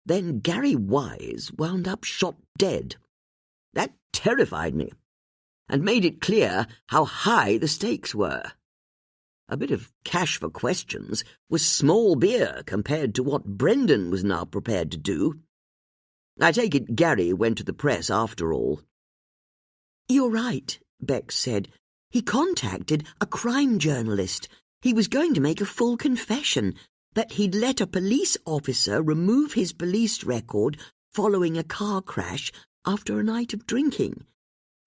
[SPEAKER 1] Then Gary Wise wound up shot dead. That terrified me, and made it clear how high the stakes were. A bit of cash for questions was small beer compared to what Brendan was now prepared to do. I take it Gary went to the press after all.
[SPEAKER 2] You're right, Bex said. He contacted a crime journalist. He was going to make a full confession that he'd let a police officer remove his police record following a car crash after a night of drinking,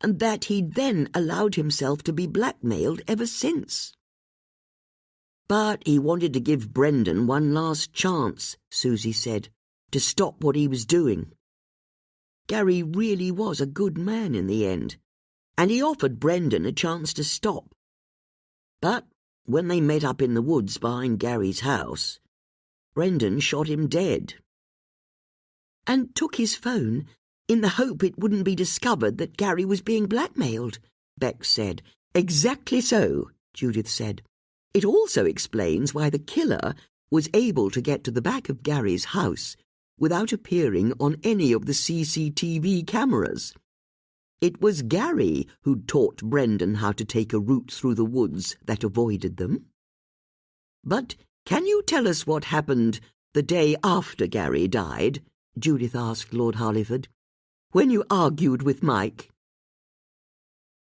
[SPEAKER 2] and that he'd then allowed himself to be blackmailed ever since.
[SPEAKER 1] But he wanted to give Brendan one last chance, Susie said, to stop what he was doing. Gary really was a good man in the end, and he offered Brendan a chance to stop. But when they met up in the woods behind Gary's house, Brendan shot him dead.
[SPEAKER 2] And took his phone in the hope it wouldn't be discovered that Gary was being blackmailed, Bex said.
[SPEAKER 1] Exactly so, Judith said. It also explains why the killer was able to get to the back of Gary's house without appearing on any of the CCTV cameras. It was Gary who'd taught Brendan how to take a route through the woods that avoided them. But can you tell us what happened the day after Gary died? Judith asked Lord Harleyford. When you argued with Mike?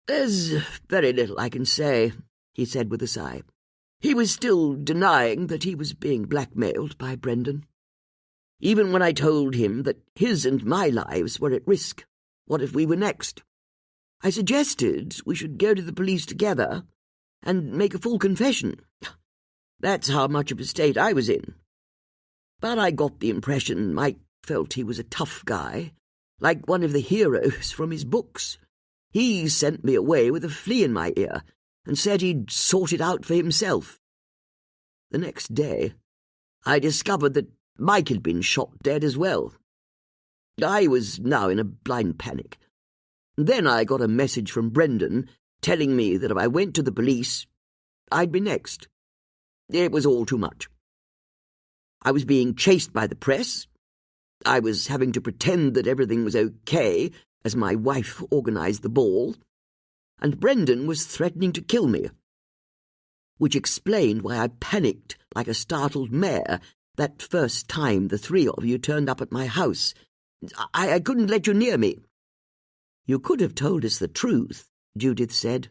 [SPEAKER 1] There's very little I can say, he said with a sigh. He was still denying that he was being blackmailed by Brendan. Even when I told him that his and my lives were at risk, what if we were next? I suggested we should go to the police together and make a full confession. That's how much of a state I was in. But I got the impression Mike felt he was a tough guy, like one of the heroes from his books. He sent me away with a flea in my ear and said he'd sort it out for himself. The next day, I discovered that Mike had been shot dead as well. I was now in a blind panic. Then I got a message from Brendan telling me that if I went to the police, I'd be next. It was all too much. I was being chased by the press. I was having to pretend that everything was okay as my wife organised the ball, and Brendan was threatening to kill me, which explained why I panicked like a startled mare that first time the three of you turned up at my house. I couldn't let you near me. You could have told us the truth, Judith said.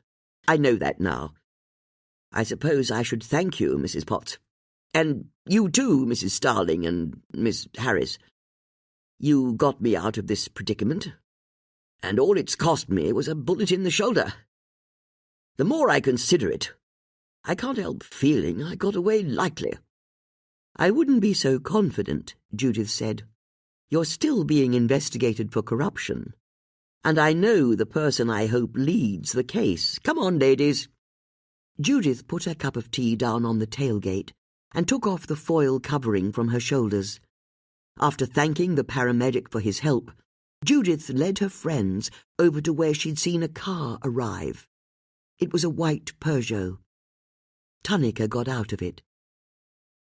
[SPEAKER 1] I know that now. I suppose I should thank you, Mrs. Potts. And you too, Mrs. Starling and Miss Harris. You got me out of this predicament, and all it's cost me was a bullet in the shoulder. The more I consider it, I can't help feeling I got away lightly.
[SPEAKER 2] I wouldn't be so confident, Judith said. You're still being investigated for corruption, and I know the person I hope leads the case. Come on, ladies. Judith put her cup of tea down on the tailgate and took off the foil covering from her shoulders. After thanking the paramedic for his help, Judith led her friends over to where she'd seen a car arrive. It was a white Peugeot. Tunica got out of it.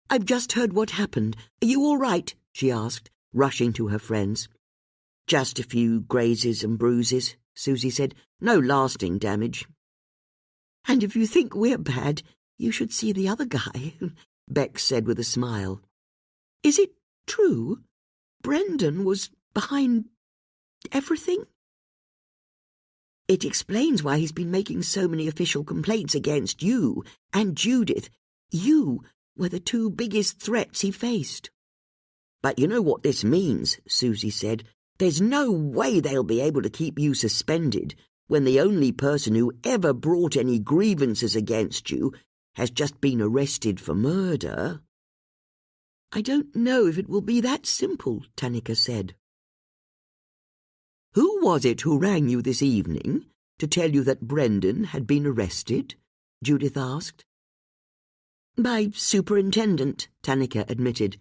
[SPEAKER 2] "I've just heard what happened. Are you all right?" she asked, rushing to her friends. "Just a few grazes and bruises," Susie said. "No lasting damage." "And if you think we're bad, you should see the other guy," Bex said with a smile. "Is it true? Brendan was behind everything?" "It explains why he's been making so many official complaints against you and Judith. You were the two biggest threats he faced." "But you know what this means," Susie said. "There's no way they'll be able to keep you suspended when the only person who ever brought any grievances against you has just been arrested for murder." "I don't know if it will be that simple," Tunica said. "Who was it who rang you this evening to tell you that Brendan had been arrested?" Judith asked. "My superintendent," Tunica admitted.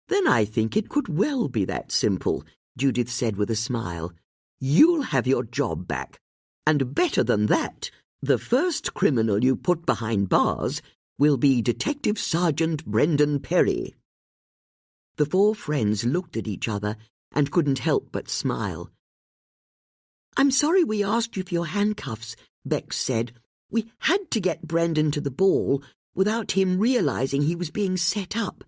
[SPEAKER 2] "Then I think it could well be that simple," Judith said with a smile. "You'll have your job back. And better than that, the first criminal you put behind bars will be Detective Sergeant Brendan Perry." The four friends looked at each other and couldn't help but smile. "I'm sorry we asked you for your handcuffs," Bex said. "We had to get Brendan to the ball without him realizing he was being set up,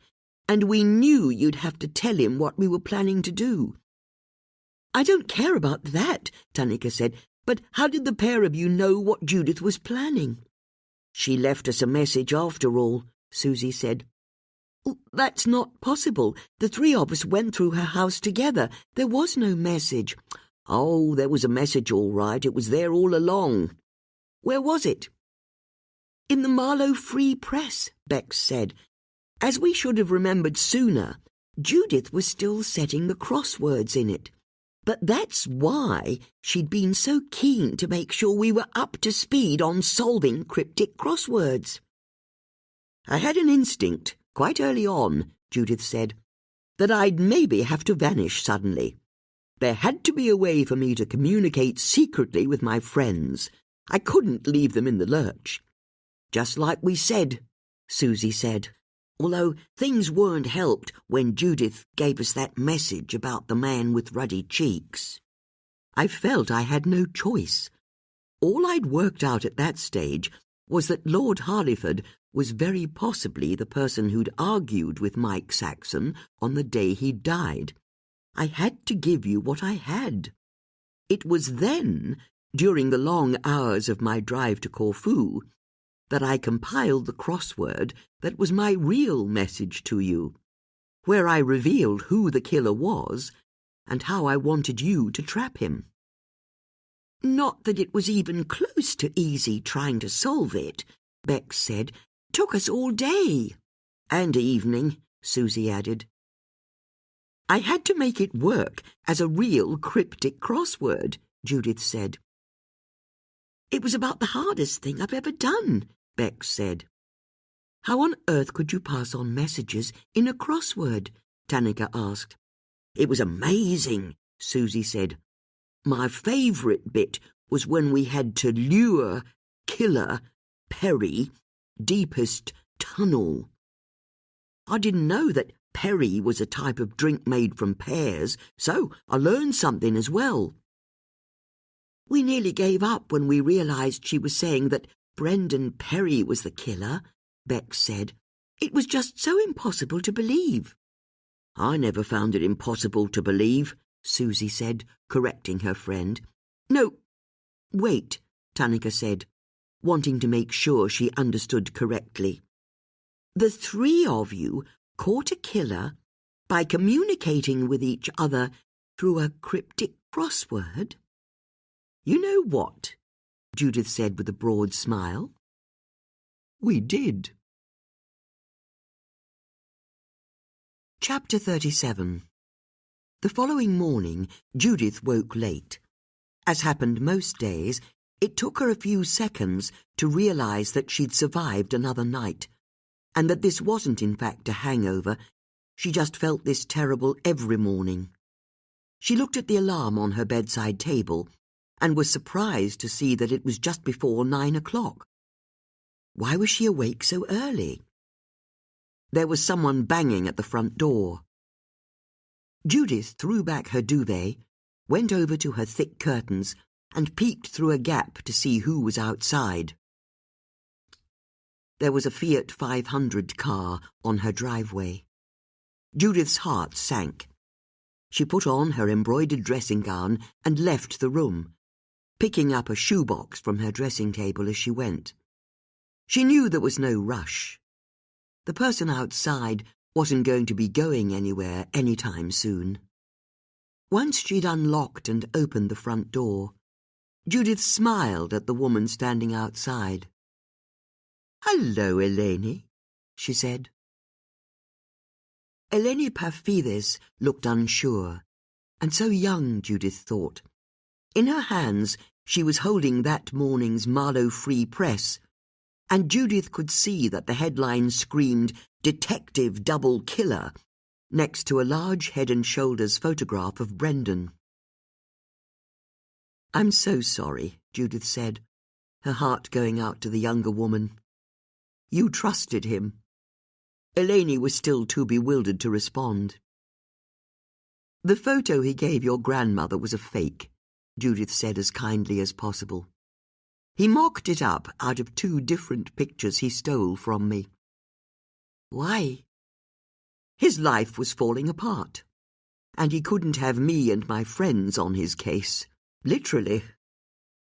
[SPEAKER 2] and we knew you'd have to tell him what we were planning to do." "I don't care about that," Tunica said. "But how did the pair of you know what Judith was planning?" "She left us a message after all," Susie said. "That's not possible. The three of us went through her house together. There was no message." "Oh, there was a message all right. It was there all along." "Where was it?" "In the Marlow Free Press," Bex said. "As we should have remembered sooner, Judith was still setting the crosswords in it. But that's why she'd been so keen to make sure we were up to speed on solving cryptic crosswords." "I had an instinct, quite early on," Judith said, "that I'd maybe have to vanish suddenly. There had to be a way for me to communicate secretly with my friends. I couldn't leave them in the lurch." "Just like we said," Susie said, "although things weren't helped when Judith gave us that message about the man with ruddy cheeks. I felt I had no choice. All I'd worked out at that stage was that Lord Harleyford was very possibly the person who'd argued with Mike Saxon on the day he died. I had to give you what I had. It was then, during the long hours of my drive to Corfu, that I compiled the crossword that was my real message to you, where I revealed who the killer was and how I wanted you to trap him." "Not that it was even close to easy trying to solve it," Bex said. "Took us all day." "And evening," Susie added. "I had to make it work as a real cryptic crossword," Judith said. "It was about the hardest thing I've ever done," Bex said. "How on earth could you pass on messages in a crossword?" Tunica asked. "It was amazing," Susie said. "My favourite bit was when we had to lure Killer Perry deepest tunnel. I didn't know that Perry was a type of drink made from pears, so I learned something as well." "We nearly gave up when we realised she was saying that Brendan Perry was the killer," Bex said. "It was just so impossible to believe." "I never found it impossible to believe," Susie said, correcting her friend. "No, wait," Tunica said, wanting to make sure she understood correctly. "The three of you caught a killer by communicating with each other through a cryptic crossword?" "You know what?" Judith said with a broad smile. "We did." Chapter 37. The following morning, Judith woke late. As happened most days, It took her a few seconds to realize that she'd survived another night, and that this wasn't in fact a hangover. She just felt this terrible every morning. She looked at the alarm on her bedside table and was surprised to see that it was just before 9 o'clock. Why was she awake so early? There was someone banging at the front door. Judith threw back her duvet, went over to her thick curtains, and peeked through a gap to see who was outside. There was a Fiat 500 car on her driveway. Judith's heart sank. She put on her embroidered dressing gown and left the room, picking up a shoebox from her dressing table as she went. She knew there was no rush. The person outside wasn't going to be going anywhere any time soon. Once she'd unlocked and opened the front door, Judith smiled at the woman standing outside. "Hello, Eleni," she said. Eleni Perfides looked unsure, and so young, Judith thought. In her hands she was holding that morning's Marlowe Free Press, and Judith could see that the headline screamed "Detective Double Killer" next to a large head and shoulders photograph of Brendan. "I'm so sorry," Judith said, her heart going out to the younger woman. "You trusted him." Eleni was still too bewildered to respond. "The photo he gave your grandmother was a fake," Judith said as kindly as possible. "He mocked it up out of 2 different pictures he stole from me." "Why?" "His life was falling apart, and he couldn't have me and my friends on his case, literally.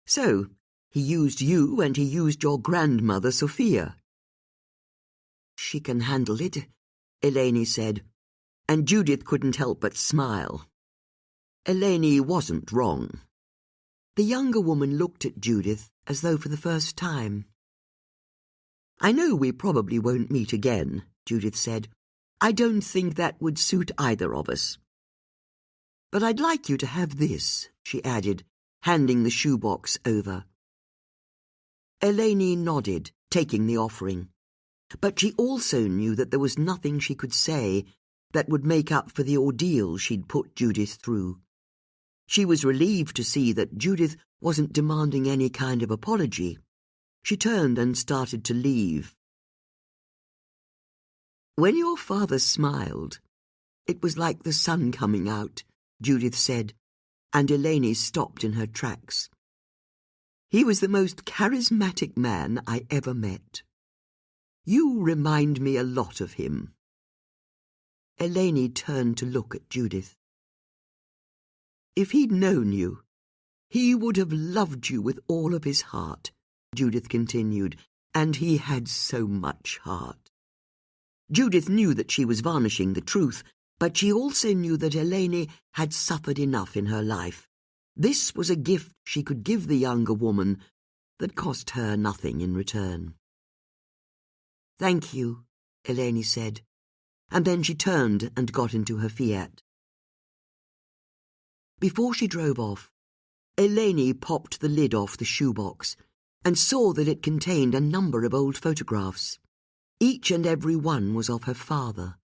[SPEAKER 2] So he used you and he used your grandmother, Sophia." "She can handle it," Eleni said, and Judith couldn't help but smile. Eleni wasn't wrong. The younger woman looked at Judith as though for the first time. "I know we probably won't meet again," Judith said. "I don't think that would suit either of us. But I'd like you to have this," she added, handing the shoebox over. Eleni nodded, taking the offering. But she also knew that there was nothing she could say that would make up for the ordeal she'd put Judith through. She was relieved to see that Judith wasn't demanding any kind of apology. She turned and started to leave. "When your father smiled, it was like the sun coming out," Judith said, and Eleni stopped in her tracks. "He was the most charismatic man I ever met. You remind me a lot of him." Eleni turned to look at Judith. "If he'd known you, he would have loved you with all of his heart," Judith continued, "and he had so much heart." Judith knew that she was varnishing the truth, but she also knew that Eleni had suffered enough in her life. This was a gift she could give the younger woman that cost her nothing in return. "Thank you," Eleni said, and then she turned and got into her Fiat. Before she drove off, Eleni popped the lid off the shoebox and saw that it contained a number of old photographs. Each and every one was of her father,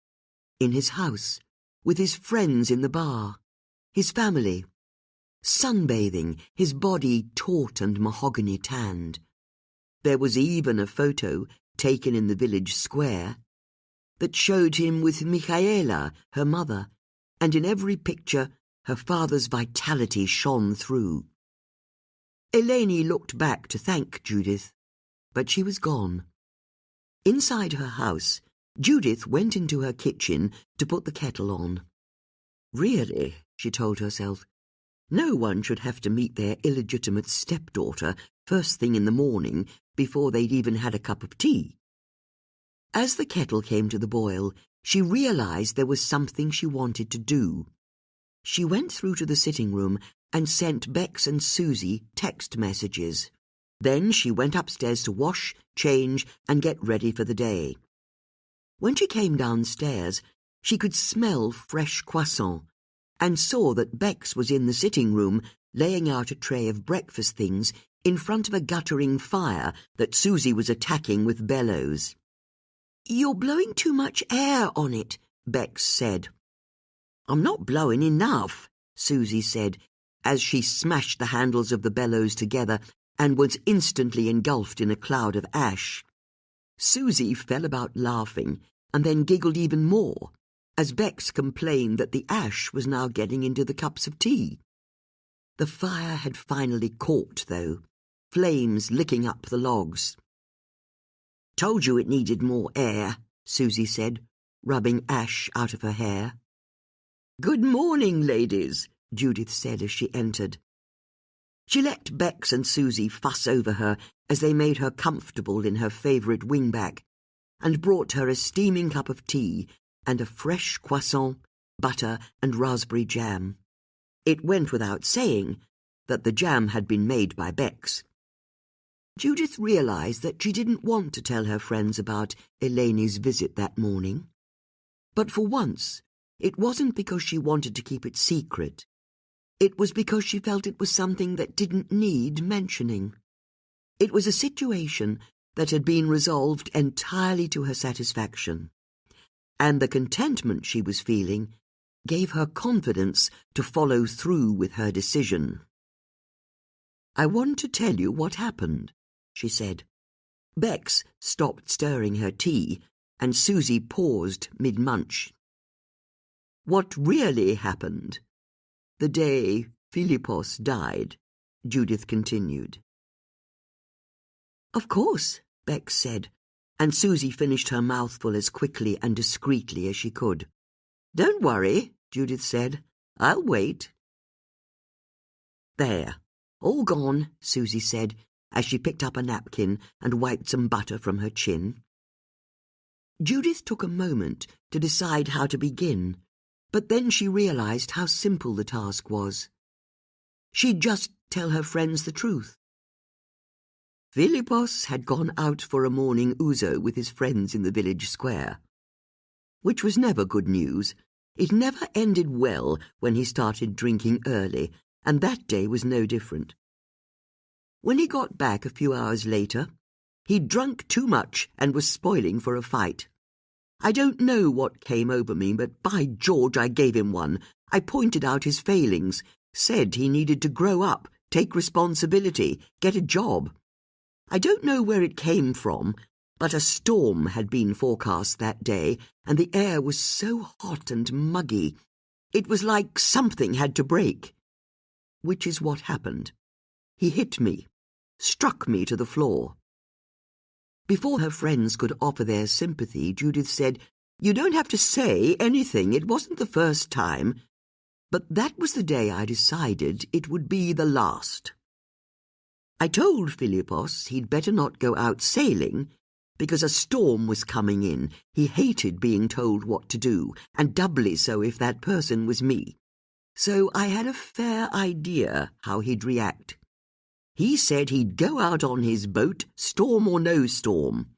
[SPEAKER 2] in his house, with his friends in the bar, his family, sunbathing, his body taut and mahogany tanned. There was even a photo taken in the village square that showed him with Michaela, her mother, and in every picture her father's vitality shone through. Eleni looked back to thank Judith, but she was gone. Inside her house, Judith went into her kitchen to put the kettle on. Really, she told herself, no one should have to meet their illegitimate stepdaughter first thing in the morning before they'd even had a cup of tea. As the kettle came to the boil, she realized there was something she wanted to do. She went through to the sitting room and sent Bex and Susie text messages. Then she went upstairs to wash, change, and get ready for the day. When she came downstairs, she could smell fresh croissant and saw that Bex was in the sitting room laying out a tray of breakfast things in front of a guttering fire that Susie was attacking with bellows. "You're blowing too much air on it," Bex said. "I'm not blowing enough," Susie said, as she smashed the handles of the bellows together and was instantly engulfed in a cloud of ash. Susie fell about laughing and then giggled even more, as Bex complained that the ash was now getting into the cups of tea. The fire had finally caught, though, flames licking up the logs. "Told you it needed more air," Susie said, rubbing ash out of her hair. "Good morning, ladies," Judith said as she entered. She let Bex and Susie fuss over her as they made her comfortable in her favourite wingback, and brought her a steaming cup of tea and a fresh croissant, butter and raspberry jam. It went without saying that the jam had been made by Bex. Judith realised that she didn't want to tell her friends about Eleni's visit that morning. But for once, it wasn't because she wanted to keep it secret. It was because she felt it was something that didn't need mentioning. It was a situation that had been resolved entirely to her satisfaction, and the contentment she was feeling gave her confidence to follow through with her decision. "I want to tell you what happened," she said. Bex stopped stirring her tea, and Susie paused mid-munch. "What really happened? The day Philippos died," Judith continued. "Of course," Bex said, and Susie finished her mouthful as quickly and discreetly as she could. "Don't worry," Judith said. "I'll wait." "There, all gone," Susie said, as she picked up a napkin and wiped some butter from her chin. Judith took a moment to decide how to begin, but then she realised how simple the task was. She'd just tell her friends the truth. Philippos had gone out for a morning ouzo with his friends in the village square. Which was never good news. It never ended well when he started drinking early, and that day was no different. When he got back a few hours later, he'd drunk too much and was spoiling for a fight. I don't know what came over me, but by George, I gave him one. I pointed out his failings, said he needed to grow up, take responsibility, get a job. I don't know where it came from, but a storm had been forecast that day, and the air was so hot and muggy. It was like something had to break. Which is what happened. He hit me, struck me to the floor. Before her friends could offer their sympathy, Judith said, "You don't have to say anything. It wasn't the first time." But that was the day I decided it would be the last. I told Philippos he'd better not go out sailing, because a storm was coming in. He hated being told what to do, and doubly so if that person was me. So I had a fair idea how he'd react. He said he'd go out on his boat, storm or no storm.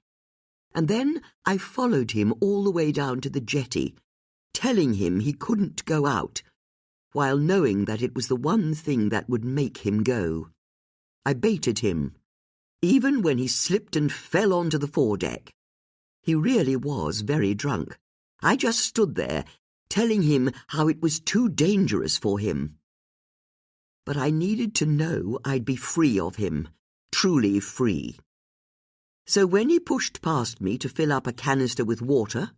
[SPEAKER 2] And then I followed him all the way down to the jetty, telling him he couldn't go out, while knowing that it was the one thing that would make him go. I baited him, even when he slipped and fell onto the foredeck. He really was very drunk. I just stood there, telling him how it was too dangerous for him. But I needed to know I'd be free of him, truly free. So when he pushed past me to fill up a canister with water,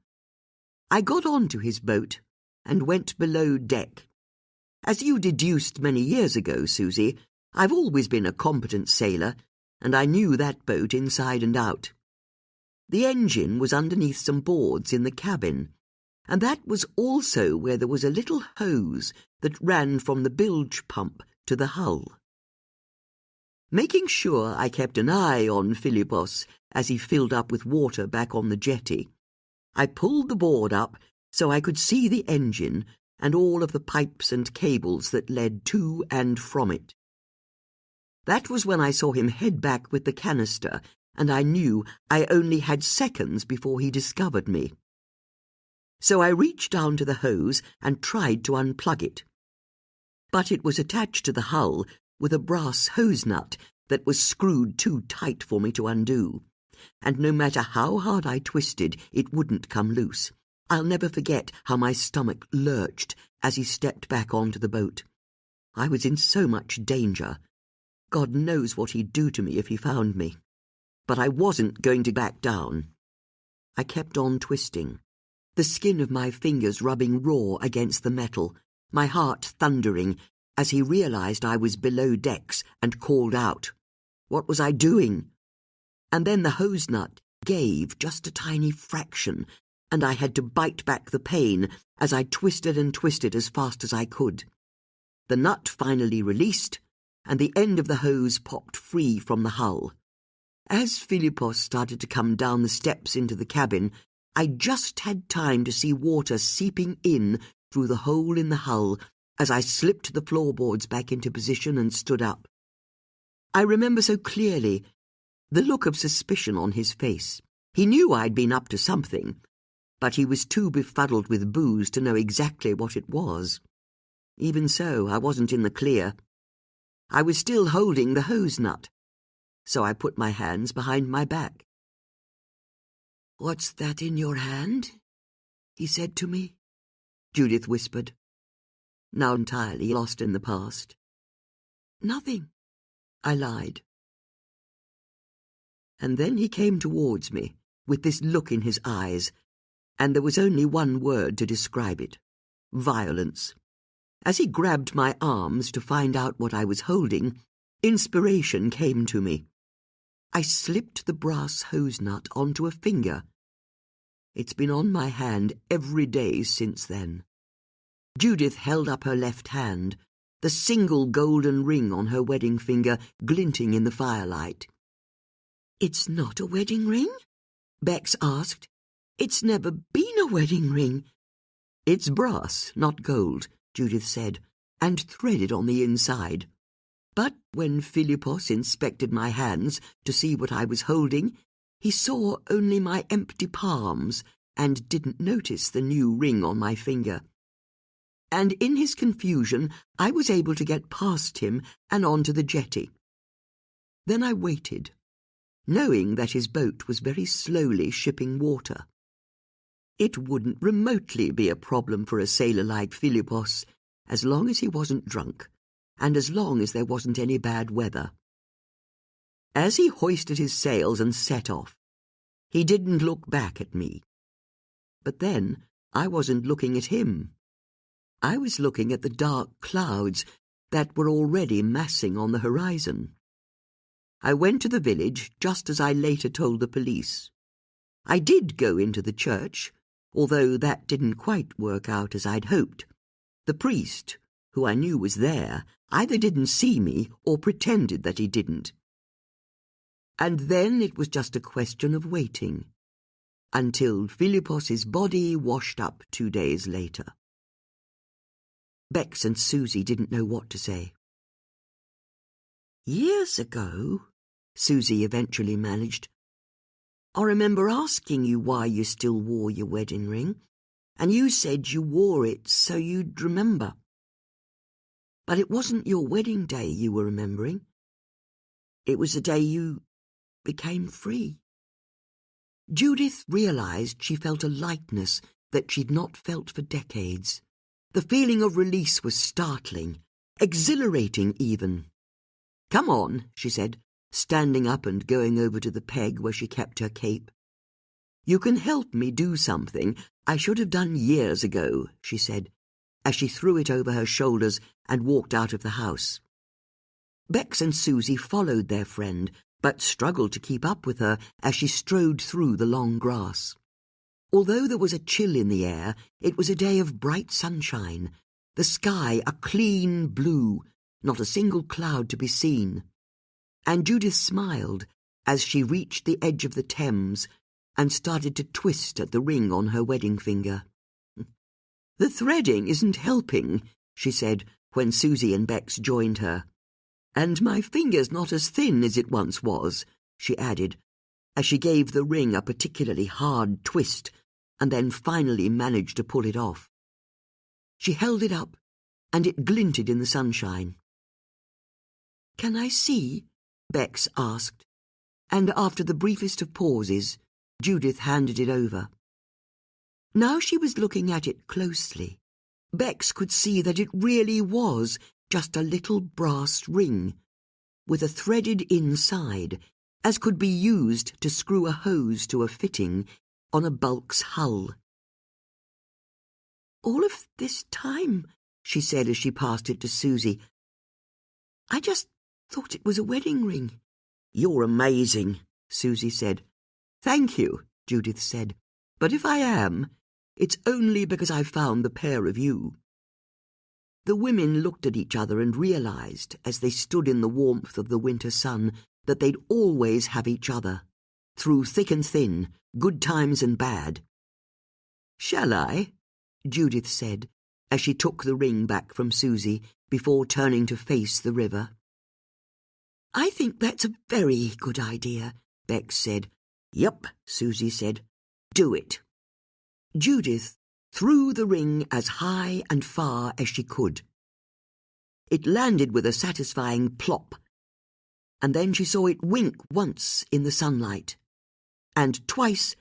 [SPEAKER 2] I got onto his boat and went below deck. As you deduced many years ago, Susie, I've always been a competent sailor, and I knew that boat inside and out. The engine was underneath some boards in the cabin, and that was also where there was a little hose that ran from the bilge pump to the hull. Making sure I kept an eye on Philippos as he filled up with water back on the jetty, I pulled the board up so I could see the engine and all of the pipes and cables that led to and from it. That was when I saw him head back with the canister, and I knew I only had seconds before he discovered me. So I reached down to the hose and tried to unplug it. But it was attached to the hull with a brass hose nut
[SPEAKER 1] that was screwed too tight for me to undo, and no matter how hard I twisted, it wouldn't come loose. I'll never forget how my stomach lurched as he stepped back onto the boat. I was in so much danger. God knows what he'd do to me if he found me. But I wasn't going to back down. I kept on twisting, the skin of my fingers rubbing raw against the metal, my heart thundering as he realized I was below decks and called out. What was I doing? And then the hose nut gave just a tiny fraction, and I had to bite back the pain as I twisted and twisted as fast as I could. The nut finally released, and the end of the hose popped free from the hull. As Philippos started to come down the steps into the cabin, I just had time to see water seeping in through the hole in the hull as I slipped the floorboards back into position and stood up. I remember so clearly the look of suspicion on his face. He knew I'd been up to something, but he was too befuddled with booze to know exactly what it was. Even so, I wasn't in the clear. I was still holding the hose nut, so I put my hands behind my back. "What's that in your hand?" he said to me. Judith whispered, now entirely lost in the past. "Nothing," I lied. And then he came towards me, with this look in his eyes, and there was only one word to describe it: violence. As he grabbed my arms to find out what I was holding, inspiration came to me. I slipped the brass hose nut onto a finger. It's been on my hand every day since then. Judith held up her left hand, the single golden ring on her wedding finger glinting in the firelight. "It's not a wedding ring?" Bex asked. "It's never been a wedding ring." "It's brass, not gold," Judith said, "and threaded on the inside. But when Philippos inspected my hands to see what I was holding, he saw only my empty palms and didn't notice the new ring on my finger. And in his confusion, I was able to get past him and onto the jetty. Then I waited, knowing that his boat was very slowly shipping water. It wouldn't remotely be a problem for a sailor like Philippos, as long as he wasn't drunk, and as long as there wasn't any bad weather. As he hoisted his sails and set off, he didn't look back at me. But then I wasn't looking at him. I was looking at the dark clouds that were already massing on the horizon. I went to the village just as I later told the police. I did go into the church, although that didn't quite work out as I'd hoped. The priest, who I knew was there, either didn't see me or pretended that he didn't. And then it was just a question of waiting, until Philippos's body washed up 2 days later. Bex and Susie didn't know what to say. "Years ago," Susie eventually managed, "I remember asking you why you still wore your wedding ring, and you said you wore it so you'd remember. But it wasn't your wedding day you were remembering. It was the day you became free." Judith realized she felt a lightness that she'd not felt for decades. The feeling of release was startling, exhilarating even. "Come on," she said, standing up and going over to the peg where she kept her cape. "You can help me do something I should have done years ago," she said, as she threw it over her shoulders and walked out of the house. Bex and Susie followed their friend, but struggled to keep up with her as she strode through the long grass. Although there was a chill in the air, it was a day of bright sunshine, the sky a clean blue, not a single cloud to be seen. And Judith smiled as she reached the edge of the Thames and started to twist at the ring on her wedding finger. "The threading isn't helping," she said when Susie and Bex joined her. "And my finger's not as thin as it once was," she added, as she gave the ring a particularly hard twist and then finally managed to pull it off. She held it up, and it glinted in the sunshine. "Can I see?"
[SPEAKER 2] Bex asked, and after the briefest of pauses, Judith handed it over. Now she was looking at it closely. Bex could see that it really was just a little brass ring, with a threaded inside, as could be used to screw a hose to a fitting on a bulk's hull. "All of this time," she said as she passed it to Susie, "I just thought it was a wedding ring." "You're amazing," Susie said. "Thank you," Judith said, "but if I am, it's only because I found the pair of you." The women looked at each other and realized, as they stood in the warmth of the winter sun, that they'd always have each other, through thick and thin, good times and bad. "Shall I?" Judith said, as she took the ring back from Susie before turning to face the river. "I think that's a very good idea," Bex said. "Yup," Susie said. "Do it." Judith threw the ring as high and far as she could. It landed with a satisfying plop, and then she saw it wink once in the sunlight, and twice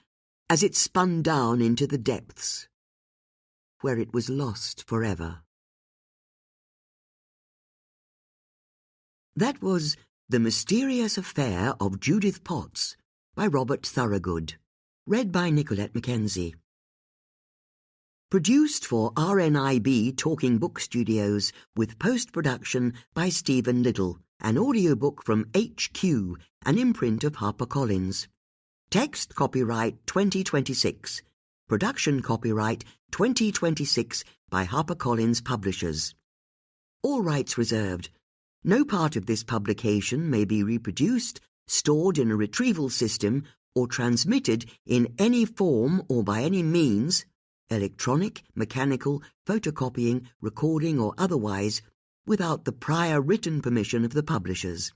[SPEAKER 2] as it spun down into the depths, where it was lost forever. That was The Mysterious Affair of Judith Potts by Robert Thorogood, read by Nicolette Mackenzie. Produced for RNIB Talking Book Studios with post-production by Stephen Little, an audiobook from HQ, an imprint of HarperCollins. Text copyright 2026. Production copyright 2026 by HarperCollins Publishers. All rights reserved. No part of this publication may be reproduced, stored in a retrieval system, or transmitted in any form or by any means, electronic, mechanical, photocopying, recording, or otherwise, without the prior written permission of the publishers.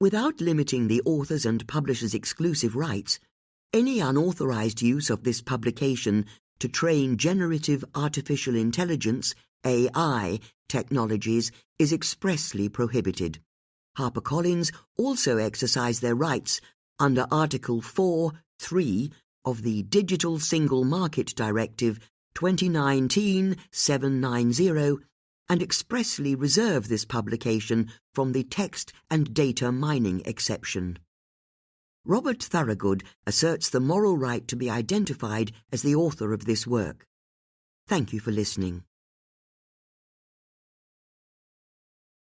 [SPEAKER 2] Without limiting the author's and publisher's exclusive rights, any unauthorized use of this publication to train generative artificial intelligence, AI, technologies is expressly prohibited. HarperCollins also exercise their rights under Article 4(3) of the Digital Single Market Directive 2019-790 and expressly reserve this publication from the text and data mining exception. Robert Thorogood asserts the moral right to be identified as the author of this work. Thank you for listening.